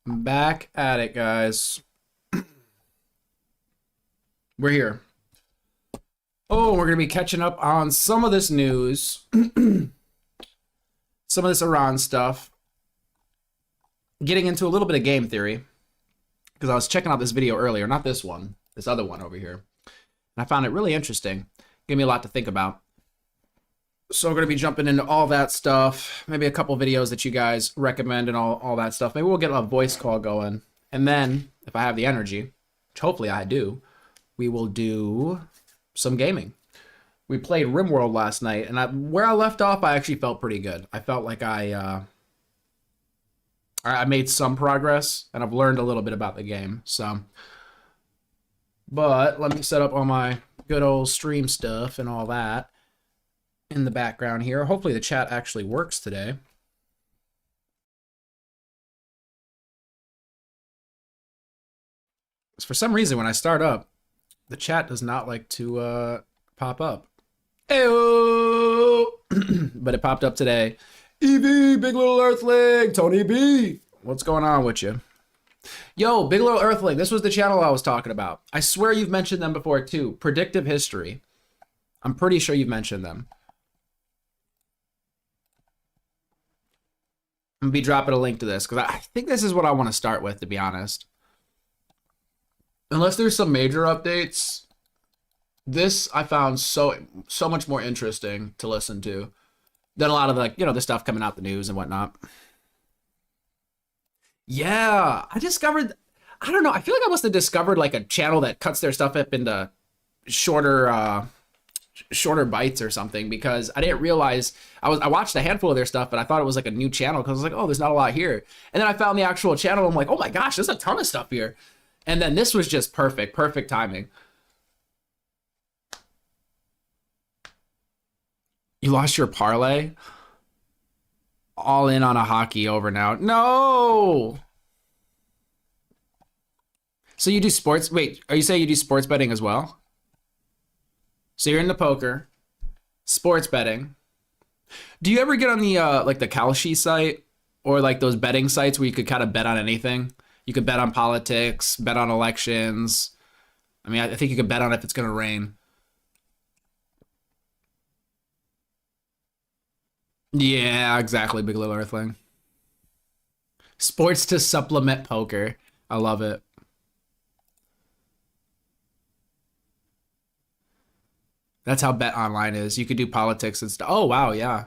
I'm back at it, guys. We're here. Oh, we're going to be catching up on some of this news. Some of this Iran stuff. Getting into a little bit of game theory. Because I was checking out this video earlier. Not this one. This other one over here. And I found it really interesting. Gave me a lot to think about. So we're going to be jumping into all that stuff. Maybe a couple videos that you guys recommend and all that stuff. Maybe we'll get a voice call going. And then, if I have the energy, which hopefully I do, we will do some gaming. We played RimWorld last night, and where I left off, I actually felt pretty good. I felt like I made some progress, and I've learned a little bit about the game. So, but let me set up all my good old stream stuff and all that in the background here. Hopefully the chat actually works today. For some reason, when I start up, the chat does not like to pop up. Ayo! But it popped up today. EV, Big Little Earthling, Tony B. What's going on with you? Yo, Big Little Earthling, this was the channel I was talking about. I swear you've mentioned them before too. Predictive History. I'm pretty sure you've mentioned them. I'm going to be dropping a link to this because I think this is what I want to start with, to be honest. Unless there's some major updates, this I found so much more interesting to listen to than a lot of the stuff coming out the news and whatnot. Yeah, I don't know, I feel like I must have discovered like a channel that cuts their stuff up into shorter bites or something, because I didn't realize I watched a handful of their stuff, but I thought it was like a new channel because I was like, oh, there's not a lot here. And then I found the actual channel. I'm like, oh my gosh, there's a ton of stuff here. And then this was just perfect timing. You lost your parlay? All in on a hockey over now. No! So you do sports? Wait, are you saying you do sports betting as well? So you're into poker, sports betting. Do you ever get on the like the Kalshi site or like those betting sites where you could kind of bet on anything? You could bet on politics, bet on elections. I mean, I think you could bet on if it's going to rain. Yeah, exactly, Big Little Earthling. Sports to supplement poker. I love it. That's how bet online is. You could do politics and stuff. Oh, wow, yeah.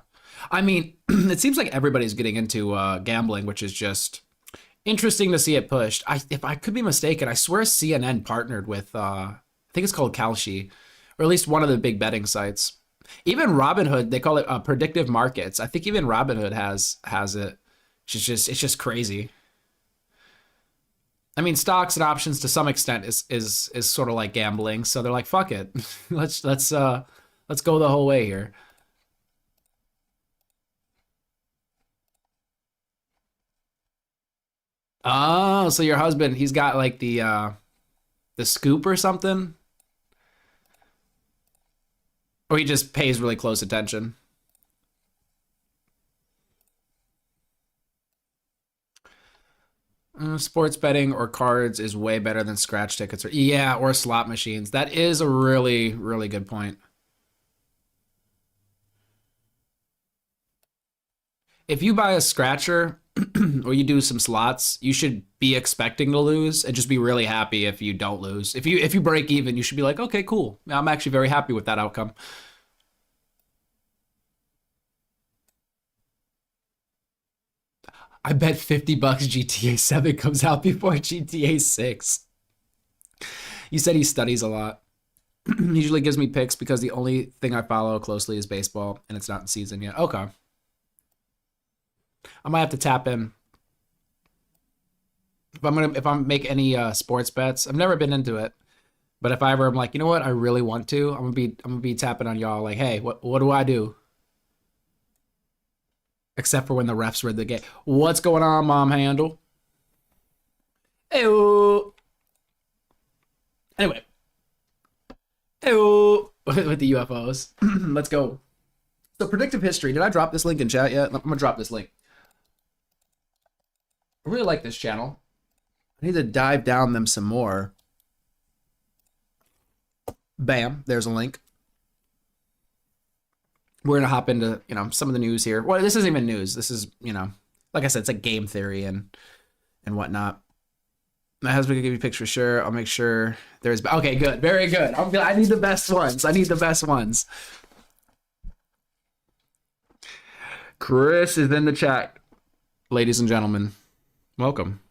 I mean, it seems like everybody's getting into gambling, which is just interesting to see it pushed. If I could be mistaken, I swear CNN partnered with, I think it's called Kalshi, or at least one of the big betting sites. Even Robinhood, they call it predictive markets. I think even Robinhood has it. It's just crazy. I mean, stocks and options to some extent is sort of like gambling. So they're like, fuck it, let's go the whole way here. Oh, so your husband, he's got like the scoop or something? Or he just pays really close attention? Sports betting or cards is way better than scratch tickets or slot machines. That is a really, really good point. If you buy a scratcher or you do some slots, you should be expecting to lose and just be really happy if you don't lose. If you break even, you should be like, okay, cool. I'm actually very happy with that outcome. I bet $50 GTA 7 comes out before GTA 6. You said he studies a lot. Usually gives me picks because the only thing I follow closely is baseball and it's not in season yet. Okay. I might have to tap in. If I'm make any sports bets, I've never been into it. But if I ever am like, you know what, I really want to, I'm gonna be tapping on y'all like, hey, what do I do? Except for when the refs read the game. What's going on, Mom Handle? Ew. Anyway. Ew. With the UFOs. Let's go. So predictive history. Did I drop this link in chat yet? I'm gonna drop this link. I really like this channel. I need to dive down them some more. Bam, there's a link. We're going to hop into, some of the news here. Well, this isn't even news. This is, like I said, it's like game theory and whatnot. My husband can give you pictures, sure. I'll make sure there's... Okay, good. Very good. I need the best ones. Chris is in the chat. Ladies and gentlemen, welcome.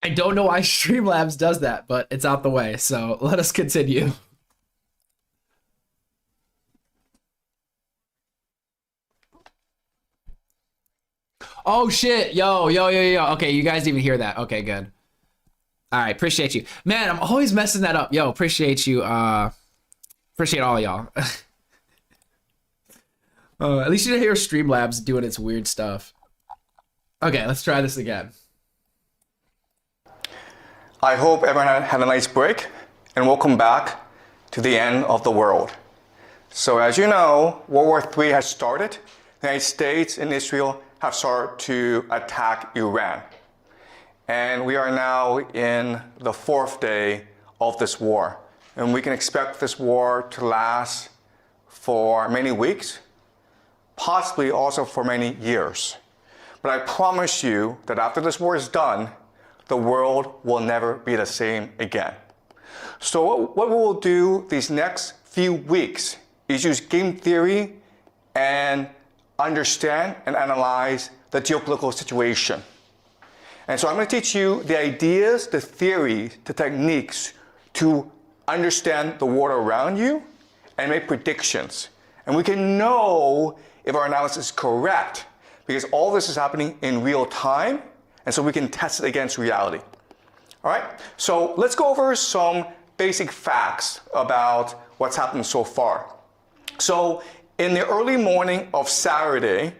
I don't know why Streamlabs does that, but it's out the way. So let us continue. Oh shit. Yo. Okay, you guys didn't even hear that. Okay, good. All right, appreciate you. Man, I'm always messing that up. Yo, appreciate you. Appreciate all of y'all. At least you didn't hear Streamlabs doing its weird stuff. Okay, let's try this again. I hope everyone had a nice break, and welcome back to the end of the world. So as you know, World War III has started. The United States and Israel have started to attack Iran. And we are now in the fourth day of this war. And we can expect this war to last for many weeks, possibly also for many years. But I promise you that after this war is done, the world will never be the same again. So what we will do these next few weeks is use game theory and understand and analyze the geopolitical situation. And so I'm going to teach you the ideas, the theories, the techniques to understand the world around you and make predictions. And we can know if our analysis is correct because all this is happening in real time. And so we can test it against reality. All right, so let's go over some basic facts about what's happened so far. So in the early morning of Saturday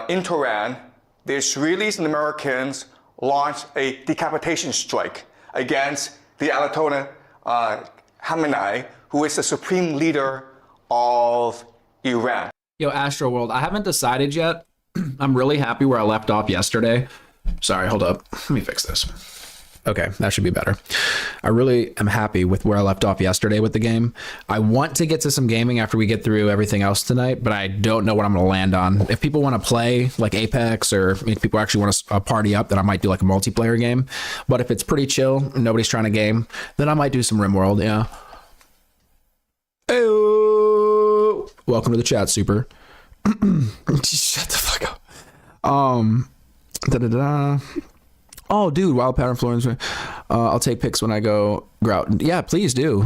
in Tehran, the Israelis and Americans launched a decapitation strike against the Ayatollah Khamenei, who is the supreme leader of Iran. Yo, Astro World, I haven't decided yet. I'm really happy where I left off yesterday. Sorry, hold up. Let me fix this. Okay, that should be better. I really am happy with where I left off yesterday with the game. I want to get to some gaming after we get through everything else tonight, but I don't know what I'm going to land on. If people want to play like Apex or if people actually want to party up, then I might do like a multiplayer game. But if it's pretty chill and nobody's trying to game, then I might do some RimWorld, yeah. Hey-o! Welcome to the chat, Super. Shut the fuck up. Oh, dude, Wild Pattern Florence. I'll take pics when I go out. Yeah, please do.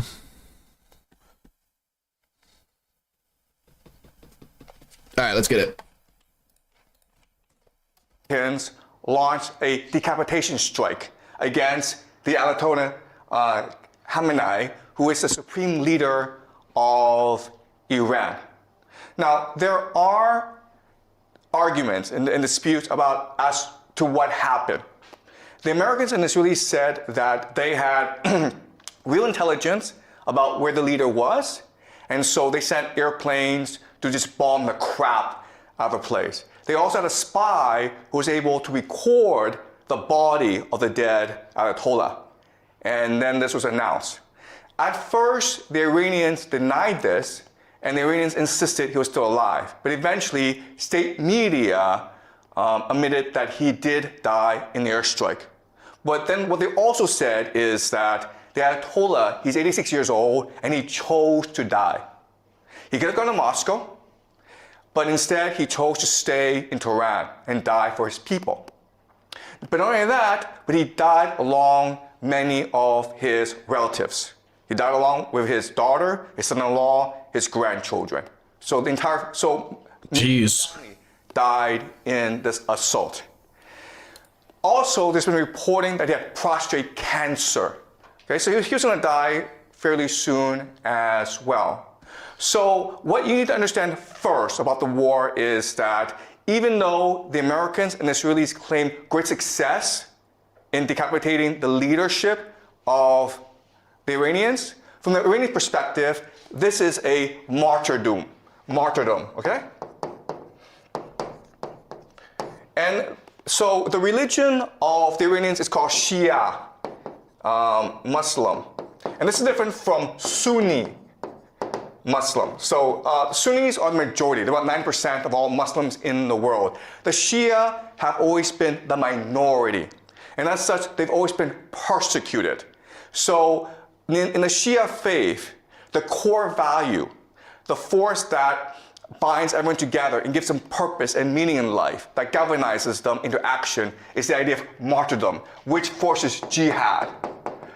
All right, let's get it. Launched a decapitation strike against the Ayatollah Khamenei, who is the supreme leader of Iran. Now, there are arguments and disputes about as to what happened. The Americans and Israelis said that they had real intelligence about where the leader was, and so they sent airplanes to just bomb the crap out of the place. They also had a spy who was able to record the body of the dead Ayatollah, and then this was announced. At first, the Iranians denied this, and the Iranians insisted he was still alive. But eventually, state media admitted that he did die in the airstrike. But then what they also said is that the Ayatollah, he's 86 years old, and he chose to die. He could have gone to Moscow, but instead he chose to stay in Tehran and die for his people. But not only that, but he died along many of his relatives. He died along with his daughter, his son-in-law, his grandchildren. So the entire, Jeez. died in this assault. Also, there's been reporting that he had prostate cancer. Okay, so he was going to die fairly soon as well. So what you need to understand first about the war is that even though the Americans and the Israelis claim great success in decapitating the leadership of the Iranians, from the Iranian perspective, this is a martyrdom, okay? And so the religion of the Iranians is called Shia Muslim. And this is different from Sunni Muslim. So Sunnis are the majority. They're about 9% of all Muslims in the world. The Shia have always been the minority. And as such, they've always been persecuted. So in the Shia faith, the core value, the force that binds everyone together and gives them purpose and meaning in life, that galvanizes them into action, is the idea of martyrdom, which forces jihad.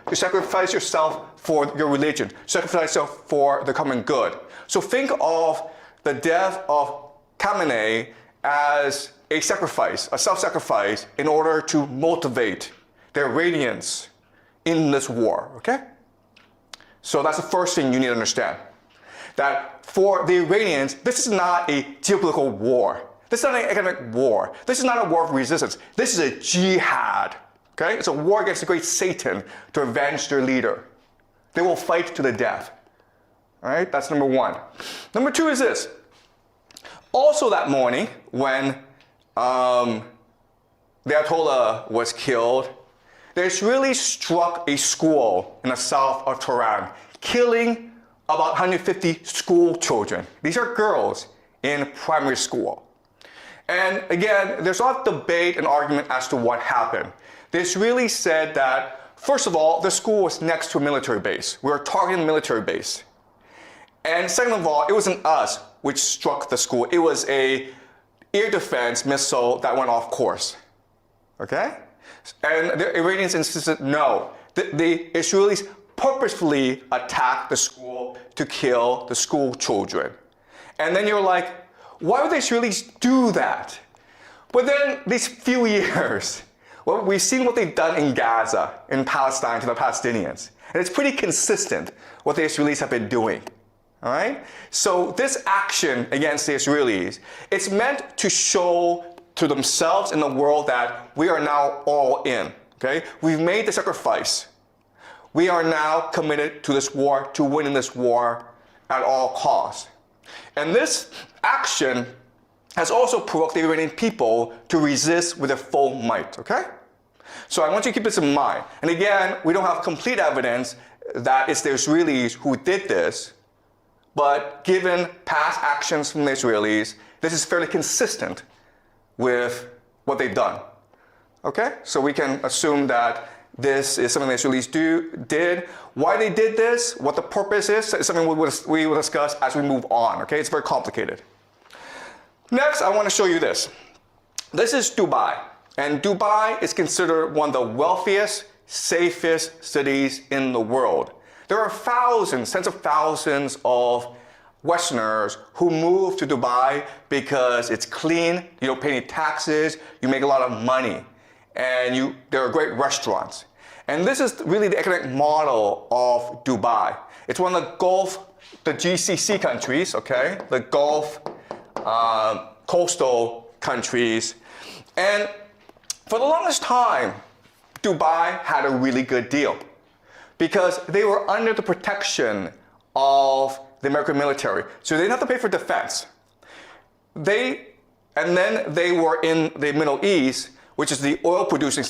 To sacrifice yourself for your religion, sacrifice yourself for the common good. So think of the death of Khamenei as a sacrifice, a self-sacrifice, in order to motivate the Iranians in this war, okay? So that's the first thing you need to understand. That for the Iranians, this is not a geopolitical war. This is not an economic war. This is not a war of resistance. This is a jihad. Okay? It's a war against the great Satan to avenge their leader. They will fight to the death. All right? That's number one. Number two is this. Also that morning, when the Ayatollah was killed, the Israelis struck a school in the south of Tehran, killing about 150 school children. These are girls in primary school. And again, there's a lot of debate and argument as to what happened. The Israelis said that, first of all, the school was next to a military base. We were targeting the military base. And second of all, it wasn't us which struck the school. It was a air defense missile that went off course. Okay? And the Iranians insisted no. The Israelis purposefully attacked the school to kill the school children. And then you're like, why would the Israelis do that? But then these few years, well, we've seen what they've done in Gaza, in Palestine, to the Palestinians. And it's pretty consistent what the Israelis have been doing. All right? So this action against the Israelis, it's meant to show to themselves and the world that we are now all in. Okay? We've made the sacrifice. We are now committed to this war, to winning this war at all costs. And this action has also provoked the Iranian people to resist with their full might, okay? So I want you to keep this in mind. And again, we don't have complete evidence that it's the Israelis who did this, but given past actions from the Israelis, this is fairly consistent with what they've done, okay? So we can assume that this is something the Israelis did. Why they did this, what the purpose is something we will discuss as we move on, okay? It's very complicated. Next, I want to show you this. This is Dubai. And Dubai is considered one of the wealthiest, safest cities in the world. There are thousands, tens of thousands of Westerners who move to Dubai because it's clean, you don't pay any taxes, you make a lot of money, and there are great restaurants. And this is really the economic model of Dubai. It's one of the GCC countries, okay? The Gulf coastal countries. And for the longest time, Dubai had a really good deal because they were under the protection of the American military. So they didn't have to pay for defense. And then they were in the Middle East, which is the oil producing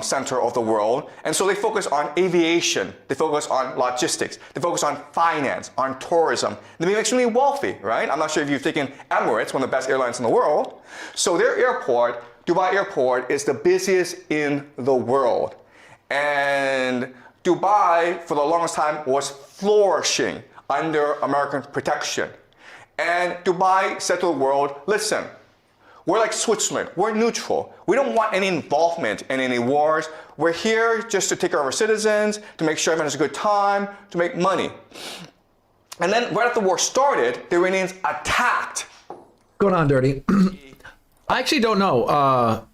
center of the world. And so they focus on aviation, they focus on logistics, they focus on finance, on tourism. They became extremely wealthy, right? I'm not sure if you've taken Emirates, one of the best airlines in the world. So their airport, Dubai Airport, is the busiest in the world. And Dubai, for the longest time, was flourishing under American protection. And Dubai said to the world, listen, we're like Switzerland. We're neutral. We don't want any involvement in any wars. We're here just to take care of our citizens, to make sure everyone has a good time, to make money. And then right after the war started, the Iranians attacked. Going on, Dirty. I actually don't know.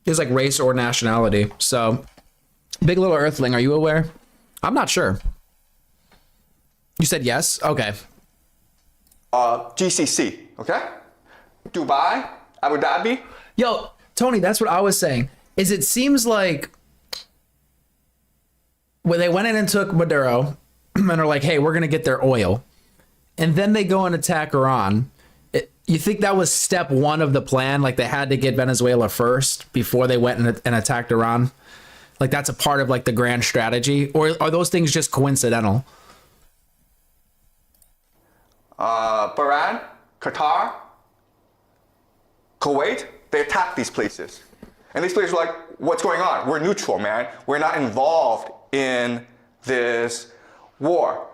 It's like race or nationality. So, Big Little Earthling, are you aware? I'm not sure. You said yes? Okay. GCC, okay? Dubai, Abu Dhabi. Yo, Tony, that's what I was saying. Is it seems like when they went in and took Maduro and are like, hey, we're going to get their oil. And then they go and attack Iran. You think that was step one of the plan? Like they had to get Venezuela first before they went and attacked Iran? Like that's a part of like the grand strategy? Or are those things just coincidental? Bahrain, Qatar, Kuwait, they attacked these places. And these places were like, what's going on? We're neutral, man. We're not involved in this war.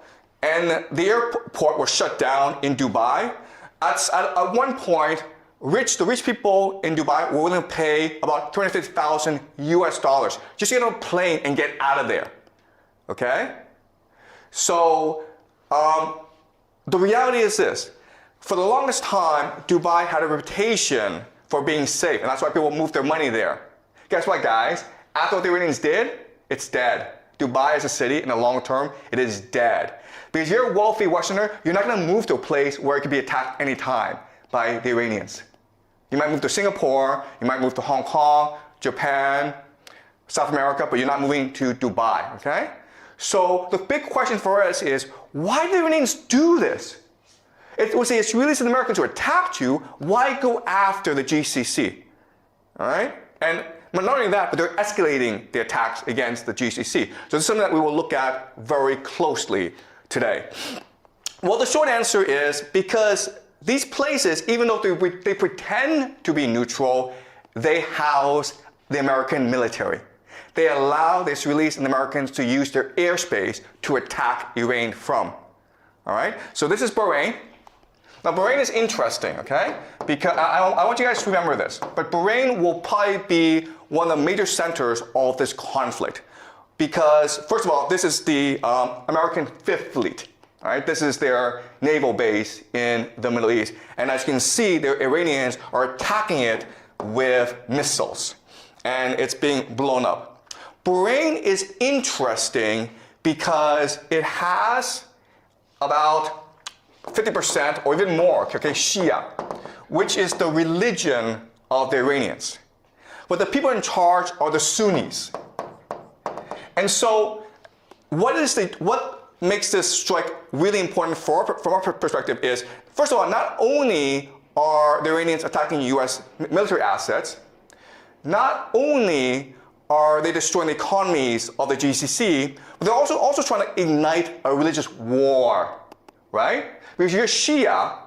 And the airport was shut down in Dubai. At one point, the rich people in Dubai were willing to pay about $250,000 US just to get on a plane and get out of there. Okay? So, the reality is this. For the longest time, Dubai had a reputation for being safe, and that's why people moved their money there. Guess what, guys? After what the Iranians did, it's dead. Dubai as a city, in the long term, it is dead. Because you're a wealthy Westerner, you're not going to move to a place where it could be attacked anytime by the Iranians. You might move to Singapore, you might move to Hong Kong, Japan, South America, but you're not moving to Dubai, okay? So the big question for us is, why did the Iranians do this? It was the Israelis and the Americans who attacked you, why go after the GCC? All right? And not only that, but they're escalating the attacks against the GCC. So this is something that we will look at very closely today. Well, the short answer is because these places, even though they pretend to be neutral, they house the American military. They allow the Israelis and the Americans to use their airspace to attack Iran from. All right? So this is Bahrain. Now, Bahrain is interesting, okay? Because I want you guys to remember this. But Bahrain will probably be one of the major centers of this conflict. Because, first of all, this is the American Fifth Fleet. All right? This is their naval base in the Middle East. And as you can see, the Iranians are attacking it with missiles. And it's being blown up. Bahrain is interesting because it has about 50% or even more, okay, Shia, which is the religion of the Iranians. But the people in charge are the Sunnis. And so what makes this strike really important from our perspective is, first of all, not only are the Iranians attacking US military assets, not only are they destroying the economies of the GCC, but they're also trying to ignite a religious war, right? Because you're Shia,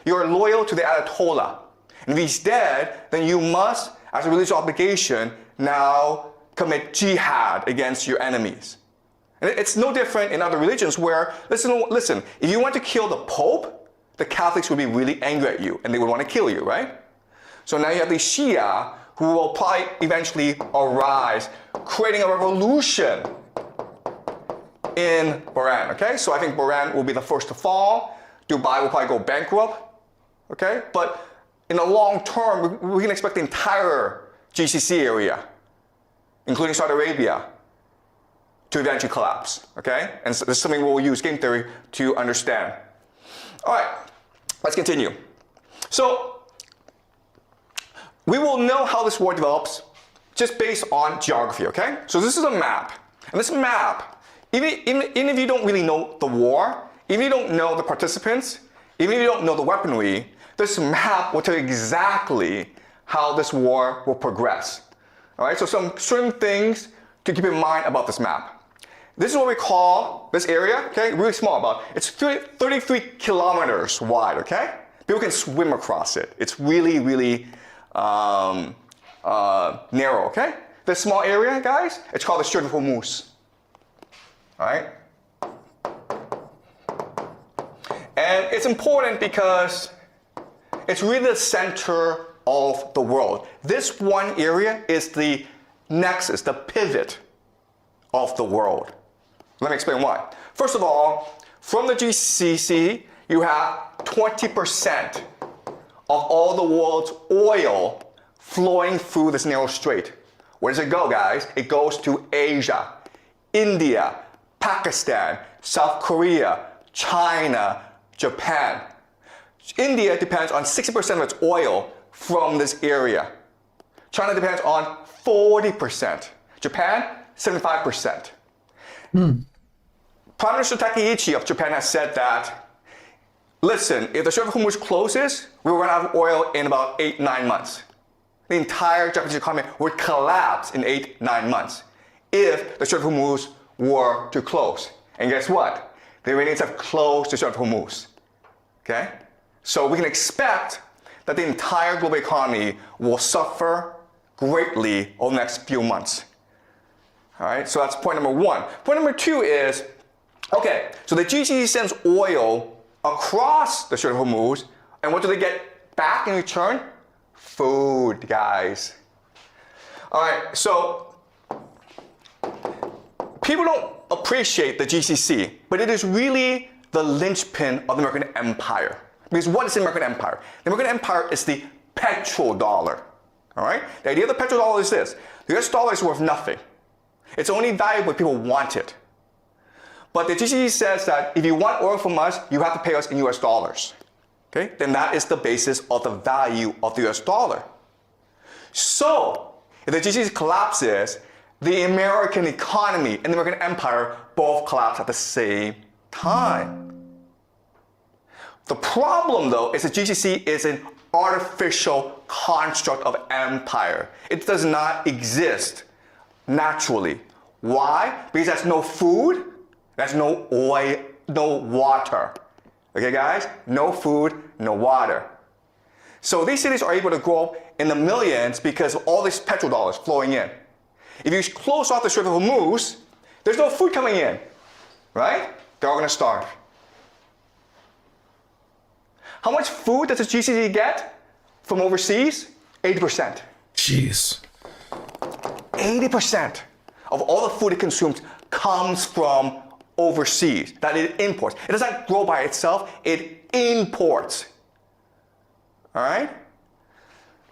you're loyal to the Ayatollah. And if he's dead, then you must, as a religious obligation, now commit jihad against your enemies. And it's no different in other religions where, listen, if you want to kill the Pope, the Catholics would be really angry at you and they would want to kill you, right? So now you have the Shia who will probably eventually arise, creating a revolution in Bahrain, okay? So I think Bahrain will be the first to fall. Dubai will probably go bankrupt, okay? But in the long term, we can expect the entire GCC area, including Saudi Arabia, to eventually collapse, okay? And so this is something we'll use game theory to understand. All right, let's continue. So we will know how this war develops just based on geography, okay? So this is a map. And this map, even if you don't really know the war, even if you don't know the participants, even if you don't know the weaponry, this map will tell you exactly how this war will progress. All right, so some certain things to keep in mind about this map. This is what we call this area, okay, really small, it's 33 kilometers wide, okay? People can swim across it. It's really, really narrow, okay? This small area, guys, it's called the Strait of Hormuz, all right? And it's important because it's really the center of the world. This one area is the nexus, the pivot of the world. Let me explain why. First of all, from the GCC, you have 20% of all the world's oil flowing through this narrow strait. Where does it go, guys? It goes to Asia, India, Pakistan, South Korea, China, Japan. India depends on 60% of its oil from this area. China depends on 40%. Japan, 75%. Prime Minister Takeichi of Japan has said that, listen, if the Strait of Hormuz closes, we will run out of oil in about 8-9 months. The entire Japanese economy would collapse in 8-9 months if the Strait of Hormuz were to close. And guess what? The Iranians have closed the Strait of Hormuz. Okay? So we can expect that the entire global economy will suffer greatly over the next few months. All right, so that's point number one. Point number two is, okay, so the GCC sends oil across the Strait of Hormuz, and what do they get back in return? Food, guys. All right, so people don't appreciate the GCC, but it is really the linchpin of the American empire. Because what is the American empire? The American empire is the petrodollar. All right? The idea of the petrodollar is this. The US dollar is worth nothing. It's only valuable if people want it. But the GCC says that if you want oil from us, you have to pay us in US dollars. Okay? Then that is the basis of the value of the US dollar. So, if the GCC collapses, the American economy and the American empire both collapse at the same time. The problem, though, is that GCC is an artificial construct of empire. It does not exist naturally. Why? Because there's no food, there's no oil, no water. Okay, guys? No food, no water. So these cities are able to grow up in the millions because of all these petrodollars flowing in. If you close off the Strait of Hormuz, there's no food coming in, right? They're all going to starve. How much food does the GCC get from overseas? 80%. Jeez. 80% of all the food it consumes comes from overseas, that it imports. It does not grow by itself, it imports. All right?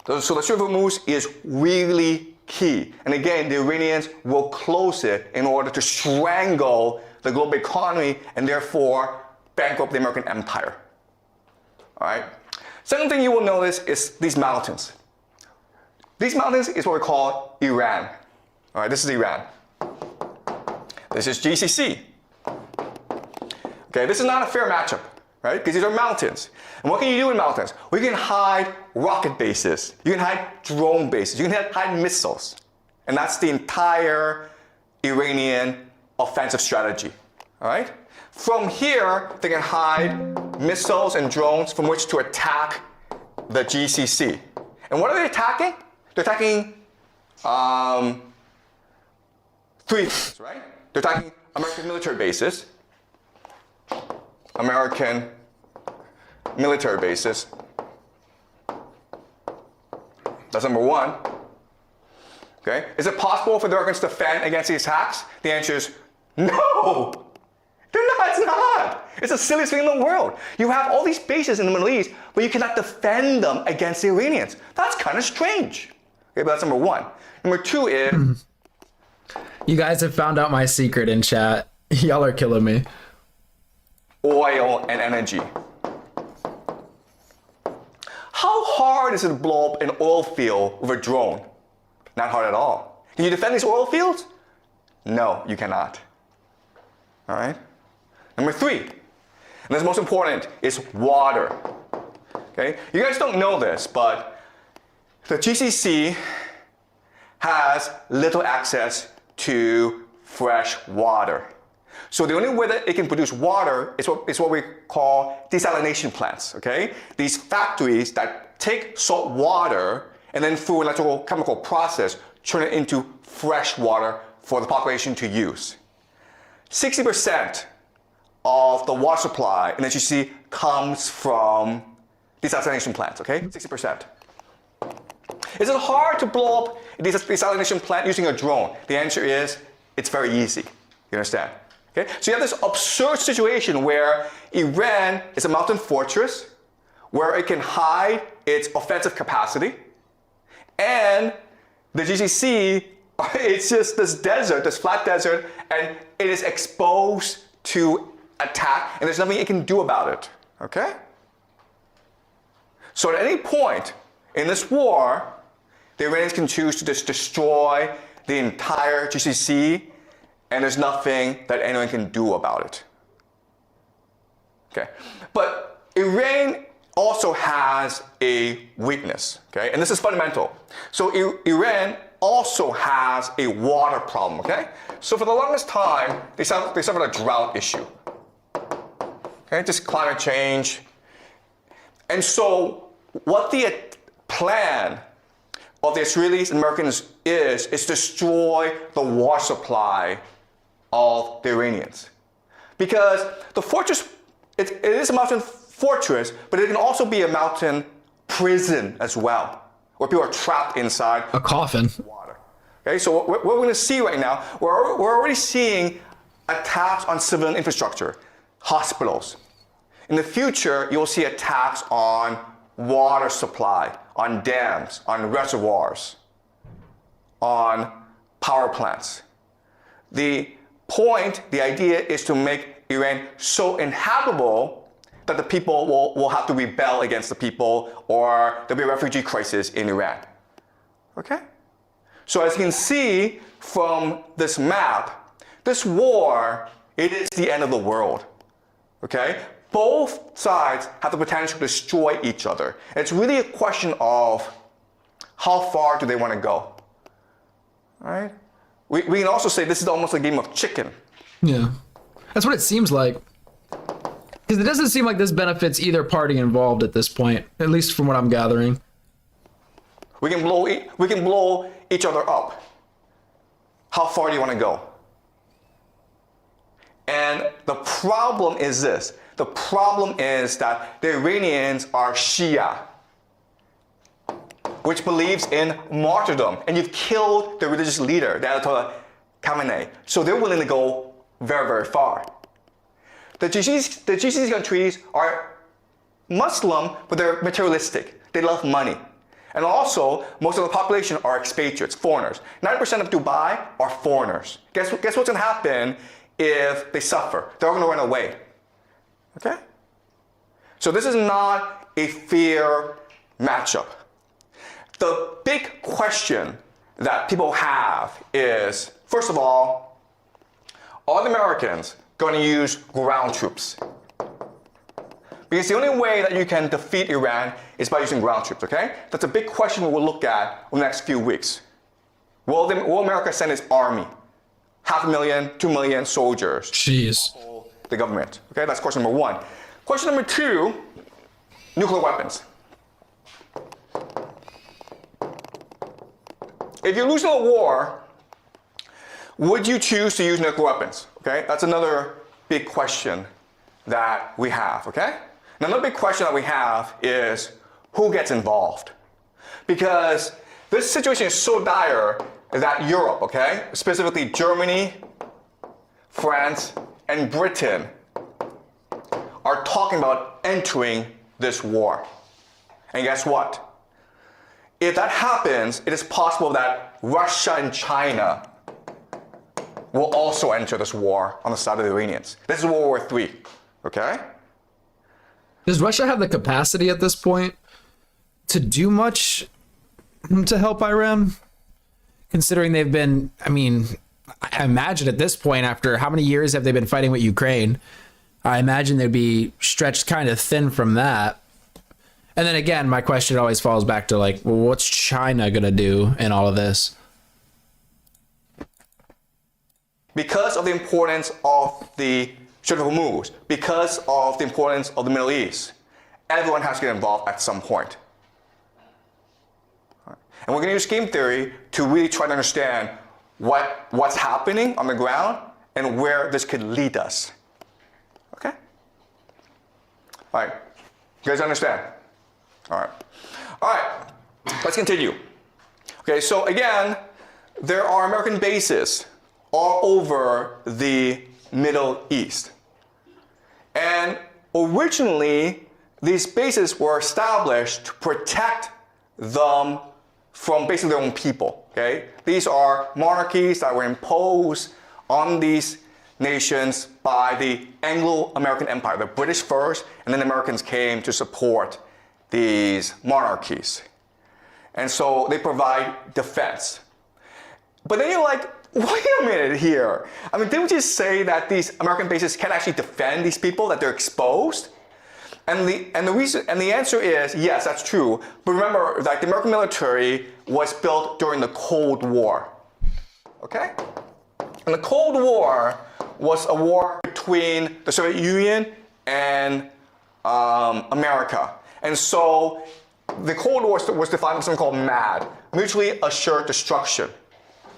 So the Strait of Hormuz is really key. And again, the Iranians will close it in order to strangle the global economy and therefore bankrupt the American empire. All right. Second thing you will notice is these mountains. These mountains is what we call Iran. All right, this is Iran. This is GCC. Okay, this is not a fair matchup, right? Because these are mountains. And what can you do in mountains? Well, you can hide rocket bases. You can hide drone bases. You can hide missiles. And that's the entire Iranian offensive strategy. All right? From here, they can hide missiles and drones from which to attack the GCC. And what are they attacking? They're attacking three things, right? They're attacking American military bases. American military bases. That's number one. Okay? Is it possible for the Americans to defend against these attacks? The answer is no. It's not. It's the silliest thing in the world. You have all these bases in the Middle East, but you cannot defend them against the Iranians. That's kind of strange. Okay, but that's number one. Number two is... You guys have found out my secret in chat. Y'all are killing me. Oil and energy. How hard is it to blow up an oil field with a drone? Not hard at all. Can you defend these oil fields? No, you cannot. All right? Number three, and this is most important, is water. Okay? You guys don't know this, but the GCC has little access to fresh water. So the only way that it can produce water is what we call desalination plants. Okay? These factories that take salt water and then through an electrochemical process turn it into fresh water for the population to use. 60% of the water supply in the GCC comes from desalination plants, okay? 60%. Is it hard to blow up a desalination plant using a drone? The answer is, it's very easy. You understand? Okay? So you have this absurd situation where Iran is a mountain fortress where it can hide its offensive capacity. And the GCC, it's just this desert, this flat desert, and it is exposed to attack, and there's nothing it can do about it, okay? So at any point in this war, the Iranians can choose to just destroy the entire GCC, and there's nothing that anyone can do about it. Okay, but Iran also has a weakness, okay? And this is fundamental. So Iran also has a water problem, okay? So for the longest time, they suffered a drought issue. Okay, just climate change. And so what the plan of the Israelis and Americans is destroy the water supply of the Iranians. Because the fortress, it is a mountain fortress, but it can also be a mountain prison as well, where people are trapped inside a coffin. Water. Okay, so what we're going to see right now, we're already seeing attacks on civilian infrastructure, hospitals. In the future, you'll see attacks on water supply, on dams, on reservoirs, on power plants. The point, the idea is to make Iran so inhabitable that the people will have to rebel against the people, or there'll be a refugee crisis in Iran. Okay? So as you can see from this map, this war, it is the end of the world. Okay? Both sides have the potential to destroy each other. It's really a question of how far do they want to go. All right? We can also say this is almost a game of chicken. Yeah. That's what it seems like. Because it doesn't seem like this benefits either party involved at this point, at least from what I'm gathering. We can blow each other up. How far do you want to go? And the problem is this. The problem is that the Iranians are Shia, which believes in martyrdom. And you've killed the religious leader, the Ayatollah Khamenei. So they're willing to go very, very far. The GCC countries are Muslim, but they're materialistic. They love money. And also, most of the population are expatriates, foreigners. 90% of Dubai are foreigners. Guess what's going to happen if they suffer? They're all going to run away. Okay? So this is not a fair matchup. The big question that people have is, first of all, are the Americans going to use ground troops? Because the only way that you can defeat Iran is by using ground troops, okay? That's a big question we'll look at in the next few weeks. Will America send its army? 500,000, 2 million soldiers. Jeez. The government. Okay, that's question number one. Question number two, nuclear weapons. If you're losing a war, would you choose to use nuclear weapons? Okay, that's another big question that we have, okay? Now, another big question that we have is who gets involved? Because this situation is so dire that Europe, okay, specifically Germany, France, and Britain are talking about entering this war. And guess what? If that happens, it is possible that Russia and China will also enter this war on the side of the Iranians. This is World War III, okay? Does Russia have the capacity at this point to do much to help Iran? Considering they've been, I mean, I imagine at this point, after how many years have they been fighting with Ukraine? I imagine they'd be stretched kind of thin from that. And then again, my question always falls back to like, well, what's China going to do in all of this? Because of the importance of the Strait of Hormuz, because of the importance of the Middle East, everyone has to get involved at some point. And we're going to use game theory to really try to understand what's happening on the ground and where this could lead us. Okay? All right. You guys understand? All right. All right. Let's continue. Okay, so again, there are American bases all over the Middle East. And originally, these bases were established to protect them from basically their own people, okay? These are monarchies that were imposed on these nations by the Anglo-American Empire, the British first, and then the Americans came to support these monarchies. And so they provide defense. But then you're like, wait a minute here. I mean, didn't we just say that these American bases can't actually defend these people, that they're exposed? And the answer is, yes, that's true. But remember, like, the American military was built during the Cold War, okay? And the Cold War was a war between the Soviet Union and America. And so the Cold War was defined as something called MAD, mutually assured destruction,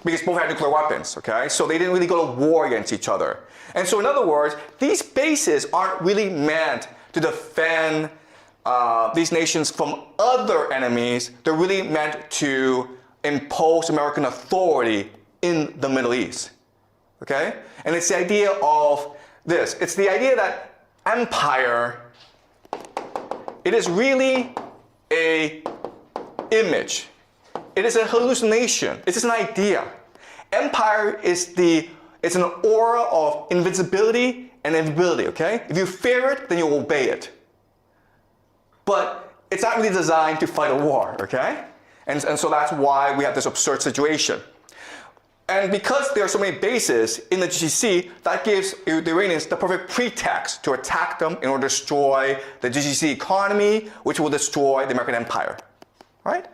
because both had nuclear weapons, okay? So they didn't really go to war against each other. And so in other words, these bases aren't really meant to defend these nations from other enemies. They're really meant to impose American authority in the Middle East, okay? And it's the idea of this. It's the idea that empire, it is really a image. It is a hallucination. It's just an idea. Empire is it's an aura of invincibility and invisibility, okay? If you fear it, then you obey it. But it's not really designed to fight a war, okay? And so that's why we have this absurd situation. And because there are so many bases in the GCC, that gives the Iranians the perfect pretext to attack them in order to destroy the GCC economy, which will destroy the American empire, right?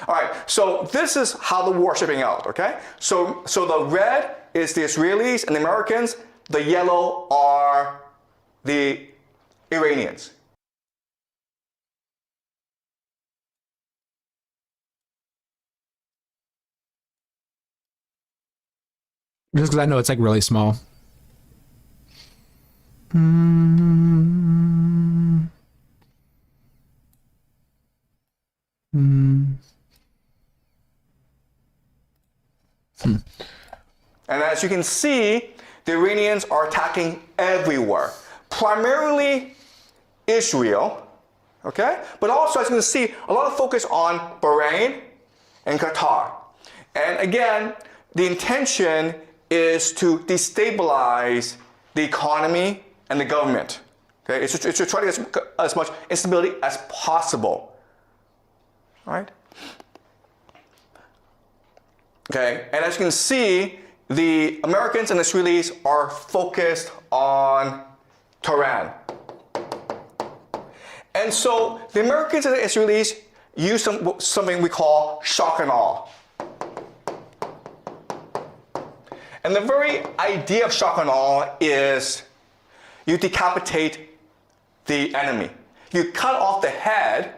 All right, so this is how the war is shaping out, okay? So the red is the Israelis and the Americans. The yellow are the Iranians. Just because I know it's like really small. And as you can see, the Iranians are attacking everywhere, primarily Israel, okay? But also, as you can see, a lot of focus on Bahrain and Qatar. And again, the intention is to destabilize the economy and the government, okay? It's to try to get as much instability as possible, right? Okay, and as you can see, the Americans and Israelis are focused on Tehran. And so the Americans and the Israelis use something we call shock and awe. And the very idea of shock and awe is you decapitate the enemy. You cut off the head,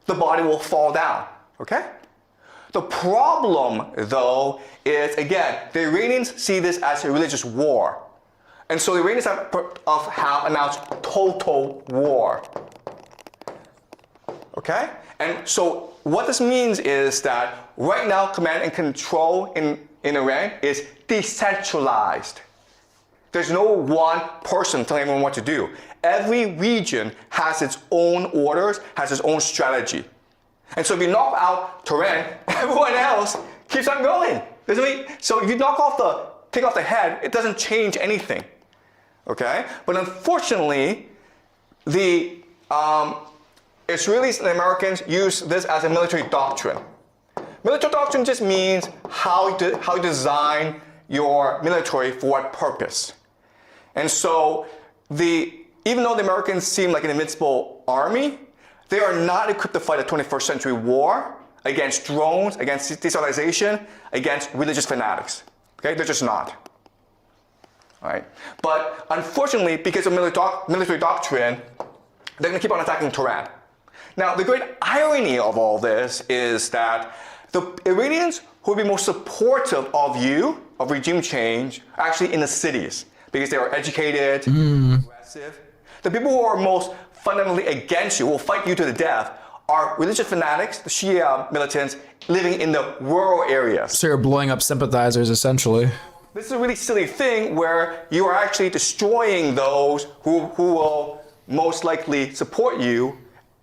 the body will fall down, okay? The problem, though, is, again, the Iranians see this as a religious war. And so the Iranians have announced total war. Okay? And so what this means is that right now, command and control in Iran is decentralized. There's no one person telling everyone what to do. Every region has its own orders, has its own strategy. And so if you knock out Tehran, everyone else keeps on going. So if you take off the head, it doesn't change anything, okay? But unfortunately, the Israelis and the Americans use this as a military doctrine. Military doctrine just means how you design your military for what purpose. And so even though the Americans seem like an invincible army, they are not equipped to fight a 21st century war against drones, against destabilization, against religious fanatics. Okay, they're just not. All right. But unfortunately, because of military doctrine, they're going to keep on attacking Tehran. Now, the great irony of all this is that the Iranians who would be most supportive of regime change, are actually in the cities because they are educated, aggressive. The people who are most fundamentally against you, will fight you to the death, are religious fanatics, the Shia militants, living in the rural areas. So you're blowing up sympathizers, essentially. This is a really silly thing where you are actually destroying those who will most likely support you,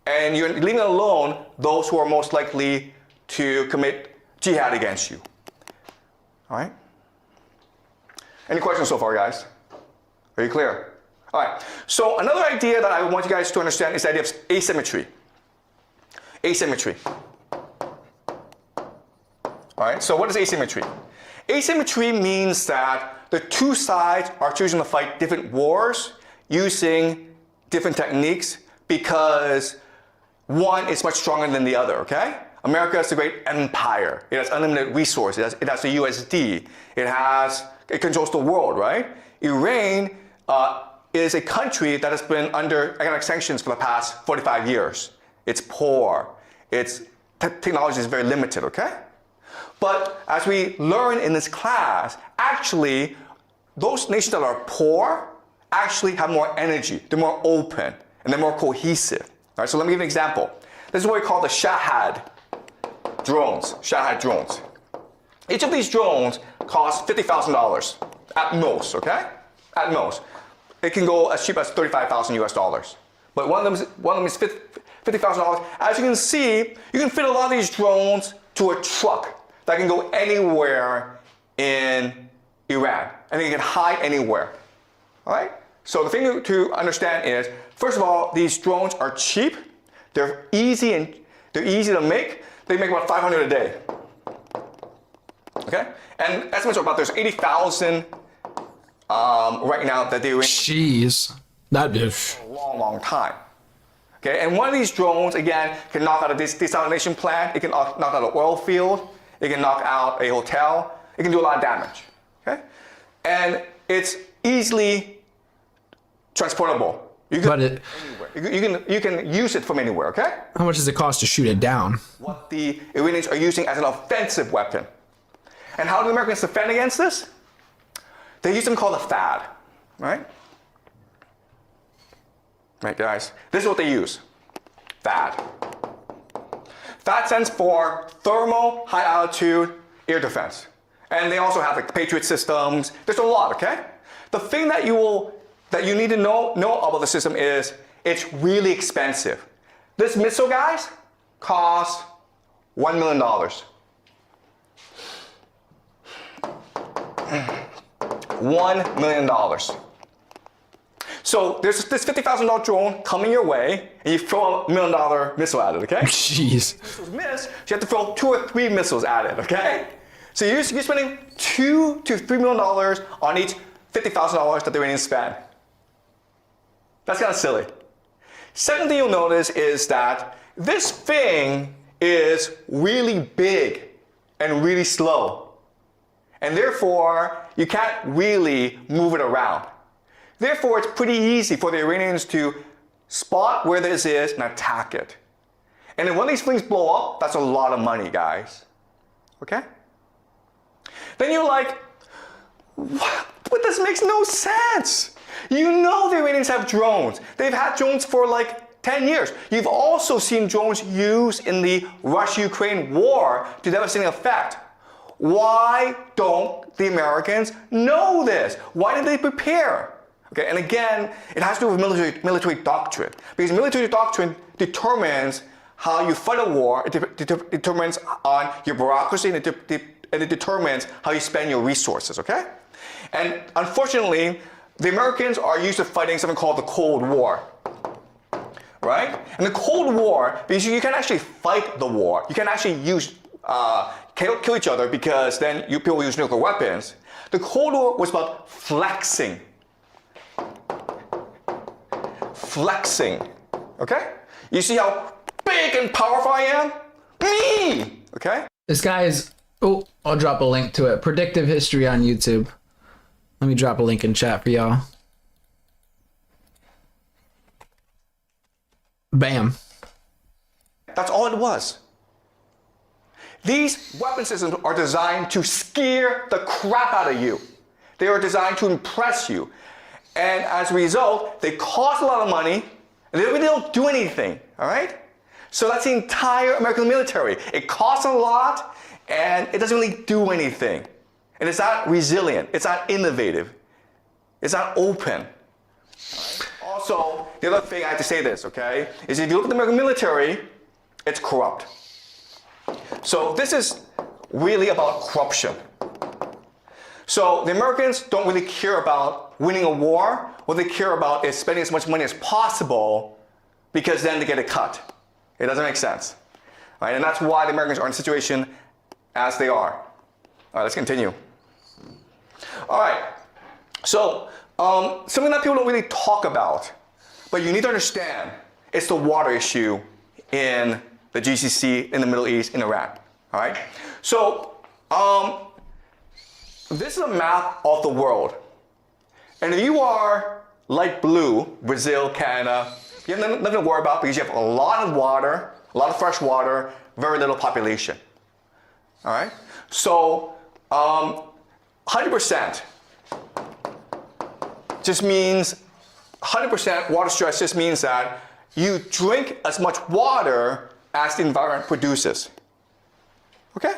and you're leaving alone those who are most likely to commit jihad against you. All right? Any questions so far, guys? Are you clear? All right. So another idea that I want you guys to understand is the idea of asymmetry. Asymmetry. All right. So what is asymmetry? Asymmetry means that the two sides are choosing to fight different wars using different techniques because one is much stronger than the other, okay? America is a great empire. It has unlimited resources. It has the USD. It controls the world, right? Iran is a country that has been under economic sanctions for the past 45 years. It's poor. Its technology is very limited, okay? But as we learn in this class, actually, those nations that are poor actually have more energy. They're more open, and they're more cohesive. All right, so let me give you an example. This is what we call the Shahad drones. Shahad drones. Each of these drones costs $50,000 at most, okay? At most. It can go as cheap as 35,000 US dollars. But one of them is $50,000. As you can see, you can fit a lot of these drones to a truck that can go anywhere in Iran, and it can hide anywhere. All right? So the thing to understand is, first of all, these drones are cheap. They're easy to make. They make about 500 a day. Okay? And estimates are about there's 80,000 right now that they Jeez. That is a long, long time. Okay? And one of these drones, again, can knock out a desalination plant. It can knock out an oil field. It can knock out a hotel. It can do a lot of damage. Okay? And it's easily transportable. You can use it from anywhere, okay? How much does it cost to shoot it down? What the Iranians are using as an offensive weapon. And how do the Americans defend against this? They use something called a THAAD, right? Right, guys? This is what they use. THAAD. THAAD stands for Thermal High Altitude Air Defense. And they also have like Patriot systems. There's a lot, okay? The thing that you need to know about the system is it's really expensive. This missile, guys, costs $1 million. $1 million. So there's this $50,000 drone coming your way, and you throw a $1 million missile at it, okay? Jeez. If missiles miss, you have to throw 2 or 3 missiles at it, okay? So you're spending $2 to $3 million on each $50,000 that the Iranians spend. That's kind of silly. Second thing you'll notice is that this thing is really big and really slow. And therefore, you can't really move it around. Therefore, it's pretty easy for the Iranians to spot where this is and attack it. And then when these things blow up, that's a lot of money, guys. Okay? Then you're like, what? But this makes no sense. You know the Iranians have drones. They've had drones for like 10 years. You've also seen drones used in the Russia-Ukraine war to devastating effect. Why don't the Americans know this? Why did they prepare? Okay, and again, it has to do with military doctrine. Because military doctrine determines how you fight a war, it determines on your bureaucracy, and it determines how you spend your resources, okay? And unfortunately, the Americans are used to fighting something called the Cold War, right? And the Cold War, because you can actually fight the war, you can actually use, kill each other because then people use nuclear weapons. The Cold War was about flexing. Flexing, okay? You see how big and powerful I am? Me, okay? This guy is, oh, I'll drop a link to it. Predictive History on YouTube. Let me drop a link in chat for y'all. Bam. That's all it was. These weapon systems are designed to scare the crap out of you. They are designed to impress you. And as a result, they cost a lot of money, and they really don't do anything, all right? So that's the entire American military. It costs a lot, and it doesn't really do anything. And it's not resilient. It's not innovative. It's not open. Right? also, the other thing I have to say this, okay, is if you look at the American military, it's corrupt. So this is really about corruption. So the Americans don't really care about winning a war. What they care about is spending as much money as possible because then they get a cut. It doesn't make sense. Right? And that's why the Americans are in the situation as they are. All right, let's continue. All right, so something that people don't really talk about, but you need to understand, it's the water issue in the GCC, in the Middle East, in Iran. All right, so this is a map of the world. And if you are light blue, Brazil, Canada, you have nothing to worry about because you have a lot of water, a lot of fresh water, very little population. All right, so 100% just means 100% water stress just means that you drink as much water as the environment produces. Okay?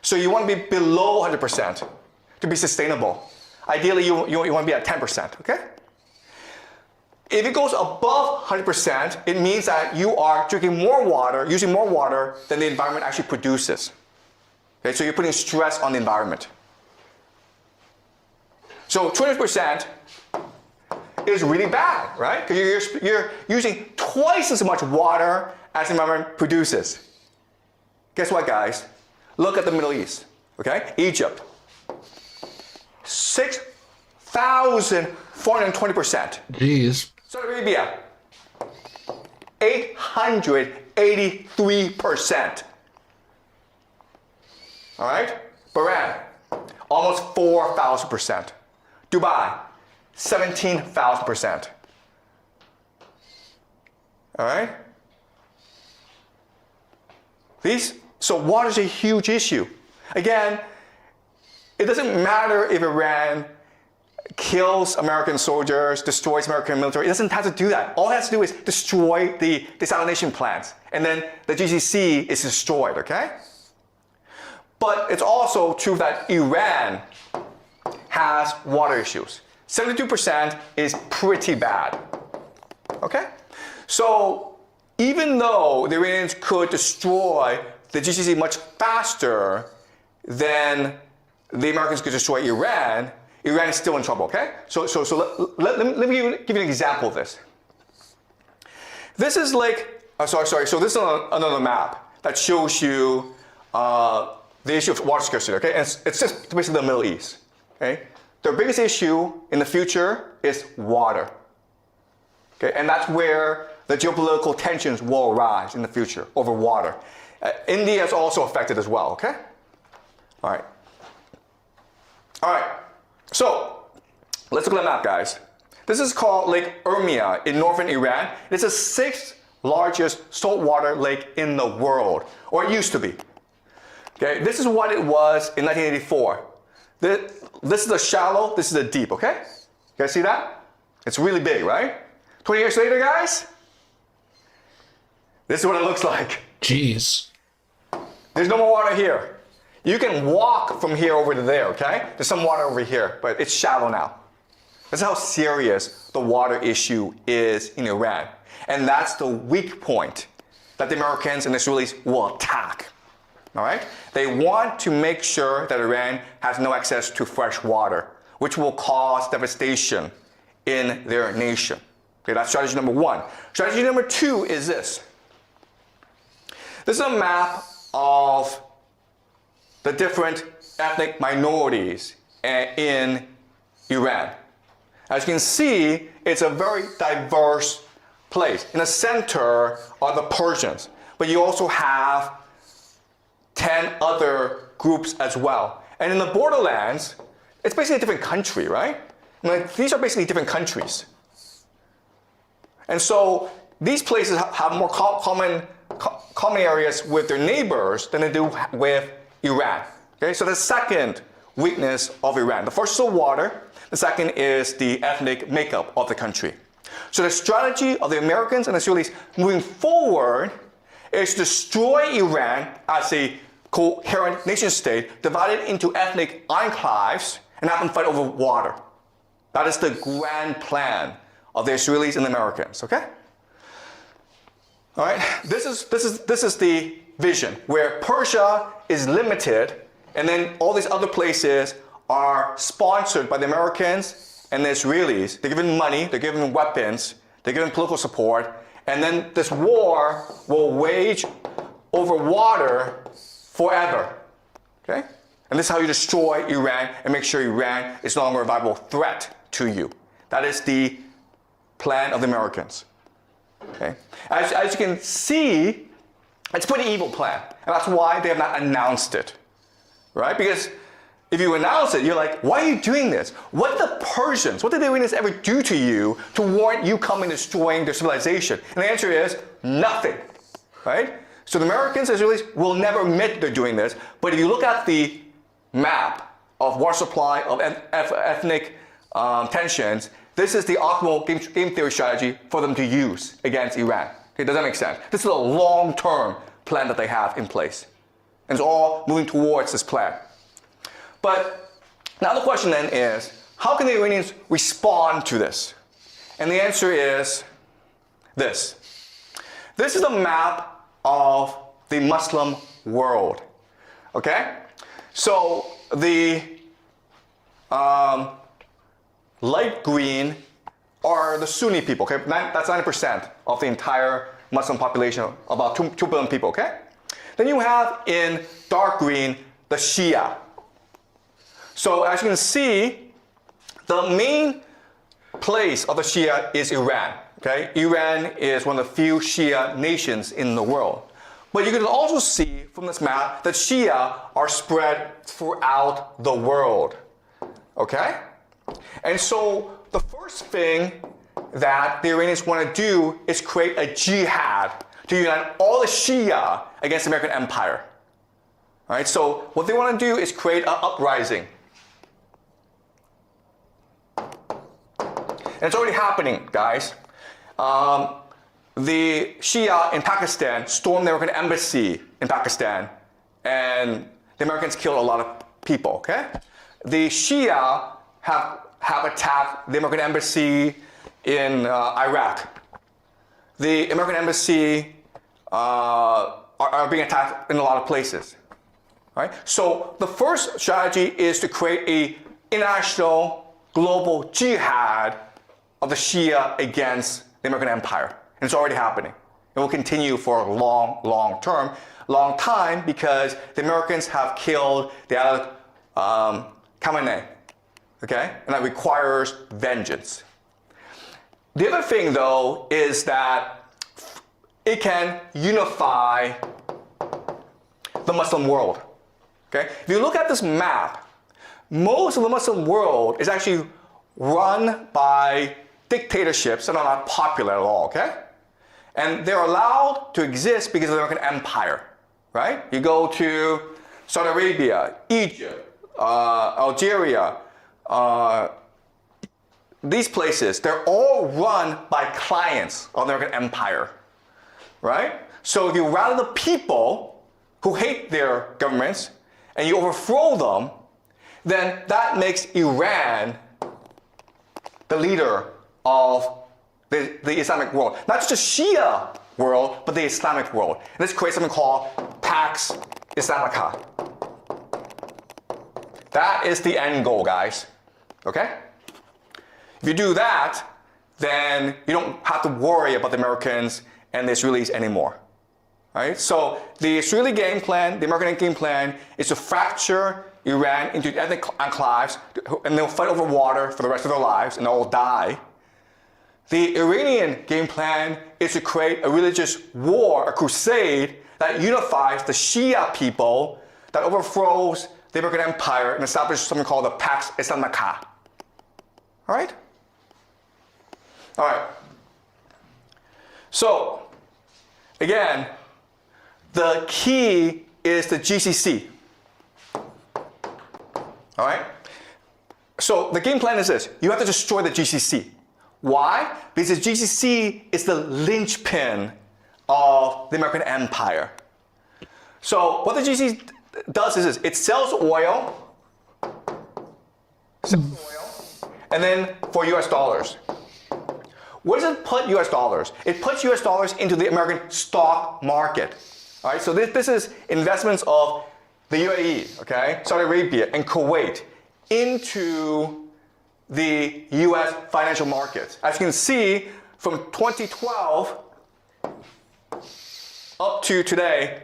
So you want to be below 100% to be sustainable. Ideally, you want to be at 10%. Okay? If it goes above 100%, it means that you are drinking more water, using more water than the environment actually produces. Okay? So you're putting stress on the environment. So 20% is really bad, right? Because you're using twice as much water as the environment produces. Guess what, guys? Look at the Middle East, okay? Egypt, 6,420%. Jeez. Saudi Arabia, 883%. All right? Bahrain, almost 4,000%. Dubai, 17,000%. All right? So water is a huge issue. Again, it doesn't matter if Iran kills American soldiers, destroys American military. It doesn't have to do that. All it has to do is destroy the desalination plants. And then the GCC is destroyed, okay? But it's also true that Iran has water issues. 72% is pretty bad. Okay? So even though the Iranians could destroy the GCC much faster than the Americans could destroy Iran, Iran is still in trouble, okay? So let me give you an example of this. This is like, so this is another map that shows you the issue of water scarcity, okay? And it's just basically the Middle East, okay? Their biggest issue in the future is water, okay? And that's where the geopolitical tensions will arise in the future over water. India is also affected as well, okay? All right. All right, so let's look at the map, guys. This is called Lake Urmia in northern Iran. It's the 6th largest saltwater lake in the world, or it used to be. Okay, this is what it was in 1984. This is the shallow, this is the deep, okay? You guys see that? It's really big, right? 20 years later, guys, this is what it looks like. Jeez. There's no more water here. You can walk from here over to there, okay? There's some water over here, but it's shallow now. That's how serious the water issue is in Iran. And that's the weak point that the Americans and the Israelis will attack. All right? They want to make sure that Iran has no access to fresh water, which will cause devastation in their nation. Okay, that's strategy number one. Strategy number two is this. This is a map of the different ethnic minorities in Iran. As you can see, it's a very diverse place. In the center are the Persians, but you also have 10 other groups as well. And in the borderlands, it's basically a different country, right? Like, these are basically different countries. And so these places have more common areas with their neighbors than they do with Iran. Okay, so the second weakness of Iran. The first is the water. The second is the ethnic makeup of the country. So the strategy of the Americans and the Israelis moving forward is to destroy Iran as a coherent nation state, divided into ethnic enclaves, and have them fight over water. That is the grand plan of the Israelis and the Americans, okay? All right, this is the vision where Persia is limited, and then all these other places are sponsored by the Americans and the Israelis. They're given money, they're given weapons, they're given political support, and then this war will wage over water forever, okay? And this is how you destroy Iran and make sure Iran is no longer a viable threat to you. That is the plan of the Americans, okay? As you can see, it's a pretty evil plan, and that's why they have not announced it, right? Because if you announce it, you're like, why are you doing this? What did the Persians, what did the Iranians ever do to you to warrant you coming and destroying their civilization? And the answer is nothing, right? So the Americans, Israelis will never admit they're doing this, but if you look at the map of water supply, of ethnic tensions, this is the optimal game theory strategy for them to use against Iran. Okay, does that make sense? This is a long-term plan that they have in place. And it's all moving towards this plan. But now the question then is, how can the Iranians respond to this? And the answer is this. This is a map of the Muslim world, okay? So the light green are the Sunni people, okay? That's 90% of the entire Muslim population, about 2 billion people, okay? Then you have in dark green, the Shia. So as you can see, the main place of the Shia is Iran, okay? Iran is one of the few Shia nations in the world. But you can also see from this map that Shia are spread throughout the world, okay? And so the first thing that the Iranians want to do is create a jihad to unite all the Shia against the American empire. All right, so what they want to do is create an uprising. And it's already happening, guys. The Shia in Pakistan stormed the American embassy in Pakistan, and the Americans killed a lot of people, okay? The Shia have attacked the American embassy in Iraq. The American embassy are being attacked in a lot of places, right? So the first strategy is to create an international global jihad of the Shia against the American empire. And it's already happening. It will continue for a long time because the Americans have killed the Khamenei, okay? And that requires vengeance. The other thing, though, is that it can unify the Muslim world, okay? If you look at this map, most of the Muslim world is actually run by dictatorships that are not popular at all, okay? And they're allowed to exist because of the American empire, right? You go to Saudi Arabia, Egypt, Algeria, these places, they're all run by clients of the American empire, right? So if you rally the people who hate their governments and you overthrow them, then that makes Iran the leader of the Islamic world. Not just the Shia world, but the Islamic world. And this creates something called Pax Islamica. That is the end goal, guys, okay? If you do that, then you don't have to worry about the Americans and the Israelis anymore, right? So the Israeli game plan, the American game plan is to fracture Iran into ethnic enclaves, and they'll fight over water for the rest of their lives, and they'll all die. The Iranian game plan is to create a religious war, a crusade, that unifies the Shia people, that overthrows the American empire and establishes something called the Pax Islamica. All right? All right. So, again, the key is the GCC. All right? So the game plan is this. You have to destroy the GCC. Why? Because the GCC is the linchpin of the American empire. So what the GCC does is this. It sells oil, and then for US dollars. Where does it put US dollars? It puts US dollars into the American stock market. All right, so this is investments of the UAE, okay, Saudi Arabia, and Kuwait into the US financial markets. As you can see, from 2012 up to today,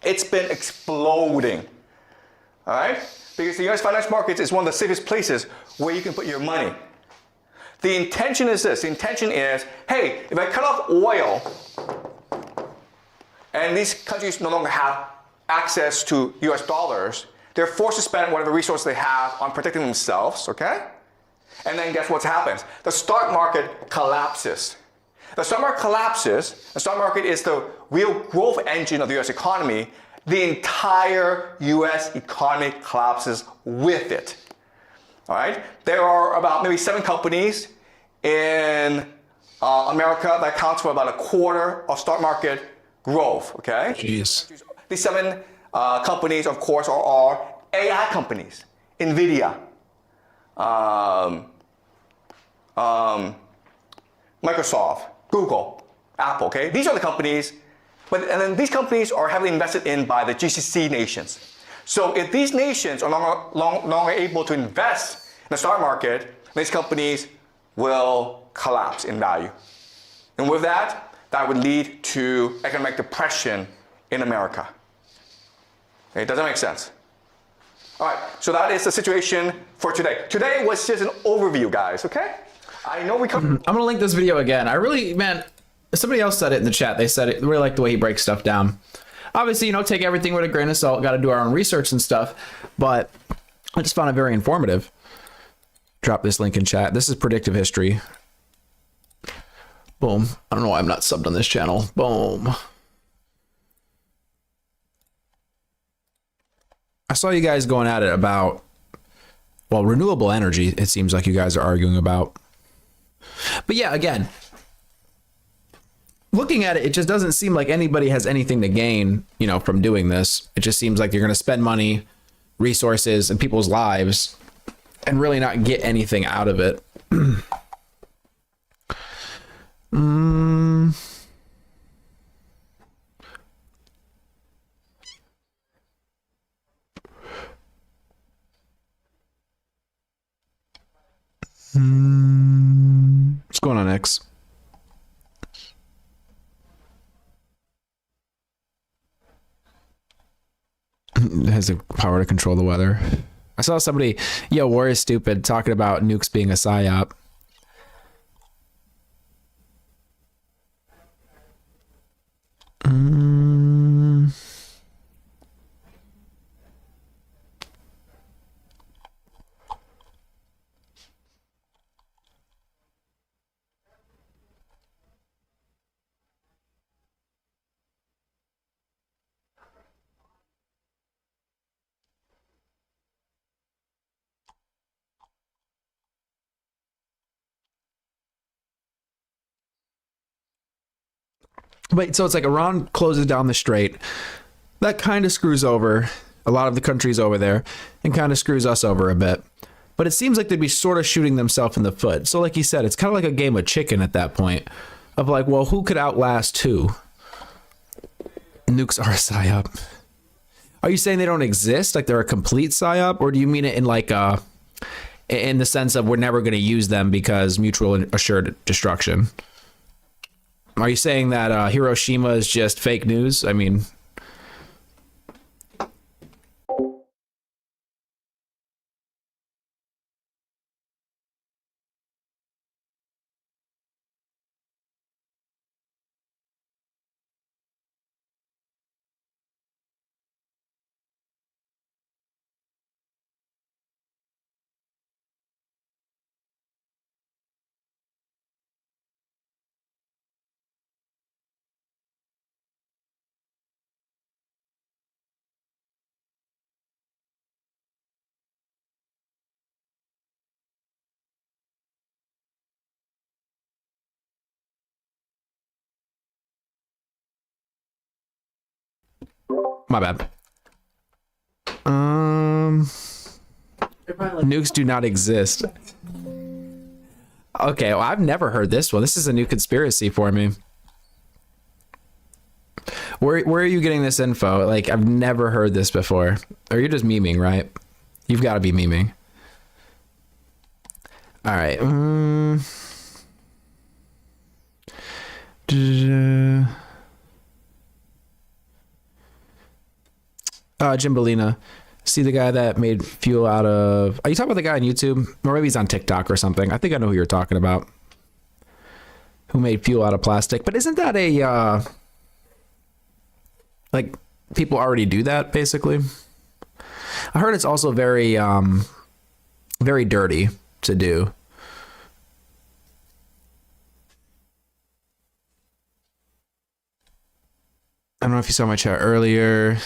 it's been exploding. All right? Because the US financial markets is one of the safest places where you can put your money. The intention is this. The intention is, hey, if I cut off oil and these countries no longer have access to US dollars, they're forced to spend whatever resources they have on protecting themselves, okay? And then guess what happens? The stock market collapses. The stock market collapses. The stock market is the real growth engine of the US economy. The entire US economy collapses with it. All right? There are about maybe 7 companies in America that accounts for about a quarter of stock market growth, okay? Jeez. These 7 companies, of course, are AI companies. NVIDIA, Microsoft, Google, Apple, okay? These are the companies, and then these companies are heavily invested in by the GCC nations. So if these nations are no longer able to invest in the stock market, these companies will collapse in value. And with that, that would lead to economic depression in America. Okay, does that make sense? All right, so that is the situation for today. Today was just an overview, guys, okay? I know we come. I'm gonna link this video again. I really, man, somebody else said it in the chat. They said it, really like the way he breaks stuff down. Obviously, you know, take everything with a grain of salt. Got to do our own research and stuff. But I just found it very informative. Drop this link in chat. This is predictive history. Boom. I don't know why I'm not subbed on this channel. Boom. I saw you guys going at it about, well, renewable energy. It seems like you guys are arguing about. But yeah, again, looking at it, it just doesn't seem like anybody has anything to gain, you know, from doing this. It just seems like you're going to spend money, resources, and people's lives and really not get anything out of it. What's going on, X? It has the power to control the weather. I saw somebody, yo, war is stupid, talking about nukes being a psyop. But so it's like Iran closes down the strait. That kind of screws over a lot of the countries over there and kind of screws us over a bit. But it seems like they'd be sort of shooting themselves in the foot. So like you said, it's kind of like a game of chicken at that point of like, well, who could outlast who? Nukes are a psyop. Are you saying they don't exist? Like they're a complete psyop? Or do you mean it in like in the sense of we're never going to use them because mutual assured destruction? Are you saying that Hiroshima is just fake news? I mean... My bad. Nukes do not exist. Okay, well, I've never heard this one. This is a new conspiracy for me. Where are you getting this info? Like, I've never heard this before. Or you're just memeing, right? You've got to be memeing. All right. Jimbalina. See the guy that made fuel out of... Are you talking about the guy on YouTube? Or maybe he's on TikTok or something. I think I know who you're talking about. Who made fuel out of plastic. But isn't that a... like, people already do that, basically? I heard it's also very, very dirty to do. I don't know if you saw my chat earlier.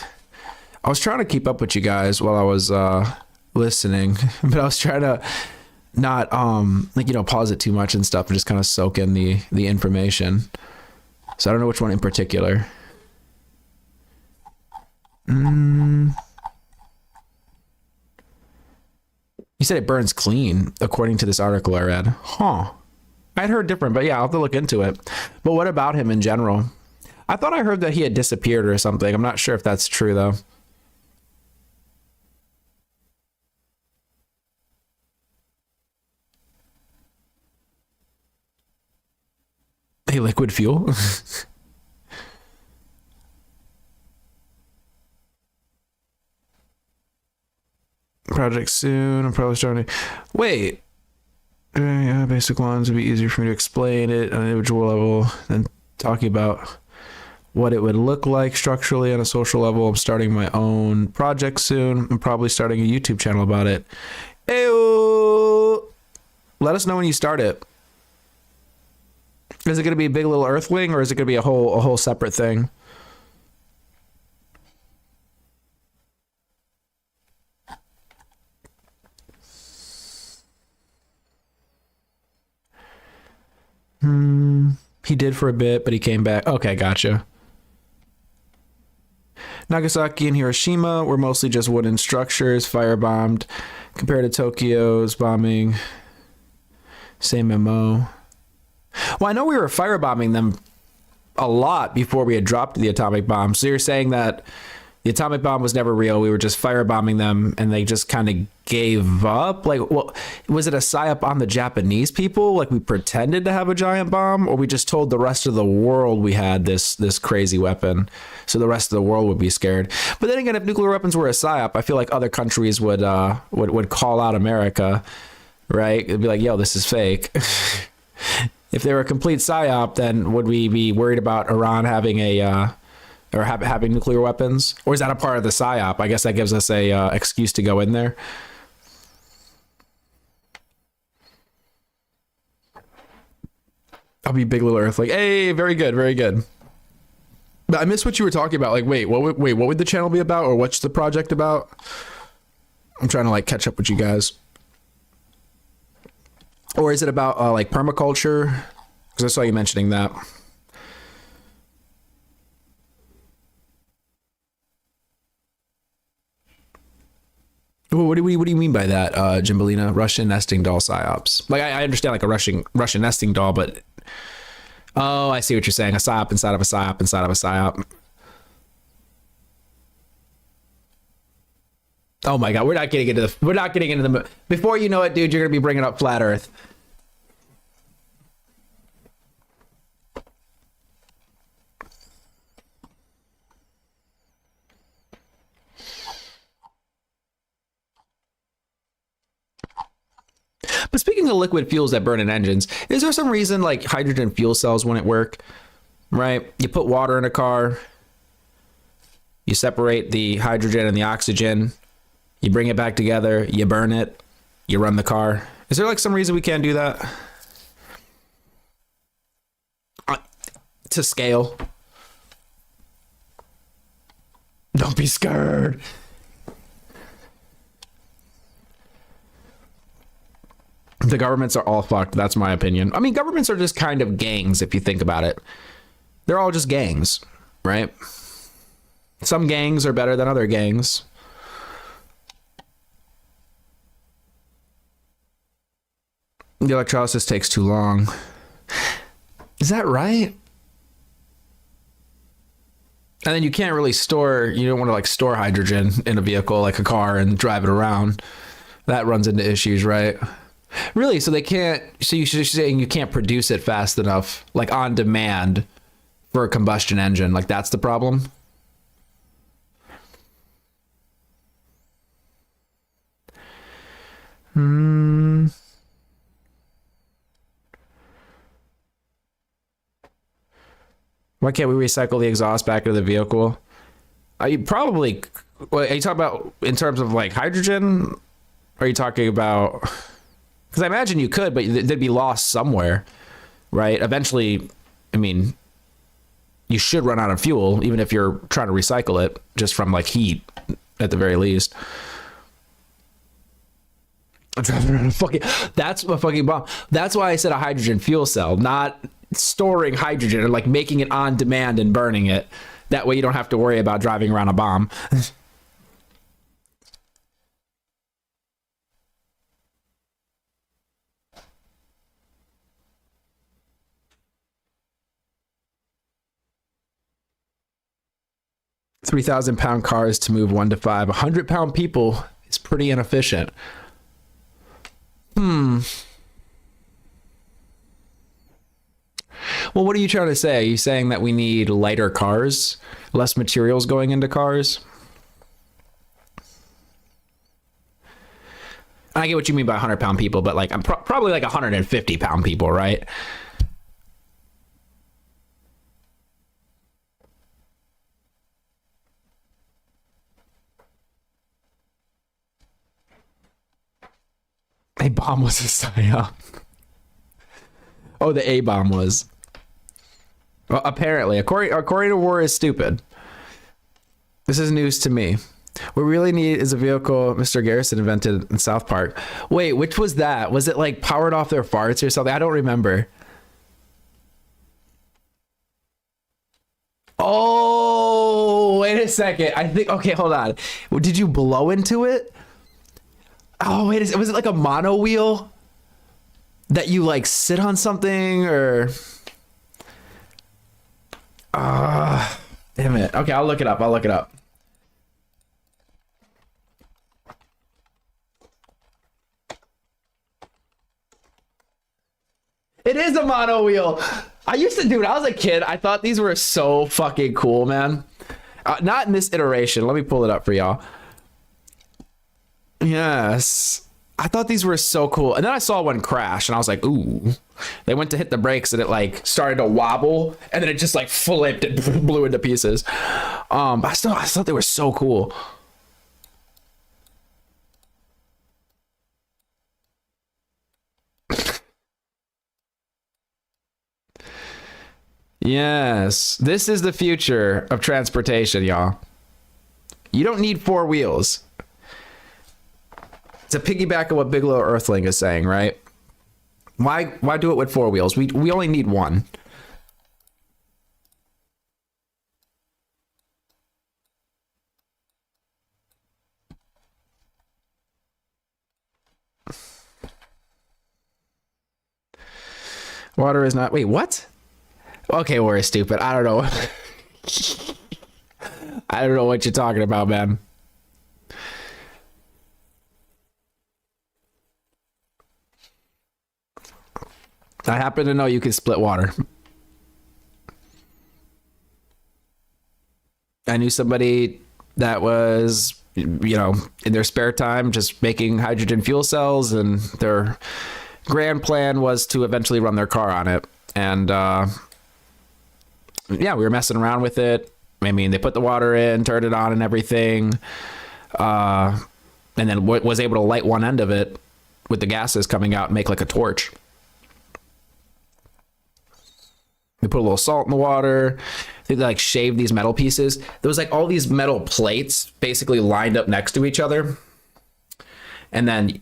I was trying to keep up with you guys while I was listening, but I was trying to not like, you know, pause it too much and stuff and just kind of soak in the information. So I don't know which one in particular. You said it burns clean, according to this article I read. Huh. I'd heard different, but yeah, I'll have to look into it. But what about him in general? I thought I heard that he had disappeared or something. I'm not sure if that's true, though. Hey, liquid fuel? Project soon. I'm probably starting. Wait. Yeah, basic lines would be easier for me to explain it on an individual level than talking about what it would look like structurally on a social level. I'm starting my own project soon. I'm probably starting a YouTube channel about it. Ayo! Let us know when you start it. Is it going to be a big little earthling, or is it going to be a whole separate thing? He did for a bit, but he came back. Okay, gotcha. Nagasaki and Hiroshima were mostly just wooden structures, firebombed. Compared to Tokyo's bombing, same MO. Well, I know we were firebombing them a lot before we had dropped the atomic bomb. So you're saying that the atomic bomb was never real. We were just firebombing them and they just kind of gave up. Like, well, was it a psyop on the Japanese people? Like, we pretended to have a giant bomb, or we just told the rest of the world we had this crazy weapon, so the rest of the world would be scared. But then again, if nuclear weapons were a psyop, I feel like other countries would call out America, right? It'd be like, yo, this is fake. If they were a complete psyop, then would we be worried about Iran having having nuclear weapons? Or is that a part of the psyop? I guess that gives us a excuse to go in there. I'll be Big Little Earth. Like, hey, very good, very good. But I missed what you were talking about. Like, what would the channel be about, or what's the project about? I'm trying to like catch up with you guys. Or is it about like permaculture? Because I saw you mentioning that. What do you mean by that, Jimbalina? Russian nesting doll psyops. Like, I understand like a Russian nesting doll, but oh, I see what you're saying. A psyop inside of a psyop inside of a psyop. Oh my God, we're not getting into the. Before you know it, dude, you're gonna be bringing up flat Earth. But speaking of liquid fuels that burn in engines, is there some reason like hydrogen fuel cells wouldn't work? Right? You put water in a car, you separate the hydrogen and the oxygen, you bring it back together, you burn it, you run the car. Is there like some reason we can't do that? To scale. Don't be scared. The governments are all fucked. That's my opinion. I mean, governments are just kind of gangs if you think about it. They're all just gangs, right? Some gangs are better than other gangs. The electrolysis takes too long. Is that right? And then you can't really store, you don't want to like store hydrogen in a vehicle like a car and drive it around. That runs into issues, right? Really? So they can't, so you're saying you can't produce it fast enough, like on demand for a combustion engine. Like that's the problem? Why can't we recycle the exhaust back into the vehicle? Are you talking about in terms of like hydrogen? Or are you talking about, because I imagine you could, but they'd be lost somewhere, right? Eventually, I mean, you should run out of fuel, even if you're trying to recycle it, just from like heat at the very least. I'm driving around that's a fucking bomb. That's why I said a hydrogen fuel cell, not storing hydrogen or like making it on demand and burning it. That way you don't have to worry about driving around a bomb. £3,000 cars to move 1 to 5. 100-pound people is pretty inefficient. Well, what are you trying to say? Are you saying that we need lighter cars, less materials going into cars? I get what you mean by 100-pound people, but like I'm probably like 150-pound people, right? A bomb was a psyop. Oh, the A bomb was. Well, apparently, according to War is stupid. This is news to me. What we really need is a vehicle Mr. Garrison invented in South Park. Wait, which was that? Was it like powered off their farts or something? I don't remember. Oh, wait a second. I think, okay, hold on. Did you blow into it? Oh, wait, was it like a mono wheel that you like sit on something or? Damn it. Okay, I'll look it up. It is a mono wheel. I used to, dude, I was a kid. I thought these were so fucking cool, man. Not in this iteration. Let me pull it up for y'all. Yes. I thought these were so cool. And then I saw one crash and I was like, ooh. They went to hit the brakes and it like started to wobble and then it just like flipped and blew into pieces. But I thought they were so cool. Yes, this is the future of transportation, y'all. You don't need 4 wheels. To piggyback on what Big Little Earthling is saying, right? Why do it with 4 wheels? We only need 1. Water is not. Wait, what? Okay, we're stupid. I don't know. I don't know what you're talking about, man. I happen to know you can split water. I knew somebody that was, you know, in their spare time just making hydrogen fuel cells, and their grand plan was to eventually run their car on it. And yeah, we were messing around with it. I mean, they put the water in, turned it on and everything. And then was able to light one end of it with the gases coming out and make like a torch. They put a little salt in the water. I think they like shaved these metal pieces. There was like all these metal plates basically lined up next to each other. And then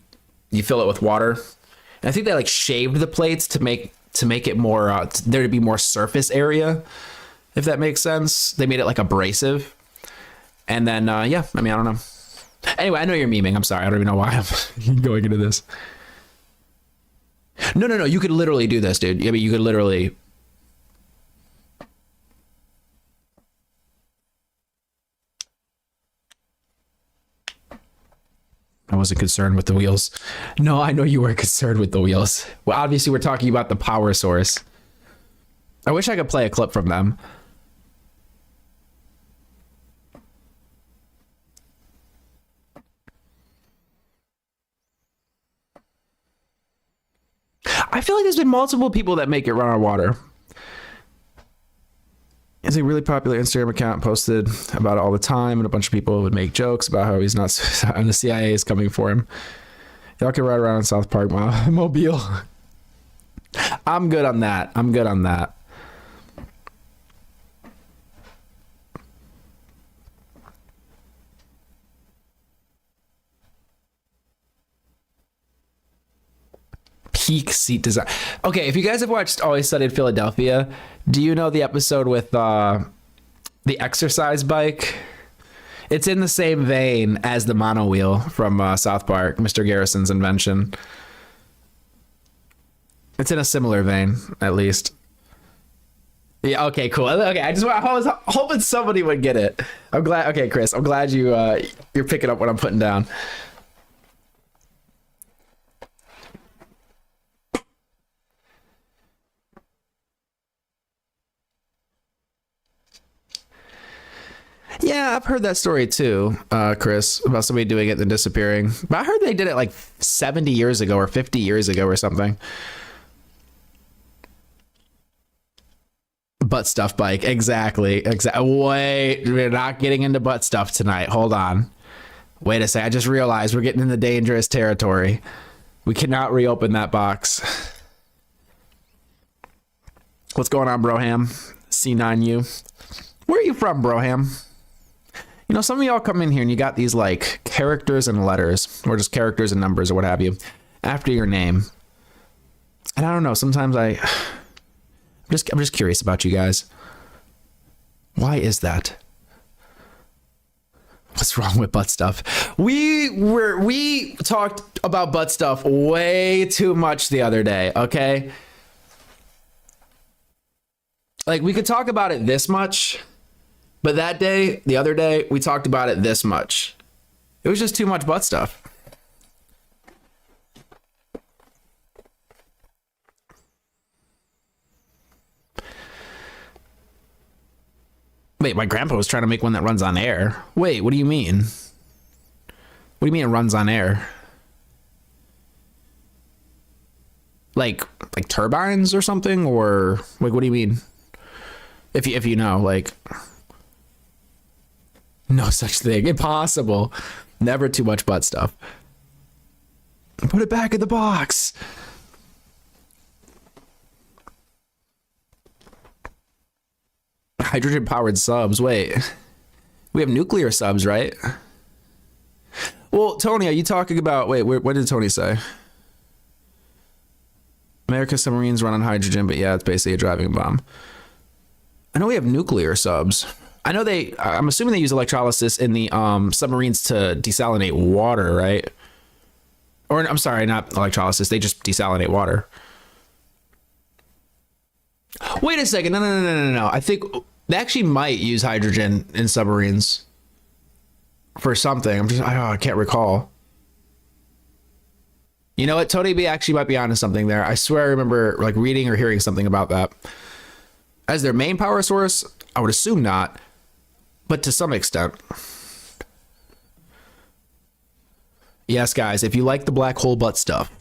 you fill it with water. And I think they like shaved the plates to make it more, there to be more surface area, if that makes sense. They made it like abrasive. And then, yeah, I mean, I don't know. Anyway, I know you're memeing. I'm sorry. I don't even know why I'm going into this. No. You could literally do this, dude. I mean, you could literally. I wasn't concerned with the wheels. No, I know you were concerned with the wheels. Well, obviously, we're talking about the power source. I wish I could play a clip from them. I feel like there's been multiple people that make it run on water. It's a really popular Instagram account, posted about it all the time, and a bunch of people would make jokes about how he's not suicidal and the CIA is coming for him. Y'all can ride around in South Park Mobile. I'm good on that. Peak seat design. Okay, if you guys have watched Always Sunny in Philadelphia, do you know the episode with the exercise bike? It's in the same vein as the mono wheel from South Park, Mr. Garrison's invention. It's in a similar vein, at least. Yeah. Okay. Cool. Okay. I was hoping somebody would get it. I'm glad. Okay, Chris. I'm glad you're picking up what I'm putting down. Yeah, I've heard that story too, Chris, about somebody doing it and then disappearing. But I heard they did it like 70 years ago or 50 years ago or something. Butt stuff bike. Exactly. Wait, we're not getting into butt stuff tonight. Hold on. Wait a sec. I just realized we're getting into dangerous territory. We cannot reopen that box. What's going on, Broham? C9U. Where are you from, Broham? You know, some of y'all come in here and you got these like characters and letters, or just characters and numbers or what have you, after your name. And I don't know, sometimes I'm just curious about you guys. Why is that? What's wrong with butt stuff? We talked about butt stuff way too much the other day, okay? Like, we could talk about it this much, but the other day, we talked about it this much. It was just too much butt stuff. Wait, my grandpa was trying to make one that runs on air. Wait, what do you mean? What do you mean it runs on air? Like turbines or something? Or like, what do you mean? If you know, like, no such thing. Impossible. Never too much butt stuff. Put it back in the box. Hydrogen powered subs. Wait, we have nuclear subs, right? Well, Tony, are you talking about, wait, what did Tony say? America's submarines run on hydrogen, but yeah, it's basically a driving bomb. I know we have nuclear subs. I know I'm assuming they use electrolysis in the submarines to desalinate water, right? Or I'm sorry, not electrolysis. They just desalinate water. Wait a second. No. I think they actually might use hydrogen in submarines for something. I can't recall. You know what? Tony B actually might be onto something there. I swear I remember like reading or hearing something about that. As their main power source, I would assume not, but to some extent. Yes, guys, if you like the black hole butt stuff,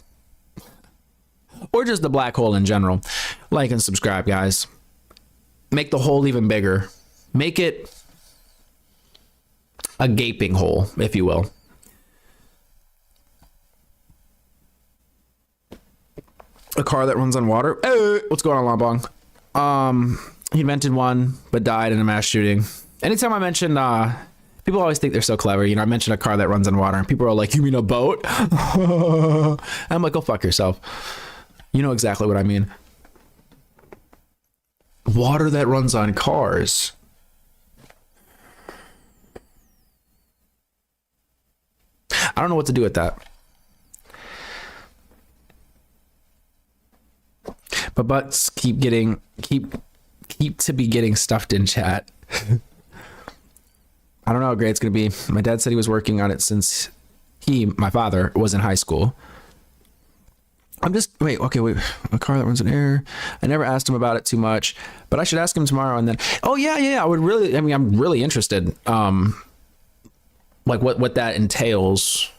or just the black hole in general, like and subscribe, guys. Make the hole even bigger. Make it a gaping hole, if you will. A car that runs on water. Hey, what's going on, Lombong? He invented one, but died in a mass shooting. Anytime I mention, people always think they're so clever. You know, I mentioned a car that runs on water, and people are like, "You mean a boat?" I'm like, "Go fuck yourself." You know exactly what I mean. Water that runs on cars. I don't know what to do with that. My butts keep to be getting stuffed in chat. I don't know how great it's gonna be. My dad said he was working on it since my father, was in high school. Wait, a car that runs on air. I never asked him about it too much, but I should ask him tomorrow. And then, I'm really interested. Like what that entails.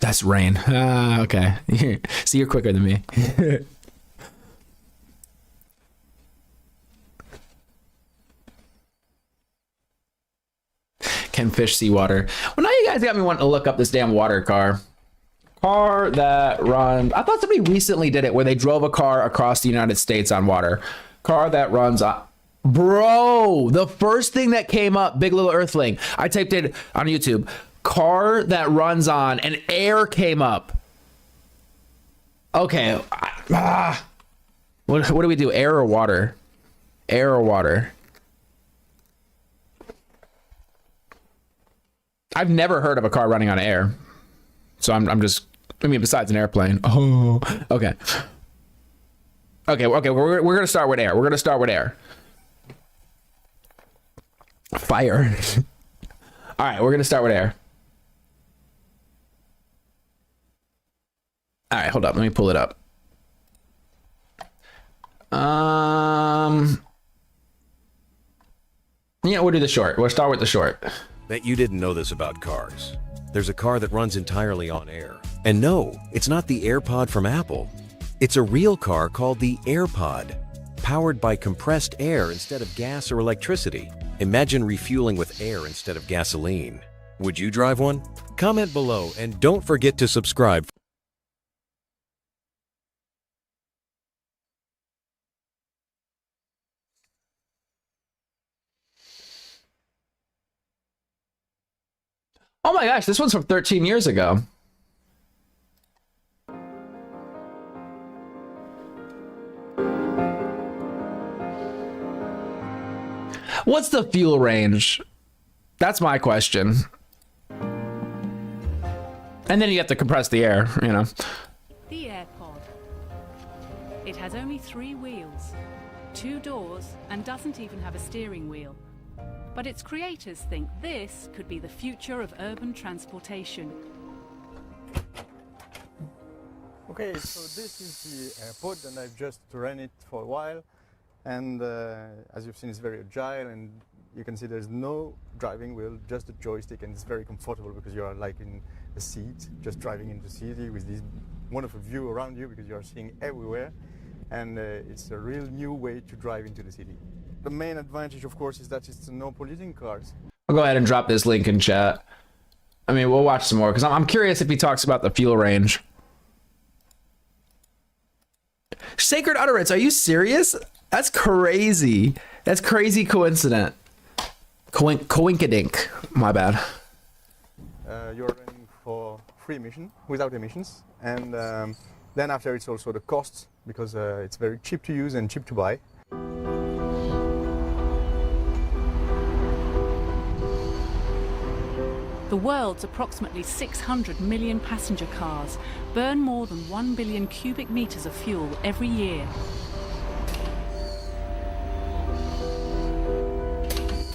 That's rain. Okay. See, you're quicker than me. Can fish see water? Well, now you guys got me wanting to look up this damn water car. Car that runs. I thought somebody recently did it where they drove a car across the United States on water. Car that runs on. Bro, the first thing that came up, Big Little Earthling. I typed it on YouTube. Car that runs on, and air came up. Okay. What do we do? Air or water? Air or water? I've never heard of a car running on air. So I'm just, besides an airplane. Oh, okay. Okay, we're going to start with air. Fire. All right, we're going to start with air. All right, hold up. Let me pull it up. We'll do the short. We'll start with the short. Bet you didn't know this about cars. There's a car that runs entirely on air. And no, it's not the AirPod from Apple. It's a real car called the AirPod, powered by compressed air instead of gas or electricity. Imagine refueling with air instead of gasoline. Would you drive one? Comment below and don't forget to subscribe. Oh my gosh, this one's from 13 years ago. What's the fuel range? That's my question. And then you have to compress the air, The AirPod. It has only 3 wheels, 2 doors, and doesn't even have a steering wheel. But its creators think this could be the future of urban transportation. Okay, so this is the AirPod, and I've just ran it for a while. And as you've seen, it's very agile, and you can see there's no driving wheel, just a joystick, and it's very comfortable because you are like in a seat, just driving into the city with this wonderful view around you because you are seeing everywhere. And it's a real new way to drive into the city. The main advantage, of course, is that it's no polluting cars. I'll go ahead and drop this link in chat. We'll watch some more because I'm curious if he talks about the fuel range. Sacred utterance, are you serious? That's crazy. That's crazy coincident. Coinkadink. My bad. You're running for free emission, without emissions. And then after it's also the costs, because it's very cheap to use and cheap to buy. The world's approximately 600 million passenger cars burn more than 1 billion cubic meters of fuel every year.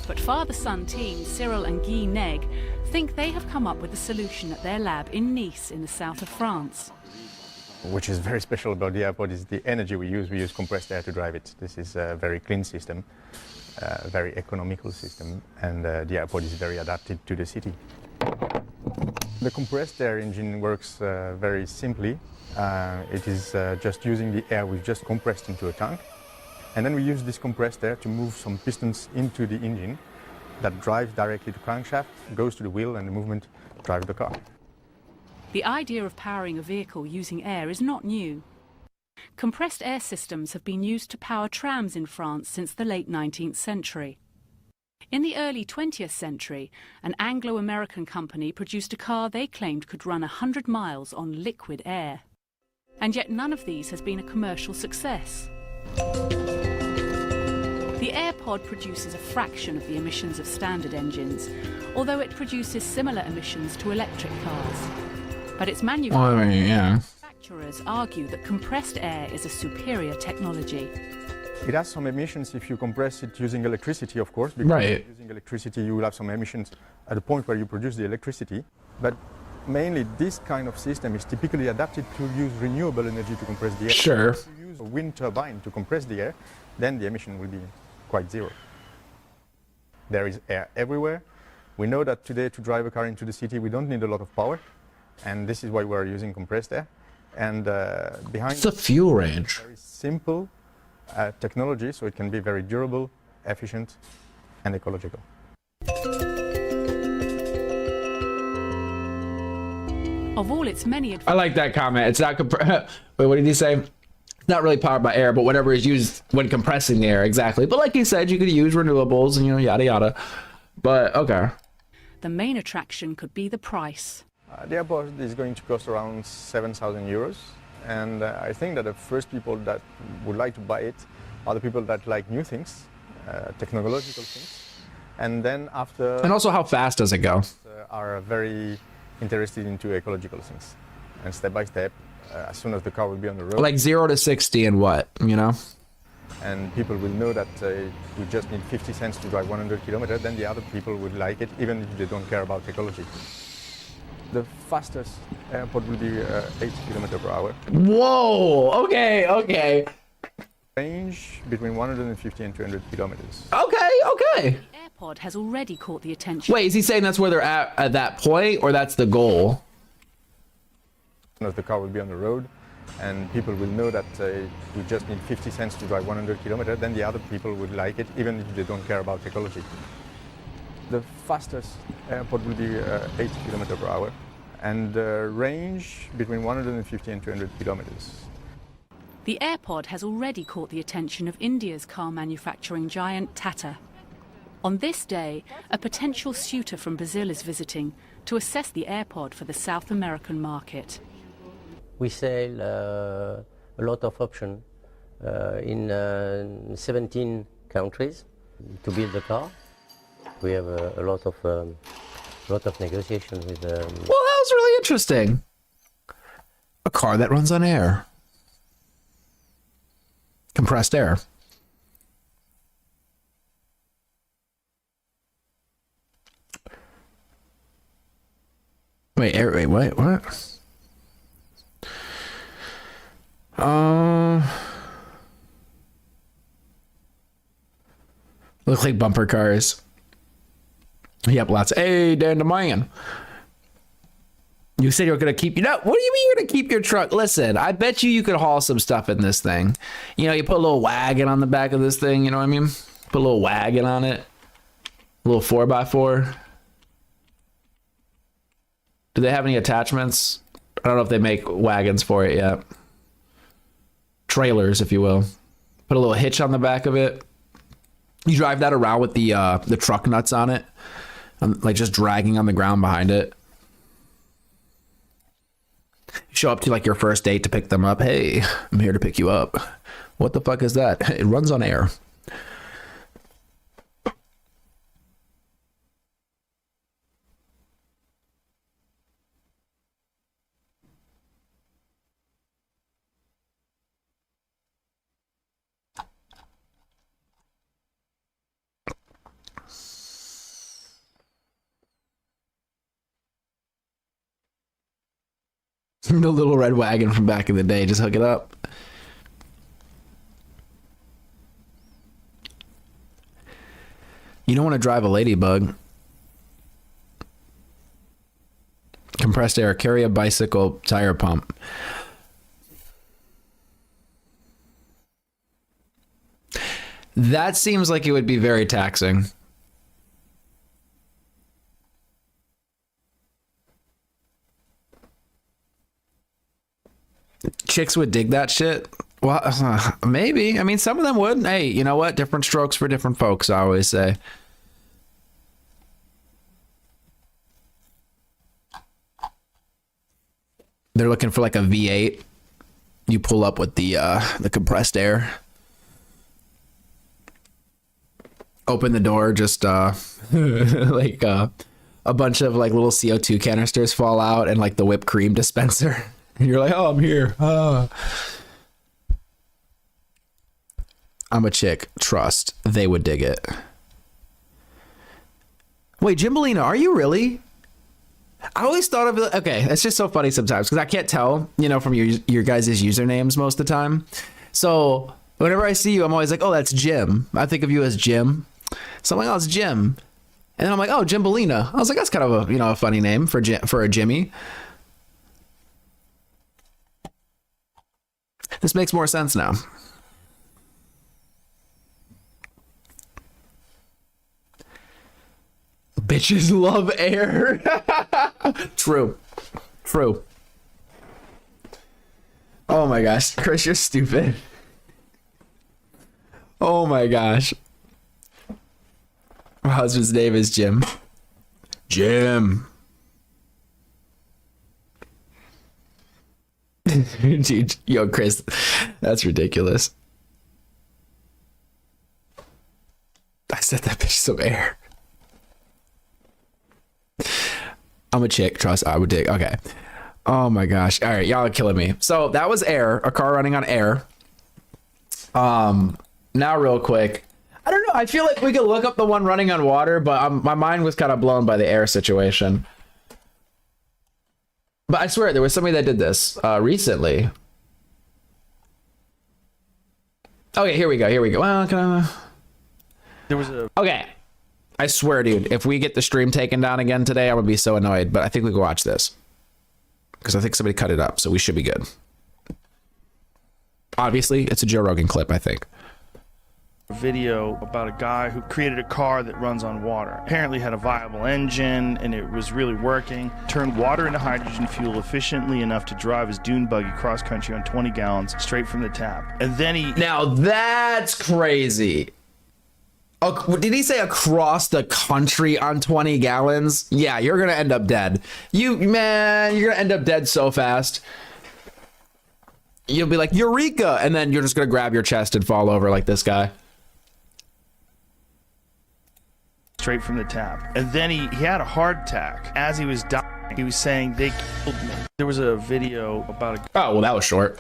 But father-son team Cyril and Guy Neg think they have come up with a solution at their lab in Nice in the south of France. Which is very special about the AirPod is the energy we use. We use compressed air to drive it. This is a very clean system, a very economical system, and the AirPod is very adapted to the city. The compressed air engine works very simply. It is just using the air we've just compressed into a tank. And then we use this compressed air to move some pistons into the engine that drives directly to crankshaft, goes to the wheel, and the movement drives the car. The idea of powering a vehicle using air is not new. Compressed air systems have been used to power trams in France since the late 19th century. In the early 20th century, an Anglo-American company produced a car they claimed could run 100 miles on liquid air. And yet none of these has been a commercial success. The The AirPod produces a fraction of the emissions of standard engines, although it produces similar emissions to electric cars. But its manufacturers argue that compressed air is a superior technology. It has some emissions if you compress it using electricity, of course, because using electricity you will have some emissions at the point where you produce the electricity. But mainly this kind of system is typically adapted to use renewable energy to compress the air. Sure. If you use a wind turbine to compress the air, then the emission will be quite zero. There is air everywhere. We know that today to drive a car into the city we don't need a lot of power, and this is why we're using compressed air. And behind it's the fuel range. Very simple technology, so it can be very durable, efficient, and ecological. Of all its many I like that comment. It's not wait, what did he say? It's not really powered by air, but whatever is used when compressing the air, exactly. But like you said, you could use renewables and yada yada. But okay. The main attraction could be the price. The AirPod is going to cost around 7,000 euros, and I think that the first people that would like to buy it are the people that like new things, technological things, and then after... And also, how fast does it go? Are very interested into ecological things, and step by step, as soon as the car will be on the road... Like 0 to 60 and what, And people will know that you just need 50 cents to drive 100 kilometers, then the other people would like it, even if they don't care about ecology. The fastest AirPod will be 80 kilometers per hour. Whoa, okay. Range between 150 and 200 kilometers. Okay. AirPod has already caught the attention. Wait, is he saying that's where they're at that point, or that's the goal? As the car will be on the road, and people will know that you just need 50 cents to drive 100 kilometers, then the other people would like it, even if they don't care about ecology. The fastest AirPod will be 80 kilometers per hour, and range between 150 and 200 kilometers. The AirPod has already caught the attention of India's car manufacturing giant Tata. On this day, a potential suitor from Brazil is visiting to assess the AirPod for the South American market. We sell a lot of options in 17 countries to build the car. We have a lot of negotiations with. Well, that was really interesting. A car that runs on air, compressed air. Wait, what? Look like bumper cars. Yep, lots. Hey, Dan the man. You said you were gonna keep. What do you mean you're gonna keep your truck? Listen, I bet you could haul some stuff in this thing. You put a little wagon on the back of this thing. You know what I mean? Put a little wagon on it. A little 4x4. Do they have any attachments? I don't know if they make wagons for it yet. Trailers, if you will. Put a little hitch on the back of it. You drive that around with the truck nuts on it, like just dragging on the ground behind it. You show up to like your first date to pick them up. Hey, I'm here to pick you up. What the fuck is that? It runs on air. The little red wagon from back in the day. Just hook it up. You don't want to drive a ladybug. Compressed air. Carry a bicycle tire pump. That seems like it would be very taxing. Chicks would dig that shit. Well, maybe. I mean, some of them would. Hey, you know what? Different strokes for different folks, I always say. They're looking for like a V8. You pull up with the compressed air. open the door, just like a bunch of like little CO2 canisters fall out and like the whipped cream dispenser. And you're like, oh, I'm here. I'm a chick. Trust. They would dig it. Wait, Jimbolina, are you really? I always thought of it. Okay, it's just so funny sometimes because I can't tell, you know, from your guys' usernames most of the time. So whenever I see you, I'm always like, oh, that's Jim. I think of you as Jim. So I'm like, oh, it's Jim. And then I'm like, oh, Jimbolina. I was like, that's kind of a, you know, a funny name for a Jimmy. This makes more sense now. Bitches love air. True. Oh my gosh, Chris, you're stupid. Oh my gosh. My husband's name is Jim. Jim. Dude, yo, Chris, that's ridiculous. I said that bitch some air. I'm a chick, trust. I would dig. Okay. Oh my gosh. All right, y'all are killing me. So that was air, a car running on air. Now real quick. I don't know. I feel like we could look up the one running on water, but my mind was kind of blown by the air situation. But I swear there was somebody that did this recently. Okay, here we go. Well, There was a okay. I swear, dude, if we get the stream taken down again today, I would be so annoyed. But I think we can watch this because I think somebody cut it up, so we should be good. Obviously, it's a Joe Rogan clip, I think. video about a guy who created a car that runs on water. Apparently had a viable engine and it was really working. Turned water into hydrogen fuel efficiently enough to drive his dune buggy cross country on 20 gallons straight from the tap. And then he... Now that's crazy. Did he say across the country on 20 gallons? Yeah, you're gonna end up dead. You're gonna end up dead so fast. You'll be like, Eureka! And then you're just gonna grab your chest and fall over like this guy. Straight from the tap. And then he had a heart attack. As he was dying, he was saying, they killed me. There was a video about a... Oh, well, that was short.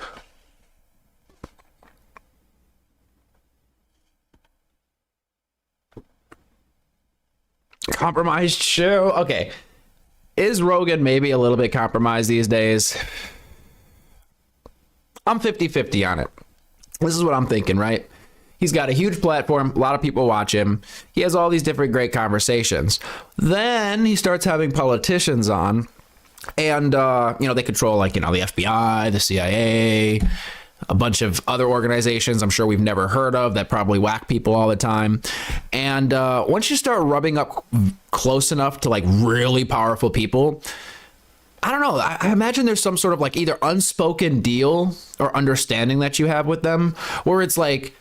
Compromised show. Okay. Is Rogan maybe a little bit compromised these days? I'm 50-50 on it. This is what I'm thinking, right? He's got a huge platform. A lot of people watch him. He has all these different great conversations. Then he starts having politicians on and, they control like, the FBI, the CIA, a bunch of other organizations I'm sure we've never heard of that probably whack people all the time. And once you start rubbing up close enough to like really powerful people, I don't know. I imagine there's some sort of like either unspoken deal or understanding that you have with them where it's like,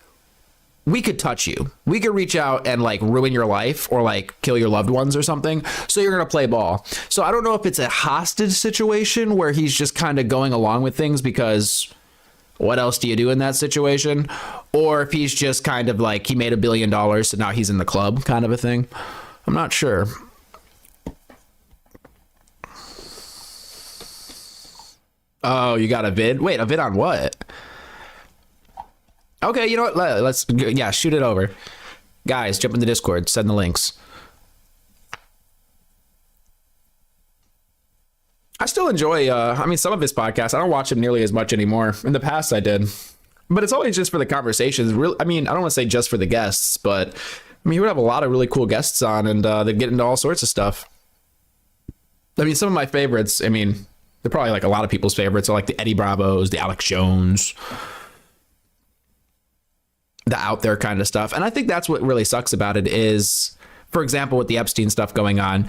we could touch you. We could reach out and like ruin your life or like kill your loved ones or something. So you're going to play ball. So I don't know if it's a hostage situation where he's just kind of going along with things because what else do you do in that situation? Or if he's just kind of like he made $1 billion, so now he's in the club kind of a thing. I'm not sure. Oh, you got a vid? Wait, a vid on what? Okay, you know what? Let's shoot it over. Guys, jump in the Discord. Send the links. I still enjoy, some of his podcasts. I don't watch him nearly as much anymore. In the past, I did. But it's always just for the conversations. Really, I don't want to say just for the guests, but he would have a lot of really cool guests on, and they'd get into all sorts of stuff. Some of my favorites, they're probably like a lot of people's favorites are like the Eddie Bravos, the Alex Jones, the out there kind of stuff. And I think that's what really sucks about it is, for example, with the Epstein stuff going on,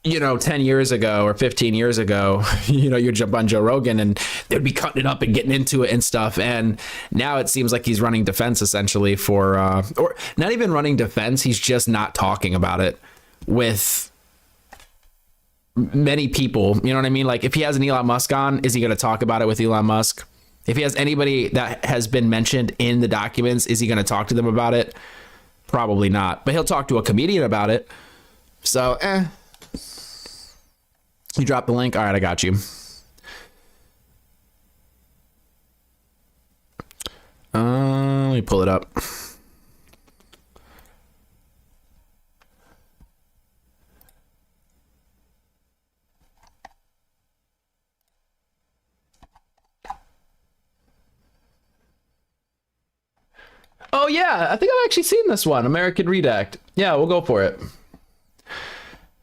10 years ago or 15 years ago, you jump on Joe Rogan and they'd be cutting it up and getting into it and stuff. And now it seems like he's running defense essentially for, or not even running defense. He's just not talking about it with many people. You know what I mean? Like if he has an Elon Musk on, is he going to talk about it with Elon Musk? If he has anybody that has been mentioned in the documents, is he going to talk to them about it? Probably not, but he'll talk to a comedian about it. So, You dropped the link? All right, I got you. Let me pull it up. Oh yeah, I think I've actually seen this one, American Redact. Yeah, we'll go for it.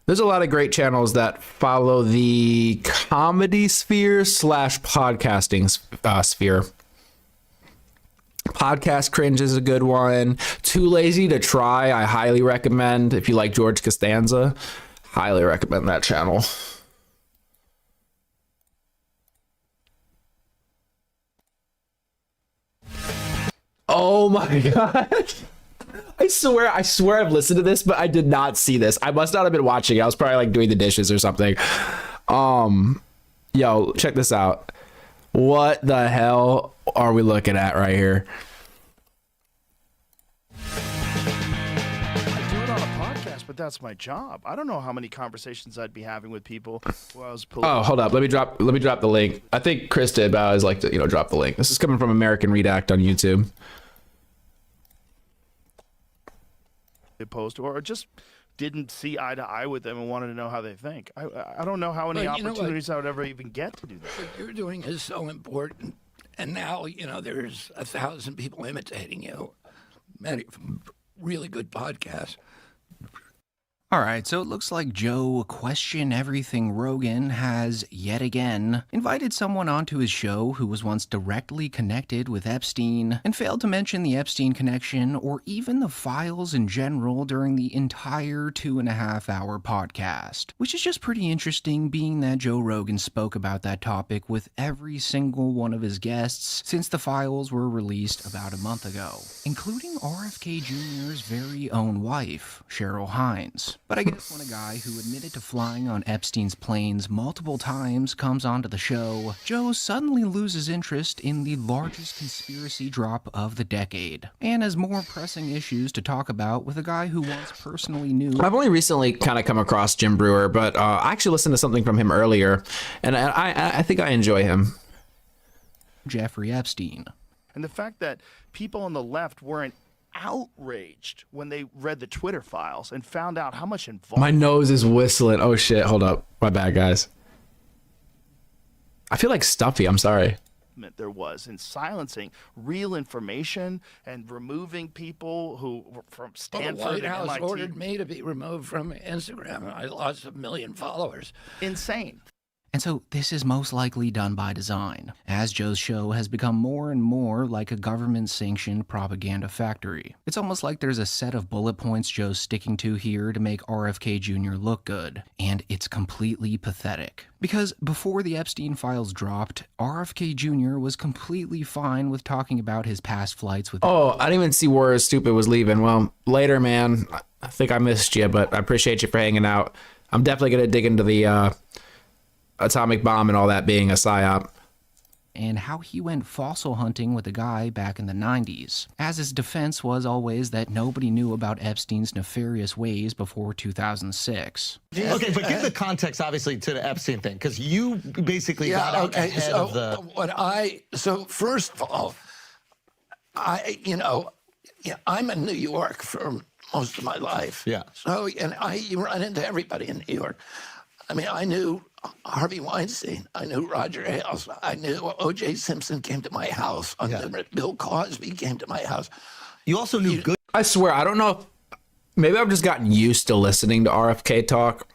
There's a lot of great channels that follow the comedy sphere / podcasting sphere. Podcast Cringe is a good one. Too Lazy to Try, I highly recommend. If you like George Costanza, highly recommend that channel. Oh my god. I swear I've listened to this, but I did not see this. I must not have been watching it. I was probably like doing the dishes or something. Yo, check this out. What the hell are we looking at right here? I do it on a podcast, but that's my job. I don't know how many conversations I'd be having with people while I was Oh, hold up. Let me drop the link. I think Chris did, but I always like to, drop the link. This is coming from American Redact on YouTube. opposed or just didn't see eye to eye with them and wanted to know how they think. I don't know how many opportunities I would ever even get to do that. What you're doing is so important. And now, there's 1,000 people imitating you. Many really good podcasts. All right, so it looks like Joe Question Everything Rogan has, yet again, invited someone onto his show who was once directly connected with Epstein and failed to mention the Epstein connection or even the files in general during the entire 2.5-hour podcast, which is just pretty interesting being that Joe Rogan spoke about that topic with every single one of his guests since the files were released about a month ago, including RFK Jr.'s very own wife, Cheryl Hines. But I guess when a guy who admitted to flying on Epstein's planes multiple times comes onto the show, Joe suddenly loses interest in the largest conspiracy drop of the decade, and has more pressing issues to talk about with a guy who once personally knew. I've only recently kind of come across Jim Brewer, but I actually listened to something from him earlier, and I think I enjoy him. Jeffrey Epstein. And the fact that people on the left weren't outraged when they read the Twitter files and found out how much involvement. My nose is whistling. Oh shit, hold up. My bad, guys. I feel like stuffy. I'm sorry. There was in silencing real information and removing people who were from Stanford the White and House MIT. ordered me to be removed from Instagram, and I lost 1 million followers. Insane. And so this is most likely done by design, as Joe's show has become more and more like a government-sanctioned propaganda factory. It's almost like there's a set of bullet points Joe's sticking to here to make RFK Jr. look good, and it's completely pathetic. Because before the Epstein files dropped, RFK Jr. was completely fine with talking about his past flights with... Oh, I didn't even see where Stupid was leaving. Well, later, man. I think I missed you, but I appreciate you for hanging out. I'm definitely going to dig into the... atomic bomb and all that being a psyop. And how he went fossil hunting with a guy back in the 90s, as his defense was always that nobody knew about Epstein's nefarious ways before 2006. Okay, but give the context, obviously, to the Epstein thing, because you basically got out ahead of the... So first of all, I'm in New York for most of my life. Yeah. So, and you run into everybody in New York. I mean, I knew Harvey Weinstein. I knew Roger Ailes. I knew O.J. Simpson came to my house. Bill Cosby came to my house. You also knew good... I swear, I don't know if... Maybe I've just gotten used to listening to RFK talk.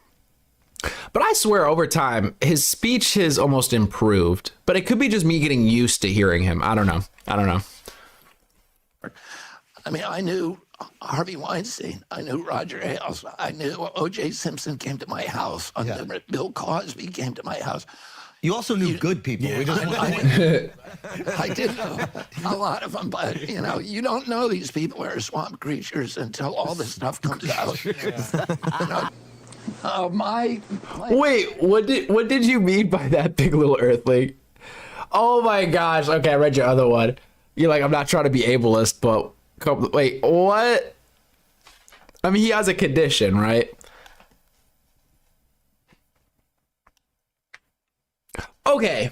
But I swear, over time, his speech has almost improved. But it could be just me getting used to hearing him. I don't know. I mean, I knew Harvey Weinstein. I knew Roger Ailes. I knew O.J. Simpson came to my house. Bill Cosby came to my house. You also knew good people. Yeah, I did know a lot of them, but you don't know these people are swamp creatures until all this stuff comes out. Wait, what did you mean by that, Big Little Earthling? Oh my gosh. Okay, I read your other one. You're like, I'm not trying to be ableist, but wait, what? I mean, he has a condition, right? Okay.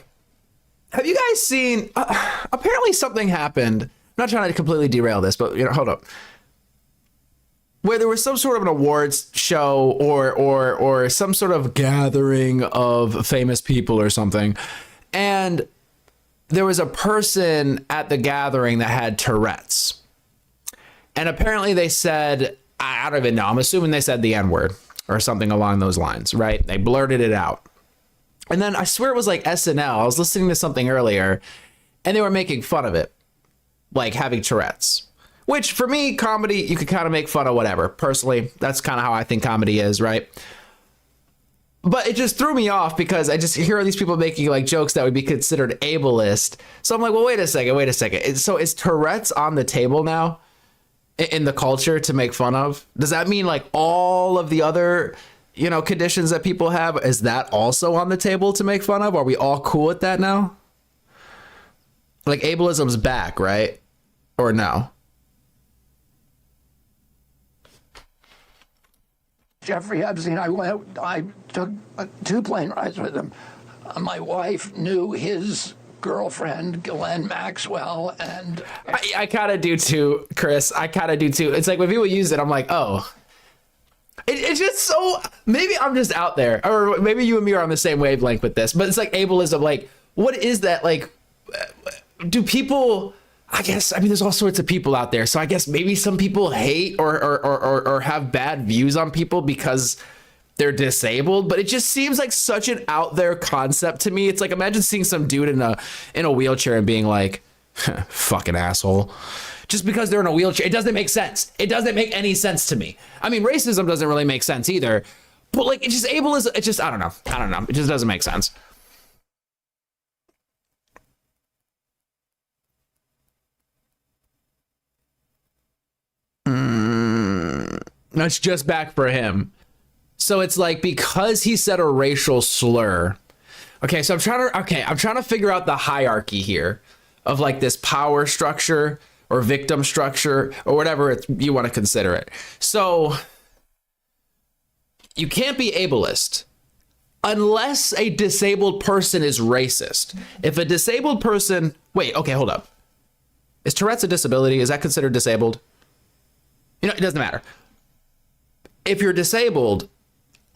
Have you guys seen, apparently something happened. I'm not trying to completely derail this, but hold up. Where there was some sort of an awards show or some sort of gathering of famous people or something. And there was a person at the gathering that had Tourette's. And apparently they said, I don't even know, I'm assuming they said the N-word or something along those lines, right? They blurted it out. And then I swear it was like SNL. I was listening to something earlier and they were making fun of it, like having Tourette's. Which for me, comedy, you could kind of make fun of whatever. Personally, that's kind of how I think comedy is, right? But it just threw me off because I just hear these people making like jokes that would be considered ableist. So I'm like, well, wait a second. So is Tourette's on the table now in the culture to make fun of? Does that mean like all of the other, conditions that people have, is that also on the table to make fun of? Are we all cool with that now? Like ableism's back, right? Or no? Jeffrey Epstein, I took 2 plane rides with him. My wife knew his girlfriend, Ghislaine Maxwell, and... I kind of do too, Chris. I kind of do too. It's like when people use it, I'm like, oh. It's just so... Maybe I'm just out there. Or maybe you and me are on the same wavelength with this. But it's like ableism. Like, what is that? Like, do people... there's all sorts of people out there. So I guess maybe some people hate or have bad views on people because they're disabled, but it just seems like such an out there concept to me. It's like, imagine seeing some dude in a wheelchair and being like, fucking asshole, just because they're in a wheelchair. It doesn't make sense. It doesn't make any sense to me. I mean, racism doesn't really make sense either, but like, it's just ableism. It's just, I don't know. It just doesn't make sense. That's just back for him. So it's like, because he said a racial slur. Okay, so I'm trying to figure out the hierarchy here of like this power structure or victim structure or whatever you want to consider it. So you can't be ableist unless a disabled person is racist. If a disabled person, wait, okay, hold up. Is Tourette's a disability? Is that considered disabled? It doesn't matter. If you're disabled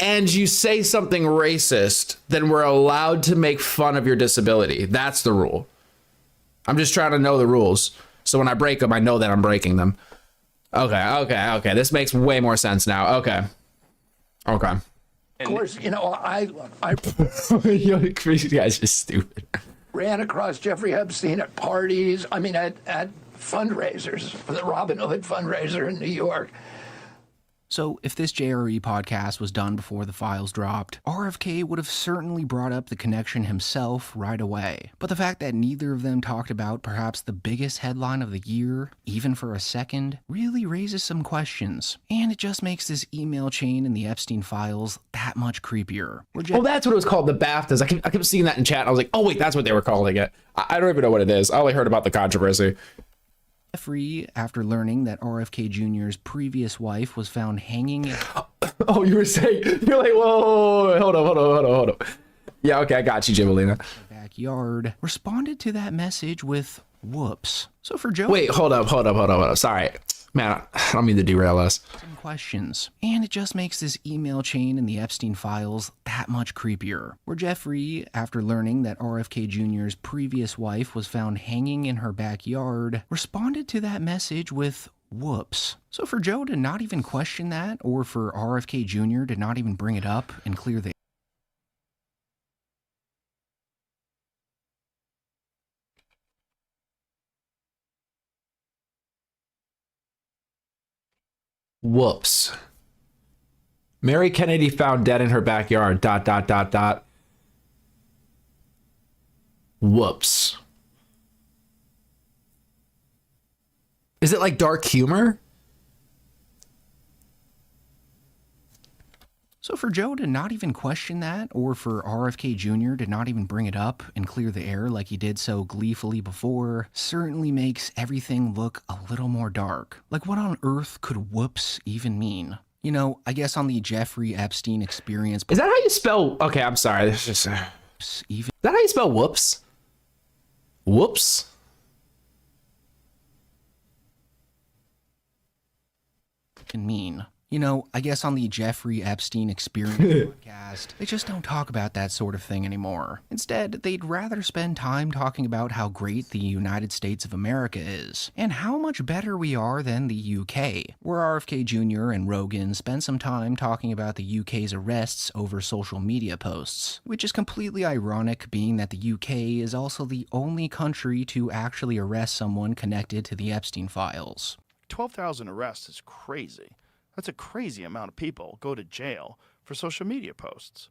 and you say something racist, then we're allowed to make fun of your disability. That's the rule. I'm just trying to know the rules. So when I break them, I know that I'm breaking them. Okay. This makes way more sense now. Okay. Of course, I you guys are stupid. ran across Jeffrey Epstein at parties. I mean, at fundraisers for the Robin Hood fundraiser in New York. So, if this JRE podcast was done before the files dropped, RFK would have certainly brought up the connection himself right away. But the fact that neither of them talked about perhaps the biggest headline of the year, even for a second, really raises some questions. And it just makes this email chain in the Epstein files that much creepier. Oh, that's what it was called, the BAFTAs. I kept seeing that in chat. I was like, oh wait, that's what they were calling it. I don't even know what it is. I only heard about the controversy. Free after learning that RFK Jr.'s previous wife was found hanging. Oh, you were saying, you're like, whoa, hold up. Yeah, okay, I got you, Geopolitical. Backyard responded to that message with whoops. So for Joe. Wait, hold up. Sorry. Man, I don't mean to derail us. Some questions. And it just makes this email chain in the Epstein files that much creepier. Where Jeffrey, after learning that RFK Jr.'s previous wife was found hanging in her backyard, responded to that message with whoops. So for Joe to not even question that, or for RFK Jr. to not even bring it up and clear the whoops. Mary Kennedy found dead in her backyard. ... Whoops. Is it like dark humor? So for Joe to not even question that, or for RFK Jr. to not even bring it up and clear the air like he did so gleefully before, certainly makes everything look a little more dark. Like, what on earth could whoops even mean? You know, I guess on the Jeffrey Epstein experience... Is that how you spell... Okay, I'm sorry. This is just... Is that how you spell whoops? Whoops? Can mean. You know, I guess on the Jeffrey Epstein experience podcast, they just don't talk about that sort of thing anymore. Instead, they'd rather spend time talking about how great the United States of America is, and how much better we are than the UK, where RFK Jr. and Rogan spend some time talking about the UK's arrests over social media posts, which is completely ironic being that the UK is also the only country to actually arrest someone connected to the Epstein files. 12,000 arrests is crazy. That's a crazy amount of people go to jail for social media posts.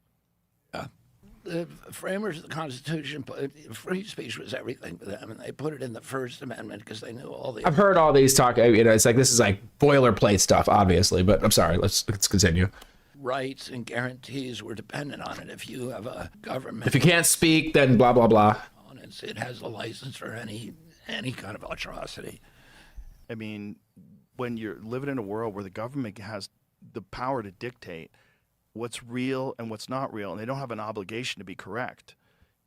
The framers of the Constitution, free speech was everything for them, and they put it in the First Amendment because they knew all the... I've heard all these talk, you know, it's like, this is like boilerplate stuff, obviously, but I'm sorry, let's continue. Rights and guarantees were dependent on it. If you have a government... If you can't speak, then blah, blah, blah. It has a license for any kind of atrocity. I mean, when you're living in a world where the government has the power to dictate what's real and what's not real, and they don't have an obligation to be correct,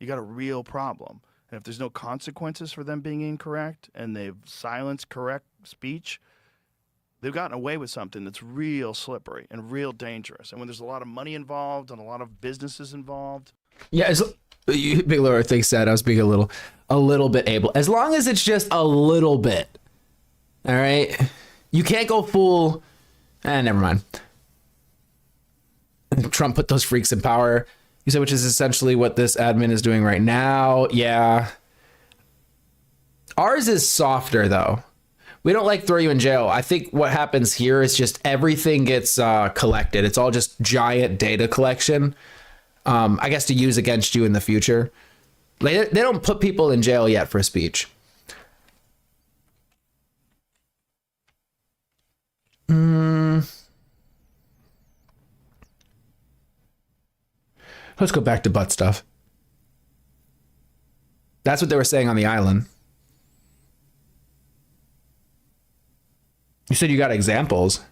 you got a real problem. And if there's no consequences for them being incorrect and they've silenced correct speech, they've gotten away with something that's real slippery and real dangerous. And when there's a lot of money involved and a lot of businesses involved. Yeah, Big Laura thinks that I was being a little bit able. As long as it's just a little bit. All right? You can't go full... never mind. Trump put those freaks in power. You said, which is essentially what this admin is doing right now. Yeah. Ours is softer, though. We don't like throw you in jail. I think what happens here is just everything gets collected. It's all just giant data collection. I guess to use against you in the future. They don't put people in jail yet for speech. Let's go back to butt stuff. That's what they were saying on the island. You said you got examples.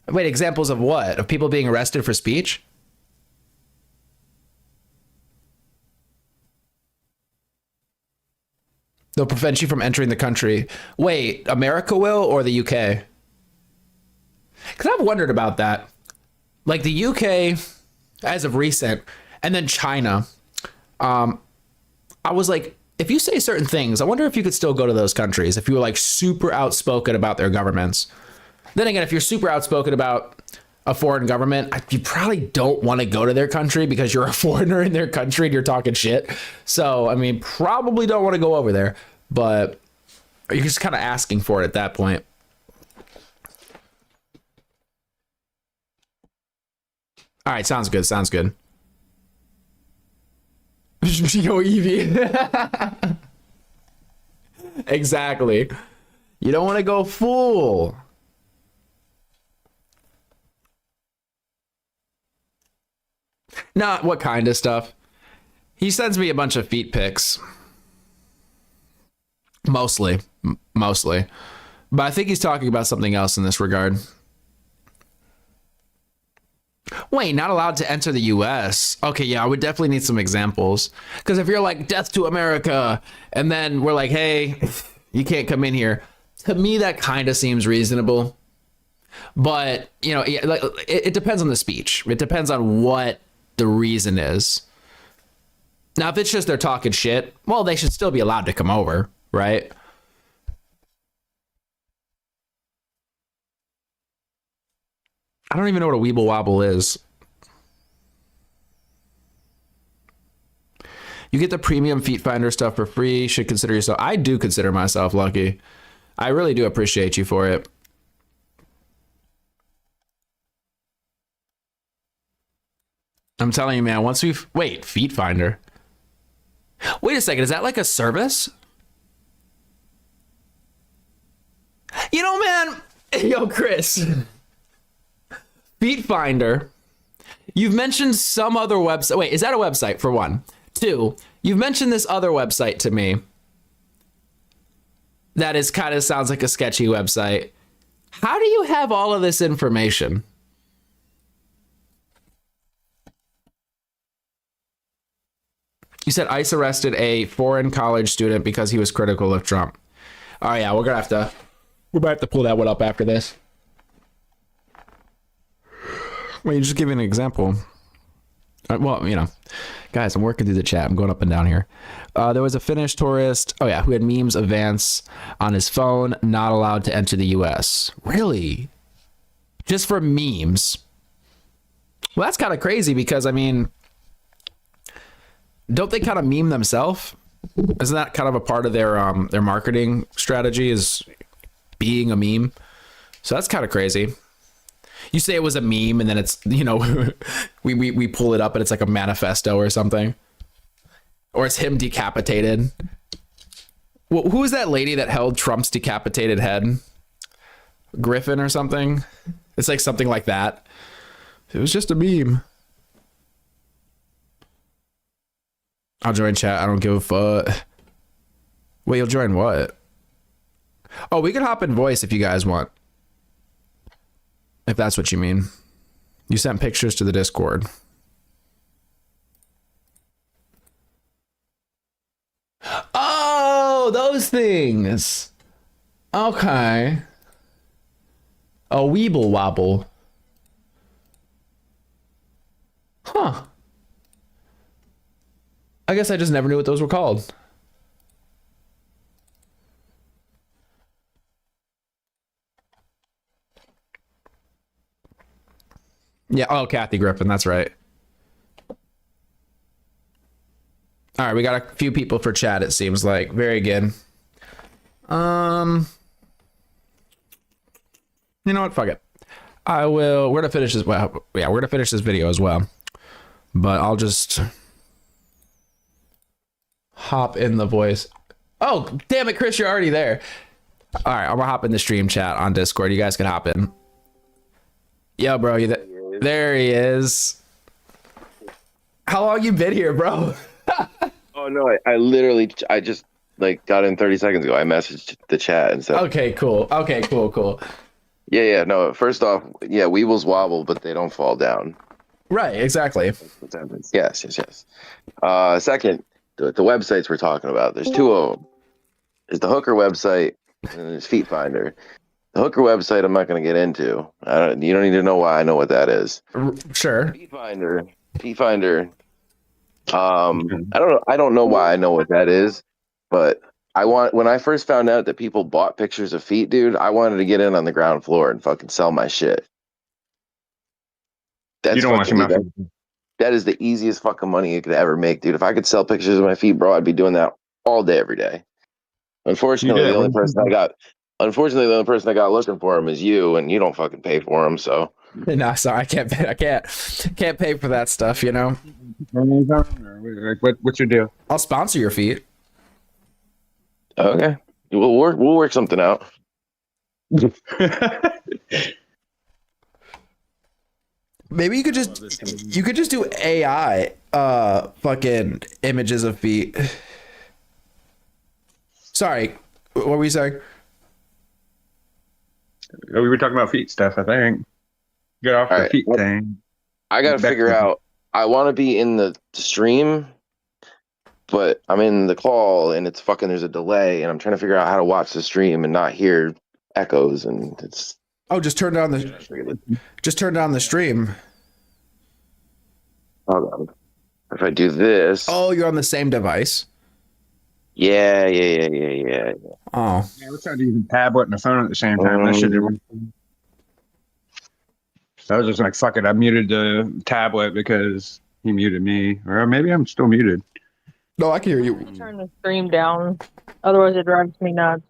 Wait, examples of what? Of people being arrested for speech? They'll prevent you from entering the country. Wait, America will or the UK? Because I've wondered about that. Like the UK, as of recent, and then China. I was like, if you say certain things, I wonder if you could still go to those countries if you were like super outspoken about their governments. Then again, if you're super outspoken about a foreign government, you probably don't want to go to their country because you're a foreigner in their country and you're talking shit. So, I mean, probably don't want to go over there, but you're just kind of asking for it at that point. All right, sounds good. Sounds good. Yo, Evie. Exactly. You don't want to go full. Not what kind of stuff. He sends me a bunch of feet pics. Mostly. But I think he's talking about something else in this regard. Wait, not allowed to enter the US. Okay, yeah, I would definitely need some examples. Because if you're like, death to America, and then we're like, hey, you can't come in here. To me, that kind of seems reasonable. But, you know, it depends on the speech. It depends on what the reason is. Now, if it's just they're talking shit, well, they should still be allowed to come over, right? I don't even know what a Weeble Wobble is. You get the premium Feet Finder stuff for free. Should consider yourself. I do consider myself lucky. I really do appreciate you for it. I'm telling you, man, once we've... Wait, Feet Finder. Wait a second. Is that like a service? You know, man... Yo, Chris... Feet Finder. You've mentioned some other website. Wait, is that a website for one? Two, you've mentioned this other website to me. That is kind of sounds like a sketchy website. How do you have all of this information? You said ICE arrested a foreign college student because he was critical of Trump. Oh yeah, we're about to have to pull that one up after this. Well, you just give an example. Well, you know, guys, I'm working through the chat. I'm going up and down here. There was a Finnish tourist, who had memes of Vance on his phone, not allowed to enter the U.S. Really? Just for memes? Well, that's kind of crazy because, I mean, don't they kind of meme themselves? Isn't that kind of a part of their marketing strategy is being a meme? So that's kind of crazy. You say it was a meme and then it's, you know, we pull it up and it's like a manifesto or something. Or it's him decapitated. Well, who was that lady that held Trump's decapitated head? Griffin or something? It's like something like that. It was just a meme. I'll join chat. I don't give a fuck. Wait, you'll join what? Oh, we can hop in voice if you guys want. If that's what you mean. You sent pictures to the Discord. Oh, those things. Okay. A weeble wobble. Huh. I guess I just never knew what those were called. Yeah, oh, Kathy Griffin, that's right. All right, we got a few people for chat, it seems like. Very good. You know what? Fuck it. We're gonna finish this. Well, yeah, we're gonna finish this video as well. But I'll just hop in the voice. Oh, damn it, Chris, you're already there. All right, I'm gonna hop in the stream chat on Discord. You guys can hop in. Yo, bro, there he is. How long you been here, bro? Oh no, I just like got in 30 seconds ago. I messaged the chat and stuff. Okay, cool. Yeah. No, first off, yeah, weebles wobble, but they don't fall down. Right, exactly. Yes. Second, the websites we're talking about. There's two of them. There's the Hooker website and there's Feet Finder. The Hooker website I'm not going to get into. You don't need to know why I know what that is. Sure. Feet Finder. I don't know why I know what that is, but when I first found out that people bought pictures of feet, dude, I wanted to get in on the ground floor and fucking sell my shit. You don't want that is the easiest fucking money you could ever make, dude. If I could sell pictures of my feet, bro, I'd be doing that all day, every day. Unfortunately, the only person I got looking for him is you, and you don't fucking pay for him, so. No, sorry, I can't pay for that stuff, you know. What's your deal? I'll sponsor your feet. Okay, we'll work something out. Maybe you could just do AI fucking images of feet. Sorry, what were you saying? We were talking about feet stuff, I think. Get off the feet thing. I gotta figure out. I want to be in the stream, but I'm in the call and it's fucking. There's a delay, and I'm trying to figure out how to watch the stream and not hear echoes. And it's just turn down the stream. Hold on. If I do this. Oh, you're on the same device. Yeah. Oh. Yeah, we're trying to use a tablet and a phone at the same time. That shit didn't work. So I was just like, fuck it. I muted the tablet because he muted me. Or maybe I'm still muted. No, I can hear you. Turn the stream down. Otherwise, it drives me nuts.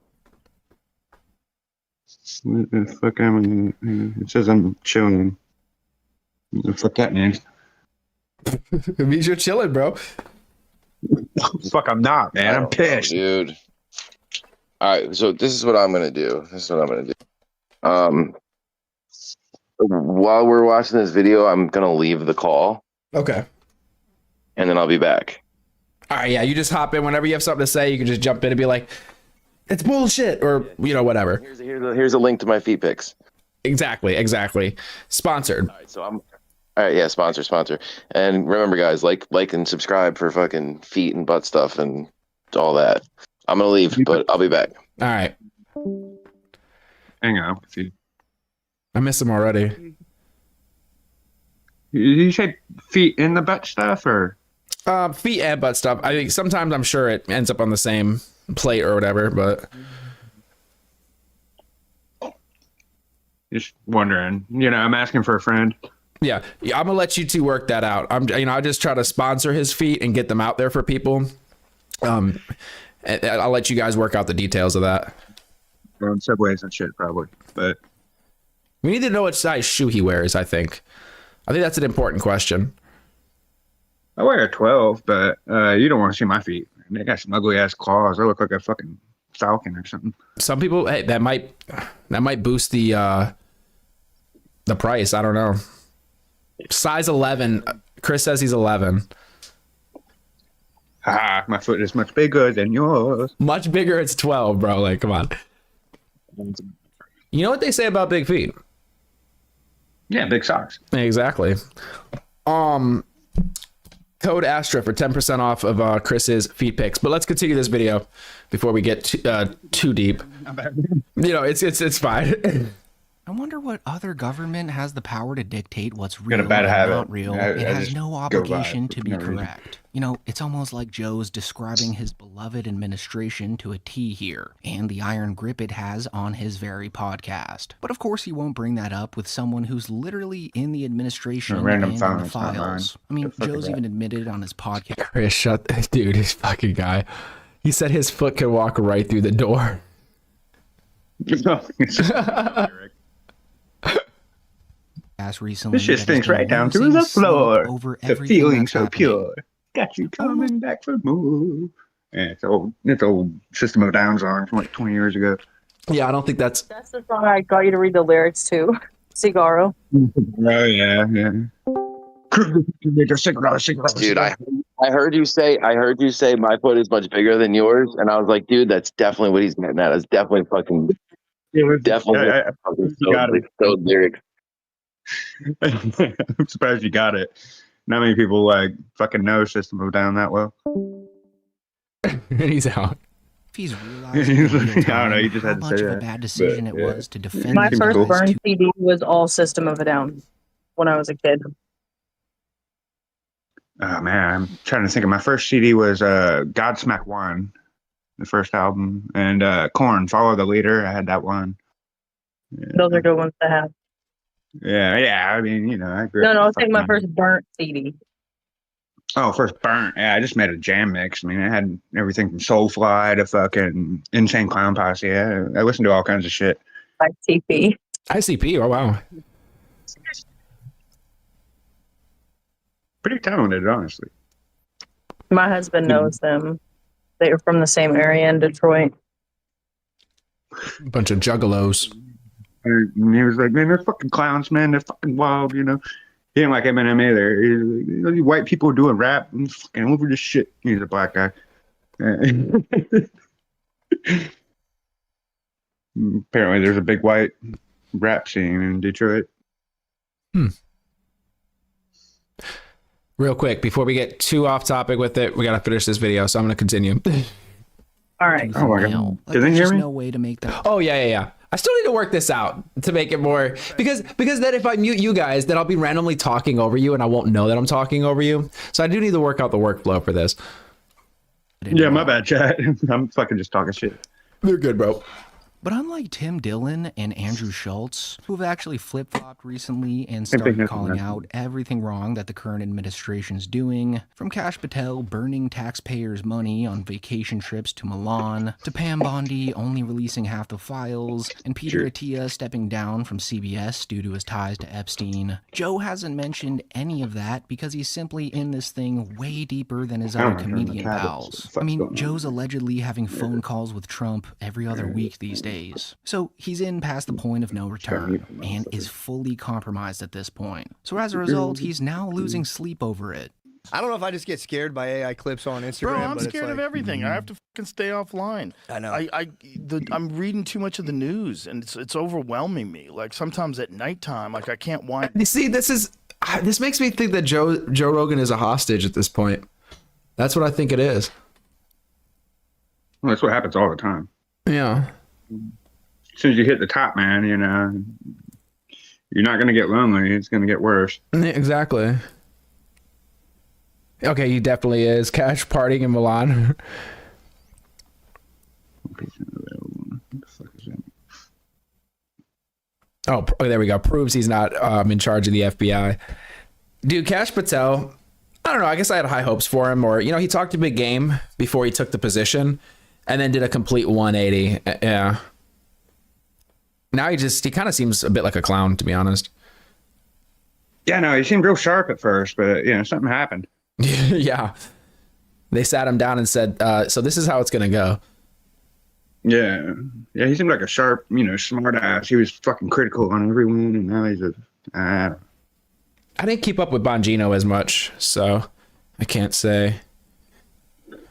What the fuck it says I'm chilling. What the fuck that means? It means you're chilling, bro. Fuck, I'm not, man. I'm pissed. Dude. All right, so this is what I'm going to do. while we're watching this video, I'm gonna leave the call. Okay. And then I'll be back. All right, yeah, you just hop in whenever you have something to say. You can just jump in and be like, "It's bullshit," or whatever. Here's a link to my feet pics. Exactly. Sponsored. All right, so all right, yeah, sponsor. And remember, guys, like and subscribe for fucking feet and butt stuff and all that. I'm gonna leave, but I'll be back. All right. Hang on. See. I miss him already. You say feet in the butt stuff, or feet and butt stuff? I think sometimes I'm sure it ends up on the same plate or whatever, but just wondering. I'm asking for a friend. Yeah, I'm gonna let you two work that out. I just try to sponsor his feet and get them out there for people. And I'll let you guys work out the details of that. On subways and shit, probably. But we need to know what size shoe he wears. I think that's an important question. I wear a 12, but you don't want to see my feet. They got some ugly ass claws. I look like a fucking falcon or something. Some people, hey, that might boost the price. I don't know. Size 11. Chris says he's 11. My foot is much bigger than yours. Much bigger. It's 12, bro. Like, come on. You know what they say about big feet? Yeah, big socks. Exactly. Code Astra for 10% off of Chris's feet pics. But let's continue this video before we get too deep. It's fine. I wonder what other government has the power to dictate what's real and not real. It has no obligation to be correct. It's almost like Joe's describing his beloved administration to a T here, and the iron grip it has on his very podcast. But of course he won't bring that up with someone who's literally in the administration and in the files. I mean, Joe's even admitted on his podcast. Chris, dude, this fucking guy. He said his foot could walk right through the door. Recently, this shit stinks right down to the floor. The feeling so pure. Got you coming back for more. Yeah, it's old System of a Down song from like 20 years ago. Yeah, I don't think that's the song I got you to read the lyrics to. Cigaro. Oh yeah. Dude, I heard you say my foot is much bigger than yours, and I was like, dude, that's definitely what he's getting at. It's definitely fucking those lyrics. I'm surprised you got it. Not many people like fucking know System of a Down that well. He's out. If he's realized I don't know, you just had to say much of that. a bad decision it was to defend My first burn CD was all System of a Down when I was a kid. Oh man, I'm trying to think of my first CD was Godsmack 1, the first album, and Korn, Follow the Leader. I had that one. Yeah. Those are good ones to have. Yeah. I mean, I grew up. No, I was taking my first burnt CD. Oh, first burnt. Yeah, I just made a jam mix. I mean, I had everything from Soulfly to fucking Insane Clown Posse. Yeah, I listened to all kinds of shit. ICP. Oh wow. Pretty talented, honestly. My husband knows them. They are from the same area in Detroit. Bunch of juggalos. And he was like, man, they're fucking clowns, man. They're fucking wild, He didn't like Eminem either. He's like, these white people doing rap and fucking over this shit. He's a black guy. Apparently, there's a big white rap scene in Detroit. Real quick, before we get too off topic with it, we gotta finish this video, so I'm gonna continue. All right. Oh my god. Did they hear me? No way to make that. Oh yeah. I still need to work this out to make it more because then if I mute you guys, then I'll be randomly talking over you and I won't know that I'm talking over you. So I do need to work out the workflow for this. Yeah, my bad, chat. I'm fucking just talking shit. You're good, bro. But unlike Tim Dillon and Andrew Schultz, who have actually flip-flopped recently and started calling out everything wrong that the current administration's doing, from Kash Patel burning taxpayers' money on vacation trips to Milan, to Pam Bondi only releasing half the files, and Peter Attia stepping down from CBS due to his ties to Epstein, Joe hasn't mentioned any of that because he's simply in this thing way deeper than his other comedian pals. I mean, Joe's allegedly having phone calls with Trump every other week these days. days. So he's in past the point of no return and is fully compromised at this point. So as a result, he's now losing sleep over it. I don't know if I just get scared by AI clips on Instagram. Bro, I'm but it's scared of like, everything. I have to fucking stay offline. I know. I'm reading too much of the news, and it's overwhelming me. Like sometimes at nighttime, like I can't wind. You see, this makes me think that Joe Rogan is a hostage at this point. That's what I think it is. Well, that's what happens all the time. Yeah. As soon as you hit the top, man, you know, you're not going to get lonely. It's going to get worse. Exactly. Okay, he definitely is. Cash partying in Milan. Oh, there we go. Proves he's not in charge of the FBI. Dude, Kash Patel, I don't know. I guess I had high hopes for him. Or, you know, he talked a big game before he took the position and then did a complete 180. Yeah. Now he kind of seems a bit like a clown, to be honest. Yeah, no, he seemed real sharp at first, but, you know, something happened. Yeah. They sat him down and said, so this is how it's going to go. Yeah. Yeah, he seemed like a sharp, you know, smart ass. He was fucking critical on everyone, and now he's I didn't keep up with Bongino as much, so I can't say.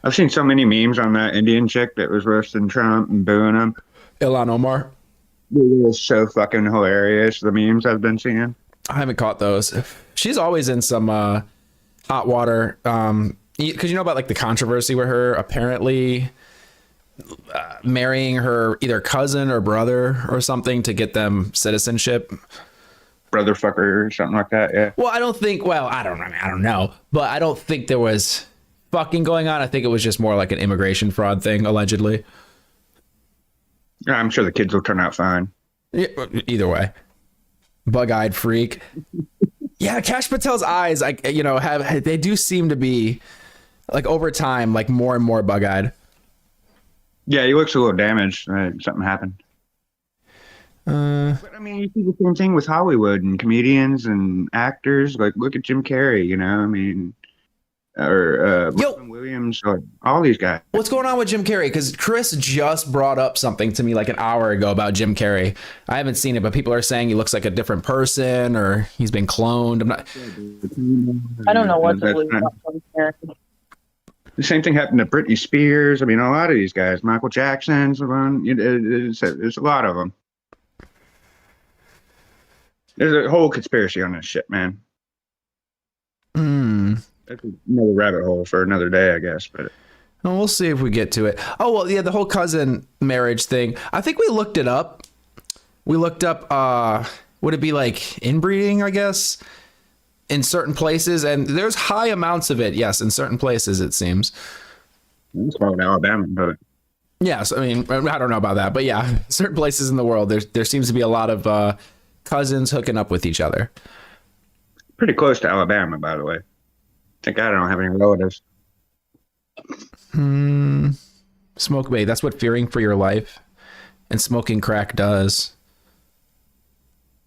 I've seen so many memes on that Indian chick that was roasting Trump and booing him. Ilhan Omar. It was so fucking hilarious, the memes I've been seeing. I haven't caught those. She's always in some hot water. Because you know about like the controversy with her apparently marrying her either cousin or brother or something to get them citizenship. Brother fucker or something like that, yeah. Well, I don't know. But I don't think there was fucking going on. I think it was just more like an immigration fraud thing, allegedly. Yeah, I'm sure the kids will turn out fine. Yeah, either way. Bug-eyed freak. Yeah, Kash Patel's eyes, they do seem to be, like, over time, like, more and more bug-eyed. Yeah, he looks a little damaged. Something happened. But, I mean, you see the same thing with Hollywood and comedians and actors. Like, look at Jim Carrey, you know? I mean, or Robin Williams, or all these guys. What's going on with Jim Carrey? Because Chris just brought up something to me like an hour ago about Jim Carrey. I haven't seen it, but people are saying he looks like a different person or he's been cloned. I'm not. I don't know what to believe about Jim Carrey. The same thing happened to Britney Spears. I mean, a lot of these guys. Michael Jackson's one. There's a lot of them. There's a whole conspiracy on this shit, man. That's another rabbit hole for another day, I guess. But well, we'll see if we get to it. Oh, well, yeah, the whole cousin marriage thing. I think we looked it up. Would it be like inbreeding, I guess, in certain places? And there's high amounts of it, yes, in certain places, it seems. It's called Alabama, but yes, I mean, I don't know about that, but yeah, certain places in the world, there seems to be a lot of cousins hooking up with each other. Pretty close to Alabama, by the way. I don't have any relatives. Smoke bait. That's what fearing for your life and smoking crack does.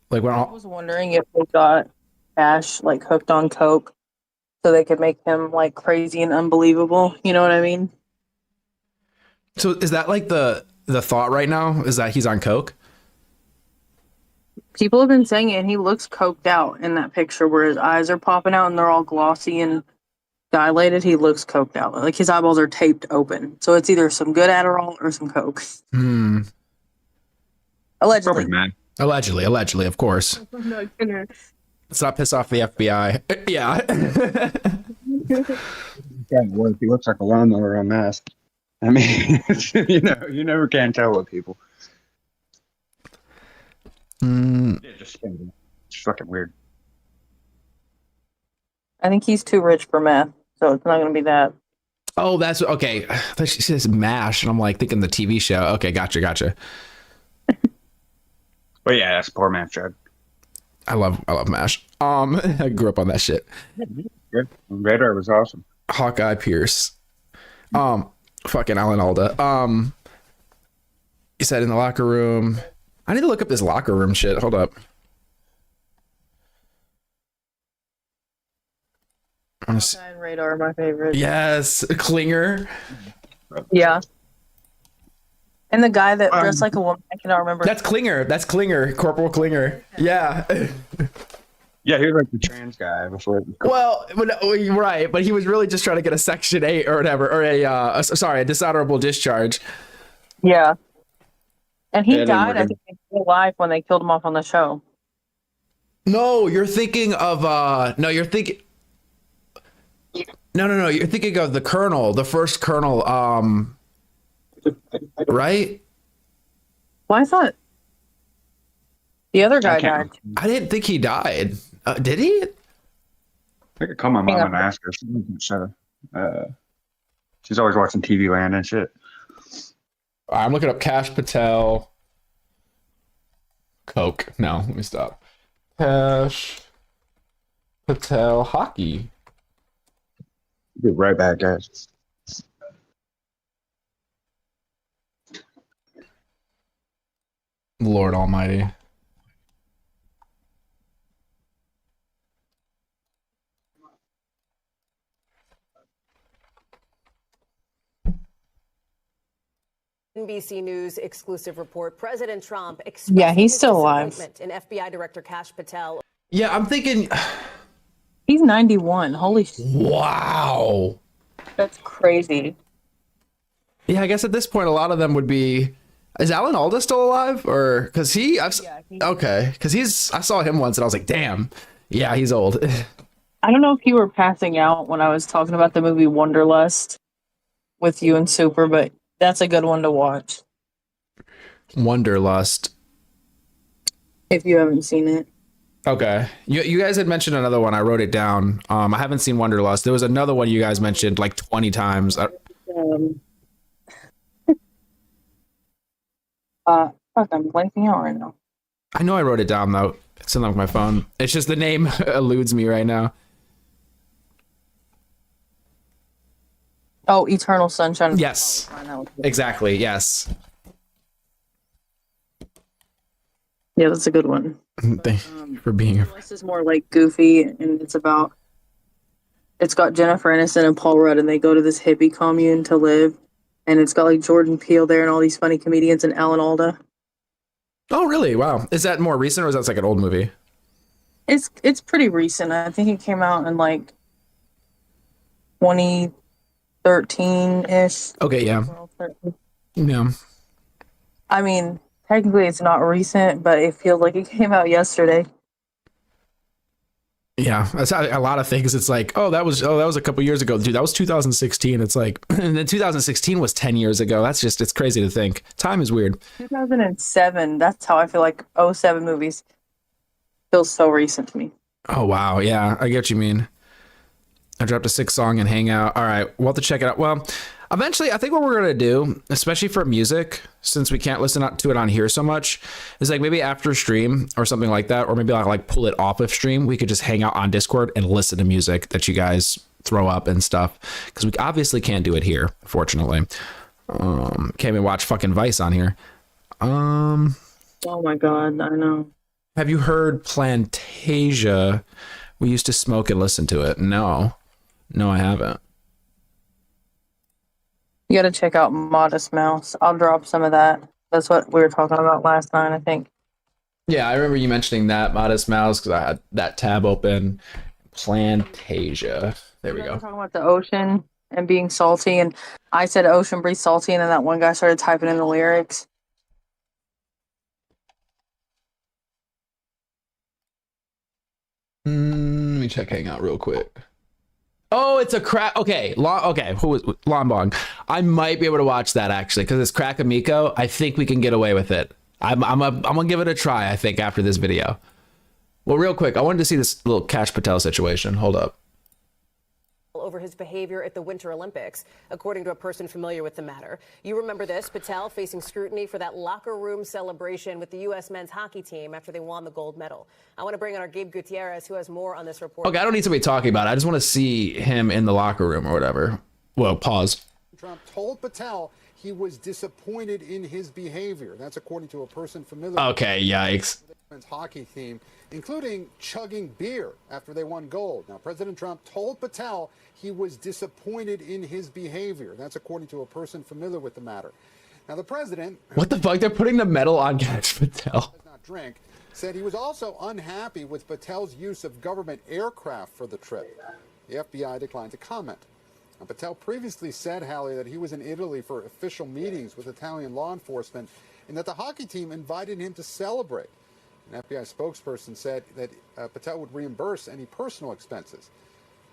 Like when I was wondering if they got Ash like hooked on coke so they could make him like crazy and unbelievable. You know what I mean? So is that like the thought right now? Is that he's on coke? People have been saying it, and he looks coked out in that picture where his eyes are popping out and they're all glossy and dilated. He looks coked out. Like his eyeballs are taped open. So it's either some good Adderall or some coke. Allegedly. Allegedly, of course. Let's not piss off the FBI. Yeah. He looks like a lawnmower unmasked. I mean, you never can tell with people. It's fucking weird. I think he's too rich for meth, so it's not going to be that. Oh, that's okay. I thought she says MASH, and I'm like thinking the TV show. Okay, gotcha. But yeah, that's poor man's drug. I love MASH. I grew up on that shit. Good. Radar was awesome. Hawkeye Pierce. Fucking Alan Alda. He said in the locker room. I need to look up this locker room shit. Hold up. Hawkeye and Radar are my favorite. Yes, Klinger. Yeah. And the guy that dressed like a woman, I cannot remember. That's Klinger. That's Klinger. Corporal Klinger. Yeah. Yeah, he was like the trans guy before. Well, right, but he was really just trying to get a Section 8 or whatever, or a dishonorable discharge. Yeah. And he Yeah, died, I think, in real life when they killed him off on the show. No, you're thinking of no, you're thinking No, you're thinking of the colonel, the first colonel, right? Well, I thought the other guy died. I didn't think he died. Did he? I could call my mom and ask her. She's always watching TV Land and shit. I'm looking up Kash Patel. Coke. No, let me stop. Kash Patel hockey. Be right back, guys. Lord Almighty. NBC News exclusive report. President Trump Yeah, he's still alive. in FBI Director Kash Patel. Yeah, I'm thinking he's 91. Holy shit. Wow. That's crazy. Yeah, I guess at this point a lot of them would be. Is Alan Alda still alive? Or because okay, because I saw him once and I was like, damn, yeah, he's old. I don't know if you were passing out when I was talking about the movie Wanderlust with you and Super, but that's a good one to watch. Wanderlust. If you haven't seen it. Okay. You guys had mentioned another one. I wrote it down. I haven't seen Wanderlust. There was another one you guys mentioned like 20 times. Fuck, I'm blanking out right now. I know I wrote it down though. It's in like my phone. It's just the name eludes me right now. Oh, Eternal Sunshine. Yes. Exactly. Yes. Yeah, that's a good one. Thank you for being here. This is more like goofy, and it's got Jennifer Aniston and Paul Rudd, and they go to this hippie commune to live, and it's got like Jordan Peele there and all these funny comedians and Alan Alda. Oh, really? Wow. Is that more recent or is that like an old movie? It's pretty recent. I think it came out in like 2013-ish. Okay, yeah. Yeah. I mean, technically it's not recent, but it feels like it came out yesterday. Yeah, that's how a lot of things. It's like, that was a couple years ago, dude. That was 2016. It's like, and then 2016 was 10 years ago. That's just, it's crazy to think. Time is weird. 2007. That's how I feel like 07 movies feels so recent to me. Oh wow, yeah, I get what you mean. I dropped a 6 song and hang out. All right, we'll have to check it out. Well, eventually, I think what we're gonna do, especially for music, since we can't listen to it on here so much, is like maybe after stream or something like that, or maybe like pull it off of stream. We could just hang out on Discord and listen to music that you guys throw up and stuff, because we obviously can't do it here, fortunately. Can't even watch fucking Vice on here. Oh my god, I know. Have you heard Plantasia? We used to smoke and listen to it. No, I haven't. You got to check out Modest Mouse. I'll drop some of that. That's what we were talking about last night, I think. Yeah, I remember you mentioning that, Modest Mouse, because I had that tab open. Plantasia. There we go. Talking about the ocean and being salty, and I said ocean breathes salty, and then that one guy started typing in the lyrics. Let me check Hangout real quick. Oh, it's a crack. Okay, who was Lombong? I might be able to watch that actually, because it's Crack Amico. I think we can get away with it. I'm gonna give it a try. I think after this video. Well, real quick, I wanted to see this little Kash Patel situation. Hold up. Over his behavior at the Winter Olympics, according to a person familiar with the matter. You remember this, Patel facing scrutiny for that locker room celebration with the U.S. men's hockey team after they won the gold medal. I want to bring in our Gabe Gutierrez, who has more on this report. Okay, I don't need somebody talking about it. I just want to see him in the locker room or whatever. Well, pause. Trump told Patel he was disappointed in his behavior. That's according to a person familiar Okay, yikes. with the men's hockey team, including chugging beer after they won gold. Now, President Trump told Patel he was disappointed in his behavior. That's according to a person familiar with the matter. Now, the president, What the fuck? They're putting the medal on Ganesh Patel. not drink, said he was also unhappy with Patel's use of government aircraft for the trip. The FBI declined to comment. Now, Patel previously said, Hallie, that he was in Italy for official meetings with Italian law enforcement and that the hockey team invited him to celebrate. An FBI spokesperson said that Patel would reimburse any personal expenses.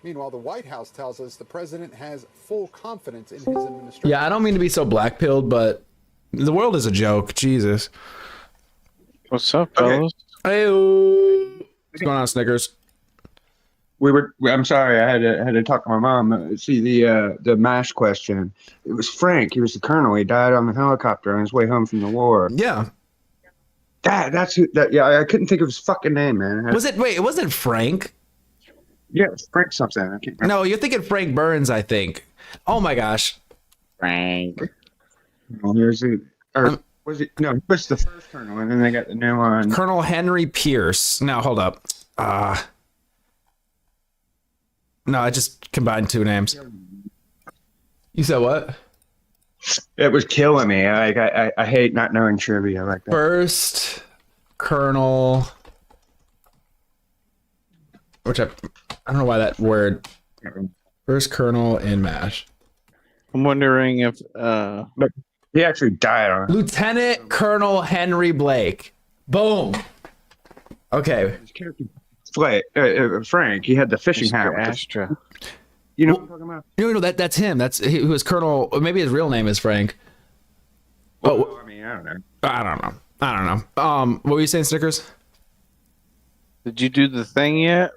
Meanwhile, the White House tells us the president has full confidence in his administration. Yeah, I don't mean to be so black-pilled, but the world is a joke. Jesus. What's up, fellas? Hey, what's going on, Snickers? I'm sorry, I had to talk to my mom. See the MASH question. It was Frank. He was the colonel. He died on the helicopter on his way home from the war. Yeah. That's who. Yeah, I couldn't think of his fucking name, man. Wait, it wasn't Frank. Yeah, it's Frank something. I can't remember. No, you're thinking Frank Burns, I think. Oh my gosh. Frank. Oh, here's it. Or was it? No, he was the first colonel, and then they got the new one. Colonel Henry Pierce. Now, hold up. No, I just combined two names. You said what? It was killing me. I hate not knowing trivia like that. First Colonel, which I don't know why that word. First Colonel in MASH. I'm wondering if but he actually died on Lieutenant Colonel Henry Blake. Boom. Okay. Frank. He had the fishing hat. Astra. You know what I'm talking about? No, that's him. He was Colonel. Maybe his real name is Frank. Well, I mean, I don't know. I don't know. What were you saying, Snickers? Did you do the thing yet?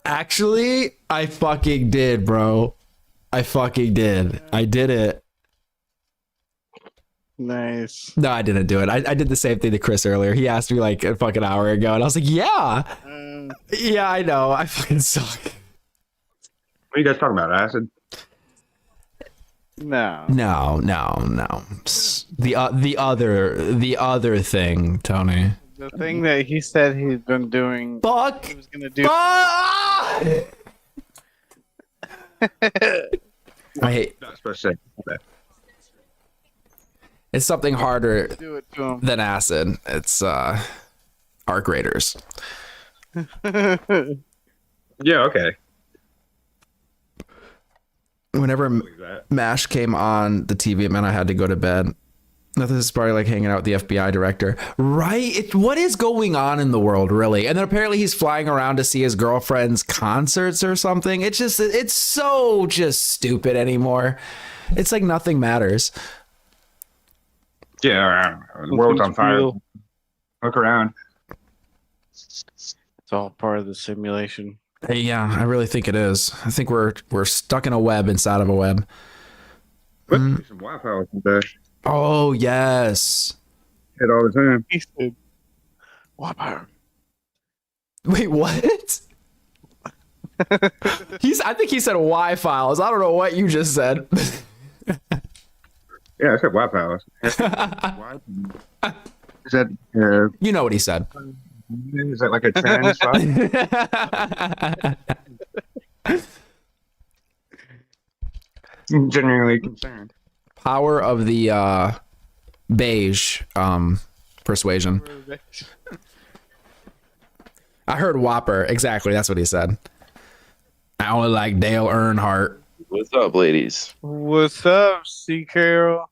Actually, I fucking did, bro. I fucking did. I did it. Nice. No, I didn't do it. I did the same thing to Chris earlier. He asked me like a fucking hour ago, and I was like, yeah. Yeah, I know. I fucking suck. What are you guys talking about? Acid? No. The other thing, Tony. The thing that he said he's been doing. Fuck. He was gonna do. I hate. Not supposed to say that. It's something harder Do it to him. than acid. It's arc raiders. Yeah. Okay. Whenever MASH came on the TV, man, I had to go to bed. This is probably like hanging out with the FBI director, right? What is going on in the world, really? And then apparently he's flying around to see his girlfriend's concerts or something. It's so just stupid anymore. It's like nothing matters. Yeah, the world's on fire. Look around. It's all part of the simulation. Yeah, I really think it is. I think we're stuck in a web inside of a web. Some Wi-Fi with the Oh yes. hit all the time. He said, "Whopper." Wait, what? I think he said Y-files. I don't know what you just said. Yeah, I said Wi-Fi. Is that you know what he said? Is that like a trans I'm genuinely concerned. Power of the beige persuasion. I heard Whopper. Exactly, that's what he said. I only like Dale Earnhardt. What's up, ladies? What's up, C. Carol?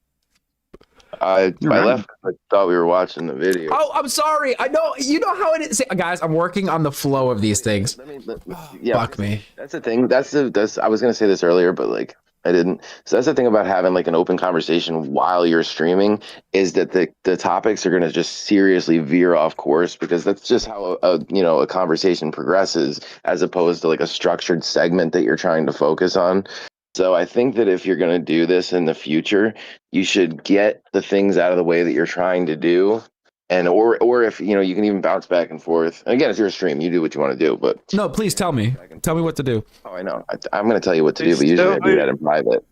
I left. I thought we were watching the video. Oh, I'm sorry. I know. You know how it is. Guys, I'm working on the flow of these things. Yeah, fuck me. That's the thing. That's I was gonna say this earlier, but like I didn't. So that's the thing about having like an open conversation while you're streaming is that the topics are gonna just seriously veer off course because that's just how a conversation progresses as opposed to like a structured segment that you're trying to focus on. So I think that if you're going to do this in the future, you should get the things out of the way that you're trying to do. And or if, you can even bounce back and forth. And again, if you're a stream, you do what you want to do. But no, please tell me. Tell me what to do. Oh, I know. I'm going to tell you what to do, but usually I do that in private.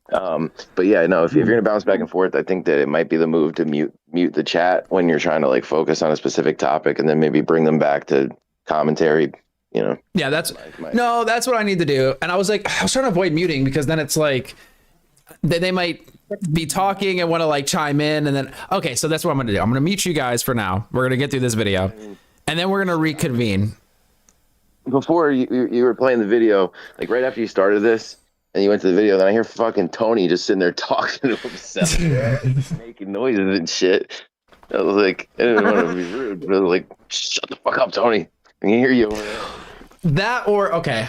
But yeah, no, if you're going to bounce back and forth, I think that it might be the move to mute the chat when you're trying to like focus on a specific topic and then maybe bring them back to commentary. Yeah, that's what I need to do. And I was trying to avoid muting because then it's like they might be talking and want to like chime in, and then okay, so that's what I'm gonna do. I'm gonna mute you guys for now. We're gonna get through this video, and then we're gonna reconvene. Before you were playing the video, like right after you started this, and you went to the video, then I hear fucking Tony just sitting there talking to himself, making noises and shit. I was like, I didn't want to be rude, but I was like, shut the fuck up, Tony. I can hear you. That or okay.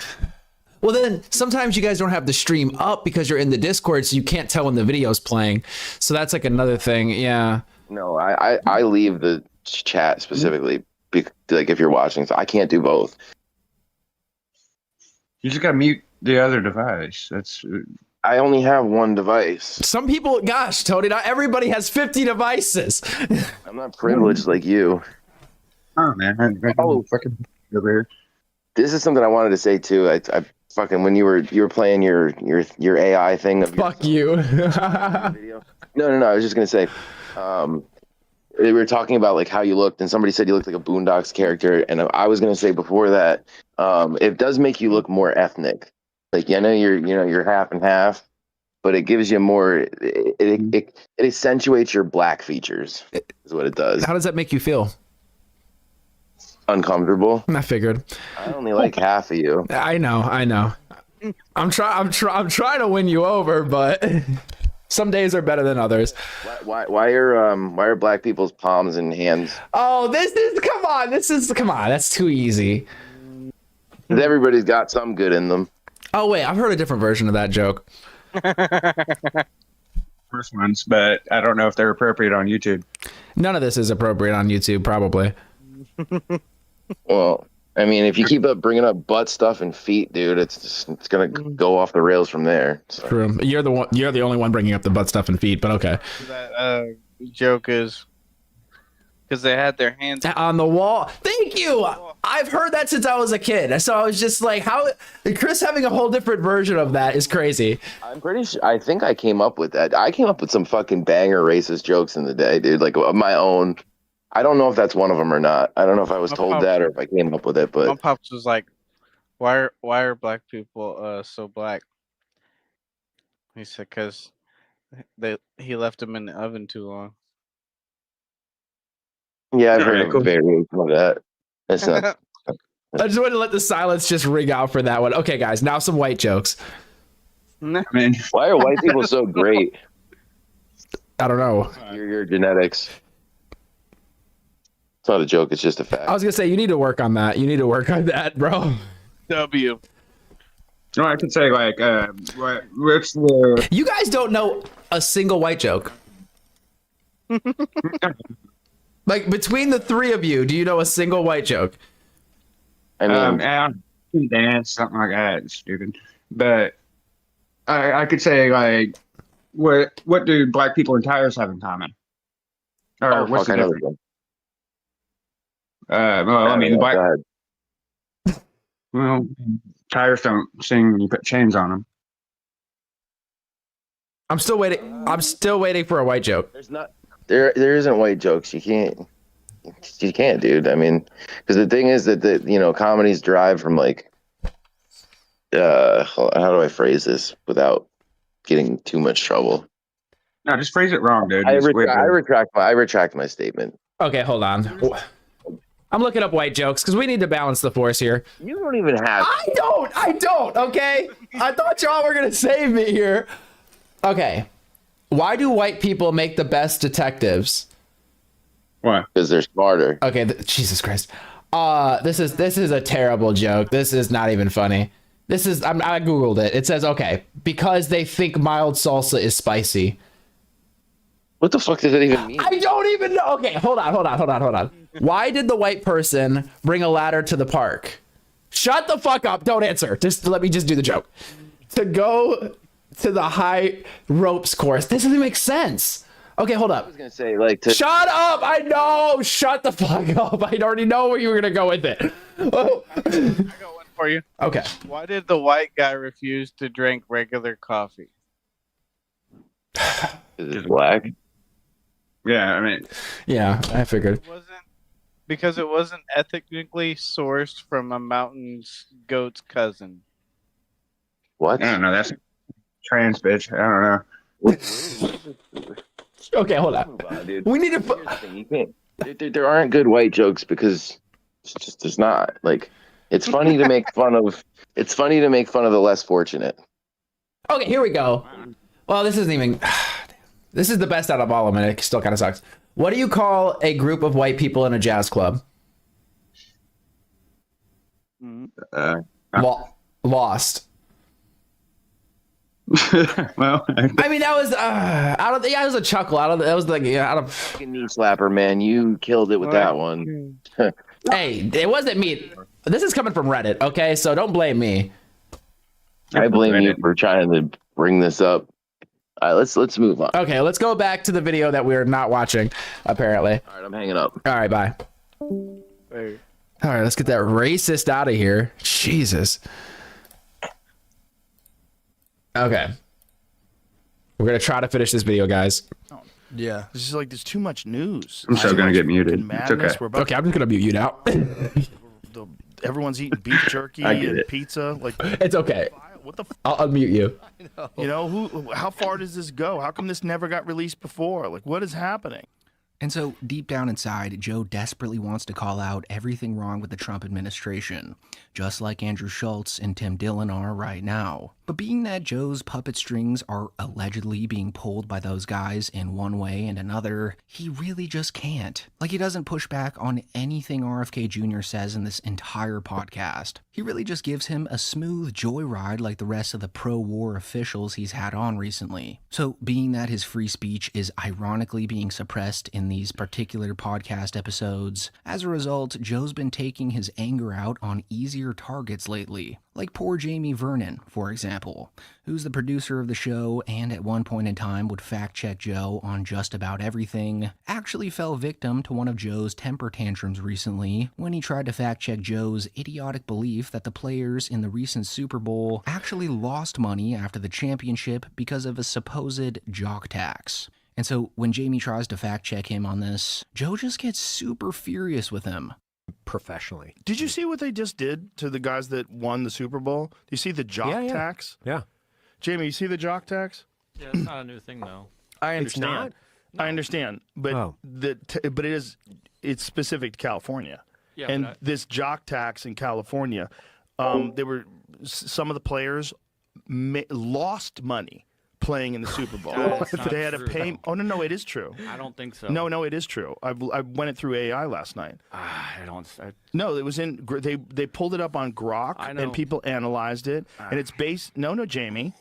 Well, then sometimes you guys don't have the stream up because you're in the Discord, so you can't tell when the video's playing. So that's like another thing. Yeah. No, I leave the chat specifically, like if you're watching, so I can't do both. You just gotta mute the other device. That's. I only have one device. Some people, gosh, Tony, not everybody has 50 devices. I'm not privileged like you. Oh man, fucking over here. This is something I wanted to say too. I fucking when you were playing your AI thing. Fuck you. Video. No. I was just gonna say, we were talking about like how you looked, and somebody said you looked like a Boondocks character, and I was gonna say before that, it does make you look more ethnic. Like I know you're half and half, but it gives you more. It accentuates your black features. Is what it does. How does that make you feel? Uncomfortable. I figured. I only like half of you. I know. I'm trying to win you over, but some days are better than others. Why are black people's palms and hands? Oh, come on. That's too easy. Everybody's got some good in them. Oh wait, I've heard a different version of that joke. First ones, but I don't know if they're appropriate on YouTube. None of this is appropriate on YouTube, probably. Well, I mean, if you keep up bringing up butt stuff and feet, dude, it's gonna go off the rails from there. So. True. You're the only one bringing up the butt stuff and feet, but okay. That joke is because they had their hands on the wall. Thank you. I've heard that since I was a kid, so I was just like, how Chris having a whole different version of that is crazy. I'm pretty sure. I think I came up with that. I came up with some fucking banger racist jokes in the day, dude. Like of my own. I don't know if that's one of them or not. I don't know if I was told that or if I came up with it. But my pops was like, "Why are black people so black?" He said, "Cause he left them in the oven too long." Yeah, I've heard a variation of that. That's not. I just wanted to let the silence just ring out for that one. Okay, guys, now some white jokes. I mean, why are white people so great? I don't know. Your genetics. It's not a joke. It's just a fact. I was gonna say you need to work on that. You need to work on that, bro. W. No, I could say like, what's the? You guys don't know a single white joke. Like between the three of you, do you know a single white joke? I mean, dance, something like that. It's stupid. But I could say like, what do black people and tires have in common? Or what's the difference? Well, I mean, well, tires don't sing when you put chains on them. I'm still waiting for a white joke. There isn't white jokes. You can't, dude. I mean, because the thing is that comedies drive from like, how do I phrase this without getting too much trouble? No, just phrase it wrong, dude. I retract my statement. Okay, hold on. I'm looking up white jokes because we need to balance the force here. You don't even have. I don't. Okay, I thought y'all were gonna save me here. Okay, why do white people make the best detectives? Why? Because they're smarter. Okay, Jesus Christ. This is a terrible joke. This is not even funny. I googled it. It says okay because they think mild salsa is spicy. What the fuck does that even mean? I don't even know. Okay, hold on. Why did the white person bring a ladder to the park? Shut the fuck up. Don't answer. Just let me just do the joke. To go to the high ropes course. This doesn't make sense. Okay, hold up. I was gonna say like to. Shut up! I know. Shut the fuck up. I already know where you were gonna go with it. Oh. I got one for you. Okay. Why did the white guy refuse to drink regular coffee? Is it black? Yeah, I mean. Yeah, I figured. Because it wasn't ethnically sourced from a mountain goat's cousin. What? I don't know. That's trans bitch. I don't know. Okay, hold on. Dude. We need to. Here's the thing, you can't. There aren't good white jokes because there's not. Like, it's funny to make fun of. It's funny to make fun of the less fortunate. Okay, here we go. Well, this isn't even. This is the best out of all of them, and it still kind of sucks. What do you call a group of white people in a jazz club? Lost. Well, I mean, that was out of it was a chuckle. That was like out of fucking knee slapper, man. You killed it with that one. Hey, it wasn't me. This is coming from Reddit, okay? So don't blame me. I blame you for trying to bring this up. All right, let's move on. Okay, let's go back to the video that we're not watching, apparently. All right, I'm hanging up. All right, bye. Hey. All right, let's get that racist out of here. Jesus. Okay. We're going to try to finish this video, guys. Yeah. This is like, there's too much news. I'm still gonna get muted. It's okay. Okay, I'm just going to mute you now. Everyone's eating beef jerky and pizza. Like, it's okay. What the? I'll unmute you. You know, how far does this go? How come this never got released before? Like, what is happening? And so, deep down inside, Joe desperately wants to call out everything wrong with the Trump administration, just like Andrew Schultz and Tim Dillon are right now. But being that Joe's puppet strings are allegedly being pulled by those guys in one way and another, he really just can't. Like, he doesn't push back on anything RFK Jr. says in this entire podcast. He really just gives him a smooth joyride like the rest of the pro-war officials he's had on recently. So, being that his free speech is ironically being suppressed in these particular podcast episodes, as a result, Joe's been taking his anger out on easier targets lately. Like poor Jamie Vernon, for example, who's the producer of the show and at one point in time would fact-check Joe on just about everything, actually fell victim to one of Joe's temper tantrums recently when he tried to fact-check Joe's idiotic belief that the players in the recent Super Bowl actually lost money after the championship because of a supposed jock tax. And so when Jamie tries to fact-check him on this, Joe just gets super furious with him. Professionally. Did you see what they just did to the guys that won the Super Bowl? Do you see the jock tax? Yeah. Jamie, you see the jock tax? Yeah, it's not a new thing though. I understand. It's not? I understand, but but it's specific to California. Yeah, and this jock tax in California, there were some of the players lost money playing in the Super Bowl. They had to pay. Oh no, it is true. I don't think so. No, it is true. I went it through AI last night. No, it was in. They pulled it up on Grok, and people analyzed it, and it's based. No, Jamie.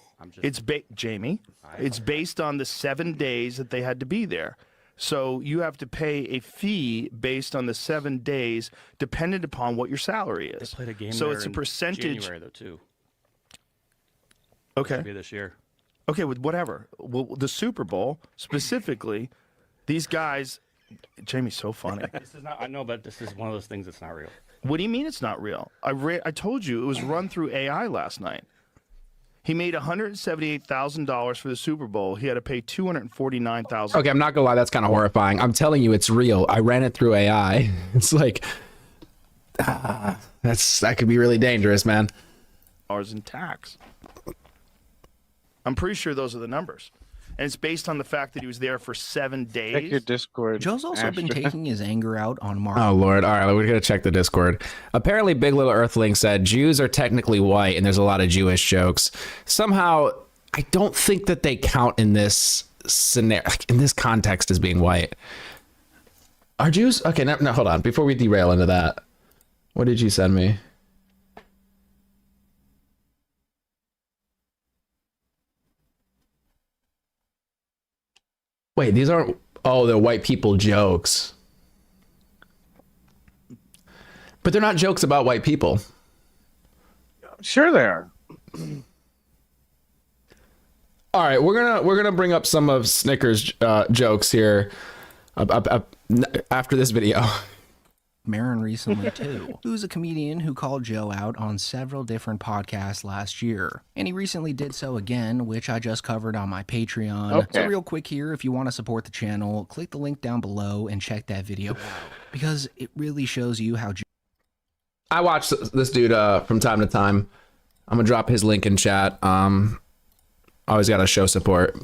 Jamie. It's based on the 7 days that they had to be there. So you have to pay a fee based on the 7 days, dependent upon what your salary is. They played a game so there it's a in percentage. January though too. Okay. Maybe this year. Okay, with whatever. Well, the Super Bowl specifically, these guys. Jamie's so funny. This is not. I know, but this is one of those things that's not real. What do you mean it's not real? I told you it was run through AI last night. He made $178,000 for the Super Bowl. He had to pay $249,000. Okay, I'm not gonna lie, that's kind of horrifying. I'm telling you, it's real. I ran it through AI. It's like that could be really dangerous, man. In tax. I'm pretty sure those are the numbers. And it's based on the fact that he was there for 7 days. Check your Discord. Joe's also been taking his anger out on Mark. Oh, Lord. All right, we're going to check the Discord. Apparently, Big Little Earthling said Jews are technically white, and there's a lot of Jewish jokes. Somehow, I don't think that they count in this scenario, in this context as being white. Are Jews? Okay, no, hold on. Before we derail into that, what did you send me? Wait, these aren't... Oh, they're white people jokes. But they're not jokes about white people. Sure they are. All right, we're gonna bring up some of Snickers' jokes here after this video. Marin recently too, who's a comedian who called Joe out on several different podcasts last year. And he recently did so again, which I just covered on my Patreon. Okay. So real quick here, if you want to support the channel, click the link down below and check that video out, because it really shows you how I watch this dude from time to time. I'm gonna drop his link in chat. Always gotta show support.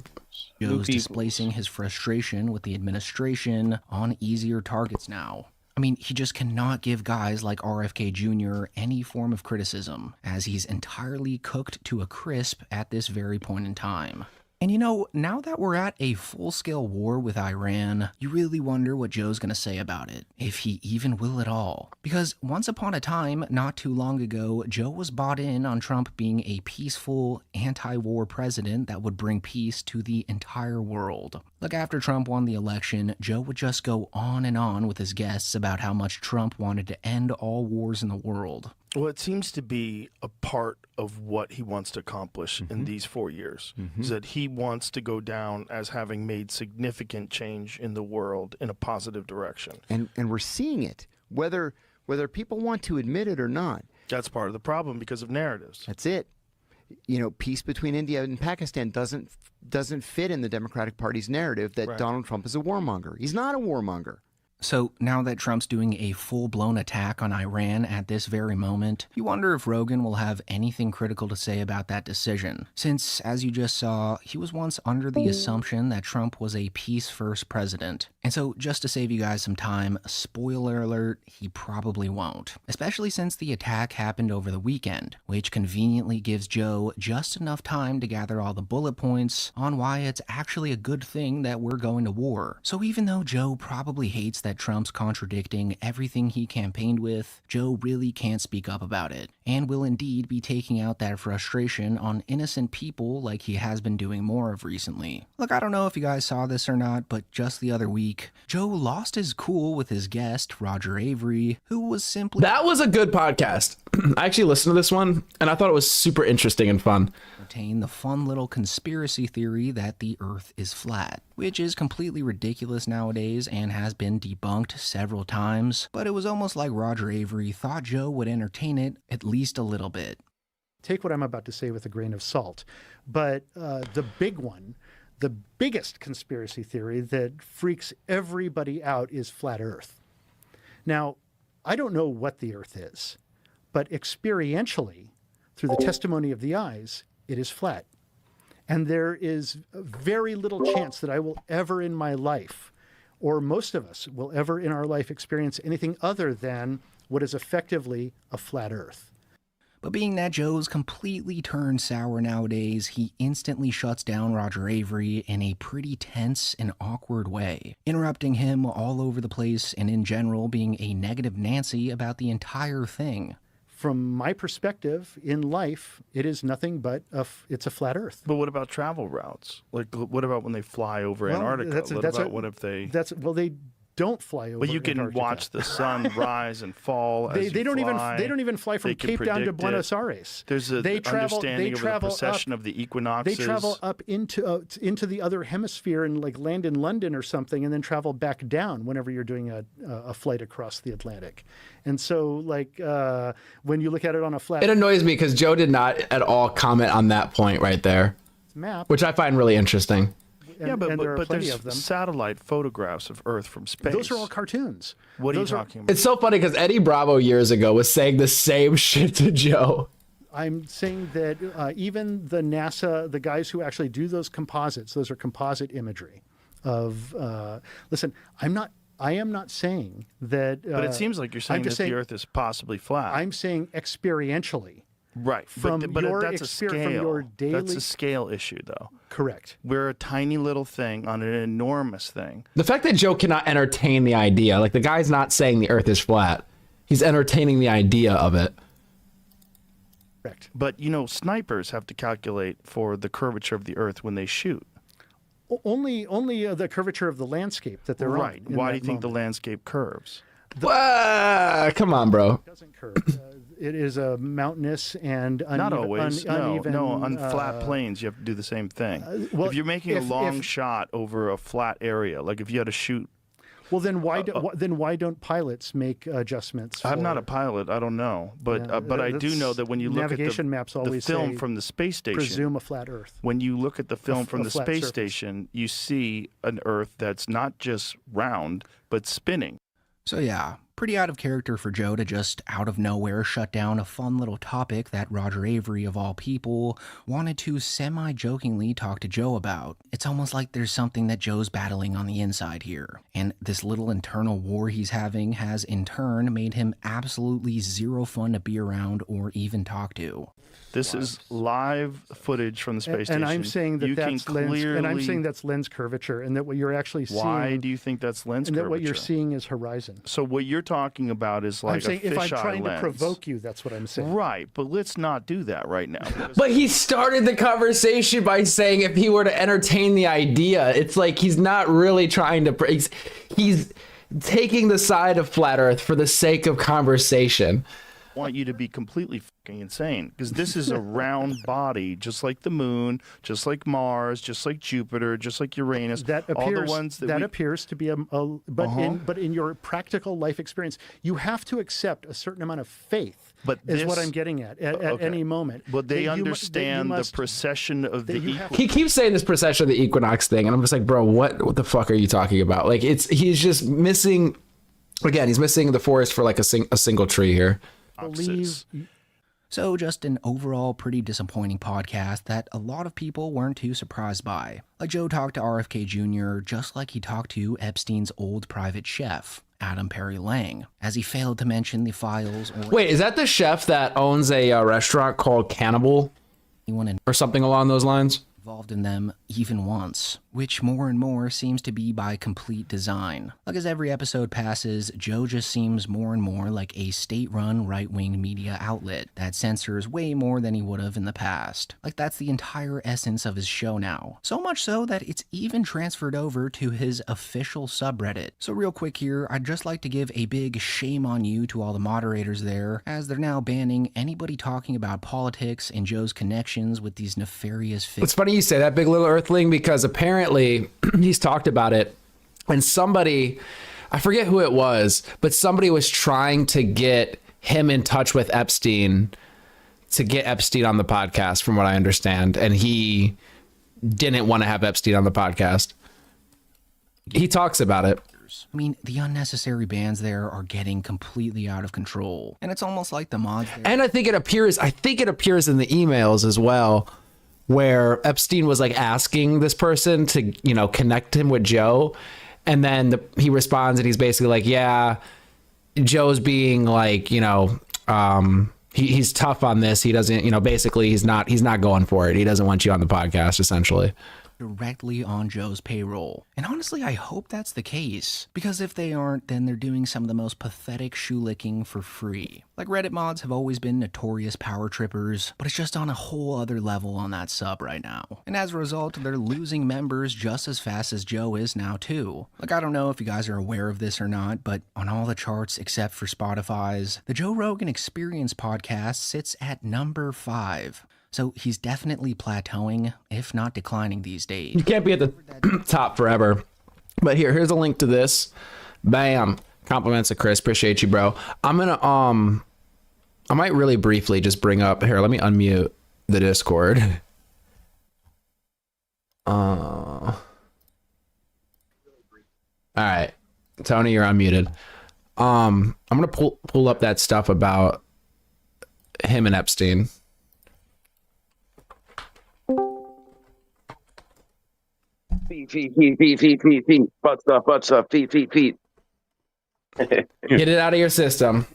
Joe's displacing his frustration with the administration on easier targets now. I mean, he just cannot give guys like RFK Jr. any form of criticism, as he's entirely cooked to a crisp at this very point in time. And you know, now that we're at a full-scale war with Iran, you really wonder what Joe's gonna say about it, if he even will at all. Because once upon a time, not too long ago, Joe was bought in on Trump being a peaceful, anti-war president that would bring peace to the entire world. Look, after Trump won the election, Joe would just go on and on with his guests about how much Trump wanted to end all wars in the world. Well, it seems to be a part of what he wants to accomplish in these 4 years, is that he wants to go down as having made significant change in the world in a positive direction. And we're seeing it, whether people want to admit it or not. That's part of the problem because of narratives. That's it. You know, peace between India and Pakistan doesn't fit in the Democratic Party's narrative that Donald Trump is a warmonger. He's not a warmonger. So now that Trump's doing a full-blown attack on Iran at this very moment, you wonder if Rogan will have anything critical to say about that decision, since, as you just saw, he was once under the assumption that Trump was a peace-first president. And so, just to save you guys some time, spoiler alert, he probably won't. Especially since the attack happened over the weekend, which conveniently gives Joe just enough time to gather all the bullet points on why it's actually a good thing that we're going to war. So even though Joe probably hates that Trump's contradicting everything he campaigned with, Joe really can't speak up about it, and will indeed be taking out that frustration on innocent people like he has been doing more of recently. Look, I don't know if you guys saw this or not, but just the other week, Joe lost his cool with his guest, Roger Avery, who was simply... That was a good podcast. I actually listened to this one, and I thought it was super interesting and fun. ...entertain the fun little conspiracy theory that the Earth is flat, which is completely ridiculous nowadays and has been debunked several times, but it was almost like Roger Avery thought Joe would entertain it at least a little bit. Take what I'm about to say with a grain of salt, but the big one, the biggest conspiracy theory that freaks everybody out is flat Earth. Now, I don't know what the Earth is, but experientially, through the testimony of the eyes, it is flat. And there is very little chance that I will ever in my life, or most of us will ever in our life experience anything other than what is effectively a flat Earth. But being that Joe's completely turned sour nowadays, he instantly shuts down Roger Avery in a pretty tense and awkward way, interrupting him all over the place and in general being a negative Nancy about the entire thing. From my perspective in life, it is nothing but it's a flat Earth. But what about travel routes? Like, what about when they fly over Antarctica? What if they? They don't fly over. But you can Antarctica. watch the sun rise and fall. They don't even fly from Cape down to Buenos Aires. There's an understanding of the precession of the equinoxes. They travel up into the other hemisphere and like land in London or something, and then travel back down whenever you're doing a flight across the Atlantic. And so, like when you look at it on a flat, it annoys me because Joe did not at all comment on that point right there, map, which I find really interesting. And there's satellite photographs of Earth from space. Those are all cartoons. What are you talking about? It's so funny because Eddie Bravo years ago was saying the same shit to Joe. I'm saying that even the NASA, the guys who actually do those composites, those are composite imagery of, listen, I am not saying that. But it seems like you're saying that the Earth is possibly flat. I'm saying experientially. Right, but that's a scale. From your daily... That's a scale issue, though. Correct. We're a tiny little thing on an enormous thing. The fact that Joe cannot entertain the idea, like the guy's not saying the Earth is flat, he's entertaining the idea of it. Correct. But you know, snipers have to calculate for the curvature of the Earth when they shoot. Only the curvature of the landscape that they're on. Right. Why do you think the landscape curves? Come on, bro. It doesn't curve. It is a mountainous and not always. uneven. No, on flat plains you have to do the same thing. If you're making a long shot over a flat area, like if you had to shoot. Well, then why don't pilots make adjustments? I'm not a pilot. I don't know, but I do know that when you look at the film from the space station, presume a flat Earth. When you look at the film from the space station, you see an Earth that's not just round but spinning. So yeah, Pretty out of character for Joe to just out of nowhere shut down a fun little topic that Roger Avery, of all people, wanted to semi-jokingly talk to Joe about. It's almost like there's something that Joe's battling on the inside here. And this little internal war he's having has in turn made him absolutely zero fun to be around or even talk to. This is live footage from the space station. And I'm saying that You can that's lens, and I'm clearly- saying that's lens curvature, and that what you're actually seeing. Why do you think that's lens and curvature? that what you're seeing is horizon. So what you're talking about is like I'm saying a if I'm fisheye trying lens. to provoke you, that's what I'm saying. Right, but let's not do that right now. But he started the conversation by saying if he were to entertain the idea, it's like he's not really trying to. He's taking the side of flat Earth for the sake of conversation. I want you to be completely fucking insane, because this is a round body, just like the moon, just like Mars, just like Jupiter, just like Uranus. That all appears the ones that that we... appears to be but in your practical life experience, you have to accept a certain amount of faith. But is this- what I'm getting at Okay. any moment. But they That you understand must- the precession of the equinox. He keeps saying this precession of the equinox thing, and I'm just like, bro, what the fuck are you talking about? Like, he's just missing. Again, he's missing the forest for like a single tree here. So just an overall pretty disappointing podcast that a lot of people weren't too surprised by. Like Joe talked to RFK Jr. just like he talked to Epstein's old private chef, Adam Perry Lang, as he failed to mention the files or... Wait, is that the chef that owns a restaurant called Cannibal? Or something along those lines? Involved in them even once, which more and more seems to be by complete design. Like as every episode passes, Joe just seems more and more like a state-run right-wing media outlet that censors way more than he would have in the past. Like that's the entire essence of his show now. So much so that it's even transferred over to his official subreddit. So real quick here, I'd just like to give a big shame on you to all the moderators there, as they're now banning anybody talking about politics and Joe's connections with these nefarious figures. It's funny you say that, Big Little Earthling, because apparently he's talked about it, and somebody, I forget who it was, but somebody was trying to get him in touch with Epstein to get Epstein on the podcast, from what I understand, and he didn't want to have Epstein on the podcast. He talks about it. I mean, the unnecessary bans there are getting completely out of control, and it's almost like the mods there. And I think it appears in the emails as well, where Epstein was like asking this person to, connect him with Joe. And then he responds and he's basically like, yeah, Joe's being like, he's tough on this. He doesn't, basically he's not going for it. He doesn't want you on the podcast, essentially. Directly on Joe's payroll. And honestly, I hope that's the case, because if they aren't, then they're doing some of the most pathetic shoe-licking for free. Like Reddit mods have always been notorious power trippers, but it's just on a whole other level on that sub right now. And as a result, they're losing members just as fast as Joe is now too. Like, I don't know if you guys are aware of this or not, but on all the charts except for Spotify's, the Joe Rogan Experience podcast sits at number 5. So he's definitely plateauing, if not declining these days. You can't be at the top forever. But here's a link to this. Bam. Compliments of Chris. Appreciate you, bro. I'm gonna I might really briefly just bring up here. Let me unmute the Discord. All right, Tony, you're unmuted. I'm gonna pull up that stuff about him and Epstein. Feet. Butt stuff, feet. Get it out of your system.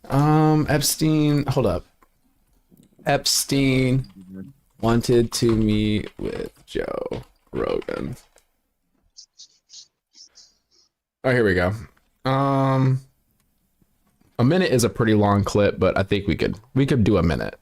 Epstein, hold up. Epstein wanted to meet with Joe Rogan. Oh, here we go. A minute is a pretty long clip, but I think we could do a minute.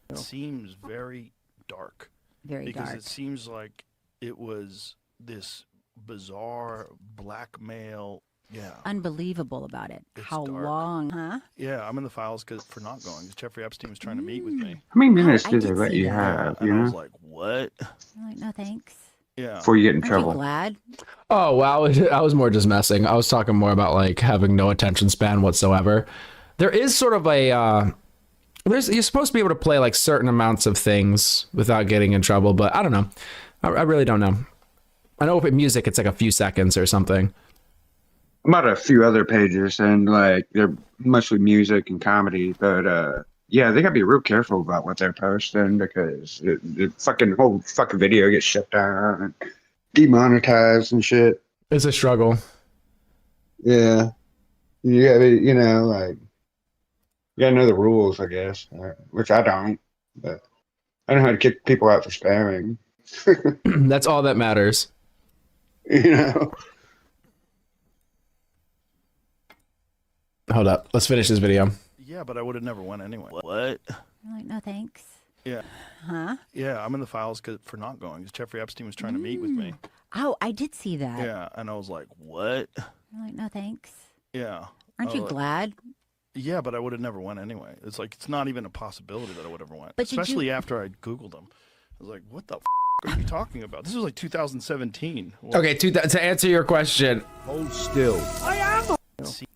It seems very dark. Because it seems like it was this bizarre blackmail. Yeah. Unbelievable about it. It's How dark. long, huh? Yeah, I'm in the files for not going. Jeffrey Epstein was trying to meet with me. How many minutes I do did they let see you that. have? And You I know, was like, what? I'm like, no thanks. Yeah. before you get in Aren't you trouble. glad? Oh, wow. I was more just messing. I was talking more about like having no attention span whatsoever. There is sort of a, you're supposed to be able to play like certain amounts of things without getting in trouble, but I don't know. I really don't know. I know with music, it's like a few seconds or something. I'm on a few other pages, and like they're mostly music and comedy, but yeah, they gotta be real careful about what they're posting because the fucking whole fucking video gets shut down and demonetized and shit. It's a struggle. Yeah, you gotta, you know, like you gotta know the rules, I guess, which I don't, but I know how to kick people out for spamming. That's all that matters. You know. Hold up. Let's finish this video. Yeah, but I would have never went anyway. What? I'm like, no thanks. Yeah. Huh? Yeah, I'm in the files for not going because Jeffrey Epstein was trying to meet with me. Oh, I did see that. Yeah, and I was like, what? I'm like, no thanks. Yeah. Aren't you glad? Yeah, but I would have never went anyway. It's like, it's not even a possibility that I would ever went. But especially after I Googled him. I was like, what the are you talking about? This was like 2017. Okay, to answer your question. Hold still. I am.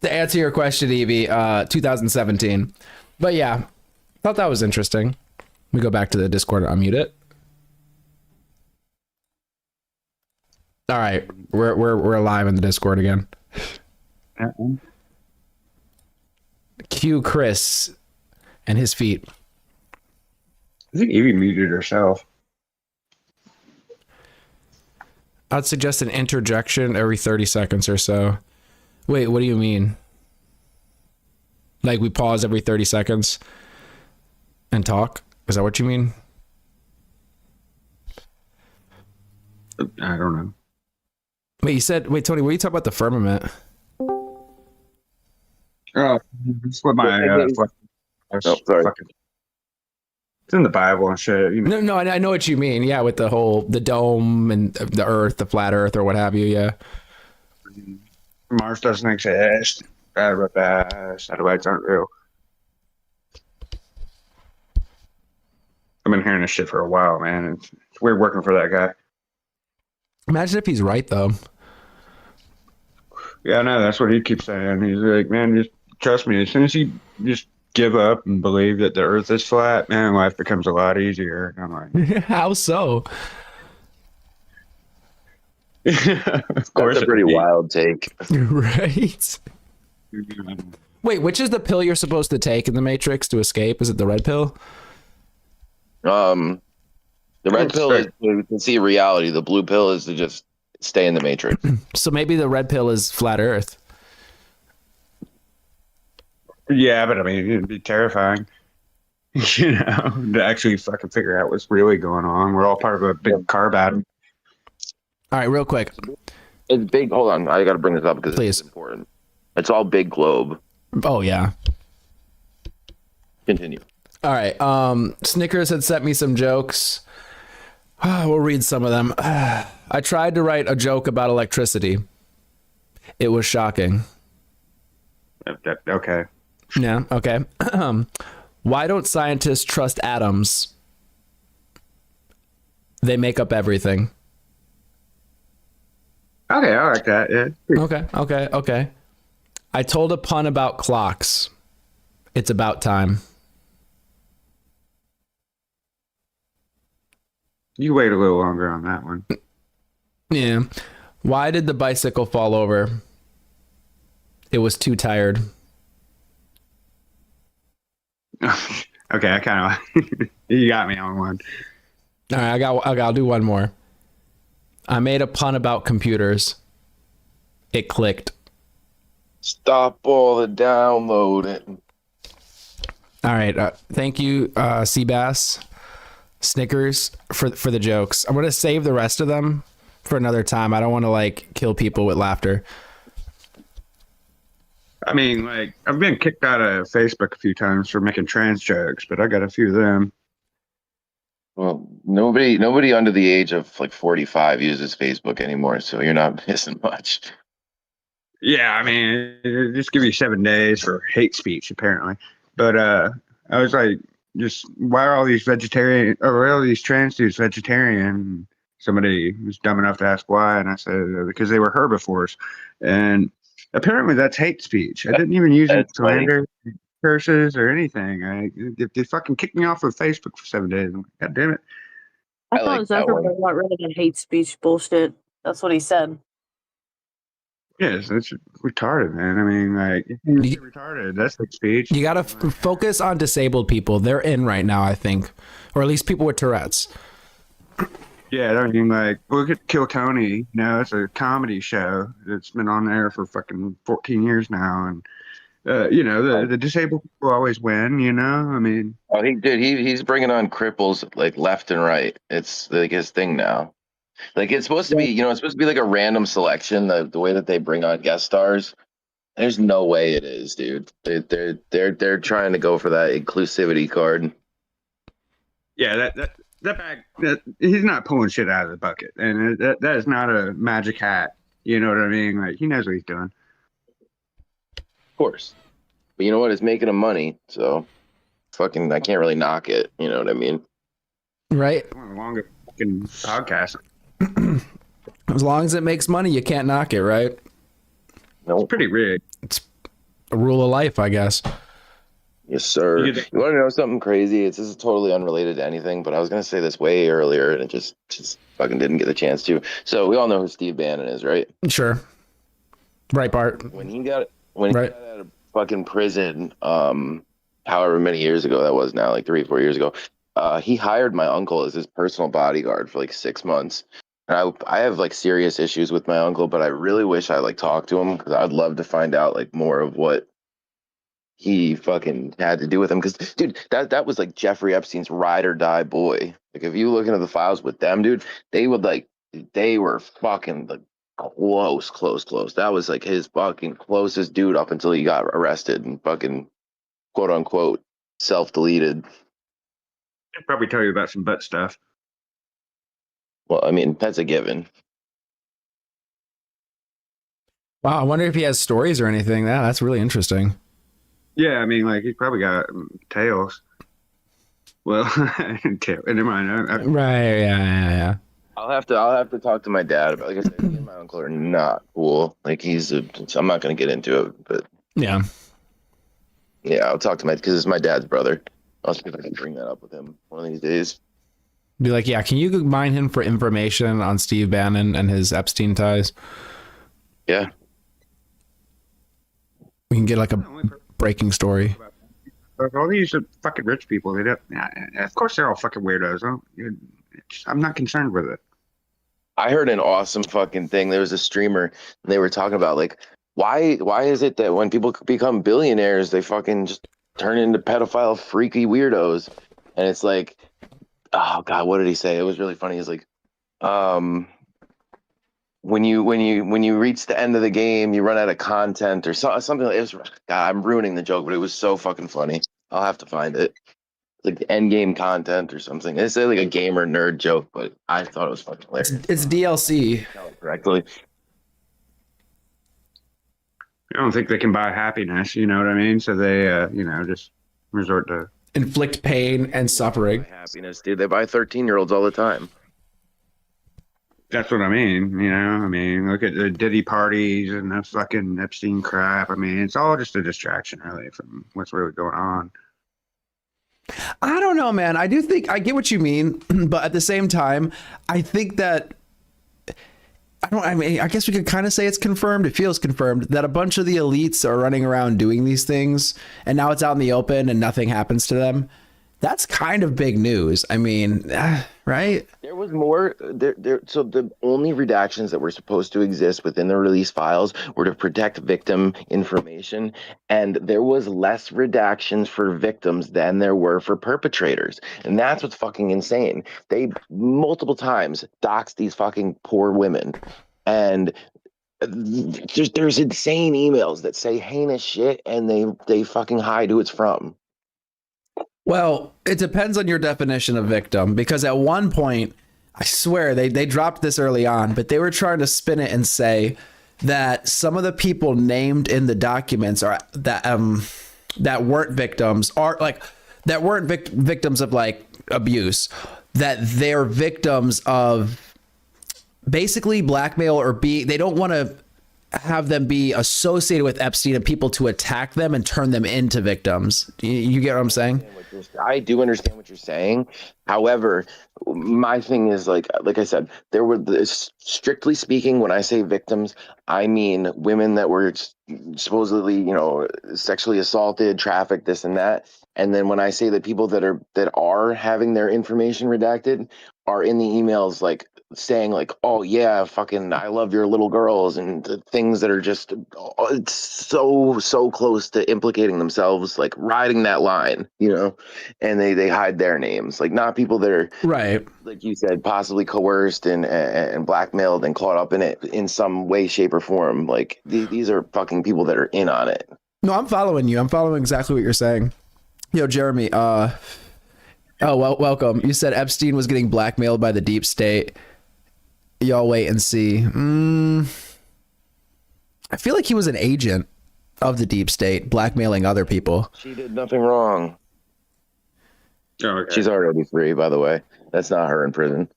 To answer your question, Evie, 2017. But yeah, thought that was interesting. We go back to the Discord and unmute it. All right, we're live in the Discord again. Cue Chris and his feet. I think Evie muted herself. I'd suggest an interjection every 30 seconds or so. Wait, what do you mean? Like we pause every 30 seconds and talk? Is that what you mean? I don't know. Wait, Tony, what are you talking about the firmament? Oh, that's what my sorry. It's in the Bible and shit. You know. No, I know what you mean. Yeah, with the dome and the earth, the flat earth or what have you. Yeah. Mars doesn't exist. Satellites aren't real. I've been hearing this shit for a while, man. It's weird working for that guy. Imagine if he's right, though. Yeah, I know. That's what he keeps saying. He's like, man, just trust me. As soon as you just give up and believe that the earth is flat, man, life becomes a lot easier. I'm like, how so? Of course. That's a pretty wild take. Right? Wait, which is the pill you're supposed to take in the Matrix to escape? Is it the red pill? The red pill is to see reality. The blue pill is to just stay in the Matrix. So maybe the red pill is flat earth. Yeah, but I mean, it'd be terrifying, you know, to actually fucking figure out what's really going on. We're all part of a big car battle. All right, real quick. It's big. Hold on. I got to bring this up because it's important. It's all big globe. Oh, yeah. Continue. All right. Snickers had sent me some jokes. We'll read some of them. I tried to write a joke about electricity. It was shocking. Okay. Yeah, okay. Why don't scientists trust atoms? They make up everything. Okay, I like that. Yeah. Okay. I told a pun about clocks. It's about time. You wait a little longer on that one. Yeah. Why did the bicycle fall over? It was too tired. Okay, I kind of you got me on one. All right, I'll do one more. I made a pun about computers. It clicked. Stop all the downloading. All right, thank you, Seabass, Snickers for the jokes. I'm gonna save the rest of them for another time. I don't want to like kill people with laughter. I mean, like, I've been kicked out of Facebook a few times for making trans jokes, but I got a few of them. Well, nobody under the age of like 45 uses Facebook anymore, so you're not missing much. Yeah, I mean, it just give you 7 days for hate speech, apparently. But I was like, just why are all these vegetarian or why are all these trans dudes vegetarian? Somebody was dumb enough to ask why, and I said because they were herbivores, and apparently that's hate speech. I didn't even use any slander, curses, or anything. They fucking kicked me off of Facebook for 7 days. I'm like, God damn it! I thought Zuckerberg got rid of that hate speech bullshit That's what he said. Yes, that's retarded, man. I mean, like, retarded. That's the speech. You got to focus on disabled people. They're in right now, I think, or at least people with Tourette's. Yeah, I mean, like, look at Kill Tony. You know, it's a comedy show that's been on there for fucking 14 years now, and you know, the disabled people always win. You know, I mean, he's bringing on cripples like left and right. It's like his thing now. Like it's supposed to be, you know, it's supposed to be like a random selection. The way that they bring on guest stars, there's no way it is, dude. They're trying to go for that inclusivity card. Yeah, that bag, he's not pulling shit out of the bucket, and that is not a magic hat. You know what I mean? Like, he knows what he's doing. Of course, but you know what? It's making him money, so fucking I can't really knock it. You know what I mean? Right. One of the longest fucking podcasts. As long as it makes money, you can't knock it, right? No, it's pretty rigged. It's a rule of life, I guess. Yes, sir. You want to know something crazy? This is totally unrelated to anything, but I was going to say this way earlier, and it just fucking didn't get the chance to. So we all know who Steve Bannon is, right? Sure. Right, Bart. When he got out of fucking prison, however many years ago that was now, like 3 or 4 years ago, he hired my uncle as his personal bodyguard for like 6 months. And I have like serious issues with my uncle, but I really wish I like talked to him because I'd love to find out like more of what he fucking had to do with him. Because dude, that was like Jeffrey Epstein's ride or die boy. Like if you look into the files with them, dude, they were fucking like close. That was like his fucking closest dude up until he got arrested and fucking quote unquote self-deleted. I'll probably tell you about some butt stuff. Well, I mean, that's a given. Wow, I wonder if he has stories or anything. That's really interesting. Yeah, I mean, like, he's probably got tales. Well, never mind. Right, yeah. I'll have to talk to my dad about. Like I said, he and my uncle are not cool. Like I'm not going to get into it, but yeah, I'll talk to because it's my dad's brother. I'll see if I can bring that up with him one of these days. Be like, yeah, can you mine him for information on Steve Bannon and his Epstein ties? Yeah. We can get like a breaking story. All these fucking rich people, of course they're all fucking weirdos. I'm not concerned with it. I heard an awesome fucking thing. There was a streamer, and they were talking about like, why is it that when people become billionaires, they fucking just turn into pedophile, freaky weirdos? And it's like, oh god, what did he say? It was really funny. He's like, when you reach the end of the game, you run out of content or something. It was, god, I'm ruining the joke, but it was so fucking funny. I'll have to find it. Like the end game content or something. It's like a gamer nerd joke, but I thought it was fucking hilarious. It's DLC. Correctly. I don't think they can buy happiness. You know what I mean? So they, just resort to inflict pain and suffering. Happiness, dude. They buy 13-year-olds all the time. That's what I mean. You know, I mean, look at the Diddy parties and the fucking Epstein crap. I mean, it's all just a distraction, really, from what's really going on. I don't know, man. I do think I get what you mean, but at the same time, I think that I guess we could kind of say it's confirmed. It feels confirmed that a bunch of the elites are running around doing these things, and now it's out in the open and nothing happens to them. That's kind of big news. I mean, right? There was more there. So the only redactions that were supposed to exist within the release files were to protect victim information, and there was less redactions for victims than there were for perpetrators, and that's what's fucking insane. They multiple times doxed these fucking poor women, and there's insane emails that say heinous shit, and they fucking hide who it's from. Well, it depends on your definition of victim, because at one point, I swear they dropped this early on, but they were trying to spin it and say that some of the people named in the documents are that weren't victims, or like that weren't victims of like abuse, that they're victims of basically blackmail or they don't want to have them be associated with Epstein and people to attack them and turn them into victims. You get what I'm saying? I do understand what you're saying. However, my thing is like I said, there were strictly speaking, when I say victims, I mean women that were supposedly, you know, sexually assaulted, trafficked, this and that. And then when I say that people that are having their information redacted are in the emails, like saying like, oh yeah, fucking I love your little girls, and the things that are just it's so close to implicating themselves, like riding that line, you know, and they hide their names, like not people that are right, like you said, possibly coerced and blackmailed and caught up in it in some way, shape, or form. Like these are fucking people that are in on it. No, I'm following you. I'm following exactly what you're saying. Yo, Jeremy, welcome. You said Epstein was getting blackmailed by the deep state. Y'all wait and see. I feel like he was an agent of the deep state, blackmailing other people. She did nothing wrong. Oh, okay. She's already free, by the way. That's not her in prison.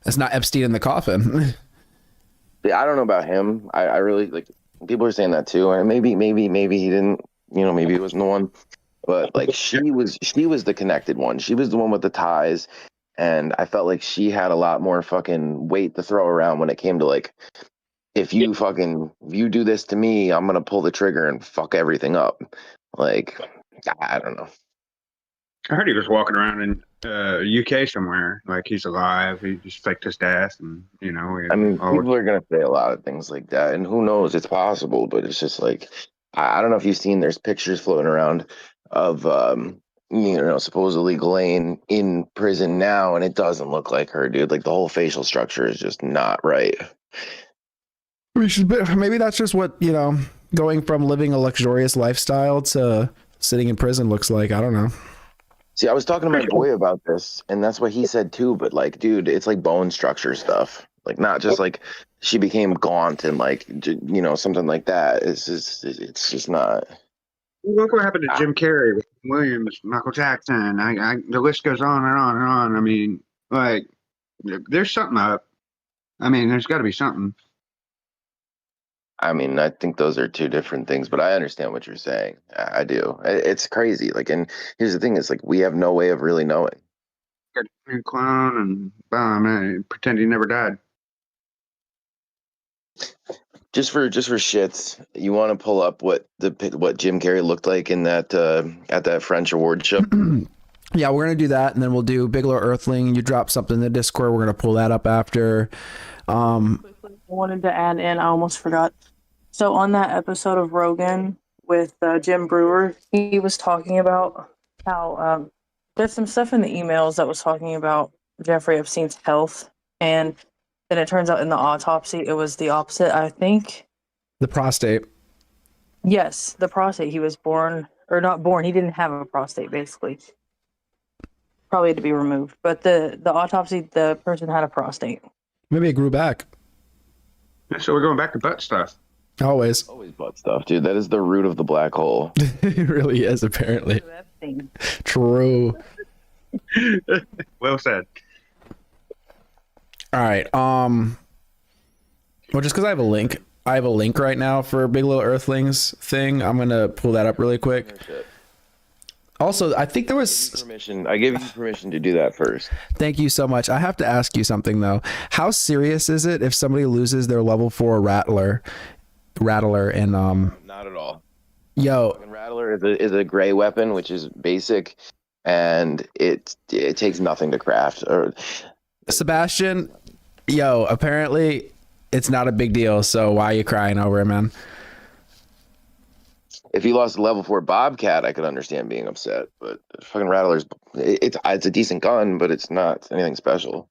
That's not Epstein in the coffin. Yeah, I don't know about him. I really like. People are saying that too, and maybe he didn't. You know, maybe he wasn't the one. But like she was the connected one. She was the one with the ties, and I felt like she had a lot more fucking weight to throw around when it came to like, if you do this to me, I'm gonna pull the trigger and fuck everything up. Like, I don't know. I heard he was walking around in UK somewhere, like he's alive. He just faked his death, and you know. I mean, people are gonna say a lot of things like that, and who knows? It's possible, but it's just like, I don't know if you've seen. There's pictures floating around of you know, supposedly Ghislaine in prison now, and it doesn't look like her, dude. Like the whole facial structure is just not right. Maybe that's just what, you know, going from living a luxurious lifestyle to sitting in prison looks like. I don't know. See, I was talking to my boy about this, and that's what he said too. But like, dude, it's like bone structure stuff. Like, not just like she became gaunt and like, you know, something like that. It's just not. Look what happened to Jim Carrey, Williams, Michael Jackson. The list goes on and on and on. I mean, like, there's something up. I mean, there's got to be something. I mean, I think those are two different things, but I understand what you're saying. I do. It's crazy. Like, and here's the thing: is like we have no way of really knowing. Got a clown and bomb, pretend he never died. Just for shits, you want to pull up what Jim Carrey looked like in that at that French award show? Yeah, we're gonna do that, and then we'll do Bigelow Earthling. You drop something in the Discord. We're gonna pull that up after. Quickly, I wanted to add in. I almost forgot. So on that episode of Rogan with Jim Brewer, he was talking about how there's some stuff in the emails that was talking about Jeffrey Epstein's health, and then it turns out in the autopsy it was the opposite. I think the prostate. Yes, the prostate. He was born, or not born. He didn't have a prostate, basically. Probably had to be removed. But the autopsy, the person had a prostate. Maybe it grew back. So we're going back to butt stuff. Always butt stuff, dude. That is the root of the black hole. It really is, apparently. True. Well said. All right. Well, just because I have a link right now for Bigelow Earthlings thing. I'm gonna pull that up really quick. Also, I think there was permission. I gave you permission to do that first. Thank you so much. I have to ask you something though. How serious is it if somebody loses their level 4 rattler and Not at all. Yo, rattler is a gray weapon, which is basic, and it takes nothing to craft. Or Sebastian, yo, apparently it's not a big deal. So why are you crying over it, man? If you lost a level 4 Bobcat, I could understand being upset, but fucking Rattler's it's a decent gun, but it's not anything special.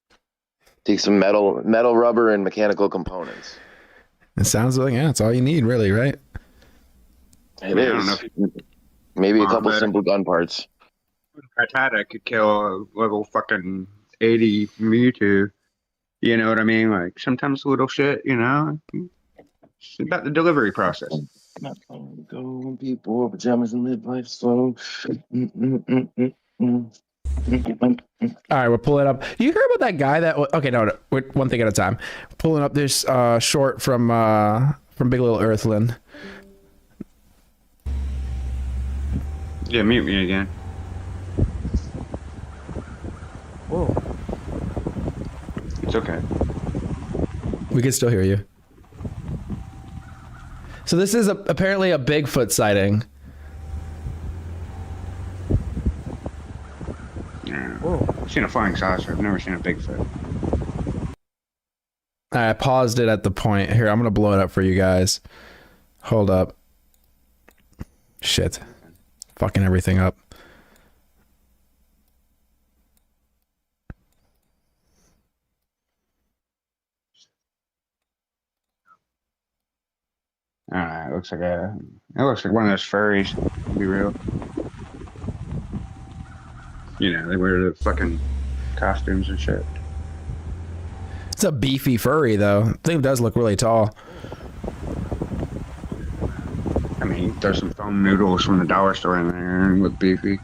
Takes some metal, rubber, and mechanical components. It sounds like, yeah, it's all you need, really, right? It is. Maybe a couple simple gun parts. Titanic could kill a level fucking 80 Mewtwo. You know what I mean? Like, sometimes little shit, you know? It's about the delivery process. Not gonna go people wear pajamas and live life slow. All right, we're pulling up. You hear about that guy that? Okay, no, we're one thing at a time. Pulling up this short from Big Little Earthling. Yeah, mute me again. Whoa. It's okay. We can still hear you. So this is apparently a Bigfoot sighting. Yeah. I've seen a flying saucer. I've never seen a Bigfoot. I paused it at the point. Here, I'm going to blow it up for you guys. Hold up. Shit. Fucking everything up. It looks like one of those furries, to be real. You know, they wear the fucking costumes and shit. It's a beefy furry, though. The thing does look really tall. I mean, there's some foam noodles from the dollar store in there and look beefy.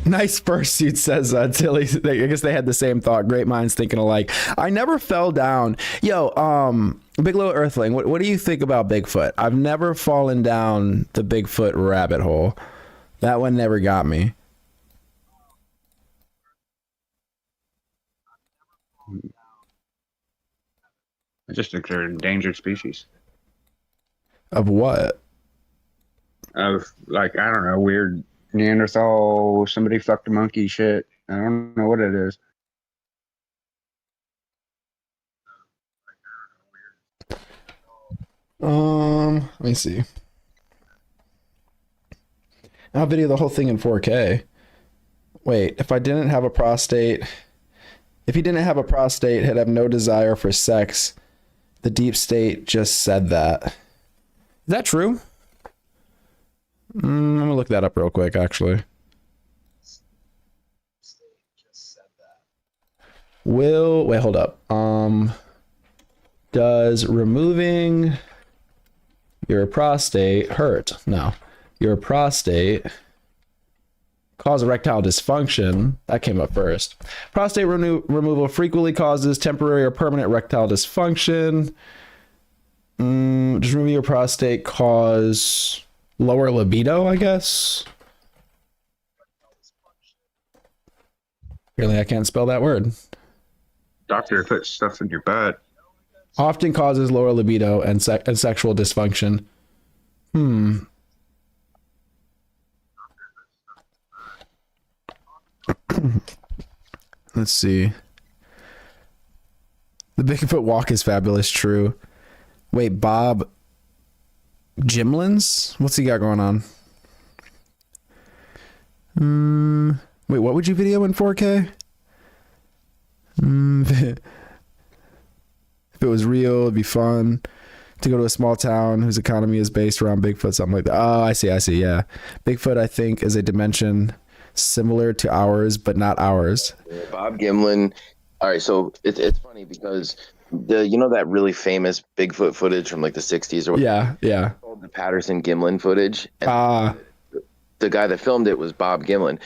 Nice fursuit, says Tilly. I guess they had the same thought. Great minds thinking alike. I never fell down. Yo, Big Little Earthling, what do you think about Bigfoot? I've never fallen down the Bigfoot rabbit hole. That one never got me. I just think they're an endangered species. Of what? Of, like, I don't know, weird Neanderthal, somebody fucked a monkey shit. I don't know what it is. Let me see. I'll video the whole thing in 4K. Wait, if he didn't have a prostate, he'd have no desire for sex. The deep state just said that. Is that true? I'm gonna look that up real quick, actually. Wait, hold up. Does removing your prostate hurt? No. Your prostate cause erectile dysfunction. That came up first. Prostate removal frequently causes temporary or permanent erectile dysfunction. Does removing your prostate cause lower libido, I guess? Really, I can't spell that word. Doctor puts stuff in your butt. Often causes lower libido and sexual dysfunction. Let's see. The Bigfoot walk is fabulous, true. Wait, Bob Gimlins? What's he got going on? Wait, what would you video in 4K? If it was real, it'd be fun to go to a small town whose economy is based around Bigfoot, something like that. Oh, I see, yeah. Bigfoot, I think, is a dimension similar to ours, but not ours. Bob Gimlin. All right, so it's funny because that really famous Bigfoot footage from like the 60s or whatever? Yeah. Called the Patterson Gimlin footage. And the guy that filmed it was Bob Gimlin,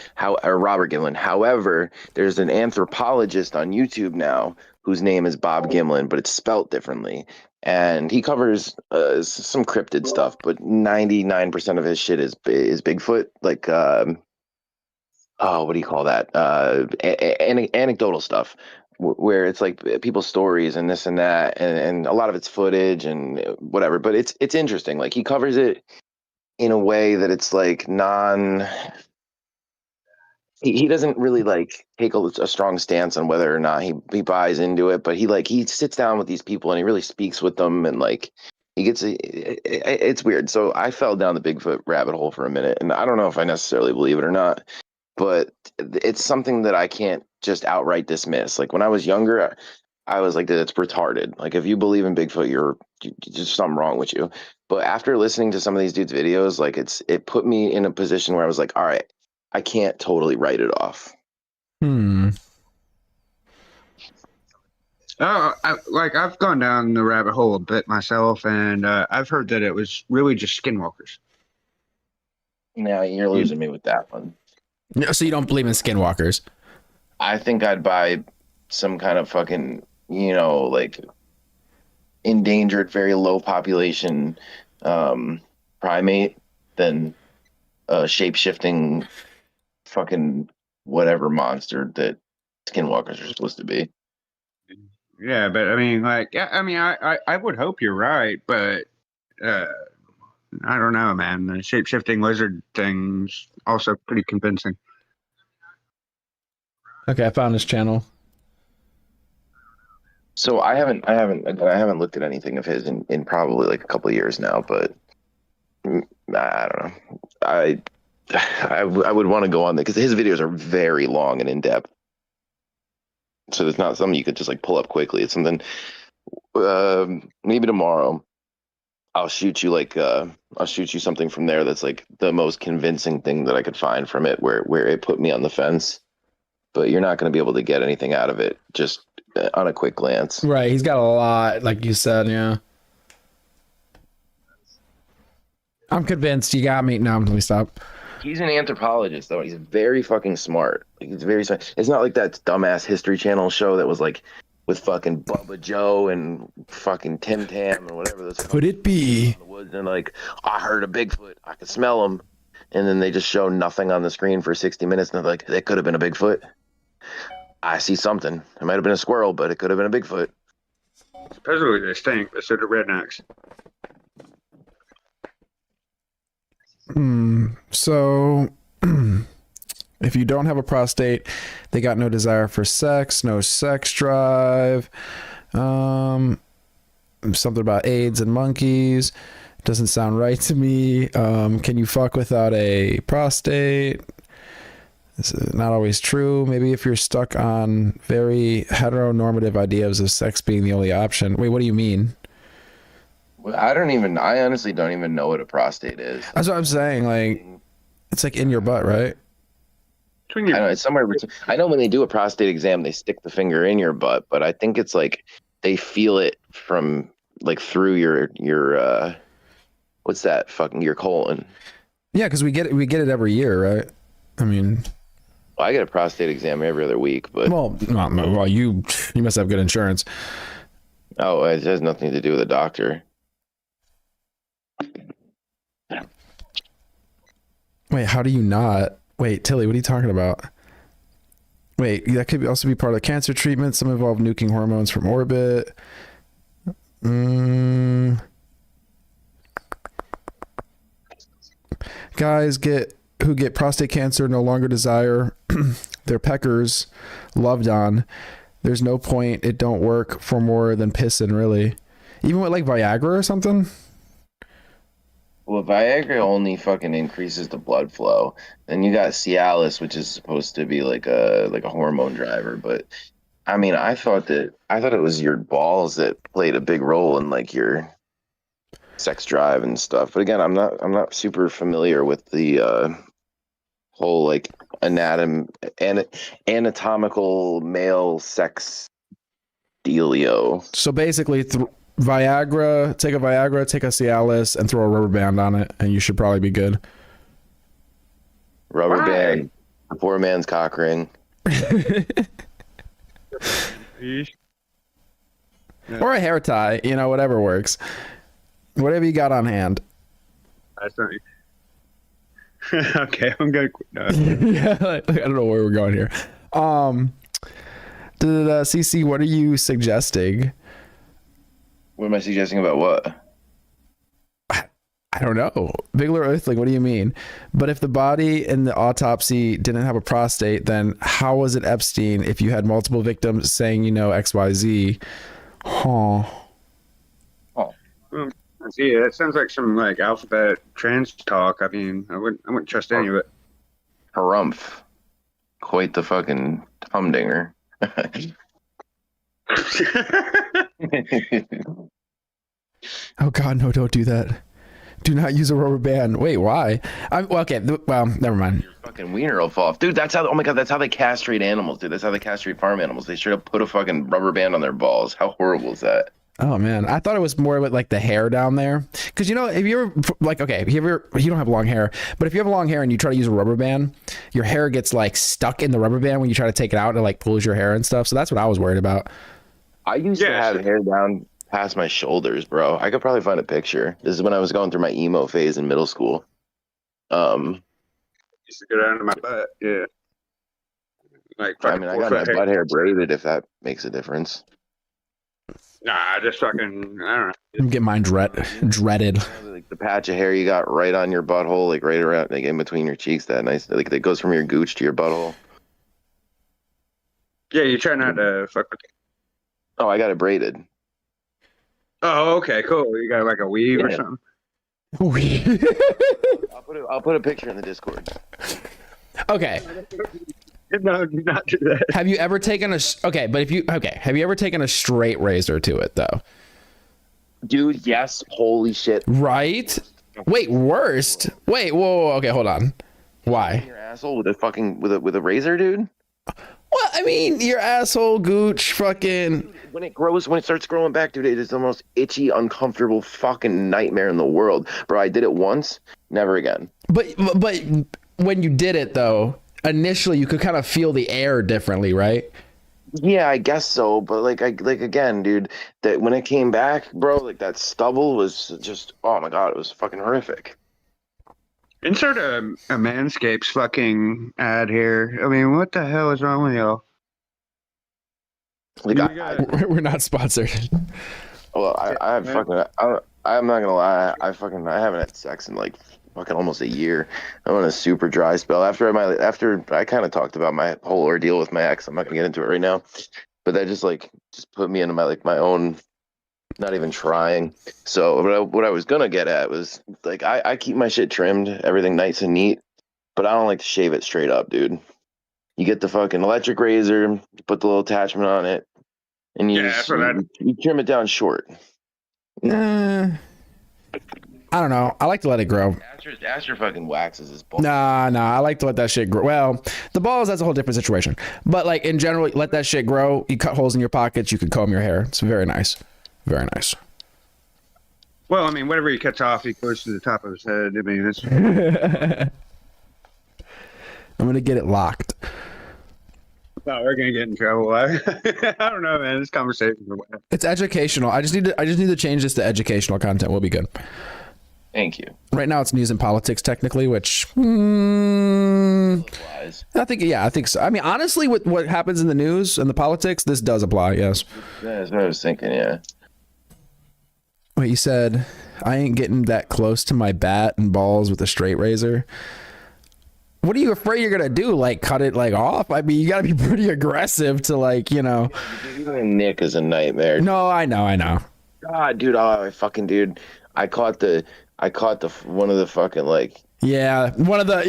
or Robert Gimlin. However, there's an anthropologist on YouTube now whose name is Bob Gimlin, but it's spelt differently. And he covers some cryptid stuff, but 99% of his shit is Bigfoot. Like, what do you call that? Anecdotal stuff, where it's like people's stories and this and that, and a lot of it's footage and whatever. But it's interesting. Like, he covers it in a way that it's like he doesn't really like take a strong stance on whether or not he buys into it, but he sits down with these people and he really speaks with them, and like he gets it's weird. So I fell down the Bigfoot rabbit hole for a minute, and I don't know if I necessarily believe it or not, but it's something that I can't just outright dismiss. Like, when I was younger, I was like, that's retarded. Like, if you believe in Bigfoot, you're just something wrong with you. But after listening to some of these dudes' videos, like it put me in a position where I was like, all right, I can't totally write it off. I've gone down the rabbit hole a bit myself, and I've heard that it was really just skinwalkers. Now you're losing me with that one. So you don't believe in skinwalkers? I think I'd buy some kind of fucking, like endangered, very low population primate than a shape-shifting fucking whatever monster that skinwalkers are supposed to be. Yeah, but I mean, I would hope you're right, but I don't know, man. The shape-shifting lizard thing's also pretty convincing. Okay, I found his channel. So I haven't looked at anything of his in probably like a couple of years now, but I don't know. I would want to go on there because his videos are very long and in depth. So it's not something you could just like pull up quickly. It's something. Maybe tomorrow, I'll shoot you something from there that's like the most convincing thing that I could find from it, where it put me on the fence. But you're not going to be able to get anything out of it just on a quick glance. Right. He's got a lot, like you said. Yeah. I'm convinced. You got me. No, let me stop. He's an anthropologist, though. He's very fucking smart. Like, he's very smart. It's not like that dumbass History Channel show that was like with fucking Bubba Joe and fucking Tim Tam or whatever. This could it be? And like, I heard a Bigfoot. I could smell him. And then they just show nothing on the screen for 60 minutes. And they're like, that could have been a Bigfoot. I see something. It might have been a squirrel, but it could have been a Bigfoot. Supposedly they stink, but so do rednecks. So, if you don't have a prostate, they got no desire for sex, no sex drive. Something about AIDS and monkeys. Doesn't sound right to me. Can you fuck without a prostate? It's not always true. Maybe if you're stuck on very heteronormative ideas of sex being the only option. Wait, what do you mean? I honestly don't even know what a prostate is. That's what I'm saying. Like, it's like in your butt, right? I know it's somewhere. I know when they do a prostate exam, they stick the finger in your butt, but I think it's like they feel it from like through your what's that fucking your colon? Yeah, because we get it every year, right? I mean, well, I get a prostate exam every other week, but well, you must have good insurance. Oh, it has nothing to do with a doctor. Wait, how do you not? Wait, Tilly, what are you talking about? Wait, that could also be part of cancer treatment. Some involve nuking hormones from orbit. Guys who get prostate cancer no longer desire their peckers loved on. There's no point. It don't work for more than pissing, really. Even with like Viagra or something. Well, Viagra only fucking increases the blood flow. Then you got Cialis, which is supposed to be like a hormone driver. But I mean, I thought it was your balls that played a big role in like your sex drive and stuff. But again, I'm not super familiar with the whole like anatomical male sex dealio. So basically, Viagra, take a Cialis, and throw a rubber band on it, and you should probably be good. Rubber band, a poor man's cock ring. Or a hair tie, whatever works. Whatever you got on hand. That's not. Okay, I'm gonna quit now. Yeah, I don't know where we're going here. CC, what are you suggesting? What am I suggesting about what? I don't know. Bigler Earthling, what do you mean? But if the body in the autopsy didn't have a prostate, then how was it Epstein if you had multiple victims saying, XYZ? Huh. Oh. See, that sounds like some like alphabet trans talk. I mean, I wouldn't trust any of it. Harumph. Quite the fucking humdinger. Oh God, no! Don't do that. Do not use a rubber band. Wait, why? Okay. Well, never mind. Your fucking wiener will fall off, dude. That's how. Oh my God, that's how they castrate animals, dude. That's how they castrate farm animals. They straight up put a fucking rubber band on their balls. How horrible is that? Oh man, I thought it was more with like the hair down there, because you know, if you ever like, okay, if you don't have long hair, but if you have long hair and you try to use a rubber band, your hair gets like stuck in the rubber band when you try to take it out, and it like pulls your hair and stuff. So that's what I was worried about. I used to have hair down past my shoulders, bro. I could probably find a picture. This is when I was going through my emo phase in middle school. Used to go down to my butt. Yeah. Like I mean, I got my butt hair braided, if that makes a difference. Nah, just fucking, I don't know. Get mine dreaded. Like the patch of hair you got right on your butthole, like right around, like in between your cheeks, that nice, like that goes from your gooch to your butthole. Yeah, you try not to fuck with it. Oh, I got it braided. Oh, okay, cool. You got like a weave or something? Weave. I'll put a picture in the Discord. Okay. No, do not do that. Have you ever taken have you ever taken a straight razor to it though? Dude, yes. Holy shit. Right? Wait, worst? Wait, whoa, okay, hold on. Why? Your asshole with a fucking with a razor, dude? Well, I mean, your asshole, gooch, fucking. When it starts growing back, dude, it is the most itchy, uncomfortable fucking nightmare in the world, bro. I did it once, never again. But when you did it though, initially you could kind of feel the air differently, right? Yeah, I guess so. But like again, dude, that when it came back, bro, like that stubble was just, oh my god, it was fucking horrific. Insert a Manscaped's fucking ad here. I mean, what the hell is wrong with y'all? Like we're not sponsored. Well, I'm not gonna lie. I haven't had sex in like fucking almost a year. I'm on a super dry spell. After I kind of talked about my whole ordeal with my ex. I'm not gonna get into it right now, but that just put me into my own. Not even trying. So what I was gonna get at was like I keep my shit trimmed, everything nice and neat, but I don't like to shave it straight up, dude. You get the fucking electric razor, you put the little attachment on it, and you trim it down short. I don't know. I like to let it grow. Asher fucking waxes his balls. Nah, I like to let that shit grow. Well, the balls, that's a whole different situation. But like in general, let that shit grow. You cut holes in your pockets. You can comb your hair. It's very nice. Very nice. Well, I mean, whatever he cuts off, he goes to the top of his head. I mean, it's. I'm gonna get it locked. No, we're gonna get in trouble. I don't know, man. This conversation. It's educational. I just need to change this to educational content. We'll be good. Thank you. Right now, it's news and politics, technically, which I think so. I mean, honestly, with what happens in the news and the politics, this does apply. Yes. Yeah, that's what I was thinking. Yeah. Wait, you said I ain't getting that close to my bat and balls with a straight razor. What are you afraid you're gonna do? Like cut it like off? I mean, you gotta be pretty aggressive to Even Nick is a nightmare. No, I know. God, dude, dude. I caught the one of the fucking like. Yeah, one of the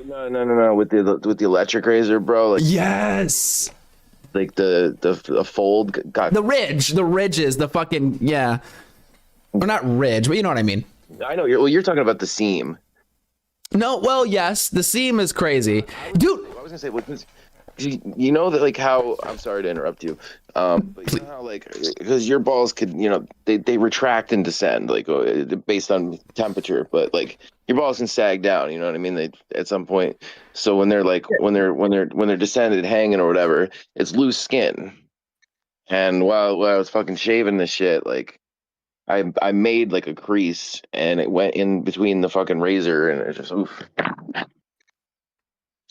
No, with the electric razor, bro. Like, yes. Like the fold got the ridge is the fucking or not ridge, but you know what I mean. I know you're talking about the seam. No, well, yes, the seam is crazy, dude. I was gonna say, you know that like how, I'm sorry to interrupt you, but you know how like, because your balls could, they retract and descend like based on temperature, but like your balls can sag down, you know what I mean? They at some point. So when they're like when they're descended, hanging or whatever, it's loose skin. And while I was fucking shaving this shit, like I made like a crease and it went in between the fucking razor and it just oof.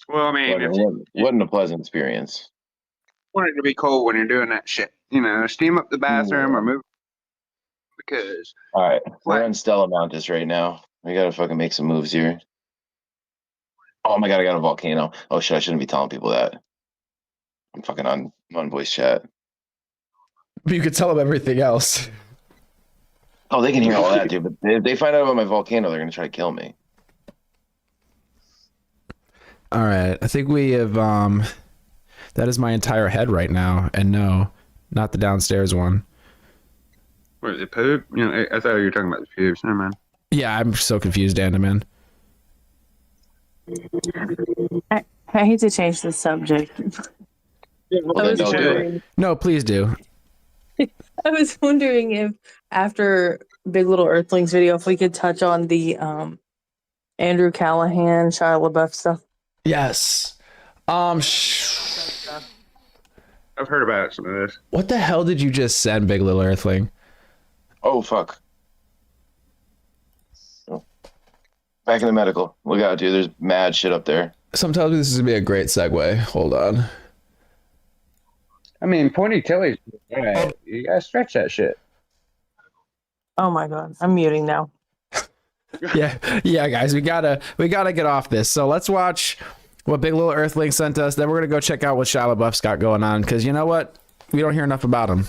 Well, I mean, it wasn't a pleasant experience. Want it to be cold when you're doing that shit. Steam up the bathroom or move. Because. All right, we're on Stella Montes right now. We gotta fucking make some moves here. Oh my god, I got a volcano. Oh shit, I shouldn't be telling people that. I'm fucking on voice chat. But you could tell them everything else. Oh, they can hear all that, dude. But if they find out about my volcano, they're gonna try to kill me. All right, I think we have. That is my entire head right now, and no, not the downstairs one. What is it, poop? I thought you were talking about the pubes. Never mind. Yeah, I'm so confused, Andaman. I hate to change the subject. No, please do. I was wondering if after Big Little Earthlings video, if we could touch on the Andrew Callahan, Shia LaBeouf stuff. Yes. I've heard about some of this. What the hell did you just send, Big Little Earthling? Oh, fuck. Back in the medical. Look out, dude. There's mad shit up there. Sometimes this is going to be a great segue. Hold on. I mean, pointy Tilly's. You gotta stretch that shit. Oh my god, I'm muting now. yeah, guys, we gotta get off this. So let's watch what Big Little Earthling sent us. Then we're gonna go check out what Shia LaBeouf's got going on, because you know what? We don't hear enough about him.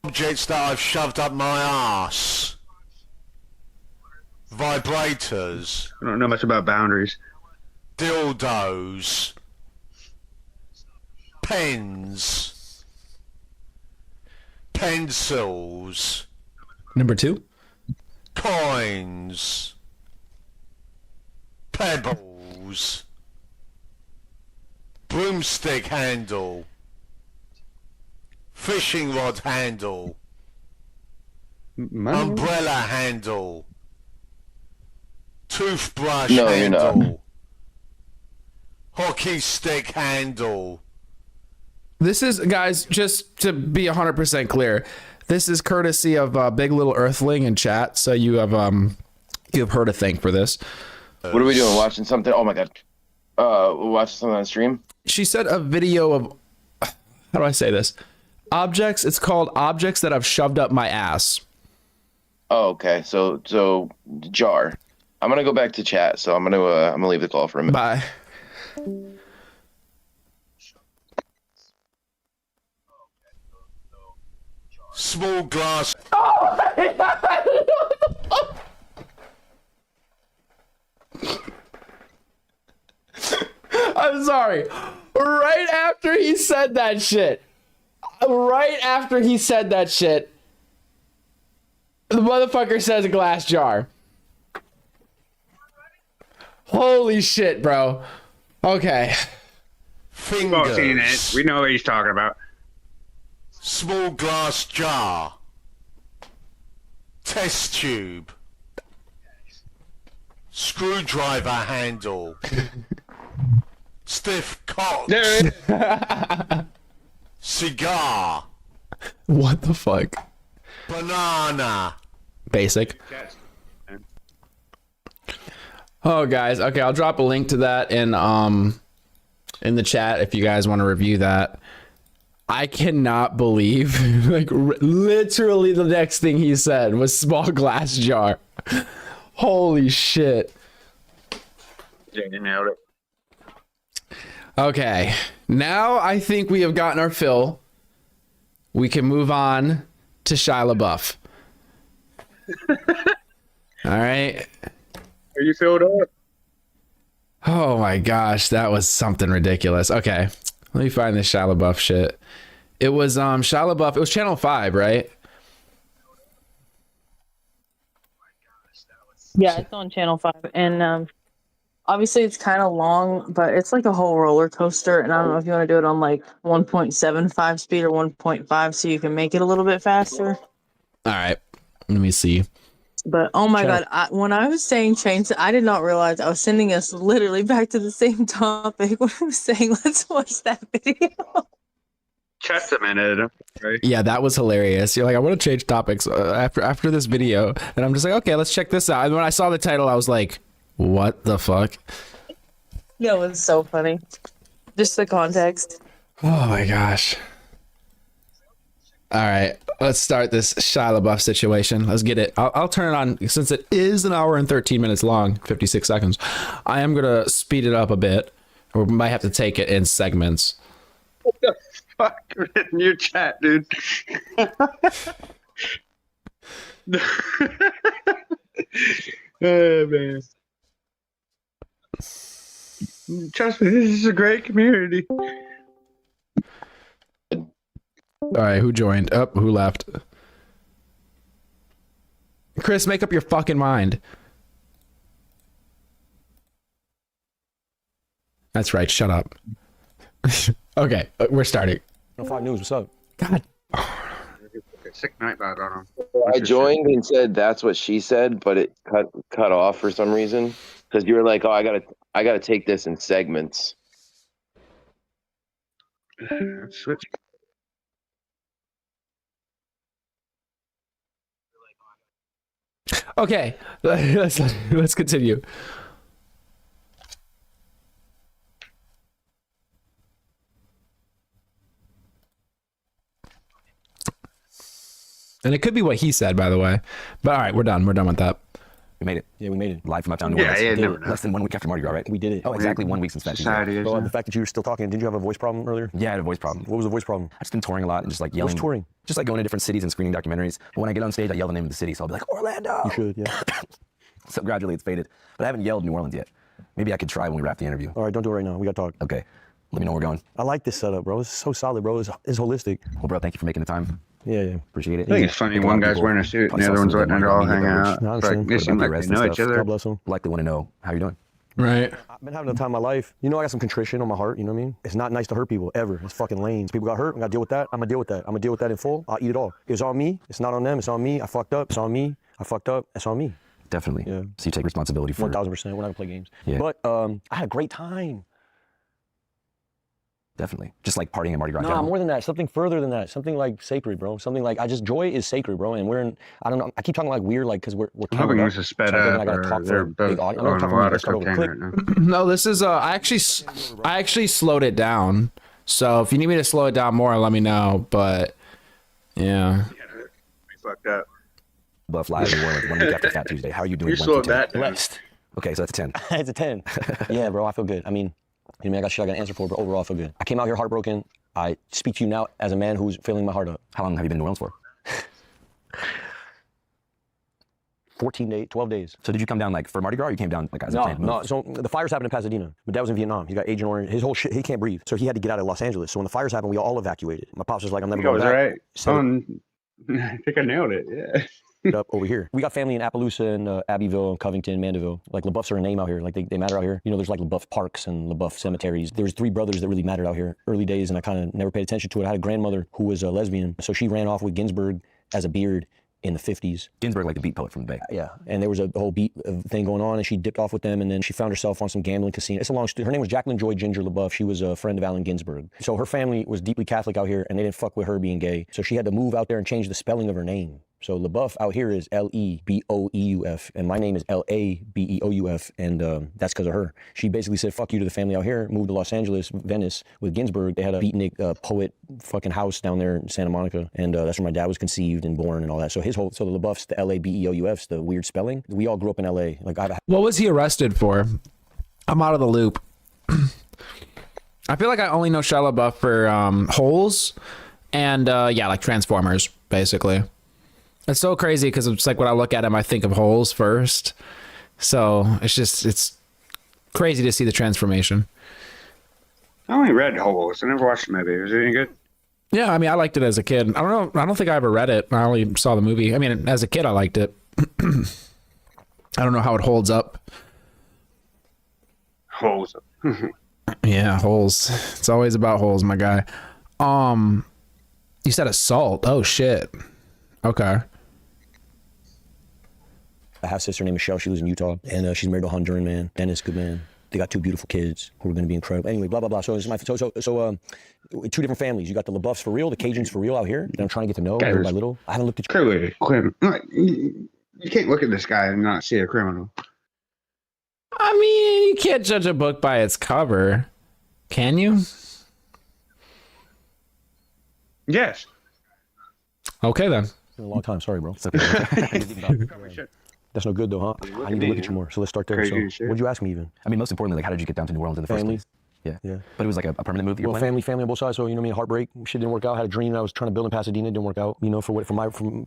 Objects that I've shoved up my ass. Vibrators. I don't know much about boundaries. Dildos. Pens. Pencils. Number 2. Coins. Pebbles. Broomstick handle. Fishing rod handle. Money? Umbrella handle. Toothbrush No, you're not. handle. Hockey stick handle. This is, guys, just to be 100% clear, this is courtesy of Big Little Earthling in chat. So you have her to thank for this. What are we doing? Watching something? Oh my god. Watching something on stream? She said a video of, how do I say this? Objects. It's called Objects That I've Shoved Up My Ass. Oh, okay. So jar. I'm gonna go back to chat. So I'm gonna leave the call for a minute. Bye. Small glass. I'm sorry. Right after he said that shit, the motherfucker says a glass jar. Holy shit, bro. Okay. We've all seen it. We know what he's talking about. Small glass jar. Test tube. Screwdriver handle. Stiff cock. Cigar. What the fuck? Banana. Basic. Oh, guys. Okay, I'll drop a link to that in the chat if you guys want to review that. I cannot believe, like, literally the next thing he said was small glass jar. Holy shit. Yeah, you nailed it. Okay, now I think we have gotten our fill. We can move on to Shia LaBeouf. All right. Are you filled up? Oh my gosh, that was something ridiculous. Okay, let me find this Shia LaBeouf shit. It was Shia LaBeouf. It was Channel 5, right? Yeah, it's on Channel 5, and obviously it's kind of long, but it's like a whole roller coaster. And I don't know if you want to do it on like 1.75 speed or 1.5, so you can make it a little bit faster. All right, let me see. But oh my god, when I was saying change, I did not realize I was sending us literally back to the same topic when I was saying let's watch that video. Chat's a minute, right? Yeah, that was hilarious. You're like, I want to change topics after this video, and I'm just like, okay, let's check this out. And when I saw the title, I was like, what the fuck? Yeah, it was so funny. Just the context. Oh my gosh. All right, let's start this Shia LaBeouf situation. Let's get it. I'll turn it on since it is an hour and 13 minutes long, 56 seconds. I am gonna speed it up a bit, or we might have to take it in segments. What the fuck in your chat, dude? Oh man. Trust me, this is a great community. All right, who joined? Oh, who left? Chris, make up your fucking mind. That's right, shut up. Okay, we're starting. 5 News, what's up? God. sick night bot on him. I joined and said that's what she said, but it cut off for some reason because you were like, "Oh, I gotta take this in segments." Switch. Okay, let's continue. And it could be what he said, by the way. But all right, we're done. We're done with that. We made it. Yeah, we made it. Live from uptown New Yeah, Orleans. yeah, We did never it. know. Less than 1 week after Mardi Gras, right? We did it. Oh, exactly 1 week since that. Society is, Well, yeah. the fact that you were still talking, did you have a voice problem earlier? Yeah, I had a voice problem. What was the voice problem? I've just been touring a lot and just like yelling. What's touring? Just like going to different cities and screening documentaries. But when I get on stage, I yell the name of the city. So I'll be like, Orlando. You should, yeah. So gradually it's faded. But I haven't yelled New Orleans yet. Maybe I could try when we wrap the interview. All right, don't do it right now. We got to talk. Okay. Let me know where we're going. I like this setup, bro. It's so solid, bro. It's holistic. Well, bro, thank you for making the time. Yeah, yeah. Appreciate it. I think it's funny. One guy's wearing a suit and the other one's letting it all hang out. No, It's like, they seem like they know each other. God bless him. Likely want to know how you're doing. Right. I've been having the time of my life. You know, I got some contrition on my heart. You know what I mean? It's not nice to hurt people ever. It's fucking lame. People got hurt. I got to deal with that. I'm gonna deal with that. I'm gonna deal with that in full. I'll eat it all. It's on me. It's not on them. It's on me. I fucked up. It's on me. I fucked up. It's on me. Definitely. Yeah. So you take responsibility for 1,000%. We're not gonna play games. Yeah. But I had a great time. Definitely. Just like partying at Mardi Gras. No, more than that. Something further than that. Something like sacred, bro. Something like joy is sacred, bro. And we're in. I don't know. I keep talking like weird, like because we're. I'm hoping this is sped up, or they're both on a lot of cocaine right now. No, this is I actually slowed it down. So if you need me to slow it down more, let me know. But yeah. We fucked up. Buff Live in New Orleans 1 week after Fat Tuesday. How are you doing? You slowed that down. Blessed. Okay, so that's a 10. It's a 10. Yeah, bro. I feel good. I mean, you know, I got shit I got to answer for, but overall I feel good. I came out here heartbroken. I speak to you now as a man who's filling my heart up. How long have you been in New Orleans for? 14 days, 12 days. So did you come down like for Mardi Gras or you came down like as a planned move? No. So the fires happened in Pasadena. My dad was in Vietnam. He got Agent Orange. His whole shit, he can't breathe. So he had to get out of Los Angeles. So when the fires happened, we all evacuated. My pops was like, I'm never going back. Right. I think I nailed it. Yeah. Up over here. We got family in Appaloosa and Abbeville, Covington, Mandeville. Like LaBeoufs are a name out here. Like they matter out here. You know, there's like LaBeouf parks and LaBeouf cemeteries. There's 3 brothers that really mattered out here early days, and I kind of never paid attention to it. I had a grandmother who was a lesbian, so she ran off with Ginsberg as a beard in the 50s. Ginsberg, like the beat poet from the Bay. Yeah, and there was a whole beat thing going on, and she dipped off with them, and then she found herself on some gambling casino. It's a long story. Her name was Jacqueline Joy Ginger LaBeouf. She was a friend of Allen Ginsberg. So her family was deeply Catholic out here, and they didn't fuck with her being gay. So she had to move out there and change the spelling of her name. So LaBeouf out here is L-E-B-O-E-U-F, and my name is L-A-B-E-O-U-F, and that's because of her. She basically said, fuck you to the family out here, moved to Los Angeles, Venice, with Ginsberg. They had a beatnik poet fucking house down there in Santa Monica, and that's where my dad was conceived and born and all that. So the LaBeoufs, the L-A-B-E-O-U-F's, the weird spelling, we all grew up in L.A. What was he arrested for? I'm out of the loop. I feel like I only know Shia LaBeouf for Holes and yeah, like Transformers, basically. It's so crazy because it's like when I look at him, I think of Holes first. So it's crazy to see the transformation. I only read Holes. I never watched the movie. Was it any good? Yeah, I mean, I liked it as a kid. I don't know. I don't think I ever read it. I only saw the movie. I mean, as a kid, I liked it. I don't know how it holds up. Holes. Yeah, Holes. It's always about Holes, my guy. You said assault. Oh shit. Okay. I have a sister named Michelle. She lives in Utah, and she's married to a Honduran man. Dennis, good man. They got 2 beautiful kids who are going to be incredible. Anyway, blah blah blah. So it's my 2 different families. You got the LaBeoufs for real, the Cajuns for real out here that I'm trying to get to know little by little. I haven't looked at clearly. You can't look at this guy and not see a criminal. I mean, you can't judge a book by its cover, can you? Yes. Okay then. It's been a long time. Sorry, bro. That's no good though, huh? I need to look at you more. So let's start there. So, what'd you ask me even? I mean, most importantly, like, how did you get down to New Orleans in the first place? Yeah. But it was like a permanent move. Well, family on both sides. So you know what I mean, heartbreak. Shit didn't work out. I had a dream. I was trying to build in Pasadena. It didn't work out. You know,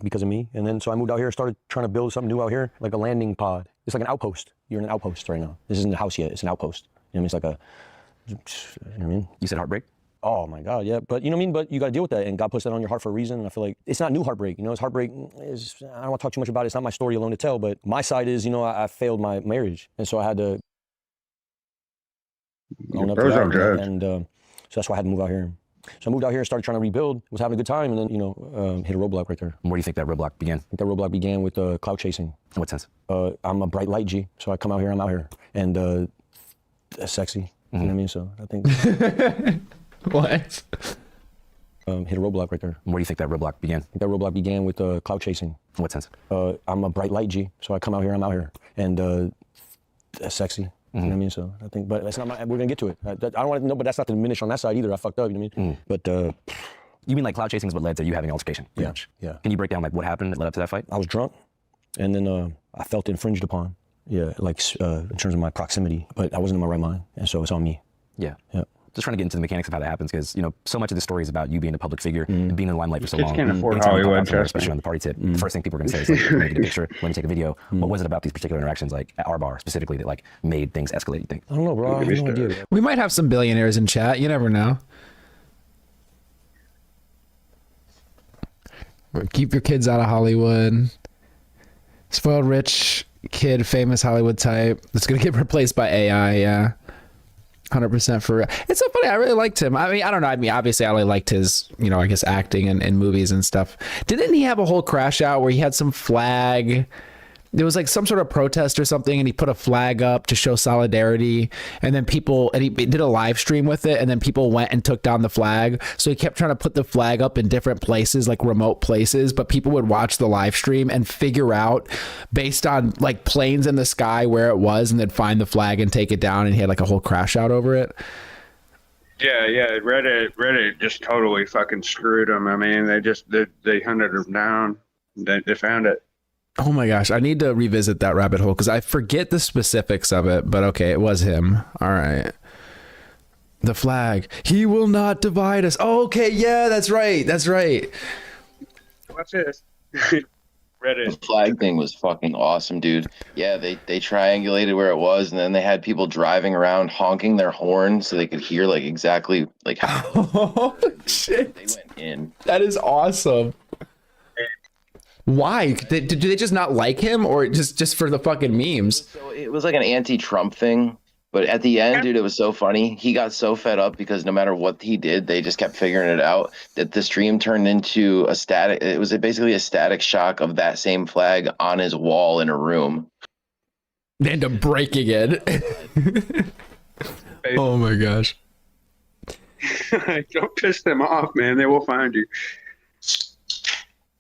because of me. And then so I moved out here. Started trying to build something new out here, like a landing pod. It's like an outpost. You're in an outpost right now. This isn't a house yet. It's an outpost. You know what I mean? It's like you know what I mean? You said heartbreak. Oh my God, yeah. But you know what I mean? But you got to deal with that, and God puts that on your heart for a reason. And I feel like it's not new heartbreak. You know, it's heartbreak is. I don't want to talk too much about it. It's not my story alone to tell. But my side is, you know, I failed my marriage, and so I had to own up to that. And so that's why I had to move out here. So I moved out here, started trying to rebuild, was having a good time, and then, hit a roadblock right there. Where do you think that roadblock began? I think that roadblock began with cloud chasing. In what sense? I'm a bright light G, so I come out here, I'm out here. And sexy, you know what I mean? So I think... What? Hit a roadblock right there. Where do you think that roadblock began? I think that roadblock began with cloud chasing. In what sense? I'm a bright light G, so I come out here, I'm out here. And sexy, you know what I mean? So I think, but that's not we're gonna get to it. I don't want to know, but that's not to diminish on that side either. I fucked up, you know what I mean? But you mean like cloud chasing is what led to you having altercation? Yeah, Much. yeah. Can you break down like what happened that led up to that fight? I was drunk, and then I felt infringed upon. Yeah, like in terms of my proximity, but I wasn't in my right mind, and so it's on me. Yeah. Yeah. Just trying to get into the mechanics of how that happens, because so much of the story is about you being a public figure and being in the limelight for so Kids long. can't afford Anytime you pop Hollywood, out somewhere, trust me. especially on the party tip, the first thing people are going to say is like, let me get a picture, let me take a video. What was it about these particular interactions, like at our bar specifically, that like made things escalate, you think? I don't know, bro. I have no idea. We might have some billionaires in chat. You never know. Keep your kids out of Hollywood. Spoiled rich kid, famous Hollywood type. That's gonna get replaced by AI. Yeah, 100% for real. It's so funny. I really liked him. I mean, I don't know. I mean, obviously, I really liked his, I guess acting and movies and stuff. Didn't he have a whole crash out where he had some flag? There was like some sort of protest or something, and he put a flag up to show solidarity, and then he did a live stream with it, and then people went and took down the flag. So he kept trying to put the flag up in different places, like remote places, but people would watch the live stream and figure out based on like planes in the sky where it was, and then find the flag and take it down, and he had like a whole crash out over it. Yeah, Reddit just totally fucking screwed them. I mean, they hunted them down. They found it. Oh my gosh, I need to revisit that rabbit hole because I forget the specifics of it, but okay, it was him. All right. The flag. He will not divide us. Oh, okay, yeah, that's right. That's right. What's this? Reddit. The flag thing was fucking awesome, dude. Yeah, they triangulated where it was, and then they had people driving around honking their horn so they could hear like exactly like how oh, shit. They went in. That is awesome. Why? Do they just not like him, or just for the fucking memes? So it was like an anti-Trump thing, but at the end, dude, it was so funny. He got so fed up because no matter what he did, they just kept figuring it out, that the stream turned into a static. It was basically a static shock of that same flag on his wall in a room. They end up breaking it. Oh my gosh. Don't piss them off, man. They will find you.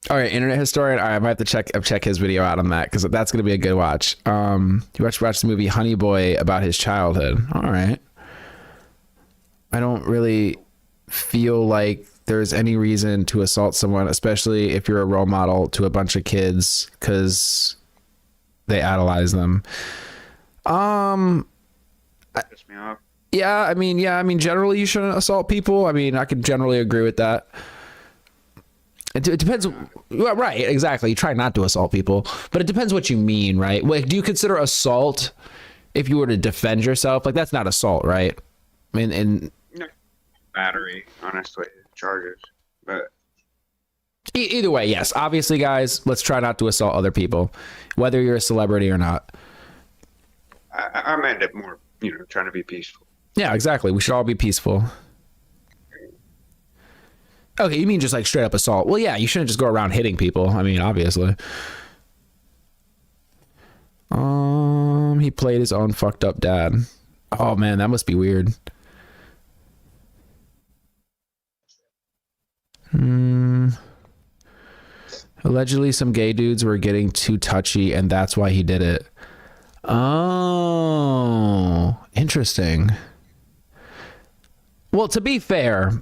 All right, internet historian. All right, I might have to check his video out on that because that's gonna be a good watch. You watch the movie Honey Boy about his childhood. All right. I don't really feel like there's any reason to assault someone, especially if you're a role model to a bunch of kids, because they idolize them. Piss me off. Yeah, I mean, generally you shouldn't assault people. I mean, I could generally agree with that. It depends. Well, right, exactly. You try not to assault people, but it depends what you mean, right? Like, do you consider assault if you were to defend yourself? Like, that's not assault, right? I mean, and Battery, honestly, charges. But either way, yes. Obviously, guys, let's try not to assault other people, whether you're a celebrity or not. I meant it more, trying to be peaceful. Yeah, exactly. We should all be peaceful. Okay, you mean just like straight up assault? Well, yeah, you shouldn't just go around hitting people. I mean, obviously. He played his own fucked up dad. Oh man, that must be weird. Allegedly, some gay dudes were getting too touchy, and that's why he did it. Oh, interesting. Well, to be fair,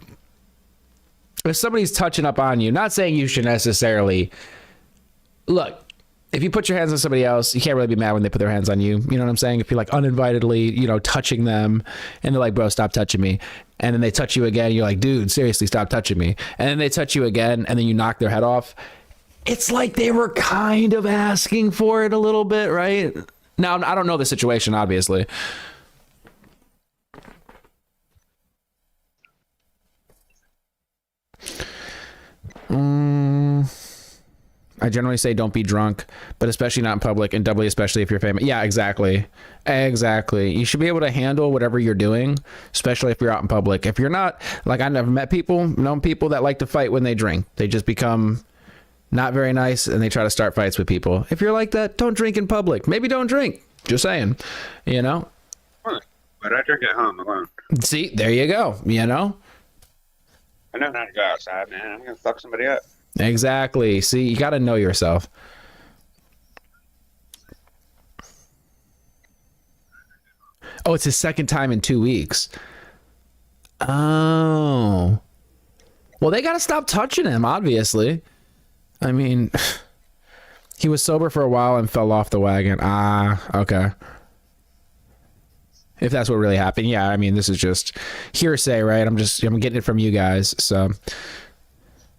if somebody's touching up on you, not saying you should necessarily look, if you put your hands on somebody else, you can't really be mad when they put their hands on you. You know what I'm saying? If you're like uninvitedly, touching them and they're like, bro, stop touching me. And then they touch you again. You're like, dude, seriously, stop touching me. And then they touch you again and then you knock their head off. It's like they were kind of asking for it a little bit, right? Now, I don't know the situation, obviously. I generally say don't be drunk, but especially not in public, and doubly especially if you're famous. Yeah, exactly. Exactly. You should be able to handle whatever you're doing, especially if you're out in public. If you're not, like, I've never known people that like to fight when they drink. They just become not very nice and they try to start fights with people. If you're like that, don't drink in public. Maybe don't drink. Just saying, you know? But I drink at home alone. See, there you go, you know? I know not to go outside, man. I'm going to fuck somebody up. Exactly. See, you got to know yourself. Oh, it's his second time in 2 weeks. Oh. Well, they got to stop touching him, obviously. I mean, he was sober for a while and fell off the wagon. Ah, okay. If that's what really happened. Yeah, I mean, this is just hearsay, right? I'm getting it from you guys. So,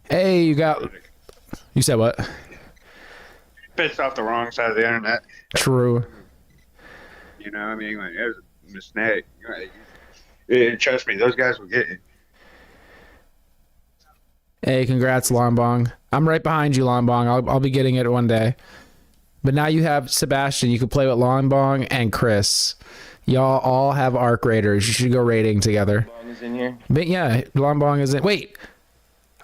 hey, you said what? Pissed off the wrong side of the internet. True. You know, I mean, like, it was a mistake. Trust me, those guys will get you. Hey, congrats, Longbong. I'm right behind you, Longbong. I'll be getting it one day. But now you have Sebastian. You can play with Longbong and Chris. Y'all all have arc raiders. You should go raiding together. Longbong is in here. But yeah, Longbong is in. Wait.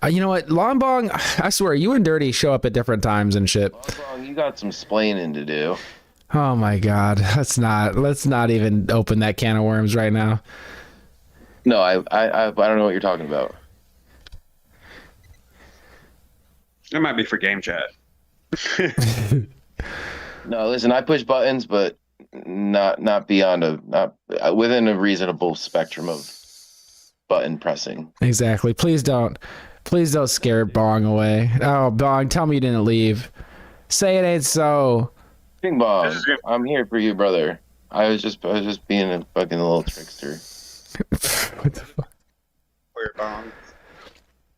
You know what? Longbong, I swear, you and Dirty show up at different times and shit. Longbong, you got some splaining to do. Oh my God. Let's not even open that can of worms right now. No, I don't know what you're talking about. It might be for game chat. No, listen, I push buttons, but not beyond not within a reasonable spectrum of button pressing. Exactly. Please don't scare Bong away. Oh, Bong, tell me you didn't leave. Say it ain't so. Bing Bong, I'm here for you, brother. I was just being a fucking little trickster. What the fuck? Where's Bong?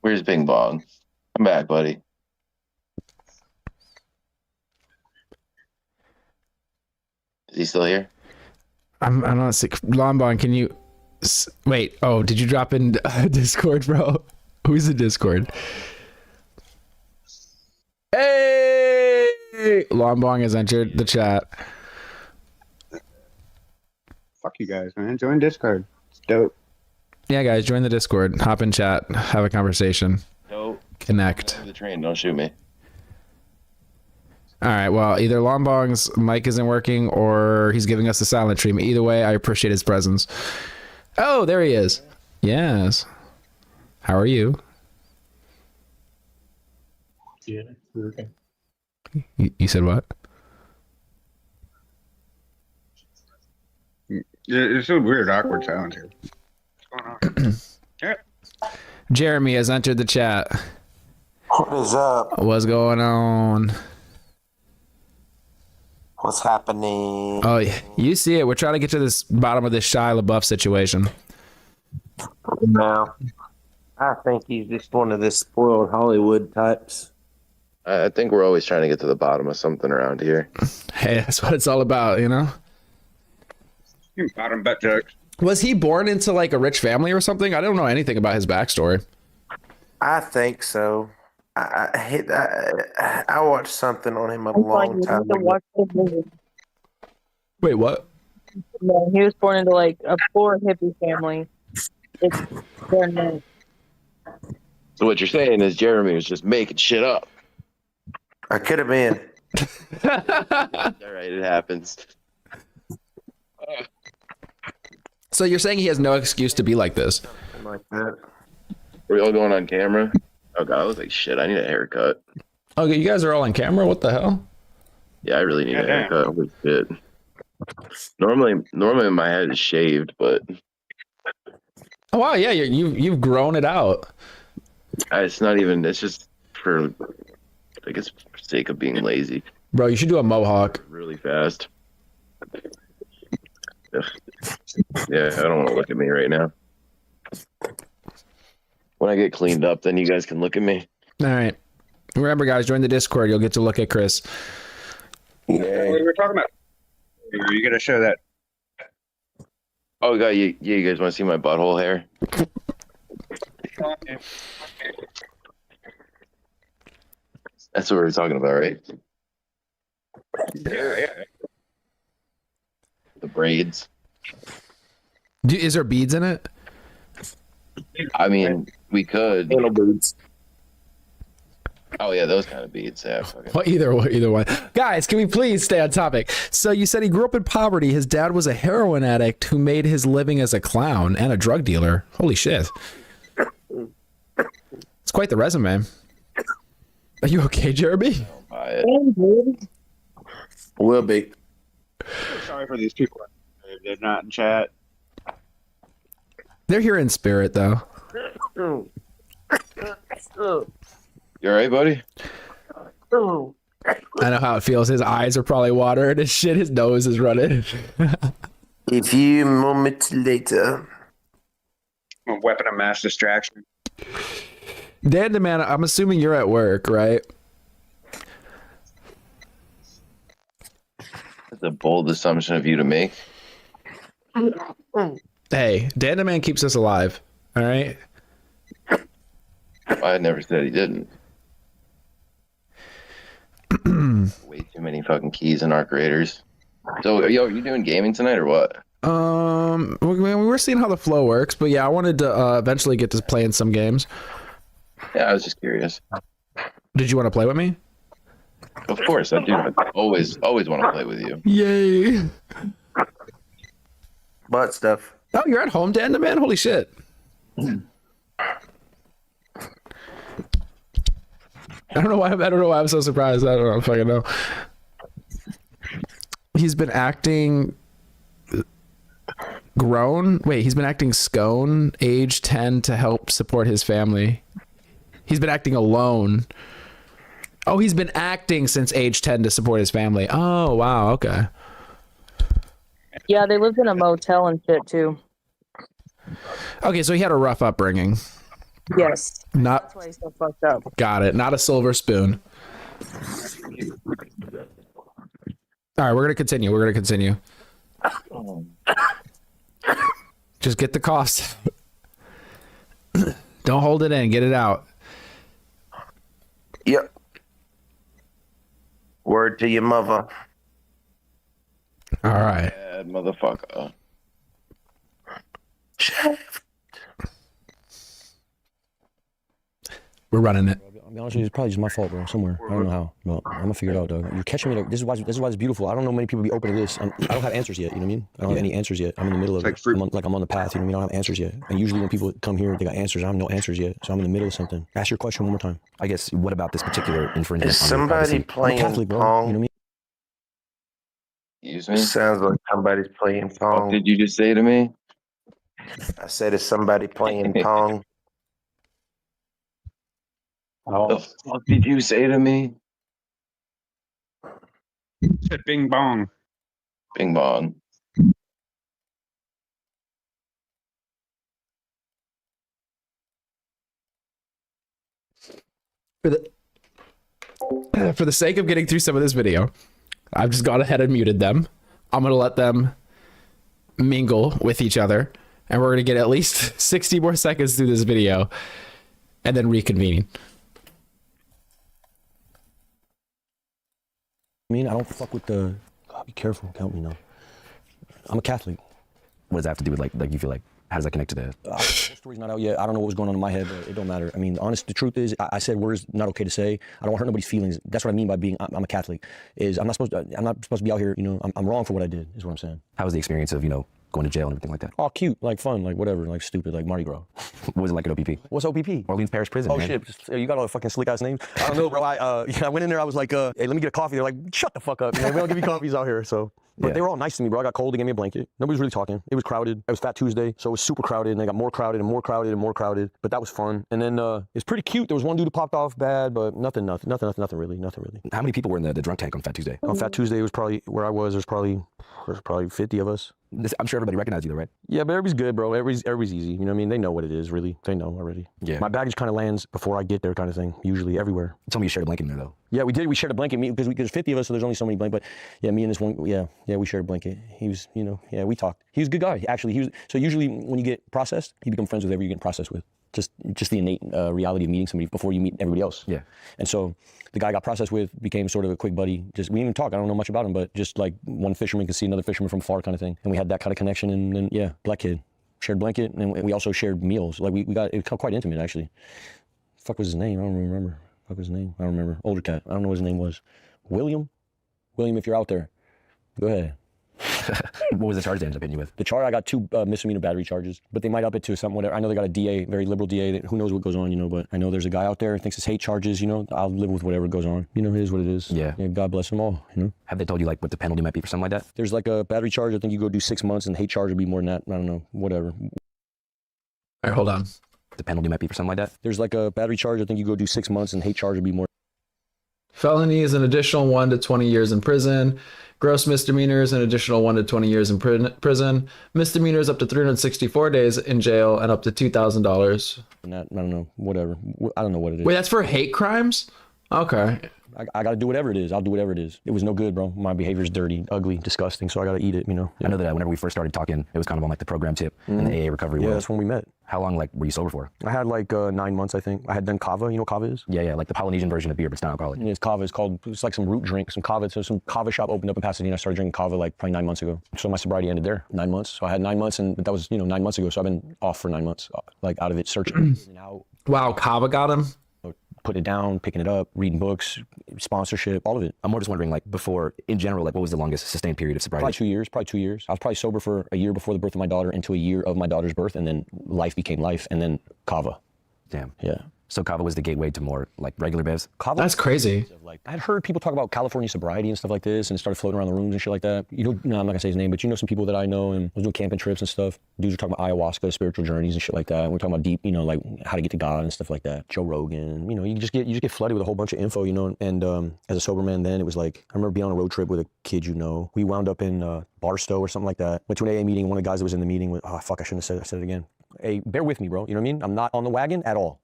Where's Bing Bong? I'm back, buddy. Is he still here? I'm not sick. Longbong, can you wait? Oh, did you drop in Discord, bro? Who's in Discord? Hey, Longbong has entered the chat. Fuck you guys, man. Join Discord. It's dope. Yeah, guys, join the Discord. Hop in chat. Have a conversation. Dope. Connect. The train. Don't shoot me. All right, well, either Longbong's mic isn't working or he's giving us the silent treatment. Either way, I appreciate his presence. Oh, there he is. Yes. How are you? Yeah, we're okay. You said what? It's a weird, awkward silence here. What's going on? Yeah. Jeremy has entered the chat. What is up? What's going on? What's happening? Oh, you see it. We're trying to get to this bottom of this Shia LaBeouf situation. No. I think he's just one of the spoiled Hollywood types. I think we're always trying to get to the bottom of something around here. Hey, that's what it's all about, you know? Bottom butt jokes. Was he born into like a rich family or something? I don't know anything about his backstory. I think so. I watched something on him a long time ago. Wait, what? No, he was born into like a poor hippie family. It's their name. So what you're saying is Jeremy was just making shit up. I could have been. All right, it happens. So you're saying he has no excuse to be like this? Something like that. Are we all going on camera? Oh god, I was like, shit, I need a haircut. Okay, you guys are all on camera? What the hell? Yeah, I really need a haircut. Holy shit. Normally my head is shaved, but Oh wow, yeah, you've grown it out. it's not even. It's just for, I guess, for the sake of being lazy. Bro, you should do a mohawk. Really fast. Ugh. Yeah, I don't want to look at me right now. When I get cleaned up, then you guys can look at me. All right. Remember, guys, join the Discord. You'll get to look at Chris. What were we talking about? Are you gonna show that? Oh god, you guys want to see my butthole hair? That's what we're talking about, right? Yeah. The braids. Is there beads in it? I mean, we could. Anal beads. Oh yeah, those kind of beads. Yeah. Well, either one. Guys, can we please stay on topic? So you said he grew up in poverty. His dad was a heroin addict who made his living as a clown and a drug dealer. Holy shit. It's quite the resume. Are you okay, Jeremy? Will be. Sorry for these people. They're not in chat. They're here in spirit, though. You all right, buddy? I know how it feels. His eyes are probably watering and shit. His nose is running. A few moments later. A weapon of mass distraction. Dan the man, I'm assuming you're at work, right? That's a bold assumption of you to make. Hey, Dan the man keeps us alive. All right. I never said he didn't. Way too many fucking keys in our creators. So, yo, are you doing gaming tonight or what? We're seeing how the flow works, but yeah, I wanted to eventually get to playing some games. Yeah, I was just curious. Did you want to play with me? Of course, I do. I always want to play with you. Yay! Butt stuff. Oh, you're at home, Dan the man? Holy shit! I don't know why I'm so surprised. I don't fucking know. He's been acting grown. Wait, he's been acting scone, age 10, to help support his family. He's been acting alone. Oh, he's been acting since age 10 to support his family. Oh, wow. Okay. Yeah, they lived in a motel and shit too. Okay, so he had a rough upbringing. Yes. Not. That's why he's so fucked up. Got it. Not a silver spoon. All right, we're gonna continue. Just get the cost. Don't hold it in. Get it out. Yep. Word to your mother. All right. Bad motherfucker. We're running it. I'll be honest with you, it's probably just my fault, bro. Somewhere. I don't know how. But I'm gonna figure it out, dog. You're catching me. This is why it's beautiful. I don't know many people be open to this. I don't have answers yet. You know what I mean? I don't have any answers yet. I'm in the middle of it. I'm on the path. You know what I mean? I don't have answers yet. And usually when people come here, they got answers. I have no answers yet. So I'm in the middle of something. Ask your question one more time. I guess, what about this particular infringement? Is somebody playing Catholic, bro. Pong? You know what Excuse me? Sounds like somebody's playing Pong. What did you just say to me? I said, is somebody playing Pong? The fuck did you say to me? Said bing bong. Bing bong. For the sake of getting through some of this video, I've just gone ahead and muted them. I'm gonna let them mingle with each other, and we're gonna get at least 60 more seconds through this video, and then reconvene. I mean, I don't fuck with the. God, be careful. Count me now. I'm a Catholic. What does that have to do with like you feel like? How does that connect to the? The story's not out yet. I don't know what was going on in my head, but it don't matter. I mean, the truth is, I said words not okay to say. I don't want to hurt nobody's feelings. That's what I mean by being. I'm a Catholic. Is I'm not supposed to be out here. You know, I'm wrong for what I did. Is what I'm saying. How was the experience of going to jail and everything like that? Oh, cute, like fun, like whatever, like stupid, like Mardi Gras. What was it like at OPP? What's OPP? Orleans Parish Prison. Oh man. shit, you got all the fucking slick ass names. I don't know, bro. I went in there. I was like, hey, let me get a coffee. They're like, shut the fuck up. Man. We don't give you coffees out here. So. But they were all nice to me, bro. I got cold. They gave me a blanket. Nobody was really talking. It was crowded. It was Fat Tuesday, so it was super crowded. And they got more crowded and more crowded and more crowded. But that was fun. And then it's pretty cute. There was one dude who popped off bad, but nothing really. How many people were in the drunk tank on Fat Tuesday? On Fat Tuesday, it was probably where I was. There's probably 50 of us. I'm sure everybody recognized you, though, right? Yeah, but everybody's good, bro. Everybody's easy. You know what I mean? They know what it is, really. They know already. Yeah. My baggage kind of lands before I get there, kind of thing. Usually, everywhere. You told me you shared a blanket in there, though. Yeah, we did. We shared a blanket because there's 50 of us, so there's only so many blankets. But yeah, me and this one, yeah, we shared a blanket. He was, we talked. He was a good guy, actually. So usually when you get processed, you become friends with whoever you get processed with. just the innate reality of meeting somebody before you meet everybody else. Yeah. And so the guy I got processed with became sort of a quick buddy. Just we didn't even talk. I don't know much about him, but just like one fisherman could see another fisherman from afar kind of thing. And we had that kind of connection. And then yeah, black kid, shared blanket, and we also shared meals. Like we got it quite intimate actually. Fuck was his name? I don't remember. Fuck was his name? I don't remember. Older cat. I don't know what his name was. William, if you're out there, go ahead. What was the charge they ended up hitting you with? The charge, I got 2 misdemeanor battery charges, but they might up it to something, whatever. I know they got a DA, very liberal DA, that who knows what goes on, you know, but I know there's a guy out there who thinks it's hate charges, you know. I'll live with whatever goes on. You know, it is what it is. Yeah. God bless them all, you know. Have they told you like what the penalty might be for something like that? There's like a battery charge, I think you go do 6 months, and hate charge would be more than that. I don't know, whatever. All right, hold on. The penalty might be for something like that? There's like a battery charge, I think you go do 6 months, and hate charge would be more. Felony is an additional 1 to 20 years in prison. Gross misdemeanors, an additional 1 to 20 years in prison. Misdemeanors up to 364 days in jail and up to $2,000. And that, I don't know, whatever. I don't know what it is. Wait, that's for hate crimes? Okay. I gotta do whatever it is. I'll do whatever it is. It was no good, bro. My behavior's dirty, ugly, disgusting, so I gotta eat it, you know. I know that whenever we first started talking, it was kind of on like the program tip and the AA recovery world. Yeah, that's when we met. How long like were you sober for? I had like 9 months, I think. I had done kava. You know what kava is? Yeah, like the Polynesian version of beer, but it's not alcoholic. Yeah, it's kava. It's like some root drink, some kava. So some kava shop opened up in Pasadena. I started drinking kava like probably 9 months ago. So my sobriety ended there, 9 months. So I had 9 months, and that was 9 months ago. So I've been off for 9 months, like out of it, searching. Wow, kava got him. Putting it down, picking it up, reading books, sponsorship, all of it. I'm more just wondering, like before, in general, like what was the longest sustained period of sobriety? Probably 2 years. I was probably sober for a year before the birth of my daughter, into a year of my daughter's birth, and then life became life, and then kava. Damn. Yeah. So kava was the gateway to more like regular bevs? Kava. That's crazy. Like I'd heard people talk about California sobriety and stuff like this, and it started floating around the rooms and shit like that. You know, no, I'm not gonna say his name, but you know some people that I know, and I was doing camping trips and stuff. Dudes were talking about ayahuasca, spiritual journeys and shit like that. And we're talking about deep, you know, like how to get to God and stuff like that. Joe Rogan, you know, you just get flooded with a whole bunch of info, you know. And as a sober man, then it was like I remember being on a road trip with a kid, you know. We wound up in Barstow or something like that. Went to an AA meeting. One of the guys that was in the meeting was, oh fuck, I shouldn't have said it again. Hey, bear with me, bro. You know what I mean? I'm not on the wagon at all.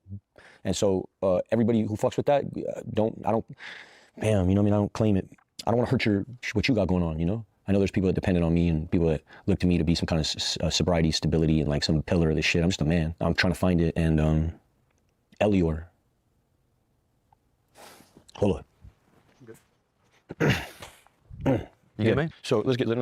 And so everybody who fucks with that, I don't, you know what I mean? I don't claim it. I don't want to hurt what you got going on, you know? I know there's people that depended on me and people that look to me to be some kind of sobriety, stability, and like some pillar of this shit. I'm just a man. I'm trying to find it. And Elior. Hold on. You good, man? So let's get no.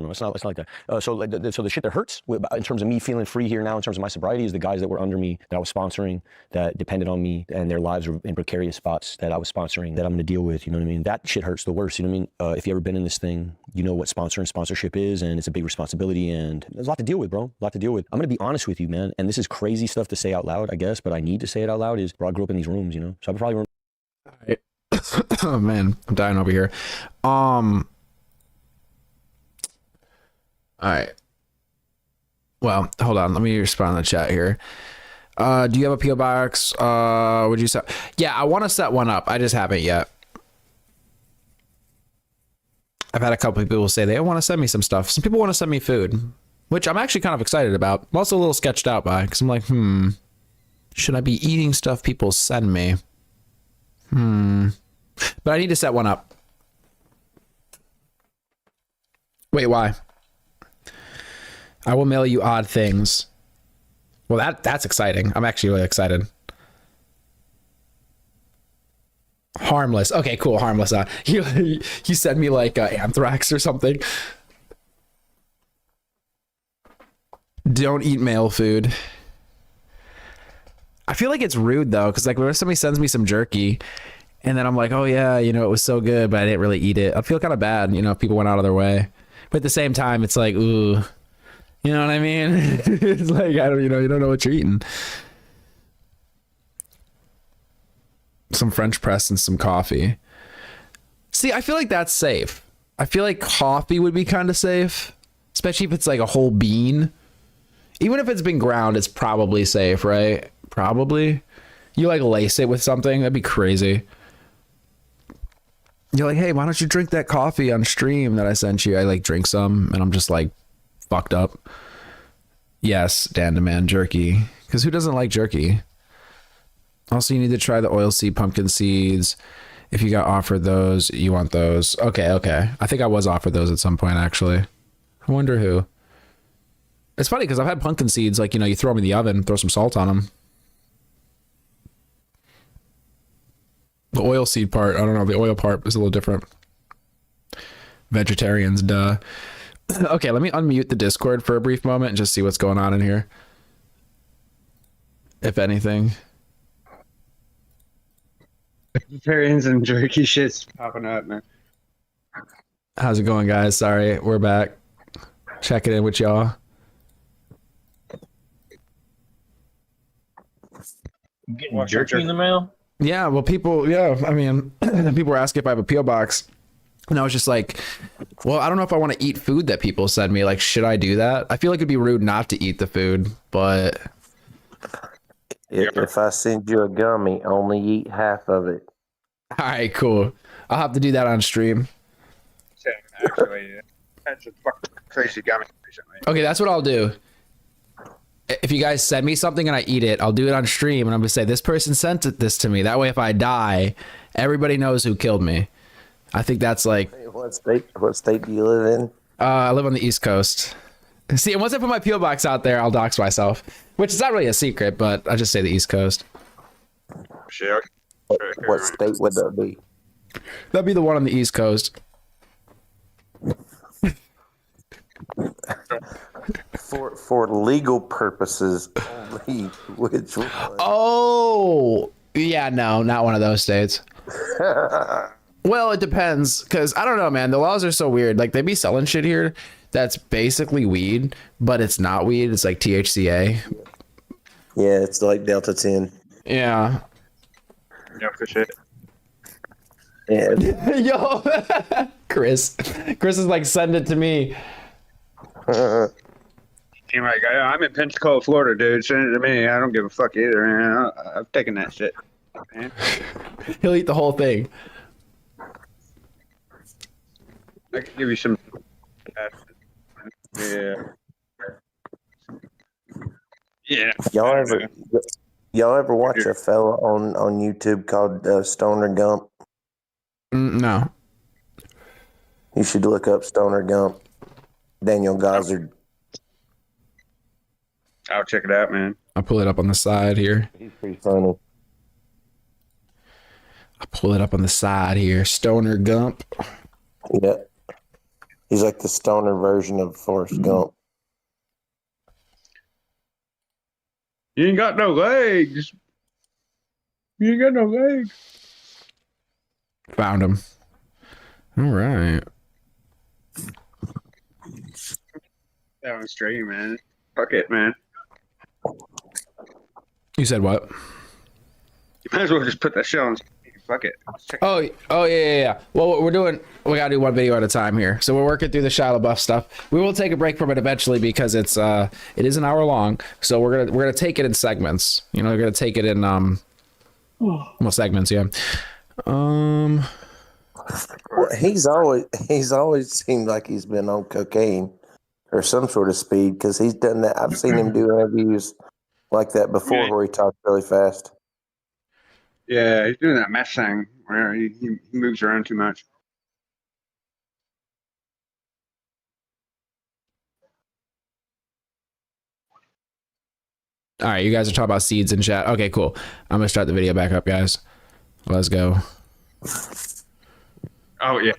It's not like that. So the shit that hurts in terms of me feeling free here now, in terms of my sobriety, is the guys that were under me, that I was sponsoring, that depended on me, and their lives were in precarious spots that I was sponsoring, that I'm gonna deal with. You know what I mean? That shit hurts the worst. You know what I mean? If you ever been in this thing, you know what sponsorship is, and it's a big responsibility, and there's a lot to deal with, bro. A lot to deal with. I'm gonna be honest with you, man. And this is crazy stuff to say out loud, I guess, but I need to say it out loud. Is, bro, I grew up in these rooms, you know. So I probably. Oh man, I'm dying over here. All right. Well, hold on. Let me respond in the chat here. Do you have a PO box? Would you set? Yeah, I want to set one up. I just haven't yet. I've had a couple people say they want to send me some stuff. Some people want to send me food, which I'm actually kind of excited about. I'm also a little sketched out by, because I'm like, should I be eating stuff people send me? But I need to set one up. Wait, why? I will mail you odd things. Well, that's exciting. I'm actually really excited. Harmless. Okay, cool. Harmless. You send me like anthrax or something. Don't eat male food. I feel like it's rude though, because like when somebody sends me some jerky and then I'm like, oh yeah, you know, it was so good, but I didn't really eat it. I feel kind of bad, you know, if people went out of their way. But at the same time, it's like, ooh, you know what I mean? It's like, I don't, you know, you don't know what you're eating. Some French press and some coffee. See, I feel like that's safe. I feel like coffee would be kind of safe, especially if it's like a whole bean. Even if it's been ground, it's probably safe, right? Probably. You like lace it with something, that'd be crazy. You're like, hey, why don't you drink that coffee on stream that I sent you? I like drink some and I'm just like fucked up. Yes, Dan Demand jerky. Because who doesn't like jerky? Also, you need to try the oilseed pumpkin seeds. If you got offered those, you want those. Okay. I think I was offered those at some point, actually. I wonder who. It's funny because I've had pumpkin seeds, like, you know, you throw them in the oven, throw some salt on them. The oil seed part, I don't know, the oil part is a little different. Vegetarians, duh. Okay, let me unmute the Discord for a brief moment and just see what's going on in here. If anything. Vegetarians and jerky shit's popping up, man. How's it going, guys? Sorry, we're back. Checking in with y'all. Getting jerky in the mail? Yeah, well, people, I mean, people were asking if I have a P.O. box. And I was just like, well, I don't know if I want to eat food that people send me. Like, should I do that? I feel like it'd be rude not to eat the food, but... If I send you a gummy, only eat half of it. All right, cool. I'll have to do that on stream. Actually, that's a fucking crazy gummy recently. Okay, that's what I'll do. If you guys send me something and I eat it, I'll do it on stream, and I'm going to say, this person sent this to me. That way, if I die, everybody knows who killed me. I think that's like... What state do you live in? I live on the East Coast. See, and once I put my P.O. box out there, I'll dox myself. Which is not really a secret, but I just say the East Coast. Sure. What state would that be? That'd be the one on the East Coast. For legal purposes only, which one? Oh, yeah, no, not one of those states. Well, it depends, because I don't know, man. The laws are so weird. Like, they be selling shit here that's basically weed, but it's not weed. It's like THCA. Yeah, it's like Delta 10. Yeah. Yeah, for shit. Yeah. Yo, Chris is like, send it to me. You're like, I'm in Pensacola, Florida, dude. Send it to me. I don't give a fuck either, man. I've taken that shit. Man. He'll eat the whole thing. I could give you some. Yeah. Yeah. Y'all ever watch a fella on YouTube called Stoner Gump? No. You should look up Stoner Gump. Daniel Gozzard. I'll check it out, man. I'll pull it up on the side here. He's pretty funny. I'll pull it up on the side here. Stoner Gump. Yeah. He's like the stoner version of Forrest Gump. You ain't got no legs. You ain't got no legs. Found him. All right. That one's straight, man. Fuck it, man. You said what? You might as well just put that shit on. Fuck it. Oh, yeah. Well, we gotta do one video at a time here. So we're working through the Shia LaBeouf stuff. We will take a break from it eventually because it is an hour long. So we're gonna take it in segments. You know, we're gonna take it in well, segments, yeah. Well, he's always seemed like he's been on cocaine or some sort of speed because he's done that. I've seen him do interviews like that before where he talks really fast. Yeah, he's doing that mess thing where he moves around too much. All right, you guys are talking about seeds in chat. Okay, cool. I'm gonna start the video back up, guys. Let's go. Oh yeah.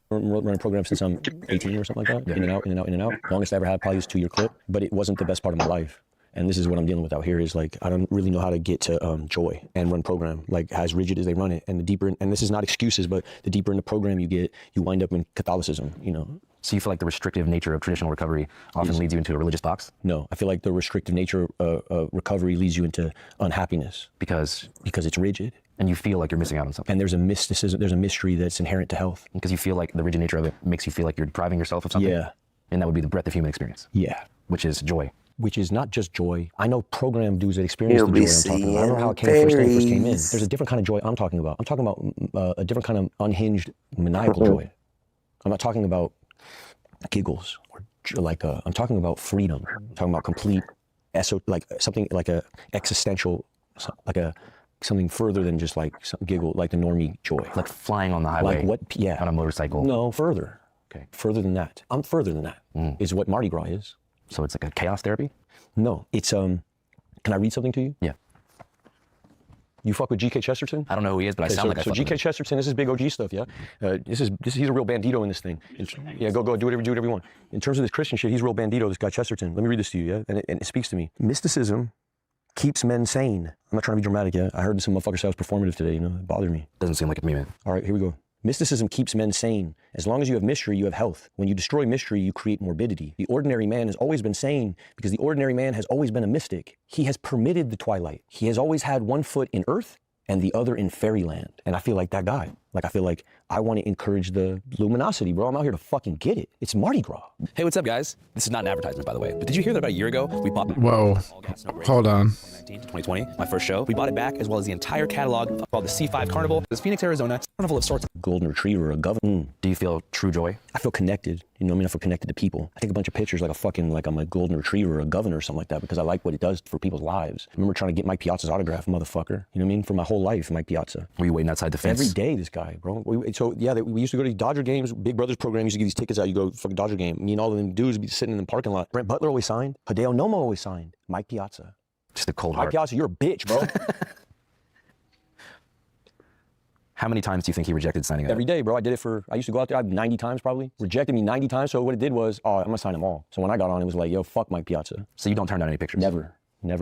Running a program since I'm 18 or something like that. In and out, in and out, in and out. Longest I ever had probably was 2-year clip, but it wasn't the best part of my life. And this is what I'm dealing with out here is like, I don't really know how to get to joy and run program, like as rigid as they run it. And the deeper, and this is not excuses, but the deeper in the program you get, you wind up in Catholicism, you know. So you feel like the restrictive nature of traditional recovery often leads you into a religious box? No, I feel like the restrictive nature of recovery leads you into unhappiness. Because it's rigid. And you feel like you're missing out on something. And there's a mysticism, there's a mystery that's inherent to health. Because you feel like the rigid nature of it makes you feel like you're depriving yourself of something? Yeah. And that would be the breadth of human experience? Yeah. Which is joy. Which is not just joy. I know program dudes that experience the joy I'm talking about. I don't know how it came when I first came in. There's a different kind of joy I'm talking about. I'm talking about a different kind of unhinged, maniacal joy. I'm not talking about giggles or like I'm talking about freedom. I'm talking about complete, like something like a existential, like a something further than just like some giggle, like the normie joy. Like flying on the highway. Like what? Yeah. On a motorcycle. No, further. Okay. Further than that. I'm further than that. Is what Mardi Gras is. So it's like a chaos therapy? No, it's can I read something to you? Yeah. You fuck with G.K. Chesterton? I don't know who he is, but I sound like I So fuck G.K. with him. Chesterton, this is big OG stuff, yeah? He's a real bandito in this thing. Yeah, go do whatever you want. In terms of this Christian shit, he's real bandito, this guy Chesterton. Let me read this to you, yeah? And it speaks to me. Mysticism keeps men sane. I'm not trying to be dramatic, yeah? I heard some motherfucker say I was performative today, you know? It bothered me. Doesn't seem like it to me, man. All right, here we go. Mysticism keeps men sane. As long as you have mystery, you have health. When you destroy mystery, you create morbidity. The ordinary man has always been sane because the ordinary man has always been a mystic. He has permitted the twilight. He has always had one foot in earth and the other in fairyland. And I feel like that guy. Like, I feel like I want to encourage the luminosity, bro. I'm out here to fucking get it. It's Mardi Gras. Hey, what's up, guys? This is not an advertisement, by the way. But did you hear that about a year ago, we bought... Whoa. Hold on. 2019 to 2020, my first show. We bought it back, as well as the entire catalog called the C5 Carnival. It's Phoenix, Arizona. Carnival of sorts. Golden retriever, a governor. Do you feel true joy? I feel connected. You know what I mean? I feel connected to people. I take a bunch of pictures like I'm a golden retriever or a governor or something like that because I like what it does for people's lives. I remember trying to get Mike Piazza's autograph, motherfucker. You know what I mean? For my whole life, Mike Piazza. Were you waiting outside the fence? Every day, this guy, bro. So, yeah, we used to go to these Dodger games. Big Brothers program used to give these tickets out. You go to fucking Dodger game. Me and all of them dudes would be sitting in the parking lot. Brent Butler always signed. Hideo Nomo always signed. Mike Piazza. Just a cold Mike heart. Piazza, you're a bitch, bro. How many times do you think he rejected signing up? Every day, bro. I used to go out there 90 times probably. Rejected me 90 times. So what it did was, I'm gonna sign them all. So when I got on, it was like, yo, fuck Mike Piazza. So you don't turn down any pictures? Never,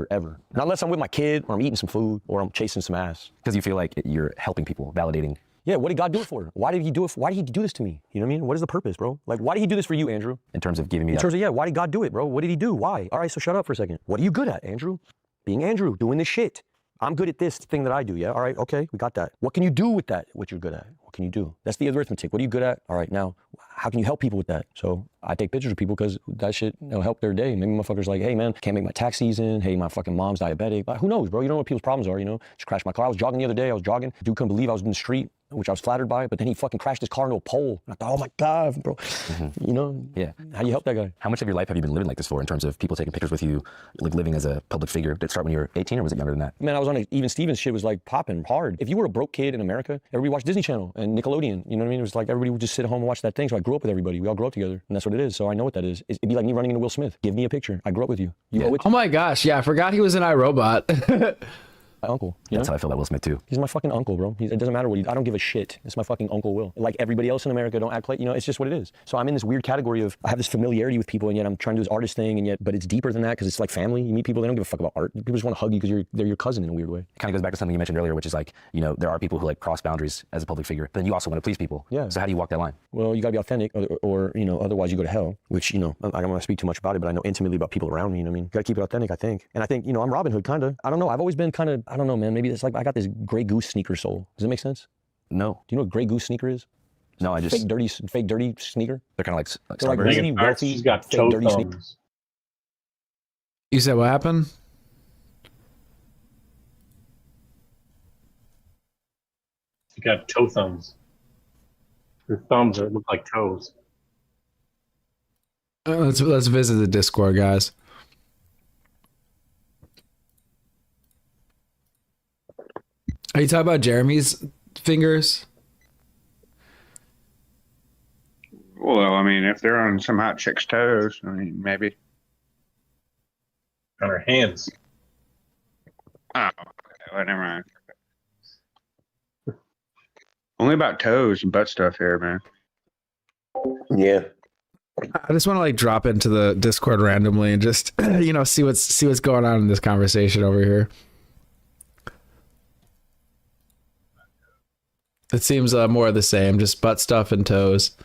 ever. Not unless I'm with my kid or I'm eating some food or I'm chasing some ass. Because you feel like you're helping people, validating. Yeah, what did God do it for? Why did he do it? Why did he do this to me? You know what I mean? What is the purpose, bro? Like, why did he do this for you, Andrew? In terms of giving me In terms of, yeah, why did God do it, bro? What did he do? Why? All right, so shut up for a second. What are you good at, Andrew? Being Andrew, doing this shit. I'm good at this thing that I do, yeah? All right, okay, we got that. What can you do with that, what you're good at? What can you do? That's the arithmetic. What are you good at? All right, now, how can you help people with that? So I take pictures of people because that shit help their day. Maybe motherfuckers like, hey, man, can't make my tax season. Hey, my fucking mom's diabetic. But who knows, bro? You don't know what people's problems are, you know? Just crashed my car. I was jogging the other day. Dude couldn't believe I was in the street, which I was flattered by, but then he fucking crashed his car into a pole. And I thought, oh my God, bro. You know? Yeah. How do you help that guy? How much of your life have you been living like this for in terms of people taking pictures with you, like living as a public figure? Did it start when you were 18 or was it younger than that? Man, I was on a, even Stevens shit was like popping hard. If you were a broke kid in America, everybody watched Disney Channel and Nickelodeon. You know what I mean? It was like everybody would just sit at home and watch that thing. So I grew up with everybody. We all grew up together. And that's what it is. So I know what that is. It'd be like me running into Will Smith. Give me a picture. I grew up with you. You owe it to Oh my gosh, yeah, I forgot he was an iRobot. my uncle. That's how I feel about Will Smith too. He's my fucking uncle, bro. It doesn't matter what I don't give a shit. It's my fucking Uncle Will. Like everybody else in America, don't act like, you know, it's just what it is. So I'm in this weird category of, I have this familiarity with people and yet I'm trying to do this artist thing and yet, but it's deeper than that because it's like family. You meet people, they don't give a fuck about art. People just want to hug you because they're your cousin in a weird way. It kind of goes back to something you mentioned earlier, which is like, you know, there are people who like cross boundaries as a public figure, but then you also want to please people. Yeah. So how do you walk that line? Well, you gotta be authentic or you know, otherwise you go to hell, which, you know, I don't want to speak too much about it, but I know intimately about people around me, you know what I mean? Gotta keep it authentic, I think. And I think, you know, I'm Robin Hood, kind of. I don't know. I've always been kind of, I don't know, man. Maybe it's like I got this Grey Goose sneaker soul. Does that make sense? No. Do you know what Grey Goose sneaker is? No, I just... Fake dirty sneaker? They're kind of like they're like really wealthy, She's got fake toe dirty sneakers. thumbs. You said what happened? She got toe thumbs. Her thumbs look like toes. Let's visit the Discord, guys. Are you talking about Jeremy's fingers? Well, I mean, if they're on some hot chick's toes, I mean, maybe. On her hands. Oh, okay, well, never mind. Only about toes and butt stuff here, man. Yeah. I just want to like drop into the Discord randomly and just you know see what's going on in this conversation over here. It seems more of the same, just butt stuff and toes.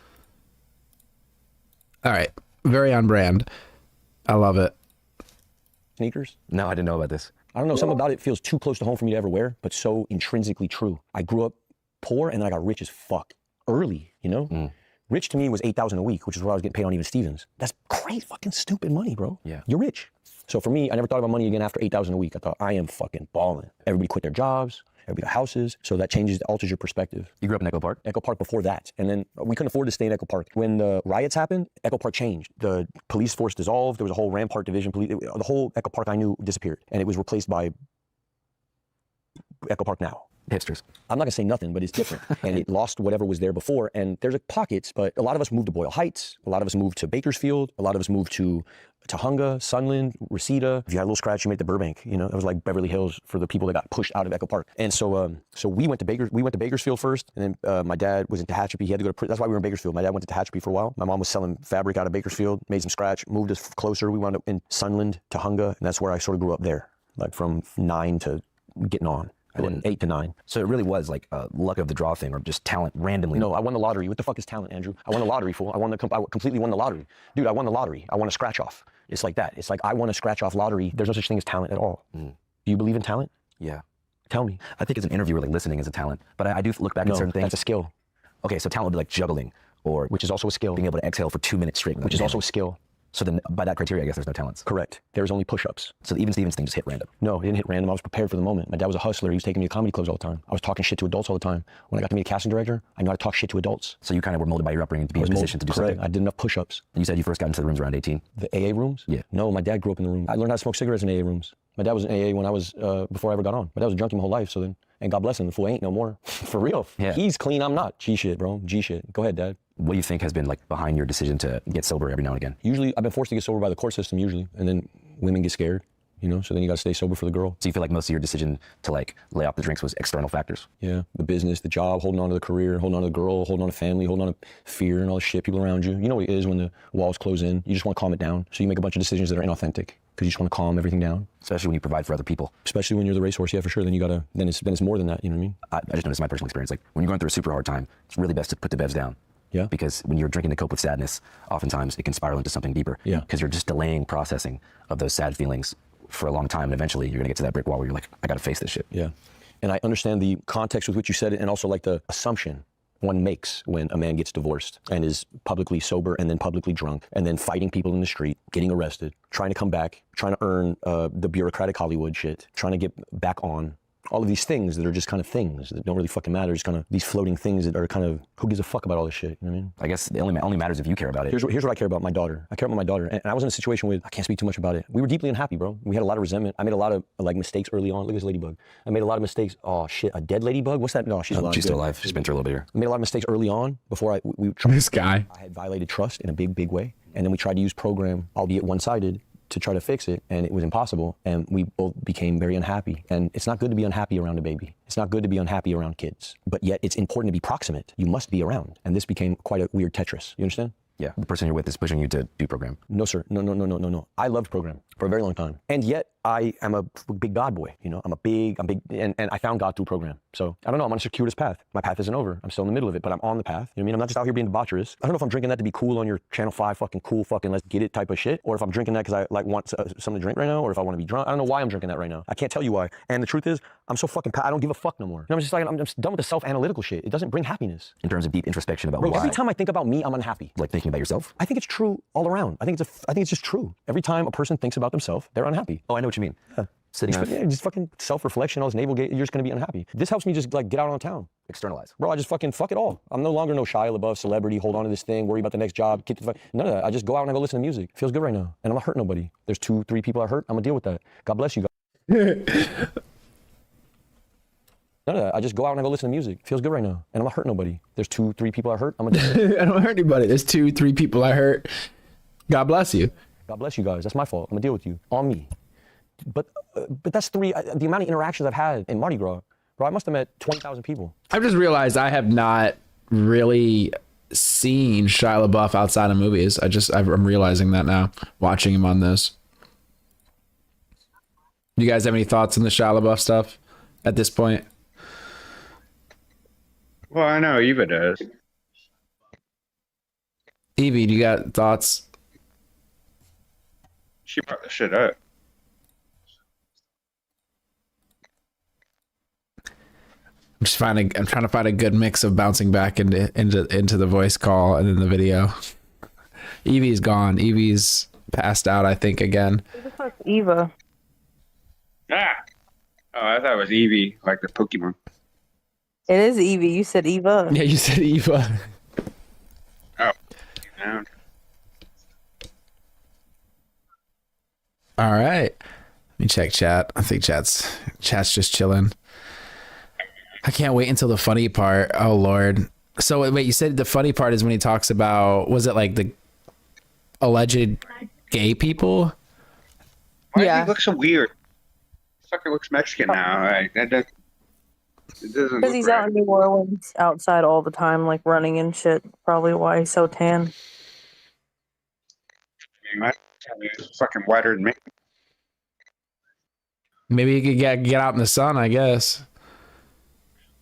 All right, very on brand. I love it. Sneakers? No, I didn't know about this. I don't know, something about it feels too close to home for me to ever wear, but so intrinsically true. I grew up poor and then I got rich as fuck early, you know? Rich to me was $8,000 a week, which is what I was getting paid on Even Stevens. That's crazy fucking stupid money, bro. Yeah. You're rich. So for me, I never thought about money again after $8,000 a week. I thought, I am fucking balling. Everybody quit their jobs. Everybody got houses. So that alters your perspective. You grew up in Echo Park? Echo Park before that. And then we couldn't afford to stay in Echo Park. When the riots happened, Echo Park changed. The police force dissolved. There was a whole Rampart Division police. The whole Echo Park I knew disappeared. And it was replaced by Echo Park Now. Hipsters. I'm not gonna say nothing, but it's different. And it lost whatever was there before. And there's pockets, but a lot of us moved to Boyle Heights. A lot of us moved to Bakersfield. A lot of us moved to Tahunga, Sunland, Reseda. If you had a little scratch, you made the Burbank. You know, it was like Beverly Hills for the people that got pushed out of Echo Park. And so, so we went to Bakersfield first, and then my dad was in Tehachapi. He had to go to. That's why we were in Bakersfield. My dad went to Tehachapi for a while. My mom was selling fabric out of Bakersfield, made some scratch, moved us closer. We wound up in Sunland, Tahunga, and that's where I sort of grew up there, like from 9 to getting on. 8 to 9. So it really was like a luck of the draw thing, or just talent randomly. No, I won the lottery. What the fuck is talent, Andrew? I won the lottery, fool. I completely won the lottery. Dude, I won the lottery. I won a scratch off. It's like that. It's like I won a scratch off lottery. There's no such thing as talent at all. Do you believe in talent? Yeah. Tell me. I think as an interviewer, like listening is a talent, but I do look back at certain things. That's a skill. Okay, so talent would be like juggling, or which is also a skill. Being able to exhale for 2 minutes straight, which is also a skill. So then, by that criteria, I guess there's no talents. Correct. There's only push-ups. So the Even Stevens thing just hit random. No, it didn't hit random. I was prepared for the moment. My dad was a hustler. He was taking me to comedy clubs all the time. I was talking shit to adults all the time. When I got to be a casting director, I know how to talk shit to adults. So you kind of were molded by your upbringing to be in a position to do something. I did enough push-ups. And you said you first got into the rooms around 18. The AA rooms? Yeah. No, my dad grew up in the room. I learned how to smoke cigarettes in AA rooms. My dad was in AA when I was, before I ever got on. My dad was a junkie my whole life, so then, and God bless him, the fool ain't no more. For real. Yeah. He's clean, I'm not. G shit, bro. G shit. Go ahead, Dad. What do you think has been like behind your decision to get sober every now and again? Usually, I've been forced to get sober by the court system usually, and then women get scared, you know, so then you gotta stay sober for the girl. So you feel like most of your decision to like lay off the drinks was external factors? Yeah, the business, the job, holding on to the career, holding on to the girl, holding on to family, holding on to fear and all the shit, people around you. You know what it is when the walls close in, you just wanna calm it down. So you make a bunch of decisions that are inauthentic, because you just wanna calm everything down. Especially when you provide for other people. Especially when you're the racehorse, yeah, for sure, then you gotta, then it's more than that, you know what I mean? I just noticed my personal experience, like when you're going through a super hard time, it's really best to put the bevs down. Yeah. Because when you're drinking to cope with sadness, oftentimes it can spiral into something deeper. Yeah. Because you're just delaying processing of those sad feelings for a long time, and eventually you're gonna get to that brick wall where you're like, I gotta face this shit. Yeah. And I understand the context with which you said it, and also like the assumption one makes when a man gets divorced and is publicly sober and then publicly drunk and then fighting people in the street, getting arrested, trying to come back, trying to earn the bureaucratic Hollywood shit, trying to get back on. All of these things that are just kind of things that don't really fucking matter. Just kind of these floating things that are kind of, who gives a fuck about all this shit? You know what I mean? I guess it only matters if you care about it. Here's what I care about, my daughter. I care about my daughter. And I was in a situation with, I can't speak too much about it. We were deeply unhappy, bro. We had a lot of resentment. I made a lot of like mistakes early on. Look at this ladybug. I made a lot of mistakes. Oh shit, a dead ladybug? What's that? No, she's alive. She's still alive. She's been through a little bit here. I made a lot of mistakes early on before this guy. I had violated trust in a big, big way. And then we tried to use program, albeit one-sided, to try to fix it, and it was impossible, and we both became very unhappy. And it's not good to be unhappy around a baby. It's not good to be unhappy around kids, but yet it's important to be proximate. You must be around, and this became quite a weird Tetris. You understand? Yeah, the person you're with is pushing you to do program. No, sir. No. I loved program for a very long time, and yet I am a big God boy. You know, I'm big, and I found God through program. So I don't know. I'm on a circuitous path. My path isn't over. I'm still in the middle of it, but I'm on the path. You know what I mean? I'm not just out here being debaucherous. I don't know if I'm drinking that to be cool on your Channel 5 fucking cool fucking let's get it type of shit, or if I'm drinking that because I like want something to drink right now, or if I want to be drunk. I don't know why I'm drinking that right now. I can't tell you why. And the truth is, I'm so fucking I don't give a fuck no more. You know, I'm just done with the self-analytical shit. It doesn't bring happiness. In terms of deep introspection about Bro, why. every time I think about me, I'm unhappy. Like thinking about yourself? I think it's true all around. I think it's just true. Every time a person thinks about themselves, they're unhappy. Oh, I know what you mean. Yeah. Sitting on just fucking self-reflection, all this navel gate, you're just gonna be unhappy. This helps me just like get out on town. Externalize. Bro, I just fucking fuck it all. I'm no longer no Shia LaBeouf celebrity, hold on to this thing, worry about the next job, none of that. I just go out and I go listen to music. It feels good right now. And I'm not hurting nobody. There's 2-3 people I hurt, I'm gonna deal with that. God bless you guys. None of that. I just go out and I go listen to music. It feels good right now. And I'm not hurting nobody. There's 2-3 people I hurt, I'm gonna deal with it. I don't hurt anybody. There's 2-3 people I hurt. God bless you. God bless you guys. That's my fault. I'm gonna deal with you. On me. But that's the amount of interactions I've had in Mardi Gras. Bro, I must have met 20,000 people. I've just realized I have not really seen Shia LaBeouf outside of movies. I'm realizing that now, watching him on this. You guys have any thoughts on the Shia LaBeouf stuff at this point? Well, I know Eva does. Evie, do you got thoughts? She brought the shit up. I'm trying to find a good mix of bouncing back into the voice call and then the video. Evie's gone. Evie's passed out, I think, again. Eva. Ah! Oh, I thought it was Eevee, like the Pokemon. It is Evie. You said Eva. Yeah, you said Eva. Oh. No. All right. Let me check chat. I think chat's just chilling. I can't wait until the funny part. Oh Lord. So wait, you said the funny part is when he talks about, was it like the alleged gay people? Why does he look so weird? He fucking looks Mexican now. Like, it doesn't Because look he's right. out in New Orleans outside all the time, like running and shit. Probably why he's so tan. He's fucking whiter than me. Maybe he could get out in the sun, I guess.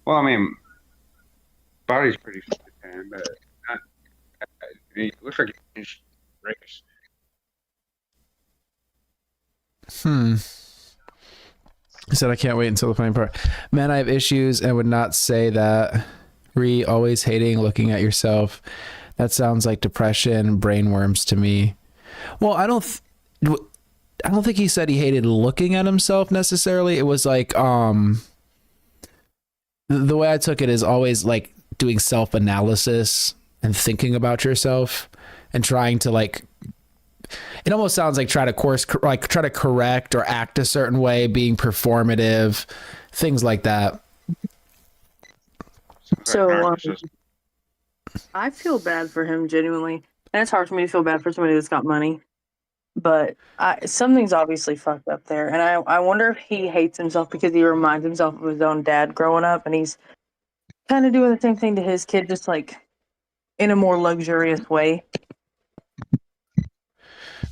Well, I mean, body's pretty fucking tan, but not, he looks like he's race. He said, I can't wait until the funny part. Man, I have issues and would not say that. Always hating looking at yourself. That sounds like depression, brainworms to me. Well, I don't think he said he hated looking at himself necessarily. It was like, the way I took it is always like doing self-analysis and thinking about yourself and trying to like, it almost sounds like try to correct or act a certain way, being performative, things like that. So I feel bad for him genuinely, and it's hard for me to feel bad for somebody that's got money. But something's obviously fucked up there, and I wonder if he hates himself because he reminds himself of his own dad growing up, and he's kind of doing the same thing to his kid, just like in a more luxurious way.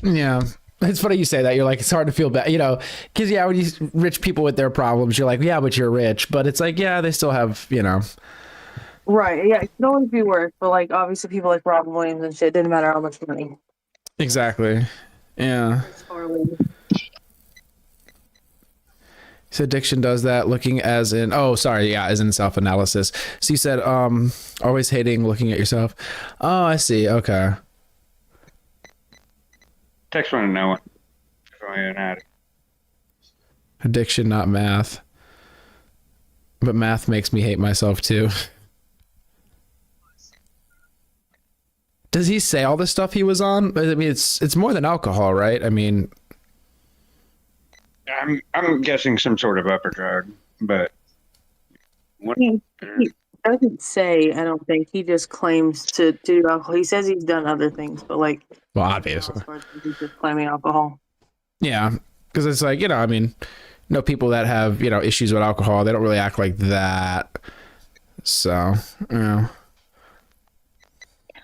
Yeah. It's funny you say that. You're like, it's hard to feel bad, because when you rich people with their problems, you're like, yeah, but you're rich. But it's like, yeah, they still have, Right, yeah, it could always be worse, but like obviously people like Robin Williams and shit, didn't matter how much money. Exactly. Yeah. So addiction does that, looking as in, as in self-analysis. So you said, always hating looking at yourself. Oh, I see. Okay. Text want to know it. An addict. Addiction, not math. But math makes me hate myself too. Does he say all the stuff he was on? I mean, it's more than alcohol, right? I mean, I'm guessing some sort of upper drug, but He doesn't say, I don't think. He just claims to do alcohol. He says he's done other things, but like, well, obviously. He's just claiming alcohol. Yeah, because it's like, people that have, issues with alcohol, they don't really act like that. So,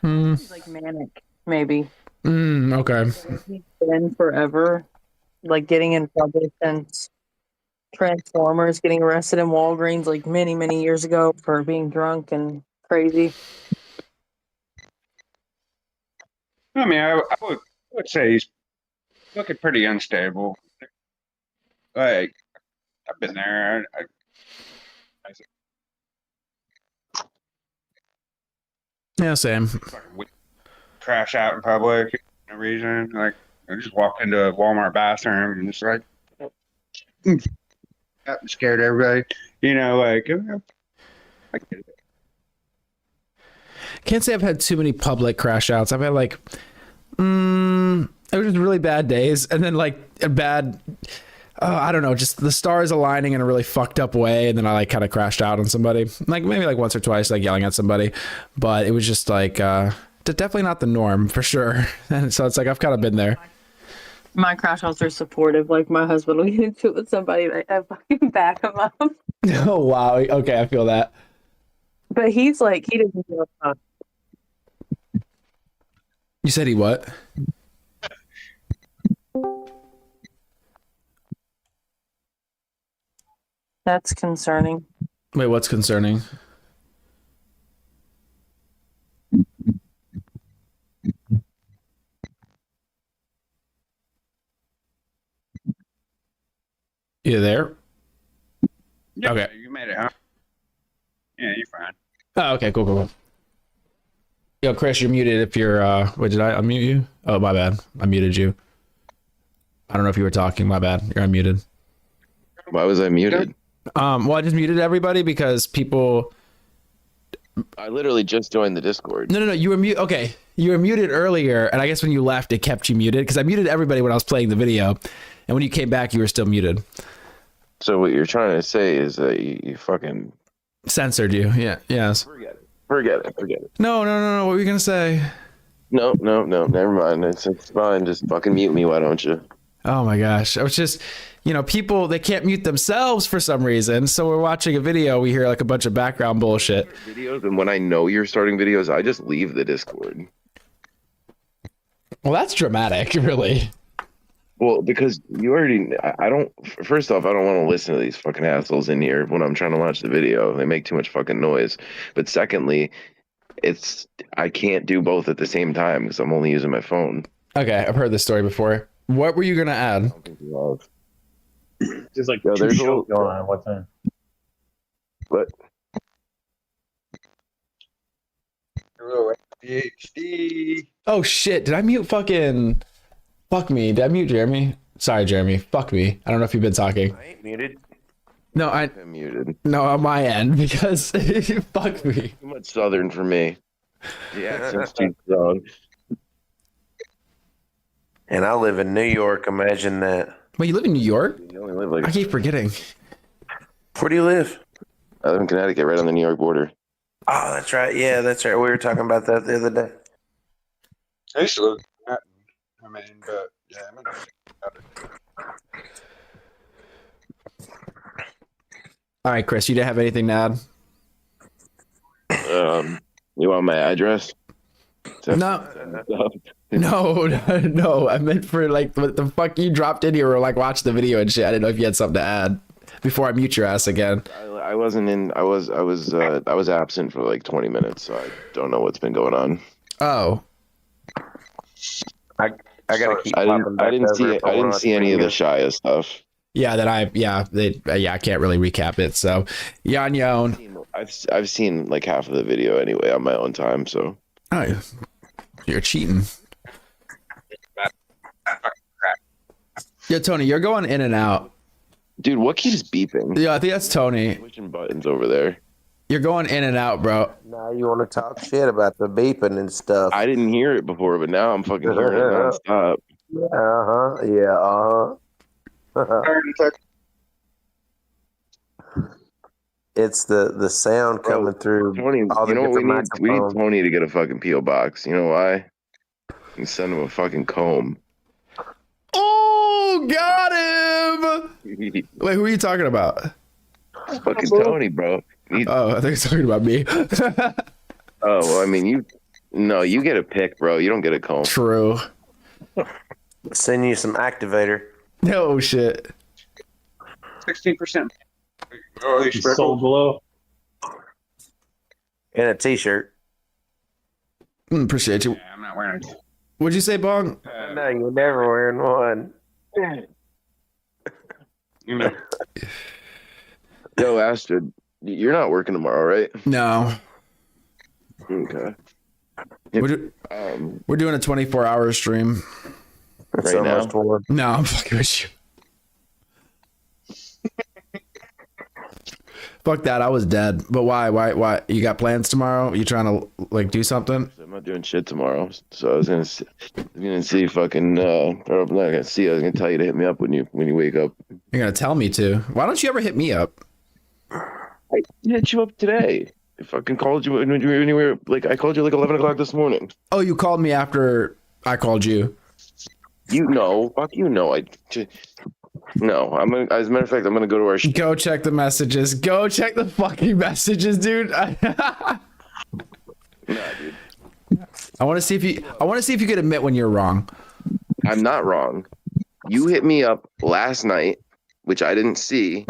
He's like manic, maybe. Okay. He's been forever, like getting in trouble since Transformers, getting arrested in Walgreens like many, many years ago for being drunk and crazy. I mean, I would say he's looking pretty unstable. Like, I've been there. Yeah, same. Crash out in public, no reason. Like, I just walked into a Walmart bathroom and just like, got scared everybody. I get it. Can't say I've had too many public crash outs. I've had like, it was just really bad days, and then like a bad, I don't know, just the stars aligning in a really fucked up way, and then I like kind of crashed out on somebody, like maybe like once or twice, like yelling at somebody, but it was just like definitely not the norm for sure. And so it's like I've kind of been there. My crash outs are supportive. Like my husband will get into it with somebody, like I fucking back him up. Oh wow, okay, I feel that. But he's like, he doesn't give a fuck. You said he what? That's concerning. Wait, what's concerning? You there? Yeah, okay. You made it, huh? Yeah, you're fine. Oh, okay, cool. Yo, Chris, you're muted if you're, wait, did I unmute you? Oh, my bad. I muted you. I don't know if you were talking. My bad. You're unmuted. Why was I muted? Well, I just muted everybody because people... I literally just joined the Discord. No, you were muted. Okay, you were muted earlier, and I guess when you left, it kept you muted because I muted everybody when I was playing the video, and when you came back, you were still muted. So what you're trying to say is that you fucking Censored you. Yeah. Yes. Forget it. No. What were you gonna say? No. Never mind. It's fine. Just fucking mute me. Why don't you? Oh my gosh. I was just, people, they can't mute themselves for some reason. So we're watching a video. We hear like a bunch of background bullshit. Videos, and when I know you're starting videos, I just leave the Discord. Well, that's dramatic, really. Well, because you already, I don't, first off, I don't want to listen to these fucking assholes in here when I'm trying to watch the video. They make too much fucking noise. But secondly, I can't do both at the same time because I'm only using my phone. Okay, I've heard this story before. What were you going to add? There's like Yo, two there's shows going on at one time. What? PhD. Oh shit, did I mute fucking... Fuck me, did I mute Jeremy? Sorry, Jeremy, fuck me. I don't know if you've been talking. I ain't muted. No, I'm muted. No, on my end, because fuck me. Too much Southern for me. The accent's too strong. And I live in New York. Imagine that. Wait, you live in New York? You only live like... I keep forgetting. Where do you live? I live in Connecticut, right on the New York border. Oh, that's right. Yeah, that's right. We were talking about that the other day. I used to live in Manhattan. But yeah, I'm in All right, Chris, you didn't have anything to add? You want my address? No, I meant for like what the fuck you dropped in here or like watched the video and shit. I didn't know if you had something to add before I mute your ass again. I wasn't in. I was absent for like 20 minutes, so I don't know what's been going on. Oh, I gotta keep. I didn't see any of the Shia stuff. Yeah, I can't really recap it. So, yeah, on your own. I've seen like half of the video anyway on my own time. So, oh, you're cheating. Yeah, Tony, you're going in and out. Dude, what keeps beeping? Yeah, I think that's Tony. Switching buttons over there. You're going in and out, bro. Now you want to talk shit about the beeping and stuff. I didn't hear it before, but now I'm fucking hearing it nonstop. It's the sound coming through. Tony, you know what we need Tony to get a fucking P.O. box. You know why? And send him a fucking comb. Oh, got him! Wait, who are you talking about? It's fucking Tony, bro. Oh, I think he's talking about me. Oh, well, I mean, you get a pick, bro. You don't get a comb. True. Send you some activator. No shit. 16%. Sold below. And a t-shirt. Appreciate you. Yeah, I'm not wearing it. What'd you say, Bong? No, you're never wearing one. You know. Yo, Astrid, you're not working tomorrow, right? No. Okay. We're doing a 24-hour stream. That's right almost now? one. No, I'm fucking with you. Fuck that, I was dead. But why? You got plans tomorrow? You trying to like do something? I'm not doing shit tomorrow, so I was gonna see fucking. I'm not gonna see. I was gonna tell you to hit me up when you wake up. You're gonna tell me to. Why don't you ever hit me up? I hit you up today. I fucking called you when you were like. I called you like 11 o'clock this morning. Oh, you called me after I called you. You know, fuck you know. No, I'm gonna. As a matter of fact, I'm gonna go to our. Go check the messages. Go check the fucking messages, dude. Nah, dude. I want to see if you could admit when you're wrong. I'm not wrong. You hit me up last night, which I didn't see,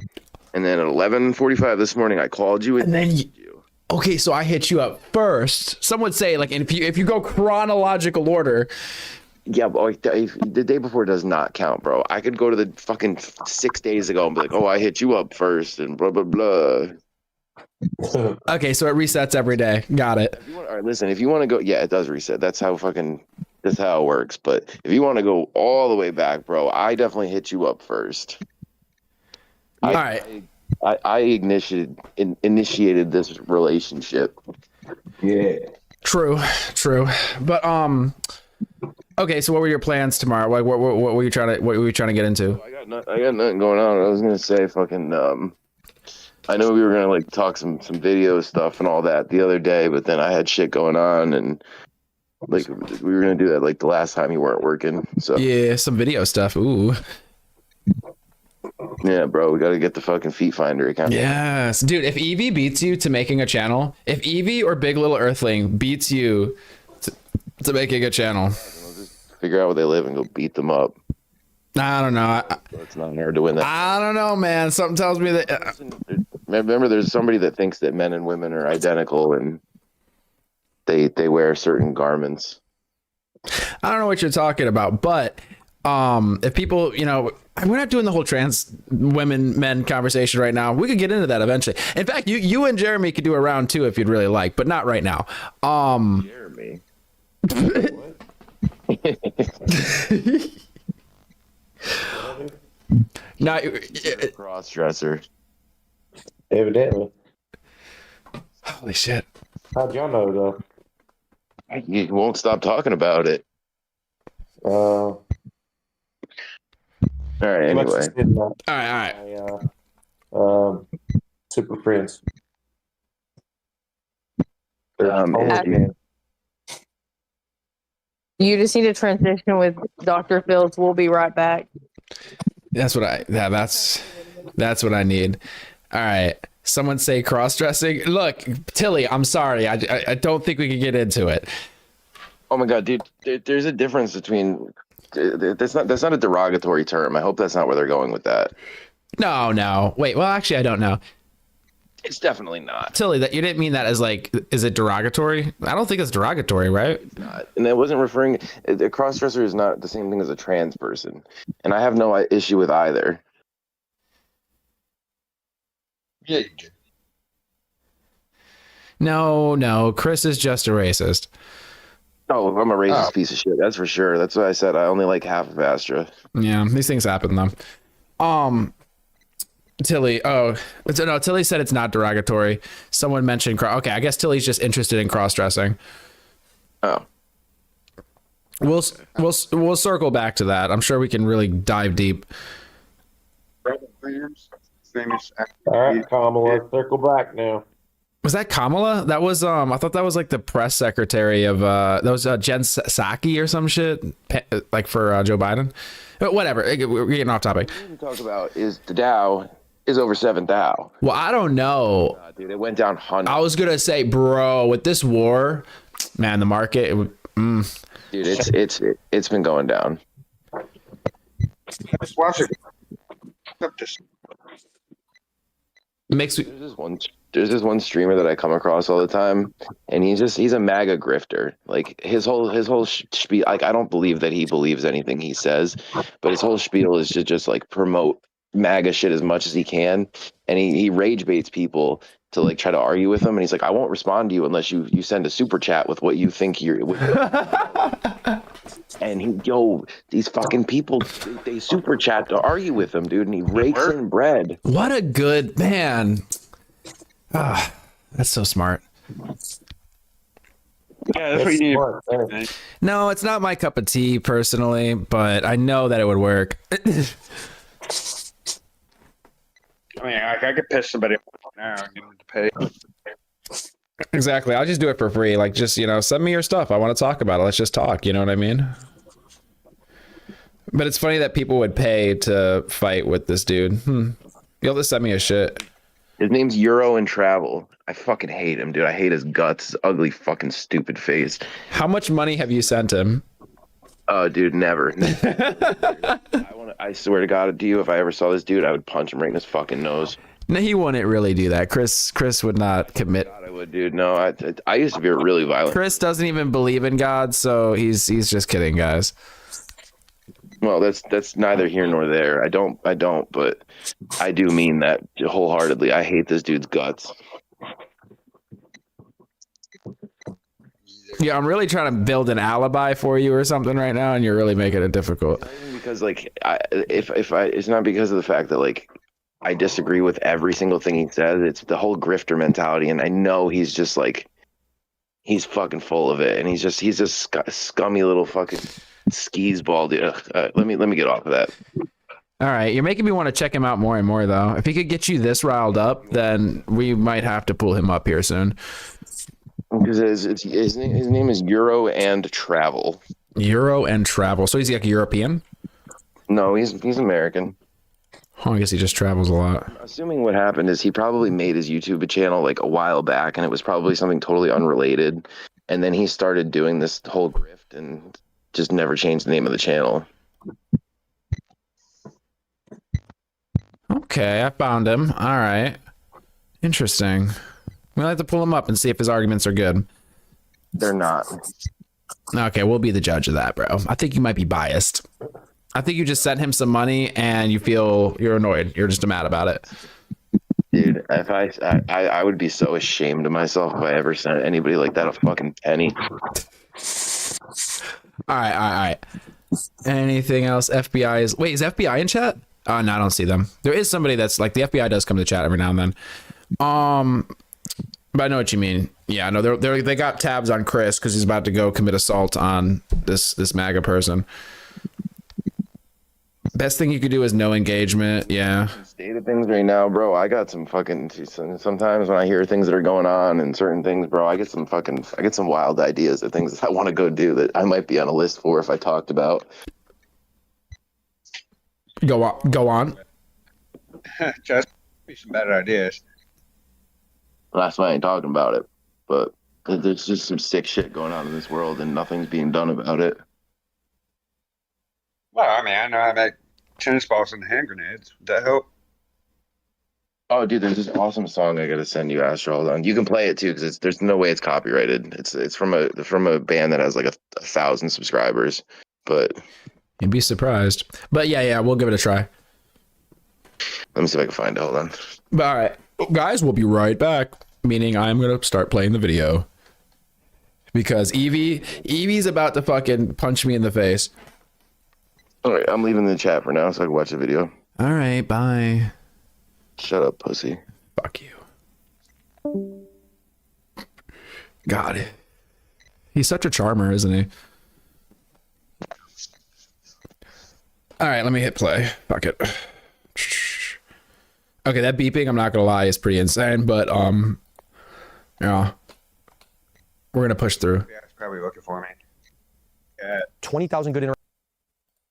and then at 11:45 this morning, I called you and then you. Okay, so I hit you up first. Some would say, like, if you go chronological order. Yeah, but the day before does not count, bro. I could go to the fucking 6 days ago and be like, oh, I hit you up first and blah, blah, blah. Okay, so it resets every day. Got it. All right, listen, if you want to go, yeah, it does reset. That's how it works. But if you want to go all the way back, bro, I definitely hit you up first. All right. I initiated this relationship. Yeah. True. But okay, so what were your plans tomorrow? Like, what were you trying to get into? I got nothing going on. I was gonna say fucking I know we were gonna like talk some video stuff and all that the other day, but then I had shit going on, and like we were gonna do that like the last time you weren't working. So yeah, some video stuff. Ooh. Yeah, bro, we gotta get the fucking Feet Finder account. Yes, dude. If Evie beats you to making a channel, if Evie or Big Little Earthling beats you to making a channel, Figure out where they live and go beat them up. I don't know. It's not hard to win that. I don't know, man. Something tells me that. Remember, there's somebody that thinks that men and women are identical, and they wear certain garments. I don't know what you're talking about, but if people, you know, we're not doing the whole trans women men conversation right now. We could get into that eventually. In fact, you and Jeremy could do a round two if you'd really like, but not right now. Jeremy. No, cross dresser. Evidently. Holy shit! How'd y'all know though? You won't stop talking about it. All right. Anyway. All right. Super friends. You just need to transition with Dr. Phil's. We'll be right back. That's what that's what I need. All right. Someone say cross-dressing. Look, Tilly, I'm sorry. I don't think we can get into it. Oh my god, dude! There's a difference between. That's not a derogatory term. I hope that's not where they're going with that. No. Wait. Well, actually, I don't know. It's definitely not. Tilly, that you didn't mean that as like, is it derogatory? I don't think it's derogatory, right? It's not. And I wasn't referring. A crossdresser is not the same thing as a trans person, and I have no issue with either. Yeah. No. Chris is just a racist. Oh, I'm a racist piece of shit. That's for sure. That's why I said I only like half of Astra. Yeah, these things happen though. Tilly. Oh, no. Tilly said it's not derogatory. Someone mentioned. Okay, I guess Tilly's just interested in cross-dressing. Oh. We'll circle back to that. I'm sure we can really dive deep. All right, Kamala, circle back now. Was that Kamala? That was I thought that was like the press secretary of that was Jen Psaki or some shit, like for Joe Biden. But whatever, we're getting off topic. What we can talk about is the Dow is over 7,000. Well, I don't know, dude. It went down 100. I was gonna say, bro, with this war, man, the market. Dude, it's been going down. Just watch it. Makes me. There's this one streamer that I come across all the time, and he's a MAGA grifter. Like his whole spiel. Like I don't believe that he believes anything he says, but his whole spiel is to just like promote MAGA shit as much as he can, and he rage baits people to like try to argue with him, and he's like, I won't respond to you unless you send a super chat with what you think you're. And these fucking people, they super chat to argue with him, dude, and he rakes in bread. What a good man. Ah, that's so smart. Yeah, that's what you need. No, it's not my cup of tea personally, but I know that it would work. I mean, I could piss somebody off now and get them to pay. Exactly. I'll just do it for free. Like, just, send me your stuff. I want to talk about it. Let's just talk. You know what I mean? But it's funny that people would pay to fight with this dude. You'll just send me his shit. His name's Euro and Travel. I fucking hate him, dude. I hate his guts. His ugly, fucking, stupid face. How much money have you sent him? Oh, dude, never. I swear to God, to you, if I ever saw this dude, I would punch him right in his fucking nose. No, he wouldn't really do that. Chris would not commit. God, I would, dude. No, I used to be really violent. Chris doesn't even believe in God, so he's just kidding, guys. Well, that's neither here nor there. I don't, but I do mean that wholeheartedly. I hate this dude's guts. Yeah, I'm really trying to build an alibi for you or something right now, and you're really making it difficult. Because like, it's not because of the fact that like I disagree with every single thing he says. It's the whole grifter mentality, and I know he's just like, he's fucking full of it, and he's just scummy little fucking skis ball, dude. Let me get off of that. All right, you're making me want to check him out more and more, though. If he could get you this riled up, then we might have to pull him up here soon. Because his name is Euro and Travel. Euro and Travel. So he's like a European? No, he's American. Oh, I guess he just travels a lot. Assuming what happened is he probably made his YouTube channel like a while back, and it was probably something totally unrelated. And then he started doing this whole grift and just never changed the name of the channel. Okay, I found him. All right. Interesting. We'll have to pull him up and see if his arguments are good. They're not. Okay, we'll be the judge of that, bro. I think you might be biased. I think you just sent him some money and you feel you're annoyed. You're just mad about it. Dude, if I would be so ashamed of myself if I ever sent anybody like that a fucking penny. All right. Anything else? FBI is... Wait, is FBI in chat? No, I don't see them. There is somebody that's like... The FBI does come to chat every now and then. But I know what you mean. Yeah, no, they got tabs on Chris because he's about to go commit assault on this MAGA person. Best thing you could do is no engagement. Yeah. State of things right now, bro. I got some fucking... Sometimes when I hear things that are going on and certain things, bro, I get some wild ideas of things that I want to go do that I might be on a list for if I talked about. Go on. Just be some better ideas. That's why I ain't talking about it. But there's just some sick shit going on in this world and nothing's being done about it. Well, I mean, I know how to make tennis balls and hand grenades. Would that help? Oh, dude, there's this awesome song I gotta send you, Astro. Hold on. You can play it too, because there's no way it's copyrighted. It's from a band that has like 1,000 subscribers. But you'd be surprised. But yeah, we'll give it a try. Let me see if I can find it. Hold on. But all right, guys, we'll be right back. Meaning I'm gonna start playing the video because Evie's about to fucking punch me in the face. All right, I'm leaving the chat for now so I can watch the video. All right, bye. Shut up, pussy. Fuck you. God, he's such a charmer, isn't he? All right, let me hit play. Fuck it. Okay, that beeping, I'm not gonna lie, is pretty insane, but yeah, we're gonna push through. Yeah, it's probably looking for me. 20,000 good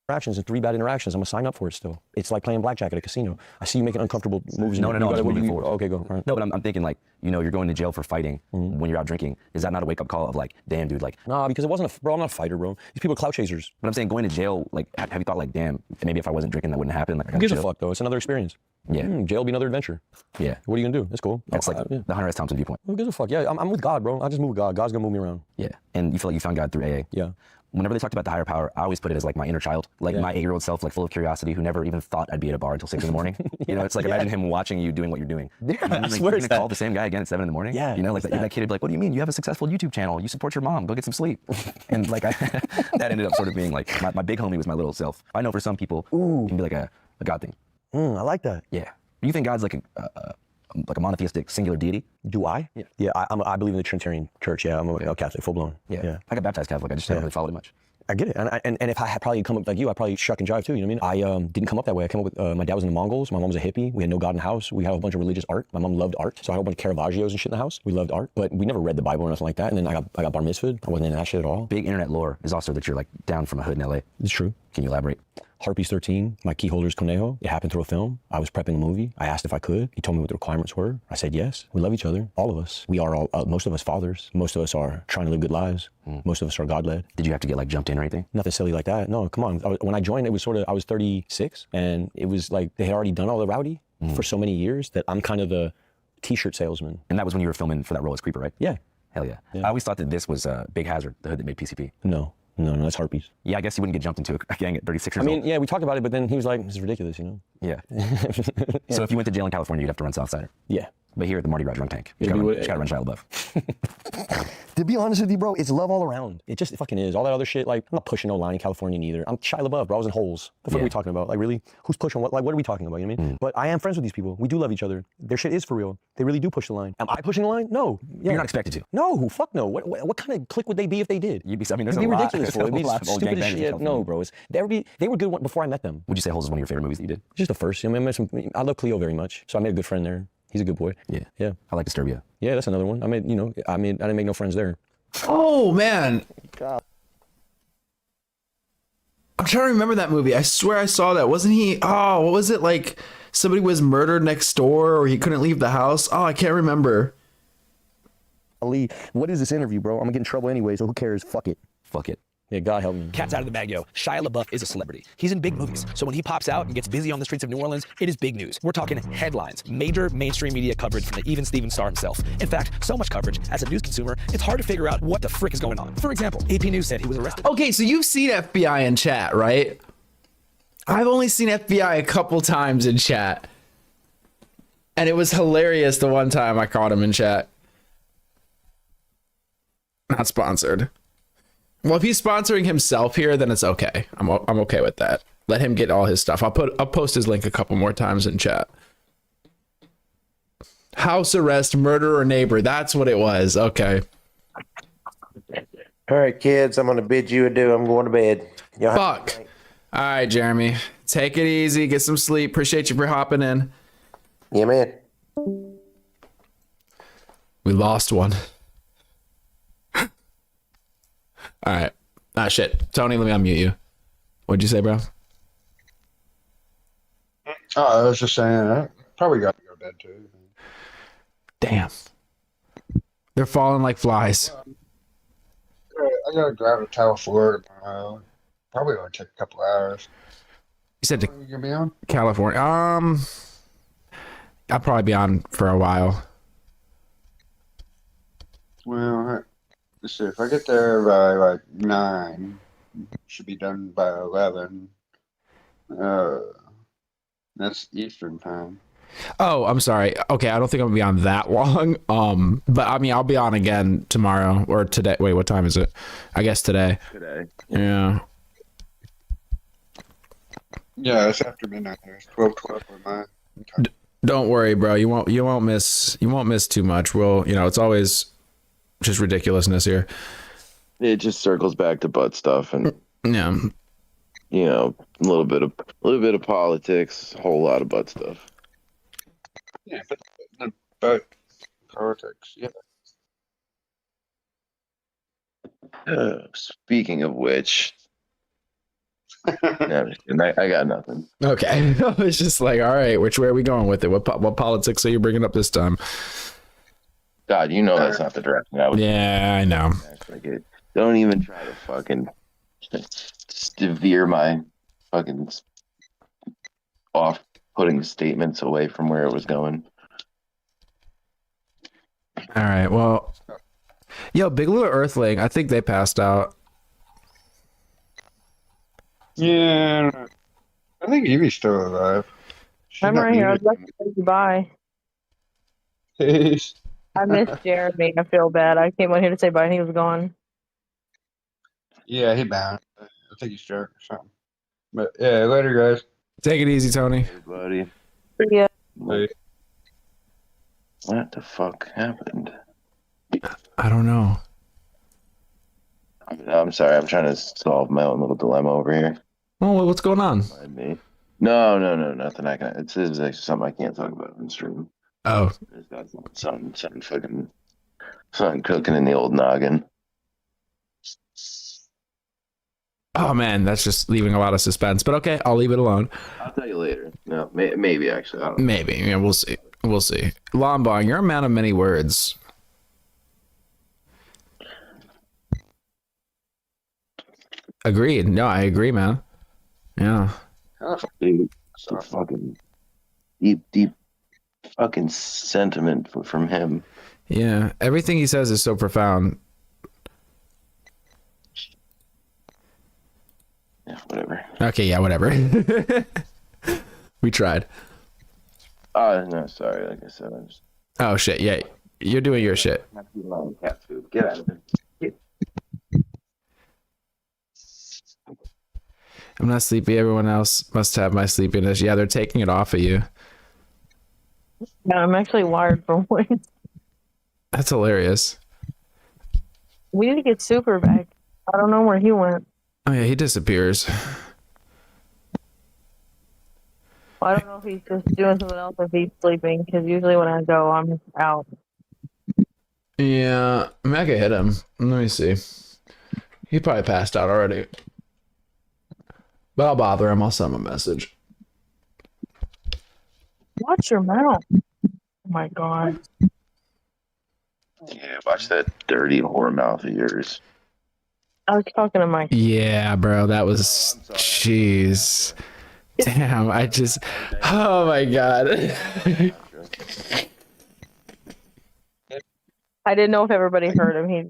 interactions and 3 bad interactions. I'm gonna sign up for it still. It's like playing blackjack at a casino. I see you making uncomfortable moves. No. Just moving forward. Okay, go. Right. No, but I'm thinking like, you're going to jail for fighting when you're out drinking. Is that not a wake up call of like, damn, dude, like? Nah, because it wasn't bro. I'm not a fighter, bro. These people are clout chasers. But I'm saying going to jail, like, have you thought like, damn, maybe if I wasn't drinking, that wouldn't happen? Like, Who gives a fuck though? It's another experience. Yeah. Jail will be another adventure. Yeah. What are you gonna do? It's cool. That's like the Hunter S. Thompson viewpoint. Who gives a fuck? Yeah, I'm with God, bro. I just move with God. God's gonna move me around. Yeah. And you feel like you found God through AA. Yeah. Whenever they talked about the higher power, I always put it as like my inner child, like my 8-year-old self, like full of curiosity, who never even thought I'd be at a bar until 6 in the morning. It's like imagine him watching you doing what you're doing. Yeah, I swear you're gonna call the same guy again at 7 in the morning. Yeah, like that kid would be like, "What do you mean? You have a successful YouTube channel. You support your mom. Go get some sleep." And like that ended up sort of being like my big homie was my little self. I know for some people, it can be like a God thing. I like that. Yeah. You think God's like a monotheistic singular deity? Do I? Yeah. I believe in the Trinitarian Church. Yeah, I'm a Catholic, full blown. Yeah. I got baptized Catholic. I just haven't really followed it much. I get it, and if I had probably come up like you, I'd probably shuck and jive too. You know what I mean? I didn't come up that way. I came up with my dad was in the Mongols. My mom was a hippie. We had no God in the house. We had a bunch of religious art. My mom loved art, so I had a bunch of Caravaggios and shit in the house. We loved art, but we never read the Bible or nothing like that. And then I got bar mitzvahed. I wasn't into that shit at all. Big internet lore is also that you're like down from a hood in LA. It's true. Can you elaborate? Harpies 13, my key holder is Conejo. It happened through a film. I was prepping a movie. I asked if I could. He told me what the requirements were. I said yes. We love each other, all of us. We are all, most of us fathers. Most of us are trying to live good lives. Most of us are God-led. Did you have to get like jumped in or anything? Nothing silly like that. No, come on. When I joined, it was I was 36, and it was like they had already done all the rowdy for so many years that I'm kind of the t-shirt salesman. And that was when you were filming for that role as Creeper, right? Yeah. Hell yeah. I always thought that this was Big Hazard, the hood that made PCP. No, that's Harpies. Yeah, I guess you wouldn't get jumped into a gang at 36 years old. Yeah, we talked about it, but then he was like, this is ridiculous, you know? Yeah. So if you went to jail in California, you'd have to run Southsider. Yeah. But here at the Mardi Gras drunk tank, just gotta run Shia LaBeouf. To be honest with you, bro, it's love all around. It fucking is. All that other shit, like, I'm not pushing no line in California neither. I'm Shia LaBeouf, bro. I was in holes. The fuck are we talking about? Like, really? Who's pushing what? Like, what are we talking about? You know what I mean? But I am friends with these people. We do love each other. Their shit is for real. They really do push the line. Am I pushing the line? No. You're not expected to. No, fuck no. What kind of clique would they be if they did? You'd be, I mean, there's It'd a be lot. ridiculous. It'd be stupid as shit. No, bro. They were good before I met them. Would you say Holes is one of your favorite movies that you did? Just the first. I mean, I love Cleo very much, so I made a good friend there. He's a good boy. Yeah. Yeah. I like Disturbia. Yeah, that's another one. I didn't make no friends there. Oh man. God. I'm trying to remember that movie. I swear I saw that. Wasn't he? Oh, what was it like? Somebody was murdered next door, or he couldn't leave the house. Oh, I can't remember. Ali, what is this interview, bro? I'm gonna get in trouble anyway, so who cares? Fuck it. Fuck it. Yeah, God help me. Cat's out of the bag, yo. Shia LaBeouf is a celebrity. He's in big movies. So when he pops out and gets busy on the streets of New Orleans, it is big news. We're talking headlines, major mainstream media coverage from the even Steven star himself. In fact, so much coverage, as a news consumer, it's hard to figure out what the frick is going on. For example, AP News said he was arrested. Okay, so you've seen FBI in chat, right? I've only seen FBI a couple times in chat. And it was hilarious the one time I caught him in chat. Not sponsored. Well, if he's sponsoring himself here, then it's okay. I'm okay with that. Let him get all his stuff. I'll post his link a couple more times in chat. House arrest, murder, or neighbor. That's what it was. Okay. All right, kids. I'm gonna bid you adieu. I'm going to bed. Fuck. All right, Jeremy. Take it easy. Get some sleep. Appreciate you for hopping in. Yeah, man. We lost one. All right. Ah, shit. Tony, let me unmute you. What'd you say, bro? Oh, I was just saying, I probably got to go to bed too. Damn. They're falling like flies. I got to drive to California tomorrow. Probably going to take a couple hours. You said to You gonna be on? California. I'll probably be on for a while. Well, let's see. If I get there by like 9, should be done by 11. That's Eastern time. Oh, I'm sorry. Okay, I don't think I'm gonna be on that long. But I mean, I'll be on again tomorrow or today. Wait, what time is it? I guess today. Today. Yeah. Yeah, it's after midnight there. It's 12:12 with mine. Don't worry, bro. You won't miss too much. It's always just ridiculousness here. It just circles back to butt stuff and yeah. A little bit of politics, a whole lot of butt stuff. Yeah, but politics, yeah. Speaking of which, no, I got nothing. Okay. It's just like, all right, which way are we going with it? What politics are you bringing up this time? God, that's not the direction I would. Yeah, I know. Don't even try to fucking veer my fucking off-putting statements away from where it was going. All right. Well, Big Little Earthling, I think they passed out. Yeah, I think Evie's still alive. I'm right here. I was about to say goodbye. Peace. I missed Jeremy. I feel bad. I came on here to say bye and he was gone. Yeah, he bounced. I think he's drunk or something. But yeah, later, guys. Take it easy, Tony. Hey, buddy. Yeah. Hey. What the fuck happened? I don't know. I'm sorry. I'm trying to solve my own little dilemma over here. Oh, what's going on? Me. No, nothing. It's actually something I can't talk about on stream. Oh. There's got something cooking in the old noggin. Oh man, that's just leaving a lot of suspense. But okay, I'll leave it alone. I'll tell you later. No, maybe actually. I don't know. Maybe. Yeah, we'll see. We'll see. Lombong, you're a man of many words. Agreed. No, I agree, man. Yeah. Dude, some fucking deep fucking sentiment from him. Yeah. Everything he says is so profound. Yeah, whatever. Okay, yeah, whatever. We tried. No, sorry. Like I said, Oh shit, yeah. You're doing your shit. Not eating my own cat food. Get out of it. I'm not sleepy. Everyone else must have my sleepiness. Yeah, they're taking it off of you. Yeah, I'm actually wired for one. That's hilarious. We need to get Super back. I don't know where he went. Oh yeah, he disappears. I don't know if he's just doing something else or if he's sleeping, because usually when I go, I'm out. Yeah, I mean, I could hit him. Let me see. He probably passed out already. But I'll bother him. I'll send him a message. Watch your mouth. Oh my god. Yeah, watch that dirty whore mouth of yours. I was talking to my. Yeah, bro, that was jeez. Damn, I just. Oh my god. I didn't know if everybody heard him. He.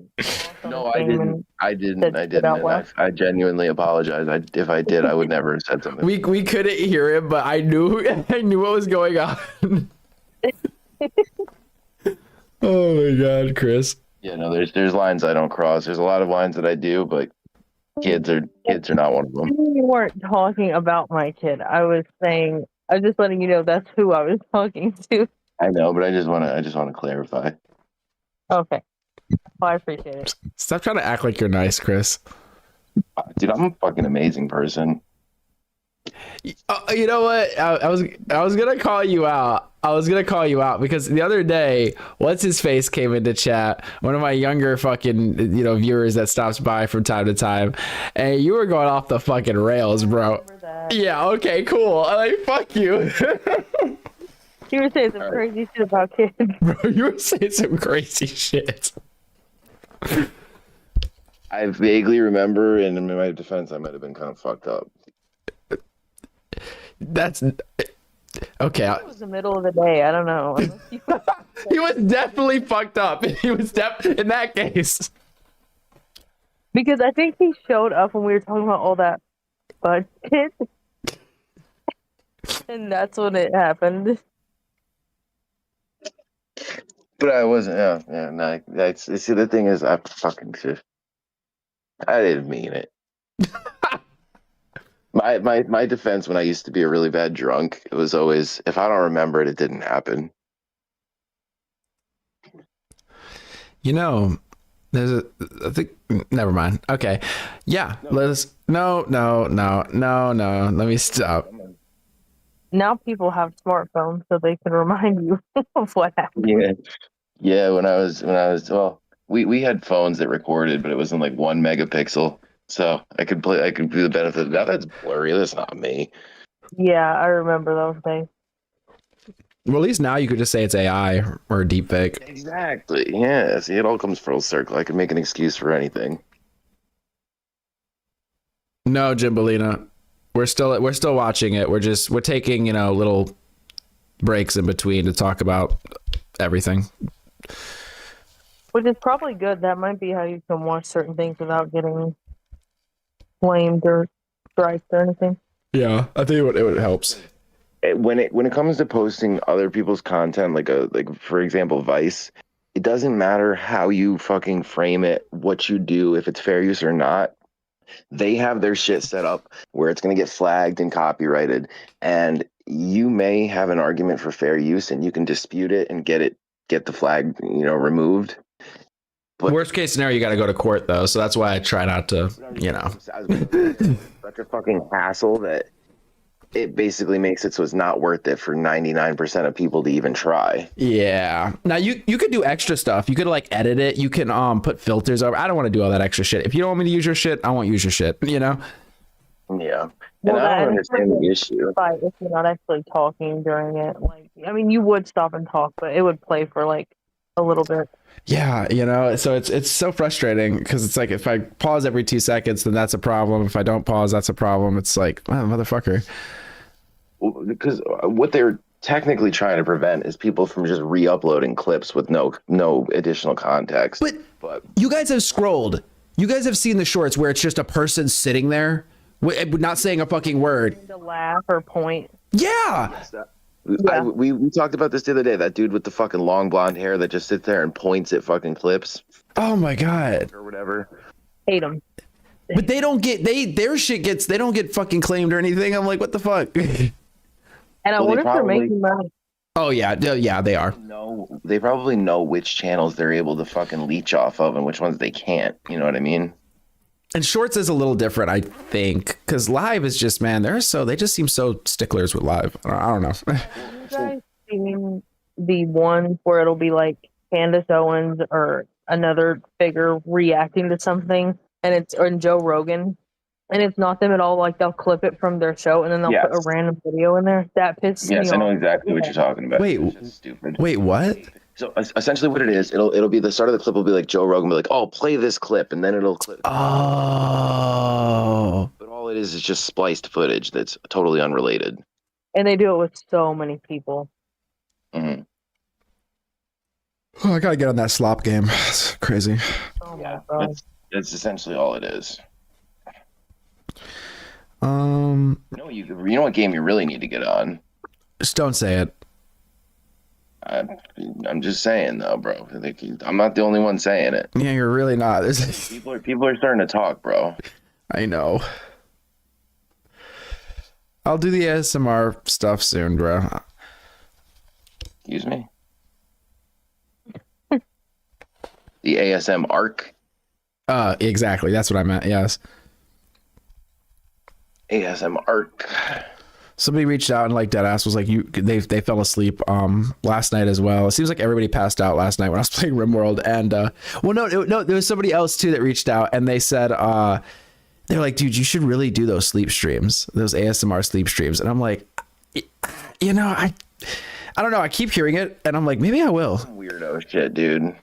No, I didn't. I genuinely apologize. If I did, I would never have said something. We couldn't hear him, but I knew what was going on. Oh my god, Chris. Yeah, no, there's lines I don't cross. There's a lot of lines that I do, but kids are not one of them. You weren't talking about my kid. I was just letting you know that's who I was talking to. I know, but I just want to clarify. Okay. Well, I appreciate it. Stop trying to act like you're nice, Chris. Dude, I'm a fucking amazing person. You know what? I was gonna call you out. Because the other day, what's his face came into chat. One of my younger fucking viewers that stops by from time to time, and you were going off the fucking rails, bro. Yeah. Okay. Cool. I'm like, fuck you. You were saying some crazy shit about kids. Bro, you were saying some crazy shit. I vaguely remember, and in my defense, I might have been kind of fucked up. That's okay. It was the middle of the day. I don't know. He was definitely fucked up. He was in that case. Because I think he showed up when we were talking about all that budget. And that's when it happened. But I wasn't. Yeah. No, see, the thing is, I didn't mean it. My defense when I used to be a really bad drunk, it was always, if I don't remember it, it didn't happen. There's I think, never mind. Okay. Yeah. No. Let me stop. Now people have smartphones, so they can remind you of what happened. Yeah. When I was, well, we had phones that recorded, but it wasn't like 1 megapixel. So I could do the benefit of that. That's blurry. That's not me. Yeah, I remember those days. Well, at least now you could just say it's AI or deepfake. Exactly. Yeah. See, it all comes full circle. I can make an excuse for anything. No, Jimbolina. We're still watching it. We're taking, little breaks in between to talk about everything. Which is probably good. That might be how you can watch certain things without getting flamed or striked or anything. Yeah, I think it helps. When it comes to posting other people's content, like for example Vice, it doesn't matter how you fucking frame it, what you do, if it's fair use or not. They have their shit set up where it's going to get flagged and copyrighted, and you may have an argument for fair use, and you can dispute it and get the flag removed. But worst case scenario, you got to go to court though, so that's why I try not to, Such a fucking hassle that it basically makes it so it's not worth it for 99% of people to even try. Yeah. Now you could do extra stuff. You could edit it. You can put filters over. I don't want to do all that extra shit. If you don't want me to use your shit, I won't use your shit. Yeah. And Well, I don't understand the issue. If you're not actually talking during it, you would stop and talk, but it would play for a little bit. Yeah, so it's so frustrating because it's if I pause every 2 seconds, then that's a problem. If I don't pause, that's a problem. It's motherfucker. Because what they're technically trying to prevent is people from just re-uploading clips with no additional context. But you guys have scrolled. You guys have seen the shorts where it's just a person sitting there, not saying a fucking word. To laugh or point. Yeah. We talked about this the other day. That dude with the fucking long blonde hair that just sits there and points at fucking clips Oh my god. or whatever. Hate them. But they don't get their shit gets they don't get fucking claimed or anything. I'm like, what the fuck? And I Well, they wonder if they're probably- making money. Oh yeah, yeah, they are. No, they probably know which channels they're able to fucking leech off of and which ones they can't. You know what I mean? And shorts is a little different, I think, because live is just, man, they just seem so sticklers with live. I don't know. You guys seen the one where it'll be like Candace Owens or another figure reacting to something, and it's on Joe Rogan, and it's not them at all. Like they'll clip it from their show, and then they'll put a random video in there. That pisses me off. Yes, I know exactly what you're talking about. Wait, It's just stupid. Wait, what? So essentially, what it is, it'll be the start of the clip will be like Joe Rogan, be like, "Oh, play this clip," and then it'll clip. Oh. But all it is just spliced footage that's totally unrelated. And they do it with so many people. Mm-hmm. Oh, I gotta get on that slop game. It's crazy. Oh my god. That's essentially all it is. You know what game you really need to get on? Just don't say it. I'm just saying though, bro. Like, I'm not the only one saying it. Yeah, you're really not. People are starting to talk, bro. I know. I'll do the ASMR stuff soon, bro. Excuse me. The ASM arc. Exactly. That's what I meant. Yes. ASM arc. Somebody reached out and like deadass was like, they fell asleep last night as well. It seems like everybody passed out last night when I was playing RimWorld, and no, there was somebody else too that reached out and they said they're like, dude, you should really do those sleep streams, those ASMR sleep streams. And I'm like, you know, I don't know. I keep hearing it and I'm like, maybe I will. Weirdo shit, dude.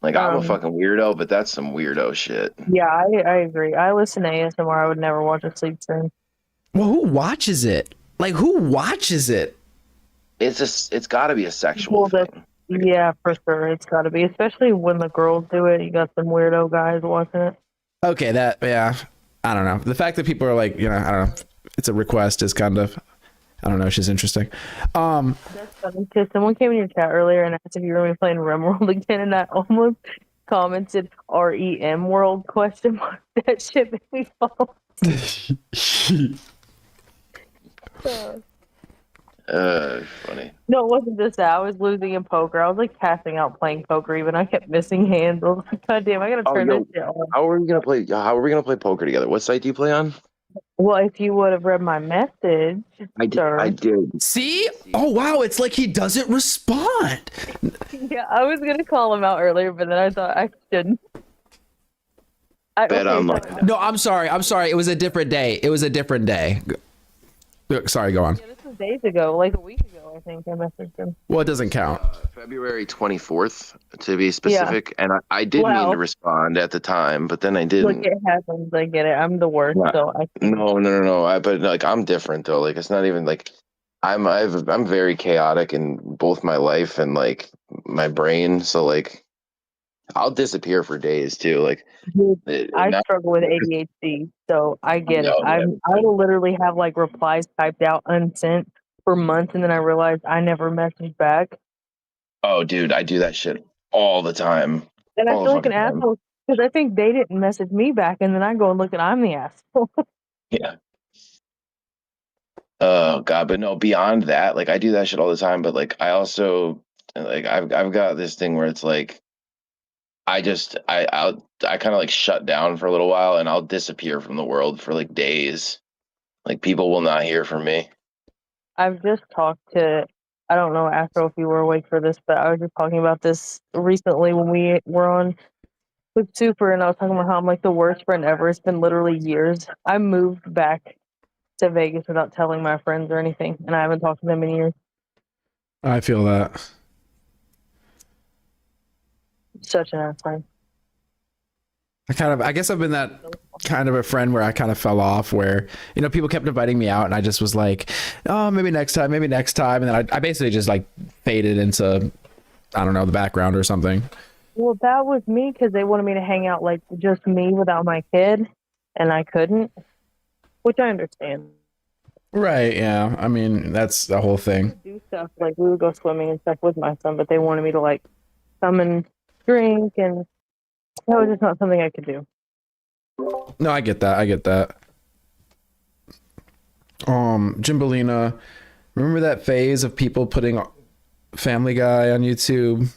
Like I'm a fucking weirdo, but that's some weirdo shit. Yeah, I agree. I listen to ASMR. I would never watch a sleep stream. Well, who watches it? Like, who watches it? It's got to be a sexual thing. Yeah, for sure. It's got to be, especially when the girls do it. You got some weirdo guys watching it. Okay, yeah. I don't know. The fact that people are like, you know, I don't know. It's a request is kind of, I don't know. It's just interesting. That's funny because someone came in your chat earlier and asked if you were going to be playing RimWorld again, and I almost commented REM World ? That shit made me fall. Funny. No, it wasn't just that. I was losing in poker. I was like passing out playing poker. Even I kept missing hands. I was like, God damn, I gotta turn this shit on. How are we gonna play poker together? What site do you play on? Well, if you would have read my message, I did. See? Oh wow, it's like he doesn't respond. Yeah, I was gonna call him out earlier, but then I thought I shouldn't. No, I'm sorry. It was a different day. Sorry, go on. Yeah, this was days ago, like a week ago, I think I messaged him. Well, it doesn't count. February 24th, to be specific. And I did mean to respond at the time, but then I didn't. Look, it happens. I get it. I'm the worst, so I No. But like, I'm different though. Like, it's not even like I'm very chaotic in both my life and like my brain. So like, I'll disappear for days too. Like, I struggle with ADHD, so I get it. I will literally have like replies typed out unsent for months, and then I realize I never messaged back. Oh, dude, I do that shit all the time. And I All feel the like an fucking time. asshole because I think they didn't message me back, and then I go and look and I'm the asshole. Yeah. Oh God, but no, beyond that, like I do that shit all the time, but like I also like I've got this thing where it's like I kind of like shut down for a little while and I'll disappear from the world for like days. Like people will not hear from me. I've just talked to, I don't know, Astro, if you were awake for this, but I was just talking about this recently when we were on with Super, and I was talking about how I'm like the worst friend ever. It's been literally years. I moved back to Vegas without telling my friends or anything, and I haven't talked to them in years. I feel that. Such an asshole. I guess I've been that kind of a friend where I kind of fell off, where, you know, people kept inviting me out and I just was like, oh, maybe next time. And then I basically just like faded into, I don't know, the background or something. Well, that was me because they wanted me to hang out like just me without my kid, and I couldn't, which I understand. Right, yeah. I mean, that's the whole thing. Do stuff like we would go swimming and stuff with my son, but they wanted me to like come and drink, and that was just not something I could do. No, I get that. I get that. Gymbolina, remember that phase of people putting Family Guy on YouTube?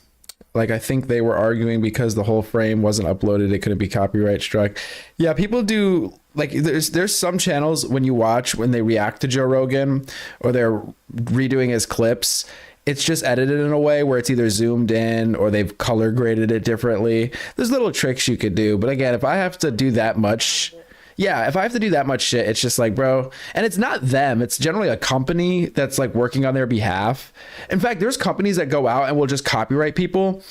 Like, I think they were arguing because the whole frame wasn't uploaded, it couldn't be copyright struck. Yeah, people do, like, there's some channels when you watch, when they react to Joe Rogan or they're redoing his clips, it's just edited in a way where it's either zoomed in or they've color graded it differently. There's little tricks you could do. But again, if I have to do that much, if I have to do that much shit, it's just like, bro, and it's not them. It's generally a company that's like working on their behalf. In fact, there's companies that go out and will just copyright people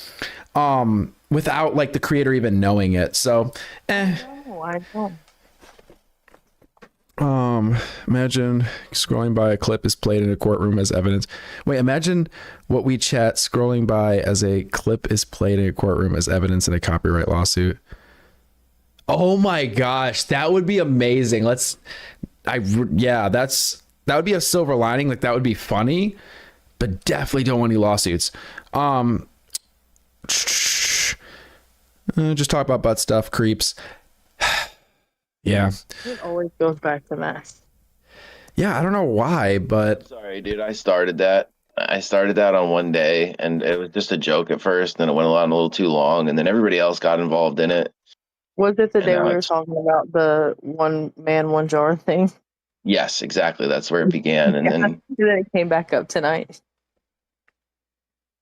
without like the creator even knowing it. So, I don't. Imagine scrolling by a clip is played in a courtroom as evidence. Wait, imagine what we chat scrolling by as a clip is played in a courtroom as evidence in a copyright lawsuit. Oh my gosh, that would be amazing. That would be a silver lining. Like, that would be funny, but definitely don't want any lawsuits. Just talk about butt stuff, creeps. Yeah. It always goes back to that. Yeah, I don't know why, but sorry, dude. I started that on one day, and it was just a joke at first. Then it went on a little too long, and then everybody else got involved in it. Was it the And day now we were it's- talking about the one man, one jar thing? Yes, exactly. That's where it began, and then And then it came back up tonight.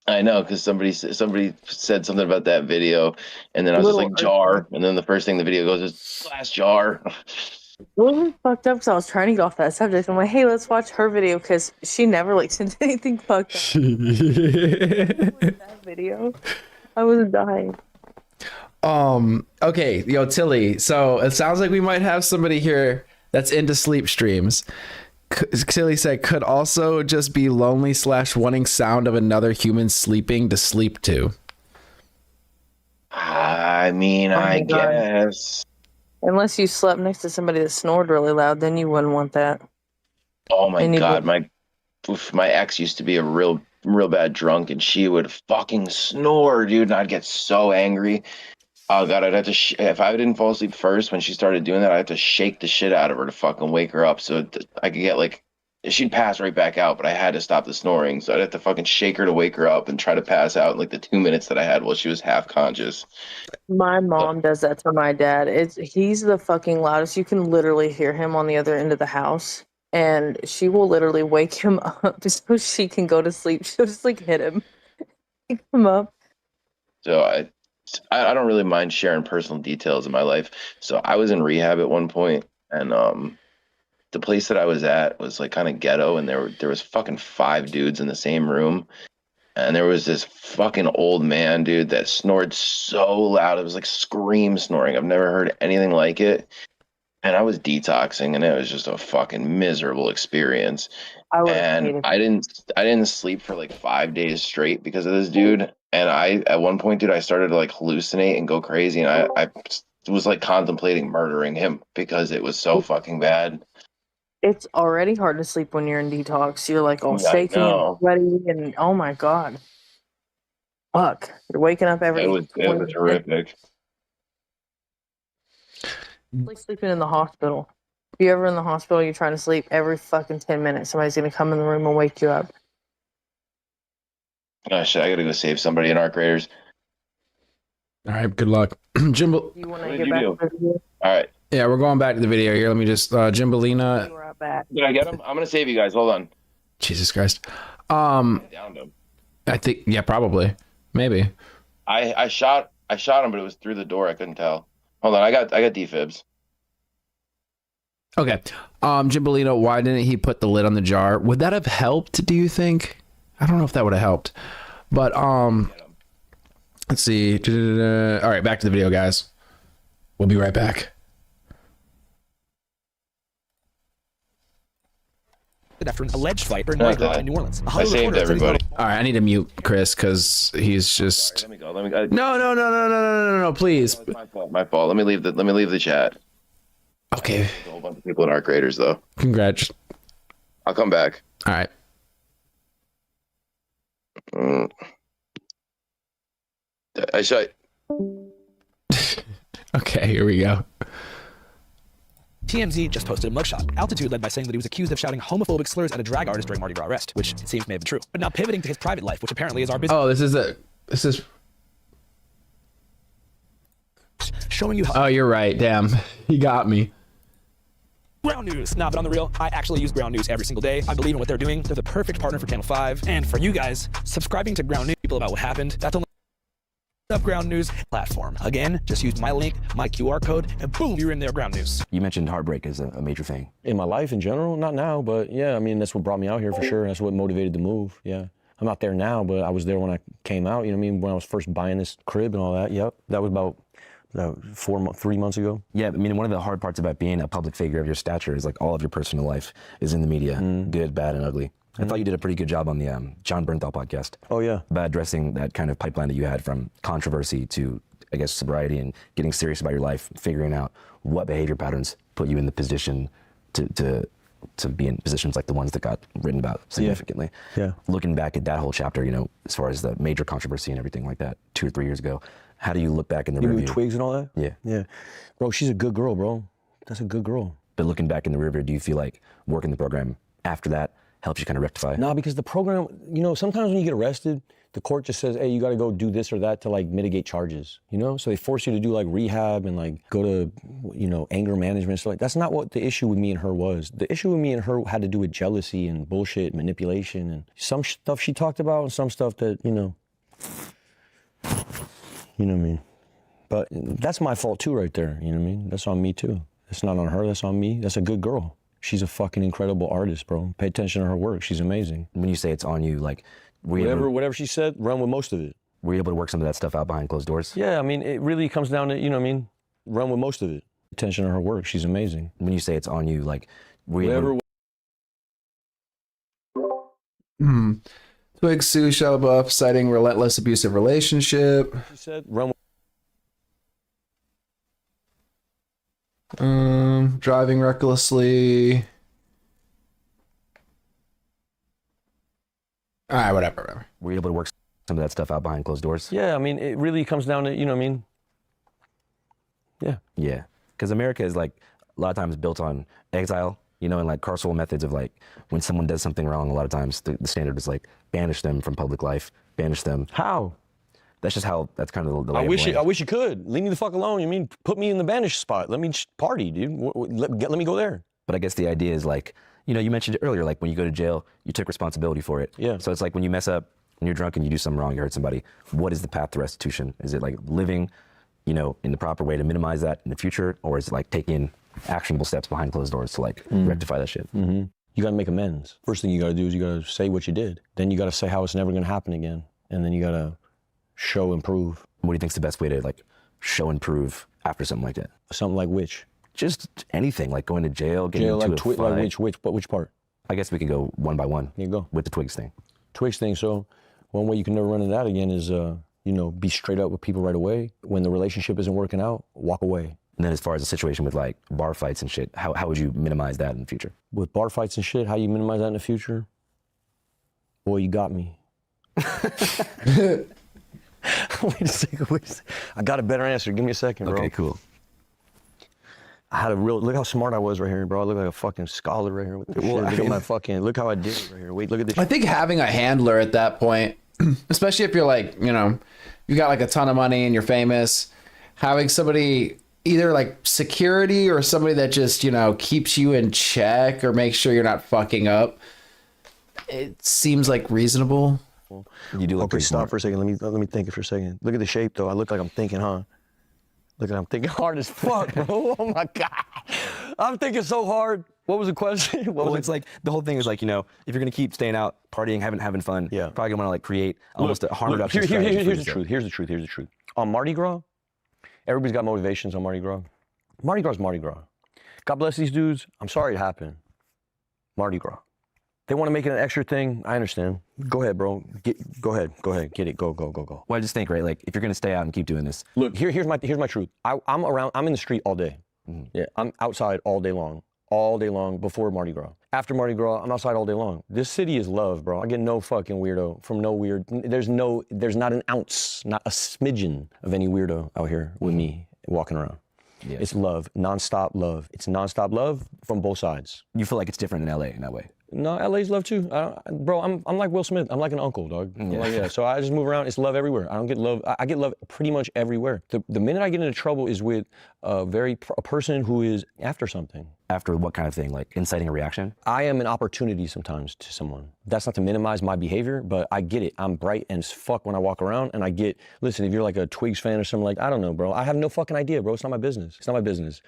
I know, because somebody said something about that video, and then I was just Little like jar, and then the first thing the video goes is glass jar. It was fucked up because I was trying to get off that subject. I'm like, hey, let's watch her video because she never like sent anything fucked up. That video, I was dying. Okay, yo, Tilly. So it sounds like we might have somebody here that's into sleep streams. Tilly said, could also just be lonely / wanting sound of another human sleeping to sleep to. I mean, I guess. Unless you slept next to somebody that snored really loud, then you wouldn't want that. Oh my And you god, would- my ex used to be a real bad drunk, and she would fucking snore, dude, and I'd get so angry. Oh god, I'd have to if I didn't fall asleep first when she started doing that, I'd have to shake the shit out of her to fucking wake her up so I could get like, she'd pass right back out, but I had to stop the snoring, so I'd have to fucking shake her to wake her up and try to pass out in like the 2 minutes that I had while she was half conscious. My mom does that to my dad. He's the fucking loudest. You can literally hear him on the other end of the house, and she will literally wake him up so she can go to sleep. She'll just like hit him, wake him up. So I don't really mind sharing personal details of my life. So I was in rehab at one point, and the place that I was at was like kind of ghetto, and there was fucking 5 dudes in the same room, and there was this fucking old man, dude, that snored so loud. It was like scream snoring. I've never heard anything like it. And I was detoxing, and it was just a fucking miserable experience. And I didn't sleep for like 5 days straight because of this dude. And at one point, dude, I started to like hallucinate and go crazy, and I was like contemplating murdering him because it was so fucking bad. It's already hard to sleep when you're in detox. You're like all Yeah, I shaking and know. sweaty, and oh my god, fuck! You're waking up every. It was 20 minutes. horrific. It's like sleeping in the hospital. If you're ever in the hospital, you're trying to sleep every fucking 10 minutes. Somebody's gonna come in the room and wake you up. Oh shit, I gotta go save somebody in Arc Raiders. All right, good luck. Jimbo. You want What to did get you back do? to the video? All right. Yeah, we're going back to the video here. Let me just Jimbolina. We're right back. Did I get him? I'm gonna save you guys. Hold on. Jesus Christ. I downed him. I think probably. Maybe. I shot him, but it was through the door. I couldn't tell. Hold on, I got defibs. Okay. Jimbolino, why didn't he put the lid on the jar? Would that have helped, do you think? I don't know if that would have helped. But let's see. All right, back to the video, guys. We'll be right back. After an alleged fight during Mardi Gras in New Orleans. I saved everybody. All right, I need to mute Chris because he's just. Let me go. No, please. My fault. Let me leave the chat. Okay. There's a whole bunch of people in Arc Raiders though. Congrats. I'll come back. All right. I shut. Okay, here we go. TMZ just posted a mugshot. Altitude led by saying that he was accused of shouting homophobic slurs at a drag artist during Mardi Gras arrest, which it seems may have been true. But now pivoting to his private life, which apparently is our business. Oh, this is showing you how. Oh, you're right. Damn, he got me. Ground News. Nah, but on the real, I actually use Ground News every single day. I believe in what they're doing. They're the perfect partner for Channel 5. And for you guys, subscribing to Ground News, people about what happened, that's only up Ground News platform. Again, just use my link, my QR code, and boom, you're in their Ground News. You mentioned heartbreak as a major thing. In my life in general, not now, but yeah, I mean, that's what brought me out here for sure. That's what motivated the move, yeah. I'm not there now, but I was there when I came out, you know what I mean? When I was first buying this crib and all that, yep. That was about 3 months ago. Yeah, I mean, one of the hard parts about being a public figure of your stature is like all of your personal life is in the media, good, bad, and ugly. I thought you did a pretty good job on the John Bernthal podcast. Oh, yeah. About addressing that kind of pipeline that you had from controversy to, I guess, sobriety and getting serious about your life, figuring out what behavior patterns put you in the position to be in positions like the ones that got written about significantly. Yeah. Looking back at that whole chapter, you know, as far as the major controversy and everything like that 2 or 3 years ago, how do you look back in the You mean rearview? with Twigs and all that? Yeah. Yeah. Bro, she's a good girl, bro. That's a good girl. But looking back in the rearview, do you feel like working the program after that helps you kind of rectify? Nah, because the program, you know, sometimes when you get arrested, the court just says, hey, you got to go do this or that to like mitigate charges, you know? So they force you to do like rehab and like go to, you know, anger management. So like, that's not what the issue with me and her was. The issue with me and her had to do with jealousy and bullshit, manipulation, and some stuff she talked about and some stuff that, you know what I mean? But that's my fault too right there, you know what I mean? That's on me too. It's not on her, that's on me. That's a good girl. She's a fucking incredible artist, bro. Pay attention to her work. She's amazing. When you say it's on you, like, whatever she said, run with most of it. Were you able to work some of that stuff out behind closed doors? Yeah, I mean, it really comes down to, you know what I mean? Run with most of it. Attention to her work. She's amazing. When you say it's on you, like, Twig sue Shia LaBeouf citing relentless abusive relationship. She said, run with driving recklessly. All right, whatever. Were you able to work some of that stuff out behind closed doors? Yeah, I mean, it really comes down to, you know what I mean? Yeah. Yeah, because America is like a lot of times built on exile, you know, and like carceral methods of like when someone does something wrong, a lot of times the standard is like banish them from public life, banish them. How? That's just how, that's kind of the I wish you could. Leave me the fuck alone. You mean, put me in the banished spot. Let me party, dude. Let me go there. But I guess the idea is like, you know, you mentioned it earlier, like when you go to jail, you took responsibility for it. Yeah. So it's like when you mess up, when you're drunk and you do something wrong, you hurt somebody, what is the path to restitution? Is it like living, you know, in the proper way to minimize that in the future? Or is it like taking actionable steps behind closed doors to like rectify that shit? Mm-hmm. You gotta make amends. First thing you gotta do is you gotta say what you did. Then you gotta say how it's never gonna happen again. And then you gotta show and prove. What do you think's the best way to like show and prove after something like that? Something like which? Just anything, like going to jail, getting into like a fight. like which part? I guess we can go one by one. Here you go. With the Twigs thing. Twigs thing. So one way you can never run into that again is, you know, be straight up with people right away. When the relationship isn't working out, walk away. And then as far as the situation with like bar fights and shit, how would you minimize that in the future? With bar fights and shit, how you minimize that in the future? Boy, you got me. Wait a second. I got a better answer. Give me a second, bro. Okay, cool. I had a real, look how smart I was right here, bro. I look like a fucking scholar right here. With this shit. Look at my fucking, look how I did it right here. Wait, look at this. I think having a handler at that point, especially if you're like, you know, you got like a ton of money and you're famous, having somebody either like security or somebody that just, you know, keeps you in check or makes sure you're not fucking up, it seems like reasonable. You do look okay, stop for a second. Let me think it for a second. Look at the shape though. I look like I'm thinking, huh? Look at I'm thinking hard as fuck, bro. Oh my God. I'm thinking so hard. What was the question? Well, it's like the whole thing is like, you know, if you're gonna keep staying out, partying, having fun, yeah, probably gonna wanna like create almost a harm reduction Here's strategy. the truth. Here's the truth. On Mardi Gras, everybody's got motivations on Mardi Gras. Mardi Gras is Mardi Gras. God bless these dudes. I'm sorry it happened. Mardi Gras. They want to make it an extra thing. I understand. Go ahead, bro. Go ahead. Get it. Go. Well, I just think, right, like if you're gonna stay out and keep doing this. Look, here's my truth. I'm in the street all day. Mm-hmm. Yeah, I'm outside all day long. all day long before Mardi Gras. After Mardi Gras, I'm outside all day long. This city is love, bro. I get no fucking weirdo from no weird. There's not an ounce, not a smidgen of any weirdo out here with me walking around. Yeah. It's love, nonstop love. It's nonstop love from both sides. You feel like it's different in LA in that way? No, LA's love too. Bro, I'm like Will Smith. I'm like an uncle, dog. Yeah. Like, yeah. So I just move around. It's love everywhere. I don't get love. I get love pretty much everywhere. The minute I get into trouble is with a person who is after something. After what kind of thing? Like inciting a reaction? I am an opportunity sometimes to someone. That's not to minimize my behavior, but I get it. I'm bright as fuck when I walk around, and I get, listen, if you're like a Twigs fan or something, like, I don't know, bro. I have no fucking idea, bro. It's not my business. It's not my business.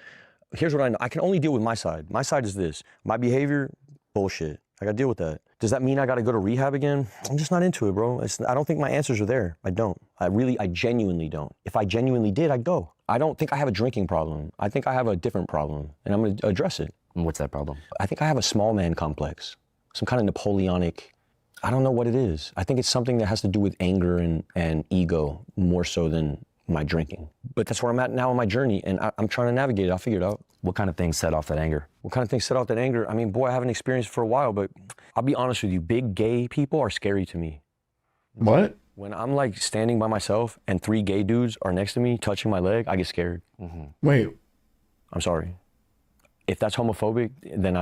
Here's what I know. I can only deal with my side. My side is this. My behavior, bullshit. I gotta deal with that. Does that mean I gotta go to rehab again? I'm just not into it, bro. I don't think my answers are there. I don't. I genuinely don't. If I genuinely did, I'd go. I don't think I have a drinking problem. I think I have a different problem, and I'm gonna address it. And what's that problem? I think I have a small man complex, some kind of Napoleonic, I don't know what it is. I think it's something that has to do with anger and ego more so than my drinking. But that's where I'm at now on my journey, and I'm trying to navigate it. I'll figure it out. What kind of things set off that anger? What kind of things set off that anger? I mean, boy, I haven't experienced it for a while, but I'll be honest with you, big gay people are scary to me. What? When I'm like standing by myself and 3 gay dudes are next to me touching my leg, I get scared. Wait. I'm sorry. If that's homophobic, then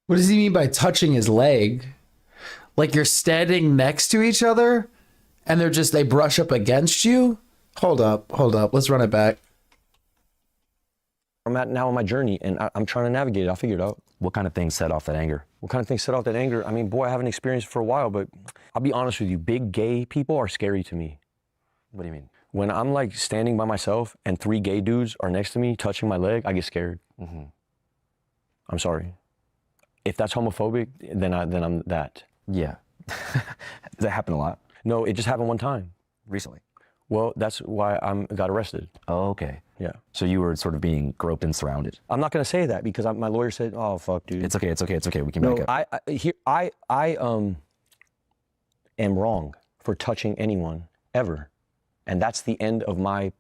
What does he mean by touching his leg? Like you're standing next to each other and they brush up against you? Hold up. Let's run it back. I'm at now on my journey, and I'm trying to navigate it. I'll figure it out. What kind of things set off that anger? What kind of things set off that anger? I mean, boy, I haven't experienced it for a while, but I'll be honest with you, big gay people are scary to me. What do you mean? When I'm like standing by myself and 3 gay dudes are next to me touching my leg, I get scared. I'm sorry. If that's homophobic, then I'm that. Yeah. Does that happen a lot? No, it just happened one time. Recently? Well, that's why I got arrested. Oh, okay. Yeah. So you were sort of being groped and surrounded. I'm not going to say that because my lawyer said, "Oh, fuck, dude." It's okay. We can No, back up. I am wrong for touching anyone ever, and that's the end of my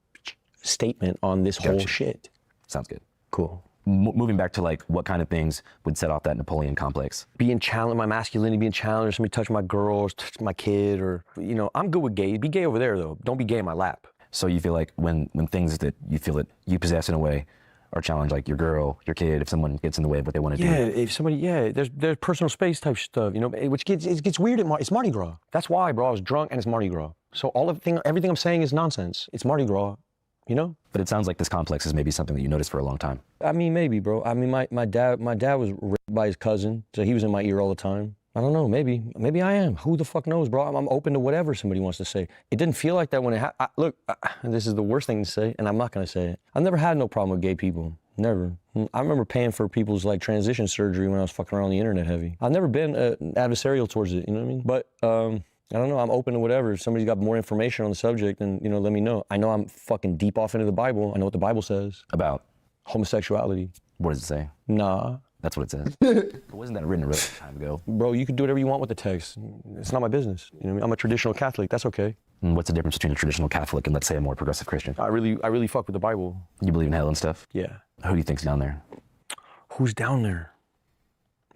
statement on this whole shit. Sounds good. Cool. Moving back to like what kind of things would set off that Napoleon complex? Being challenged, my masculinity being challenged, somebody touch my girl, or touch my kid, or, you know, I'm good with gay. Be gay over there, though. Don't be gay in my lap. So you feel like when things that you feel that you possess in a way are challenged, like your girl, your kid, if someone gets in the way of what they want to do. Yeah, if somebody, there's personal space type stuff, you know, which gets weird it's Mardi Gras. That's why, bro, I was drunk and it's Mardi Gras. So everything I'm saying is nonsense. It's Mardi Gras, you know? But it sounds like this complex is maybe something that you noticed for a long time. I mean, maybe, bro. I mean, my dad was raped by his cousin, so he was in my ear all the time. I don't know, maybe I am. Who the fuck knows, bro? I'm open to whatever somebody wants to say. It didn't feel like that when it happened. Look, this is the worst thing to say, and I'm not gonna say it. I've never had no problem with gay people, never. I remember paying for people's like transition surgery when I was fucking around on the internet heavy. I've never been adversarial towards it, you know what I mean? But I don't know, I'm open to whatever. If somebody's got more information on the subject, then, you know, let me know. I know I'm fucking deep off into the Bible. I know what the Bible says. About? Homosexuality. What does it say? Nah. That's what it says. But wasn't that written a really long time ago? Bro, you can do whatever you want with the text. It's not my business. You know what I mean? I'm a traditional Catholic, that's okay. And what's the difference between a traditional Catholic and, let's say, a more progressive Christian? I really fuck with the Bible. You believe in hell and stuff? Yeah. Who do you think's down there? Who's down there?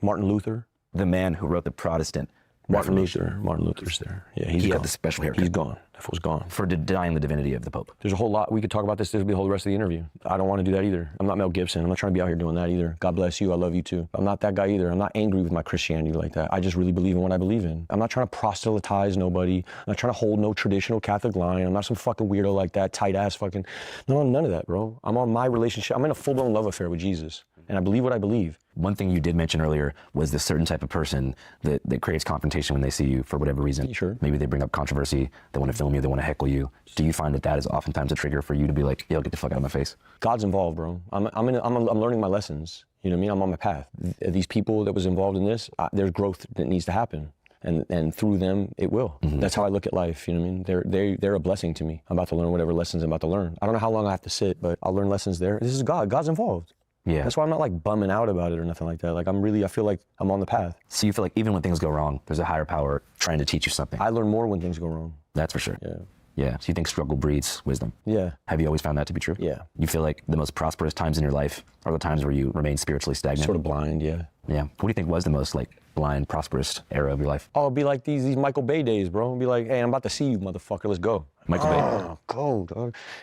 Martin Luther. The man who wrote the Protestant Martin Luther's there. Yeah, he got the special haircut. He's gone. That fool's gone. For denying the divinity of the Pope. There's a whole lot. We could talk about this. This will be the whole rest of the interview. I don't want to do that either. I'm not Mel Gibson. I'm not trying to be out here doing that either. God bless you. I love you too. I'm not that guy either. I'm not angry with my Christianity like that. I just really believe in what I believe in. I'm not trying to proselytize nobody. I'm not trying to hold no traditional Catholic line. I'm not some fucking weirdo like that, tight ass fucking. No, none of that, bro. I'm on my relationship. I'm in a full-blown love affair with Jesus. And I believe what I believe. One thing you did mention earlier was this certain type of person that creates confrontation when they see you for whatever reason. Sure. Maybe they bring up controversy, they want to film you, they want to heckle you. Do you find that is oftentimes a trigger for you to be like, yo, get the fuck out of my face? God's involved, bro. I'm learning my lessons. You know what I mean? I'm on my path. These people that was involved in this, there's growth that needs to happen. And through them, it will. Mm-hmm. That's how I look at life, you know what I mean? They're a blessing to me. I'm about to learn whatever lessons I'm about to learn. I don't know how long I have to sit, but I'll learn lessons there. This is God. God's involved. Yeah. That's why I'm not like bumming out about it or nothing like that. Like I feel like I'm on the path. So you feel like even when things go wrong, there's a higher power trying to teach you something. I learn more when things go wrong. That's for sure. Yeah. Yeah. So you think struggle breeds wisdom? Yeah. Have you always found that to be true? Yeah. You feel like the most prosperous times in your life are the times where you remain spiritually stagnant? Sort of blind, yeah. Yeah. What do you think was the most like blind, prosperous era of your life? Oh, it'd be like these Michael Bay days, bro. It'd be like, hey, I'm about to see you, motherfucker. Let's go. Michael Bay. Oh, go,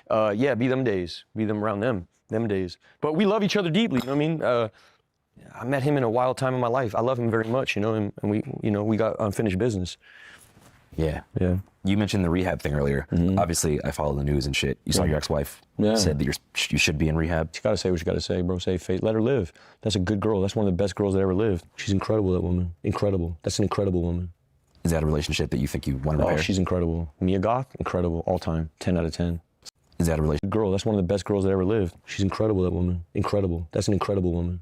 dog. Yeah, be them days. Be them around them days. But we love each other deeply, you know what I mean? I met him in a wild time in my life. I love him very much, you know, and we, you know, we got unfinished business. Yeah. Yeah. You mentioned the rehab thing earlier. Obviously, I follow the news and shit. You saw your ex-wife said that you should be in rehab. You gotta say what you gotta say, bro. Say faith. Let her live. That's a good girl. That's one of the best girls that ever lived. She's incredible, that woman. Incredible. That's an incredible woman. Is that a relationship that you think you want to repair? Oh, she's incredible. Mia Goth, incredible. All time. 10 out of 10. Is that a relationship? Girl, that's one of the best girls that ever lived. She's incredible, that woman. Incredible. That's an incredible woman.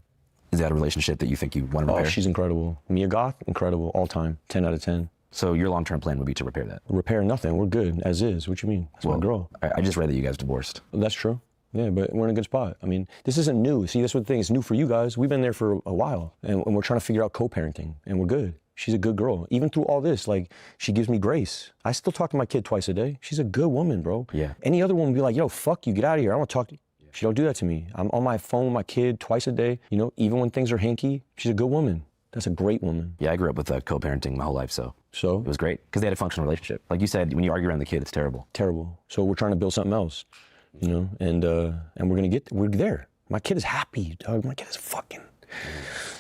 Is that a relationship that you think you want to repair? Oh, she's incredible. Mia Goth, incredible. All time. 10 out of 10. So your long-term plan would be to repair that? Repair nothing. We're good, as is. What you mean? That's my girl. I just read that you guys divorced. That's true. Yeah, but we're in a good spot. I mean, this isn't new. See, that's what the thing is. New for you guys. We've been there for a while, and we're trying to figure out co-parenting, and we're good. She's a good girl. Even through all this, like, she gives me grace. I still talk to my kid twice a day. She's a good woman, bro. Yeah. Any other woman would be like, yo, fuck you, get out of here. I don't want to talk to you. She don't do that to me. I'm on my phone with my kid twice a day. You know, even when things are hanky, she's a good woman. That's a great woman. Yeah, I grew up with co-parenting my whole life, so it was great because they had a functional relationship. Like you said, when you argue around the kid, it's terrible. Terrible. So we're trying to build something else, you know, and we're there. My kid is happy, dog. My kid is fucking.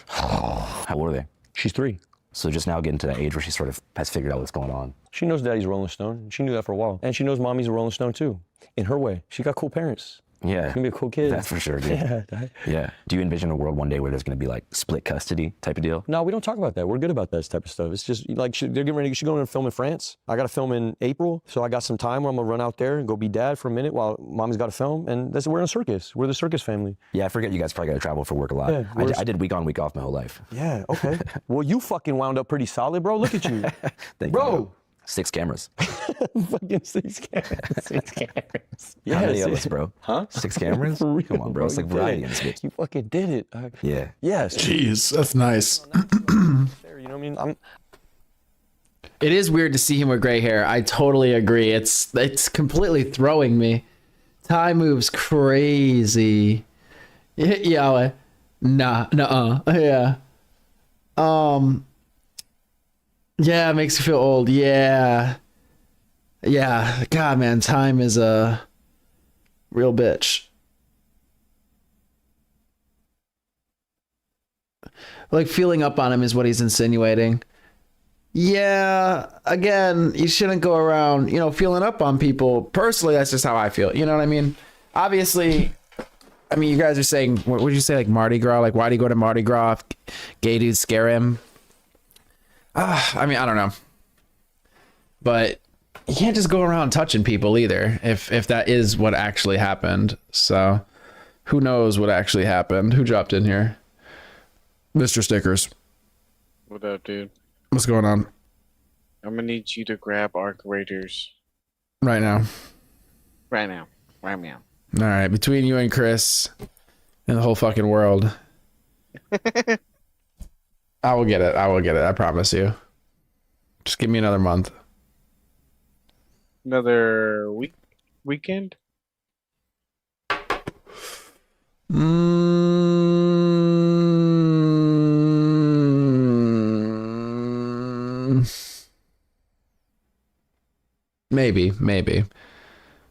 How old are they? She's 3. So just now getting to that age where she sort of has figured out what's going on. She knows daddy's a Rolling Stone. She knew that for a while. And she knows mommy's a Rolling Stone too, in her way. She got cool parents. Yeah. She's gonna be a cool kid. That's for sure, dude. Yeah. Yeah. Do you envision a world one day where there's gonna be like split custody type of deal? No, we don't talk about that. We're good about that type of stuff. It's just like they're getting ready. She's going to film in France. I got to film in April, so I got some time where I'm gonna run out there and go be dad for a minute while mommy's got to film. And we're in a circus. We're the circus family. Yeah, I forget you guys probably got to travel for work a lot. Yeah, I did week on, week off my whole life. Yeah. Okay. Well, you fucking wound up pretty solid, bro. Look at you, bro. 6 cameras. Fucking 6 cameras. 6 cameras. Yeah, how many of us, bro? Huh? 6 cameras? For real, Come on, bro. It's like variety in this bitch. You fucking did it. Yeah. Yes. Jeez, that's nice. You know what I mean? It is weird to see him with gray hair. I totally agree. It's completely throwing me. Time moves crazy. Yeah. Yeah. Yeah, it makes you feel old. Yeah. Yeah. God, man, time is a real bitch. Like, feeling up on him is what he's insinuating. Yeah, again, you shouldn't go around, feeling up on people. Personally, that's just how I feel. You know what I mean? Obviously, you guys are saying, what would you say, like Mardi Gras? Like, why do you go to Mardi Gras if gay dudes scare him? I don't know. But you can't just go around touching people either, if that is what actually happened. So, who knows what actually happened? Who dropped in here? Mr. Stickers. What up, dude? What's going on? I'm gonna need you to grab Arc Raiders. Right now. Right now. Right now. All right, between you and Chris and the whole fucking world. I will get it. I promise you. Just give me another month. Another weekend? Maybe.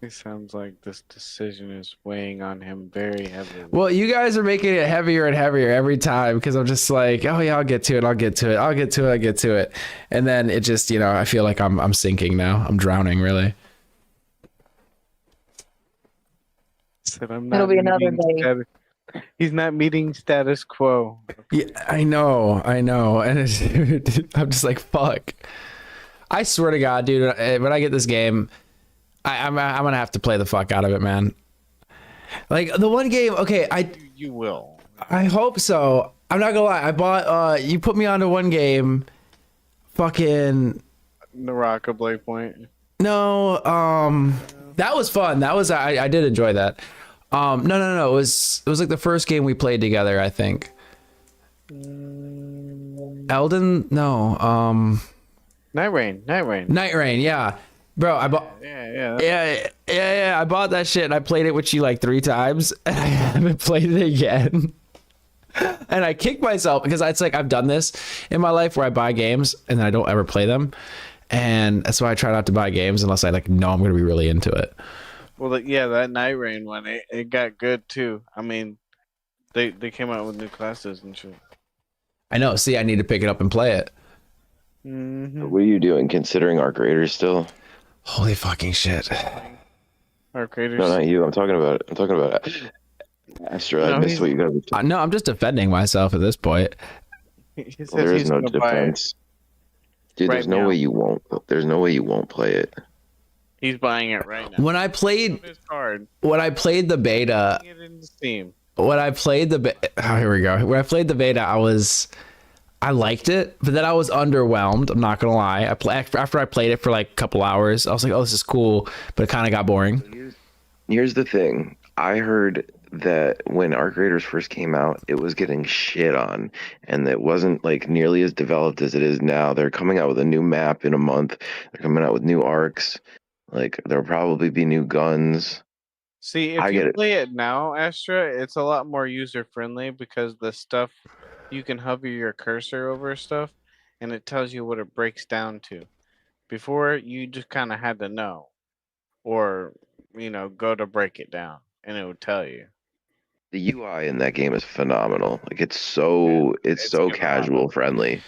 It sounds like this decision is weighing on him very heavily. Well, you guys are making it heavier and heavier every time because I'm just like, oh yeah, I'll get to it. And then it just, I feel like I'm sinking now. I'm drowning, really. Said I'm It'll not be another day. He's not meeting status quo. Yeah, I know. And I'm just like, fuck. I swear to God, dude, when I get this game, I'm gonna have to play the fuck out of it, man. Like the one game, okay, you will. I hope so. I'm not gonna lie. I bought. You put me onto one game. Fucking Naraka Blade Point. No. That was fun. I did enjoy that. No. It was like the first game we played together, I think. Elden? No. Night Rain. Yeah. Bro, I bought. Yeah. I bought that shit and I played it with you like 3 times and I haven't played it again. And I kick myself because it's like I've done this in my life where I buy games and then I don't ever play them, and that's why I try not to buy games unless I like know I'm gonna be really into it. Well, yeah, that Night Rain one, it got good too. I mean, they came out with new classes and shit. I know. See, I need to pick it up and play it. What are you doing? Considering Arc Raiders still? Holy fucking shit! Arc Raiders. No, not you. I'm talking about Astra. No, I missed what you guys were talking. No, I'm just defending myself at this point. Well, there is no defense, dude. There's no way you won't. There's no way you won't play it. He's buying it right now. When I played His card. the beta, Get it in Steam. when I played the here we go. When I played the beta, I liked it, but then I was underwhelmed. I'm not gonna lie. After I played it for like a couple hours, I was like, "Oh, this is cool," but it kind of got boring. Here's the thing. I heard that when Arc Raiders first came out, it was getting shit on, and it wasn't like nearly as developed as it is now. They're coming out with a new map in a month. They're coming out with new arcs. Like there'll probably be new guns. See, if you play it now, Astra, it's a lot more user friendly because the stuff you can hover your cursor over stuff, and it tells you what it breaks down to. Before, you just kind of had to know, or go to break it down, and it would tell you. The UI in that game is phenomenal. Like it's so casual friendly.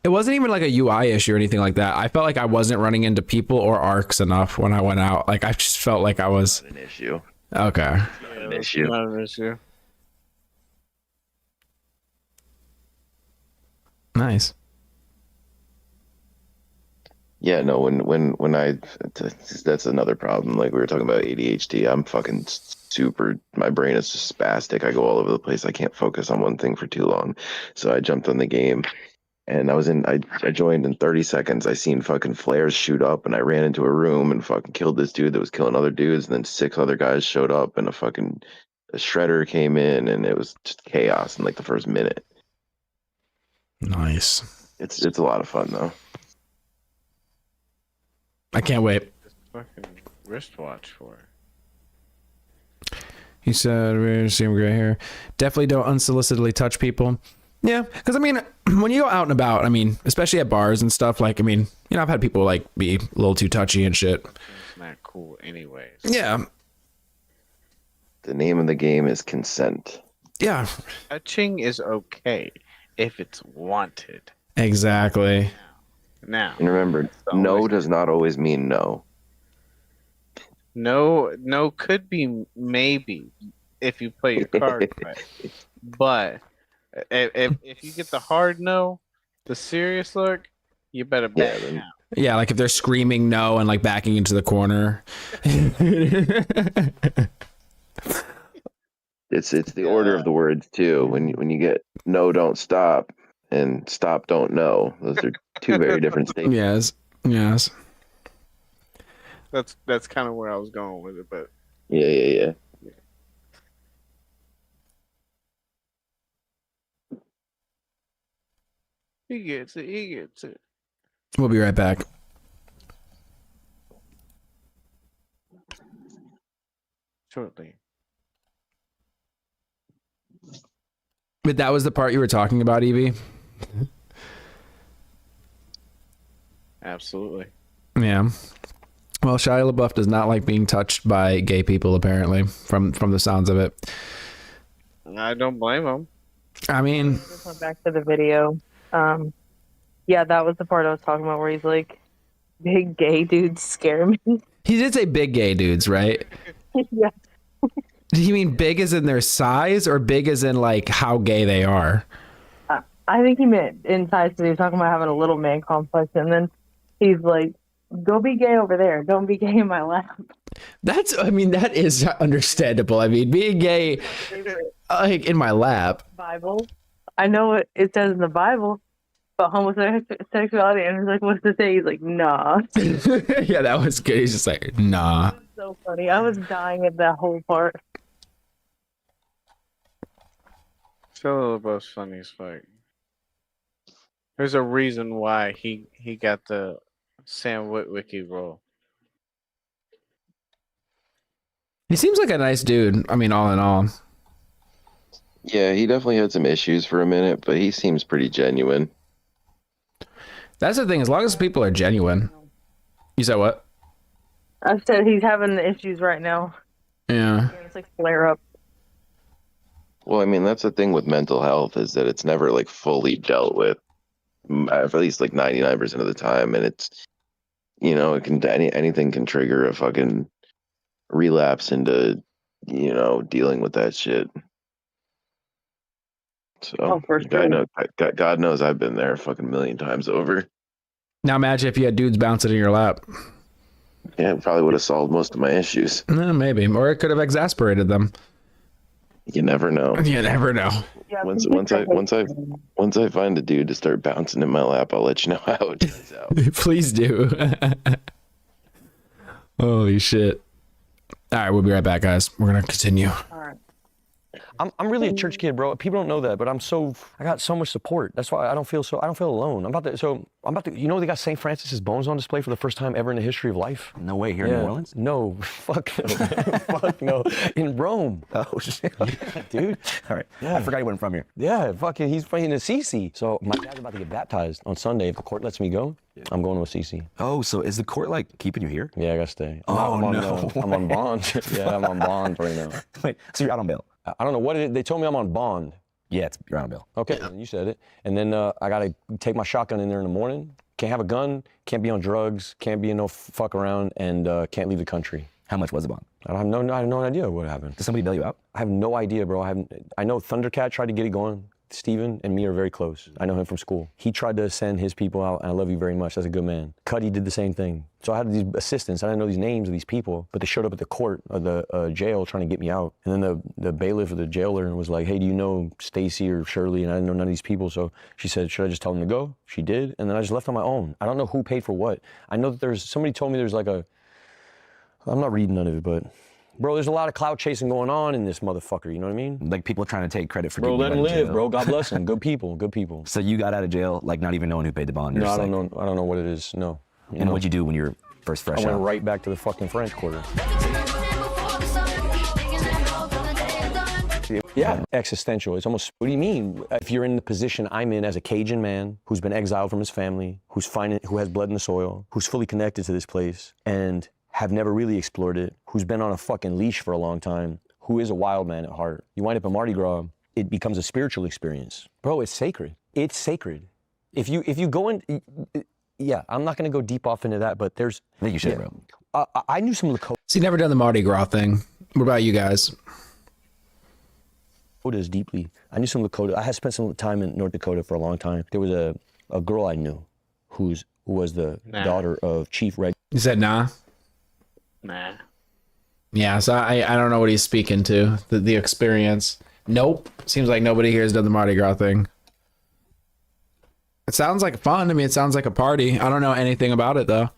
It wasn't even like a UI issue or anything like that. I felt like I wasn't running into people or arcs enough when I went out. Like I just felt like I was an issue. Okay. An issue. Not an issue. Nice. Yeah, no, when that's another problem. Like we were talking about ADHD, I'm fucking super, my brain is just spastic. I go all over the place. I can't focus on one thing for too long. So I jumped on the game and I joined in 30 seconds. I seen fucking flares shoot up and I ran into a room and fucking killed this dude that was killing other dudes. And then 6 other guys showed up and a shredder came in and it was just chaos in like the first minute. Nice. It's a lot of fun though. I can't wait. Fucking wristwatch for it. He said, "We're seeing gray hair. Definitely don't unsolicitedly touch people." Yeah, because I mean, when you go out and about, I mean, especially at bars and stuff, like, I mean, I've had people like be a little too touchy and shit. It's not cool, anyways. Yeah. The name of the game is consent. Yeah. Touching is okay if it's wanted. Exactly. Now. And remember, no does not always mean no. No could be maybe if you play your cards right. But if you get the hard no, the serious look, you better back out. Yeah, like if they're screaming no and like backing into the corner. It's the order of the words too. When you get no, don't stop, and stop, don't no. Those are 2 very different statements. Yes. That's kind of where I was going with it, but Yeah. He gets it. We'll be right back. Shortly. But that was the part you were talking about, Evie? Absolutely. Yeah. Well, Shia LaBeouf does not like being touched by gay people, apparently, from the sounds of it. I don't blame him. I mean, Just went back to the video. Yeah, that was the part I was talking about where he's like, big gay dudes scare me. He did say big gay dudes, right? Yeah. Do you mean big as in their size or big as in like how gay they are? I think he meant inside because he was talking about having a little man complex, and then he's like, go be gay over there. Don't be gay in my lap. That is understandable. I mean, being gay like in my lap. Bible. I know what it says in the Bible, but homosexuality, and he's like, what's to say? He's like, nah. Yeah, that was good. He's just like, nah. So funny. I was dying at that whole part. Shia LaBeouf's funny as fuck. There's a reason why he got the Sam Witwicky role. He seems like a nice dude. I mean, all in all. Yeah, he definitely had some issues for a minute, but he seems pretty genuine. That's the thing. As long as people are genuine. You said what? I said he's having the issues right now. Yeah. It's like flare up. Well, I mean, that's the thing with mental health is that it's never like fully dealt with, at least like 99% of the time. And it's, you know, it can anything can trigger a fucking relapse into, you know, dealing with that shit. So God knows I've been there a fucking million times over. Now imagine if you had dudes bouncing in your lap. Yeah, it probably would have solved most of my issues. Maybe, or it could have exasperated them. You never know. You never know. Yeah, Once I find a dude to start bouncing in my lap, I'll let you know how it turns out. Please do. Holy shit. All right, we'll be right back, guys. We're gonna continue. All right. I'm really a church kid, bro. People don't know that, but I got so much support. That's why I don't feel alone. I'm about to, you know, they got St. Francis's bones on display for the first time ever in the history of life. No way, here in New Orleans? No, fuck no, fuck no. In Rome. Oh shit, dude. All right, Yeah. I forgot he wasn't from here. Yeah, fucking, he's playing Assisi. So my dad's about to get baptized on Sunday. If the court lets me go, I'm going to Assisi. Oh, so is the court like keeping you here? Yeah, I gotta stay. Oh, no. I'm on bond. Yeah, I'm on bond right now. Wait, so you're out on bail? I don't know what it is. They told me I'm on bond. Yeah, you're on bail. Okay, you said it. And then I gotta take my shotgun in there in the morning. Can't have a gun, can't be on drugs, can't be in no fuck around, and can't leave the country. How much was the bond? I have no idea what happened. Did somebody bail you out? I have no idea, bro. I know Thundercat tried to get it going. Steven and me are very close. I know him from school. He tried to send his people out, and I love you very much. That's a good man. Cuddy did the same thing. So I had these assistants. I didn't know these names of these people, but they showed up at the court or the jail trying to get me out. And then the bailiff or the jailer was like, hey, do you know Stacy or Shirley? And I didn't know none of these people. So she said, should I just tell them to go? She did. And then I just left on my own. I don't know who paid for what. I know that somebody told me there's like I'm not reading none of it, but bro, there's a lot of clout chasing going on in this motherfucker, you know what I mean? Like people trying to take credit for bro, getting let him out of live, jail. bro. God bless him. Good people, good people. So you got out of jail like not even knowing who paid the bond? No, I don't know. I don't know what it is. No. And what'd you do when you were first fresh I out? went right back to the fucking French Quarter. Yeah, existential. It's almost, what do you mean? If you're in the position I'm in as a Cajun man who's been exiled from his family, who has blood in the soil, who's fully connected to this place, and have never really explored it, who's been on a fucking leash for a long time, who is a wild man at heart. You wind up at Mardi Gras, it becomes a spiritual experience. Bro, it's sacred. It's sacred. If you go in, yeah, I'm not gonna go deep off into that, but there's... I think you should, bro. I knew some Lakota... See, never done the Mardi Gras thing. What about you guys? Lakotas deeply. I knew some Lakota. I had spent some time in North Dakota for a long time. There was a girl I knew who was the daughter of Chief Red... You said nah? Nah. Yeah, so I don't know what he's speaking to. The experience. Nope. Seems like nobody here has done the Mardi Gras thing. It sounds like fun. I mean, it sounds like a party. I don't know anything about it, though.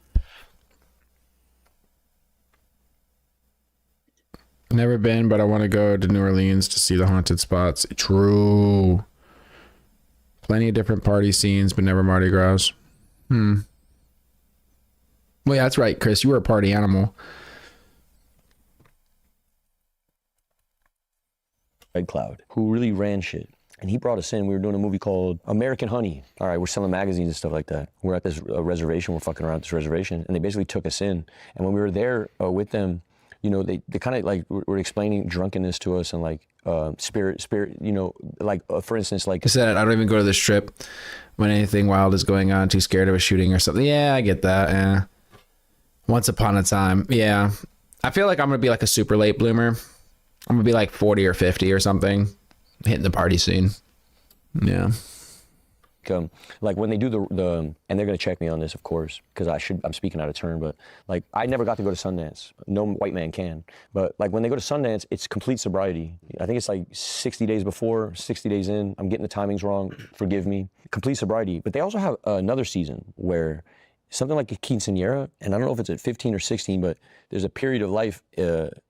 Never been, but I want to go to New Orleans to see the haunted spots. True. Plenty of different party scenes, but never Mardi Gras. Well, yeah, that's right, Chris. You were a party animal. Red Cloud, who really ran shit. And he brought us in. We were doing a movie called American Honey. All right, we're selling magazines and stuff like that. We're at this reservation. We're fucking around at this reservation. And they basically took us in. And when we were there with them, you know, they kind of like were explaining drunkenness to us and like spirit, you know, like for instance, like... I said, I don't even go to the Strip when anything wild is going on. Too scared of a shooting or something. Yeah, I get that. Yeah. Once upon a time. Yeah. I feel like I'm going to be like a super late bloomer. I'm going to be like 40 or 50 or something. Hitting the party scene. Yeah. Like when they do the and they're gonna check me on this, of course, because I'm speaking out of turn, but like I never got to go to Sundance. No white man can. But like when they go to Sundance, it's complete sobriety. I think it's like 60 days before, 60 days in. I'm getting the timings wrong. Forgive me. Complete sobriety. But they also have another season where something like a quinceañera, and I don't know if it's at 15 or 16, but there's a period of life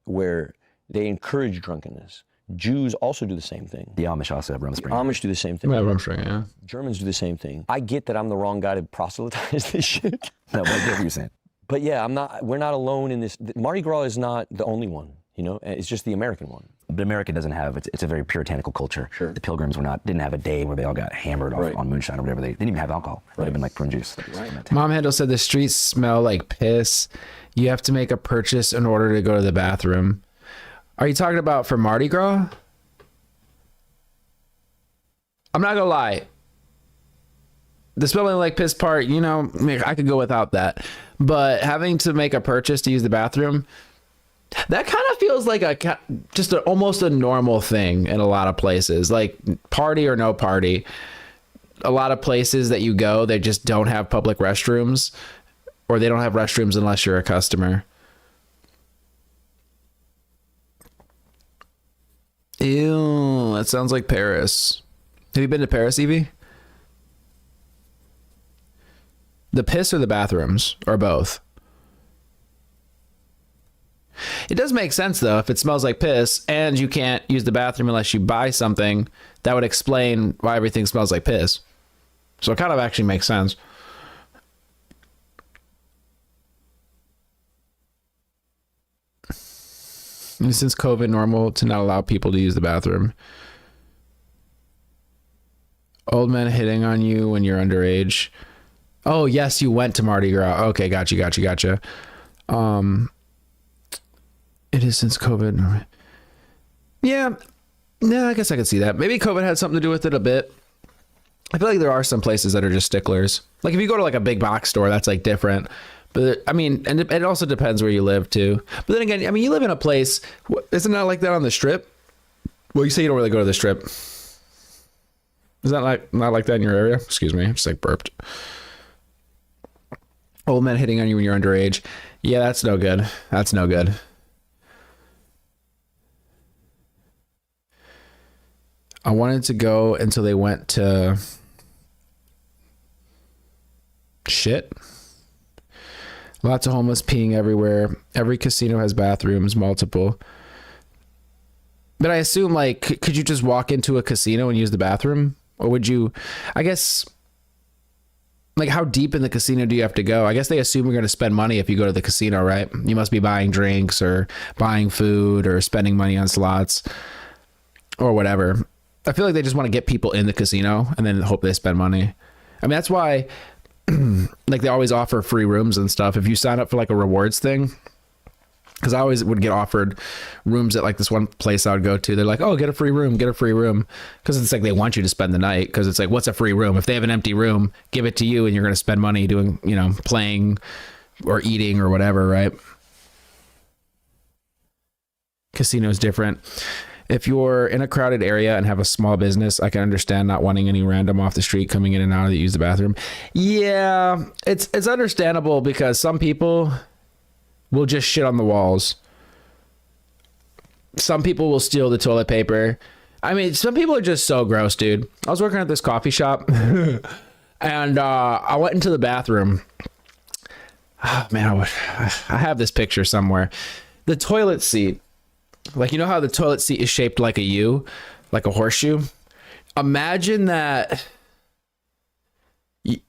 where they encourage drunkenness. Jews also do the same thing. The Amish also have Rumspringa. Amish do the same thing. Yeah, Rumspringa, yeah. Germans do the same thing. I get that I'm the wrong guy to proselytize this shit. No, but I get what you're saying. But yeah, we're not alone in this. Mardi Gras is not the only one. You know, it's just the American one. But America doesn't have, it's a very puritanical culture. Sure. The Pilgrims didn't have a day where they all got hammered off on moonshine or whatever. They didn't even have alcohol. It would have been like prune juice. Mom Handle said the streets smell like piss. You have to make a purchase in order to go to the bathroom. Are you talking about for Mardi Gras? I'm not gonna lie. The smelling like piss part, you know, I could go without that. But having to make a purchase to use the bathroom, that kind of feels like almost a normal thing in a lot of places. Like party or no party, a lot of places that you go, they just don't have public restrooms, or they don't have restrooms unless you're a customer. Ew, that sounds like Paris. Have you been to Paris, Evie? The piss or the bathrooms, or both? It does make sense, though, if it smells like piss and you can't use the bathroom unless you buy something, that would explain why everything smells like piss. So it kind of actually makes sense. And since COVID, normal to not allow people to use the bathroom. Old men hitting on you when you're underage. Oh, yes, you went to Mardi Gras. Okay, gotcha. It is since COVID. Yeah, I guess I could see that. Maybe COVID had something to do with it a bit. I feel like there are some places that are just sticklers. Like if you go to like a big box store, that's like different. But I mean, and it also depends where you live too. But then again, I mean, you live in a place, isn't that like that on the Strip? Well, you say you don't really go to the Strip. Is that not like that in your area? Excuse me, I just like burped. Old men hitting on you when you're underage. Yeah, that's no good. That's no good. I wanted to go until they went to shit. Lots of homeless peeing everywhere. Every casino has bathrooms, multiple. But I assume, like, could you just walk into a casino and use the bathroom? Or would you, I guess, like, how deep in the casino do you have to go? I guess they assume you're going to spend money if you go to the casino, right? You must be buying drinks or buying food or spending money on slots or whatever. I feel like they just want to get people in the casino and then hope they spend money. I mean, that's why like they always offer free rooms and stuff. If you sign up for like a rewards thing, because I always would get offered rooms at like this one place I would go to. They're like, oh, get a free room. Because it's like they want you to spend the night. Because it's like, what's a free room? If they have an empty room, give it to you and you're going to spend money doing, you know, playing or eating or whatever, right? Casino's different. If you're in a crowded area and have a small business, I can understand not wanting any random off the street coming in and out to use the bathroom. Yeah, it's understandable because some people will just shit on the walls. Some people will steal the toilet paper. I mean, some people are just so gross, dude. I was working at this coffee shop and I went into the bathroom. Oh, man, I have this picture somewhere. The toilet seat. Like, you know how the toilet seat is shaped like a U, like a horseshoe? Imagine that,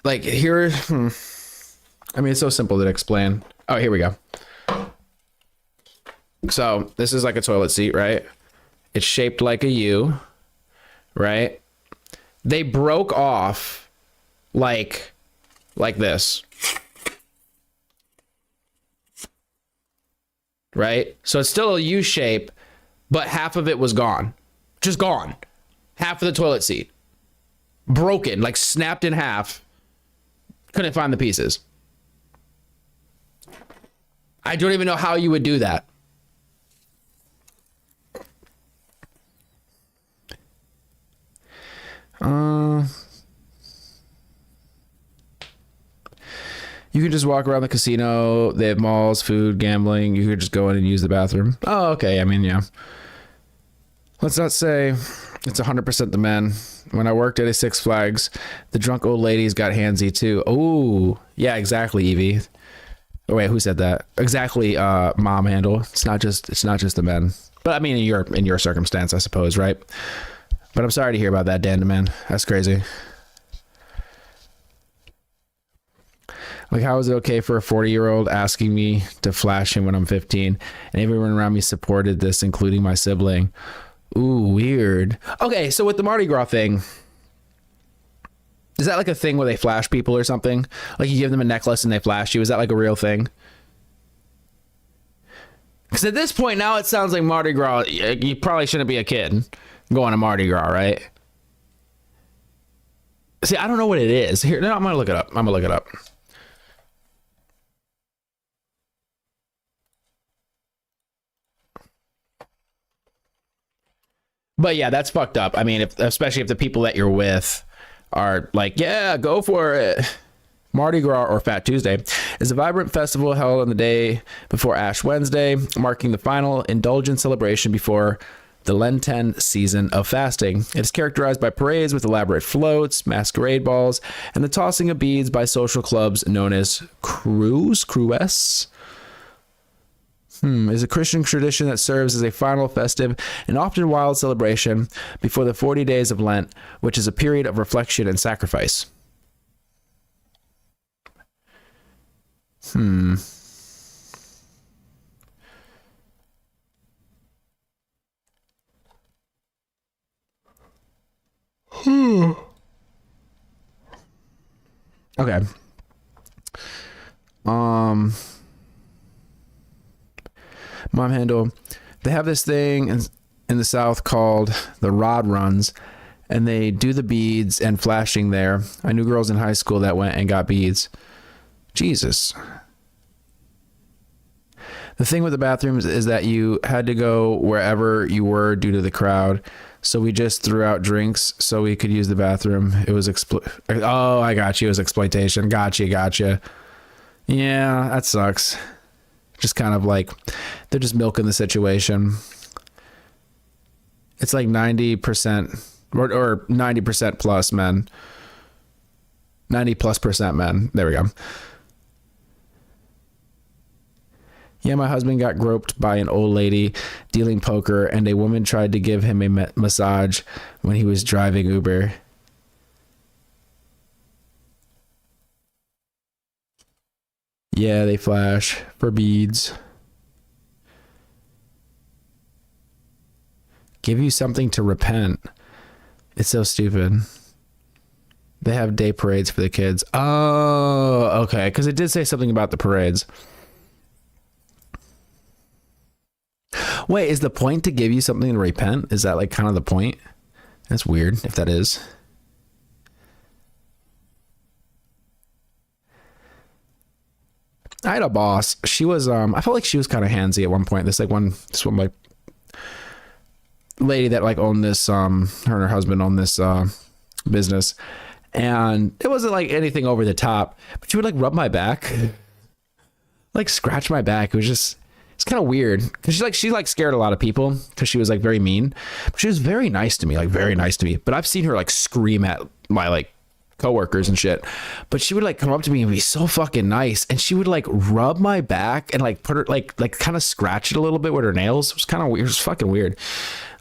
like here, I mean, it's so simple to explain. Oh, here we go. So this is like a toilet seat, right? It's shaped like a U, right? They broke off like this. Right? So it's still a U shape, but half of it was gone. Just gone. Half of the toilet seat. Broken, like snapped in half. Couldn't find the pieces. I don't even know how you would do that. You can just walk around the casino. They have malls, food, gambling. You could just go in and use the bathroom. Oh, okay. I mean, yeah. Let's not say it's 100% the men. When I worked at a Six Flags, the drunk old ladies got handsy too. Oh, yeah, exactly, Evie. Oh, wait, who said that? Exactly, Mom Handle. It's not just the men. But I mean, in your circumstance, I suppose, right? But I'm sorry to hear about that, Dan, man. That's crazy. Like, how is it okay for a 40-year-old asking me to flash him when I'm 15? And everyone around me supported this, including my sibling. Ooh, weird. Okay, so with the Mardi Gras thing, is that like a thing where they flash people or something? Like you give them a necklace and they flash you? Is that like a real thing? Because at this point now it sounds like Mardi Gras, you probably shouldn't be a kid going to Mardi Gras, right? See, I don't know what it is. Here, no, I'm going to look it up. But yeah, that's fucked up. I mean, especially if the people that you're with are like, yeah, go for it. Mardi Gras, or Fat Tuesday, is a vibrant festival held on the day before Ash Wednesday, marking the final indulgent celebration before the Lenten season of fasting. It is characterized by parades with elaborate floats, masquerade balls, and the tossing of beads by social clubs known as crues. Is a Christian tradition that serves as a final festive and often wild celebration before the 40 days of Lent, which is a period of reflection and sacrifice. Okay. Mom handle. They have this thing in the South called the rod runs, and they do the beads and flashing there. I knew girls in high school that went and got beads. Jesus. The thing with the bathrooms is that you had to go wherever you were due to the crowd. So we just threw out drinks so we could use the bathroom. It was oh, I got you. It was exploitation. Gotcha. Yeah, that sucks. Just kind of like they're just milking the situation. It's like 90% or 90% plus men. 90+% men. There we go. Yeah, my husband got groped by an old lady dealing poker, and a woman tried to give him a massage when he was driving Uber. Yeah, they flash for beads. Give you something to repent. It's so stupid. They have day parades for the kids. Oh, okay. Because it did say something about the parades. Wait, is the point to give you something to repent? Is that like kind of the point? That's weird if that is. I had a boss. She was I felt like she was kind of handsy at one point. This one like lady that like owned this her and her husband owned this business, and it wasn't like anything over the top, but she would like rub my back, like scratch my back. It was just, it's kind of weird because she scared a lot of people because she was like very mean, but she was very nice to me, but I've seen her like scream at my like coworkers and shit, but she would like come up to me and be so fucking nice, and she would like rub my back and like put her like kind of scratch it a little bit with her nails. It was kind of weird. It was fucking weird.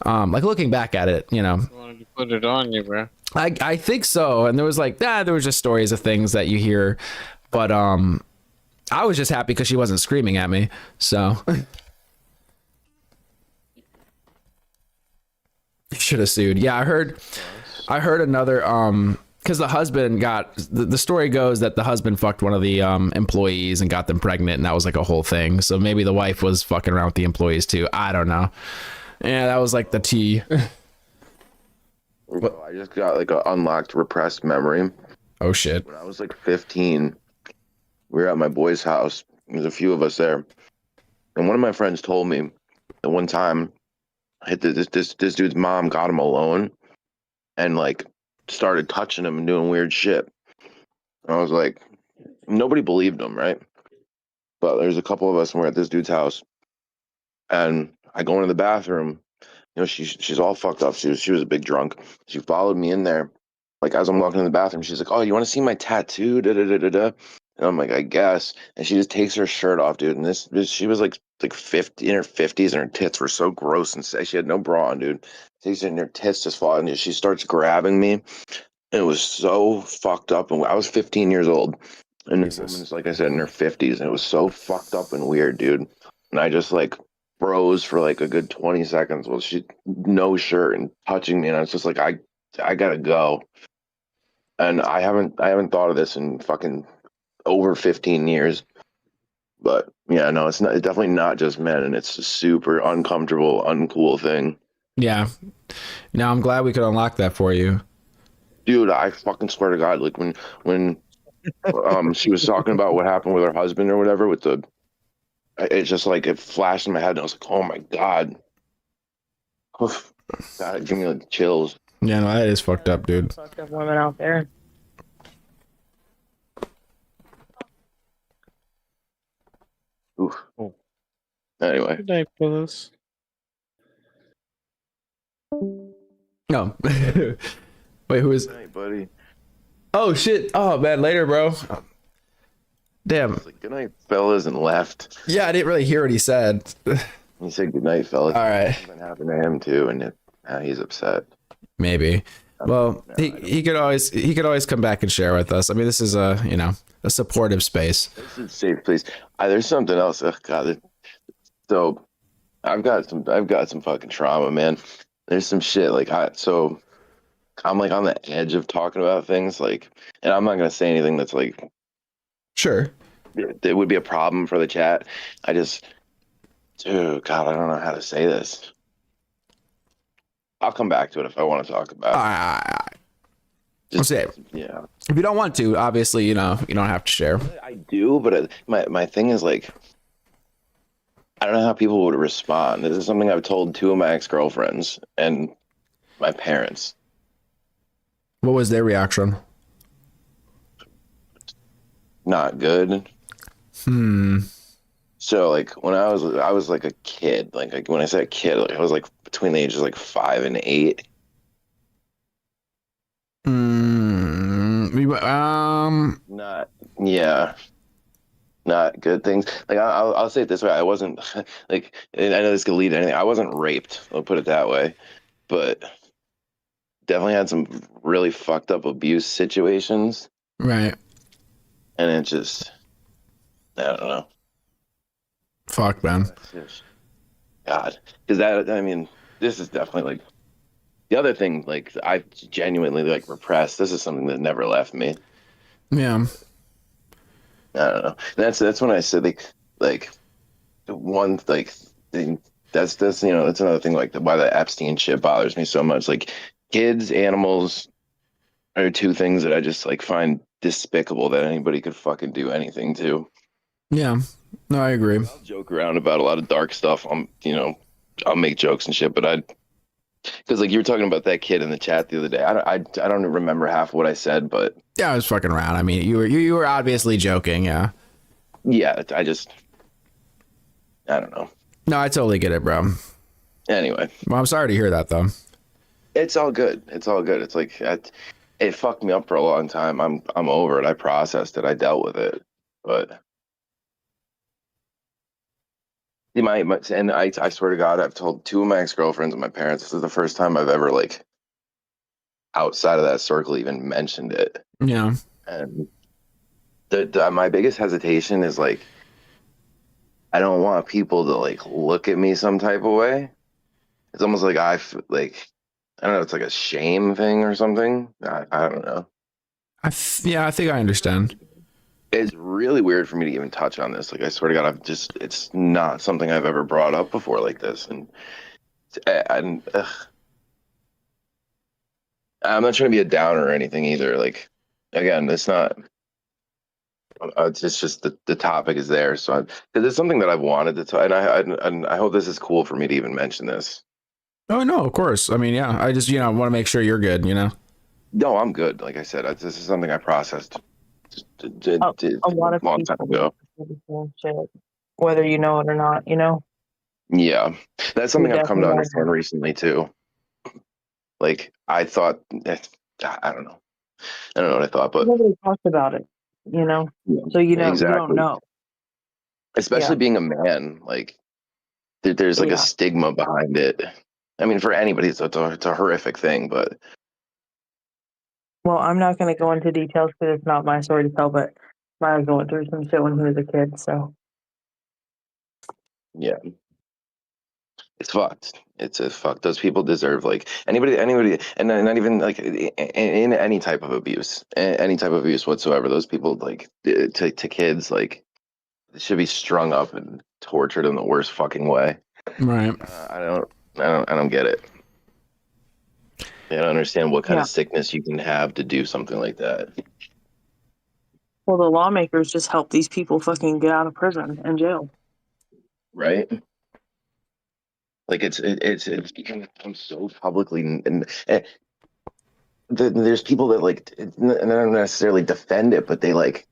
Like looking back at it, you know, I wanted to put it on you, bro. I think so. And there was like there was just stories of things that you hear, but I was just happy because she wasn't screaming at me, so should have sued. Yeah, I heard another because the husband got the story goes that the husband fucked one of the employees and got them pregnant, and that was like a whole thing. So maybe the wife was fucking around with the employees too. I don't know. Yeah, that was like the tea. I just got like an unlocked repressed memory. Oh shit. When I was like 15, we were at my boy's house. There's a few of us there, and one of my friends told me that one time this dude's mom got him alone and like started touching him and doing weird shit. And I was like, nobody believed him, right? But there's a couple of us and we're at this dude's house, and I go into the bathroom. You know, she's all fucked up. She was a big drunk. She followed me in there. Like as I'm walking in the bathroom, she's like, "Oh, you want to see my tattoo?" Da da da da da. And I'm like, "I guess." And she just takes her shirt off, dude. And this she was like 50 in her 50s, and her tits were so gross and she had no bra on, dude. Takes it and her tits just fall, and she starts grabbing me. It was so fucked up. And I was 15 years old, And this woman's, like I said, in her 50s, and it was so fucked up and weird, dude. And I just like froze for like a good 20 seconds while she no shirt and touching me, and I was just like, I gotta go. And I haven't thought of this in fucking over 15 years. But yeah, no, it's definitely not just men, and it's a super uncomfortable, uncool thing. Yeah. Now I'm glad we could unlock that for you. Dude, I fucking swear to God, like when she was talking about what happened with her husband or whatever with the, it's just like it flashed in my head and I was like, oh my God. Oof. God, it gave me like chills. Yeah, no, that is fucked up, dude. Fucked up women out there. Oof. Anyway. Good night, fellas. No. Wait, who is? Good night, buddy. Oh shit! Oh man, later, bro. Damn. Like, good night, fellas, and left. Yeah, I didn't really hear what he said. He said good night, fellas. All right. Something happened to him too, and he's upset. Maybe. Well, he could always come back and share with us. I mean, this is a supportive space. This is safe, please. There's something else. Oh, God. So I've got some fucking trauma, man. There's some shit like I'm like on the edge of talking about things, like, and I'm not gonna say anything that's like, sure, it would be a problem for the chat. Dude, God, I don't know how to say this. I'll come back to it if I want to talk about it. Just, yeah. If you don't want to, obviously, you don't have to share. I do, but my thing is like, I don't know how people would respond. This is something I've told two of my ex-girlfriends and my parents. What was their reaction? Not good. So like when I was like a kid, like when I say a kid, like I was like between the ages of like 5 and 8. Not good things. Like I'll say it this way: I wasn't like, and I know this could lead to anything. I wasn't raped. I'll put it that way, but definitely had some really fucked up abuse situations. Right. And it just, I don't know. Fuck, man. God, because this is definitely like the other thing. Like I genuinely like repressed. This is something that never left me. Yeah. I don't know. That's when I said like one like thing. That's that's another thing. Like why the Epstein shit bothers me so much. Like kids, animals are two things that I just like find despicable that anybody could fucking do anything to. Yeah. No, I agree. I'll joke around about a lot of dark stuff. I'll make jokes and shit, but because like you were talking about that kid in the chat the other day. I don't remember half of what I said, but yeah, I was fucking around. I mean, you were obviously joking. Yeah. Yeah, I don't know. No, I totally get it, bro. Anyway. Well, I'm sorry to hear that, though. It's all good. It's all good. It's like it fucked me up for a long time. I'm over it. I processed it. I dealt with it. But and I swear to God, I've told two of my ex-girlfriends and my parents, this is the first time I've ever like outside of that circle even mentioned it. Yeah. And my biggest hesitation is like, I don't want people to like look at me some type of way. It's almost like I don't know. It's like a shame thing or something. I don't know. I think I understand. It's really weird for me to even touch on this. Like, I swear to God, it's not something I've ever brought up before like this. And I'm not trying to be a downer or anything either. Like, again, it's not, it's just the topic is there. So, because it's something that I've wanted to talk, and I hope this is cool for me to even mention this. Oh, no, of course. I mean, yeah, I just, want to make sure you're good, No, I'm good. Like I said, this is something I processed a lot of long time ago. Shit, whether you know it or not, Yeah, that's something I've come to understand recently too. Like I thought, I don't know what I thought, but nobody talked about it, so you don't know. Especially being a man, like there's like a stigma behind it. I mean, for anybody, it's a horrific thing, but. Well, I'm not going to go into details because it's not my story to tell, but might have gone through some shit when he was a kid. So Yeah. It's fucked. It's fucked. Those people deserve like anybody, and not even like in any type of abuse, any type of abuse whatsoever. Those people like to kids like should be strung up and tortured in the worst fucking way. Right. I don't get it. I don't understand what kind of sickness you can have to do something like that. well, the lawmakers just help these people fucking get out of prison and jail. Right? Like it's become so publicly and there's people that like don't necessarily defend it, but they like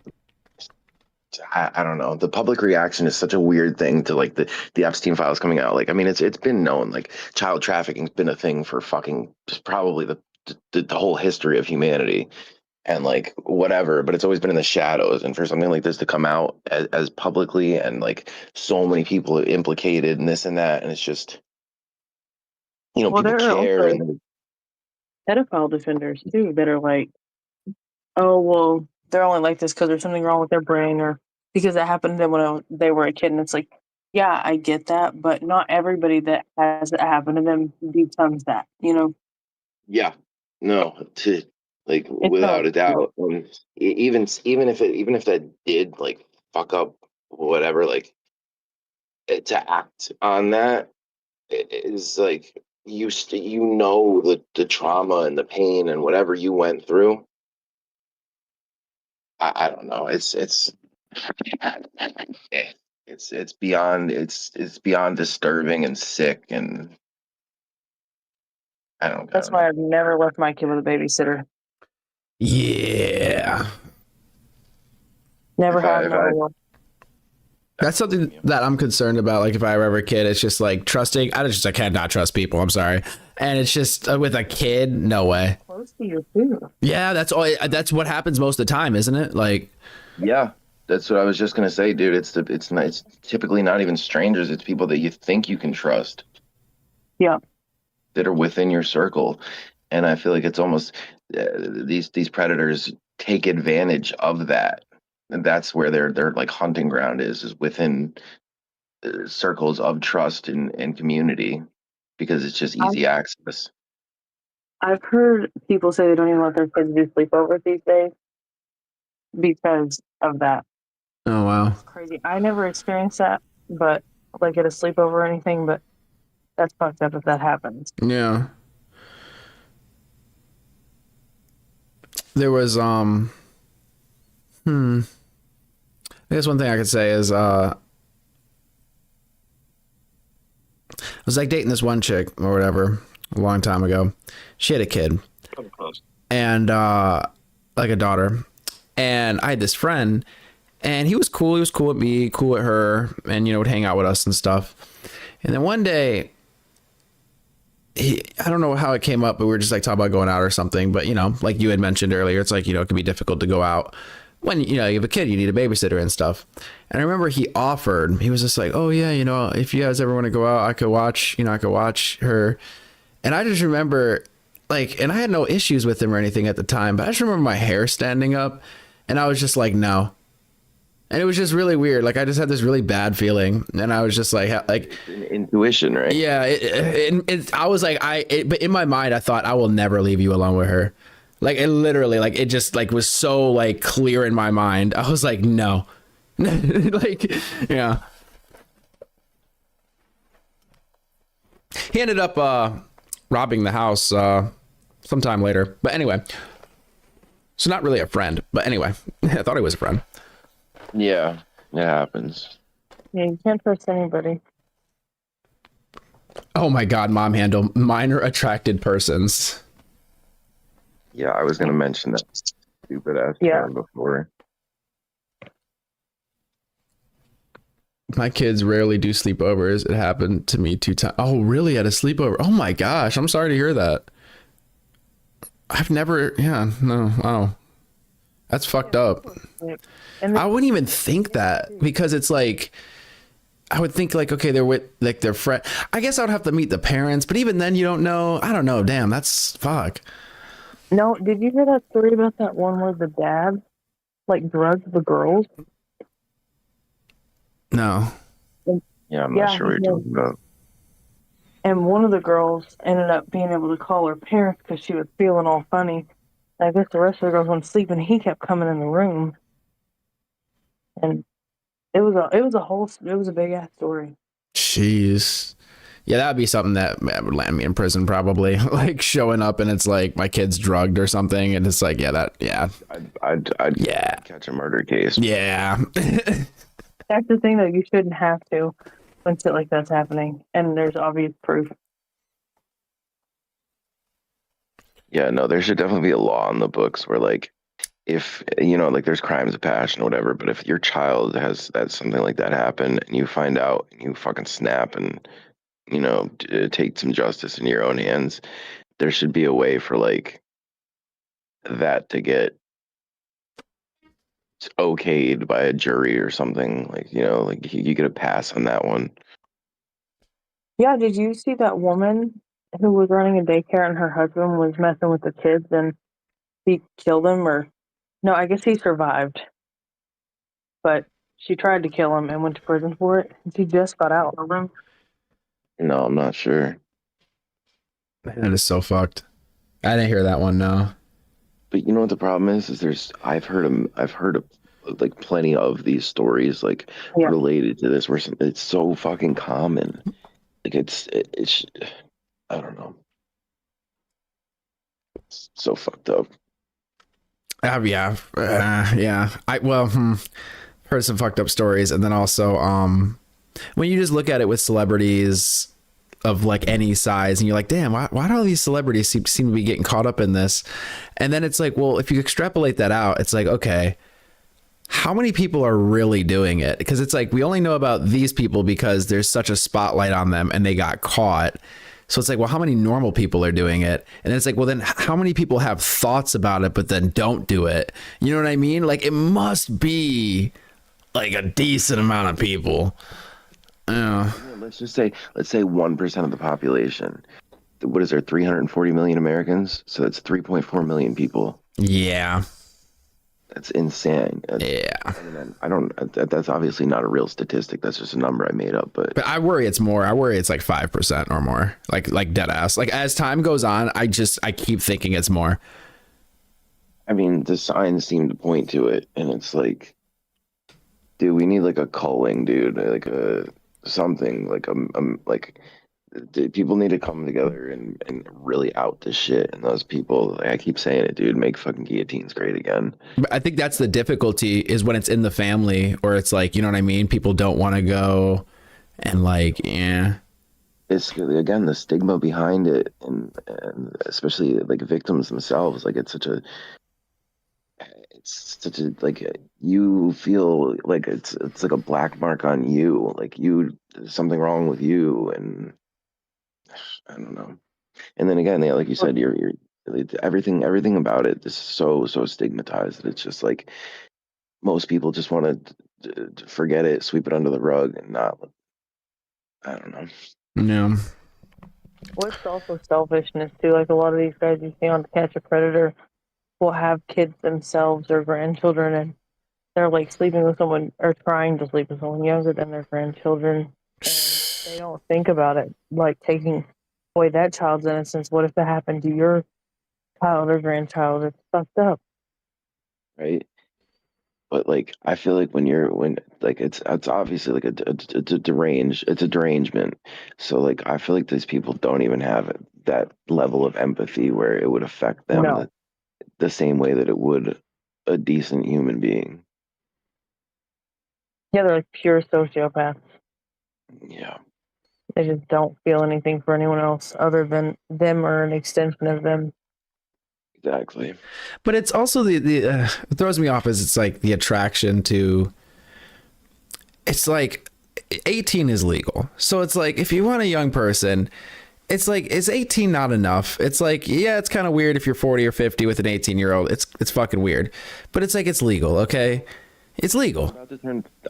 I don't know. The public reaction is such a weird thing to like the Epstein files coming out. Like I mean, it's been known like child trafficking's been a thing for fucking just probably the whole history of humanity. And like whatever, but it's always been in the shadows. And for something like this to come out as publicly and like so many people implicated and this and that, and it's just, you know, Well, people there are care. also pedophile defenders too that are like, oh well, they're only like this because there's something wrong with their brain or because it happened to them when they were a kid. And it's like, yeah, I get that, but not everybody that has it happen to them becomes that, you know? Yeah, no, without a doubt. Even if that did like fuck up whatever, like to act on that is like you know the trauma and the pain and whatever you went through. I don't know. It's beyond disturbing and sick, and I don't. That's why I've never left my kid with a babysitter. Yeah. Never have, never will. That's something that I'm concerned about. Like if I ever have a kid, it's just like trusting. I cannot trust people. I'm sorry. And it's just with a kid, no way. Close to you too. Yeah, that's all. That's what happens most of the time, isn't it? Like, yeah, that's what I was just gonna say, dude. It's typically not even strangers. It's people that you think you can trust. Yeah. That are within your circle, and I feel like it's almost these predators take advantage of that. And that's where their like hunting ground is within circles of trust and community, because it's just easy access. I've heard people say they don't even let their kids do sleepovers these days because of that. Oh wow, it's crazy. I never experienced that, but like at a sleepover or anything. But that's fucked up if that happens. Yeah. There was I guess one thing I could say is I was like dating this one chick or whatever a long time ago. She had a kid and like a daughter, and I had this friend and he was cool. He was cool with me, cool with her, and you know, would hang out with us and stuff. And then one day I don't know how it came up, but we were just like talking about going out or something. But you know, like you had mentioned earlier, it's like, you know, it can be difficult to go out when, you know, you have a kid, you need a babysitter and stuff. And I remember he was just like, oh yeah, you know, if you guys ever want to go out, I could watch her. And I just remember like, and I had no issues with him or anything at the time, but I just remember my hair standing up and I was just like, no. And it was just really weird. Like I just had this really bad feeling, and I was just like intuition, right? Yeah. I was like, but in my mind, I thought I will never leave you alone with her. Like it literally, like it just like was so like clear in my mind. I was like, no, like, yeah. He ended up robbing the house sometime later. But anyway, so not really a friend. But anyway, I thought he was a friend. Yeah, it happens. Yeah, you can't trust anybody. Oh my God, mom handle minor attracted persons. Yeah, I was gonna mention that stupid ass term before. My kids rarely do sleepovers. It happened to me 2 times. Oh, really? At a sleepover? Oh my gosh, I'm sorry to hear that. I've never. Yeah, no. Wow, that's fucked up. I wouldn't even think that, because it's like, I would think like, okay, they're with like their friend. I guess I would have to meet the parents, but even then you don't know. I don't know. Damn, that's fuck. No, did you hear that story about that one where the dad like drugged the girls? No. Yeah, I'm not sure what you're talking about. And one of the girls ended up being able to call her parents because she was feeling all funny. I guess the rest of the girls went to sleep, and he kept coming in the room. And it was a big ass story. Jeez. Yeah, that would be something that would land me in prison probably. Like showing up and it's like my kid's drugged or something, and it's like, I'd catch a murder case. Yeah. That's the thing, though. You shouldn't have to when shit like that's happening, and there's obvious proof. Yeah, no, there should definitely be a law on the books where, like, if, you know, like there's crimes of passion or whatever, but if your child has something like that happen and you find out and you fucking snap and, you know, take some justice in your own hands, there should be a way for, like, that to get okayed by a jury or something. Like, you know, like you get a pass on that one. Yeah, did you see that woman who was running a daycare and her husband was messing with the kids and he killed him? Or no, I guess he survived, but she tried to kill him and went to prison for it. She just got out. No, I'm not sure. That is so fucked. I didn't hear that one. No. But you know what the problem is I've heard of like plenty of these stories like related to this where it's so fucking common. Like it's I don't know. It's so fucked up. Yeah. Heard some fucked up stories, and then also when you just look at it with celebrities of like any size and you're like, damn, why do all these celebrities seem to be getting caught up in this? And then it's like, well, if you extrapolate that out, it's like, okay, how many people are really doing it? Because it's like, we only know about these people because there's such a spotlight on them and they got caught. So it's like, well, how many normal people are doing it? And then it's like, well, then how many people have thoughts about it but then don't do it? You know what I mean? Like, it must be like a decent amount of people. Let's say 1% of the population. What is there? 340 million Americans. So that's 3.4 million people. Yeah, that's insane. I don't. That's obviously not a real statistic. That's just a number I made up. But I worry it's more. I worry it's like 5% or more. Like dead ass. Like as time goes on, I keep thinking it's more. I mean, the signs seem to point to it, and it's like, dude, we need like a culling, dude, like a something like people need to come together and really out this shit. And those people, like, I keep saying it, dude, make fucking guillotines great again. But I think that's the difficulty is when it's in the family, or it's like, you know what I mean? People don't want to go, and like, it's again the stigma behind it, and especially like victims themselves. Like it's such a like you feel like it's like a black mark on you, like there's something wrong with you, and I don't know. And then again, yeah, like you said, you're everything about it is so stigmatized that it's just like most people just want to forget it, sweep it under the rug, and not. I don't know. No. Well, it's also selfishness too. Like a lot of these guys you see on To Catch a Predator will have kids themselves or grandchildren, and they're like sleeping with someone or trying to sleep with someone younger than their grandchildren. And they don't think about it, like taking away that child's innocence. What if that happened to your child or grandchild? It's fucked up. Right. But like, I feel like when like it's obviously like a derangement. So like, I feel like these people don't even have that level of empathy where it would affect them the same way that it would a decent human being. Yeah, they're like pure sociopaths. Yeah. They just don't feel anything for anyone else other than them or an extension of them. Exactly. But it's also what throws me off is it's like the attraction to, it's like 18 is legal. So it's like, if you want a young person, it's like, is 18 not enough? It's like, yeah, it's kind of weird if you're 40 or 50 with an 18-year-old. It's fucking weird. But it's like, it's legal, okay? It's legal.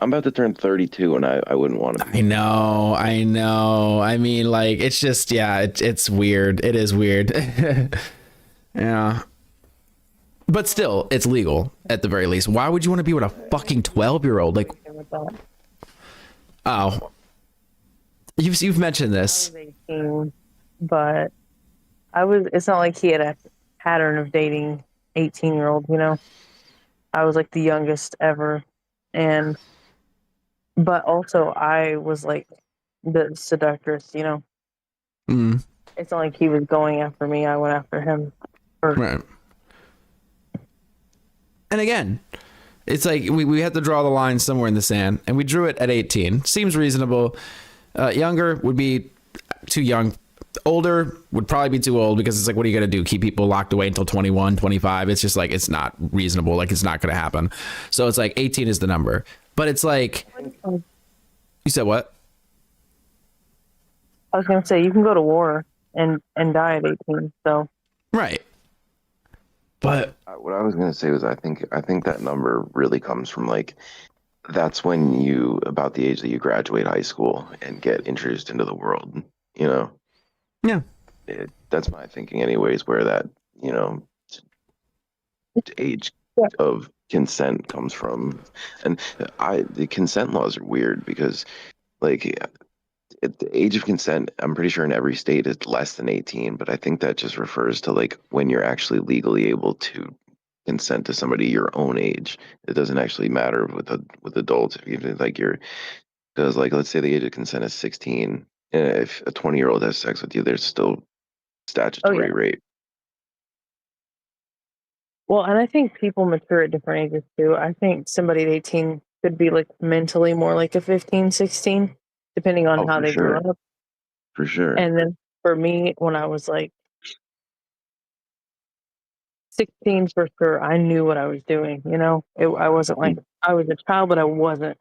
I'm about to turn 32, and I wouldn't want to. I know. I mean, like, it's just, yeah, it's weird. It is weird. Yeah. But still, it's legal. at the very least. Why would you want to be with a fucking 12-year-old? Like, oh, you've mentioned this. I was 18, but it's not like he had a pattern of dating 18-year-olds, you know? I was like the youngest ever. But also I was like the seductress, you know? Mm. It's not like he was going after me. I went after him. Right. And again, it's like we had to draw the line somewhere in the sand, and we drew it at 18. Seems reasonable. Younger would be too young. Older would probably be too old, because it's like, what are you going to do? Keep people locked away until 21, 25? It's just like, it's not reasonable. Like, it's not going to happen. So it's like 18 is the number. But it's like, you said what? I was going to say, you can go to war and die at 18, so. Right. But what I was going to say was, I think that number really comes from, like, that's when about the age that you graduate high school and get introduced into the world, you know? Yeah. That's my thinking anyways, where that, you know, age of consent comes from. And the consent laws are weird because, like, at the age of consent, I'm pretty sure in every state it's less than 18, but I think that just refers to, like, when you're actually legally able to consent to somebody your own age. It doesn't actually matter with adults. Even like because, like, let's say the age of consent is 16, and if a 20-year-old has sex with you, there's still statutory rape. Well, and I think people mature at different ages too. I think somebody at 18 could be like mentally more like a 15, 16, depending on how they grew up. For sure. And then for me, when I was like 16 for sure, I knew what I was doing, you know? I wasn't like, I was a child, but I wasn't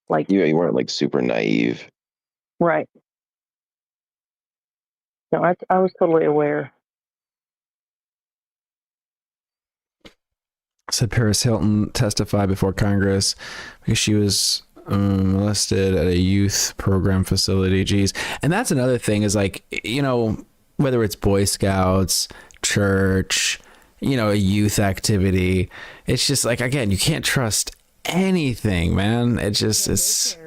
like... Yeah, you weren't like super naive. Right. No, I was totally aware. Said Paris Hilton testified before Congress because she was molested at a youth program facility. Geez. And that's another thing is, like, you know, whether it's Boy Scouts, church, you know, a youth activity, it's just like, again, you can't trust anything, man. It just, it's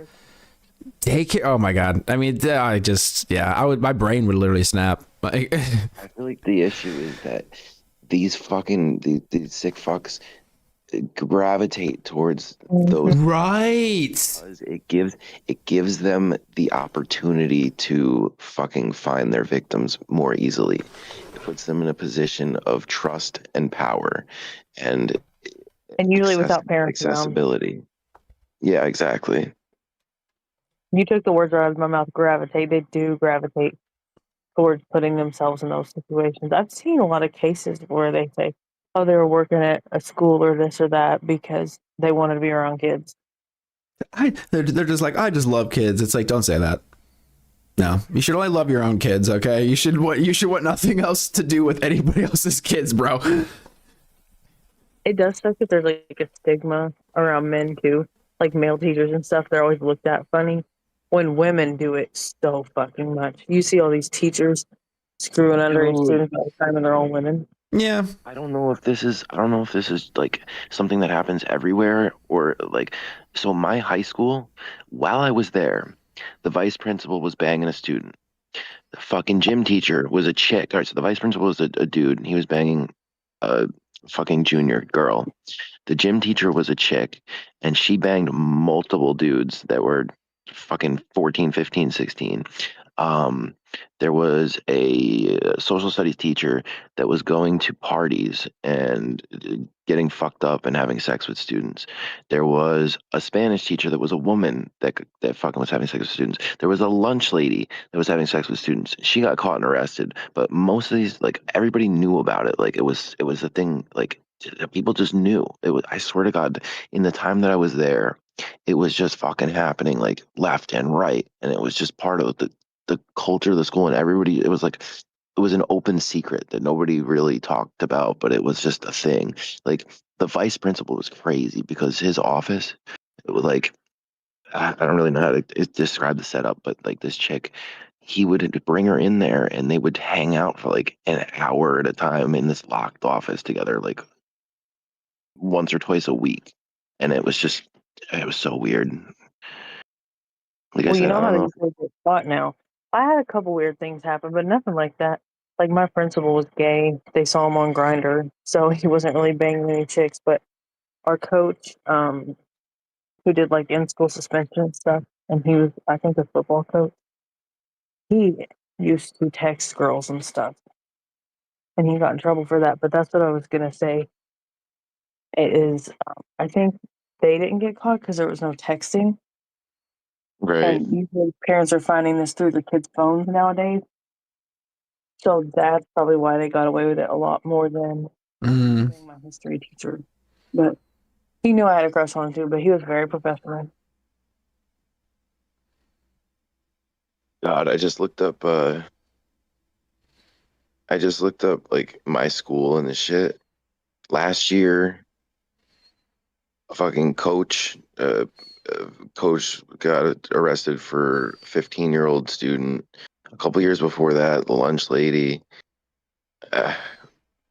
daycare. Oh my God. I mean, my brain would literally snap. Like, I feel like the issue is that these sick fucks gravitate towards those, right? Because it gives them the opportunity to fucking find their victims more easily. It puts them in a position of trust and power, and usually without parents around. accessibility. Yeah, exactly. You took the words right out of my mouth. Gravitate. They do gravitate towards putting themselves in those situations. I've seen a lot of cases where they say, oh, they were working at a school or this or that because they wanted to be around kids. They're just like, I just love kids. It's like, don't say that. No, you should only love your own kids, okay? You should want nothing else to do with anybody else's kids, bro. It does suck that there's like a stigma around men too, like male teachers and stuff. They're always looked at funny. When women do it so fucking much. You see all these teachers screwing underage students all the time, and they're all women. Yeah. I don't know if this is like something that happens everywhere, or like, so my high school, while I was there, the vice principal was banging a student. The fucking gym teacher was a chick. All right, so the vice principal was a dude, and he was banging a fucking junior girl. The gym teacher was a chick, and she banged multiple dudes that were fucking 14, 15, 16. There was a social studies teacher that was going to parties and getting fucked up and having sex with students. There was a Spanish teacher that was a woman that fucking was having sex with students. There was a lunch lady that was having sex with students. She got caught and arrested, but most of these, like, everybody knew about it. Like, it was a thing, like, people just knew. It was, I swear to God, in the time that I was there, it was just fucking happening, like, left and right, and it was just part of the culture of the school, and everybody, it was like, it was an open secret that nobody really talked about, but it was just a thing. Like, the vice principal was crazy because his office, it was like, I don't really know how to describe the setup, but like, this chick, he would bring her in there and they would hang out for like an hour at a time in this locked office together. Like, once or twice a week, and it was so weird. Like I Well, said, you know I how don't they know. say get caught now. I had a couple weird things happen, but nothing like that. Like my principal was gay. They saw him on Grinder, so he wasn't really banging any chicks. But our coach, who did like in-school suspension and stuff, and he was, I think, a football coach. He used to text girls and stuff, and he got in trouble for that. But that's what I was gonna say. It is, I think they didn't get caught because there was no texting. Right. And usually parents are finding this through their kids' phones nowadays. So that's probably why they got away with it a lot more than my history teacher. But he knew I had a crush on him too, but he was very professional. God, I just looked up like my school and the shit. Last year, a fucking coach got arrested for a 15-year-old student. A couple years before that, the lunch lady.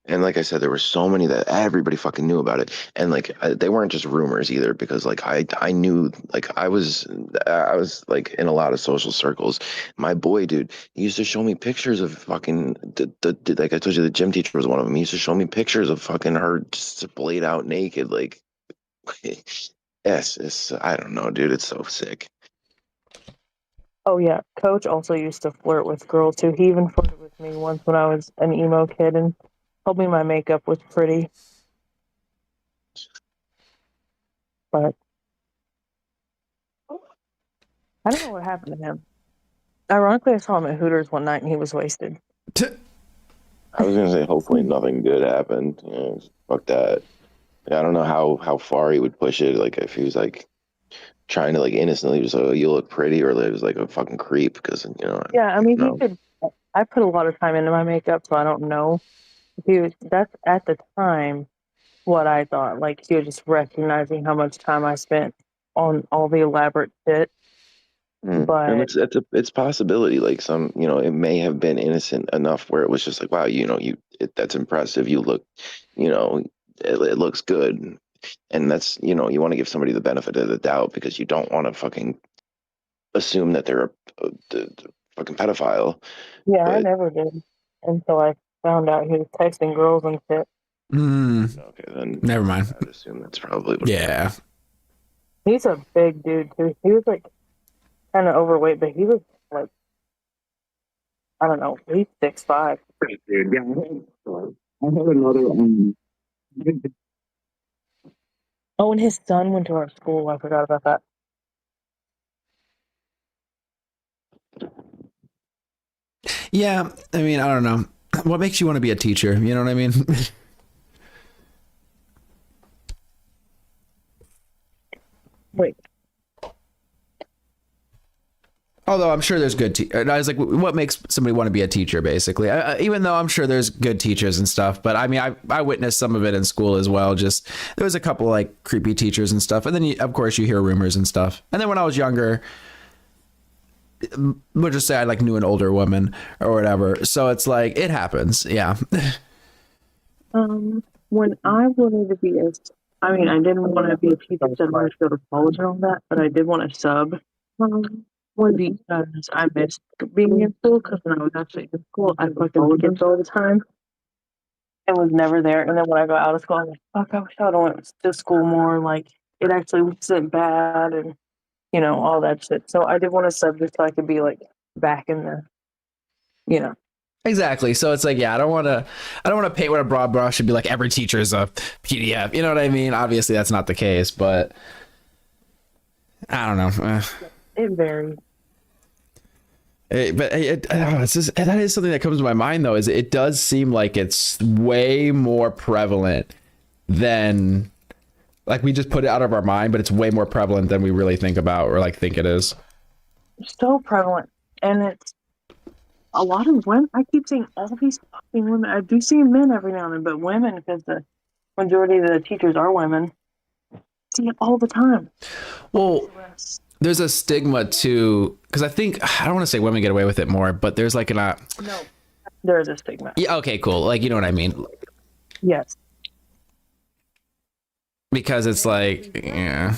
And like I said, there were so many that everybody fucking knew about it, and like they weren't just rumors either, because like I knew, like I was like in a lot of social circles. My boy, dude, he used to show me pictures of fucking the like I told you, the gym teacher was one of them. He used to show me pictures of fucking her just splayed out naked, like yes, it's I don't know, dude, it's so sick. Oh yeah, Coach also used to flirt with girls too. He even flirted with me once when I was an emo kid and told me my makeup was pretty. But I don't know what happened to him. Ironically, I saw him at Hooters one night and he was wasted. I was gonna say, hopefully nothing good happened. You know, fuck that. I don't know how far he would push it. Like if he was like trying to like innocently just, oh, you look pretty, or it was like a fucking creep, because you know. Yeah, I mean, No. he could. I put a lot of time into my makeup, so I don't know. That's at the time what I thought. Like he was just recognizing how much time I spent on all the elaborate shit. And But it's possibility. Like some, you know, it may have been innocent enough where it was just like, wow, you know, that's impressive. You look, you know, it looks good, and that's, you know, you want to give somebody the benefit of the doubt, because you don't want to fucking assume that they're a fucking pedophile. yeah, I But never did until I found out he was texting girls and shit. okay, then Never mind. I would assume that's probably what Yeah. He's a big dude too. He was like kind of overweight, but he was like, I don't know, he's 6'5". Dude, yeah. I have another. Oh, and his son went to our school. I forgot about that. Yeah, I mean, I don't know. What makes you want to be a teacher? You know what I mean? Wait. Although I'm sure there's good I was like, what makes somebody want to be a teacher, basically? Even though I'm sure there's good teachers and stuff, but I mean, I witnessed some of it in school as well. Just there was a couple like creepy teachers and stuff, and then of course you hear rumors and stuff. And then when I was younger, we'll just say I like knew an older woman or whatever. So it's like it happens, yeah. When I wanted to be I mean, I didn't want to be a teacher, so I wanted to go to college and all that, but I did want to sub. One because I missed being in school, because when I was actually in school, I fucking skipped all the time and was never there. And then when I got out of school, I was like, fuck, I wish I would have went to school more. Like, it actually wasn't bad and, you know, all that shit. So I did want to sub just so I could be, like, back in the, you know. Exactly. So it's like, yeah, I don't want to paint with a broad brush and be like every teacher is a PDF. You know what I mean? Obviously, that's not the case, but I don't know. It varies. It's just, that is something that comes to my mind, though, is it does seem like it's way more prevalent than, like, we just put it out of our mind, but it's way more prevalent than we really think about or like think it is. So prevalent. And it's a lot of women. I keep seeing all these fucking women. I do see men every now and then, but women, because the majority of the teachers are women, see it all the time. Well, there's a stigma too, because I don't want to say women get away with it more, but there's like No, there is a stigma. Yeah, okay, cool. Like, you know what I mean? Yes. because it's like, yeah.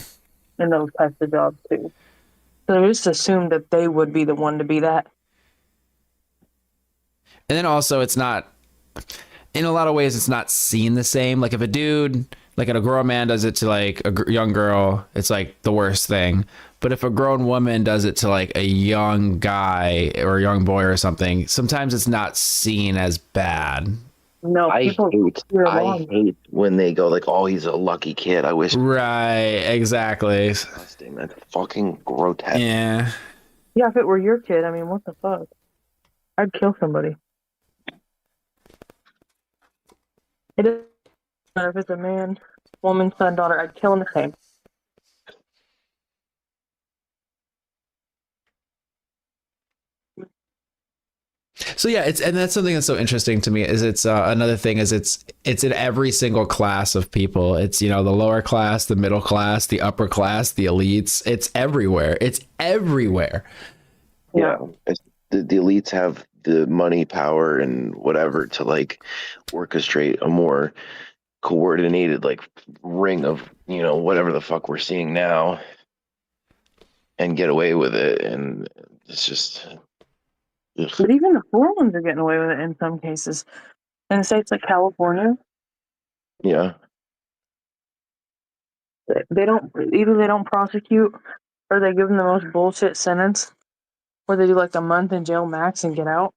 In those types of jobs too. So they just assumed that they would be the one to be that. And then also it's not, in a lot of ways, it's not seen the same. Like if a dude, like a grown man does it to like a young girl, it's like the worst thing. But if a grown woman does it to like a young guy or a young boy or something, sometimes it's not seen as bad. No, I hate when they go like, "Oh, he's a lucky kid." I wish. Right, exactly. Disgusting. That's fucking grotesque. Yeah. Yeah, if it were your kid, I mean, what the fuck? I'd kill somebody. It doesn't matter if it's a man, woman, son, daughter. I'd kill him the same. So yeah, and that's something that's so interesting to me is it's another thing is it's in every single class of people. It's, you know, the lower class, the middle class, the upper class, the elites. It's everywhere. It's everywhere. Yeah, the elites have the money, power, and whatever to like orchestrate a more coordinated like ring of, you know, whatever the fuck we're seeing now, and get away with it. And it's just. Ugh. But even the poor ones are getting away with it in some cases. In states like California, Yeah. they don't prosecute, or they give them the most bullshit sentence, where they do like a month in jail max and get out.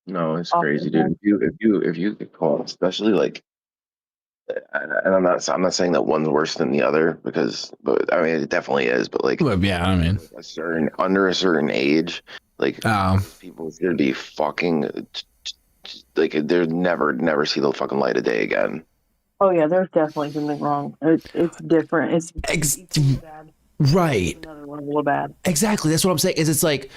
No, it's crazy, dude. If you get caught, especially like, and I'm not saying that one's worse than the other but I mean it definitely is. But like, yeah, I mean, under a certain age, like people should be fucking like they're never see the fucking light of day again. Oh yeah, there's definitely something wrong. It's different. It's bad. Right. Another level of bad. Exactly. That's what I'm saying. Is it's like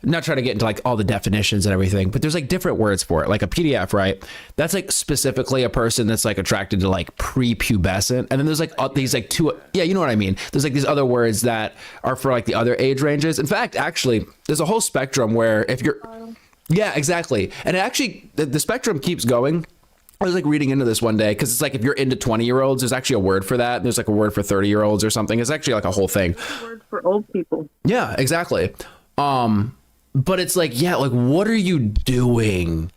not trying to get into like all the definitions and everything, but there's like different words for it. Like a PDF, right? That's like specifically a person that's like attracted to like prepubescent. And then there's like these like two, yeah, you know what I mean? There's like these other words that are for like the other age ranges. In fact, actually, there's a whole spectrum where if you're, yeah, exactly. And it actually, the spectrum keeps going. I was like reading into this one day because it's like if you're into 20-year-olds, there's actually a word for that. There's like a word for 30-year-olds or something. It's actually like a whole thing. There's a word for old people. Yeah, exactly. But it's like, yeah, like what are you doing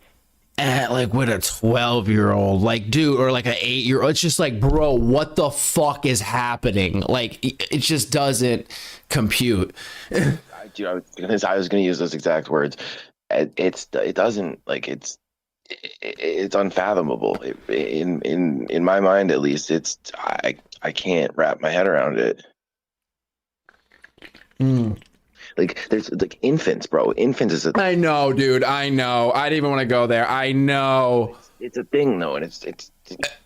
at like with a 12-year-old, like dude, or like an 8-year-old? It's just like, bro, what the fuck is happening? Like it just doesn't compute. I was gonna use those exact words. It's unfathomable. In my mind, at least, I can't wrap my head around it. Like there's like infants, bro. Infants is I know, dude. I know. I didn't even want to go there. I know. It's a thing though, and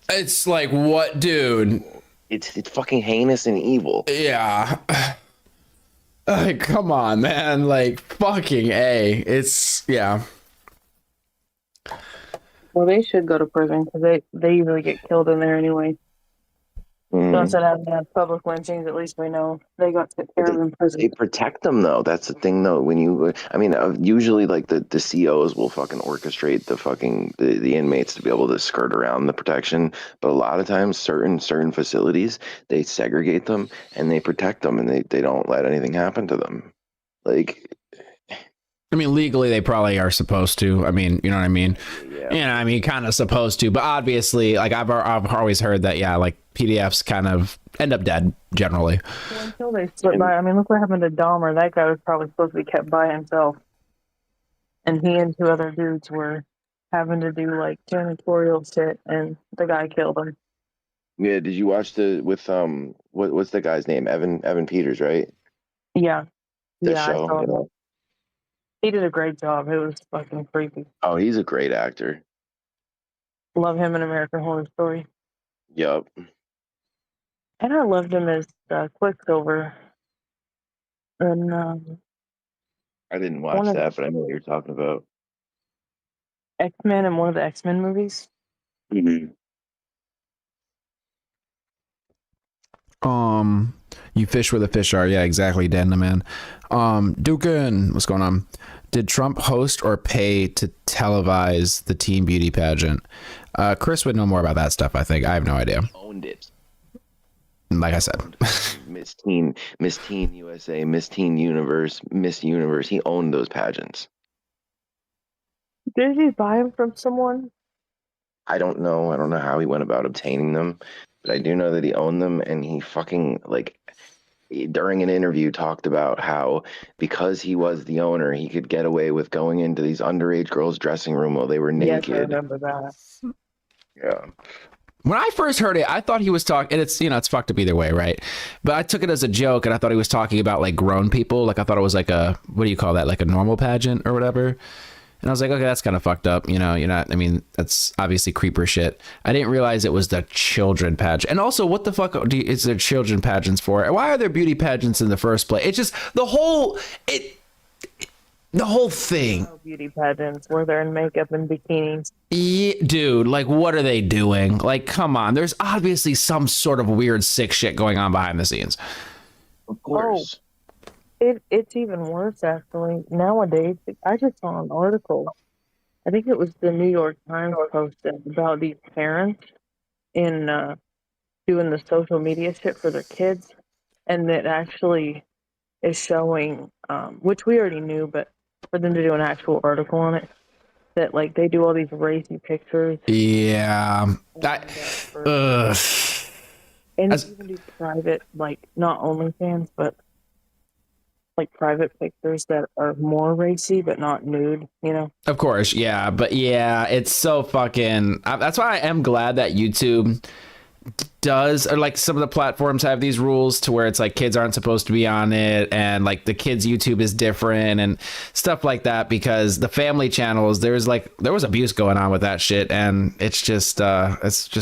it's like what, dude? It's fucking heinous and evil. Yeah. Like, come on, man. Like fucking A. It's yeah. Well, they should go to prison because they usually get killed in there anyway. So instead of having public lynchings, at least we know they got to take care of them in prison. They protect them though. That's the thing though. Usually like the COs will fucking orchestrate the inmates to be able to skirt around the protection. But a lot of times certain facilities, they segregate them and they protect them and they don't let anything happen to them. Like, I mean, legally, they probably are supposed to. I mean, you know what I mean? Yeah, I mean, kind of supposed to. But obviously, like, I've always heard that, yeah, like, PDFs kind of end up dead, generally. Well, until they slip by. I mean, look what happened to Dahmer. That guy was probably supposed to be kept by himself. And he and two other dudes were having to do, like, janitorial shit, and the guy killed him. Yeah, did you watch what's the guy's name? Evan Peters, right? Yeah. That I show, saw you know? that. He did a great job. It was fucking creepy. Oh, he's a great actor. Love him in American Horror Story. Yup. And I loved him as Quicksilver. And I didn't watch that, but I know what you're talking about. X-Men in one of the X-Men movies. Mm-hmm. You fish where the fish are. Yeah, exactly, Dan the man. Dukin, what's going on? Did Trump host or pay to televise the teen beauty pageant? Chris would know more about that stuff, I think. I have no idea. Owned it. Like I said. Miss Teen USA, Miss Teen Universe, Miss Universe. He owned those pageants. Did he buy them from someone? I don't know. I don't know how he went about obtaining them, but I do know that he owned them, and he fucking, like, during an interview talked about how because he was the owner, he could get away with going into these underage girls' dressing room while they were naked. Yes, I remember that. Yeah. When I first heard it, I thought he was talking, and it's, it's fucked up either way, right? But I took it as a joke, and I thought he was talking about, like, grown people. Like, I thought it was like a, what do you call that? Like a normal pageant or whatever. And I was like, okay, that's kind of fucked up. That's obviously creeper shit. I didn't realize it was the children pageant. And also, what the fuck is there children pageants for? Why are there beauty pageants in the first place? It's just the whole thing. Beauty pageants where they're in makeup and bikinis. Yeah, dude, like, what are they doing? Like, come on. There's obviously some sort of weird sick shit going on behind the scenes. Of course. It's even worse, actually. Nowadays, I just saw an article. I think it was the New York Times posted about these parents in doing the social media shit for their kids. And it actually is showing, which we already knew, but for them to do an actual article on it, that, like, they do all these racy pictures. Yeah. And even do private, like, not OnlyFans, but like private pictures that are more racy but not nude, Of course, yeah, but yeah, it's so fucking. That's why I am glad that YouTube does, or like some of the platforms have these rules to where it's like kids aren't supposed to be on it, and like the kids' YouTube is different and stuff like that, because the family channels, there was abuse going on with that shit, and it's just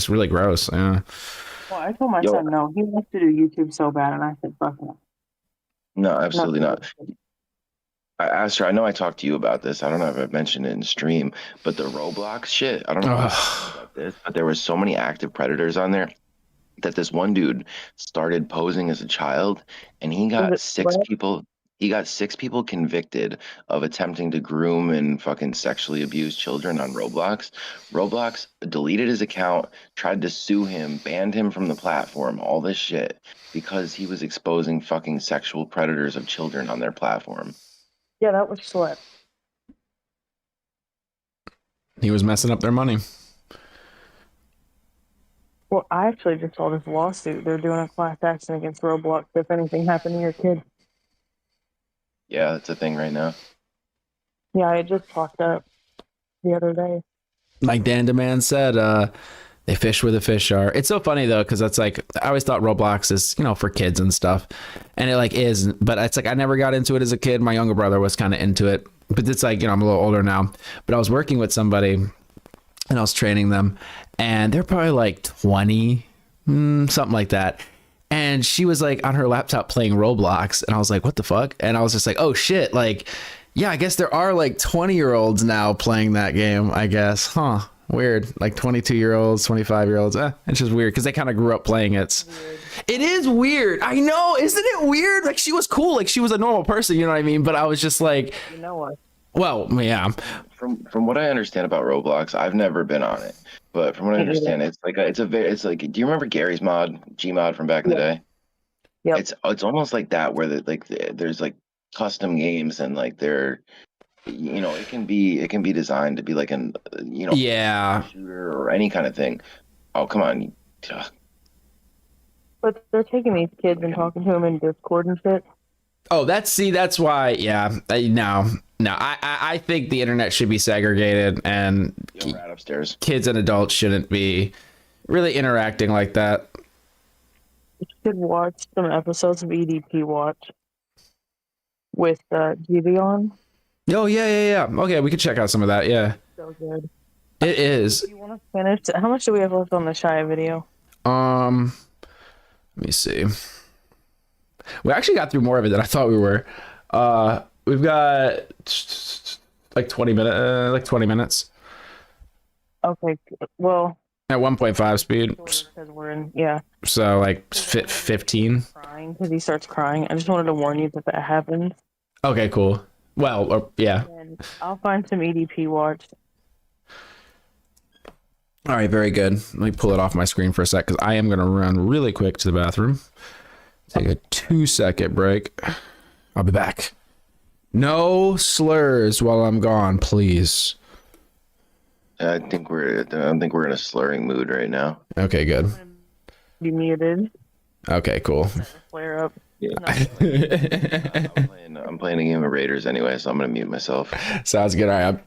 really gross. Yeah. Well, I told my son no, he wants to do YouTube so bad, and I said fuck no. No, absolutely not. I asked her, I know I talked to you about this. I don't know if I've mentioned it in stream, but the Roblox shit, I don't know about this, but there were so many active predators on there that this one dude started posing as a child, and he got six people convicted of attempting to groom and fucking sexually abuse children on Roblox. Roblox deleted his account, tried to sue him, banned him from the platform, all this shit, because he was exposing fucking sexual predators of children on their platform. Yeah, that was slick. He was messing up their money. Well, I actually just saw this lawsuit. They're doing a class action against Roblox if anything happened to your kid. Yeah, that's a thing right now. Yeah, it just popped up the other day. Like Dan Demand said, they fish where the fish are. It's so funny though, because that's like, I always thought Roblox is, for kids and stuff, and it like is, but it's like I never got into it as a kid. My younger brother was kind of into it, but it's like, I'm a little older now. But I was working with somebody, and I was training them, and they're probably like 20, something like that. And she was like on her laptop playing Roblox, and I was like, what the fuck? And I was just like, oh shit, like, yeah, I guess there are like 20-year-olds now playing that game, I guess. Huh. Weird. Like 22-year-olds, 25-year-olds. It's just weird because they kind of grew up playing it. It is weird. I know. Isn't it weird? Like, she was cool. Like, she was a normal person, you know what I mean? But I was just like, you know what? Well, yeah. From what I understand about Roblox, I've never been on it, but from what I understand, it's like do you remember Gary's mod, Gmod from back in the day? Yeah. It's almost like that, where there's like custom games, and like they're, it can be designed to be like an yeah, shooter or any kind of thing. Oh, come on. But they're taking these kids and talking to them in Discord and shit. Oh, that's why. Yeah, no, I think the internet should be segregated, and right upstairs. Kids and adults shouldn't be really interacting like that. You should watch some episodes of EDP Watch with Gideon. Oh yeah. Okay, we could check out some of that. Yeah, So good. it is. Do you want to finish? How much do we have left on the Shia video? Let me see. We actually got through more of it than I thought we were. We've got like 20 minutes. Okay, well. At 1.5 speed. Because we're in, yeah. So like 15. Crying because he starts crying. I just wanted to warn you that happens. Okay, cool. Well, yeah. And I'll find some EDP watch. All right, very good. Let me pull it off my screen for a sec because I am going to run really quick to the bathroom. Take a 2-second break. I'll be back. No slurs while I'm gone, please. I don't think we're in a slurring mood right now. Okay, good. Be muted. Okay, cool. Flare up. Yeah. I'm playing a game of Raiders anyway, so I'm gonna mute myself. Sounds good. All right.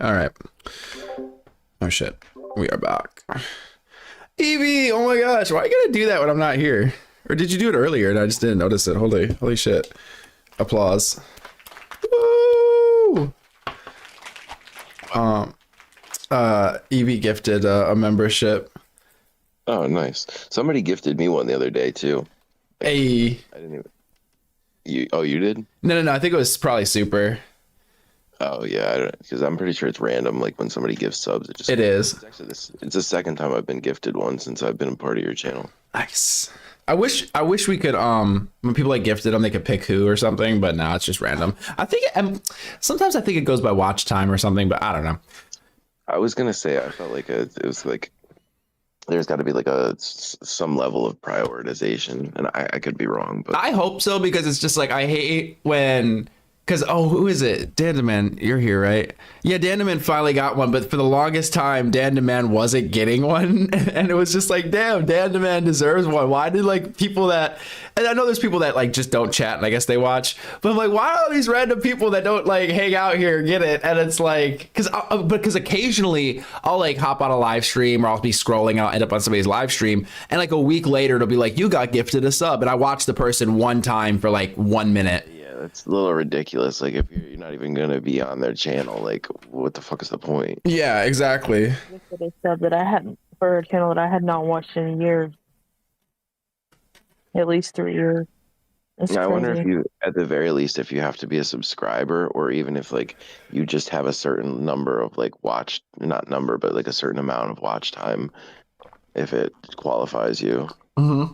All right. Oh shit. We are back. Evie, oh my gosh, why are you gonna do that when I'm not here? Or did you do it earlier and I just didn't notice it? Holy shit. Applause. Woo! Evie gifted a membership. Oh, nice. Somebody gifted me one the other day too. Hey. I didn't even. You did? No. I think it was probably Super. Oh yeah, I don't, because I'm pretty sure it's random. Like when somebody gives subs, it is. It's actually it's the second time I've been gifted one since I've been a part of your channel. Nice. I wish we could when people like gifted them they could pick who or something, but no, it's just random. I think sometimes I think it goes by watch time or something, but I don't know. I was gonna say I felt like it was like there's got to be like some level of prioritization, and I could be wrong, but I hope so, because it's just like I hate when. Because, who is it? Dandaman, you're here, right? Yeah, Dandaman finally got one, but for the longest time, Dandaman wasn't getting one. And it was just like, damn, Dandaman deserves one. Why did, like, people that... And I know there's people that, like, just don't chat, and I guess they watch. But I'm like, why are all these random people that don't, like, hang out here get it? And it's like... Because occasionally, I'll, like, hop on a live stream, or I'll be scrolling, I'll end up on somebody's live stream, and, like, a week later, it'll be like, you got gifted a sub. And I watched the person one time for, like, 1 minute. it's a little ridiculous. Like if you're not even gonna be on their channel, like what the fuck is the point? Yeah, exactly. They said that I hadn't for a channel that I had not watched in years, at least 3 years. It's I wonder if crazy. you, at the very least, if you have to be a subscriber, or even if like you just have a certain number of like watch, not number, but like a certain amount of watch time, if it qualifies you. Mm-hmm.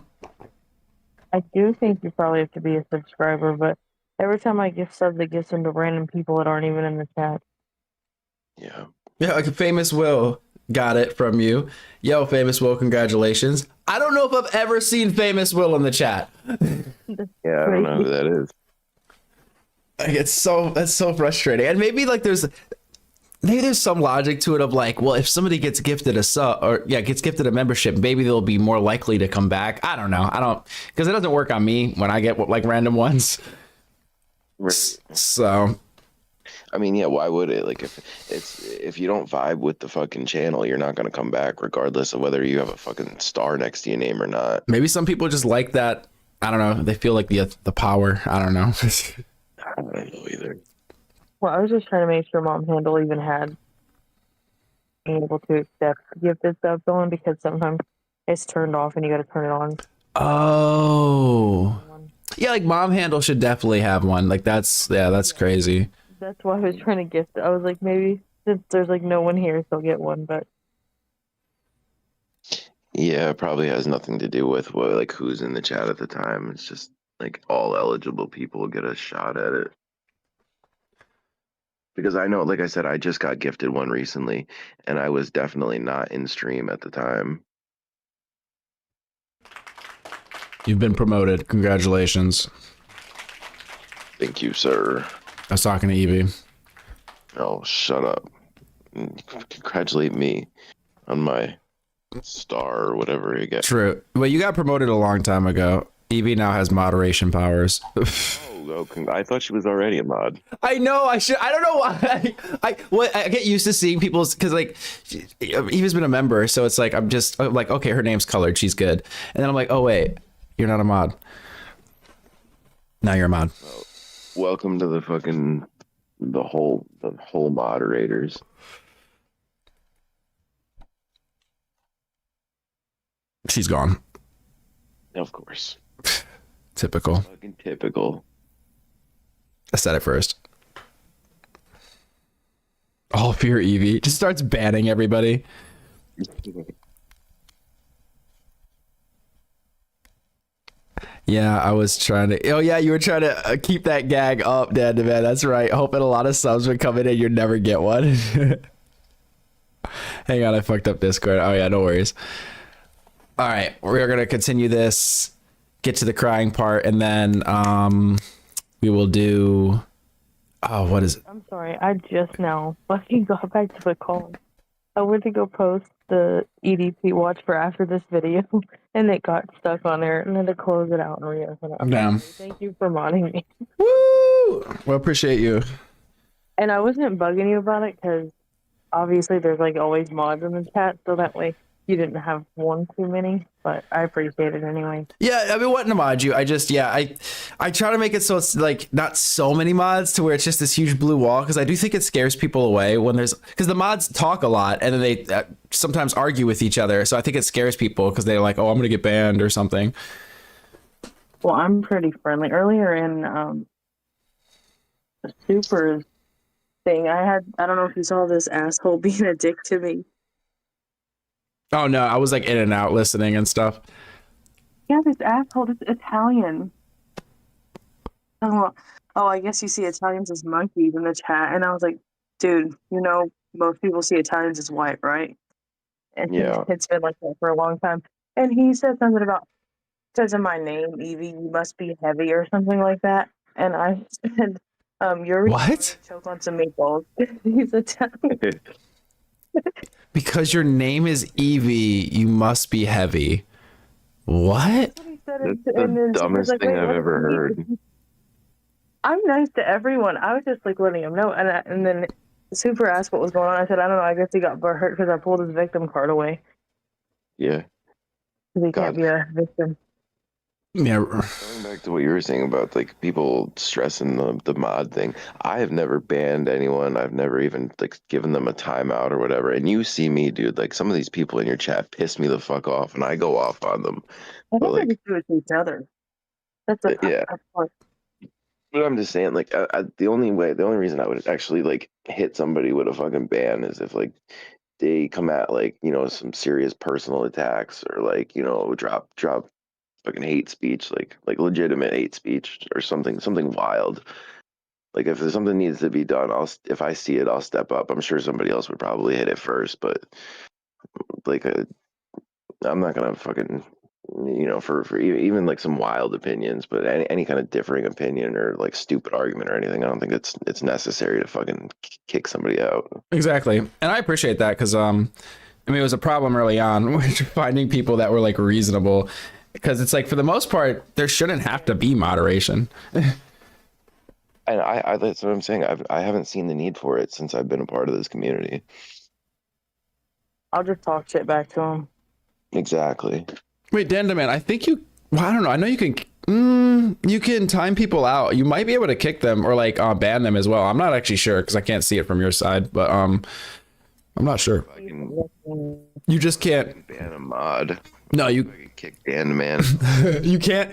I do think you probably have to be a subscriber, but every time I gift subs, it gets into random people that aren't even in the chat. Yeah. Yeah, like a Famous Will got it from you. Yo, Famous Will, congratulations. I don't know if I've ever seen Famous Will in the chat. Yeah, I don't know who that is. Like, that's so frustrating. And maybe like there's some logic to it of like, well, if somebody gets gifted a sub or gets gifted a membership, maybe they'll be more likely to come back. I don't know. Because it doesn't work on me when I get like random ones. Right. So I mean, yeah, why would it? Like if you don't vibe with the fucking channel, you're not gonna come back regardless of whether you have a fucking star next to your name or not. maybe some people just like that. I don't know. They feel like the power. I don't know. I don't know either. Well, I was just trying to make sure Mom Handle even had being able to accept gifted subs on, because sometimes it's turned off and you got to turn it on. Oh, yeah. Like Mom Handle should definitely have one. Like that's crazy. That's why I was trying to gift it. I was like, maybe since there's like no one here, they'll get one. But Yeah, it probably has nothing to do with what like who's in the chat at the time. It's just like all eligible people get a shot at it. Because I know, like I said, I just got gifted one recently, and I was definitely not in stream at the time. You've been promoted. Congratulations. Thank you, sir. I was talking to Evie. Oh, shut up. Congratulate me on my star or whatever you get. True. Well, you got promoted a long time ago. Evie now has moderation powers. I thought she was already a mod. I know. I don't know why. I get used to seeing people's, because like Eva's been a member, so it's like I'm like, okay, her name's colored, she's good, and then I'm like, oh wait, you're not a mod. Now you're a mod. Welcome to the fucking the whole moderators. She's gone. Of course. Typical. Fucking typical. I said it first. All fear Evie just starts banning everybody. Yeah, I was trying to. Oh yeah, you were trying to keep that gag up, Dad. Man, that's right. Hoping a lot of subs would come in and you'd never get one. Hang on, I fucked up Discord. Oh yeah, no worries. All right, we're gonna continue this, get to the crying part, and then we will do. Oh, what is it? I'm sorry, I just now fucking got back to the call. I went to go post the EDP watch for after this video, and it got stuck on there, and then to close it out and reopen it. Damn. Thank you for modding me. Woo! Well, appreciate you. And I wasn't bugging you about it because obviously there's like always mods in the chat, so that way you didn't have one too many, but I appreciate it anyway. Yeah, I've been wanting to mod you. I try to make it so it's like not so many mods to where it's just this huge blue wall, because I do think it scares people away when because the mods talk a lot and then they sometimes argue with each other. So I think it scares people because they're like, oh, I'm gonna get banned or something. Well, I'm pretty friendly. Earlier in the super thing, I don't know if you saw this asshole being a dick to me. Oh no, I was like in and out listening and stuff. Yeah, this asshole, this Italian. Oh, I guess you see Italians as monkeys in the chat. And I was like, dude, most people see Italians as white, right? And Yeah. it's been like that for a long time. And he said something about, says in my name, Evie, you must be heavy or something like that. And I said, you're what? Choke on some meatballs. He's Italian. Because your name is Evie, you must be heavy. What? That's the dumbest thing I've ever heard. I'm nice to everyone. I was just like letting him know. And then Super asked what was going on. I said, I don't know. I guess he got hurt because I pulled his victim card away. Yeah. Because he can't be a victim. Yeah. Going back to what you were saying about like people stressing the mod thing, I have never banned anyone. I've never even like given them a timeout or whatever. And you see me, dude. Like some of these people in your chat piss me the fuck off, and I go off on them. I But think like, they just do it to each other. That's a yeah. But I'm just saying, like, the only reason I would actually like hit somebody with a fucking ban is if like they come at like some serious personal attacks or like drop fucking hate speech, like legitimate hate speech or something wild. Like if there's something needs to be done, if I see it, I'll step up. I'm sure somebody else would probably hit it first, but like I'm not gonna fucking for even like some wild opinions, but any kind of differing opinion or like stupid argument or anything, I don't think it's necessary to fucking kick somebody out. Exactly. And I appreciate that because I mean it was a problem early on finding people that were like reasonable, because it's like for the most part there shouldn't have to be moderation. And I that's what I'm saying. I haven't seen the need for it since I've been a part of this community. I'll just talk shit back to him. Exactly. Wait, Dandaman, I think I don't know. I know you can time people out. You might be able to kick them or like ban them as well. I'm not actually sure because I can't see it from your side, but I'm not sure. You just can't ban a mod. No, you can kick Dandaman. You can't.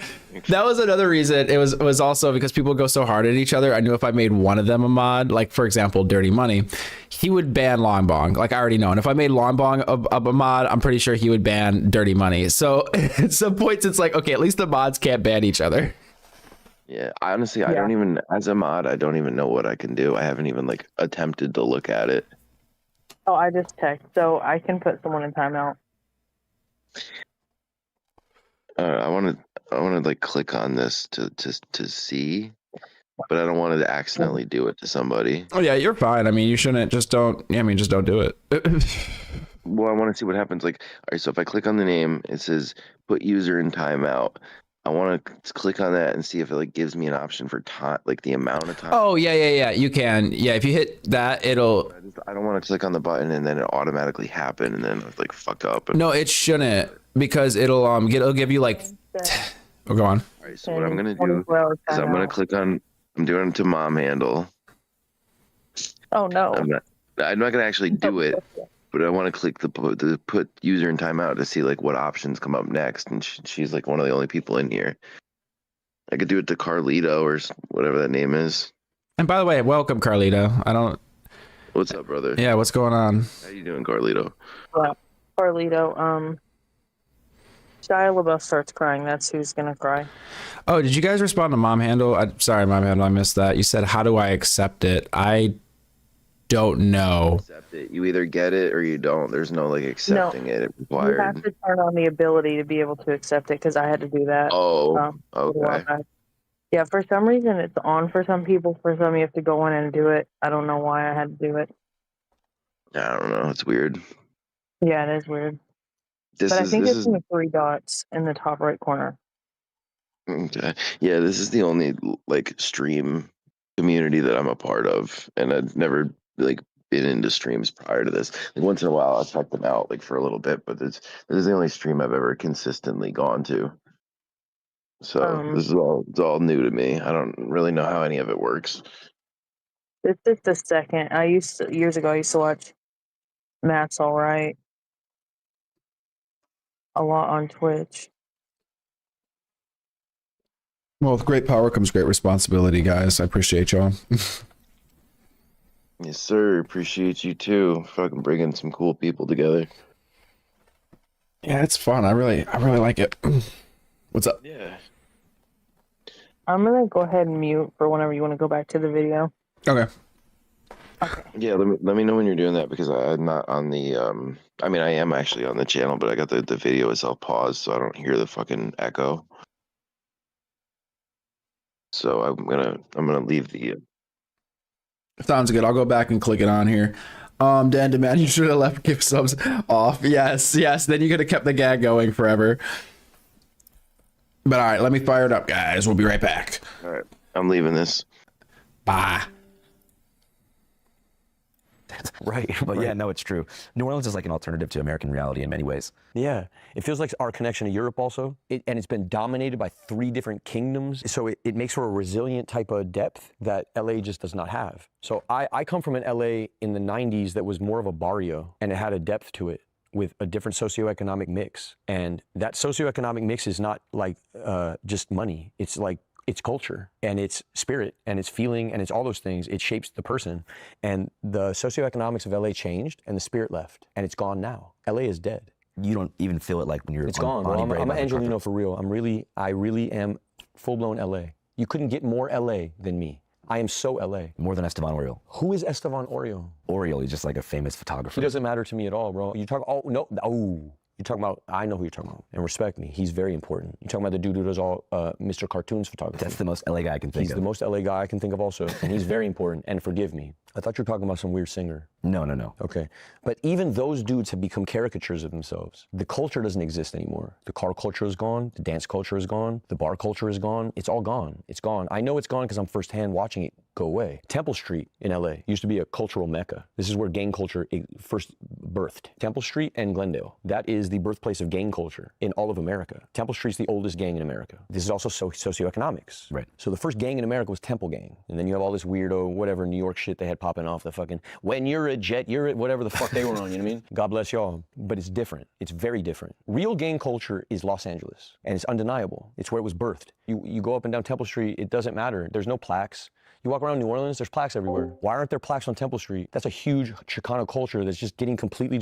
That was another reason. It was also because people go so hard at each other. I knew if I made one of them a mod, like for example, Dirty Money, he would ban Long Bong. Like I already know. And if I made Long Bong a mod, I'm pretty sure he would ban Dirty Money. So at some points, it's like, okay, at least the mods can't ban each other. Yeah, honestly, I don't even, as a mod, I don't even know what I can do. I haven't even like attempted to look at it. Oh, I just checked, so I can put someone in timeout. I want to like click on this to see, but I don't want to accidentally do it to somebody. Oh yeah, you're fine. I mean, you shouldn't. Just don't. Yeah, I mean, just don't do it. Well, I want to see what happens. Like, all right, so if I click on the name, it says put user in timeout. I want to click on that and see if it like gives me an option for time, like the amount of time. Oh yeah. You can. Yeah, if you hit that, it'll. I don't want to click on the button and then it automatically happen and then like fuck up. No, it shouldn't, because it'll give you like. Oh, go on. All right, so what I'm gonna do is I'm gonna click on. I'm doing it to mom handle. Oh no. I'm not gonna actually do it, but I want to click the put user in timeout to see like what options come up next, and she's like one of the only people in here. I could do it to Carlito or whatever that name is. And by the way, welcome, Carlito. I don't. What's up, brother? Yeah, what's going on? How you doing, Carlito? Carlito, Shia LaBeouf starts crying. That's who's gonna cry. Oh, did you guys respond to Mom Handle? Sorry, Mom Handle, I missed that. You said, how do I accept it? I don't know. Accept it. You either get it or you don't. There's no like accepting it. It's required. You have to turn on the ability to be able to accept it, because I had to do that. Oh, okay. Yeah, for some reason it's on for some people. For some, you have to go in and do it. I don't know why I had to do it. I don't know. It's weird. Yeah, it is weird. But I think it's in the 3 dots in the top right corner. Okay. Yeah, this is the only like stream community that I'm a part of, and I've never like been into streams prior to this. Like once in a while, I'll check them out like for a little bit, but this is the only stream I've ever consistently gone to. So it's all new to me. I don't really know how any of it works. It's just a second. Years ago, I used to watch Matt's All Right a lot on Twitch. Well, with great power comes great responsibility, guys. I appreciate y'all. Yes, sir. Appreciate you too. Fucking bringing some cool people together. Yeah, it's fun. I really like it. What's up? Yeah. I'm gonna go ahead and mute for whenever you want to go back to the video. Okay. Yeah, let me know when you're doing that because I'm not on the I mean I am actually on the channel, but I got the video itself paused so I don't hear the fucking echo. So I'm gonna leave the Sounds good. I'll go back and click it on here. Dan Demand, you should have left gift subs off. Yes. Then you could have kept the gag going forever. But all right, let me fire it up, guys. We'll be right back. All right, I'm leaving this. Bye. That's right. But yeah, no, it's true. New Orleans is like an alternative to American reality in many ways. Yeah, it feels like our connection to Europe also, and it's been dominated by 3 different kingdoms, so it makes for a resilient type of depth that LA just does not have. So I come from an LA in the 90s that was more of a barrio, and it had a depth to it with a different socioeconomic mix, and that socioeconomic mix is not like just money. It's like it's culture and it's spirit and it's feeling and it's all those things. It shapes the person. And the socioeconomics of LA changed and the spirit left, and it's gone now. LA is dead. You don't even feel it like when you're It's gone, bro. I'm an Angelino for real. I really am full-blown LA. You couldn't get more LA than me. I am so LA. More than Esteban Oriol. Who is Esteban Oriol? Oriol is just like a famous photographer. He doesn't matter to me at all, bro. You talk, you're talking about, I know who you're talking about, and respect me. He's very important. You're talking about the dude who does all Mr. Cartoons photography. That's the most LA guy I can think of. He's the most LA guy I can think of also, and he's very important, and forgive me. I thought you were talking about some weird singer. No. Okay. But even those dudes have become caricatures of themselves. The culture doesn't exist anymore. The car culture is gone. The dance culture is gone. The bar culture is gone. It's all gone. It's gone. I know it's gone because I'm firsthand watching it go away. Temple Street in LA used to be a cultural mecca. This is where gang culture first birthed. Temple Street and Glendale. That is the birthplace of gang culture in all of America. Temple Street's the oldest gang in America. This is also socioeconomics. Right. So the first gang in America was Temple Gang. And then you have all this weirdo, whatever, New York shit they had popping off the fucking, when you're a jet, you're at whatever the fuck they were on, you know what I mean? God bless y'all. But it's different. It's very different. Real gang culture is Los Angeles. And it's undeniable. It's where it was birthed. You go up and down Temple Street, it doesn't matter. There's no plaques. You walk around New Orleans, there's plaques everywhere. Why aren't there plaques on Temple Street? That's a huge Chicano culture that's just getting completely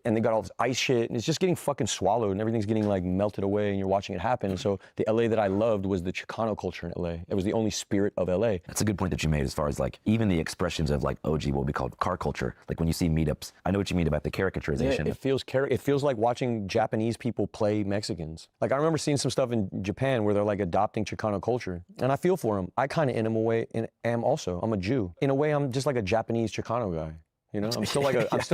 and they got all this ice shit, and it's just getting fucking swallowed, and everything's getting like melted away, and you're watching it happen. And so the LA that I loved was the Chicano culture in LA. It was the only spirit of LA. That's a good point that you made as far as like even the expressions of like OG, what we call car culture. Like when you see meetups, I know what you mean about the caricaturization. Yeah, it feels like watching Japanese people play Mexicans. Like I remember seeing some stuff in Japan where they're like adopting Chicano culture, and I feel for them. I kind of in a way am also. I'm a Jew. In a way, I'm just like a Japanese Chicano guy. You know, I'm still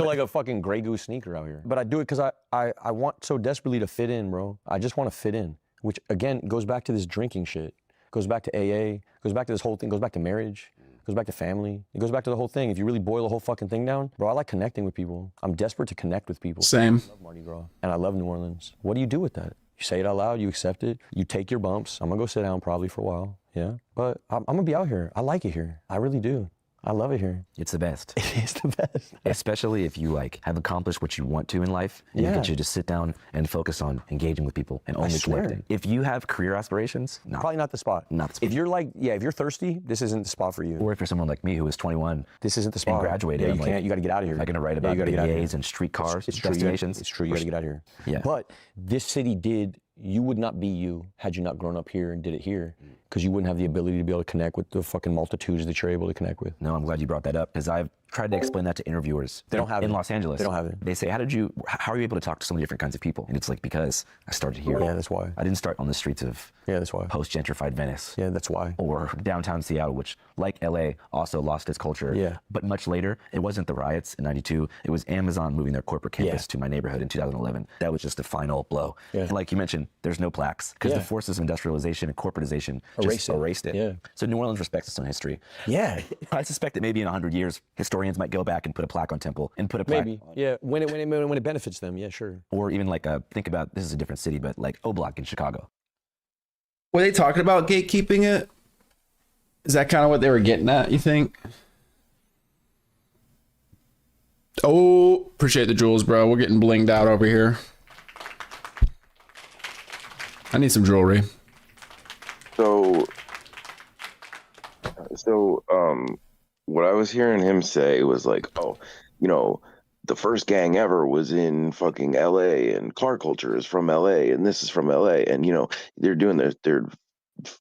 like a fucking Grey Goose sneaker out here. But I do it because I want so desperately to fit in, bro. I just want to fit in, which again goes back to this drinking shit. Goes back to AA. Goes back to this whole thing. Goes back to marriage. Goes back to family. It goes back to the whole thing. If you really boil the whole fucking thing down, bro, I like connecting with people. I'm desperate to connect with people. Same. I love Mardi Gras and I love New Orleans. What do you do with that? You say it out loud. You accept it. You take your bumps. I'm gonna go sit down probably for a while. Yeah, but I'm gonna be out here. I like it here. I really do. I love it here. It's the best. It's the best. Especially if you like have accomplished what you want to in life, and you get to just sit down and focus on engaging with people and only connecting. If you have career aspirations, probably not the spot. Not the spot. If you're like, if you're thirsty, this isn't the spot for you. Or if you're someone like me who is 21, this isn't the spot. And graduated, yeah, you can't. You got to get out of here. I'm gonna write about BAs and streetcars, destinations. It's true. You got to get out of here. Yeah. But this city did. You would not be you had you not grown up here and did it here, because you wouldn't have the ability to be able to connect with the fucking multitudes that you're able to connect with. No, I'm glad you brought that up, because I've tried to explain that to interviewers. They don't have in it. Los Angeles. They don't have it. They say, how are you able to talk to so many different kinds of people? And it's like, because I started here. Yeah, that's why. I didn't start on the streets of that's why. post-gentrified Venice. Yeah, that's why. Or downtown Seattle, which, like LA, also lost its culture. Yeah. But much later, it wasn't the riots in '92. It was Amazon moving their corporate campus to my neighborhood in 2011. That was just the final blow. Yeah. And like you mentioned, civilization, there's no plaques because the forces of industrialization and corporatization just erased it. Yeah. So New Orleans respects its own history. Yeah. I suspect that maybe in 100 years, historians might go back and put a plaque on Temple and put a plaque. Maybe. Yeah. When it benefits them. Yeah, sure. Or even like think about, this is a different city, but like O-Block in Chicago. Were they talking about gatekeeping it? Is that kind of what they were getting at, you think? Oh, appreciate the jewels, bro. We're getting blinged out over here. I need some jewelry. So, what I was hearing him say was like, oh, you know, the first gang ever was in fucking LA, and car culture is from LA, and this is from LA, and you know, they're doing their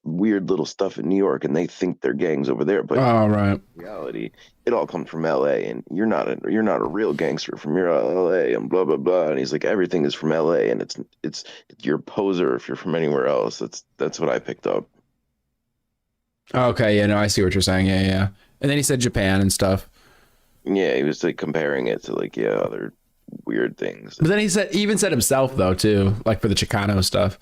weird little stuff in New York, and they think they're gangs over there, but in reality, it all comes from LA, and you're not a real gangster from your LA, and blah blah blah. And he's like, everything is from LA, and it's you're a poser if you're from anywhere else. That's what I picked up. Okay, yeah, no, I see what you're saying. Yeah. And then he said Japan and stuff. Yeah, he was like comparing it to like other weird things. But then he even said himself though too, like for the Chicano stuff.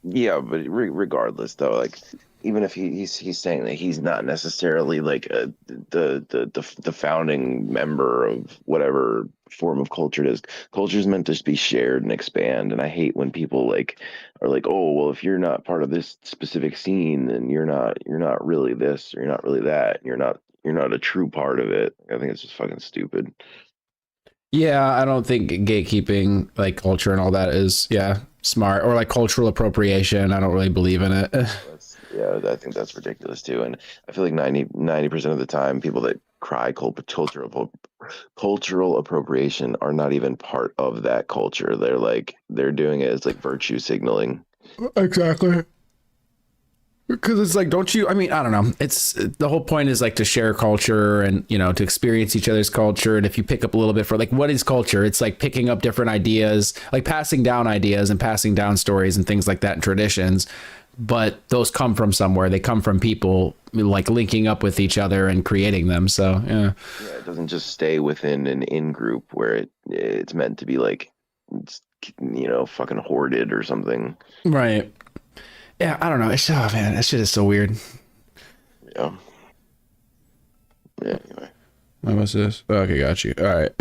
Yeah, but regardless though, like even if he's saying that he's not necessarily like the founding member of whatever form of culture it is. Culture is meant to be shared and expand, and I hate when people like are like, oh well, if you're not part of this specific scene, then you're not really this, or you're not really that, and you're not a true part of it. I think it's just fucking stupid. Yeah, I don't think gatekeeping like culture and all that is smart, or like cultural appropriation. I don't really believe in it. Yeah, I think that's ridiculous too. And I feel like 90% of the time, people that cry cultural appropriation are not even part of that culture. They're doing it as like virtue signaling. Exactly. Because it's like, I don't know. It's the whole point is like to share culture and, you know, to experience each other's culture. And if you pick up a little bit for like, what is culture? It's like picking up different ideas, like passing down ideas and passing down stories and things like that and traditions. But those come from somewhere. They come from people like linking up with each other and creating them. So, yeah. Yeah, it doesn't just stay within an in-group where it's meant to be like, you know, fucking hoarded or something. Right. Yeah, I don't know. Man, that shit is so weird. Yeah. Yeah, anyway. What's this? Okay, got you. All right.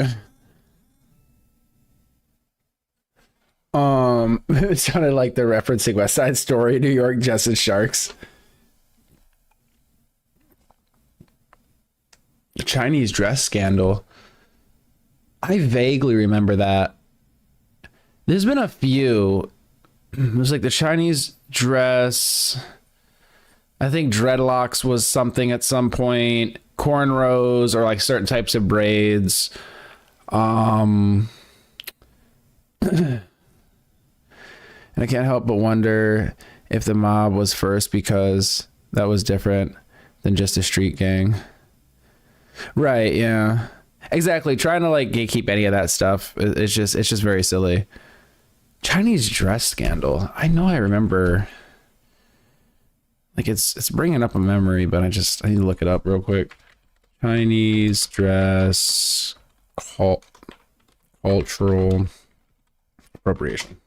It sounded like they're referencing West Side Story, New York Justice Sharks. The Chinese dress scandal. I vaguely remember that. There's been a few. It was like the Chinese dress. I think dreadlocks was something at some point. Cornrows or like certain types of braids. And I can't help but wonder if the mob was first because that was different than just a street gang. Right, yeah. Exactly. Trying to like gatekeep any of that stuff. It's just very silly. Chinese dress scandal. I know I remember. Like it's bringing up a memory, but I need to look it up real quick. Chinese dress cultural appropriation.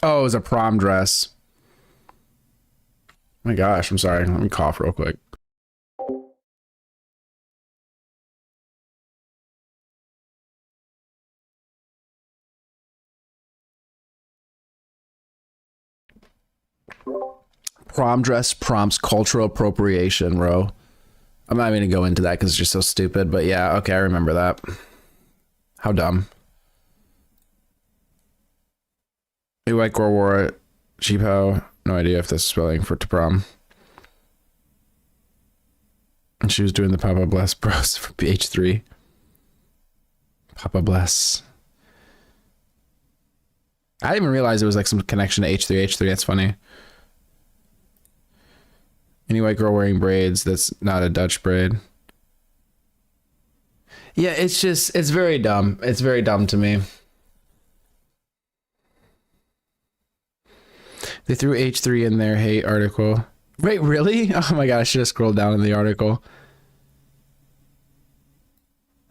Oh, it was a prom dress. My gosh, I'm sorry. Let me cough real quick. Prom dress prompts cultural appropriation, bro. I'm not even gonna go into that because it's just so stupid, but yeah, okay, I remember that. How dumb. A white girl wore it. Cheapo. No idea if this is spelling for to prom. And she was doing the Papa Bless bros for H3. Papa Bless. I didn't even realize it was like some connection to H3. That's funny. Any white girl wearing braids that's not a Dutch braid. Yeah, it's very dumb. It's very dumb to me. They threw H3 in their hate article. Wait, really? Oh my god, I should have scrolled down in the article.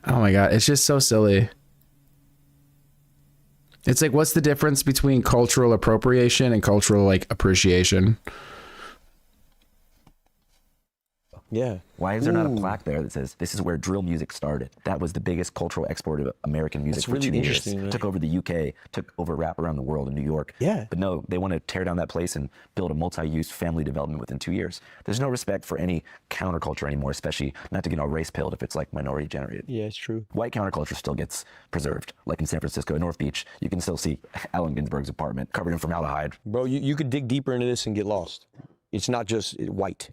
Oh my god, it's just so silly. It's like, what's the difference between cultural appropriation and cultural like appreciation? Yeah. Why is there not a plaque there that says this is where drill music started? That was the biggest cultural export of American music That's for really 2 years. interesting, right? Took over the UK, took over rap around the world in New York. Yeah. But no, they want to tear down that place and build a multi-use family development within 2 years. There's no respect for any counterculture anymore, especially not to get all race pilled if it's like minority generated. Yeah, it's true. White counterculture still gets preserved. Like in San Francisco, North Beach, you can still see Allen Ginsberg's apartment covered in formaldehyde. Bro, you could dig deeper into this and get lost. It's not just white.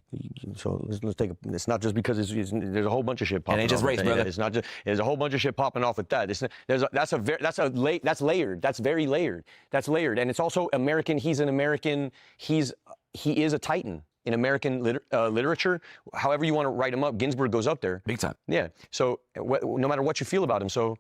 So let's take it's not just because there's a whole bunch of shit popping. It ain't just off race, with brother. that. It's not just there's a whole bunch of shit popping off with that. That's layered. That's very layered. That's layered, and it's also American. He's an American. He is a titan in American literature. However you want to write him up, Ginsberg goes up there. Big time. Yeah. So no matter what you feel about him, so.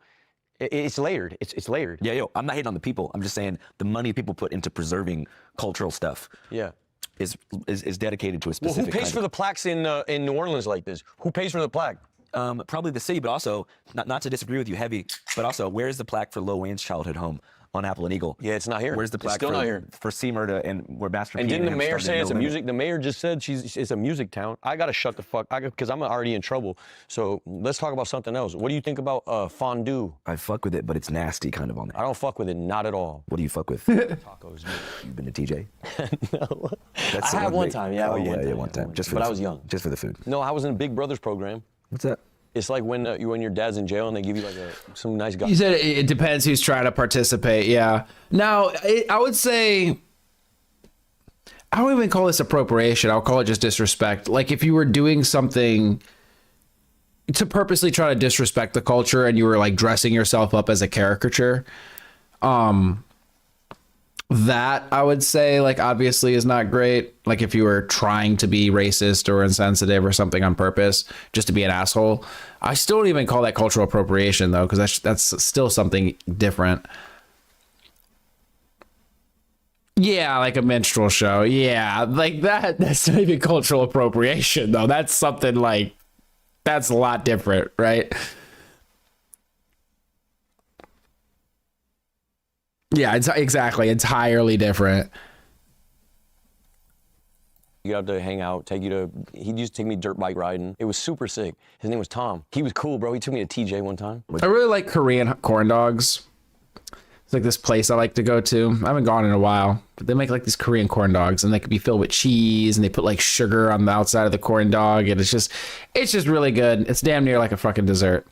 It's layered. It's layered. Yeah, yo, I'm not hating on the people. I'm just saying the money people put into preserving cultural stuff. Yeah. Is dedicated to a Well, specific who pays for the plaques in New Orleans like this? Who pays for the plaque? Probably the city, but also, not to disagree with you heavy, but also, where's the plaque for Lil Wayne's childhood home on Apple and Eagle? Yeah, it's not here. Where's the plaque It's still not here. for Seamurder and where Master P And didn't the him mayor started say No it's a Limit? music? The mayor just said it's a music town. I gotta shut the fuck. Because I'm already in trouble. So let's talk about something else. What do you think about fondue? I fuck with it, but it's nasty kind of on there. I don't fuck with it, not at all. What do you fuck with? Tacos. You've been to TJ? No. That's I had one great. time. Yeah, Oh I went yeah, one one time. Just for but the I was food. young. Just for the food. No, I was in a Big Brothers program. What's that? It's like when your dad's in jail and they give you like some nice guy. You said it depends who's trying to participate. Yeah. Now, I would say, I don't even call this appropriation. I'll call it just disrespect. Like if you were doing something to purposely try to disrespect the culture and you were like dressing yourself up as a caricature, that I would say like obviously is not great. Like if you were trying to be racist or insensitive or something on purpose just to be an asshole, I still don't even call that cultural appropriation though, because that's still something different. Yeah, like a minstrel show. Yeah, like that's not even cultural appropriation though. That's something like that's a lot different, right? Yeah, it's exactly entirely different. You have to hang out, he used to take me dirt bike riding. It was super sick. His name was Tom. He was cool, bro. He took me to TJ one time. I really like Korean corn dogs. It's like this place I like to go to. I haven't gone in a while, but they make like these Korean corn dogs and they could be filled with cheese and they put like sugar on the outside of the corn dog. And it's just really good. It's damn near like a fucking dessert.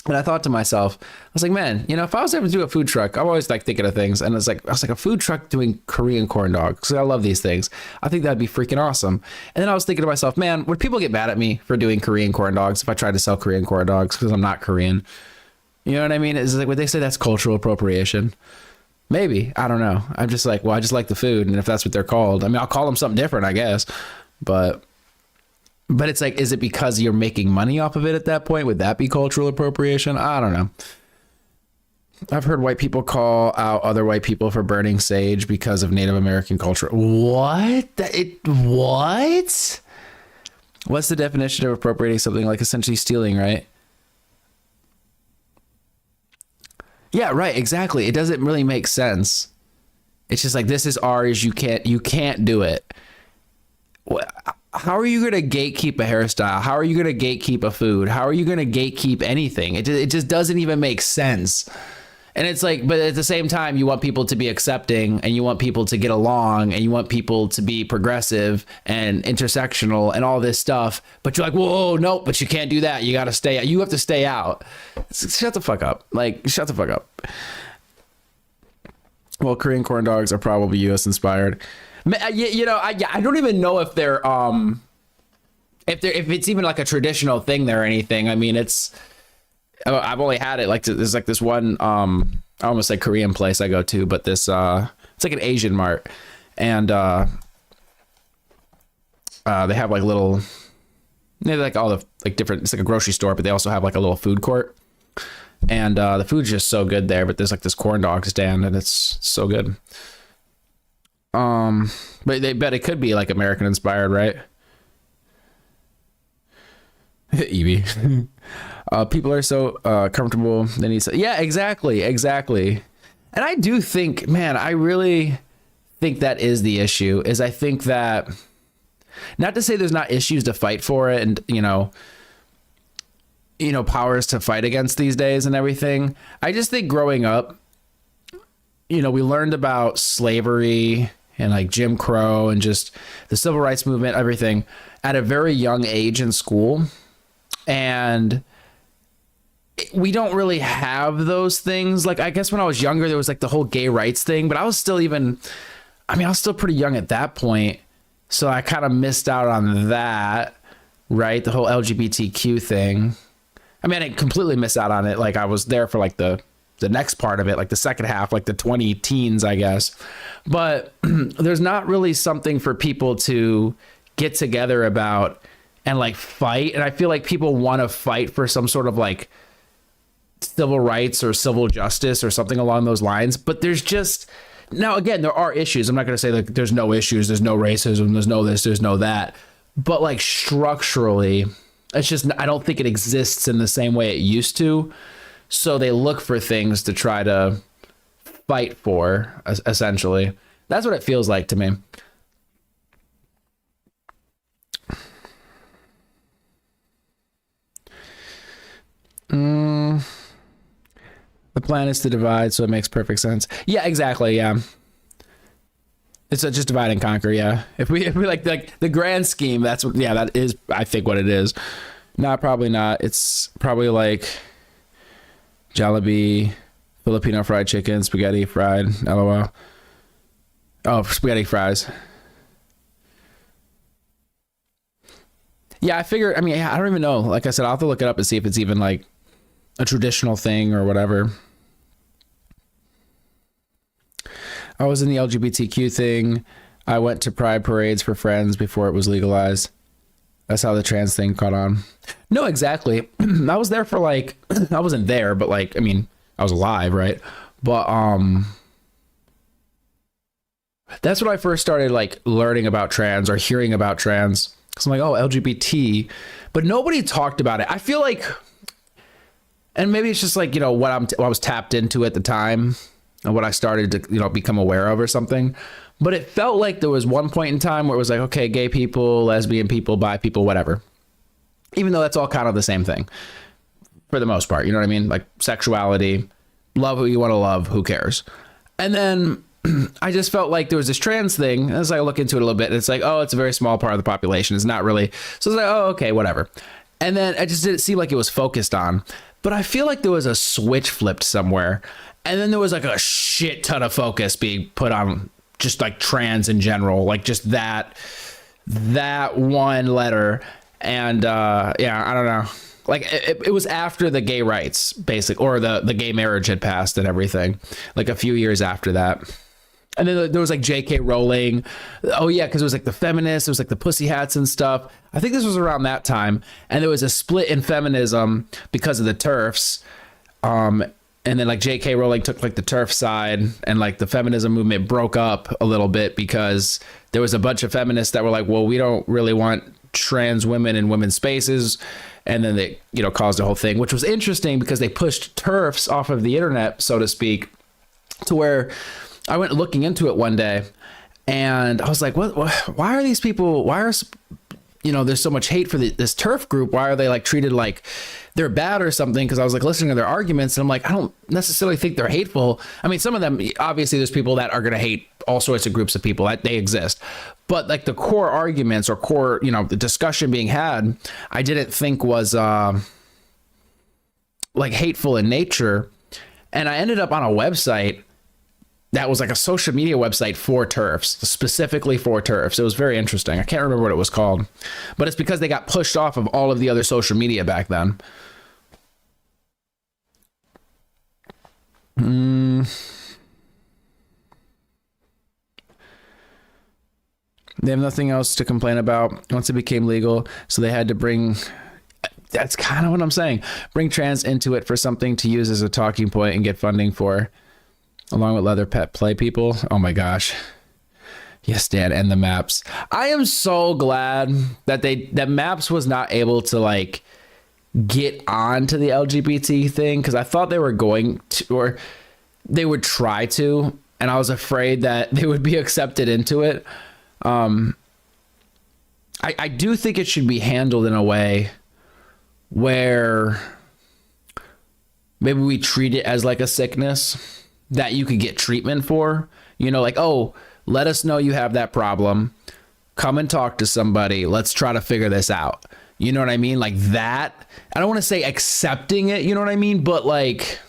And I thought to myself, I was like, man, you know, if I was ever to do a food truck, I'm always like thinking of things. And I was like a food truck doing Korean corn dogs. Because I love these things. I think that'd be freaking awesome. And then I was thinking to myself, man, would people get mad at me for doing Korean corn dogs if I tried to sell Korean corn dogs because I'm not Korean? You know what I mean? It's like, would they say that's cultural appropriation? Maybe. I don't know. I'm just like, well, I just like the food. And if that's what they're called, I mean, I'll call them something different, I guess. But it's like, is it because you're making money off of it at that point? Would that be cultural appropriation? I don't know. I've heard white people call out other white people for burning sage because of Native American culture. What? What? What's the definition of appropriating something? Like essentially stealing, right? Yeah, right. Exactly. It doesn't really make sense. It's just like, this is ours. You can't do it. How are you going to gatekeep a hairstyle? How are you going to gatekeep a food? How are you going to gatekeep anything? It just doesn't even make sense. And it's like, but at the same time, you want people to be accepting and you want people to get along and you want people to be progressive and intersectional and all this stuff. But you're like, whoa, no, but you can't do that. You got to stay out. You have to stay out. Shut the fuck up. Like, shut the fuck up. Well, Korean corn dogs are probably US inspired. You know, I don't even know if they're if it's even like a traditional thing there or anything. I mean, I've only had it like there's like this one I almost like Korean place I go to, but this it's like an Asian mart, and they have like little, they have like all the like different, it's like a grocery store, but they also have like a little food court, and the food's just so good there. But there's like this corn dog stand and it's so good. But they bet it could be like American inspired, right? Evie. People are so comfortable. Then he said, yeah, exactly. And I do think, man, I really think that is the issue. Is I think that, not to say there's not issues to fight for it, and powers to fight against these days and everything. I just think growing up, we learned about slavery and like Jim Crow and just the civil rights movement, everything at a very young age in school. And we don't really have those things. Like, I guess when I was younger, there was like the whole gay rights thing, but I was still pretty young at that point. So I kind of missed out on that, right? The whole LGBTQ thing. I mean, I didn't completely miss out on it. Like, I was there for like the next part of it, like the second half, like the 20 teens, I guess. But there's not really something for people to get together about and like fight. And I feel like people want to fight for some sort of like civil rights or civil justice or something along those lines. But there's just, now again, there are issues. I'm not going to say like there's no issues, there's no racism, there's no this, there's no that. But like structurally, it's just, I don't think it exists in the same way it used to. So they look for things to try to fight for, essentially. That's what it feels like to me. The plan is to divide, so it makes perfect sense. Yeah, exactly. Yeah. It's just divide and conquer. Yeah. If we like the grand scheme, that's what, yeah, that is, I think, what it is. No, probably not. It's probably like Jollibee, Filipino fried chicken, spaghetti fried, LOL. Oh, spaghetti fries. Yeah, I figure, I mean, I don't even know. Like I said, I'll have to look it up and see if it's even like a traditional thing or whatever. I was in the LGBTQ thing. I went to pride parades for friends before it was legalized. That's how the trans thing caught on. No, exactly. I was there for like, I wasn't there, but like, I mean, I was alive, right? But that's when I first started like learning about trans or hearing about trans. Cause I'm like, oh, LGBT, but nobody talked about it. I feel like, and maybe it's just like, what I was tapped into at the time and what I started to, become aware of or something. But it felt like there was one point in time where it was like, okay, gay people, lesbian people, bi people, whatever. Even though that's all kind of the same thing for the most part, you know what I mean? Like sexuality, love who you want to love, who cares? And then I just felt like there was this trans thing. As I look into it a little bit, it's like, oh, it's a very small part of the population. It's not really. So it's like, oh, okay, whatever. And then I just didn't seem like it was focused on. But I feel like there was a switch flipped somewhere. And then there was like a shit ton of focus being put on just like trans in general, like just that one letter. And yeah, I don't know. Like it was after the gay rights, basic, or the gay marriage had passed and everything, like a few years after that. And then there was like J.K. Rowling. Oh yeah, because it was like the feminists, it was like the pussy hats and stuff. I think this was around that time. And there was a split in feminism because of the TERFs. And then like J.K. Rowling took like the TERF side, and like the feminism movement broke up a little bit because there was a bunch of feminists that were like, well, we don't really want trans women in women's spaces. And then they, caused the whole thing, which was interesting because they pushed TERFs off of the internet, so to speak, to where I went looking into it one day and I was like, what why are these people, there's so much hate for this TERF group. Why are they like treated like they're bad or something? Because I was like listening to their arguments and I'm like, I don't necessarily think they're hateful. I mean, some of them, obviously there's people that are going to hate all sorts of groups of people, that they exist. But like the core arguments or core, the discussion being had, I didn't think was like hateful in nature. And I ended up on a website that was like a social media website for TERFs, specifically for TERFs. It was very interesting. I can't remember what it was called, but it's because they got pushed off of all of the other social media back then. They have nothing else to complain about once it became legal, so they had to bring, that's kind of what I'm saying, bring trans into it for something to use as a talking point and get funding for, along with leather pet play people. Oh my gosh. Yes, Dan, and the maps. I am so glad that maps was not able to like get on to the LGBT thing, because I thought they were going to, or they would try to, and I was afraid that they would be accepted into it. I do think it should be handled in a way where maybe we treat it as like a sickness that you could get treatment for, you know, like, oh, let us know you have that problem. Come and talk to somebody. Let's try to figure this out. You know what I mean? Like that. I don't want to say accepting it, you know what I mean? But like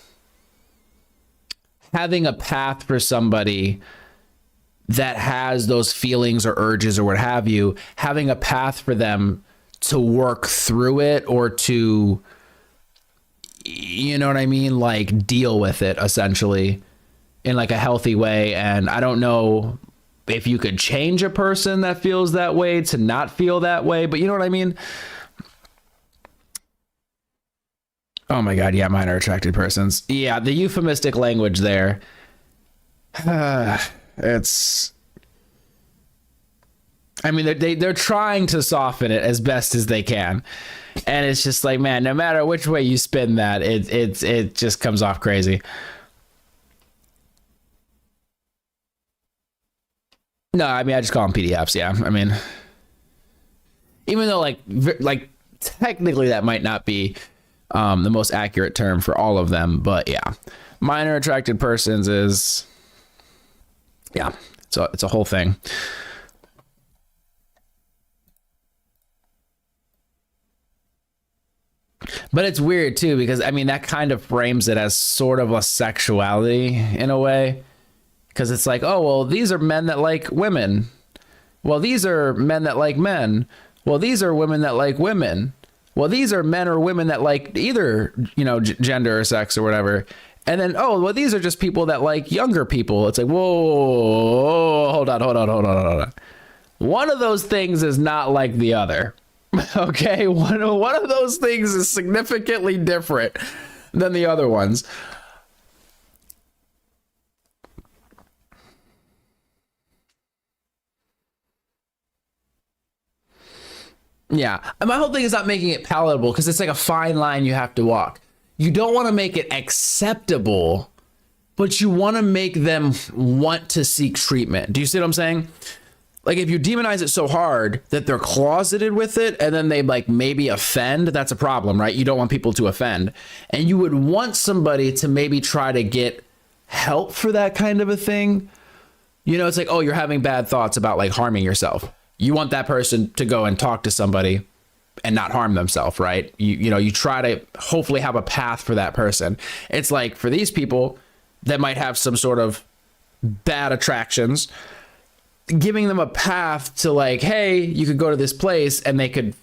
having a path for somebody that has those feelings or urges or what have you, having a path for them to work through it or to, you know what I mean? Like deal with it essentially in like a healthy way. And I don't know if you could change a person that feels that way to not feel that way, but you know what I mean? Oh my God. Yeah. Minor attracted persons. Yeah. The euphemistic language there. It's, I mean, they're trying to soften it as best as they can. And it's just like, man, no matter which way you spin that, it just comes off crazy. No, I mean, I just call them PDFs. Yeah. I mean, even though like technically that might not be the most accurate term for all of them, but yeah, minor attracted persons is, yeah, so it's a whole thing. But it's weird too, because I mean, that kind of frames it as sort of a sexuality in a way. Because it's like, oh, well, these are men that like women. Well, these are men that like men. Well, these are women that like women. Well, these are men or women that like either, you know, gender or sex or whatever. And then, oh, well, these are just people that like younger people. It's like, whoa, hold on. One of those things is not like the other. Okay, one of those things is significantly different than the other ones. Yeah, and my whole thing is not making it palatable, because it's like a fine line you have to walk. You don't want to make it acceptable, but you want to make them want to seek treatment. Do you see what I'm saying? Like if you demonize it so hard that they're closeted with it and then they like maybe offend, that's a problem, right? You don't want people to offend. And you would want somebody to maybe try to get help for that kind of a thing. You know, it's like, oh, you're having bad thoughts about like harming yourself. You want that person to go and talk to somebody and not harm themselves, right? You know, you try to hopefully have a path for that person. It's like for these people that might have some sort of bad attractions, giving them a path to like, hey, you could go to this place and they could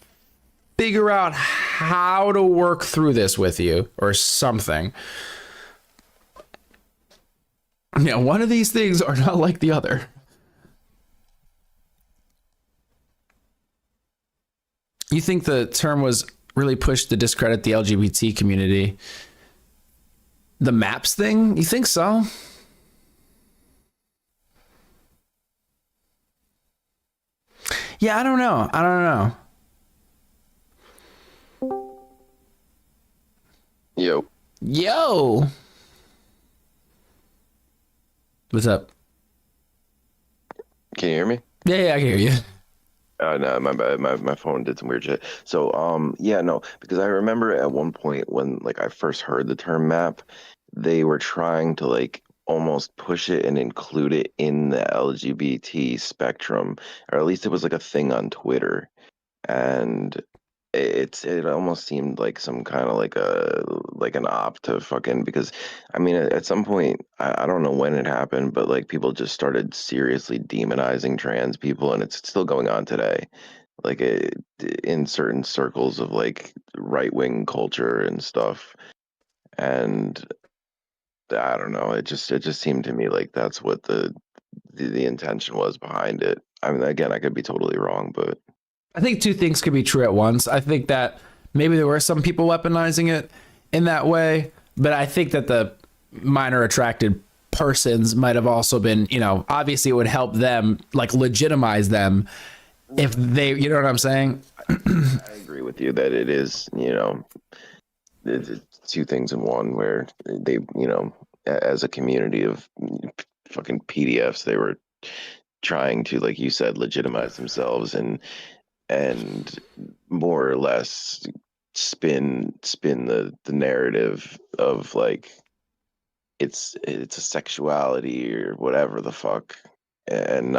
figure out how to work through this with you or something. Yeah, one of these things are not like the other. You think the term was really pushed to discredit the LGBT community? The maps thing? You think so? Yeah, I don't know. Yo. What's up? Can you hear me? Yeah, I can hear you. No, my bad. My phone did some weird shit. So, yeah, no, because I remember at one point when like I first heard the term map, they were trying to like almost push it and include it in the LGBT spectrum, or at least it was like a thing on Twitter, and it almost seemed like some kind of like an op to fucking, because I mean at some point I don't know when it happened, but like people just started seriously demonizing trans people, and it's still going on today, like in certain circles of like right-wing culture and stuff. And I don't know, it just seemed to me like that's what the intention was behind it. I mean, again, I could be totally wrong, but I think two things could be true at once. I think that maybe there were some people weaponizing it in that way, but I think that the minor attracted persons might have also been, you know, obviously it would help them, like, legitimize them if they, you know what I'm saying? I agree with you that it is, you know, it's two things in one, where they, you know, as a community of fucking PDFs, they were trying to, like you said, legitimize themselves and more or less spin the narrative of, like, it's a sexuality or whatever the fuck, and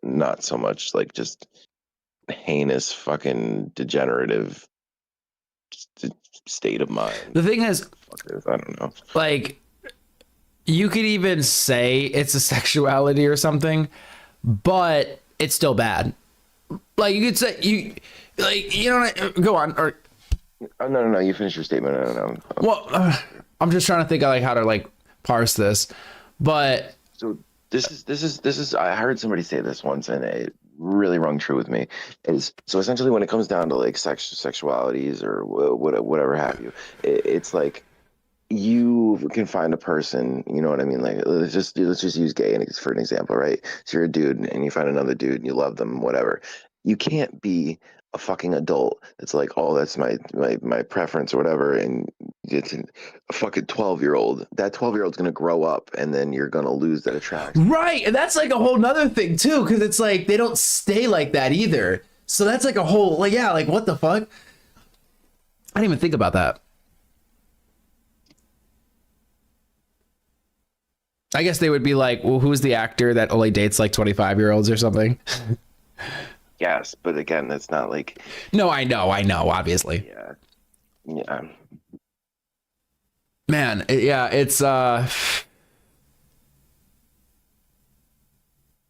not so much like just heinous fucking degenerative state of mind. The thing is, I don't know, like, you could even say it's a sexuality or something, but it's still bad. Like, you could say, you know, go on. Or no, you finish your statement. I don't know. Well, I'm just trying to think of, like, how to, like, parse this, but so this is I heard somebody say this once, and it really rung true with me. Is so essentially, when it comes down to, like, sexualities or whatever have you, it's like you can find a person, you know what I mean? Like, let's just use gay for an example, right? So you're a dude and you find another dude and you love them, whatever. You can't be a fucking adult that's like, oh, that's my preference or whatever, and it's a fucking 12-year-old. That 12-year-old's gonna grow up, and then you're gonna lose that attraction. right, and that's like a whole nother thing too, because it's like they don't stay like that either. So that's like a whole, like, yeah, like, what the fuck? I didn't even think about that. I guess they would be like, well, who's the actor that only dates like 25-year-olds or something? Yes, but again, that's not like. No, I know, obviously. Yeah. Man, it's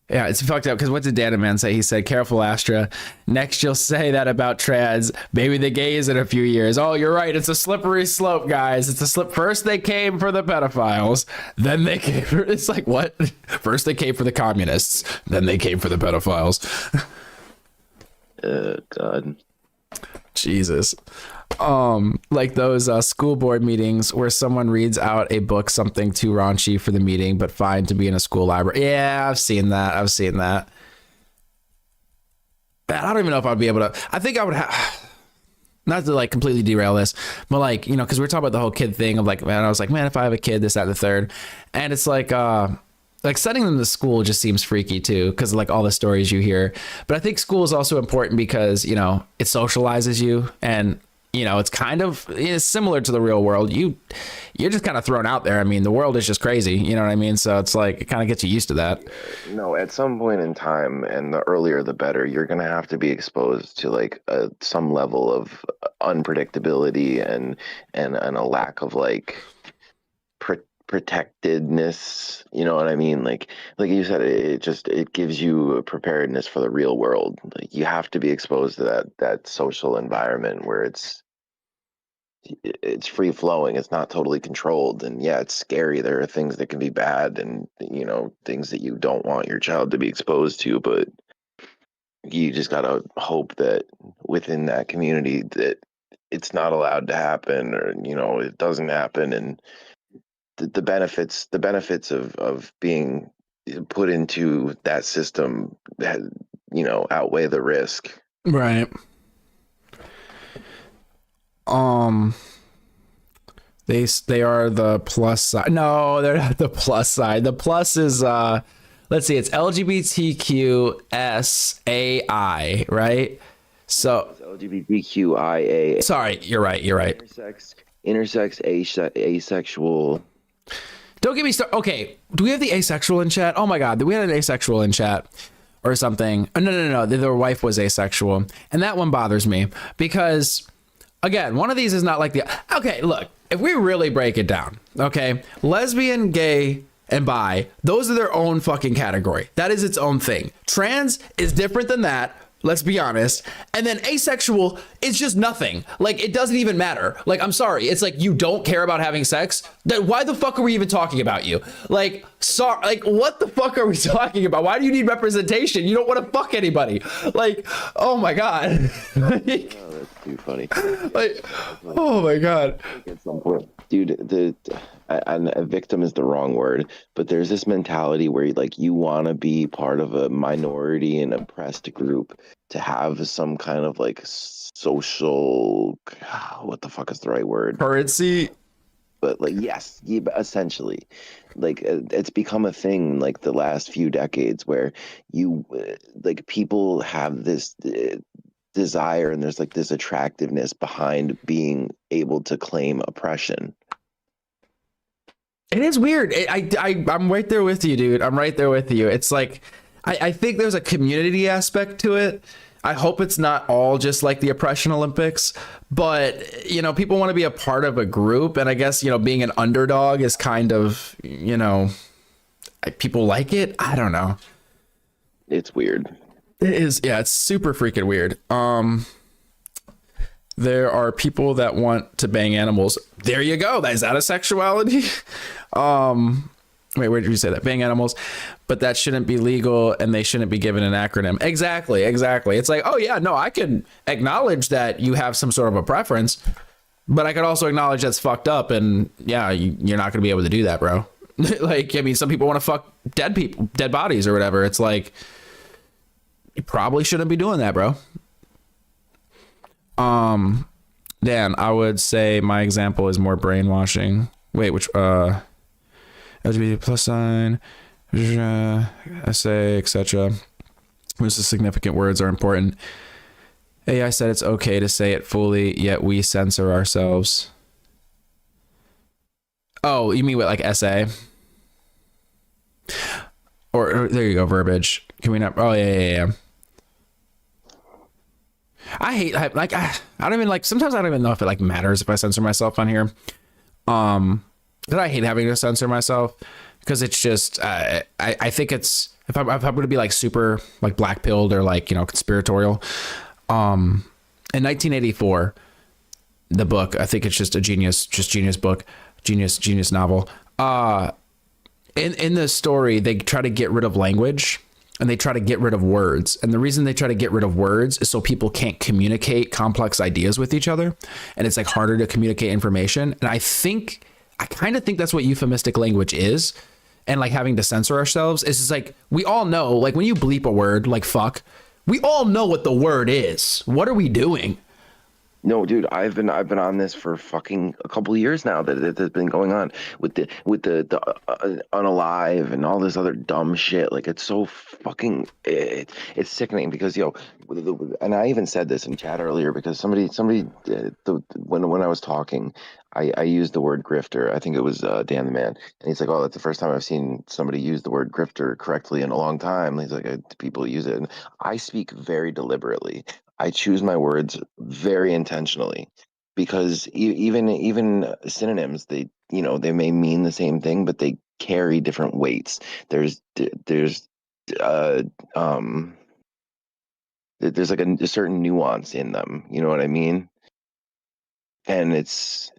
yeah, it's fucked up, because what did Dana Man say? He said, careful, Astra. Next you'll say that about trans. Maybe the gays in a few years. Oh, you're right. It's a slippery slope, guys. It's a slip. First they came for the pedophiles. Then they came for... It's like, what? First they came for the communists. Then they came for the pedophiles. God. Jesus. Like those school board meetings where someone reads out a book, something too raunchy for the meeting, but fine to be in a school library. Yeah, I've seen that. Man, I don't even know if I'd be able to. I think I would have, not to, like, completely derail this, but, like, you know, because we're talking about the whole kid thing of, like, man, I was like, man, if I have a kid, this, that, and the third. And it's like sending them to school just seems freaky too, because of, like, all the stories you hear. But I think school is also important because, you know, it socializes you, and, you know, it's kind of, it's similar to the real world. You're just kind of thrown out there. I mean, the world is just crazy. You know what I mean? So it's like, it kind of gets you used to that. No, at some point in time, and the earlier the better, you're going to have to be exposed to, like, some level of unpredictability and a lack of, like, protectedness, you know what I mean? Like you said, it gives you a preparedness for the real world. Like, you have to be exposed to that social environment where it's free flowing. It's not totally controlled, and yeah, it's scary. There are things that can be bad, and, you know, things that you don't want your child to be exposed to, but you just gotta hope that within that community that it's not allowed to happen, or, you know, it doesn't happen, and the benefits of being put into that system that, you know, outweigh the risk. Right. They are the plus side. No, they're not the plus side. The plus is let's see, it's LGBTQSAI, right? So it's LGBTQIA. Sorry, you're right. Intersex, asexual. Don't get me started. Okay, do we have the asexual in chat? Oh my God, we had an asexual in chat or something. Oh, no. Their wife was asexual, and that one bothers me because, again, one of these is not like the. Okay, look, if we really break it down, okay, lesbian, gay, and bi, those are their own fucking category. That is its own thing. Trans is different than that. Let's be honest. And then asexual is just nothing. Like, it doesn't even matter. Like, I'm sorry. It's like, you don't care about having sex? Then why the fuck are we even talking about you? Like, sorry. Like, what the fuck are we talking about? Why do you need representation? You don't want to fuck anybody. Like, oh my God. Like, oh, that's too funny. Like, oh my God. At some point, dude, and a victim is the wrong word, but there's this mentality where like you want to be part of a minority and oppressed group to have some kind of like social, what the fuck is the right word? Currency. But like, yes, essentially, like it's become a thing like the last few decades where you like people have this desire and there's like this attractiveness behind being able to claim oppression. It is weird. I'm right there with you, dude. I'm right there with you. It's like, I think there's a community aspect to it. I hope it's not all just like the oppression Olympics, but, you know, people want to be a part of a group. And I guess, you know, being an underdog is kind of, you know, people like it. I don't know. It's weird. It is. Yeah, it's super freaking weird. There are people that want to bang animals. There you go. Is that a sexuality? Wait, where did you say that? Bang animals, but that shouldn't be legal and they shouldn't be given an acronym. Exactly. It's like, oh yeah, no, I can acknowledge that you have some sort of a preference, but I could also acknowledge that's fucked up. And yeah, you're not going to be able to do that, bro. Like, I mean, some people want to fuck dead people, dead bodies or whatever. It's like, you probably shouldn't be doing that, bro. Dan, I would say my example is more brainwashing. Wait, which LGBT plus sign, essay, etc. Most of the significant words are important. AI said it's okay to say it fully, yet we censor ourselves. Oh, you mean with like essay? Or there you go, verbiage. Can we not? Oh yeah. I don't even like, sometimes I don't even know if it like matters if I censor myself on here. But I hate having to censor myself because it's just, I think it's, if I'm going to be like super like black pilled or like, you know, conspiratorial, in 1984, the book, I think it's just a genius book, genius novel. In the story, they try to get rid of language. And they try to get rid of words. And the reason they try to get rid of words is so people can't communicate complex ideas with each other. And it's like harder to communicate information. And I kind of think that's what euphemistic language is. And like having to censor ourselves is just like, we all know, like when you bleep a word like fuck, we all know what the word is. What are we doing? No, dude, I've been on this for fucking a couple of years now that has been going on with the unalive and all this other dumb shit. Like it's so fucking it's sickening because and I even said this in chat earlier because somebody when I was talking, I used the word grifter. I think it was Dan the Man, and he's like, "Oh, that's the first time I've seen somebody use the word grifter correctly in a long time." He's like, "People use it," and I speak very deliberately. I choose my words very intentionally because even synonyms, they may mean the same thing, but they carry different weights. There's like a certain nuance in them. You know what I mean? And it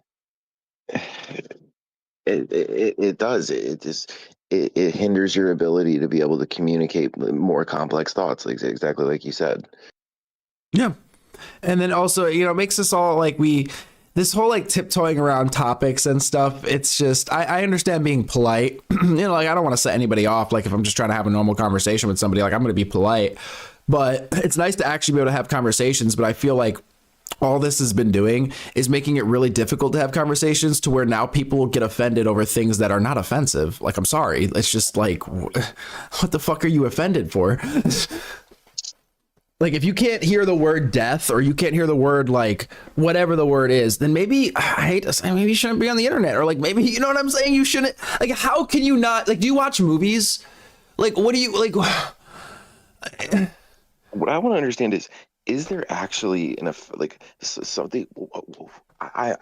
hinders your ability to be able to communicate more complex thoughts, like exactly like you said. Yeah. And then also, it makes us all like this whole like tiptoeing around topics and stuff. It's just, I understand being polite, like I don't want to set anybody off. Like if I'm just trying to have a normal conversation with somebody, like I'm going to be polite, but it's nice to actually be able to have conversations. But I feel like all this has been doing is making it really difficult to have conversations to where now people get offended over things that are not offensive. Like, I'm sorry. It's just like, what the fuck are you offended for? Like, if you can't hear the word death or you can't hear the word, like, whatever the word is, then maybe, I hate to say, maybe you shouldn't be on the internet. Or, like, maybe, you know what I'm saying? You shouldn't, like, how can you not, like, do you watch movies? Like, what do you, like, what I want to understand is there actually enough, like, something,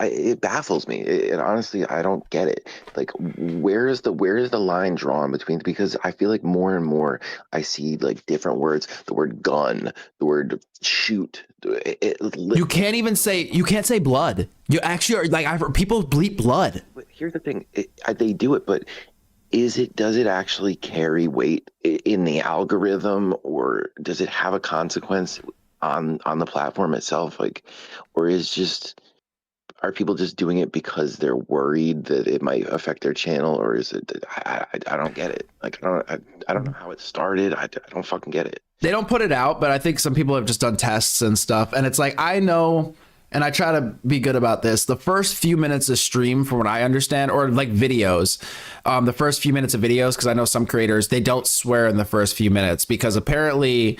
it baffles me. It honestly, I don't get it. Like, where is the line drawn between, because I feel like more and more I see like different words, the word gun, the word shoot. You can't say blood. You actually are, like, I've heard people bleep blood. But here's the thing, they do it, but does it actually carry weight in the algorithm, or does it have a consequence on the platform itself? Like, or is just, are people just doing it because they're worried that it might affect their channel, or is it? I don't get it. Like I don't know how it started. I don't fucking get it. They don't put it out, but I think some people have just done tests and stuff. And it's like, I know, and I try to be good about this. The first few minutes of stream, from what I understand, or like videos, the first few minutes of videos, because I know some creators, they don't swear in the first few minutes because apparently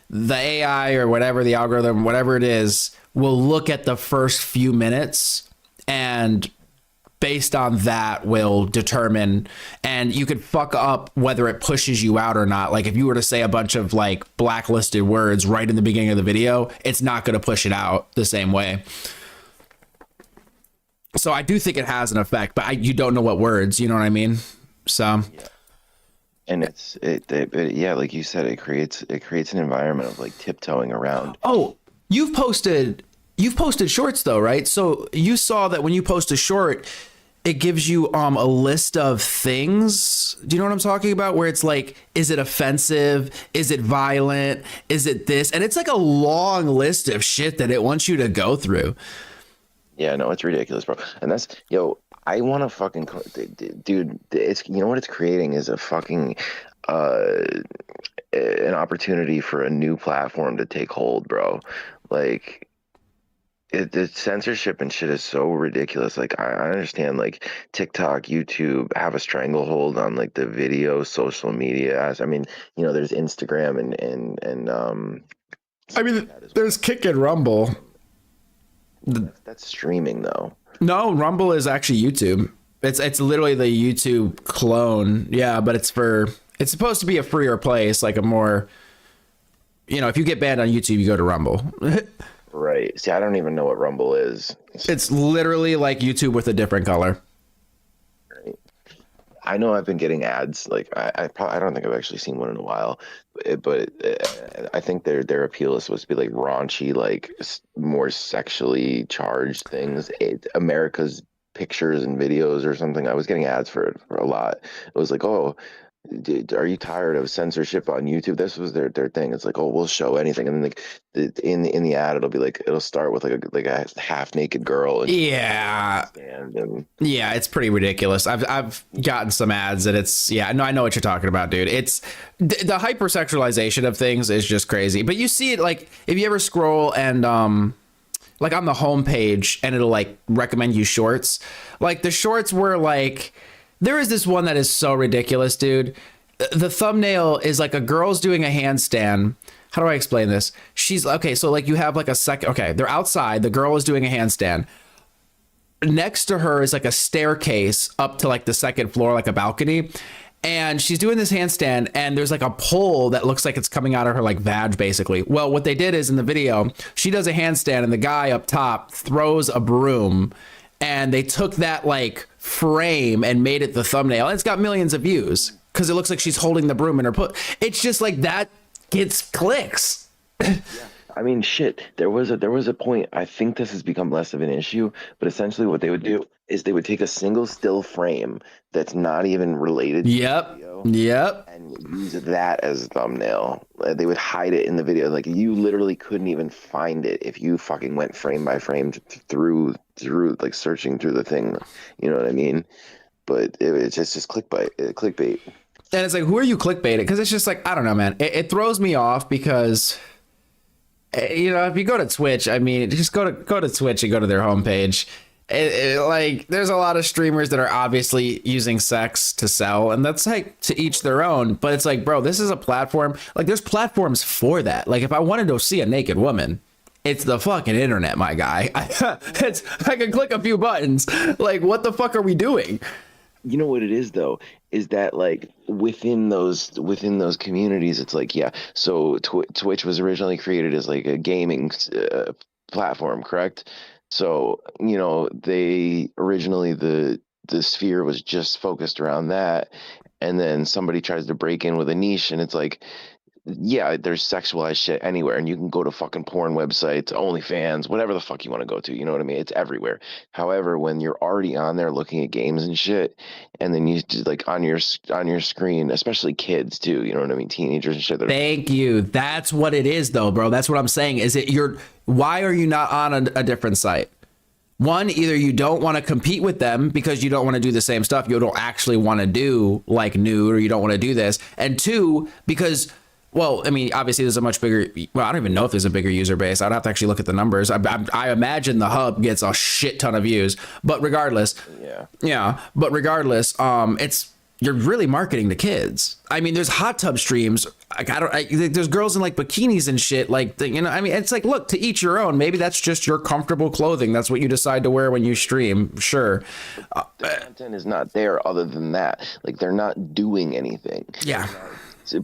the AI or whatever, the algorithm, whatever it is, will look at the first few minutes and based on that will determine, and you could fuck up whether it pushes you out or not. Like if you were to say a bunch of like blacklisted words right in the beginning of the video, it's not going to push it out the same way. So I do think it has an effect, but you don't know what words, you know what I mean? So yeah. And yeah, like you said, it creates an environment of like tiptoeing around. Oh, you've posted shorts though, right? So you saw that when you post a short, it gives you a list of things. Do you know what I'm talking about? Where it's like, is it offensive? Is it violent? Is it this? And it's like a long list of shit that it wants you to go through. Yeah, no, it's ridiculous, bro. And that's, yo, I want to fucking, dude, it's, you know what it's creating is a fucking, an opportunity for a new platform to take hold, bro. Like, the censorship and shit is so ridiculous. Like I understand like TikTok, YouTube have a stranglehold on like the video, social media. I mean, you know, there's Instagram and I mean, there's Kick and Rumble. That's streaming though. No, Rumble is actually YouTube. It's literally the YouTube clone. Yeah, but it's supposed to be a freer place, like a more, you know, if you get banned on YouTube, you go to Rumble. Right. See, I don't even know what Rumble is. It's literally like YouTube with a different color. Right. I know I've been getting ads. Like I don't think I've actually seen one in a while, but I think their appeal is supposed to be like raunchy, like more sexually charged things. America's pictures and videos or something. I was getting ads for it for a lot. It was like, oh, are you tired of censorship on YouTube? This was their thing. It's like, oh, we'll show anything, and then like in the ad, it'll start with like a half naked girl. And yeah, yeah, it's pretty ridiculous. I've gotten some ads that it's I know what you're talking about, dude. It's the hypersexualization of things is just crazy. But you see it like if you ever scroll and like on the homepage, and it'll like recommend you shorts. Like the shorts were like. There is this one that is so ridiculous, dude. The thumbnail is like a girl's doing a handstand. How do I explain this? She's okay. So like you have like a second. Okay. They're outside. The girl is doing a handstand. Next to her is like a staircase up to like the second floor, like a balcony. And she's doing this handstand and there's like a pole that looks like it's coming out of her like vag basically. Well, what they did is in the video, she does a handstand and the guy up top throws a broom. And they took that like frame and made it the thumbnail. And it's got millions of views because it looks like she's holding the broom in her put. It's just like that gets clicks. Yeah. I mean, shit. There was a point. I think this has become less of an issue, but essentially what they would do is they would take a single still frame that's not even related. Yep. Yep. And use that as a thumbnail. They would hide it in the video. Like you literally couldn't even find it if you fucking went frame by frame through like searching through the thing. You know what I mean? But it's just clickbait. And it's like, who are you clickbaiting? Because it's just like, I don't know, man. It throws me off because, you know, if you go to Twitch, I mean, just go to Twitch and go to their homepage. Like, there's a lot of streamers that are obviously using sex to sell, and that's like to each their own. But it's like, bro, this is a platform. Like, there's platforms for that. Like, if I wanted to see a naked woman, it's the fucking internet, my guy. I can click a few buttons. Like, what the fuck are we doing? You know what it is though, is that like within those communities, it's like, yeah. So Twitch was originally created as like a gaming platform, correct? So, you know, they originally the sphere was just focused around that, and then somebody tries to break in with a niche, and it's like, yeah, there's sexualized shit anywhere, and you can go to fucking porn websites, OnlyFans, whatever the fuck you want to go to. You know what I mean? It's everywhere. However, when you're already on there looking at games and shit, and then you just like on your screen, especially kids too. You know what I mean? Teenagers and shit. Thank you. That's what it is, though, bro. That's what I'm saying. Is it why are you not on a different site? One, either you don't want to compete with them because you don't want to do the same stuff. You don't actually want to do like nude, or you don't want to do this. And two, because, well, I mean, obviously there's a much bigger, well, I don't even know if there's a bigger user base. I'd have to actually look at the numbers. I imagine the hub gets a shit ton of views, but regardless, but regardless, you're really marketing to kids. I mean, there's hot tub streams. There's girls in like bikinis and shit. Like, you know, I mean, it's like, look, to each your own. Maybe that's just your comfortable clothing. That's what you decide to wear when you stream. Sure. The content is not there other than that. Like, they're not doing anything. Yeah.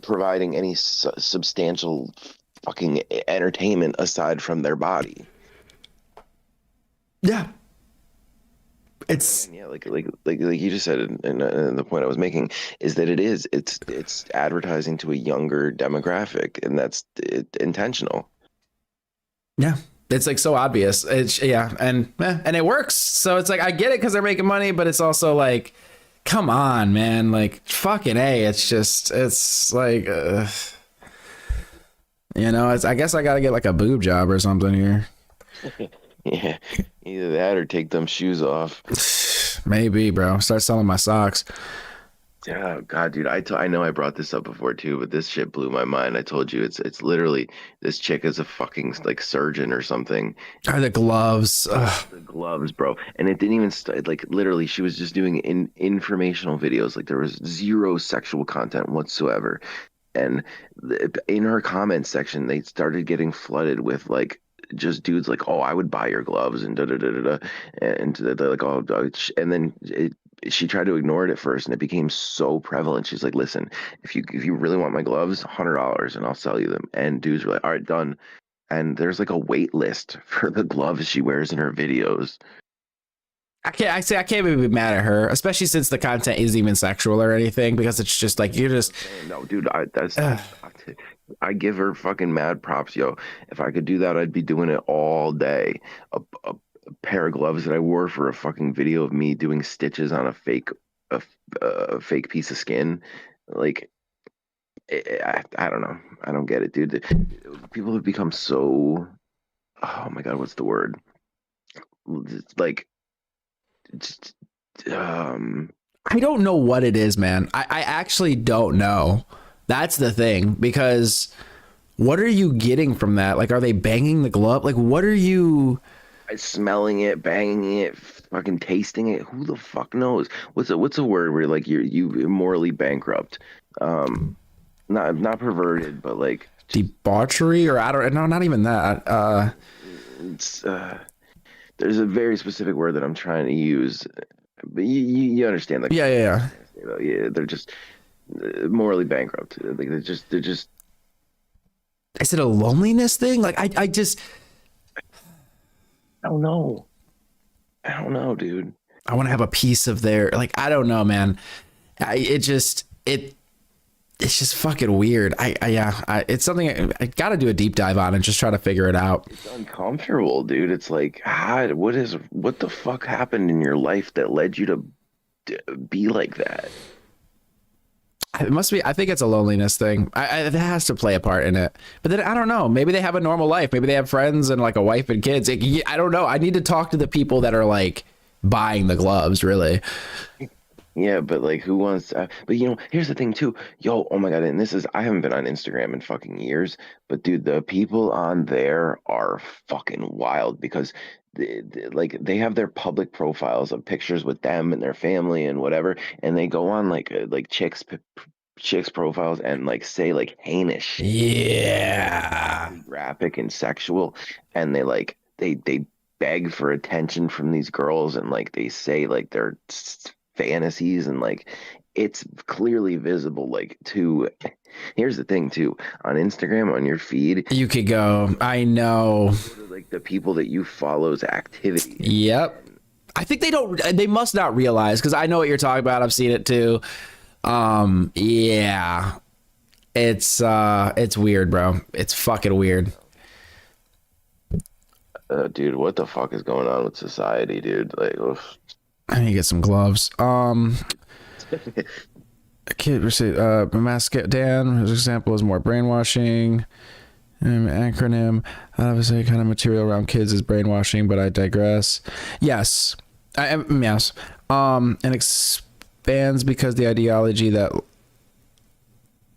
Providing any substantial fucking entertainment aside from their body. Yeah. It's like you just said, and the point I was making is that it's advertising to a younger demographic, and that's intentional. Yeah, it's like so obvious. And it works. So it's like, I get it because they're making money, but it's also like, come on, man, like fucking A. It's like, you know, I guess I gotta get like a boob job or something here. Yeah, either that or take them shoes off. Maybe, bro. Start selling my socks. Oh God, dude, I know I brought this up before too, but this shit blew my mind. I told you it's literally, this chick is a fucking like surgeon or something. Or the gloves. Ugh. The gloves, bro. And it didn't even like literally, she was just doing informational videos. Like, there was zero sexual content whatsoever. And in her comment section, they started getting flooded with like just dudes like, oh, I would buy your gloves and da da da da da, and they're like, oh, and then she tried to ignore it at first, and it became so prevalent. She's like, listen, if you really want my gloves, $100 and I'll sell you them. And dudes were like, all right, done. And there's like a wait list for the gloves she wears in her videos. I can't even be mad at her, especially since the content isn't even sexual or anything, because it's just like, you're just no, dude. I give her fucking mad props, yo. If I could do that, I'd be doing it all day. A pair of gloves that I wore for a fucking video of me doing stitches on a fake piece of skin. Like, I don't know. I don't get it, dude. People have become so, oh my God, what's the word? Like, just, I don't know what it is, man. I actually don't know. That's the thing, because what are you getting from that? Like, are they banging the glove? Like, what are you smelling it, banging it, fucking tasting it? Who the fuck knows? What's a word where like you morally bankrupt? Not perverted, but like debauchery, or I don't know, not even that. There's a very specific word that I'm trying to use, but you understand? Like, yeah. They're just morally bankrupt. Like, they're just. Is it a loneliness thing? Like, I don't know. I don't know, dude. I want to have a piece of their, like, I don't know, man. It's just fucking weird. It's something I got to do a deep dive on and just try to figure it out. It's uncomfortable, dude. It's like, what the fuck happened in your life that led you to be like that? It must be. I think it's a loneliness thing. It has to play a part in it. But then I don't know. Maybe they have a normal life. Maybe they have friends and like a wife and kids. I don't know. I need to talk to the people that are like buying the gloves, really. Yeah, but like, who wants to, but you know, here's the thing too. Yo, oh my God, and I haven't been on Instagram in fucking years, but dude, the people on there are fucking wild, because they have their public profiles of pictures with them and their family and whatever, and they go on like chicks profiles and like say like heinous shit, graphic and sexual, and they beg for attention from these girls, and like they say like their fantasies, and like it's clearly visible. Like, here's the thing too, on Instagram, on your feed, you could go, I know, like the people that you follow's activity. Yep. I think they must not realize, because I know what you're talking about. I've seen it too. Yeah, it's weird, bro. It's fucking weird. Dude, what the fuck is going on with society, dude? Like, oof. I need to get some gloves. Kid, Dan, his example is more brainwashing. Acronym. Obviously, kind of material around kids is brainwashing, but I digress. Yes. Yes. And expands because the ideology that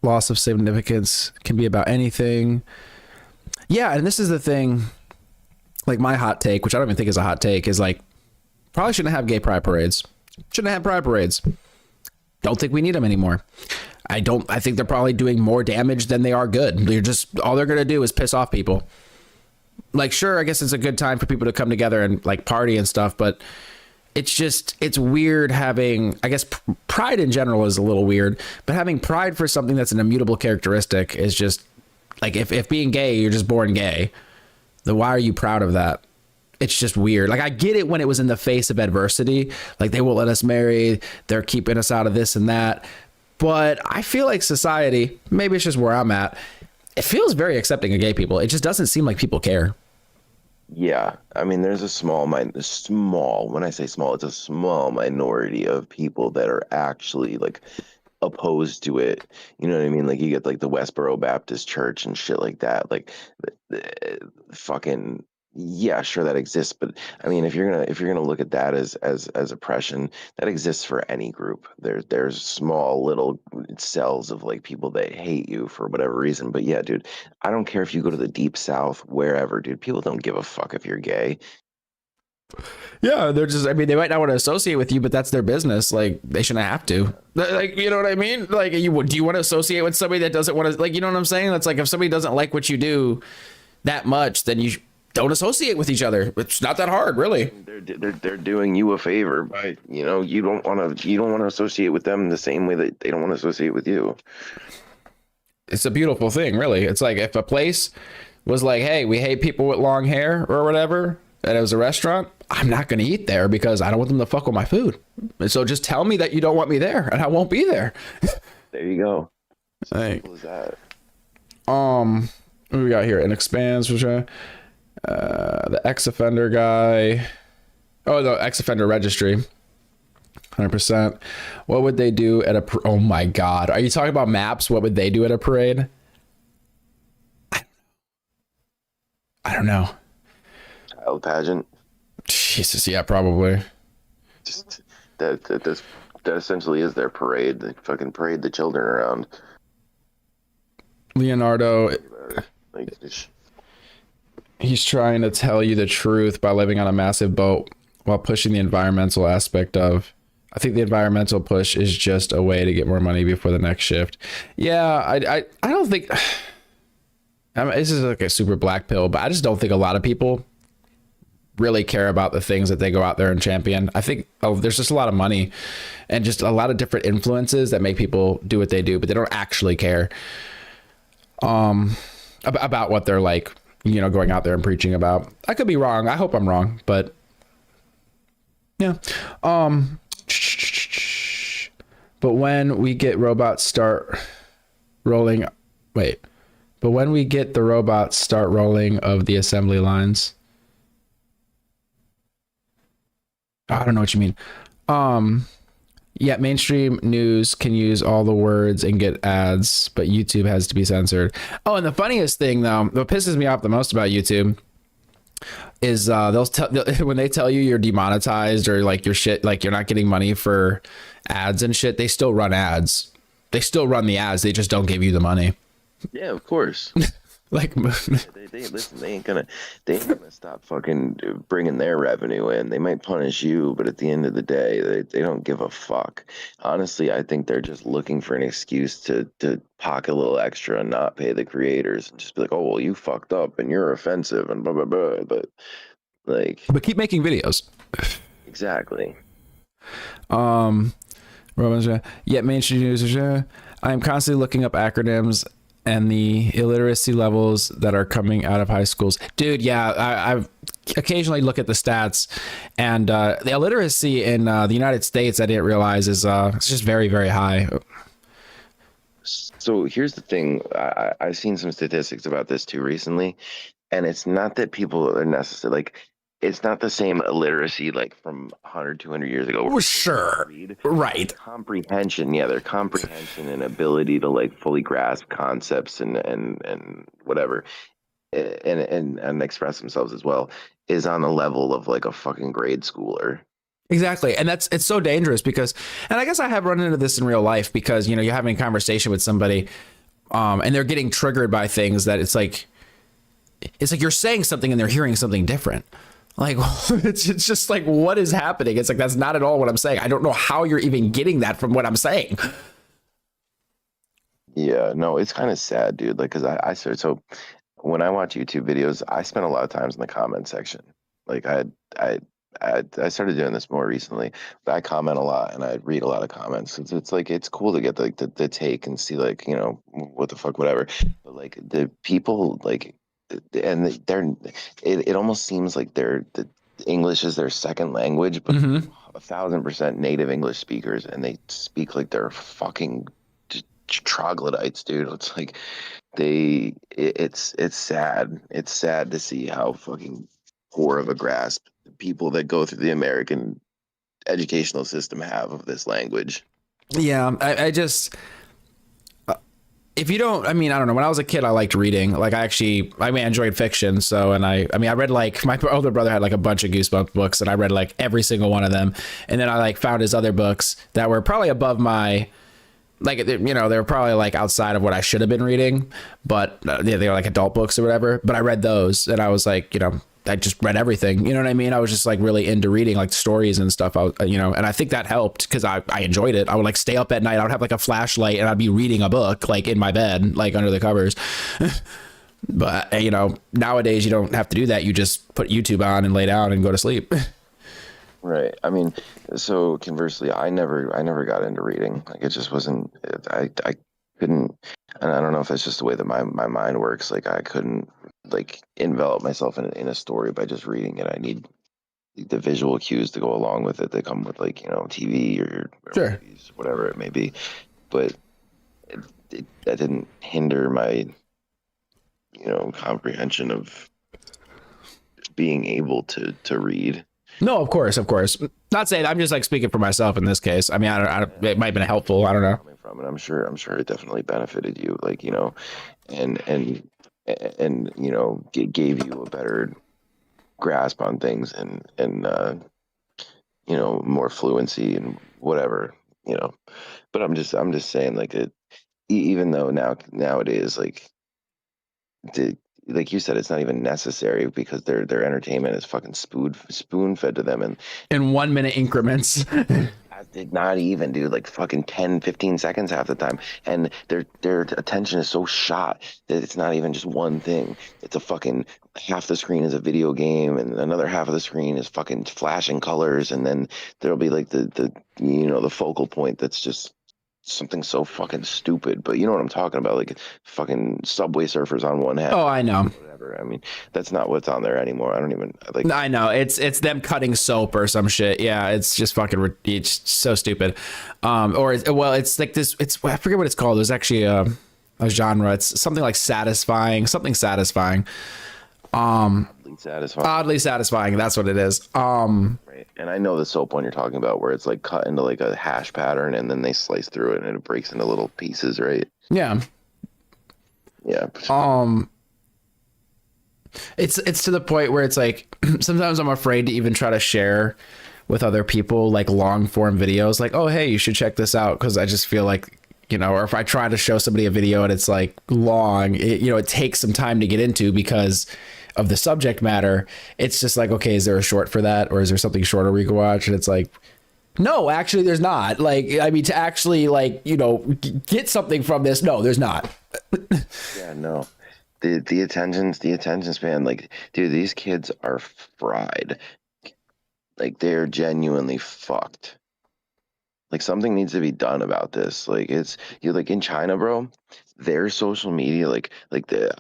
loss of significance can be about anything. Yeah, and this is the thing, like my hot take, which I don't even think is a hot take, is like, probably shouldn't have gay pride parades. Shouldn't have pride parades. Don't think we need them anymore. I think they're probably doing more damage than they are good. All they're going to do is piss off people. Like, sure, I guess it's a good time for people to come together and like party and stuff, but it's weird having, I guess pride in general is a little weird, but having pride for something that's an immutable characteristic is just like, if being gay, you're just born gay, then why are you proud of that? It's just weird. Like, I get it when it was in the face of adversity, like they won't let us marry, they're keeping us out of this and that. But I feel like society, maybe it's just where I'm at, it feels very accepting of gay people. It just doesn't seem like people care. Yeah, I mean, there's when I say small, it's a small minority of people that are actually like opposed to it. You know what I mean? Like, you get like the Westboro Baptist Church and shit like that. Like, fucking, yeah, sure, that exists. But I mean, if you're gonna look at that as oppression, that exists for any group. There's small little cells of like people that hate you for whatever reason. But yeah, dude, I don't care if you go to the deep south, wherever, dude. People don't give a fuck if you're gay. Yeah, they're just, I mean, they might not want to associate with you, but that's their business. Like, they shouldn't have to. Like, you know what I mean? Like, do you want to associate with somebody that doesn't want to, like, you know what I'm saying? That's like, if somebody doesn't like what you do that much, then you don't associate with each other. It's not that hard, really. They're doing you a favor by, you don't want to associate with them the same way that they don't want to associate with you. It's a beautiful thing, really. It's like if a place was like, hey, we hate people with long hair or whatever, and it was a restaurant, I'm not going to eat there because I don't want them to fuck with my food. And so just tell me that you don't want me there and I won't be there. There you go. Simple as that. What do we got here? It expands, the ex-offender guy. Oh, the ex-offender registry. 100%. What would they do at a oh my god, are you talking about maps? What would they do at a parade? I don't know. Child pageant. Jesus, yeah, probably. Just that essentially is their parade. They fucking parade the children around. Leonardo, like, he's trying to tell you the truth by living on a massive boat while pushing the environmental aspect of. I think the environmental push is just a way to get more money before the next shift. Yeah, I don't think. I mean, this is like a super black pill, but I just don't think a lot of people really care about the things that they go out there and champion. I think there's just a lot of money and just a lot of different influences that make people do what they do, but they don't actually care about what they're like, going out there and preaching about. I could be wrong. I hope I'm wrong, but yeah. But when we get robots start rolling, but when we get the robots start rolling of the assembly lines, I don't know what you mean. Yeah, mainstream news can use all the words and get ads, but YouTube has to be censored. Oh, and the funniest thing though, what pisses me off the most about YouTube is when they tell you you're demonetized or like your shit, like you're not getting money for ads and shit, they still run ads. They still run the ads. They just don't give you the money. Yeah, of course. Like, they listen. They ain't gonna stop fucking bringing their revenue in. They might punish you, but at the end of the day, they don't give a fuck. Honestly, I think they're just looking for an excuse to pocket a little extra and not pay the creators and just be like, oh well, you fucked up and you're offensive and blah blah blah. But keep making videos. Exactly. Yet mainstream news. I am constantly looking up acronyms and the illiteracy levels that are coming out of high schools. Dude, yeah, I've occasionally look at the stats, and the illiteracy in the United States, I didn't realize, is it's just very, very high. So here's the thing. I've seen some statistics about this too recently, and it's not that people are necessarily like, it's not the same illiteracy like from 100, 200 years ago. Well, sure. Right. Comprehension. Yeah, their comprehension and ability to like fully grasp concepts and whatever, and express themselves as well, is on the level of like a fucking grade schooler. Exactly. And it's so dangerous because, and I guess I have run into this in real life because, you know, you're having a conversation with somebody and they're getting triggered by things that it's like you're saying something and they're hearing something different. Like, it's just like, what is happening? It's like, that's not at all what I'm saying. I don't know how you're even getting that from what I'm saying. Yeah, no, it's kind of sad, dude. Like, cause I started, so when I watch YouTube videos, I spend a lot of times in the comment section. Like I started doing this more recently, but I comment a lot and I read a lot of comments. It's like, it's cool to get like the take and see like, you know, what the fuck, whatever. But like the people like, and it almost seems like the English is their second language, but 1,000% native English speakers, and they speak like they're fucking troglodytes, dude. It's like it's sad. It's sad to see how fucking poor of a grasp people that go through the American educational system have of this language. Yeah, I just if you don't, I mean, I don't know. When I was a kid, I liked reading. Like I enjoyed fiction. So, and I read like my older brother had like a bunch of Goosebumps books, and I read like every single one of them. And then I like found his other books that were probably above my, like, you know, they were probably like outside of what I should have been reading, but they were like adult books or whatever. But I read those, and I was like, you know, I just read everything. You know what I mean? I was just like really into reading like stories and stuff. You know, and I think that helped because I enjoyed it. I would like stay up at night. I would have like a flashlight and I'd be reading a book like in my bed, like under the covers. But you know, nowadays you don't have to do that. You just put YouTube on and lay down and go to sleep. Right. I mean, so conversely, I never got into reading. Like it just wasn't. I couldn't. And I don't know if it's just the way that my mind works. Like I couldn't like envelop myself in a story by just reading it. I need the visual cues to go along with it. They come with like, you know, TV or sure, movies, whatever it may be. But that didn't hinder my, you know, comprehension of being able to read. No, of course. Not saying, I'm just like speaking for myself in this case. I mean, I don't it might have been helpful. I don't know. From it, I'm sure it definitely benefited you. Like, you know, and you know, gave you a better grasp on things and you know, more fluency and whatever, you know. But I'm just saying, like, even though nowadays, like you said, it's not even necessary because their entertainment is fucking spoon fed to them, and in 1 minute increments. Not even, dude, like fucking 10-15 seconds half the time, and their attention is so shot that it's not even just one thing. It's a fucking half the screen is a video game and another half of the screen is fucking flashing colors, and then there'll be like the you know, the focal point that's just something so fucking stupid. But you know what I'm talking about, like fucking Subway Surfers on one hand. Oh, I know. Whatever. I mean, that's not what's on there anymore. I don't even like. I know it's them cutting soap or some shit. Yeah, it's just fucking. It's so stupid. It's like this. I forget what it's called. There's actually a genre. It's something like satisfying. Something satisfying. Oddly satisfying. That's what it is. Right. And I know the soap one you're talking about, where it's like cut into like a hash pattern, and then they slice through it, and it breaks into little pieces, right? Yeah. Yeah. It's to the point where it's like sometimes I'm afraid to even try to share with other people like long form videos, like, oh hey, you should check this out, because I just feel like, you know, or if I try to show somebody a video and it's like long, it takes some time to get into because of the subject matter. It's just like, okay, is there a short for that, or is there something shorter we can watch? And it's like, no, actually there's not. Like, I mean, to actually like, you know, get something from this, no, there's not. Yeah, no. The attention span, like, dude, these kids are fried. Like, they're genuinely fucked. Like, something needs to be done about this. Like, you're like in China, bro, their social media,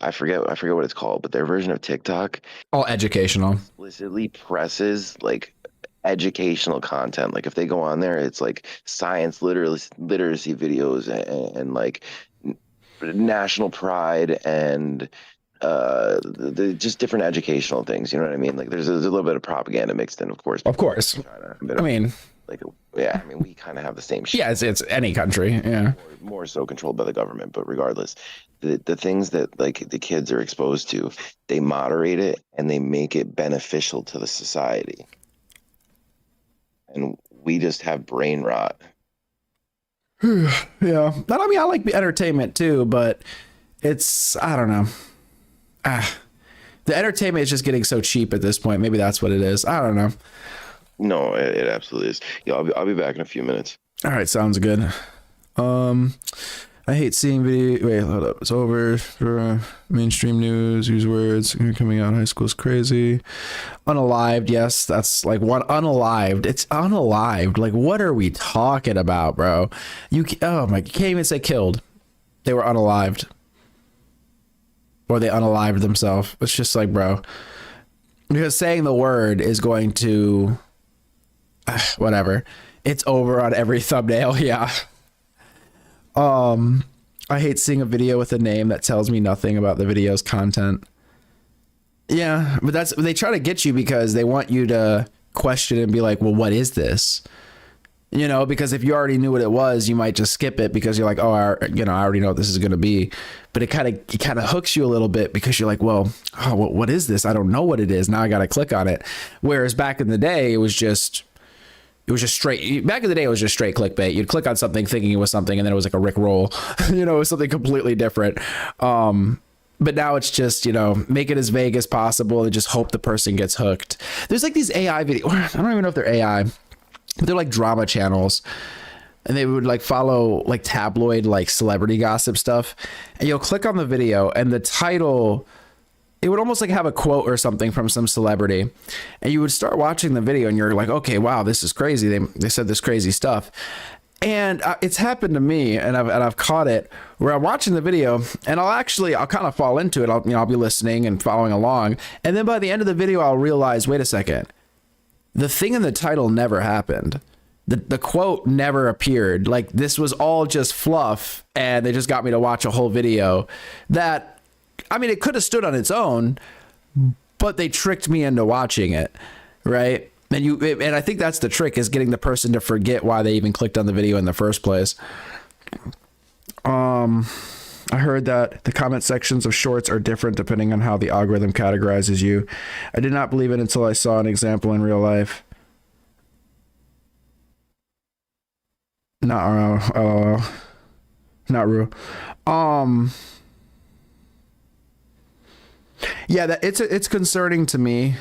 I forget what it's called, but their version of TikTok, all educational, explicitly presses like educational content. Like, if they go on there, it's like science literacy videos and like national pride and just different educational things. You know what I mean? Like, there's a little bit of propaganda mixed in, of course. China, I mean, yeah, I mean, we kind of have the same shit. Yeah, it's any country. Yeah. More so controlled by the government, but regardless, the things that like the kids are exposed to, they moderate it and they make it beneficial to the society. And we just have brain rot. Yeah. I mean, I like entertainment too, but it's, I don't know. The entertainment is just getting so cheap at this point. Maybe that's what it is. I don't know. No, it absolutely is. Yeah, I'll be back in a few minutes. All right, sounds good. I hate seeing video. Wait, hold up. It's over for mainstream news. Use words coming out. High school's crazy. Unalived. Yes, that's like one unalived. It's unalived. Like, what are we talking about, bro? You can't even say killed. They were unalived, or they unalived themselves. It's just like, bro, because saying the word is going to whatever. It's over on every thumbnail. Yeah. I hate seeing a video with a name that tells me nothing about the video's content. Yeah, but they try to get you because they want you to question and be like, well, what is this? You know, because if you already knew what it was, you might just skip it because you're like, oh, I already know what this is going to be. But it kind of hooks you a little bit because you're like, well, what is this? I don't know what it is. Now I got to click on it. Whereas back in the day, it was just straight. Back in the day, it was just straight clickbait. You'd click on something thinking it was something, and then it was like a Rick roll. You know, it was something completely different. But now it's just, make it as vague as possible and just hope the person gets hooked. There's like these AI videos. I don't even know if they're AI, but they're like drama channels. And they would like follow like tabloid, like celebrity gossip stuff. And you'll click on the video and the title, it would almost like have a quote or something from some celebrity, and you would start watching the video and you're like, okay, wow, this is crazy. They said this crazy stuff. And it's happened to me, and I've caught it where I'm watching the video and I'll kind of fall into it. I'll be listening and following along. And then by the end of the video, I'll realize, wait a second, the thing in the title never happened. The quote never appeared. Like, this was all just fluff, and they just got me to watch a whole video that, I mean, it could have stood on its own, but they tricked me into watching it, right? And I think that's the trick, is getting the person to forget why they even clicked on the video in the first place. I heard that the comment sections of shorts are different depending on how the algorithm categorizes you. I did not believe it until I saw an example in real life. Not real. Yeah, it's concerning to me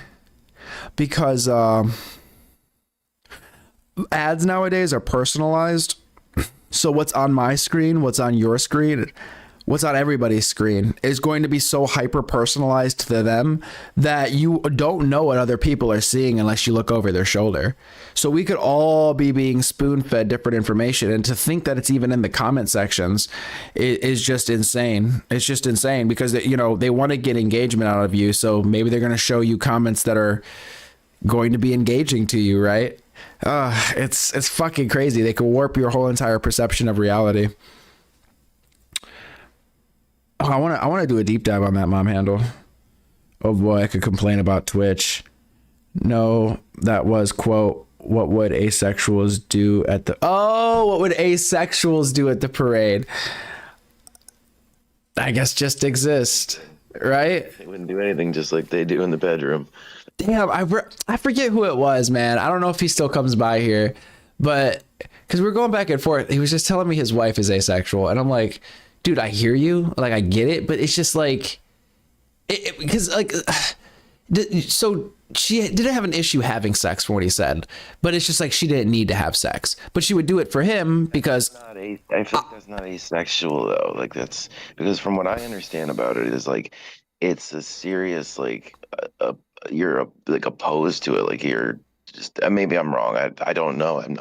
because ads nowadays are personalized. So what's on my screen, what's on your screen, what's on everybody's screen is going to be so hyper personalized to them that you don't know what other people are seeing unless you look over their shoulder. So we could all be being spoon-fed different information, and to think that it's even in the comment sections is just insane. It's just insane because they want to get engagement out of you, so maybe they're going to show you comments that are going to be engaging to you, right? It's fucking crazy. They could warp your whole entire perception of reality. Oh, I want to do a deep dive on that mom handle. Oh boy, I could complain about Twitch. No, that was quote, what would asexuals do at the parade? I guess just exist, right? They wouldn't do anything, just like they do in the bedroom. Damn, I forget who it was, man. I don't know if he still comes by here, but because we're going back and forth, he was just telling me his wife is asexual, and I'm like, dude, I hear you, like I get it, but it's just like, because like, so she didn't have an issue having sex from what he said, but it's just like she didn't need to have sex, but she would do it for him because I think that's not asexual though. Like, that's because from what I understand about it is like, it's a serious, like you're like opposed to it. Like, you're just, maybe I'm wrong. I don't know. I'm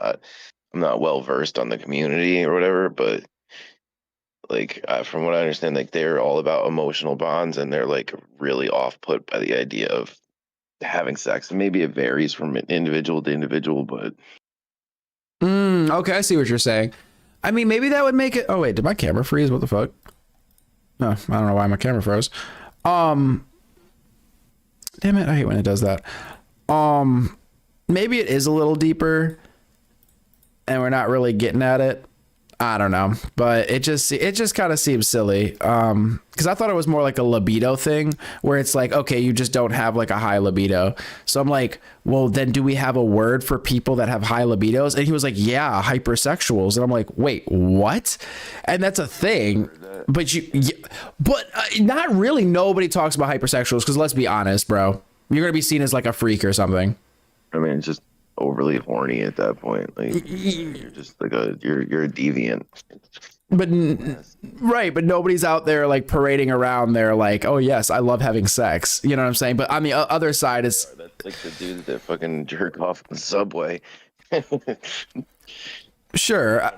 not well versed on the community or whatever, but like from what I understand, like they're all about emotional bonds, and they're like really off put by the idea of having sex. And maybe it varies from individual to individual, but okay, I see what you're saying. I mean, maybe that would make it. Oh wait, did my camera freeze? What the fuck? No, I don't know why my camera froze. Damn it, I hate when it does that. Maybe it is a little deeper. and we're not really getting at it. I don't know, but it just kind of seems silly. Because I thought it was more like a libido thing where it's like, okay, you just don't have like a high libido. So I'm like, well, then do we have a word for people that have high libidos? And he was like, yeah, hypersexuals. And I'm like, wait, what? And that's a thing. But not really. Nobody talks about hypersexuals because let's be honest, bro, you're gonna be seen as like a freak or something. I mean, it's just overly horny at that point. Like you're just like you're a deviant. But right, but nobody's out there like parading around there like, oh yes, I love having sex. You know what I'm saying? But on the other side, it's that's like the dudes that fucking jerk off in the subway. Sure.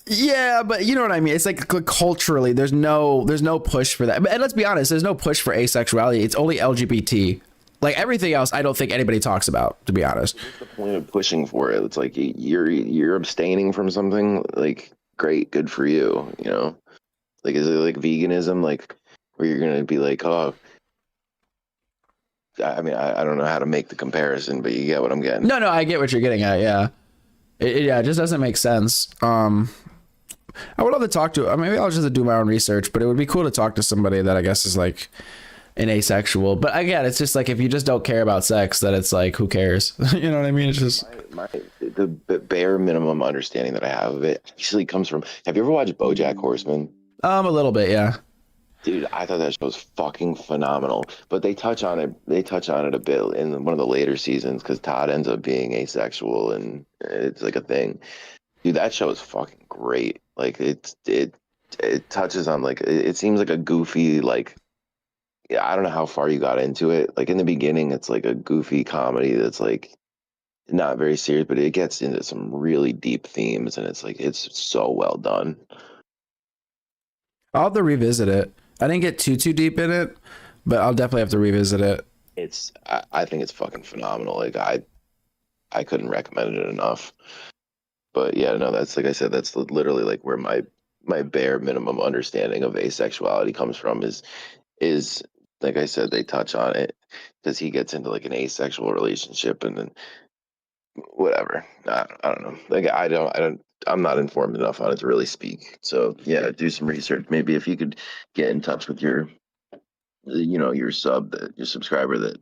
Yeah, but you know what I mean? It's like culturally, there's no push for that. And let's be honest, there's no push for asexuality. It's only LGBT. Like everything else, I don't think anybody talks about, to be honest. What's the point of pushing for it? It's like you're abstaining from something. Like, great, good for you. You know, like is it like veganism? Like where you're gonna be like, oh, I mean, I don't know how to make the comparison, but you get what I'm getting. No, I get what you're getting at. Yeah, it just doesn't make sense. I would love to talk to. Maybe I'll just do my own research, but it would be cool to talk to somebody that I guess is like an asexual. But again, it's just like if you just don't care about sex, that it's like who cares? You know what I mean? It's just the bare minimum understanding that I have of it actually comes from. Have you ever watched BoJack Horseman? A little bit, yeah. Dude, I thought that show was fucking phenomenal. But they touch on it. They touch on it a bit in one of the later seasons because Todd ends up being asexual, and it's like a thing. Dude, that show is fucking great. Like it touches on like it seems like a goofy like. Yeah, I don't know how far you got into it. Like in the beginning, it's like a goofy comedy that's like not very serious, but it gets into some really deep themes, and it's like it's so well done. I'll have to revisit it. I didn't get too deep in it, but I'll definitely have to revisit it. I think it's fucking phenomenal. Like I couldn't recommend it enough. But yeah, no, that's like I said, that's literally like where my bare minimum understanding of asexuality comes from is like I said, they touch on it because he gets into like an asexual relationship and then whatever. I don't know. Like I'm not informed enough on it to really speak. So yeah, do some research. Maybe if you could get in touch with your subscriber that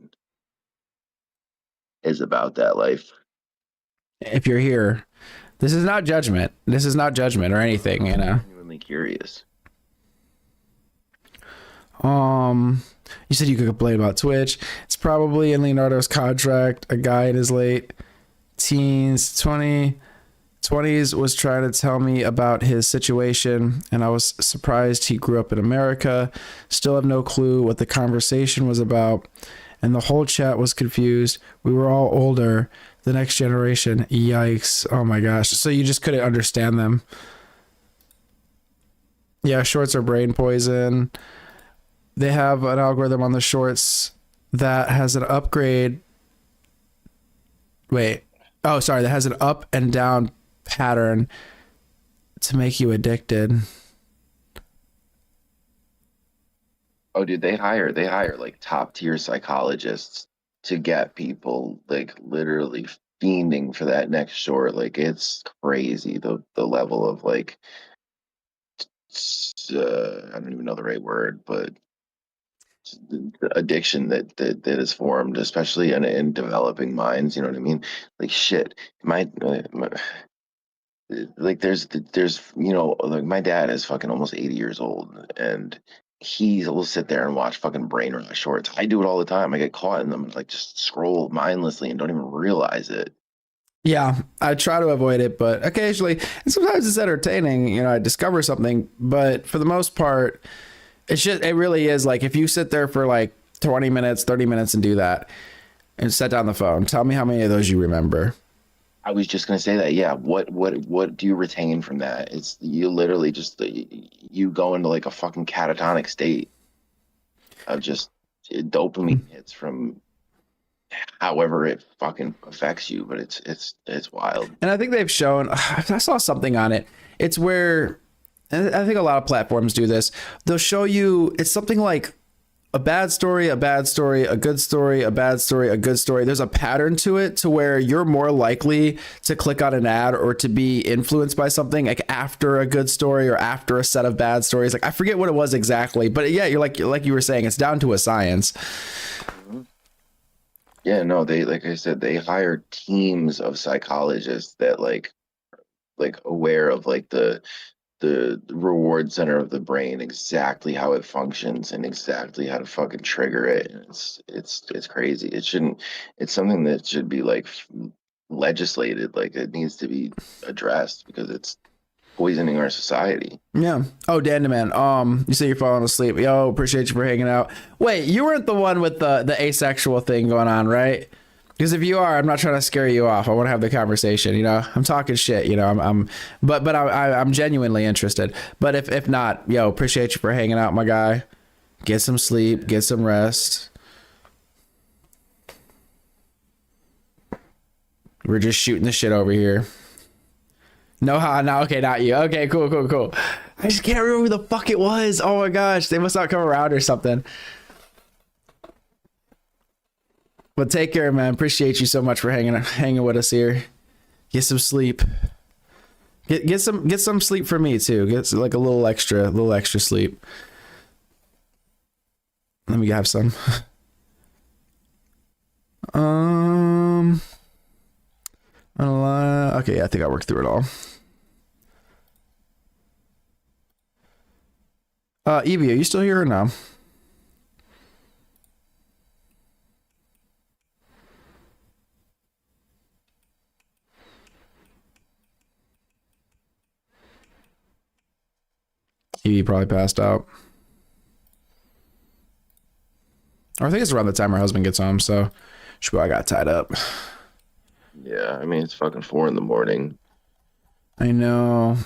is about that life. If you're here, this is not judgment. This is not judgment or anything, you know. I'm genuinely curious. You said you could complain about Twitch. It's probably in Leonardo's contract. A guy in his late teens, 20s was trying to tell me about his situation, and I was surprised he grew up in America. Still have no clue what the conversation was about, and the whole chat was confused. We were all older. The next generation. Yikes. Oh my gosh. So you just couldn't understand them. Yeah, shorts are brain poison. They have an algorithm on the shorts that has an upgrade. Wait. Oh, sorry. That has an up and down pattern to make you addicted. Oh, dude, they hire like top tier psychologists to get people like literally fiending for that next short. Like it's crazy the level of like I don't even know the right word, but the addiction that is formed, especially in developing minds. You know what I mean? Like shit, like there's like my dad is fucking almost 80 years old, and he will sit there and watch fucking brain rot shorts. I do it all the time. I get caught in them, like just scroll mindlessly and don't even realize it. Yeah, I try to avoid it, but occasionally, and sometimes it's entertaining. You know, I discover something, but for the most part, it really is like if you sit there for like 20 minutes, 30 minutes and do that and set down the phone, tell me how many of those you remember. I was just going to say that. Yeah. What do you retain from that? It's you literally just, you go into like a fucking catatonic state of just dopamine hits from however it fucking affects you. But it's wild. And I think they've shown, I saw something on it. It's where, and I think a lot of platforms do this. They'll show you, it's something like a bad story, a bad story, a good story, a bad story, a good story. There's a pattern to it to where you're more likely to click on an ad or to be influenced by something like after a good story or after a set of bad stories. Like I forget what it was exactly, but yeah, you're like you were saying, it's down to a science. Yeah, no, they, like I said, they hire teams of psychologists that like aware of like the reward center of the brain, exactly how it functions and exactly how to fucking trigger it. And it's crazy. It's something that should be like legislated. Like it needs to be addressed because it's poisoning our society. Yeah. Oh, Dan, you say you're falling asleep. Yo, appreciate you for hanging out. Wait, you weren't the one with the asexual thing going on, right? Because if you are, I'm not trying to scare you off. I want to have the conversation. You know, I'm talking shit. You know, I'm genuinely interested. But if not, yo, appreciate you for hanging out, my guy. Get some sleep. Get some rest. We're just shooting the shit over here. No, okay, not you. Okay, cool. I just can't remember who the fuck it was. Oh my gosh, they must not come around or something. But take care, man. Appreciate you so much for hanging with us here. Get some sleep. Get some sleep for me too. Get like a little extra sleep. Let me have some. Okay, yeah, I think I worked through it all. Evie, are you still here or no? Evie probably passed out. Or I think it's around the time her husband gets home, so she probably got tied up. Yeah, I mean, it's fucking 4 a.m. I know.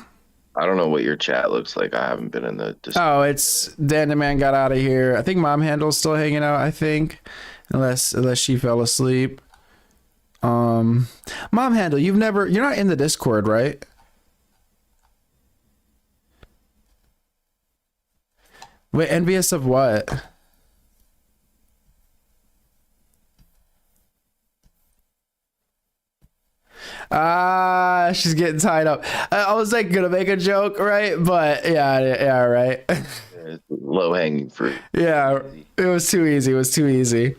I don't know what your chat looks like. I haven't been in the Oh, it's Dan the Man got out of here. I think Mom Handle's still hanging out, I think. Unless she fell asleep. Mom Handle, you're not in the Discord, right? Wait, envious of what? She's getting tied up. I was like gonna make a joke, right? But yeah, right. Low hanging fruit. Yeah, it was too easy.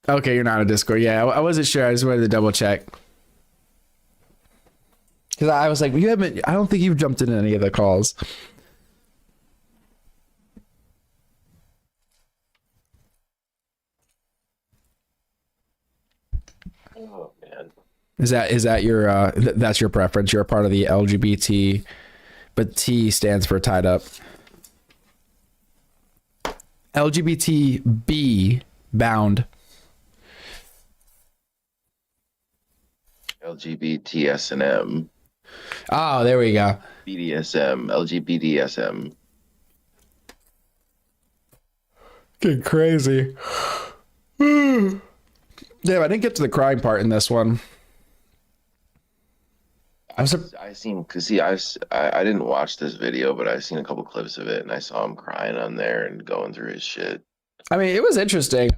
Okay, you're not a Discord. Yeah, I wasn't sure. I just wanted to double check. Because I was like, I don't think you've jumped in any of the calls. Oh man. Is that your that's your preference? You're a part of the LGBT, but T stands for tied up. LGBTB bound. LGBTSNM. Oh, there we go. BDSM, LGBTSM. Getting crazy. Damn, I didn't get to the crying part in this one. I didn't watch this video, but I've seen a couple clips of it, and I saw him crying on there and going through his shit. I mean, it was interesting.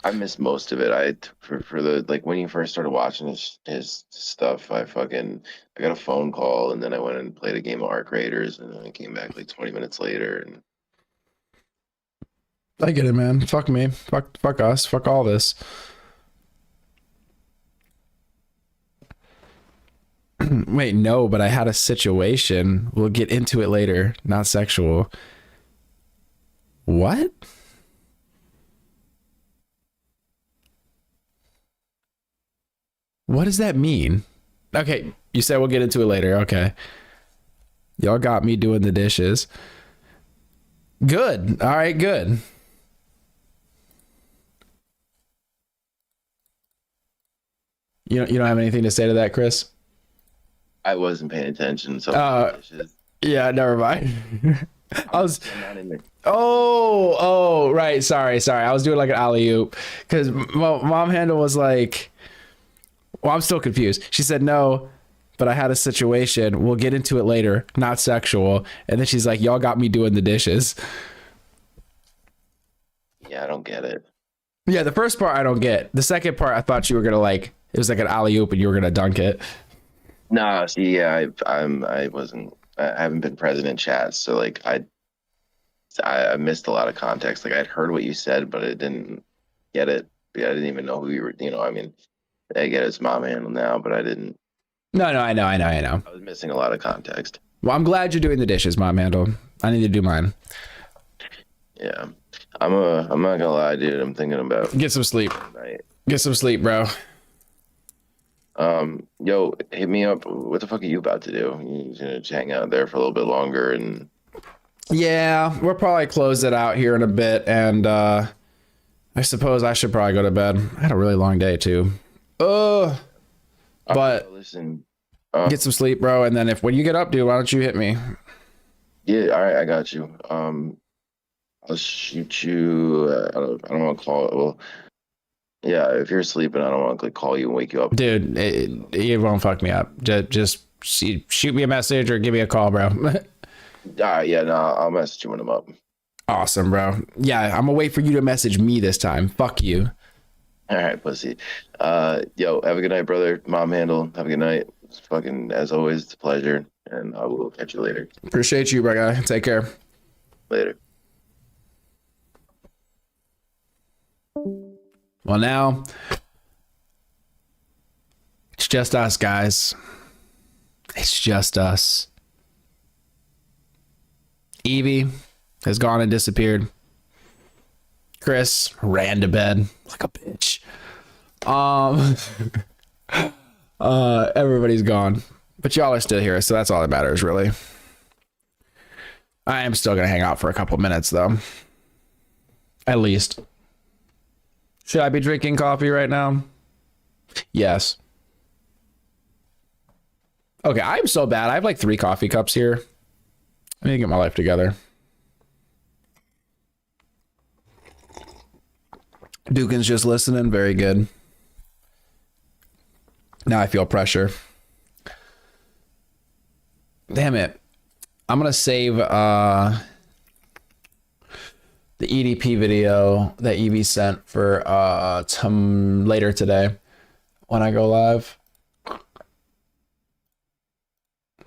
I missed most of it. For the like when you first started watching his stuff, I got a phone call, and then I went and played a game of Arc Raiders, and then I came back like 20 minutes later. And I get it, man. Fuck me. Fuck us. Fuck all this. Wait, no, but I had a situation. We'll get into it later. Not sexual. What? What does that mean? Okay, you said we'll get into it later. Okay. Y'all got me doing the dishes. Good. All right, good. You don't have anything to say to that, Chris? I wasn't paying attention, so yeah, never mind. Oh, right. Sorry. I was doing like an alley-oop because Mom Handle was like, well, I'm still confused. She said, no, but I had a situation. We'll get into it later. Not sexual. And then she's like, y'all got me doing the dishes. Yeah, I don't get it. Yeah, the first part I don't get. The second part, I thought you were gonna like. It was like an alley oop, and you were gonna dunk it. No, see, yeah, I wasn't. I haven't been present in chats, so like I missed a lot of context. Like I'd heard what you said, but I didn't get it. Yeah, I didn't even know who you were. You know, I mean, I get it's mom handle now, but I didn't. No, I know. I was missing a lot of context. Well, I'm glad you're doing the dishes, mom handle. I need to do mine. Yeah, I'm not gonna lie, dude. I'm thinking about get some sleep. Tonight. Get some sleep, bro. Yo, hit me up. What the fuck are you about to do? You gonna just hang out there for a little bit longer and? Yeah, we'll probably close it out here in a bit, and I suppose I should probably go to bed. I had a really long day too. But listen, get some sleep, bro, and then when you get up, dude, why don't you hit me? Yeah, all right, I got you. I'll shoot you. I don't want to call it. Well, yeah, if you're sleeping, I don't want to call you and wake you up. Dude, it won't fuck me up. Just shoot me a message or give me a call, bro. All right, yeah, no, I'll message you when I'm up. Awesome, bro. Yeah, I'm gonna wait for you to message me this time. Fuck you. All right, pussy. Yo, have a good night, brother. Mom handle. Have a good night. It's fucking, as always, it's a pleasure, and I will catch you later. Appreciate you, bro. Guy. Take care. Later. Well, now it's just us, guys. It's just us. Evie has gone and disappeared. Chris ran to bed like a bitch. Everybody's gone, but y'all are still here, so that's all that matters, really. I am still gonna hang out for a couple minutes, though. At least. Should I be drinking coffee right now? Yes. Okay, I'm so bad. I have like 3 coffee cups here. I need to get my life together. Dukin's just listening. Very good. Now I feel pressure. Damn it. I'm going to save the EDP video that Evie sent for later today when I go live.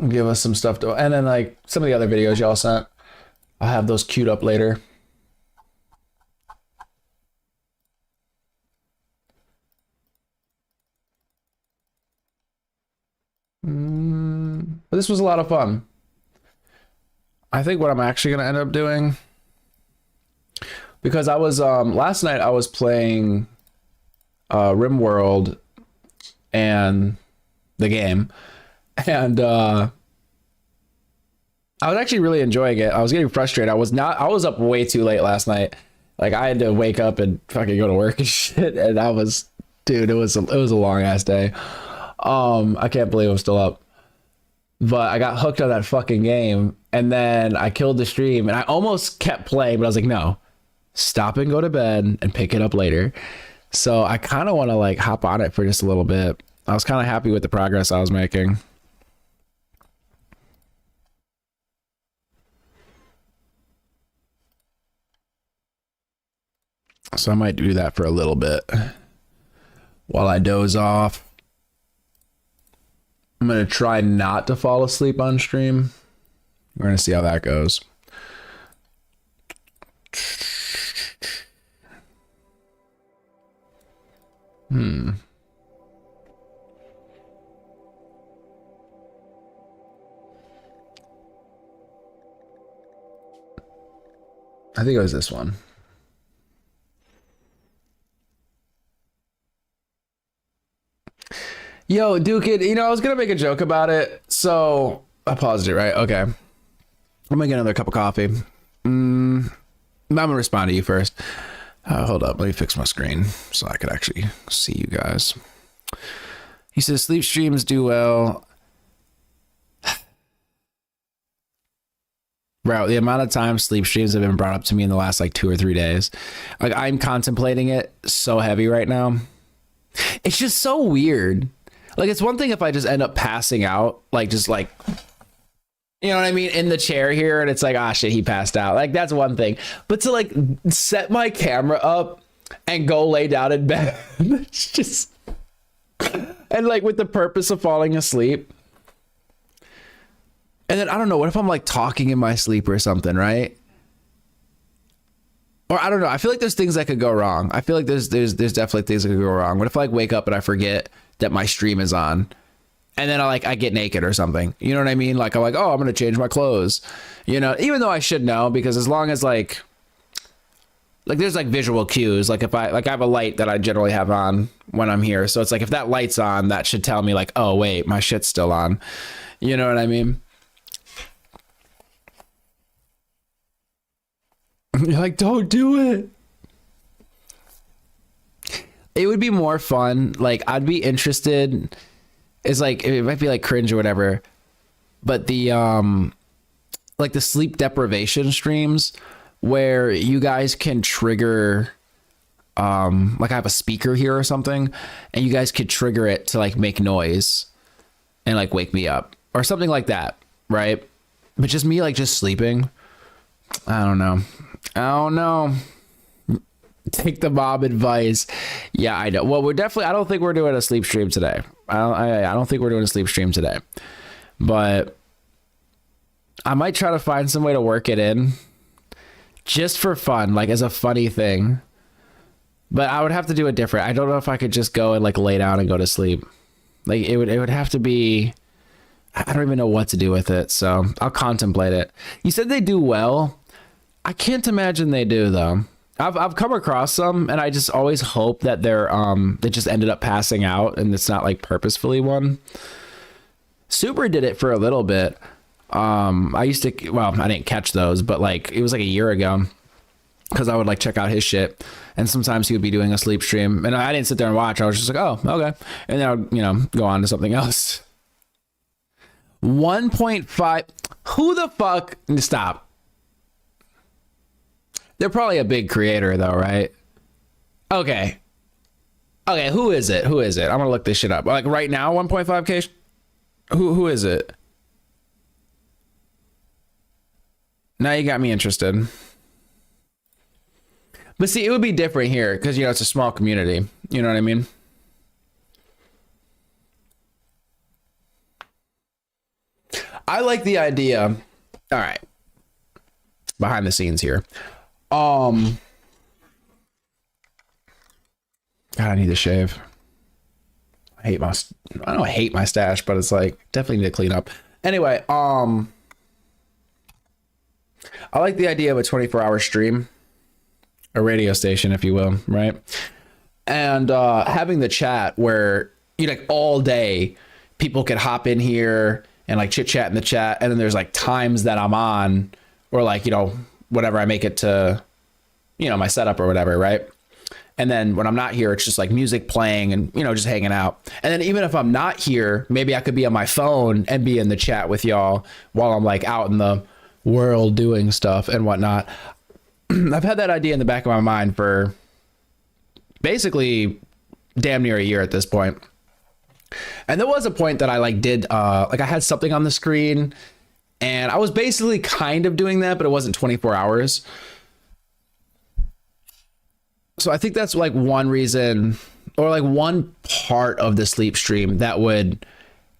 Give us some stuff to, and then like some of the other videos y'all sent, I'll have those queued up later. But this was a lot of fun. I think what I'm actually going to end up doing, because I was last night I was playing RimWorld and the game, and I was actually really enjoying it. I was getting frustrated. I was up way too late last night. Like I had to wake up and fucking go to work and shit, and it was a long ass day. I can't believe I'm still up. But I got hooked on that fucking game, and then I killed the stream, and I almost kept playing, but I was like, no, stop and go to bed and pick it up later. So I kind of want to like hop on it for just a little bit. I was kind of happy with the progress I was making. So I might do that for a little bit while I doze off. I'm going to try not to fall asleep on stream. We're going to see how that goes. I think it was this one. Yo, Duke, I was going to make a joke about it, so I paused it, right? Okay. I'm going to get another cup of coffee. I'm going to respond to you first. Hold up. Let me fix my screen so I could actually see you guys. He says, sleep streams do well. Bro, the amount of time sleep streams have been brought up to me in the last like 2 or 3 days. Like I'm contemplating it so heavy right now. It's just so weird. Like, it's one thing if I just end up passing out, like, just like, you know what I mean, in the chair here, and it's like, ah, shit, he passed out. Like, that's one thing. But to like set my camera up and go lay down in bed, it's just, and like with the purpose of falling asleep. And then I don't know, what if I'm like talking in my sleep or something, right? Or I don't know. I feel like there's things that could go wrong. I feel like there's definitely things that could go wrong. What if I like wake up and I forget that my stream is on, and then I get naked or something? You know what I mean? Like I'm like, oh, I'm gonna change my clothes. You know, even though I should know, because as long as like there's like visual cues. Like if I have a light that I generally have on when I'm here, so it's like if that light's on, that should tell me like, oh wait, my shit's still on. You know what I mean? You're like, don't do it. It would be more fun. Like, I'd be interested. It's like, it might be like cringe or whatever, but the like the sleep deprivation streams where you guys can trigger like I have a speaker here or something, and you guys could trigger it to like make noise and like wake me up or something like that, right? But just me like just sleeping. I don't know. Take the mob advice. Yeah, I know. Well, we're definitely, I don't think we're doing a sleep stream today. I don't think we're doing a sleep stream today, but I might try to find some way to work it in just for fun, like as a funny thing. But I would have to do it different. I don't know if I could just go and like lay down and go to sleep. Like it would have to be, I don't even know what to do with it. So I'll contemplate it. You said they do well. I can't imagine they do though. I've come across some, and I just always hope that they just ended up passing out and it's not like purposefully one. Super did it for a little bit. I used to, well, I didn't catch those, but like it was like a year ago, because I would like check out his shit, and sometimes he would be doing a sleep stream, and I didn't sit there and watch. I was just like, oh, okay, and then I would, you know, go on to something else. 1.5. Who the fuck? Stop. They're probably a big creator though, right? Okay. Who is it? I'm gonna look this shit up. Like right now, 1.5K. Who is it? Now you got me interested. But see, it would be different here because, you know, it's a small community. You know what I mean? I like the idea. All right. Behind the scenes here. God, I need to shave. I don't hate my stash, but it's like definitely need to clean up. Anyway, I like the idea of a 24-hour stream, a radio station, if you will, right? And having the chat where you like all day people could hop in here and like chit chat in the chat, and then there's like times that I'm on, or like, you know, whatever I make it to, you know, my setup or whatever, right? And then when I'm not here, it's just like music playing and, you know, just hanging out. And then even if I'm not here, maybe I could be on my phone and be in the chat with y'all while I'm like out in the world doing stuff and whatnot. I've had that idea in the back of my mind for basically damn near a year at this point. And there was a point that I like did, like I had something on the screen, and I was basically kind of doing that, but it wasn't 24 hours. So I think that's like one reason, or like one part of the sleep stream that would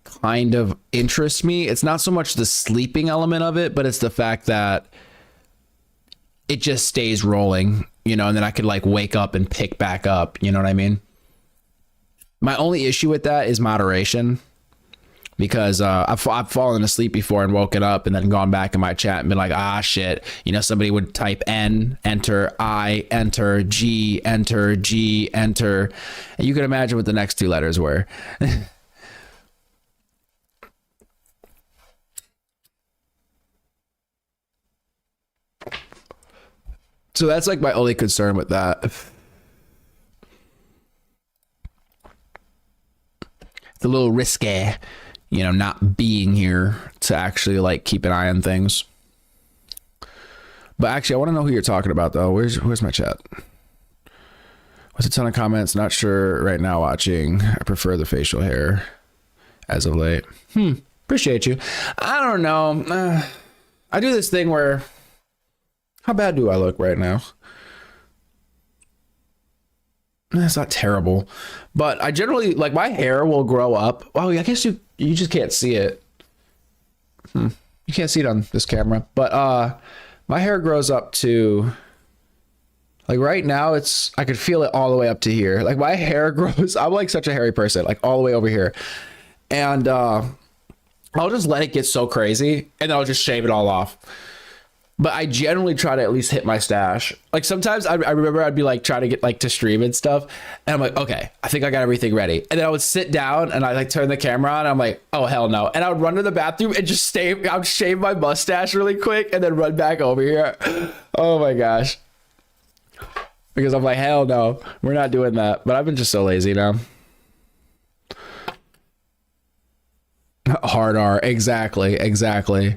kind of interest me. It's not so much the sleeping element of it, but it's the fact that it just stays rolling, you know, and then I could like wake up and pick back up. You know what I mean? My only issue with that is moderation. Because I've fallen asleep before and woken up and then gone back in my chat and been like, ah, shit. You know, somebody would type N, enter, I, enter, G, enter, G, enter. And you can imagine what the next two letters were. So that's like my only concern with that. It's a little risky, you know, not being here to actually like keep an eye on things. But actually, I want to know who you're talking about though. Where's my chat? What's a ton of comments? Not sure right now watching. I prefer the facial hair. as of late. Appreciate you. I don't know. I do this thing where, how bad do I look right now? That's not terrible, but I generally, like, my hair will grow up. Oh, I guess you just can't see it. You can't see it on this camera, but my hair grows up to, like, right now I could feel it all the way up to here. Like, my hair grows, I'm like such a hairy person, like all the way over here. And I'll just let it get so crazy and then I'll just shave it all off. But I generally try to at least hit my stash. Like, sometimes I remember I'd be like trying to get like to stream and stuff. And I'm like, okay, I think I got everything ready. And then I would sit down and I like turn the camera on. And I'm like, oh, hell no. And I would run to the bathroom and just I would shave my mustache really quick and then run back over here. Oh my gosh. Because I'm like, hell no, we're not doing that. But I've been just so lazy now. Hard R. Exactly.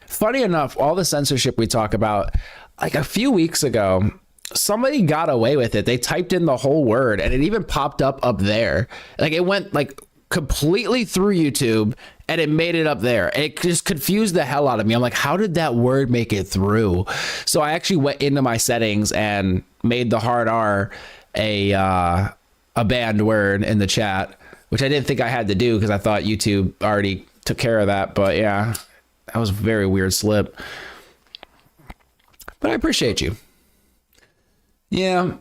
Funny enough, all the censorship we talk about, like a few weeks ago, somebody got away with it. They typed in the whole word and it even popped up there. Like, it went like completely through YouTube and it made it up there. It just confused the hell out of me. I'm like, how did that word make it through? So I actually went into my settings and made the hard R a banned word in the chat, which I didn't think I had to do because I thought YouTube already took care of that. But yeah. That was a very weird slip. But I appreciate you. Yeah.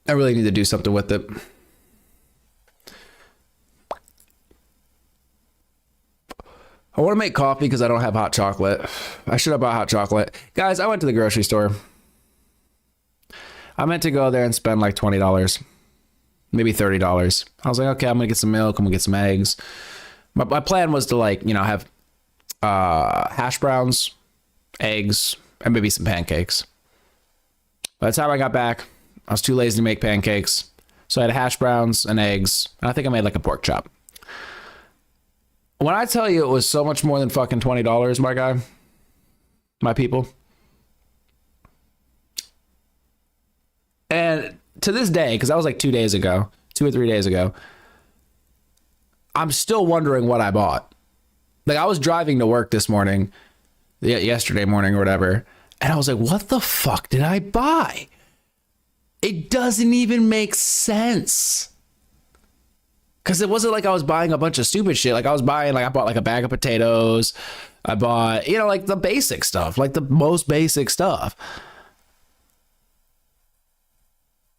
I really need to do something with it. I want to make coffee because I don't have hot chocolate. I should have bought hot chocolate. Guys, I went to the grocery store. I meant to go there and spend like $20. Maybe $30. I was like, okay, I'm going to get some milk. I'm going to get some eggs. My plan was to, like, you know, have hash browns, eggs, and maybe some pancakes. By the time I got back, I was too lazy to make pancakes. So I had hash browns and eggs, and I think I made like a pork chop. When I tell you it was so much more than fucking $20, my guy, my people. And to this day, because that was like 2 or 3 days ago, I'm still wondering what I bought. Like, I was driving to work this morning, yesterday morning or whatever, and I was like, what the fuck did I buy? It doesn't even make sense. Because it wasn't like I was buying a bunch of stupid shit. Like, I bought like a bag of potatoes. I bought, you know, like the basic stuff, like the most basic stuff.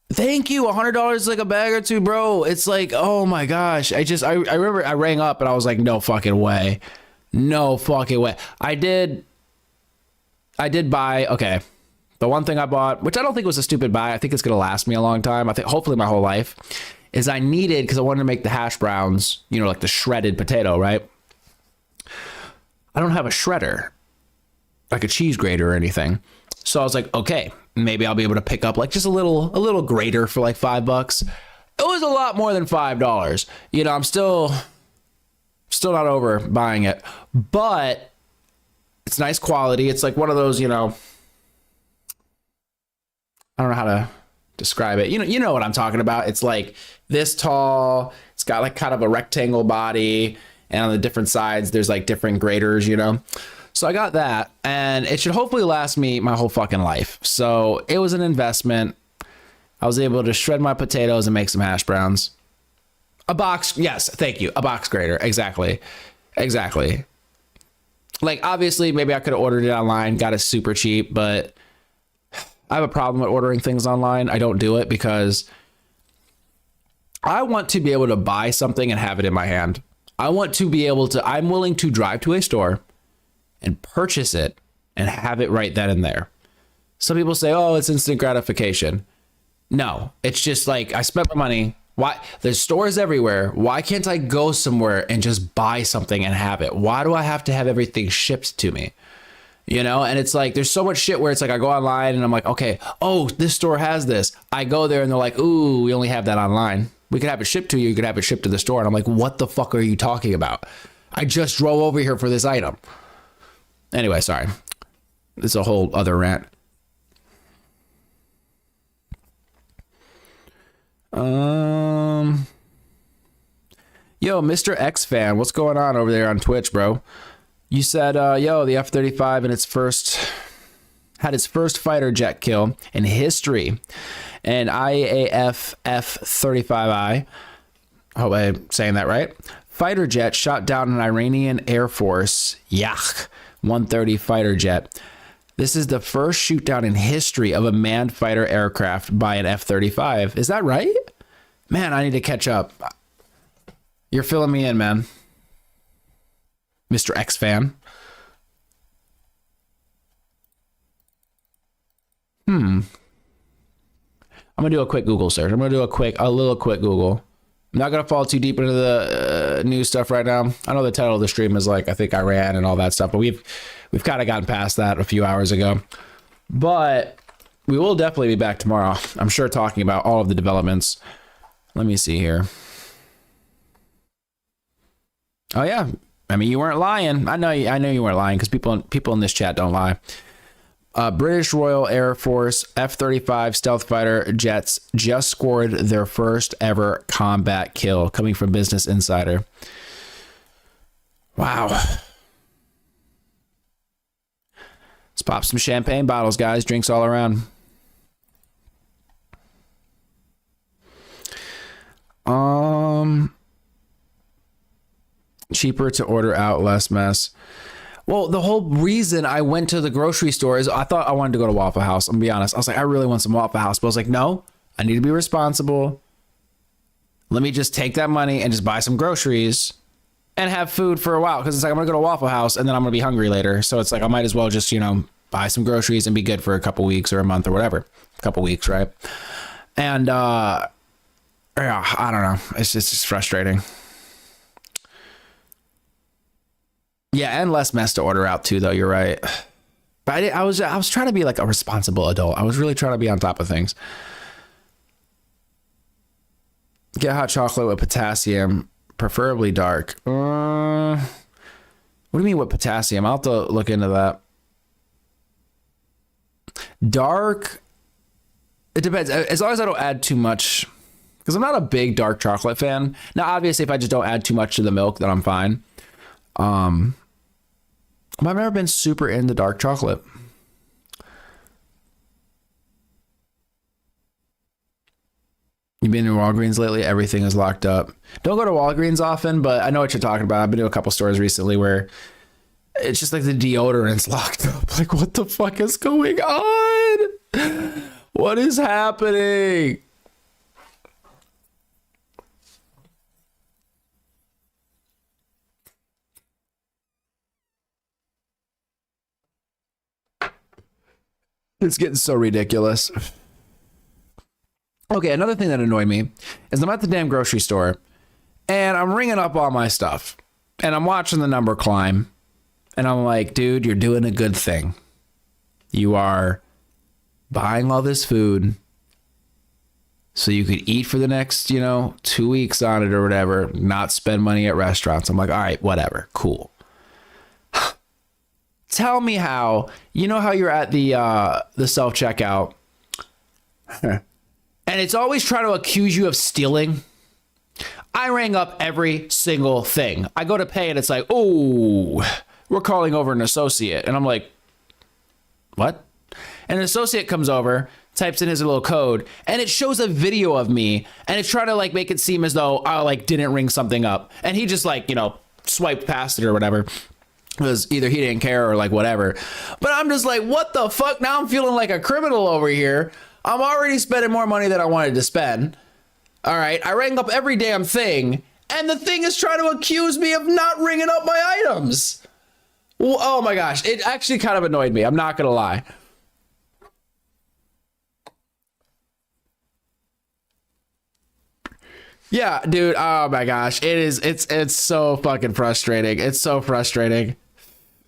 Thank you. $100 like a bag or two, bro. It's like, oh my gosh. I remember I rang up and I was like, no fucking way. No fucking way. I did buy, okay. The one thing I bought, which I don't think was a stupid buy, I think it's going to last me a long time. I think hopefully my whole life, is I needed, because I wanted to make the hash browns, you know, like the shredded potato, right? I don't have a shredder, like a cheese grater or anything. So I was like, okay, maybe I'll be able to pick up like just a little grater for like $5. It was a lot more than $5. You know, I'm still not over buying it, but it's nice quality. It's like one of those, you know, I don't know how to describe it. You know what I'm talking about. It's like this tall. It's got like kind of a rectangle body, and on the different sides, there's like different graters, you know? So I got that, and it should hopefully last me my whole fucking life. So it was an investment. I was able to shred my potatoes and make some hash browns. A box, yes, thank you. A box grater, exactly. Like, obviously, maybe I could have ordered it online, got it super cheap, but I have a problem with ordering things online. I don't do it because I want to be able to buy something and have it in my hand. I want to be able to, I'm willing to drive to a store and purchase it and have it right then and there. Some people say, oh, it's instant gratification. No, it's just like, I spent my money. Why? There's stores everywhere. Why can't I go somewhere and just buy something and have it? Why do I have to have everything shipped to me? You know, and it's like, there's so much shit where it's like, I go online and I'm like, okay, oh, this store has this. I go there and they're like, ooh, we only have that online. We could have it shipped to you. You could have it shipped to the store. And I'm like, what the fuck are you talking about? I just drove over here for this item. Anyway, sorry. It's a whole other rant. Yo, Mr. X fan, what's going on over there on Twitch, bro? You said, yo, the F-35 had its first fighter jet kill in history. And IAF F-35I, hope I'm saying that right, fighter jet shot down an Iranian Air Force Yak 130 fighter jet. This is the first shoot down in history of a manned fighter aircraft by an F-35. Is that right? Man, I need to catch up. You're filling me in, man. Mr. X fan. I'm gonna do a quick Google search. I'm gonna do a little quick Google. I'm not gonna fall too deep into the news stuff right now. I know the title of the stream is like, I think Iran and all that stuff, but we've kind of gotten past that a few hours ago. But we will definitely be back tomorrow, I'm sure, talking about all of the developments. Let me see here. Oh yeah, I mean, you weren't lying. I know you weren't lying, because people in this chat don't lie. British Royal Air Force F-35 stealth fighter jets just scored their first ever combat kill, coming from Business Insider. Wow. Let's pop some champagne bottles, guys. Drinks all around. Cheaper to order out, less mess. Well, the whole reason I went to the grocery store is I thought I wanted to go to Waffle House. I'm gonna be honest. I was like, I really want some Waffle House. But I was like, no, I need to be responsible. Let me just take that money and just buy some groceries and have food for a while. Because it's like, I'm gonna go to Waffle House and then I'm gonna be hungry later. So it's like, I might as well just, buy some groceries and be good for a couple weeks or a month or whatever. A couple weeks, right? And yeah, I don't know. It's just frustrating. Yeah, and less mess to order out too, though. You're right. But I was trying to be like a responsible adult. I was really trying to be on top of things. Get hot chocolate with potassium, preferably dark. What do you mean with potassium? I'll have to look into that. Dark. It depends. As long as I don't add too much, because I'm not a big dark chocolate fan. Now, obviously, if I just don't add too much to the milk, then I'm fine. I've never been super into dark chocolate. You've been to Walgreens lately? Everything is locked up. Don't go to Walgreens often, but I know what you're talking about. I've been to a couple stores recently where it's just like the deodorant's locked up. Like, what the fuck is going on? What is happening? It's getting so ridiculous. Okay, another thing that annoyed me is I'm at the damn grocery store and I'm ringing up all my stuff and I'm watching the number climb and I'm like, dude, you're doing a good thing. You are buying all this food so you could eat for the next, 2 weeks on it or whatever, not spend money at restaurants. I'm like, all right, whatever, cool. Tell me how, how you're at the self-checkout and it's always trying to accuse you of stealing. I rang up every single thing. I go to pay and it's like, oh, we're calling over an associate. And I'm like, what? And an associate comes over, types in his little code, and it shows a video of me and it's trying to make it seem as though I didn't ring something up. And he just swiped past it or whatever. Because either he didn't care or whatever. But I'm just like, what the fuck? Now I'm feeling like a criminal over here. I'm already spending more money than I wanted to spend. All right. I rang up every damn thing. And the thing is trying to accuse me of not ringing up my items. Oh my gosh. It actually kind of annoyed me. I'm not going to lie. Yeah, dude. Oh my gosh. It's so fucking frustrating. It's so frustrating.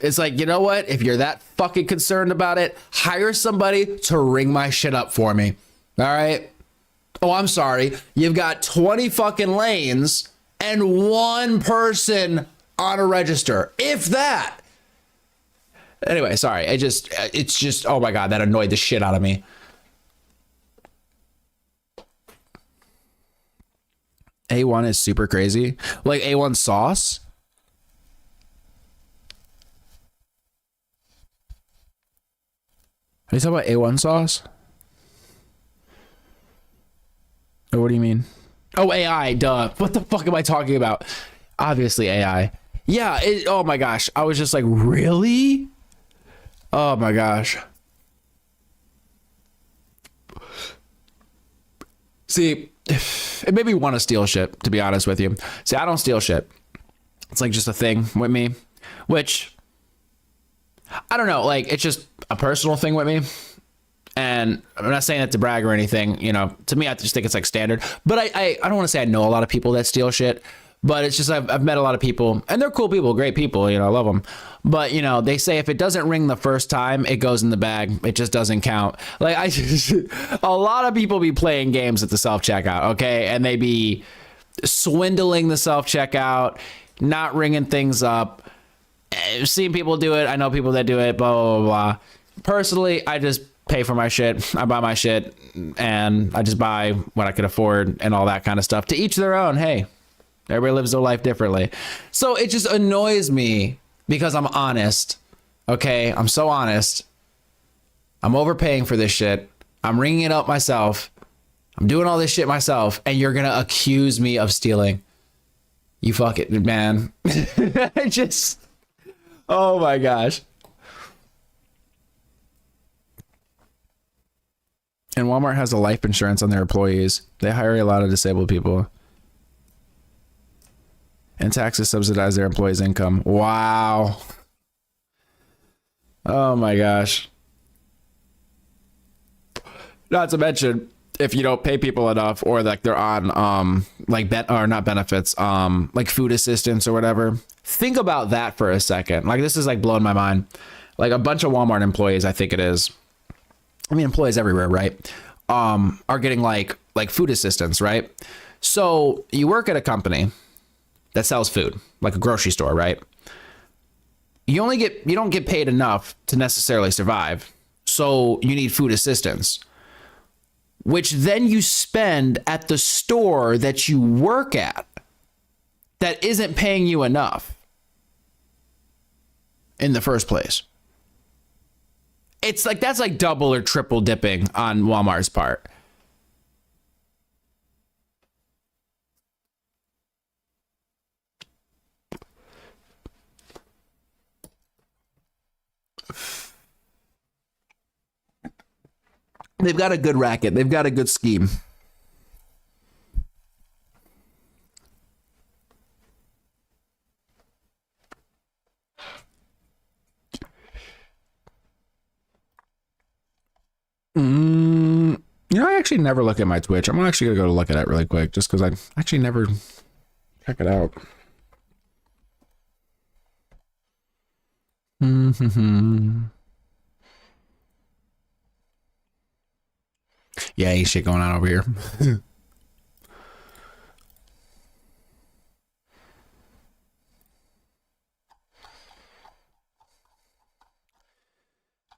It's like, you know what? If you're that fucking concerned about it, hire somebody to ring my shit up for me. All right. Oh, I'm sorry. You've got 20 fucking lanes and one person on a register, if that. Anyway, sorry. It's just, oh my God, that annoyed the shit out of me. A1 is super crazy. Like A1 sauce. Are you talking about A1 sauce? Or what do you mean? Oh, AI, duh. What the fuck am I talking about? Obviously AI. Yeah, oh my gosh. I was just like, really? Oh my gosh. See, it made me want to steal shit, to be honest with you. See, I don't steal shit. It's like just a thing with me, which I don't know. Like, it's just a personal thing with me. And I'm not saying that to brag or anything, you know, to me, I just think it's like standard, but I don't want to say I know a lot of people that steal shit, but it's just, I've met a lot of people and they're cool people, great people, you know, I love them. But, you know, they say if it doesn't ring the first time, it goes in the bag. It just doesn't count. Like a lot of people be playing games at the self-checkout. Okay. And they be swindling the self-checkout, not ringing things up. I've seen people do it. I know people that do it, blah, blah, blah, blah. Personally, I just pay for my shit. I buy my shit and I just buy what I could afford and all that kind of stuff. To each their own. Hey, everybody lives their life differently. So it just annoys me because I'm honest. Okay. I'm so honest. I'm overpaying for this shit. I'm ringing it up myself. I'm doing all this shit myself. And you're going to accuse me of stealing. You fuck it, man. Just, oh my gosh. And Walmart has a life insurance on their employees. They hire a lot of disabled people. And taxes subsidize their employees' income. Wow. Oh my gosh. Not to mention, if you don't pay people enough or like they're on like not benefits, like food assistance or whatever. Think about that for a second. Like this is like blowing my mind. Like a bunch of Walmart employees, I think it is. I mean, employees everywhere, right? Are getting like food assistance, right? So you work at a company that sells food, like a grocery store, right? You don't get paid enough to necessarily survive. So you need food assistance, which then you spend at the store that you work at that isn't paying you enough in the first place. It's like, that's like double or triple dipping on Walmart's part. They've got a good racket. They've got a good scheme. You know, I actually never look at my Twitch. I'm actually gonna go look at it really quick, just because I actually never check it out. Yeah, ain't shit going on over here.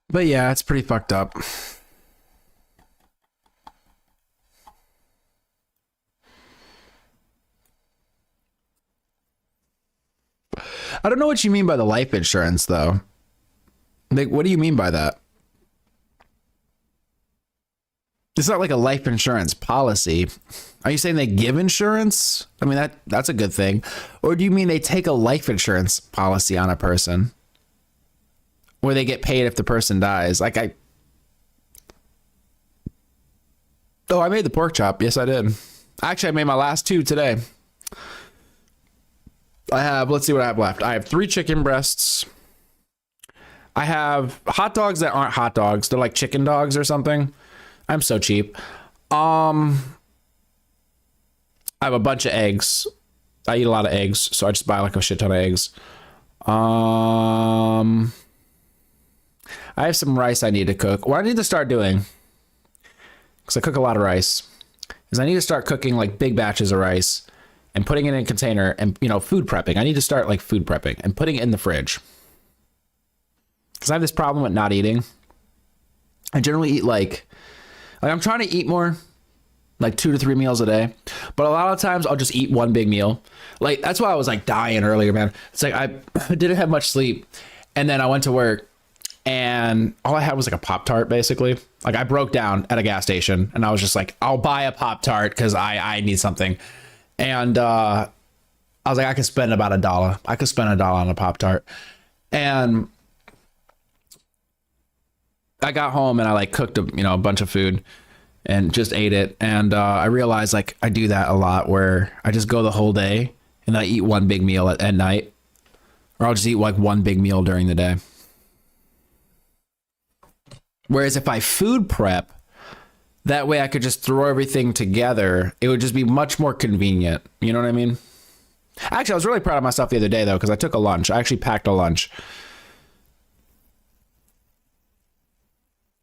But yeah, it's pretty fucked up. I don't know what you mean by the life insurance, though. Like, what do you mean by that? It's not like a life insurance policy. Are you saying they give insurance? I mean, that's a good thing. Or do you mean they take a life insurance policy on a person where they get paid if the person dies? Like I made the pork chop. Yes, I did. Actually, I made my last 2 today. Let's see what I have left. I have 3 chicken breasts. I have hot dogs that aren't hot dogs. They're like chicken dogs or something. I'm so cheap. I have a bunch of eggs. I eat a lot of eggs, so I just buy like a shit ton of eggs. I have some rice I need to cook. What I need to start doing, because I cook a lot of rice, is I need to start cooking like big batches of rice and putting it in a container and, you know, food prepping. I need to start like food prepping and putting it in the fridge. Because I have this problem with not eating. I generally eat like I'm trying to eat more. like 2 to 3 meals a day. But a lot of times I'll just eat one big meal. Like, that's why I was like dying earlier, man. It's like I didn't have much sleep. And then I went to work and all I had was like a Pop-Tart, basically. Like, I broke down at a gas station and I was just like, I'll buy a Pop-Tart because I need something. And I was like, I could spend about $1. I could spend $1 on a Pop-Tart. And I got home and I like cooked a bunch of food and just ate it. And I realized like I do that a lot where I just go the whole day and I eat one big meal at night, or I'll just eat like one big meal during the day. Whereas if I food prep, that way I could just throw everything together. It would just be much more convenient. You know what I mean? Actually, I was really proud of myself the other day though, because I took a lunch. I actually packed a lunch.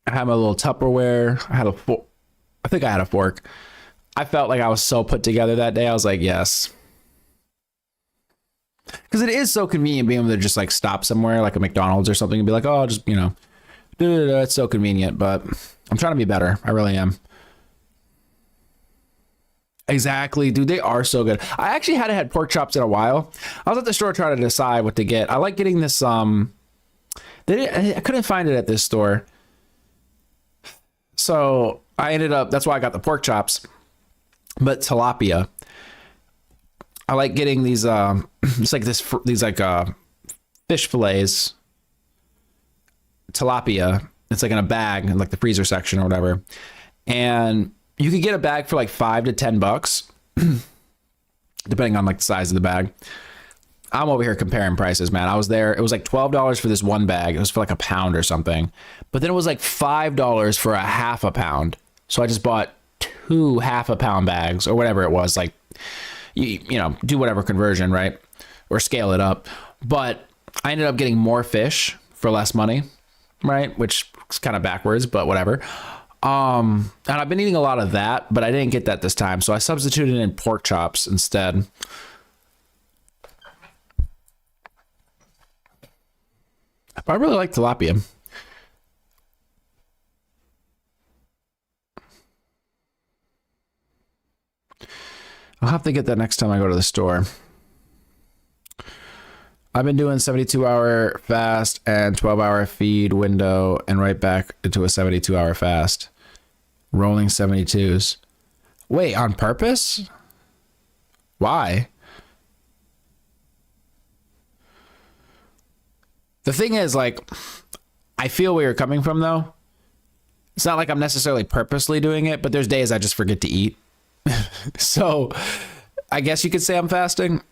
I had my little Tupperware. I had a fork. I think I had a fork. I felt like I was so put together that day. I was like, yes. Because it is so convenient being able to just like stop somewhere like a McDonald's or something and be like, oh, just, it's so convenient. But I'm trying to be better. I really am. Exactly, dude. They are so good. I actually hadn't had pork chops in a while. I was at the store trying to decide what to get. I like getting this. I couldn't find it at this store. So I ended up, that's why I got the pork chops, but tilapia. I like getting these, it's like these fish fillets, tilapia. It's like in a bag in like the freezer section or whatever. And you could get a bag for like $5 to $10, depending on like the size of the bag. I'm over here comparing prices, man. I was there. It was like $12 for this one bag. It was for like a pound or something. But then it was like $5 for a half a pound. So I just bought 2 half-a-pound bags or whatever it was. Like, you know, do whatever conversion, right? Or scale it up. But I ended up getting more fish for less money, right? Which is kind of backwards, but whatever. And I've been eating a lot of that, but I didn't get that this time. So I substituted in pork chops instead. But I really like tilapia. I'll have to get that next time I go to the store. I've been doing 72-hour fast and 12-hour feed window and right back into a 72-hour fast. Rolling 72s. Wait, on purpose? Why? The thing is, like, I feel where you're coming from, though. It's not like I'm necessarily purposely doing it, but there's days I just forget to eat. So, I guess you could say I'm fasting.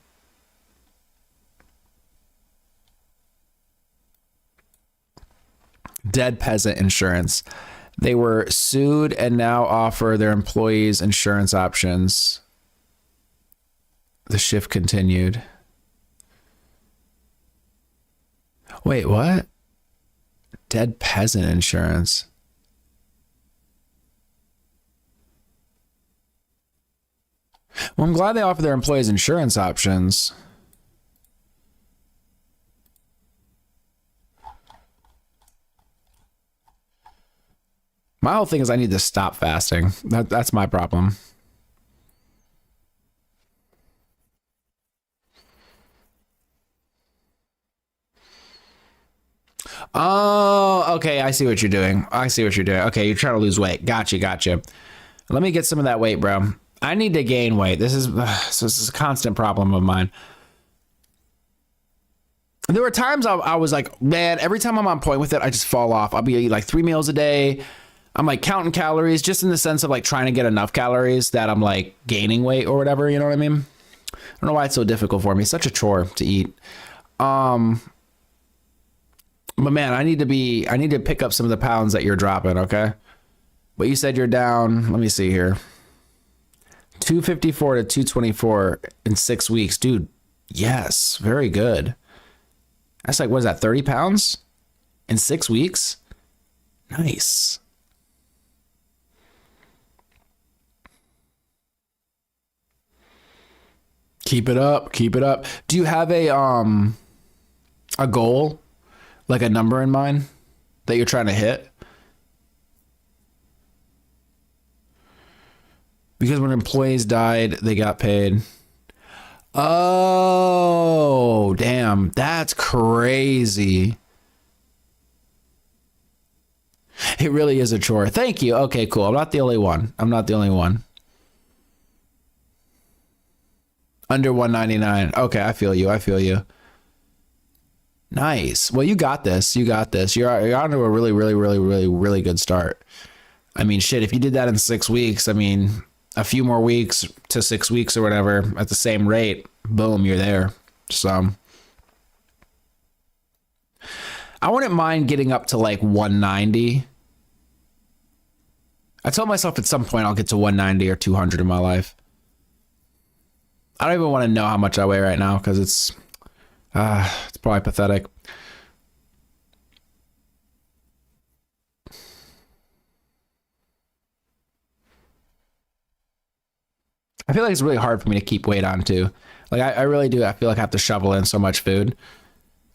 Dead peasant insurance. They were sued and now offer their employees insurance options. The shift continued. Wait, what? Dead peasant insurance. Well, I'm glad they offer their employees insurance options. My whole thing is I need to stop fasting. That's my problem. Oh, okay. I see what you're doing. Okay, you're trying to lose weight. Gotcha. Let me get some of that weight, bro. I need to gain weight. This is a constant problem of mine. There were times I was like, man, every time I'm on point with it, I just fall off. I'll be eating like 3 meals a day. I'm like counting calories just in the sense of like trying to get enough calories that I'm like gaining weight or whatever. You know what I mean? I don't know why it's so difficult for me. It's such a chore to eat. But man, I need to pick up some of the pounds that you're dropping. Okay. But you said you're down. Let me see here. 254 to 224 in 6 weeks, dude. Yes. Very good. That's like, what is that? 30 pounds in 6 weeks? Nice. Keep it up. Do you have a goal, like a number in mind that you're trying to hit? Because when employees died, they got paid. Oh, damn. That's crazy. It really is a chore. Thank you. Okay, cool. I'm not the only one. Under 199. Okay, I feel you. Nice. Well, you got this. You're on to a really good start. I mean, shit, if you did that in 6 weeks, I mean, a few more weeks to 6 weeks or whatever at the same rate, boom, you're there. So I wouldn't mind getting up to like 190. I told myself at some point I'll get to 190 or 200 in my life. I don't even want to know how much I weigh right now because it's probably pathetic. I feel like it's really hard for me to keep weight on too. Like I really do. I feel like I have to shovel in so much food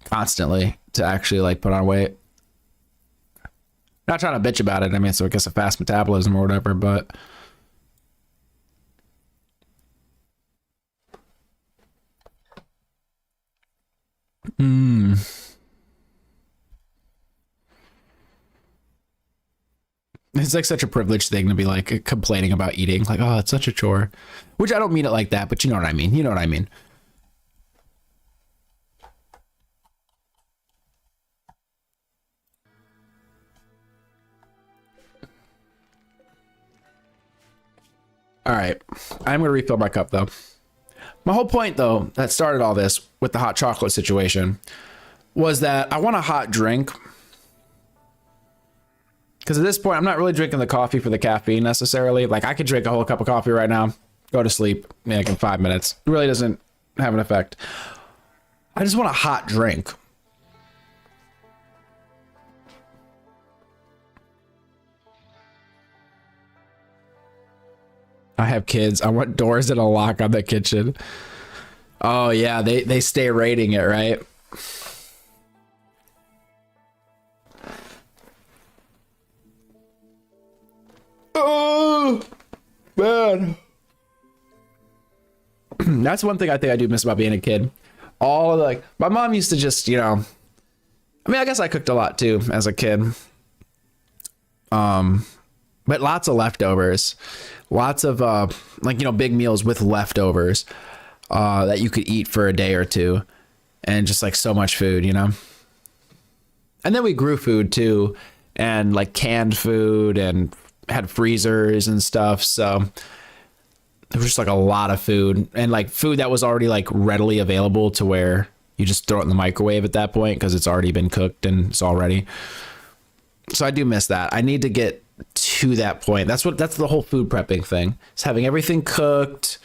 constantly to actually like put on weight. Not trying to bitch about it. I mean, so I guess a fast metabolism or whatever, but it's like such a privileged thing to be like complaining about eating. Like, oh, it's such a chore. Which I don't mean it like that, but you know what I mean. All right. I'm going to refill my cup though. My whole point though, that started all this with the hot chocolate situation was that I want a hot drink. Because at this point, I'm not really drinking the coffee for the caffeine necessarily. Like I could drink a whole cup of coffee right now, go to sleep, like in 5 minutes. It really doesn't have an effect. I just want a hot drink. I have kids. I want doors and a lock on the kitchen. Oh yeah, they stay rating it, right? Oh man. That's one thing I think I do miss about being a kid. All like my mom used to just, you know, I mean, I guess I cooked a lot too as a kid. But lots of leftovers. Lots of like, you know, big meals with leftovers that you could eat for a day or two, and just like so much food, you know. And then we grew food too, and like canned food, and had freezers and stuff. So there was just like a lot of food, and like food that was already like readily available to where you just throw it in the microwave at that point because it's already been cooked and it's all ready. So I do miss that. I need to get to that point. That's the whole food prepping thing. It's having everything cooked,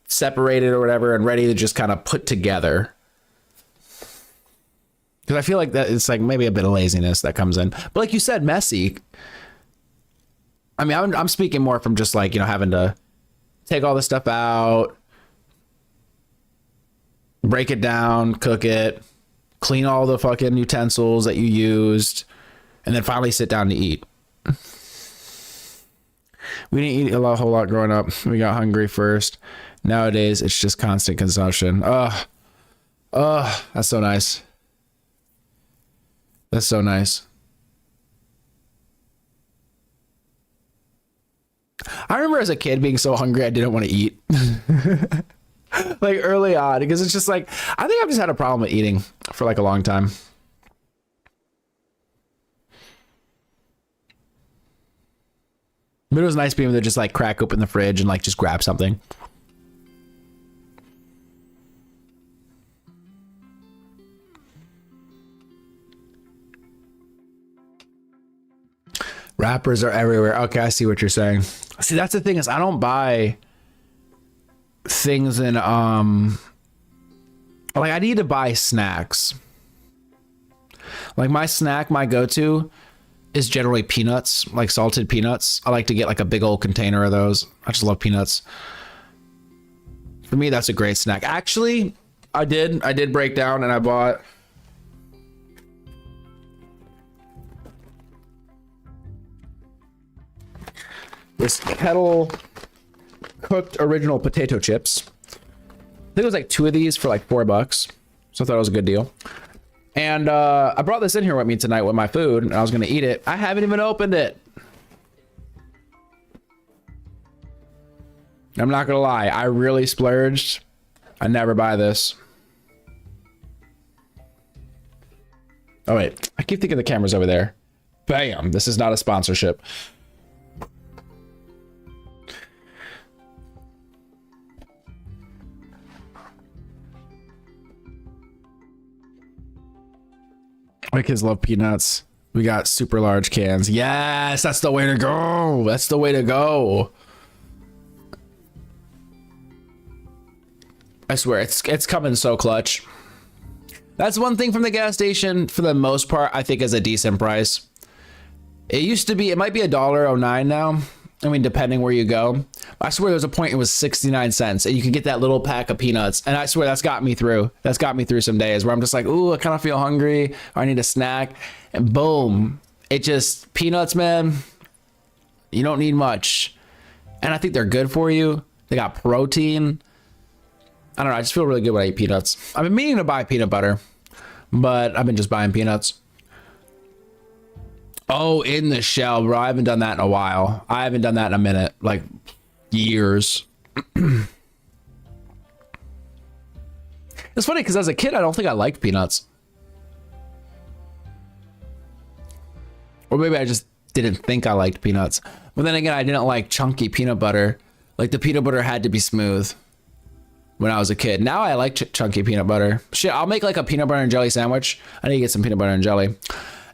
separated or whatever, and ready to just kind of put together. Because I feel like that it's like maybe a bit of laziness that comes in. But like you said, messy. I mean, I'm speaking more from just like, you know, having to take all this stuff out, break it down, cook it, clean all the fucking utensils that you used, and then finally sit down to eat. We didn't eat a whole lot growing up. We got hungry first. Nowadays, it's just constant consumption. That's so nice. That's so nice. I remember as a kid being so hungry I didn't want to eat. Like early on, because it's just like, I think I've just had a problem with eating for like a long time. But it was nice being able to just like crack open the fridge and like just grab something. Wrappers are everywhere. Okay, I see what you're saying. See, that's the thing is I don't buy things in like I need to buy snacks. Like my go-to is generally peanuts, like salted peanuts. I like to get like a big old container of those. I just love peanuts. For me, that's a great snack. Actually, I did break down and I bought this kettle cooked original potato chips. I think it was like 2 of these for like $4. So I thought it was a good deal. And I brought this in here with me tonight with my food, and I was gonna eat it. I haven't even opened it. I'm not gonna lie, I really splurged. I never buy this. Oh wait, I keep thinking the camera's over there. Bam, this is not a sponsorship. My kids love peanuts. We got super large cans. Yes, that's the way to go. That's the way to go. I swear, it's coming so clutch. That's one thing from the gas station, for the most part, I think is a decent price. It used to be, it might be $1.09 now. I mean, depending where you go. I swear there was a point it was 69 cents and you could get that little pack of peanuts. And I swear that's got me through. That's got me through some days where I'm just like, ooh, I kind of feel hungry or I need a snack. And boom, it just, peanuts, man, you don't need much. And I think they're good for you. They got protein. I don't know. I just feel really good when I eat peanuts. I've been meaning to buy peanut butter, but I've been just buying peanuts. Oh, in the shell, bro. I haven't done that in a while. I haven't done that in a minute, like years. It's funny because as a kid, I don't think I liked peanuts. Or maybe I just didn't think I liked peanuts. But then again, I didn't like chunky peanut butter. Like the peanut butter had to be smooth when I was a kid. Now I like chunky peanut butter. Shit, I'll make like a peanut butter and jelly sandwich. I need to get some peanut butter and jelly.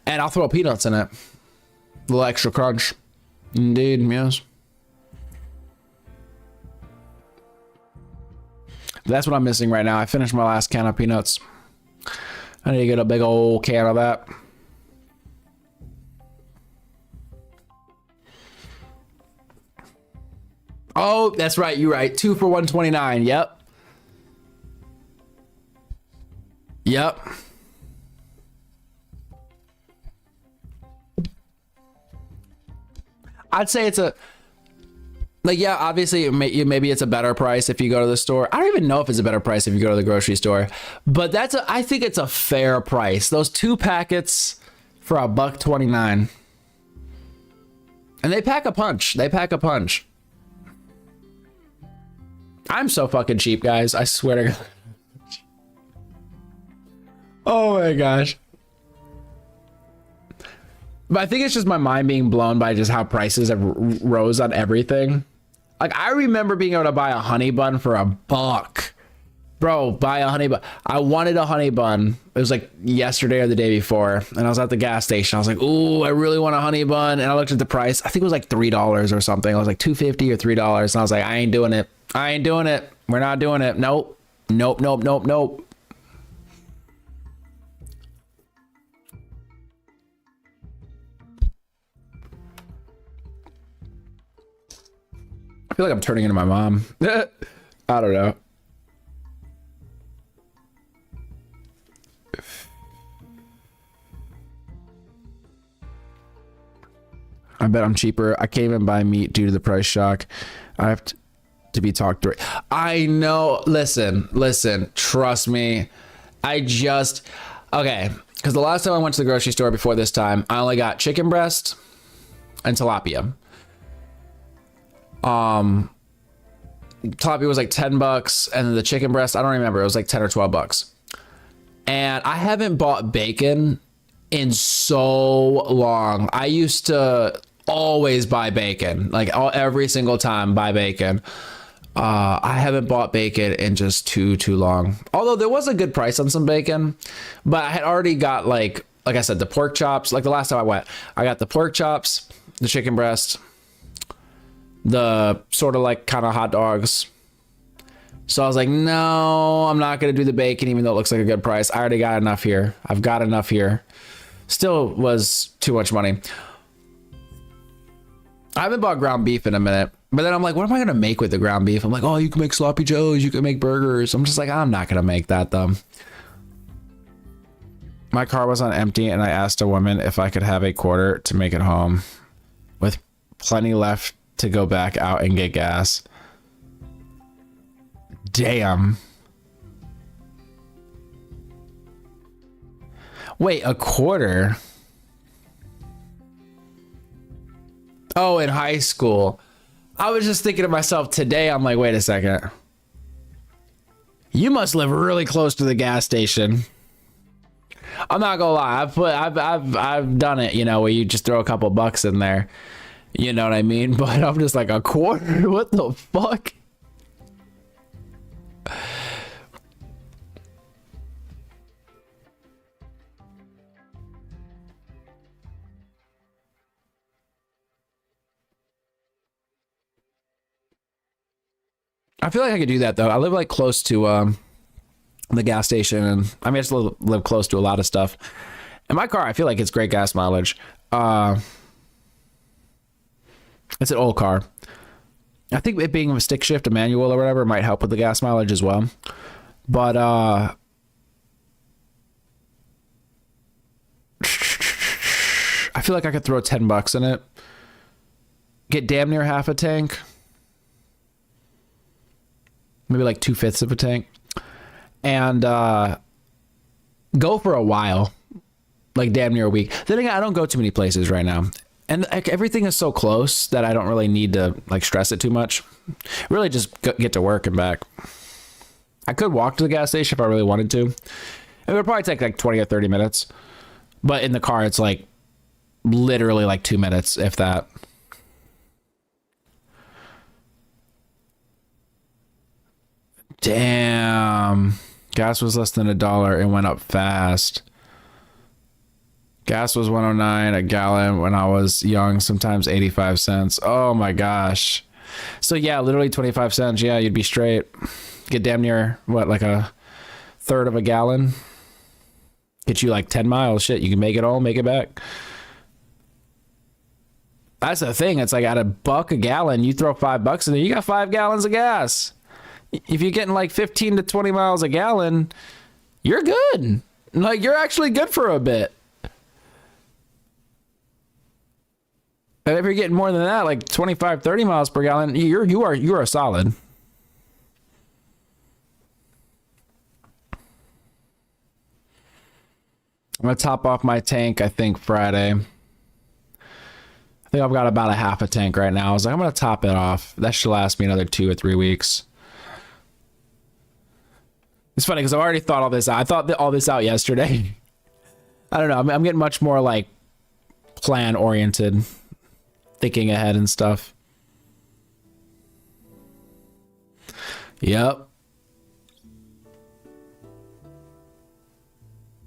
And I'll throw peanuts in it. A little extra crunch. Indeed, yes. That's what I'm missing right now. I finished my last can of peanuts. I need to get a big old can of that. Oh, that's right. You're right. 2 for $1.29. Yep. Yep. I'd say it's a, like, yeah, obviously maybe it's a better price if you go to the store. I don't even know if it's a better price if you go to the grocery store, but I think it's a fair price. Those 2 packets for $1.29. And they pack a punch. They pack a punch. I'm so fucking cheap, guys. I swear to God. Oh my gosh. But I think it's just my mind being blown by just how prices have rose on everything. Like, I remember being able to buy a honey bun for $1. Bro, buy a honey bun. I wanted a honey bun. It was like yesterday or the day before. And I was at the gas station. I was like, ooh, I really want a honey bun. And I looked at the price. I think it was like $3 or something. I was like $2.50 or $3. And I was like, I ain't doing it. I ain't doing it. We're not doing it. Nope. Nope, nope, nope, nope. I feel like I'm turning into my mom. I don't know. I bet I'm cheaper. I can't even buy meat due to the price shock. I have to be talked through. I know. Listen. Trust me. Okay. Because the last time I went to the grocery store before this time, I only got chicken breast and tilapia. Tilapia was like $10, and then the chicken breast, I don't remember, it was like $10 or $12. And I haven't bought bacon in so long. I used to always buy bacon, like every single time buy bacon. I haven't bought bacon in just too long. Although there was a good price on some bacon, but I had already got like I said, the pork chops. Like the last time I went, I got the pork chops, the chicken breast, the sort of like kind of hot dogs. So I was like, no, I'm not going to do the bacon, even though it looks like a good price. I already got enough here. I've got enough here. Still was too much money. I haven't bought ground beef in a minute, but then I'm like, what am I going to make with the ground beef? I'm like, oh, you can make sloppy joes. You can make burgers. I'm just like, I'm not going to make that though. My car was on empty and I asked a woman if I could have a quarter to make it home with plenty left to go back out and get gas. damn. Wait, a quarter? Oh, in high school. I was just thinking to myself today, I'm like, wait a second. You must live really close to the gas station. I'm not gonna lie, I've done it, you know, where you just throw a couple bucks in there. You know what I mean? But I'm just like, a quarter? What the fuck? I feel like I could do that though. I live like close to the gas station, and I mean, I just live close to a lot of stuff. And my car, I feel like it's great gas mileage. It's an old car. I think it being a stick shift, a manual or whatever, might help with the gas mileage as well. But I feel like I could throw $10 in it, get damn near half a tank, maybe like 2/5 of a tank, and go for a while, like damn near a week. Then again, I don't go too many places right now, and like, everything is so close that I don't really need to like stress it too much. Really just get to work and back. I could walk to the gas station if I really wanted to. It would probably take like 20 or 30 minutes, but in the car it's like literally like 2 minutes, if that. Damn. Gas was less than $1 and went up fast. Gas was 109 a gallon when I was young, sometimes 85 cents. Oh my gosh. So yeah, literally 25 cents. Yeah, you'd be straight. Get damn near, what, like a third of a gallon? Get you like 10 miles. Shit, you can make it all, make it back. That's the thing. It's like at $1 a gallon, you throw $5 in there, you got 5 gallons of gas. If you're getting like 15 to 20 miles a gallon, you're good. Like, you're actually good for a bit. And if you're getting more than that, like 25, 30 miles per gallon, you are solid. I'm gonna top off my tank, I think, Friday. I think I've got about a half a tank right now. I was like, I'm gonna top it off. That should last me another 2 or 3 weeks. It's funny because I've already thought all this out. I thought all this out yesterday. I don't know. I'm getting much more like plan oriented, thinking ahead and stuff. Yep.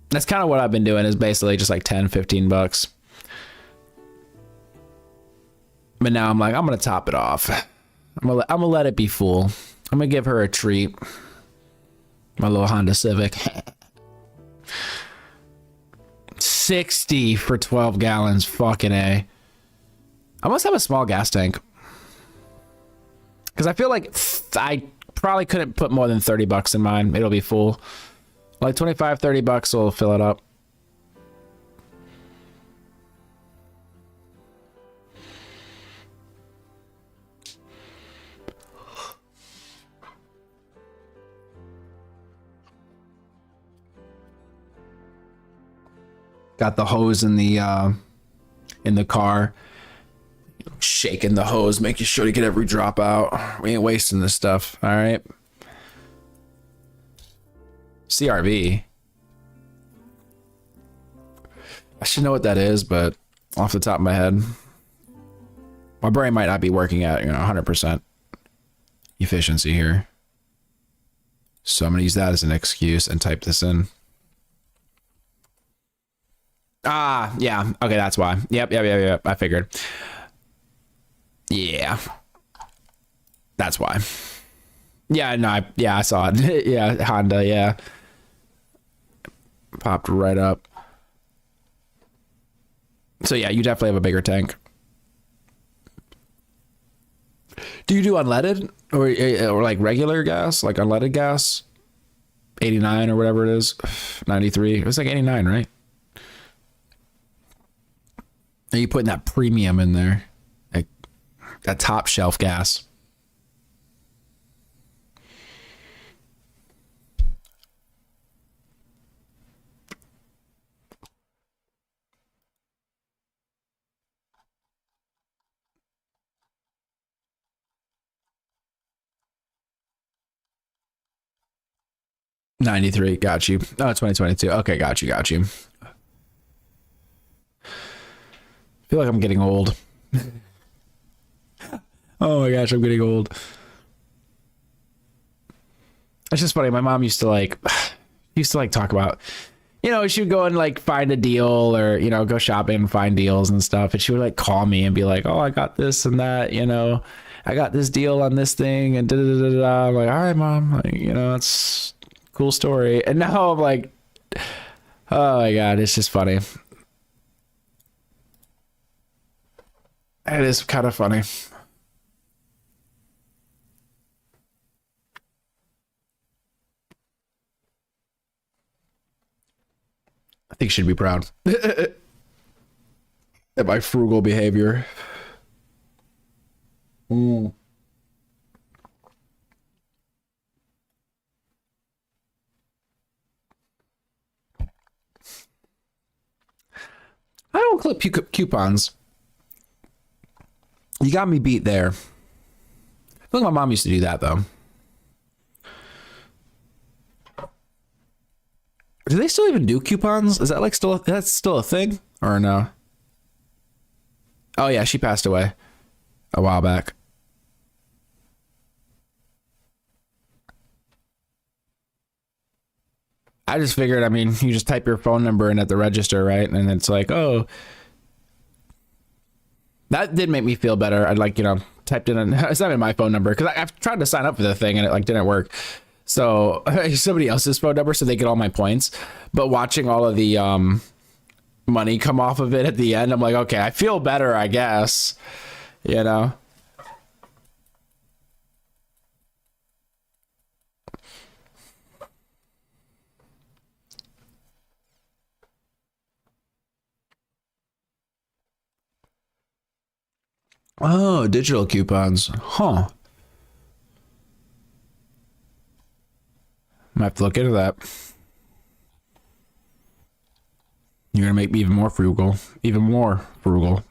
That's kind of what I've been doing, is basically just like 10, 15 bucks. But now I'm like, I'm going to top it off. I'm gonna let it be full. I'm going to give her a treat. My little Honda Civic. 60 for 12 gallons. Fucking A. I must have a small gas tank. Because I feel like I probably couldn't put more than 30 bucks in mine. It'll be full. Like 25, 30 bucks will fill it up. Got the hose in the car. Shaking the hose, making sure to get every drop out. We ain't wasting this stuff, all right? CRV. I should know what that is, but off the top of my head, my brain might not be working at 100% efficiency here. So I'm gonna use that as an excuse and type this in. Ah, yeah. Okay, that's why. Yep. I figured. Yeah. That's why. Yeah, no, I saw it. Yeah, Honda, yeah. Popped right up. So yeah, you definitely have a bigger tank. Do you do unleaded or like regular gas, like unleaded gas? 89 or whatever it is. 93. It was like 89, right? Are you putting that premium in there? Like that top shelf gas? 93. Got you. Oh, 2022. Okay, got you. I feel like I'm getting old. Oh my gosh, I'm getting old. It's just funny. My mom used to like talk about, she would go and like find a deal or, go shopping and find deals and stuff. And she would like call me and be like, oh, I got this and that, I got this deal on this thing and da da da da da. I'm like, all right, mom, like, it's a cool story. And now I'm like, oh my God, it's just funny. It is kind of funny. I think she'd be proud at my frugal behavior. I don't clip coupons. You got me beat there. I feel like my mom used to do that though. Do they still even do coupons? Is that like that's still a thing or no? Oh yeah, she passed away a while back. I just figured, I mean, you just type your phone number in at the register, right? And it's like, oh, that did make me feel better. I'd like, typed in, it's not even my phone number because I've tried to sign up for the thing and it like didn't work. So somebody else's phone number so they get all my points. But watching all of the money come off of it at the end, I'm like, okay, I feel better, I guess. Oh, digital coupons. Huh. Might have to look into that. You're going to make me even more frugal. Even more frugal.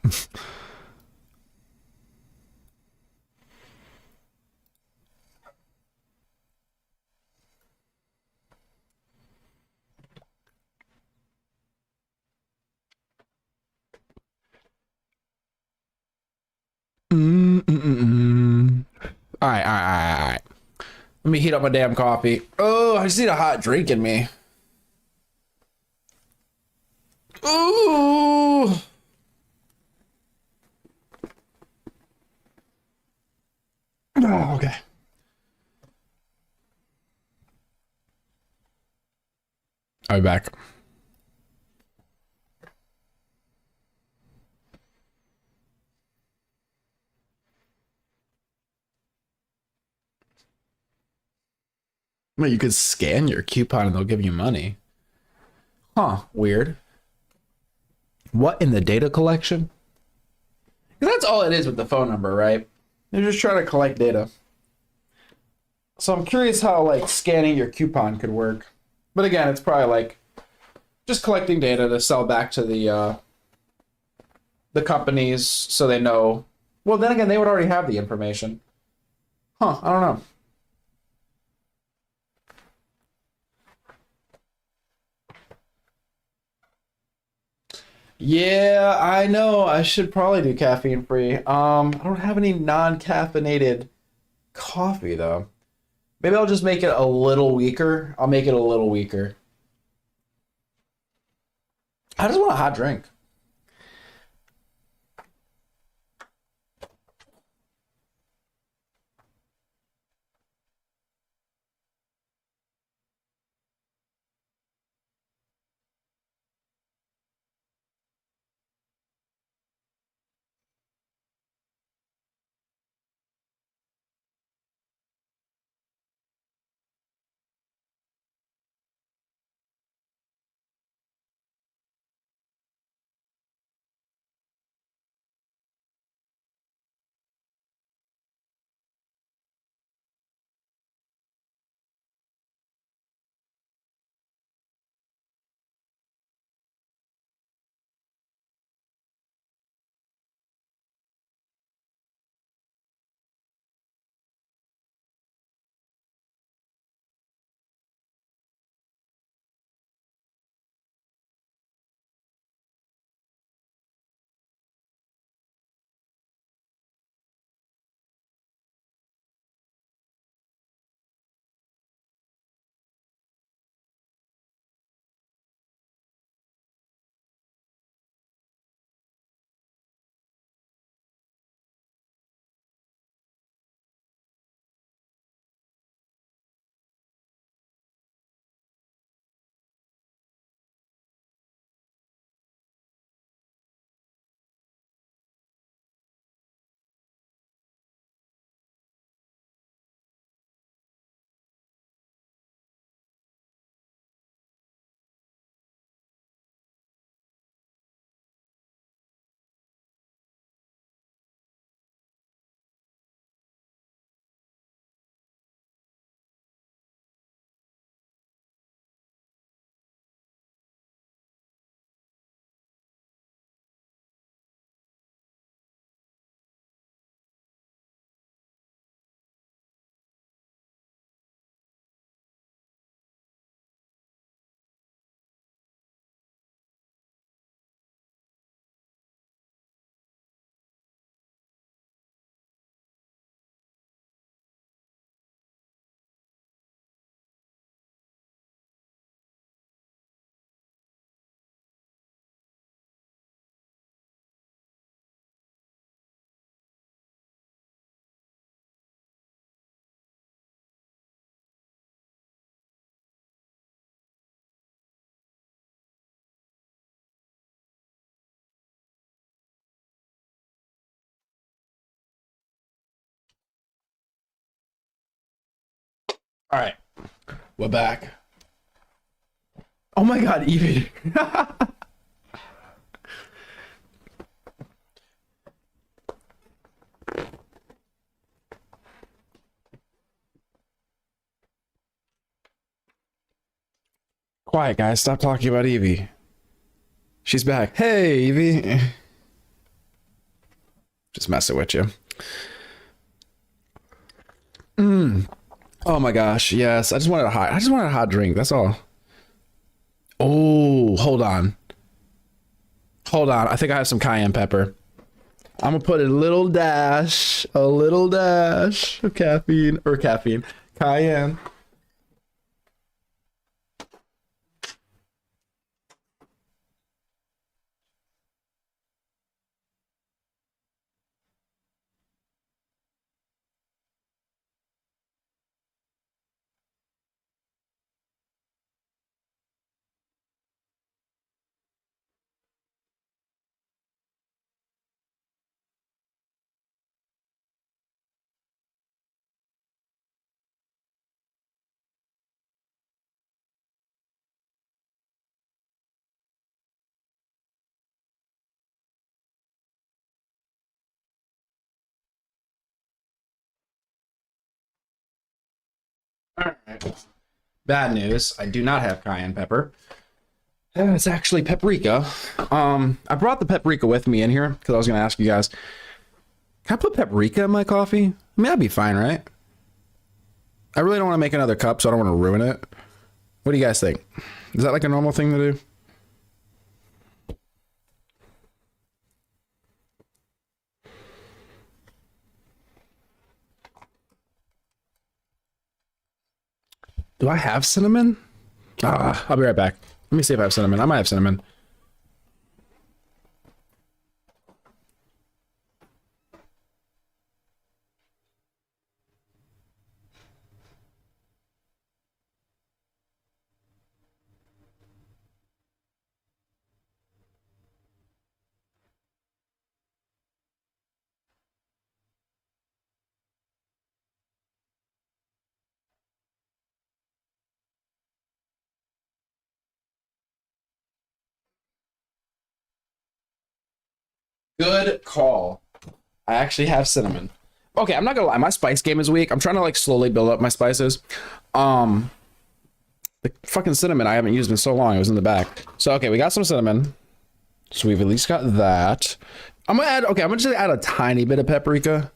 All right. Let me heat up my damn coffee. Oh, I just need a hot drink in me. Ooh. Oh, okay. I'll be back. Well, you could scan your coupon and they'll give you money. Huh, weird. What in the data collection? 'Cause that's all it is with the phone number, right? They're just trying to collect data. So I'm curious how like scanning your coupon could work. But again, it's probably like just collecting data to sell back to the companies so they know. Well, then again, they would already have the information. Huh, I don't know. Yeah, I know. I should probably do caffeine free. I don't have any non-caffeinated coffee though. Maybe I'll just make it a little weaker. I'll make it a little weaker. I just want a hot drink. All right, we're back. Oh my God, Evie. Quiet, guys. Stop talking about Evie. She's back. Hey, Evie. Just messing with you. Oh my gosh. Yes. I just wanted a hot drink. That's all. Oh, hold on. Hold on. I think I have some cayenne pepper. I'm gonna put a little dash of caffeine, cayenne. Alright. Bad news. I do not have cayenne pepper. It's actually paprika. I brought the paprika with me in here because I was going to ask you guys, can I put paprika in my coffee? I mean, that'd be fine, right? I really don't want to make another cup, so I don't want to ruin it. What do you guys think? Is that like a normal thing to do? Do I have cinnamon? I'll be right back. Let me see if I have cinnamon. I might have cinnamon. Good call. I actually have cinnamon. Okay, I'm not gonna lie, my spice game is weak. I'm trying to like slowly build up my spices. The fucking cinnamon I haven't used in so long. It was in the back. So okay, we got some cinnamon. So we've at least got that. I'm gonna just add a tiny bit of paprika.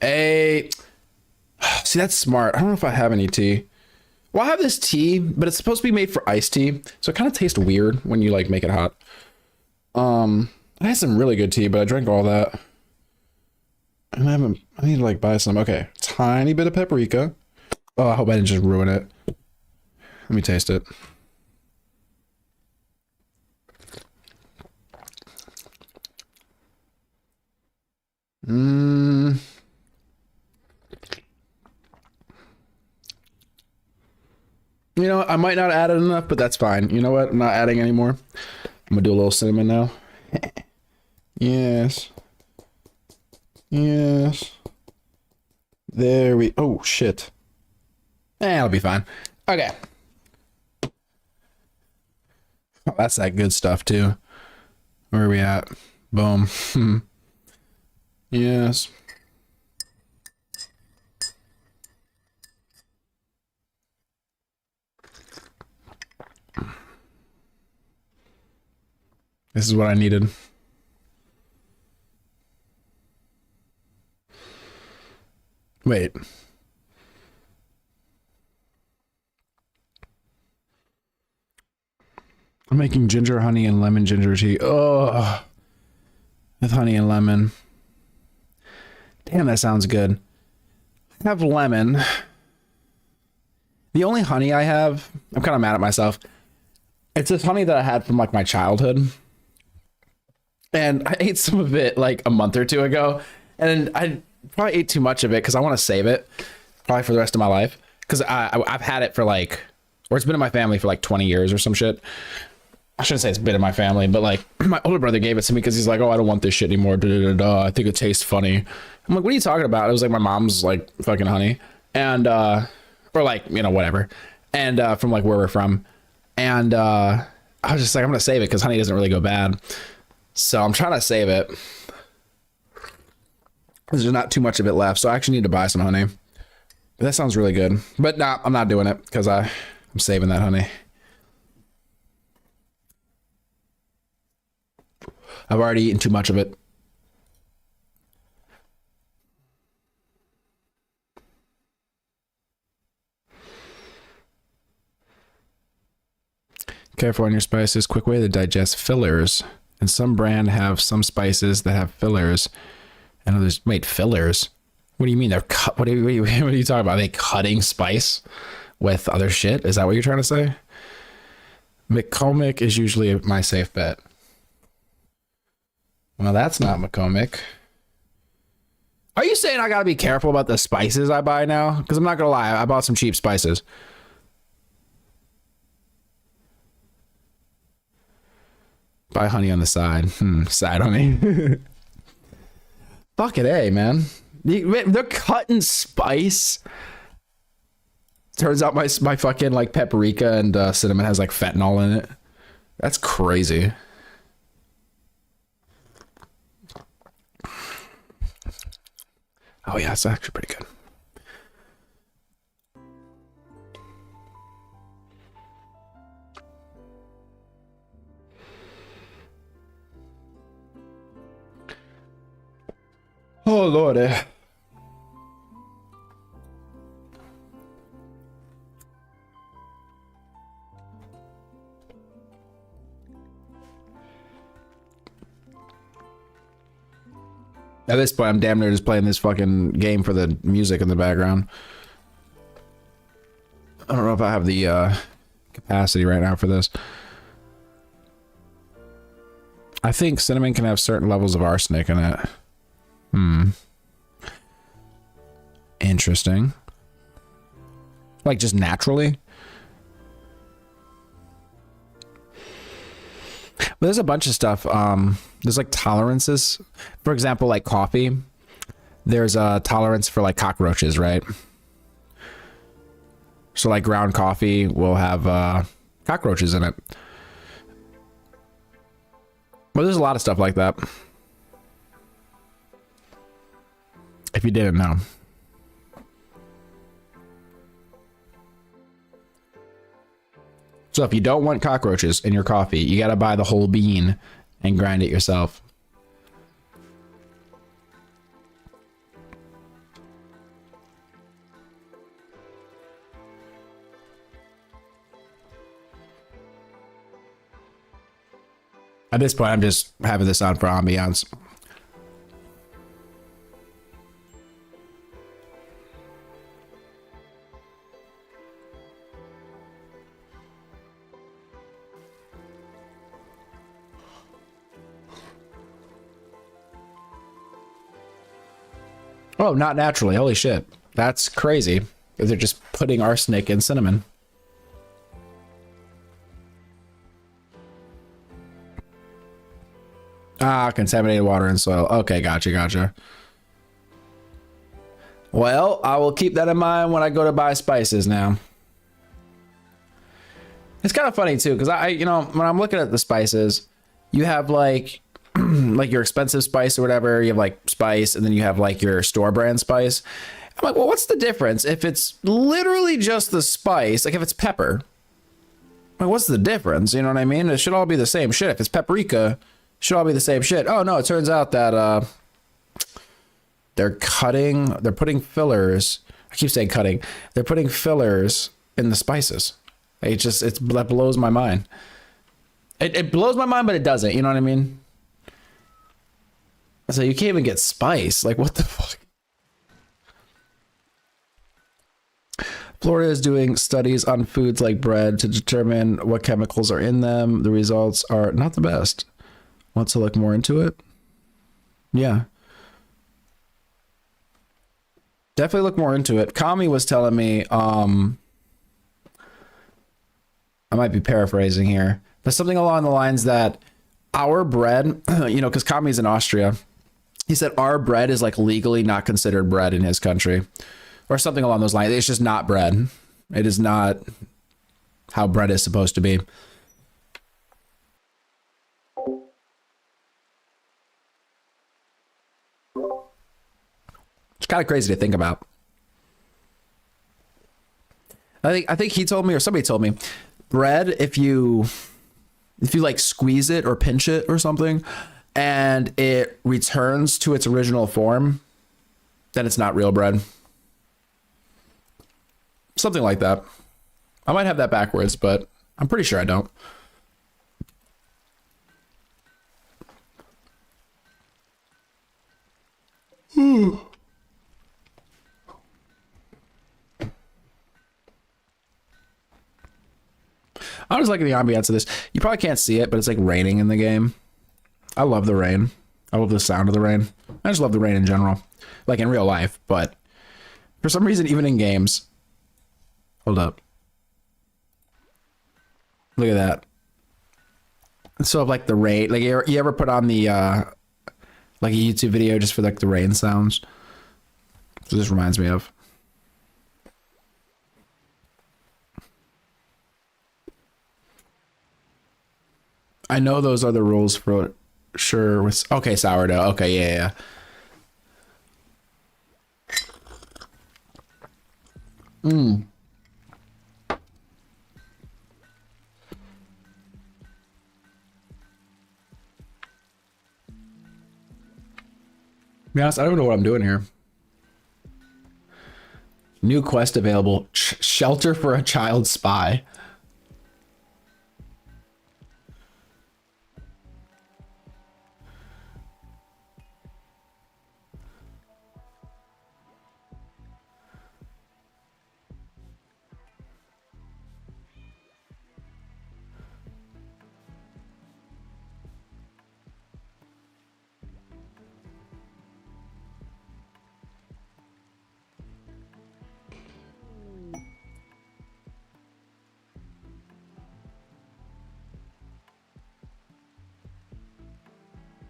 See, that's smart. I don't know if I have any tea. Well, I have this tea, but it's supposed to be made for iced tea, so it kind of tastes weird when you like make it hot. I had some really good tea, but I drank all that. And I need to like buy some. Okay, tiny bit of paprika. Oh, I hope I didn't just ruin it. Let me taste it. You know, I might not add it enough, but that's fine. You know what? I'm not adding anymore. I'm gonna do a little cinnamon now. Yes. Yes. There we... Oh, shit. It'll be fine. Okay. Oh, that's that good stuff, too. Where are we at? Boom. Yes. This is what I needed. Wait. I'm making ginger, honey, and lemon ginger tea. Oh, with honey and lemon. Damn, that sounds good. I have lemon. The only honey I have, I'm kind of mad at myself. It's this honey that I had from like my childhood. And I ate some of it like a month or two ago. And I probably ate too much of it because I want to save it probably for the rest of my life. Because I've had it for like, or it's been in my family for like 20 years or some shit. I shouldn't say it's been in my family, but like my older brother gave it to me because he's like, oh, I don't want this shit anymore. I think it tastes funny. I'm like, what are you talking about? It was like my mom's like fucking honey, and or like, you know, whatever, and from like where we're from, and I was just like, I'm gonna save it because honey doesn't really go bad, so I'm trying to save it. There's not too much of it left, so I actually need to buy some honey. But that sounds really good, but nah, I'm not doing it because I'm saving that honey. I've already eaten too much of it. Careful on your spices. Quick way to digest fillers. And some brand have some spices that have fillers. And others made fillers. What do you mean they're cut? What are you talking about? Are they cutting spice with other shit? Is that what you're trying to say? McCormick is usually my safe bet. Well, that's not McCormick. Are you saying I gotta be careful about the spices I buy now? Because I'm not gonna lie, I bought some cheap spices. Buy honey on the side. Side honey. Fucking A, man. They're cutting spice. Turns out my fucking like paprika and cinnamon has like fentanyl in it. That's crazy. Oh yeah, it's actually pretty good. Oh lordy. At this point, I'm damn near just playing this fucking game for the music in the background. I don't know if I have the capacity right now for this. I think cinnamon can have certain levels of arsenic in it. Interesting. Like just naturally? But there's a bunch of stuff. There's like tolerances. For example, like coffee. There's a tolerance for like cockroaches, right? So like ground coffee will have cockroaches in it. But there's a lot of stuff like that. If you didn't know. So if you don't want cockroaches in your coffee, you gotta buy the whole bean and grind it yourself. At this point, I'm just having this on for ambiance. Oh, not naturally. Holy shit. That's crazy. They're just putting arsenic in cinnamon. Ah, contaminated water and soil. Okay, gotcha. Well, I will keep that in mind when I go to buy spices now. It's kind of funny too, because when I'm looking at the spices, you have like like your expensive spice or whatever, you have like spice, and then you have like your store brand spice. I'm like, well, what's the difference if it's literally just the spice? Like if it's pepper, like what's the difference? You know what I mean? It should all be the same shit. If it's paprika, it should all be the same shit. Oh no, it turns out that they're putting fillers. I keep saying cutting. They're putting fillers in the spices. That blows my mind. It blows my mind, but it doesn't. You know what I mean? So you can't even get spice. Like, what the fuck? Florida is doing studies on foods like bread to determine what chemicals are in them. The results are not the best. Want to look more into it? Yeah. Definitely look more into it. Kami was telling me, I might be paraphrasing here, but something along the lines that our bread, you know, because Kami's in Austria, he said our bread is like legally not considered bread in his country, or something along those lines. It's just not bread. It is not how bread is supposed to be. It's kind of crazy to think about. I think he told me, or somebody told me, bread, if you like squeeze it or pinch it or something and it returns to its original form, then it's not real bread. Something like that. I might have that backwards, but I'm pretty sure I don't. I was liking the ambiance of this. You probably can't see it, but it's like raining in the game. I love the rain. I love the sound of the rain. I just love the rain in general, like in real life. But for some reason, even in games, hold up. Look at that. So like the rain, like you ever put on the like a YouTube video just for like the rain sounds? So this reminds me of. I know those are the rules for sure. Okay, sourdough. Okay, yeah. To be honest, I don't know what I'm doing here. New quest available. Shelter for a child spy.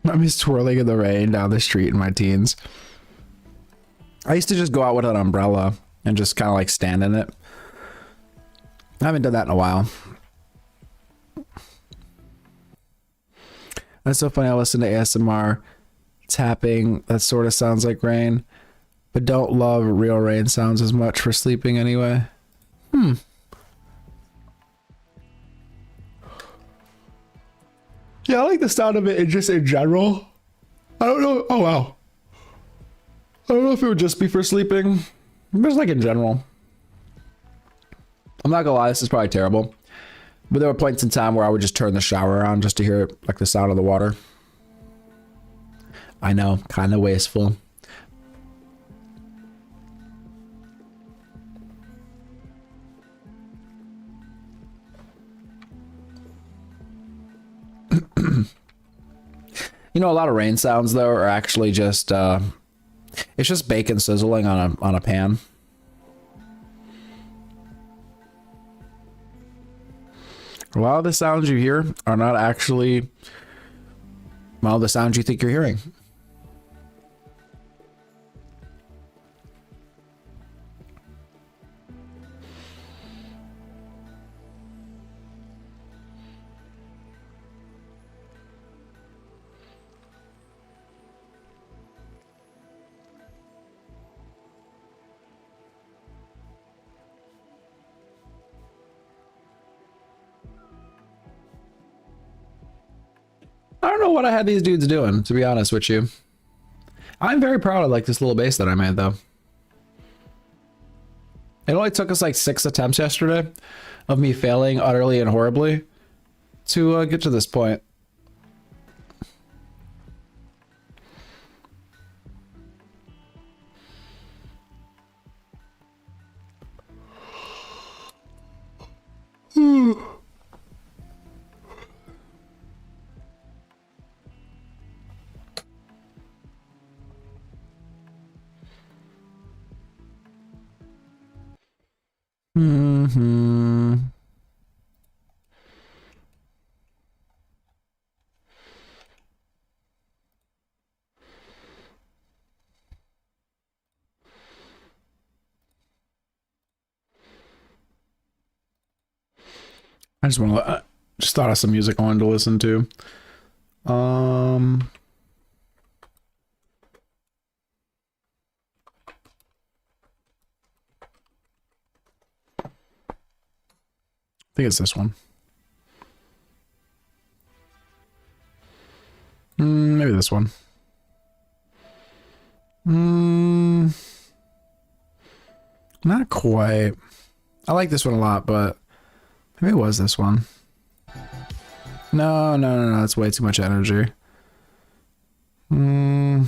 I miss twirling in the rain down the street in my teens. I used to just go out with an umbrella and just kind of like stand in it. I haven't done that in a while. That's so funny. I listen to ASMR tapping. That sort of sounds like rain, but don't love real rain sounds as much for sleeping anyway. Yeah, I like the sound of it just in general. I don't know. Oh, wow. I don't know if it would just be for sleeping. Just like in general. I'm not gonna lie, this is probably terrible. But there were points in time where I would just turn the shower on just to hear like the sound of the water. I know, kind of wasteful. You know, a lot of rain sounds though are actually just it's just bacon sizzling on a pan. A lot of the sounds you hear are not actually, well, the sounds you think you're hearing. I don't know what I had these dudes doing, to be honest with you. I'm very proud of like this little base that I made though. It only took us like 6 attempts yesterday of me failing utterly and horribly to get to this point. I just want to just thought of some music I wanted to listen to. I think it's this one. Maybe this one. Not quite. I like this one a lot, but maybe it was this one. No, that's way too much energy. No,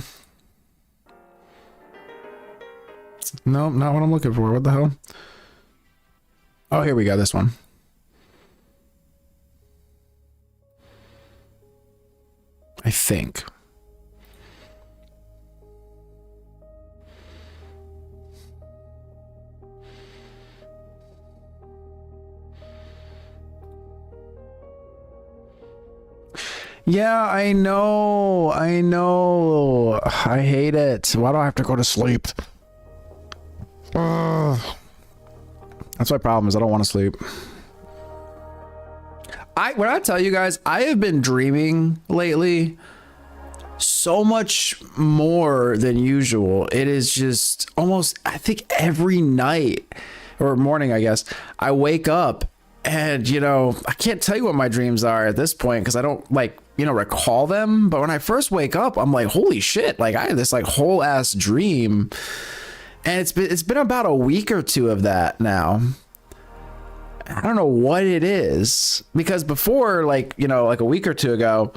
not what I'm looking for. What the hell? Oh, here we go. This one. I think. Yeah, I know. I hate it. Why do I have to go to sleep? Ugh. That's my problem, is I don't want to sleep. When I tell you guys, I have been dreaming lately so much more than usual. It is just almost, I think every night or morning, I guess, I wake up and, you know, I can't tell you what my dreams are at this point because I don't like, you know, recall them. But when I first wake up, I'm like, holy shit, like I had this like whole ass dream. And it's been about a week or two of that now. I don't know what it is, because before, like, you know, like a week or two ago,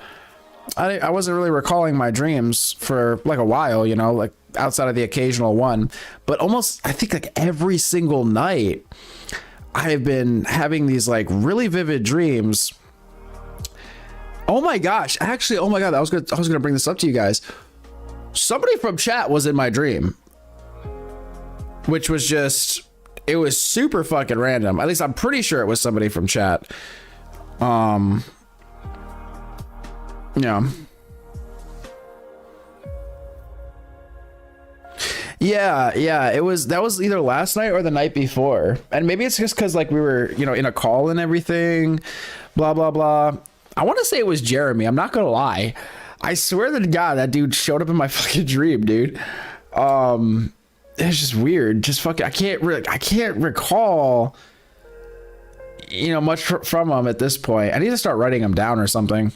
I wasn't really recalling my dreams for like a while, you know, like outside of the occasional one, but almost I think like every single night I've been having these like really vivid dreams. Oh my gosh, actually, oh my God, I was gonna bring this up to you guys. Somebody from chat was in my dream, which was just, it was super fucking random. At least I'm pretty sure it was somebody from chat. Yeah, that was either last night or the night before. And maybe it's just because like we were, you know, in a call and everything, blah, blah, blah. I want to say it was Jeremy. I'm not going to lie. I swear to God, that dude showed up in my fucking dream, dude. It's just weird. Just fucking, I can't recall, you know, much from him at this point. I need to start writing them down or something.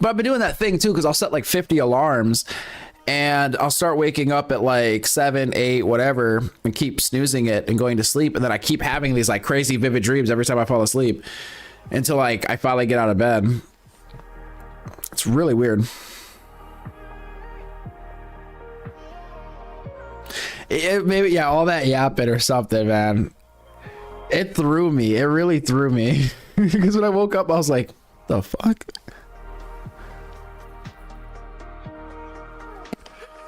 But I've been doing that thing too, because I'll set like 50 alarms and I'll start waking up at like 7, 8, whatever, and keep snoozing it and going to sleep. And then I keep having these like crazy vivid dreams every time I fall asleep until like I finally get out of bed. It's really weird. Maybe, yeah, all that yapping or something, man. It threw me. It really threw me. Because when I woke up, I was like, the fuck?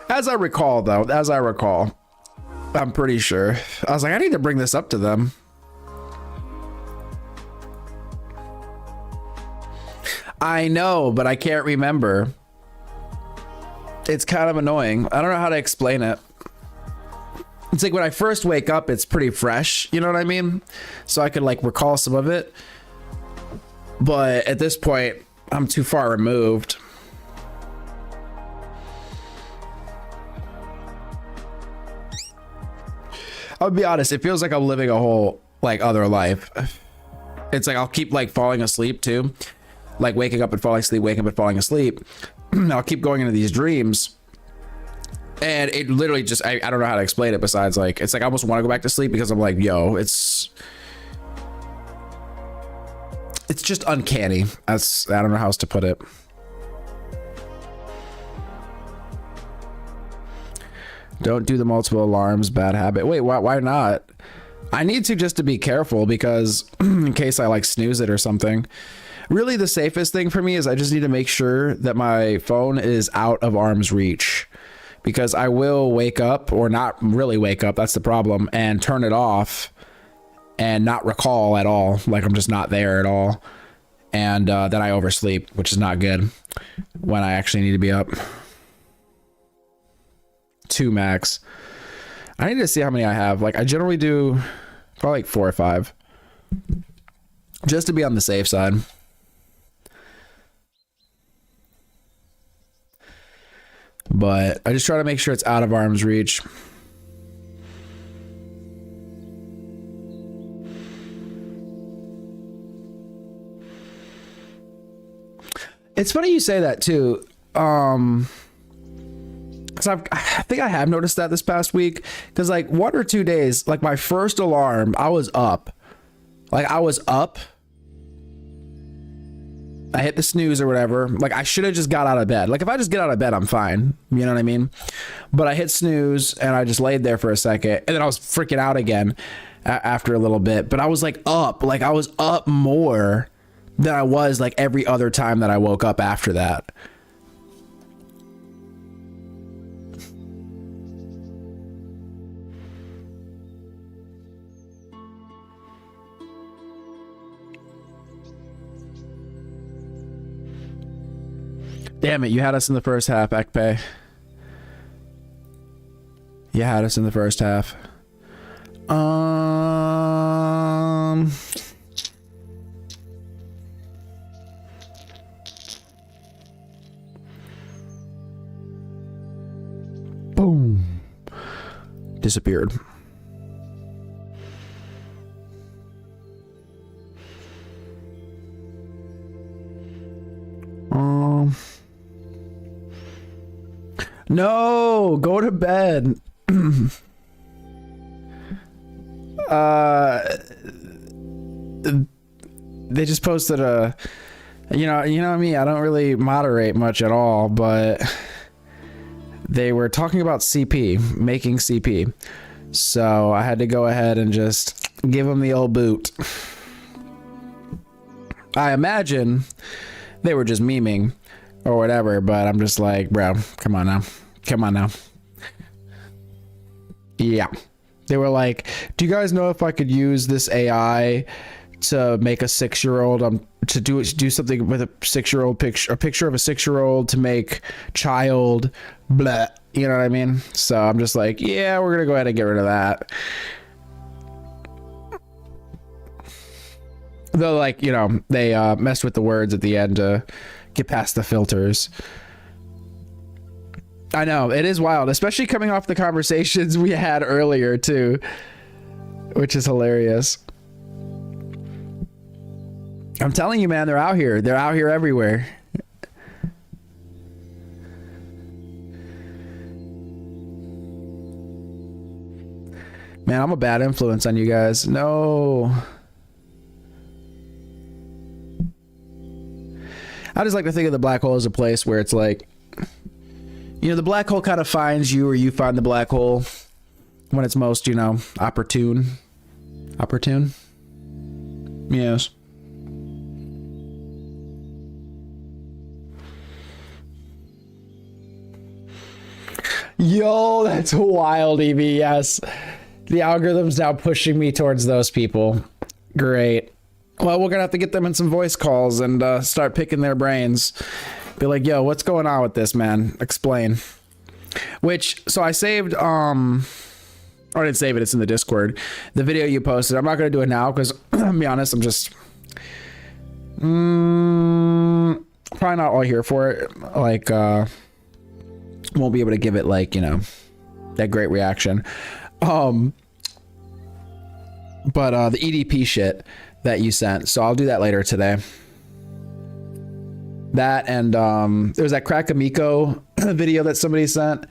As I recall, though, I'm pretty sure. I was like, I need to bring this up to them. I know, but I can't remember. It's kind of annoying. I don't know how to explain it. It's like when I first wake up, it's pretty fresh, you know what I mean? So I could like recall some of it. But at this point, I'm too far removed. I'll be honest, it feels like I'm living a whole like other life. It's like I'll keep like falling asleep too. Like waking up and falling asleep, waking up and falling asleep. I'll keep going into these dreams. And it literally just, I don't know how to explain it besides like, it's like I almost want to go back to sleep because I'm like, yo, it's just uncanny. I don't know how else to put it. Don't do the multiple alarms, bad habit. Wait, why not? I need to just to be careful because in case I like snooze it or something. Really the safest thing for me is I just need to make sure that my phone is out of arm's reach. Because I will wake up or not really wake up, that's the problem, and turn it off and not recall at all. Like I'm just not there at all. And then I oversleep, which is not good when I actually need to be up. 2 max. I need to see how many I have. Like I generally do probably like 4 or 5. just to be on the safe side. But I just try to make sure it's out of arm's reach. It's funny you say that too. Because I think I have noticed that this past week. Because like 1 or 2 days, like my first alarm, I was up. Like I was up. I hit the snooze or whatever. Like I should have just got out of bed. Like if I just get out of bed, I'm fine. You know what I mean? But I hit snooze and I just laid there for a second. And then I was freaking out again after a little bit. But I was like up. Like I was up more than I was like every other time that I woke up after that. Damn it, you had us in the first half, Ekpe. You had us in the first half. Boom. Disappeared. No, go to bed. They just posted a, you know me, I don't really moderate much at all, but they were talking about CP, making CP. So I had to go ahead and just give them the old boot. I imagine they were just memeing or whatever, but I'm just like, bro, come on now. Come on now. Yeah. They were like, do you guys know if I could use this AI to make a 6-year-old, to do something with a 6-year-old picture, a picture of a 6-year-old to make child, blah, you know what I mean? So I'm just like, yeah, we're going to go ahead and get rid of that. Though, like, you know, they messed with the words at the end to get past the filters. I know, it is wild, especially coming off the conversations we had earlier too, which is hilarious. I'm telling you, man, they're out here. They're out here everywhere. Man, I'm a bad influence on you guys. No. I just like to think of the black hole as a place where it's like, you know, the black hole kind of finds you, or you find the black hole when it's most, you know, opportune. Opportune? Yes. Yo, that's wild, Evie. Yes. The algorithm's now pushing me towards those people. Great. Well, we're gonna have to get them in some voice calls and start picking their brains. Be like, yo, what's going on with this, man? Explain. Which, so I saved, I didn't save it, it's in the Discord. The video you posted, I'm not gonna do it now because, to be honest, I'm just, probably not all here for it. Like, won't be able to give it, like, you know, that great reaction. But the EDP shit that you sent, so I'll do that later today. That and there was that Crack Amico video that somebody sent.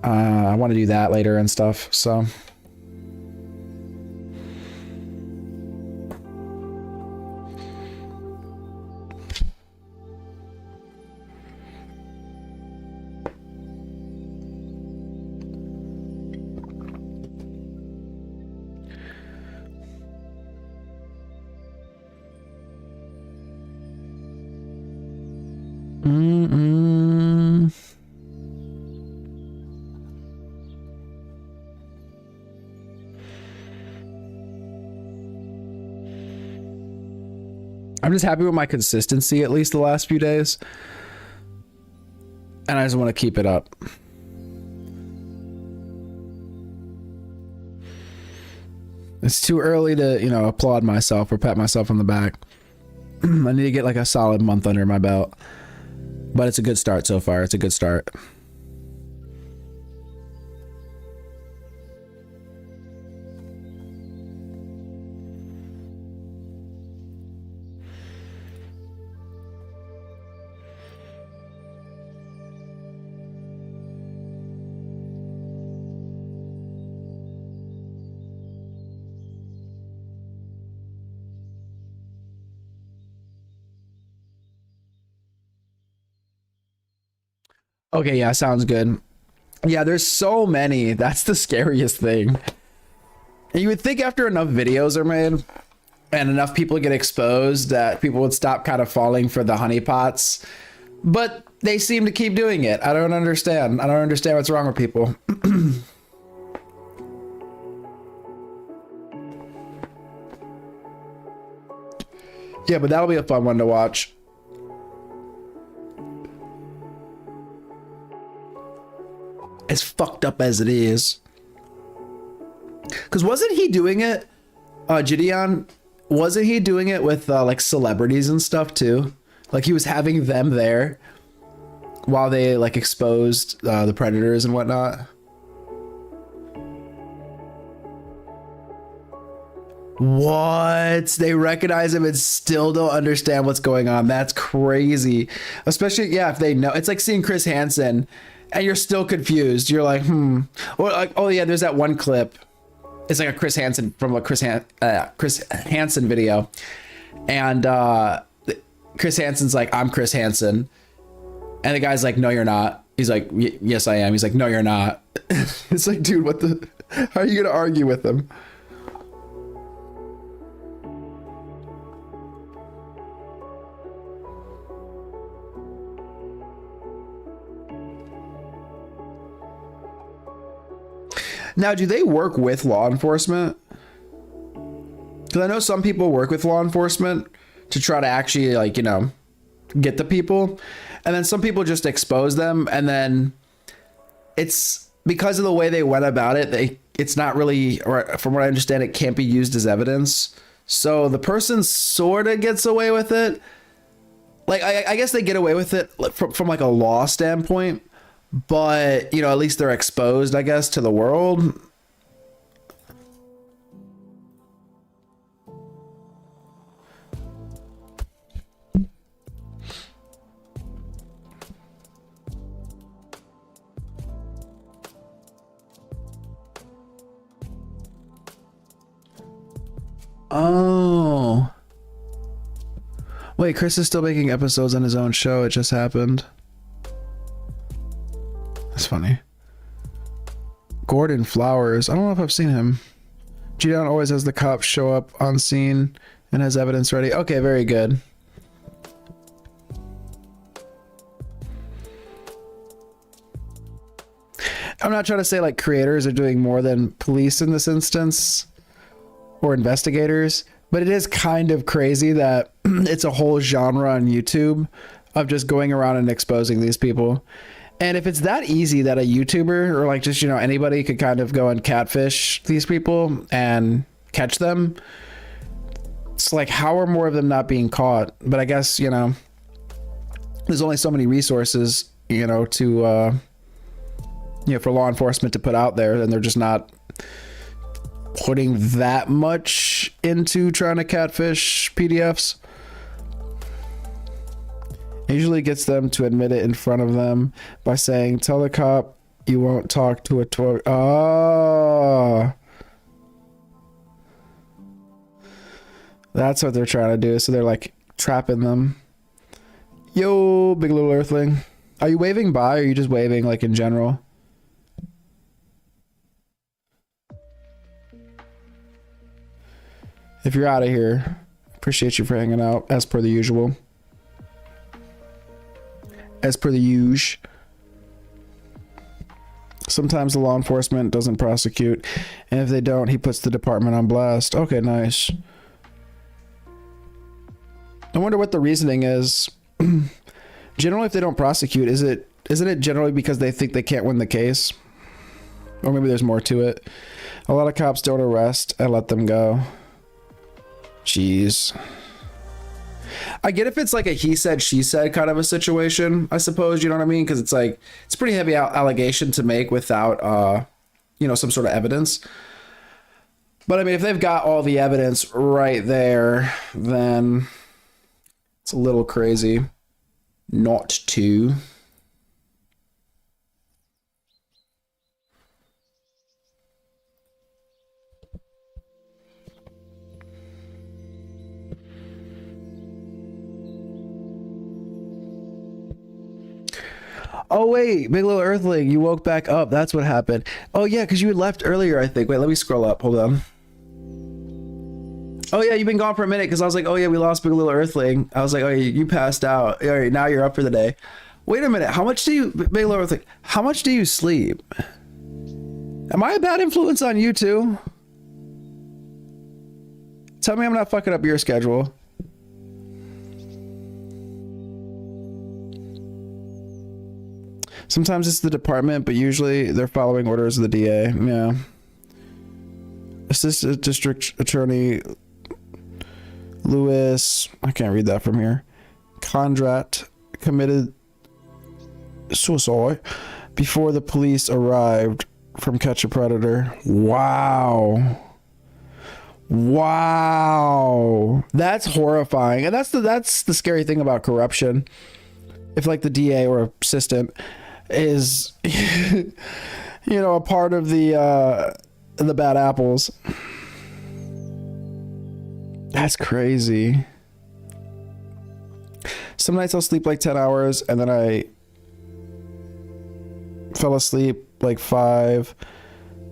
I want to do that later and stuff, so. I'm just happy with my consistency, at least the last few days. And I just want to keep it up. It's too early to, you know, applaud myself or pat myself on the back. I need to get like a solid month under my belt. But it's a good start so far. It's a good start. Okay, yeah, sounds good. Yeah, there's so many. That's the scariest thing. And you would think after enough videos are made and enough people get exposed that people would stop kind of falling for the honeypots. But they seem to keep doing it. I don't understand. I don't understand what's wrong with people. Yeah, but that'll be a fun one to watch. As fucked up as it is. Because wasn't he doing it, Gideon, wasn't he doing it with like celebrities and stuff too? Like he was having them there while they like exposed the predators and whatnot. What? They recognize him and still don't understand what's going on. That's crazy. Especially, yeah, if they know. It's like seeing Chris Hansen and you're still confused. You're like, Or like, oh yeah, there's that one clip. It's like a Chris Hansen from a Chris Hansen video. And Chris Hansen's like, I'm Chris Hansen. And the guy's like, no, you're not. He's like, yes, I am. He's like, no, you're not. It's like, dude, what the, how are you going to argue with him? Now, do they work with law enforcement? Because I know some people work with law enforcement to try to actually, like, you know, get the people. And then some people just expose them. And then it's because of the way they went about it, it's not really, or from what I understand, it can't be used as evidence. So the person sort of gets away with it. Like, I guess they get away with it from like a law standpoint. But, you know, at least they're exposed, I guess, to the world. Oh. Wait, Chris is still making episodes on his own show. It just happened. That's funny. Gordon Flowers. I don't know if I've seen him. Gideon always has the cops show up on scene and has evidence ready. Okay, very good. I'm not trying to say like creators are doing more than police in this instance or investigators, but it is kind of crazy that it's a whole genre on YouTube of just going around and exposing these people. And if it's that easy that a YouTuber or like just, you know, anybody could kind of go and catfish these people and catch them, it's like, how are more of them not being caught? But I guess, you know, there's only so many resources, you know, to, you know, for law enforcement to put out there, and they're just not putting that much into trying to catfish PDFs. Usually gets them to admit it in front of them by saying, tell the cop you won't talk to a tour. Oh, that's what they're trying to do. So they're like trapping them. Yo, big little earthling. Are you waving by, or are you just waving like in general? If you're out of here, appreciate you for hanging out as per the usual. As per the usual. Sometimes the law enforcement doesn't prosecute, and if they don't, he puts the department on blast. Okay, nice. I wonder what the reasoning is. Generally, if they don't prosecute, isn't it generally because they think they can't win the case? Or maybe there's more to it. A lot of cops don't arrest and let them go. Jeez. I get if it's like a he said, she said kind of a situation, I suppose, you know what I mean? Because it's like, it's a pretty heavy allegation to make without, you know, some sort of evidence. But I mean, if they've got all the evidence right there, then it's a little crazy not to. Oh wait, Big Little Earthling, you woke back up. That's what happened. Oh yeah, because you had left earlier, I think. Wait, let me scroll up. Hold on. Oh yeah, you've been gone for a minute because I was like, oh yeah, we lost Big Little Earthling. I was like, oh yeah, you passed out. All right, now you're up for the day. Wait a minute, how much do you, Big Little Earthling, how much do you sleep? Am I a bad influence on you too? Tell me I'm not fucking up your schedule. Sometimes it's the department, but usually they're following orders of the DA. Yeah. Assistant District Attorney Lewis, I can't read that from here. Condrat committed suicide before the police arrived from Catch a Predator. Wow. Wow. That's horrifying. And that's the scary thing about corruption. If like the DA or assistant is you know, a part of the bad apples. That's crazy. Some nights I'll sleep like 10 hours and then I fell asleep like 5,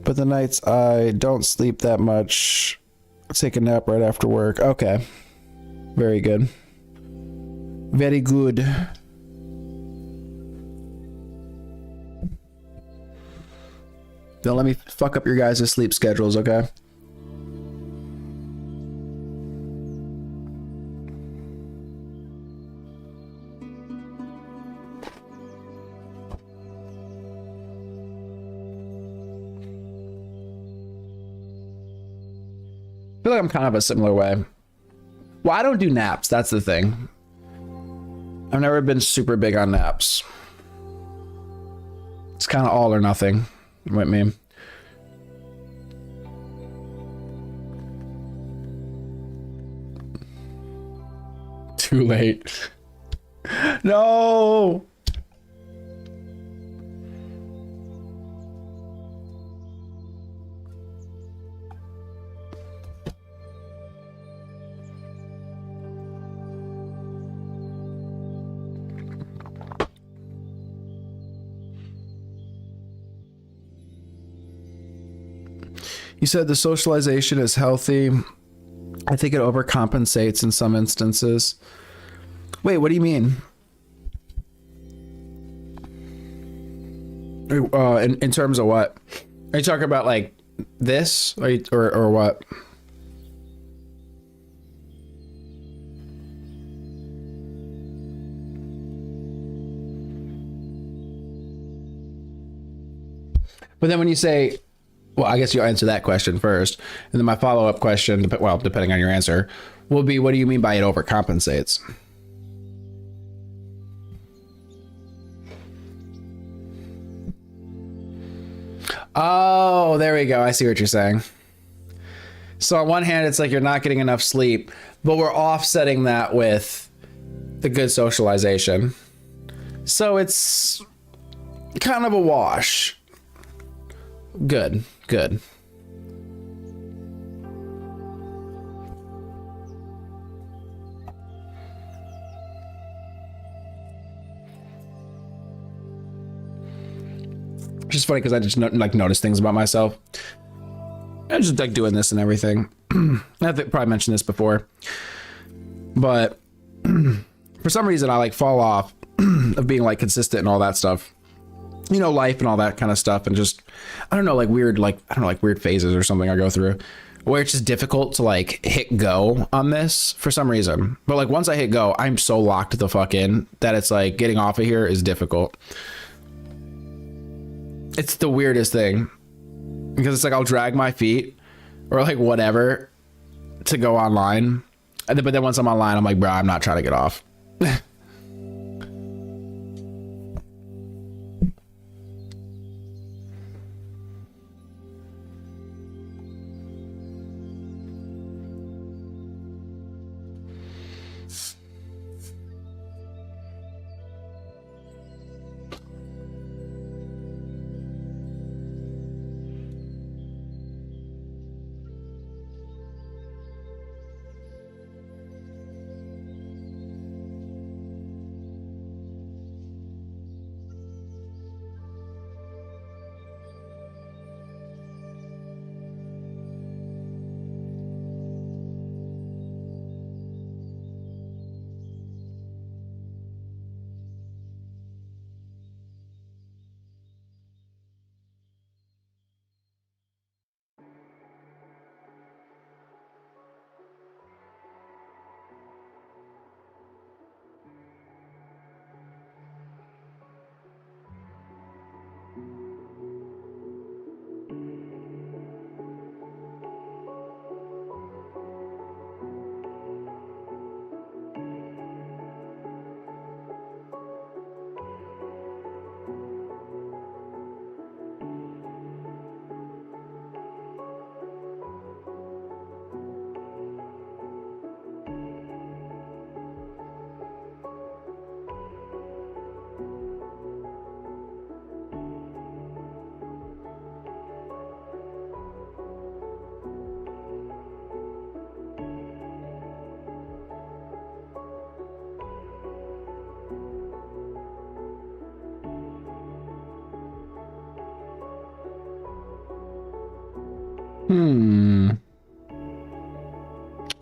but the nights I don't sleep that much, I'll take a nap right after work. Okay, very good, very good. Don't let me fuck up your guys' sleep schedules, okay? I feel like I'm kind of a similar way. Well, I don't do naps, that's the thing. I've never been super big on naps. It's kind of all or nothing with me. Too late. No. You said the socialization is healthy. I think it overcompensates in some instances. Wait, what do you mean? In terms of what? Are you talking about like this or what? But then when you say, well, I guess you'll answer that question first. And then my follow-up question, well, depending on your answer, will be, what do you mean by it overcompensates? Oh, there we go. I see what you're saying. So on one hand, it's like you're not getting enough sleep, but we're offsetting that with the good socialization. So it's kind of a wash. Good, good. Which is funny because I just notice things about myself. I just like doing this and everything. I think probably mentioned this before, but for some reason I like fall off of being like consistent and all that stuff. You know, life and all that kind of stuff, and just I don't know, like weird, weird phases or something I go through where it's just difficult to like hit go on this for some reason. But like once I hit go, I'm so locked the fuck in that it's like getting off of here is difficult. It's the weirdest thing. because it's like I'll drag my feet or like whatever to go online, but then once I'm online, I'm like, bro, I'm not trying to get off.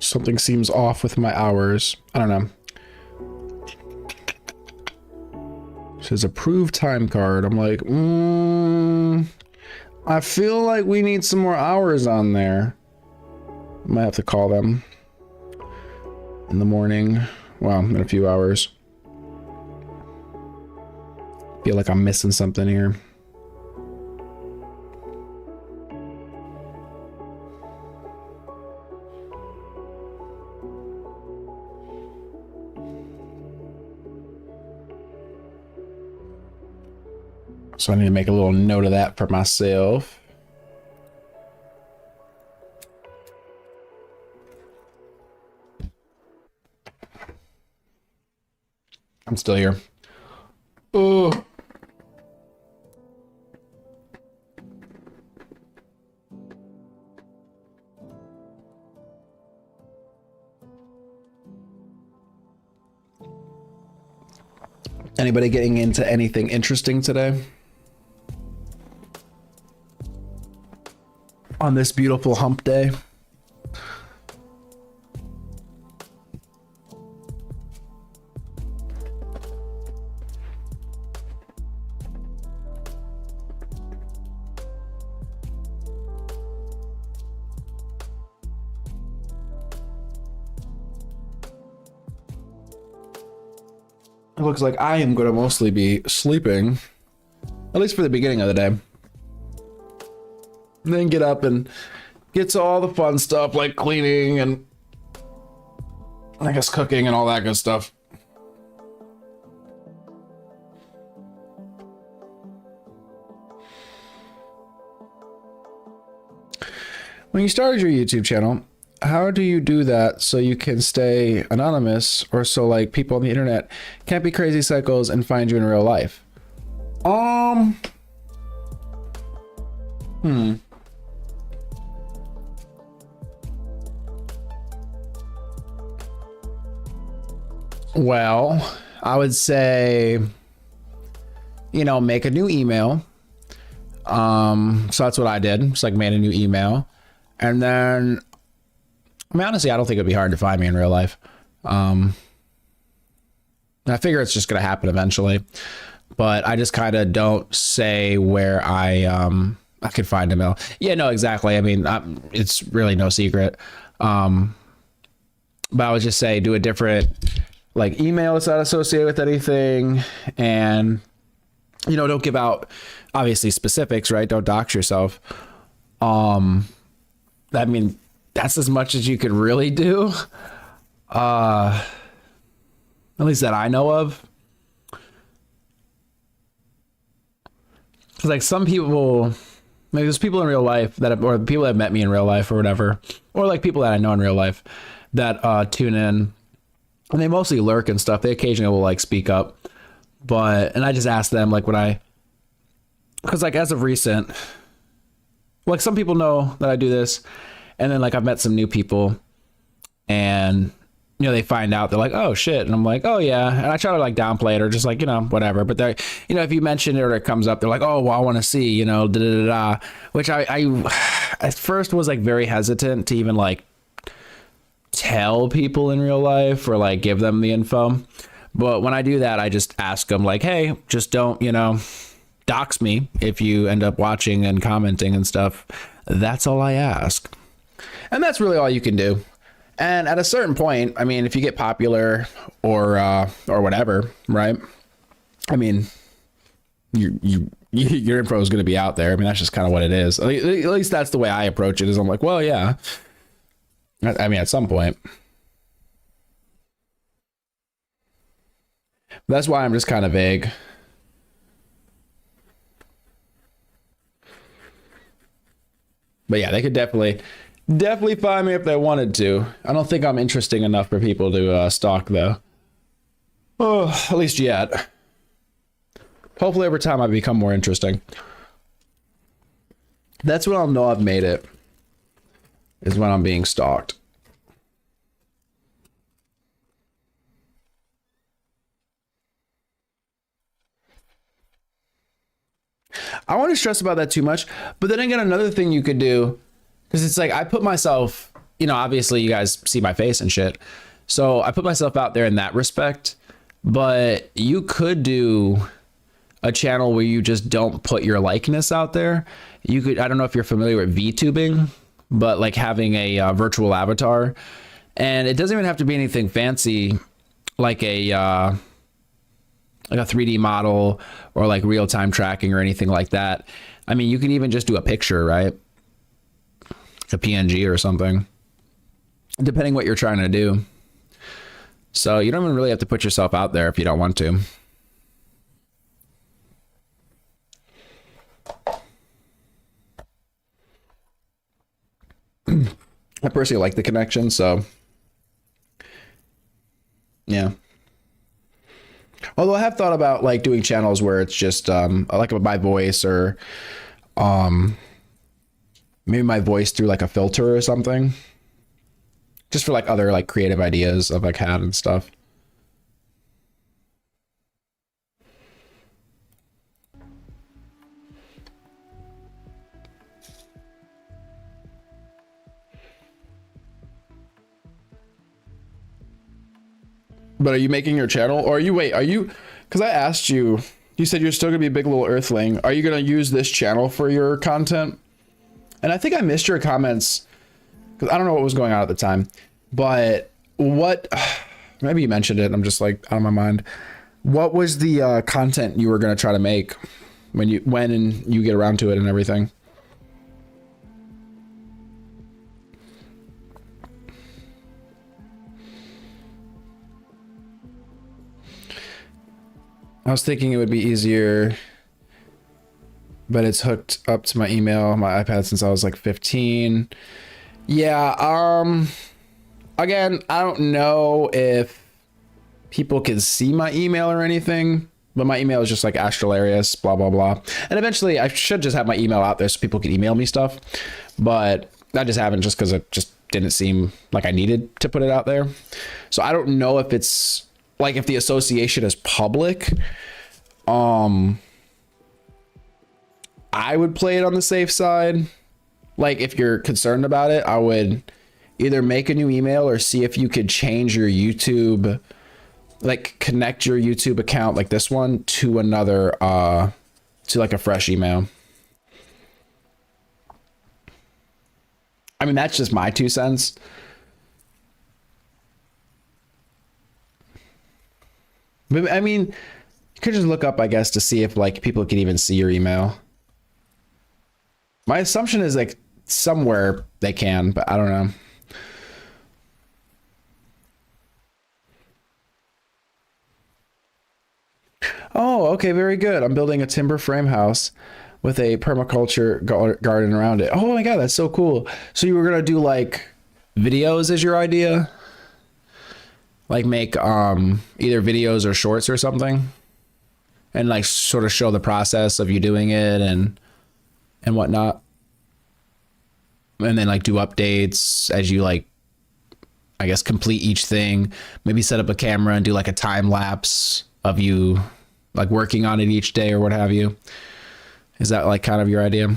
Something seems off with my hours. I don't know. It says approved time card. I'm like, I feel like we need some more hours on there. Might have to call them in the morning. Well, in a few hours. Feel like I'm missing something here. So I need to make a little note of that for myself. I'm still here. Oh. Anybody getting into anything interesting today? On this beautiful hump day? It looks like I am going to mostly be sleeping, at least for the beginning of the day. And then get up and get to all the fun stuff like cleaning and I guess cooking and all that good stuff. When you started your YouTube channel, how do you do that so you can stay anonymous or so like people on the internet can't be crazy psychos and find you in real life? Well, I would say, you know, make a new email. So that's what I did. Just like made a new email. And then, I mean, honestly, I don't think it'd be hard to find me in real life. I figure it's just going to happen eventually, but I just kind of don't say where I could find him. Yeah, no, exactly. I mean, it's really no secret. But I would just say do a different like email that's not associated with anything. And, you know, don't give out obviously specifics, right? Don't dox yourself. I mean, that's as much as you could really do. At least that I know of. Because like some people, like there's people in real life that have, or people that have met me in real life or whatever, or like people that I know in real life that tune in, and they mostly lurk and stuff. They occasionally will like speak up, and I just ask them like because like as of recent, like some people know that I do this, and then like I've met some new people, and you know, they find out, they're like, oh shit. And I'm like, oh yeah. And I try to like downplay it or just like, you know, whatever. But they're, you know, if you mention it or it comes up, they're like, oh, well, I want to see, you know, da da da da. Which I at first was like very hesitant to even like tell people in real life or like give them the info. But when I do that, I just ask them like, hey, just don't, you know, dox me if you end up watching and commenting and stuff. That's all I ask. And that's really all you can do. And at a certain point, I mean, if you get popular or whatever, right? I mean, your info is going to be out there. I mean, that's just kind of what it is. At least that's the way I approach it. Is I'm like, well, yeah. I mean, at some point. That's why I'm just kind of vague. But yeah, they could definitely find me if they wanted to. I don't think I'm interesting enough for people to stalk, though. Oh, at least yet. Hopefully over time I become more interesting. That's when I'll know I've made it. Is when I'm being stalked. I don't want to stress about that too much. But then again, another thing you could do, because it's like I put myself, you know, obviously you guys see my face and shit. So I put myself out there in that respect. But you could do a channel where you just don't put your likeness out there. You could, I don't know if you're familiar with VTubing, but like having a virtual avatar. And it doesn't even have to be anything fancy, like a 3D model or like real-time tracking or anything like that. I mean, you could even just do a picture, right? A PNG or something, depending what you're trying to do. So you don't even really have to put yourself out there if you don't want to. I personally like the connection, so yeah. Although I have thought about like doing channels where it's just like my voice or maybe my voice through like a filter or something, just for like other like creative ideas I've like had and stuff. But are you making your channel, or are you, because I asked you, you said you're still gonna be a big little earthling. Are you gonna use this channel for your content? And I think I missed your comments because I don't know what was going on at the time, but maybe you mentioned it. I'm just like out of my mind. What was the content you were gonna try to make when you get around to it and everything? I was thinking it would be easier, but it's hooked up to my email, my iPad since I was like 15. Yeah, again, I don't know if people can see my email or anything, but my email is just like Astralarius, blah, blah, blah. And eventually I should just have my email out there so people can email me stuff, but I just haven't, just because it just didn't seem like I needed to put it out there. So I don't know if it's like, if the association is public, I would play it on the safe side. Like, if you're concerned about it, I would either make a new email or see if you could change your YouTube, like connect your YouTube account like this one to another, to like a fresh email. I mean, that's just my 2 cents. But I mean, you could just look up, I guess, to see if like people can even see your email. My assumption is like somewhere they can, but I don't know. Oh, okay, very good. I'm building a timber frame house with a permaculture garden around it. Oh my god, that's so cool. So you were gonna do like videos as your idea? Like make either videos or shorts or something? And like sort of show the process of you doing it and whatnot. And then like do updates as you like, I guess, complete each thing. Maybe set up a camera and do like a time lapse of you like working on it each day or what have you. Is that like kind of your idea?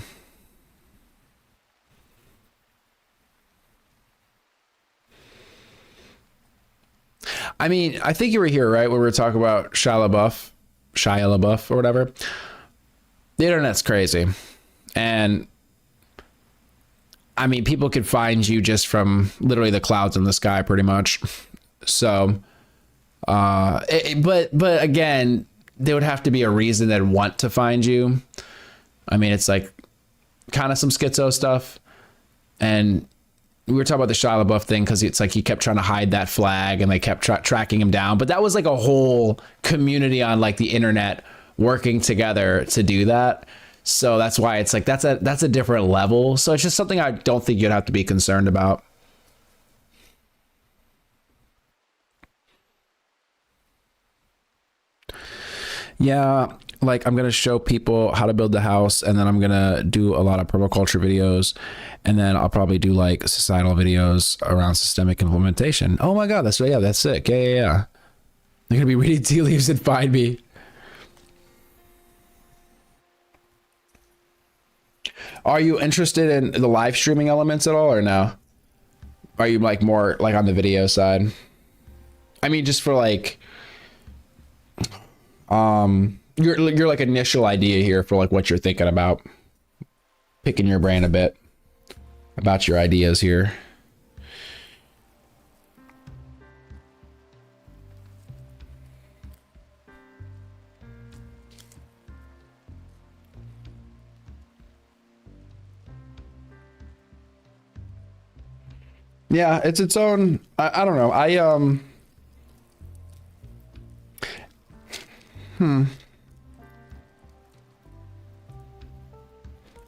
I mean, I think you were here, right? When we were talking about Shia LaBeouf or whatever. The internet's crazy. And I mean, people could find you just from literally the clouds in the sky pretty much. So, but again, there would have to be a reason they'd want to find you. I mean, it's like kind of some schizo stuff. And we were talking about the Shia LaBeouf thing because it's like he kept trying to hide that flag and they kept tracking him down. But that was like a whole community on like the internet working together to do that. So that's why it's like that's a different level. So it's just something I don't think you'd have to be concerned about. Yeah, like I'm going to show people how to build the house, and then I'm going to do a lot of permaculture videos, and then I'll probably do like societal videos around systemic implementation. Oh my God, that's sick. Yeah. They're going to be reading tea leaves and find me. Are you interested in the live streaming elements at all or no? Are you like more like on the video side? I mean, just for like, your like initial idea here for like what you're thinking about, picking your brain a bit about your ideas here. Yeah, it's its own, I don't know.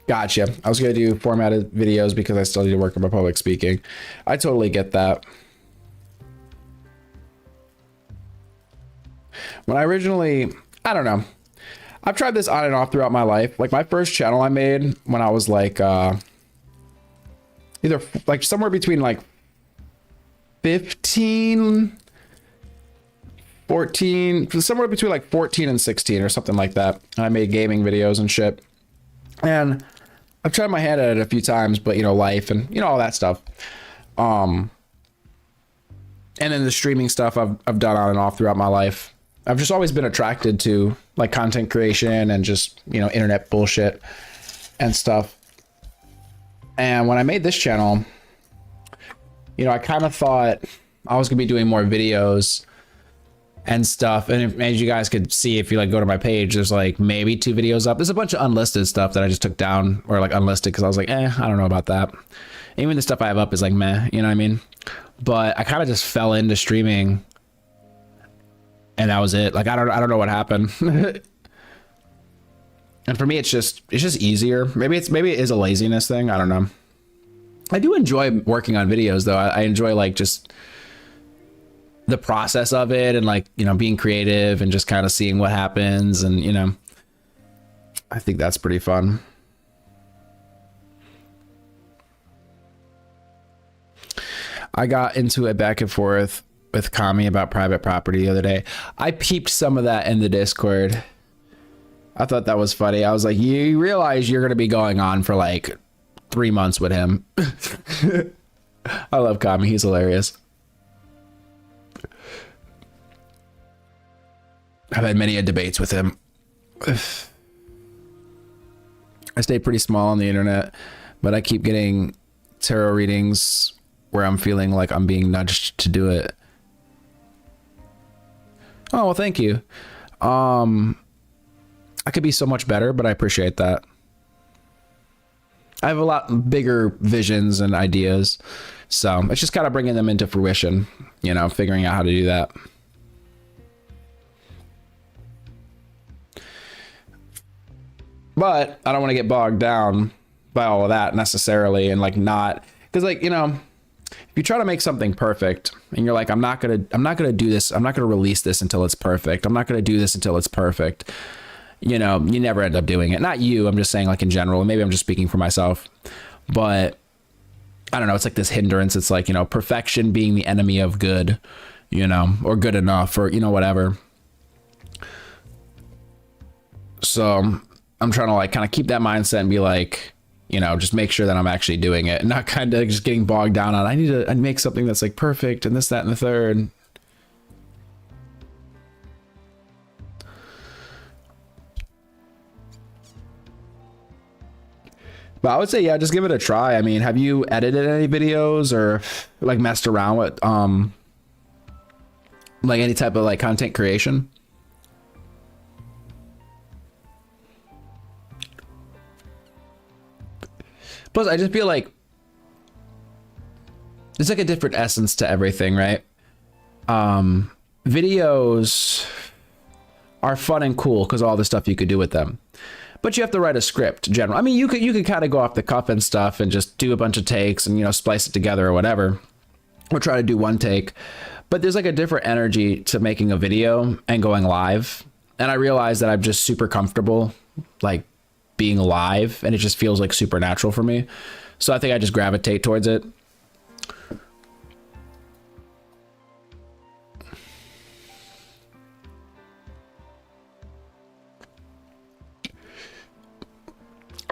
Gotcha. I was going to do formatted videos because I still need to work on my public speaking. I totally get that. When I originally, I don't know. I've tried this on and off throughout my life. Like my first channel I made when I was like, either like somewhere between like 15, 14, somewhere between like 14 and 16 or something like that. I made gaming videos and shit. And I've tried my hand at it a few times, but you know, life and you know, all that stuff. And then the streaming stuff I've done on and off throughout my life. I've just always been attracted to like content creation and just, you know, internet bullshit and stuff. And when I made this channel, you know, I kind of thought I was gonna be doing more videos and stuff. And as you guys could see, if you like go to my page, there's like maybe 2 videos up. There's a bunch of unlisted stuff that I just took down, or like unlisted because I was like, I don't know about that. Even the stuff I have up is like meh, you know what I mean? But I kind of just fell into streaming, and that was it. Like I don't know what happened. And for me, it's just easier. Maybe it is a laziness thing. I don't know. I do enjoy working on videos though. I enjoy like just the process of it and like, you know, being creative and just kind of seeing what happens. And, you know, I think that's pretty fun. I got into a back and forth with Kami about private property the other day. I peeped some of that in the Discord. I thought that was funny. I was like, you realize you're going to be going on for like 3 months with him. I love Kami. He's hilarious. I've had many debates with him. I stay pretty small on the internet, but I keep getting tarot readings where I'm feeling like I'm being nudged to do it. Oh, well, thank you. I could be so much better, but I appreciate that. I have a lot bigger visions and ideas. So it's just kind of bringing them into fruition, you know, figuring out how to do that. But I don't want to get bogged down by all of that necessarily, and like not, because like, you know, if you try to make something perfect and you're like, I'm not gonna do this, I'm not gonna release this until it's perfect, I'm not gonna do this until it's perfect, you know, you never end up doing it. Not you, I'm just saying like in general, and maybe I'm just speaking for myself, but I don't know, it's like this hindrance. It's like, you know, perfection being the enemy of good, you know, or good enough, or, you know, whatever. So I'm trying to like kind of keep that mindset and be like, you know, just make sure that I'm actually doing it and not kind of just getting bogged down on, I need to make something that's like perfect and this, that, and the third. But I would say, yeah, just give it a try. I mean, have you edited any videos or like messed around with like any type of like content creation? Plus, I just feel like there's like a different essence to everything, right? Videos are fun and cool because all the stuff you could do with them. But you have to write a script, general. I mean, you could kind of go off the cuff and stuff and just do a bunch of takes and, you know, splice it together or whatever, or try to do one take. But there's like a different energy to making a video and going live. And I realize that I'm just super comfortable, like being live, and it just feels like supernatural for me. So I think I just gravitate towards it.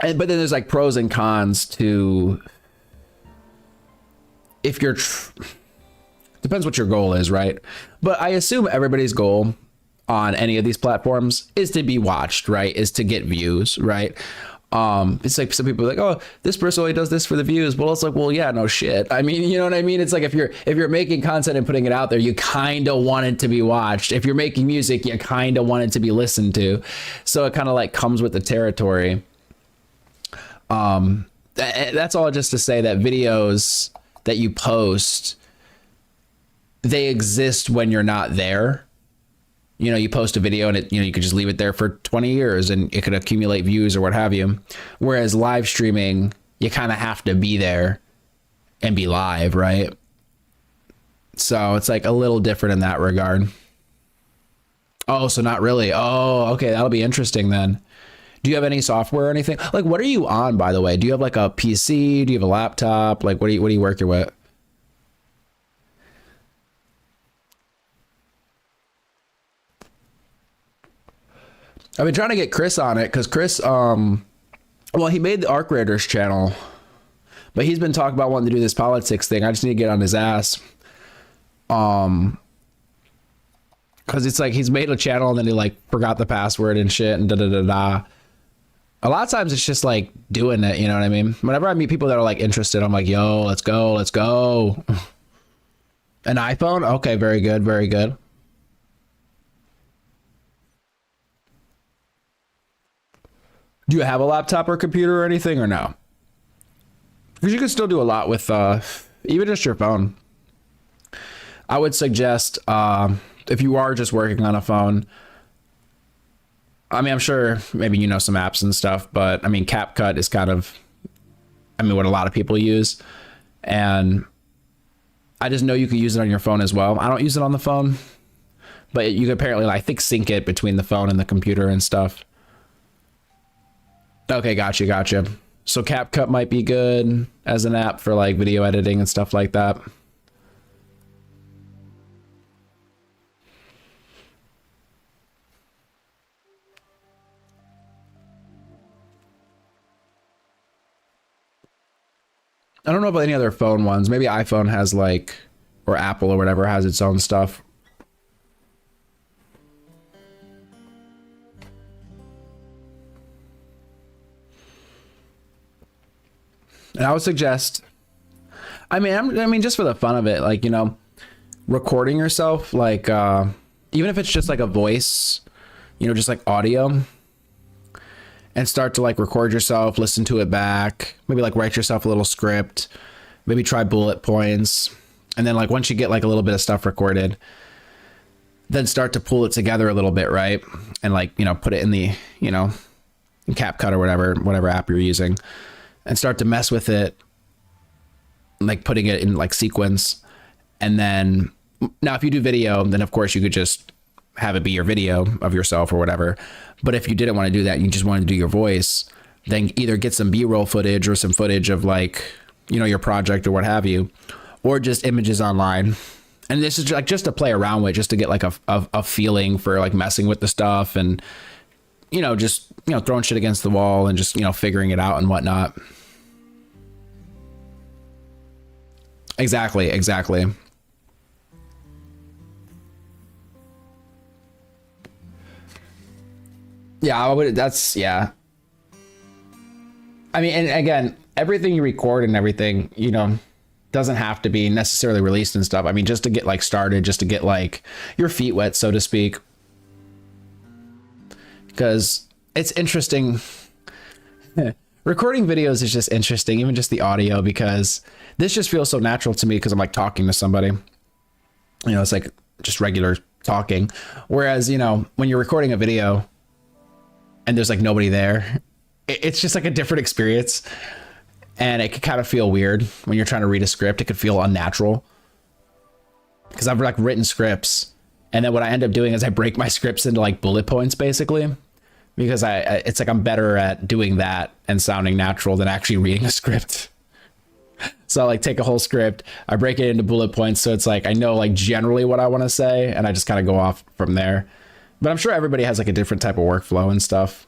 But then there's like pros and cons to, if you're, depends what your goal is, right? But I assume everybody's goal on any of these platforms is to be watched, right? Is to get views, right? It's like some people are like, oh, this person only does this for the views. Well, it's like, well, yeah, no shit. I mean, you know what I mean? It's like if you're making content and putting it out there, you kind of want it to be watched. If you're making music, you kind of want it to be listened to. So it kind of like comes with the territory. That's all just to say that videos that you post, they exist when you're not there. You know, you post a video and it, you know, you could just leave it there for 20 years and it could accumulate views or what have you. Whereas live streaming, you kind of have to be there and be live, right? So it's like a little different in that regard. Oh, so not really. Oh, okay. That'll be interesting then. Do you have any software or anything? Like, what are you on, by the way? Do you have like a PC? Do you have a laptop? Like, what do you work with? I've been trying to get Chris on it because Chris, well, he made the Arc Raiders channel, but he's been talking about wanting to do this politics thing. I just need to get on his ass. Because it's like he's made a channel and then he like forgot the password and shit and da-da-da-da. A lot of times it's just like doing it, you know what I mean? Whenever I meet people that are like interested, I'm like, yo, let's go, let's go. An iPhone? Okay, very good, very good. Do you have a laptop or computer or anything or no? Because you can still do a lot with even just your phone. I would suggest if you are just working on a phone, I mean, I'm sure maybe you know some apps and stuff, but I mean, CapCut is kind of, I mean, what a lot of people use. And I just know you can use it on your phone as well. I don't use it on the phone, but you can apparently, I think, sync it between the phone and the computer and stuff. Okay, gotcha. So CapCut might be good as an app for like video editing and stuff like that. I don't know about any other phone ones. Maybe iPhone has like, or Apple or whatever has its own stuff. And I would suggest, I mean, just for the fun of it, like, you know, recording yourself, like, even if it's just like a voice, you know, just like audio, and start to like record yourself, listen to it back, maybe like write yourself a little script, maybe try bullet points. And then like once you get like a little bit of stuff recorded, then start to pull it together a little bit, right? And like, you know, put it in the, you know, in CapCut or whatever app you're using, and start to mess with it, like putting it in like sequence. And then now if you do video, then of course you could just have it be your video of yourself or whatever. But if you didn't want to do that, you just wanted to do your voice, then either get some B-roll footage or some footage of like, you know, your project or what have you, or just images online. And this is like just to play around with, just to get like a feeling for like messing with the stuff and, you know, just, you know, throwing shit against the wall and just, you know, figuring it out and whatnot. Exactly. Yeah, yeah. I mean, and again, everything you record and everything, you know, doesn't have to be necessarily released and stuff. I mean, just to get like started, just to get like your feet wet, so to speak. Because it's interesting. Recording videos is just interesting, even just the audio, because this just feels so natural to me because I'm like talking to somebody. You know, it's like just regular talking. Whereas, you know, when you're recording a video and there's like nobody there, it's just like a different experience. And it could kind of feel weird when you're trying to read a script. It could feel unnatural because I've like written scripts, and then what I end up doing is I break my scripts into like bullet points basically, because it's like I'm better at doing that and sounding natural than actually reading a script. So I like take a whole script, I break it into bullet points, so it's like I know like generally what I want to say, and I just kind of go off from there. But I'm sure everybody has like a different type of workflow and stuff.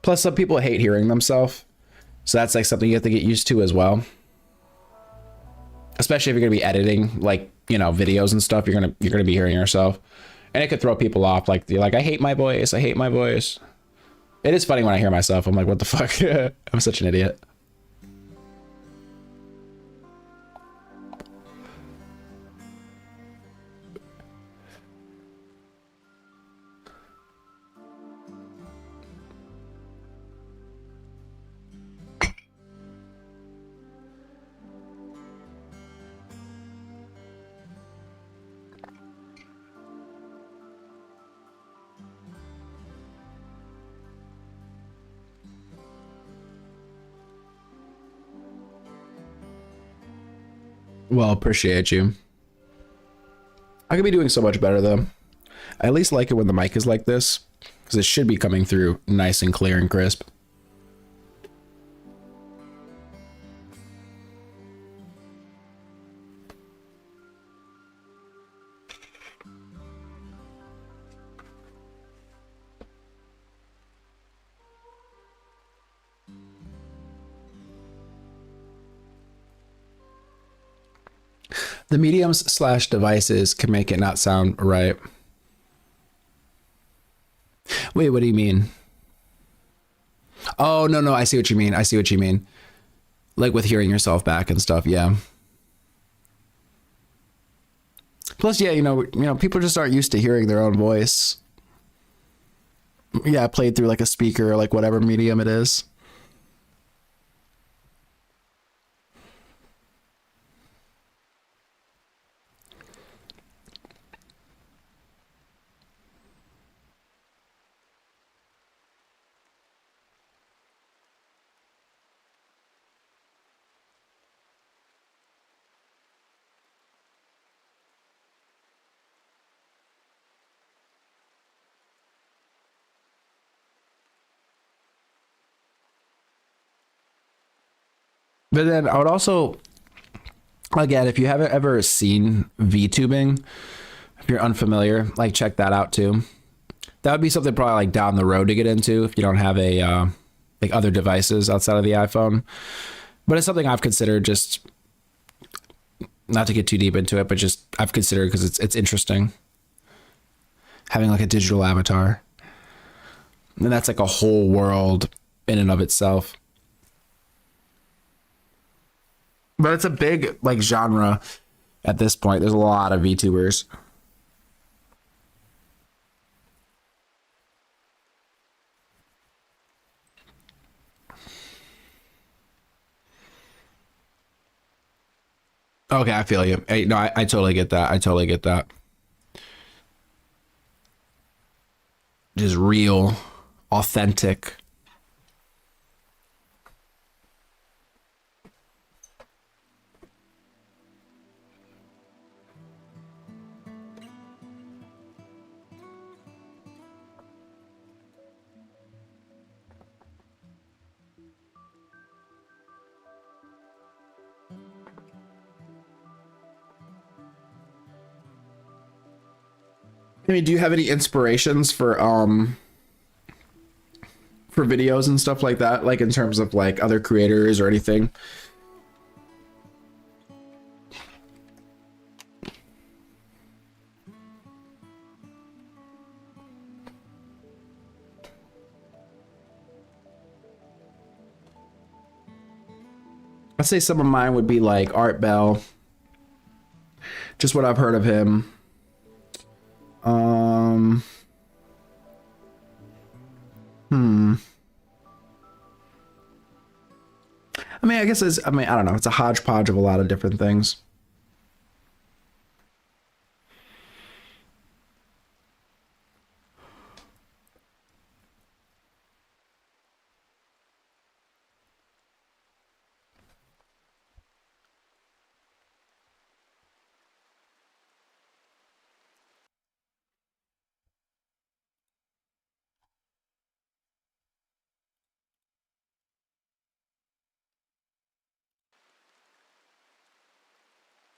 Plus, some people hate hearing themselves, so that's like something you have to get used to as well. Especially if you're gonna be editing, like, you know, videos and stuff, you're gonna be hearing yourself, and it could throw people off. Like you're like, I hate my voice. I hate my voice. It is funny when I hear myself. I'm like, what the fuck? I'm such an idiot. Well, appreciate you. I could be doing so much better though. I at least like it when the mic is like this, because it should be coming through nice and clear and crisp. The mediums/devices can make it not sound right. Wait, what do you mean? Oh, no, I see what you mean. I see what you mean. Like with hearing yourself back and stuff, yeah. Plus, yeah, you know, people just aren't used to hearing their own voice. Yeah, played through like a speaker or like whatever medium it is. But then I would also, again, if you haven't ever seen VTubing, if you're unfamiliar, like check that out too. That would be something probably like down the road to get into if you don't have a like other devices outside of the iPhone. But it's something I've considered, just not to get too deep into it, but just I've considered because it's interesting having like a digital avatar, and that's like a whole world in and of itself. But it's a big like genre at this point. There's a lot of VTubers. Okay, I feel you. Hey, no, I totally get that. I totally get that. Just real, authentic. I mean, do you have any inspirations for videos and stuff like that? Like in terms of like other creators or anything? I'd say some of mine would be like Art Bell. Just what I've heard of him. I mean, I guess I don't know. It's a hodgepodge of a lot of different things.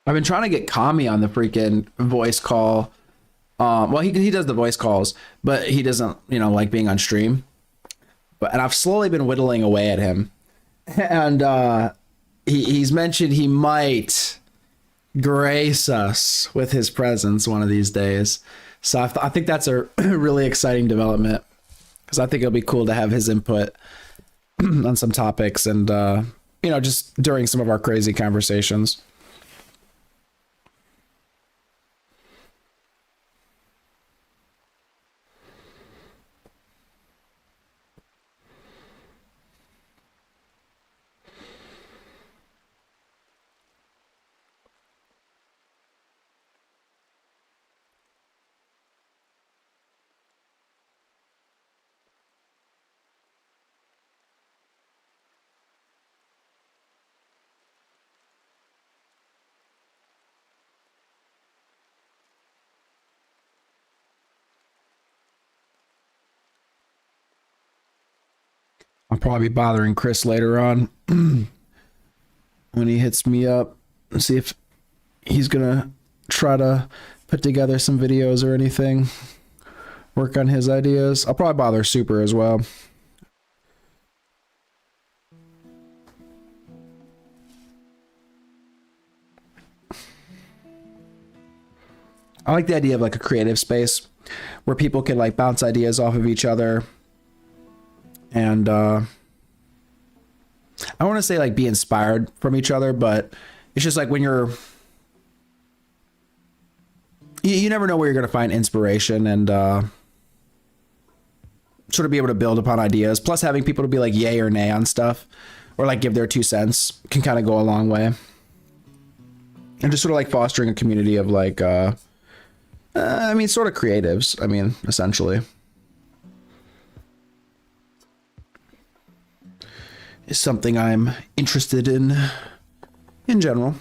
I've been trying to get Kami on the freaking voice call. Well, he does the voice calls, but he doesn't, like being on stream. And I've slowly been whittling away at him. And he's mentioned he might grace us with his presence one of these days. So I think that's a really exciting development, because I think it'll be cool to have his input on some topics and, just during some of our crazy conversations. I'll probably be bothering Chris later on when he hits me up and see if he's gonna try to put together some videos or anything, work on his ideas. I'll probably bother Super as well. I like the idea of like a creative space where people can like bounce ideas off of each other. And I want to say like be inspired from each other, but it's just like when you never know where you're going to find inspiration and sort of be able to build upon ideas. Plus having people to be like yay or nay on stuff or like give their 2 cents can kind of go a long way. And just sort of like fostering a community of like, sort of creatives, essentially. Is something I'm interested in general.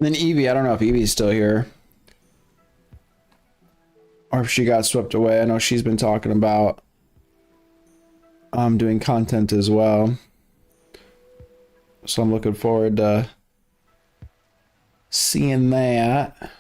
Then Evie, I don't know if Evie's still here. Or if she got swept away. I know she's been talking about doing content as well. So I'm looking forward to seeing that.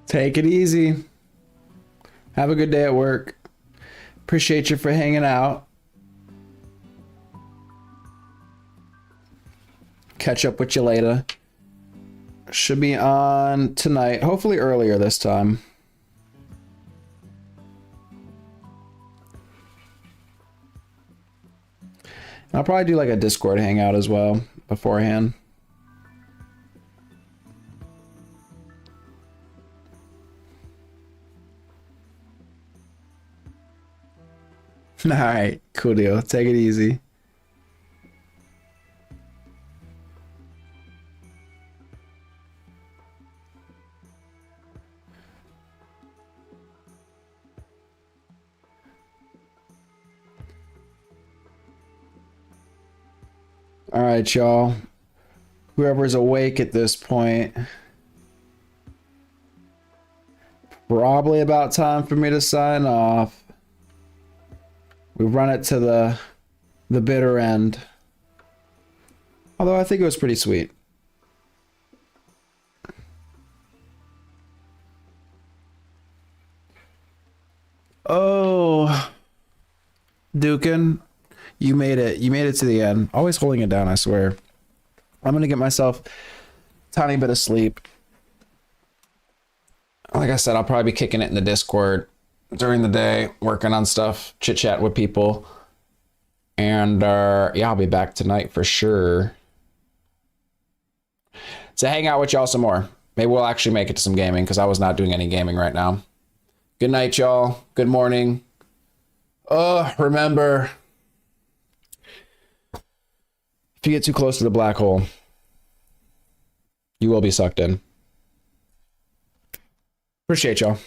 Take it easy. Have a good day at work. Appreciate you for hanging out. Catch up with you later. Should be on tonight, hopefully earlier this time. I'll probably do like a Discord hangout as well beforehand. All right, cool deal. Take it easy. All right, y'all. Whoever's awake at this point, probably about time for me to sign off. We run it to the bitter end. Although I think it was pretty sweet. Oh, Dukin, you made it. You made it to the end. Always holding it down, I swear. I'm gonna get myself a tiny bit of sleep. Like I said, I'll probably be kicking it in the Discord during the day, working on stuff, chit chat with people. And yeah, I'll be back tonight for sure to hang out with y'all some more. Maybe we'll actually make it to some gaming because I was not doing any gaming right now. Good night, y'all. Good morning. Remember, if you get too close to the black hole, you will be sucked in. Appreciate y'all.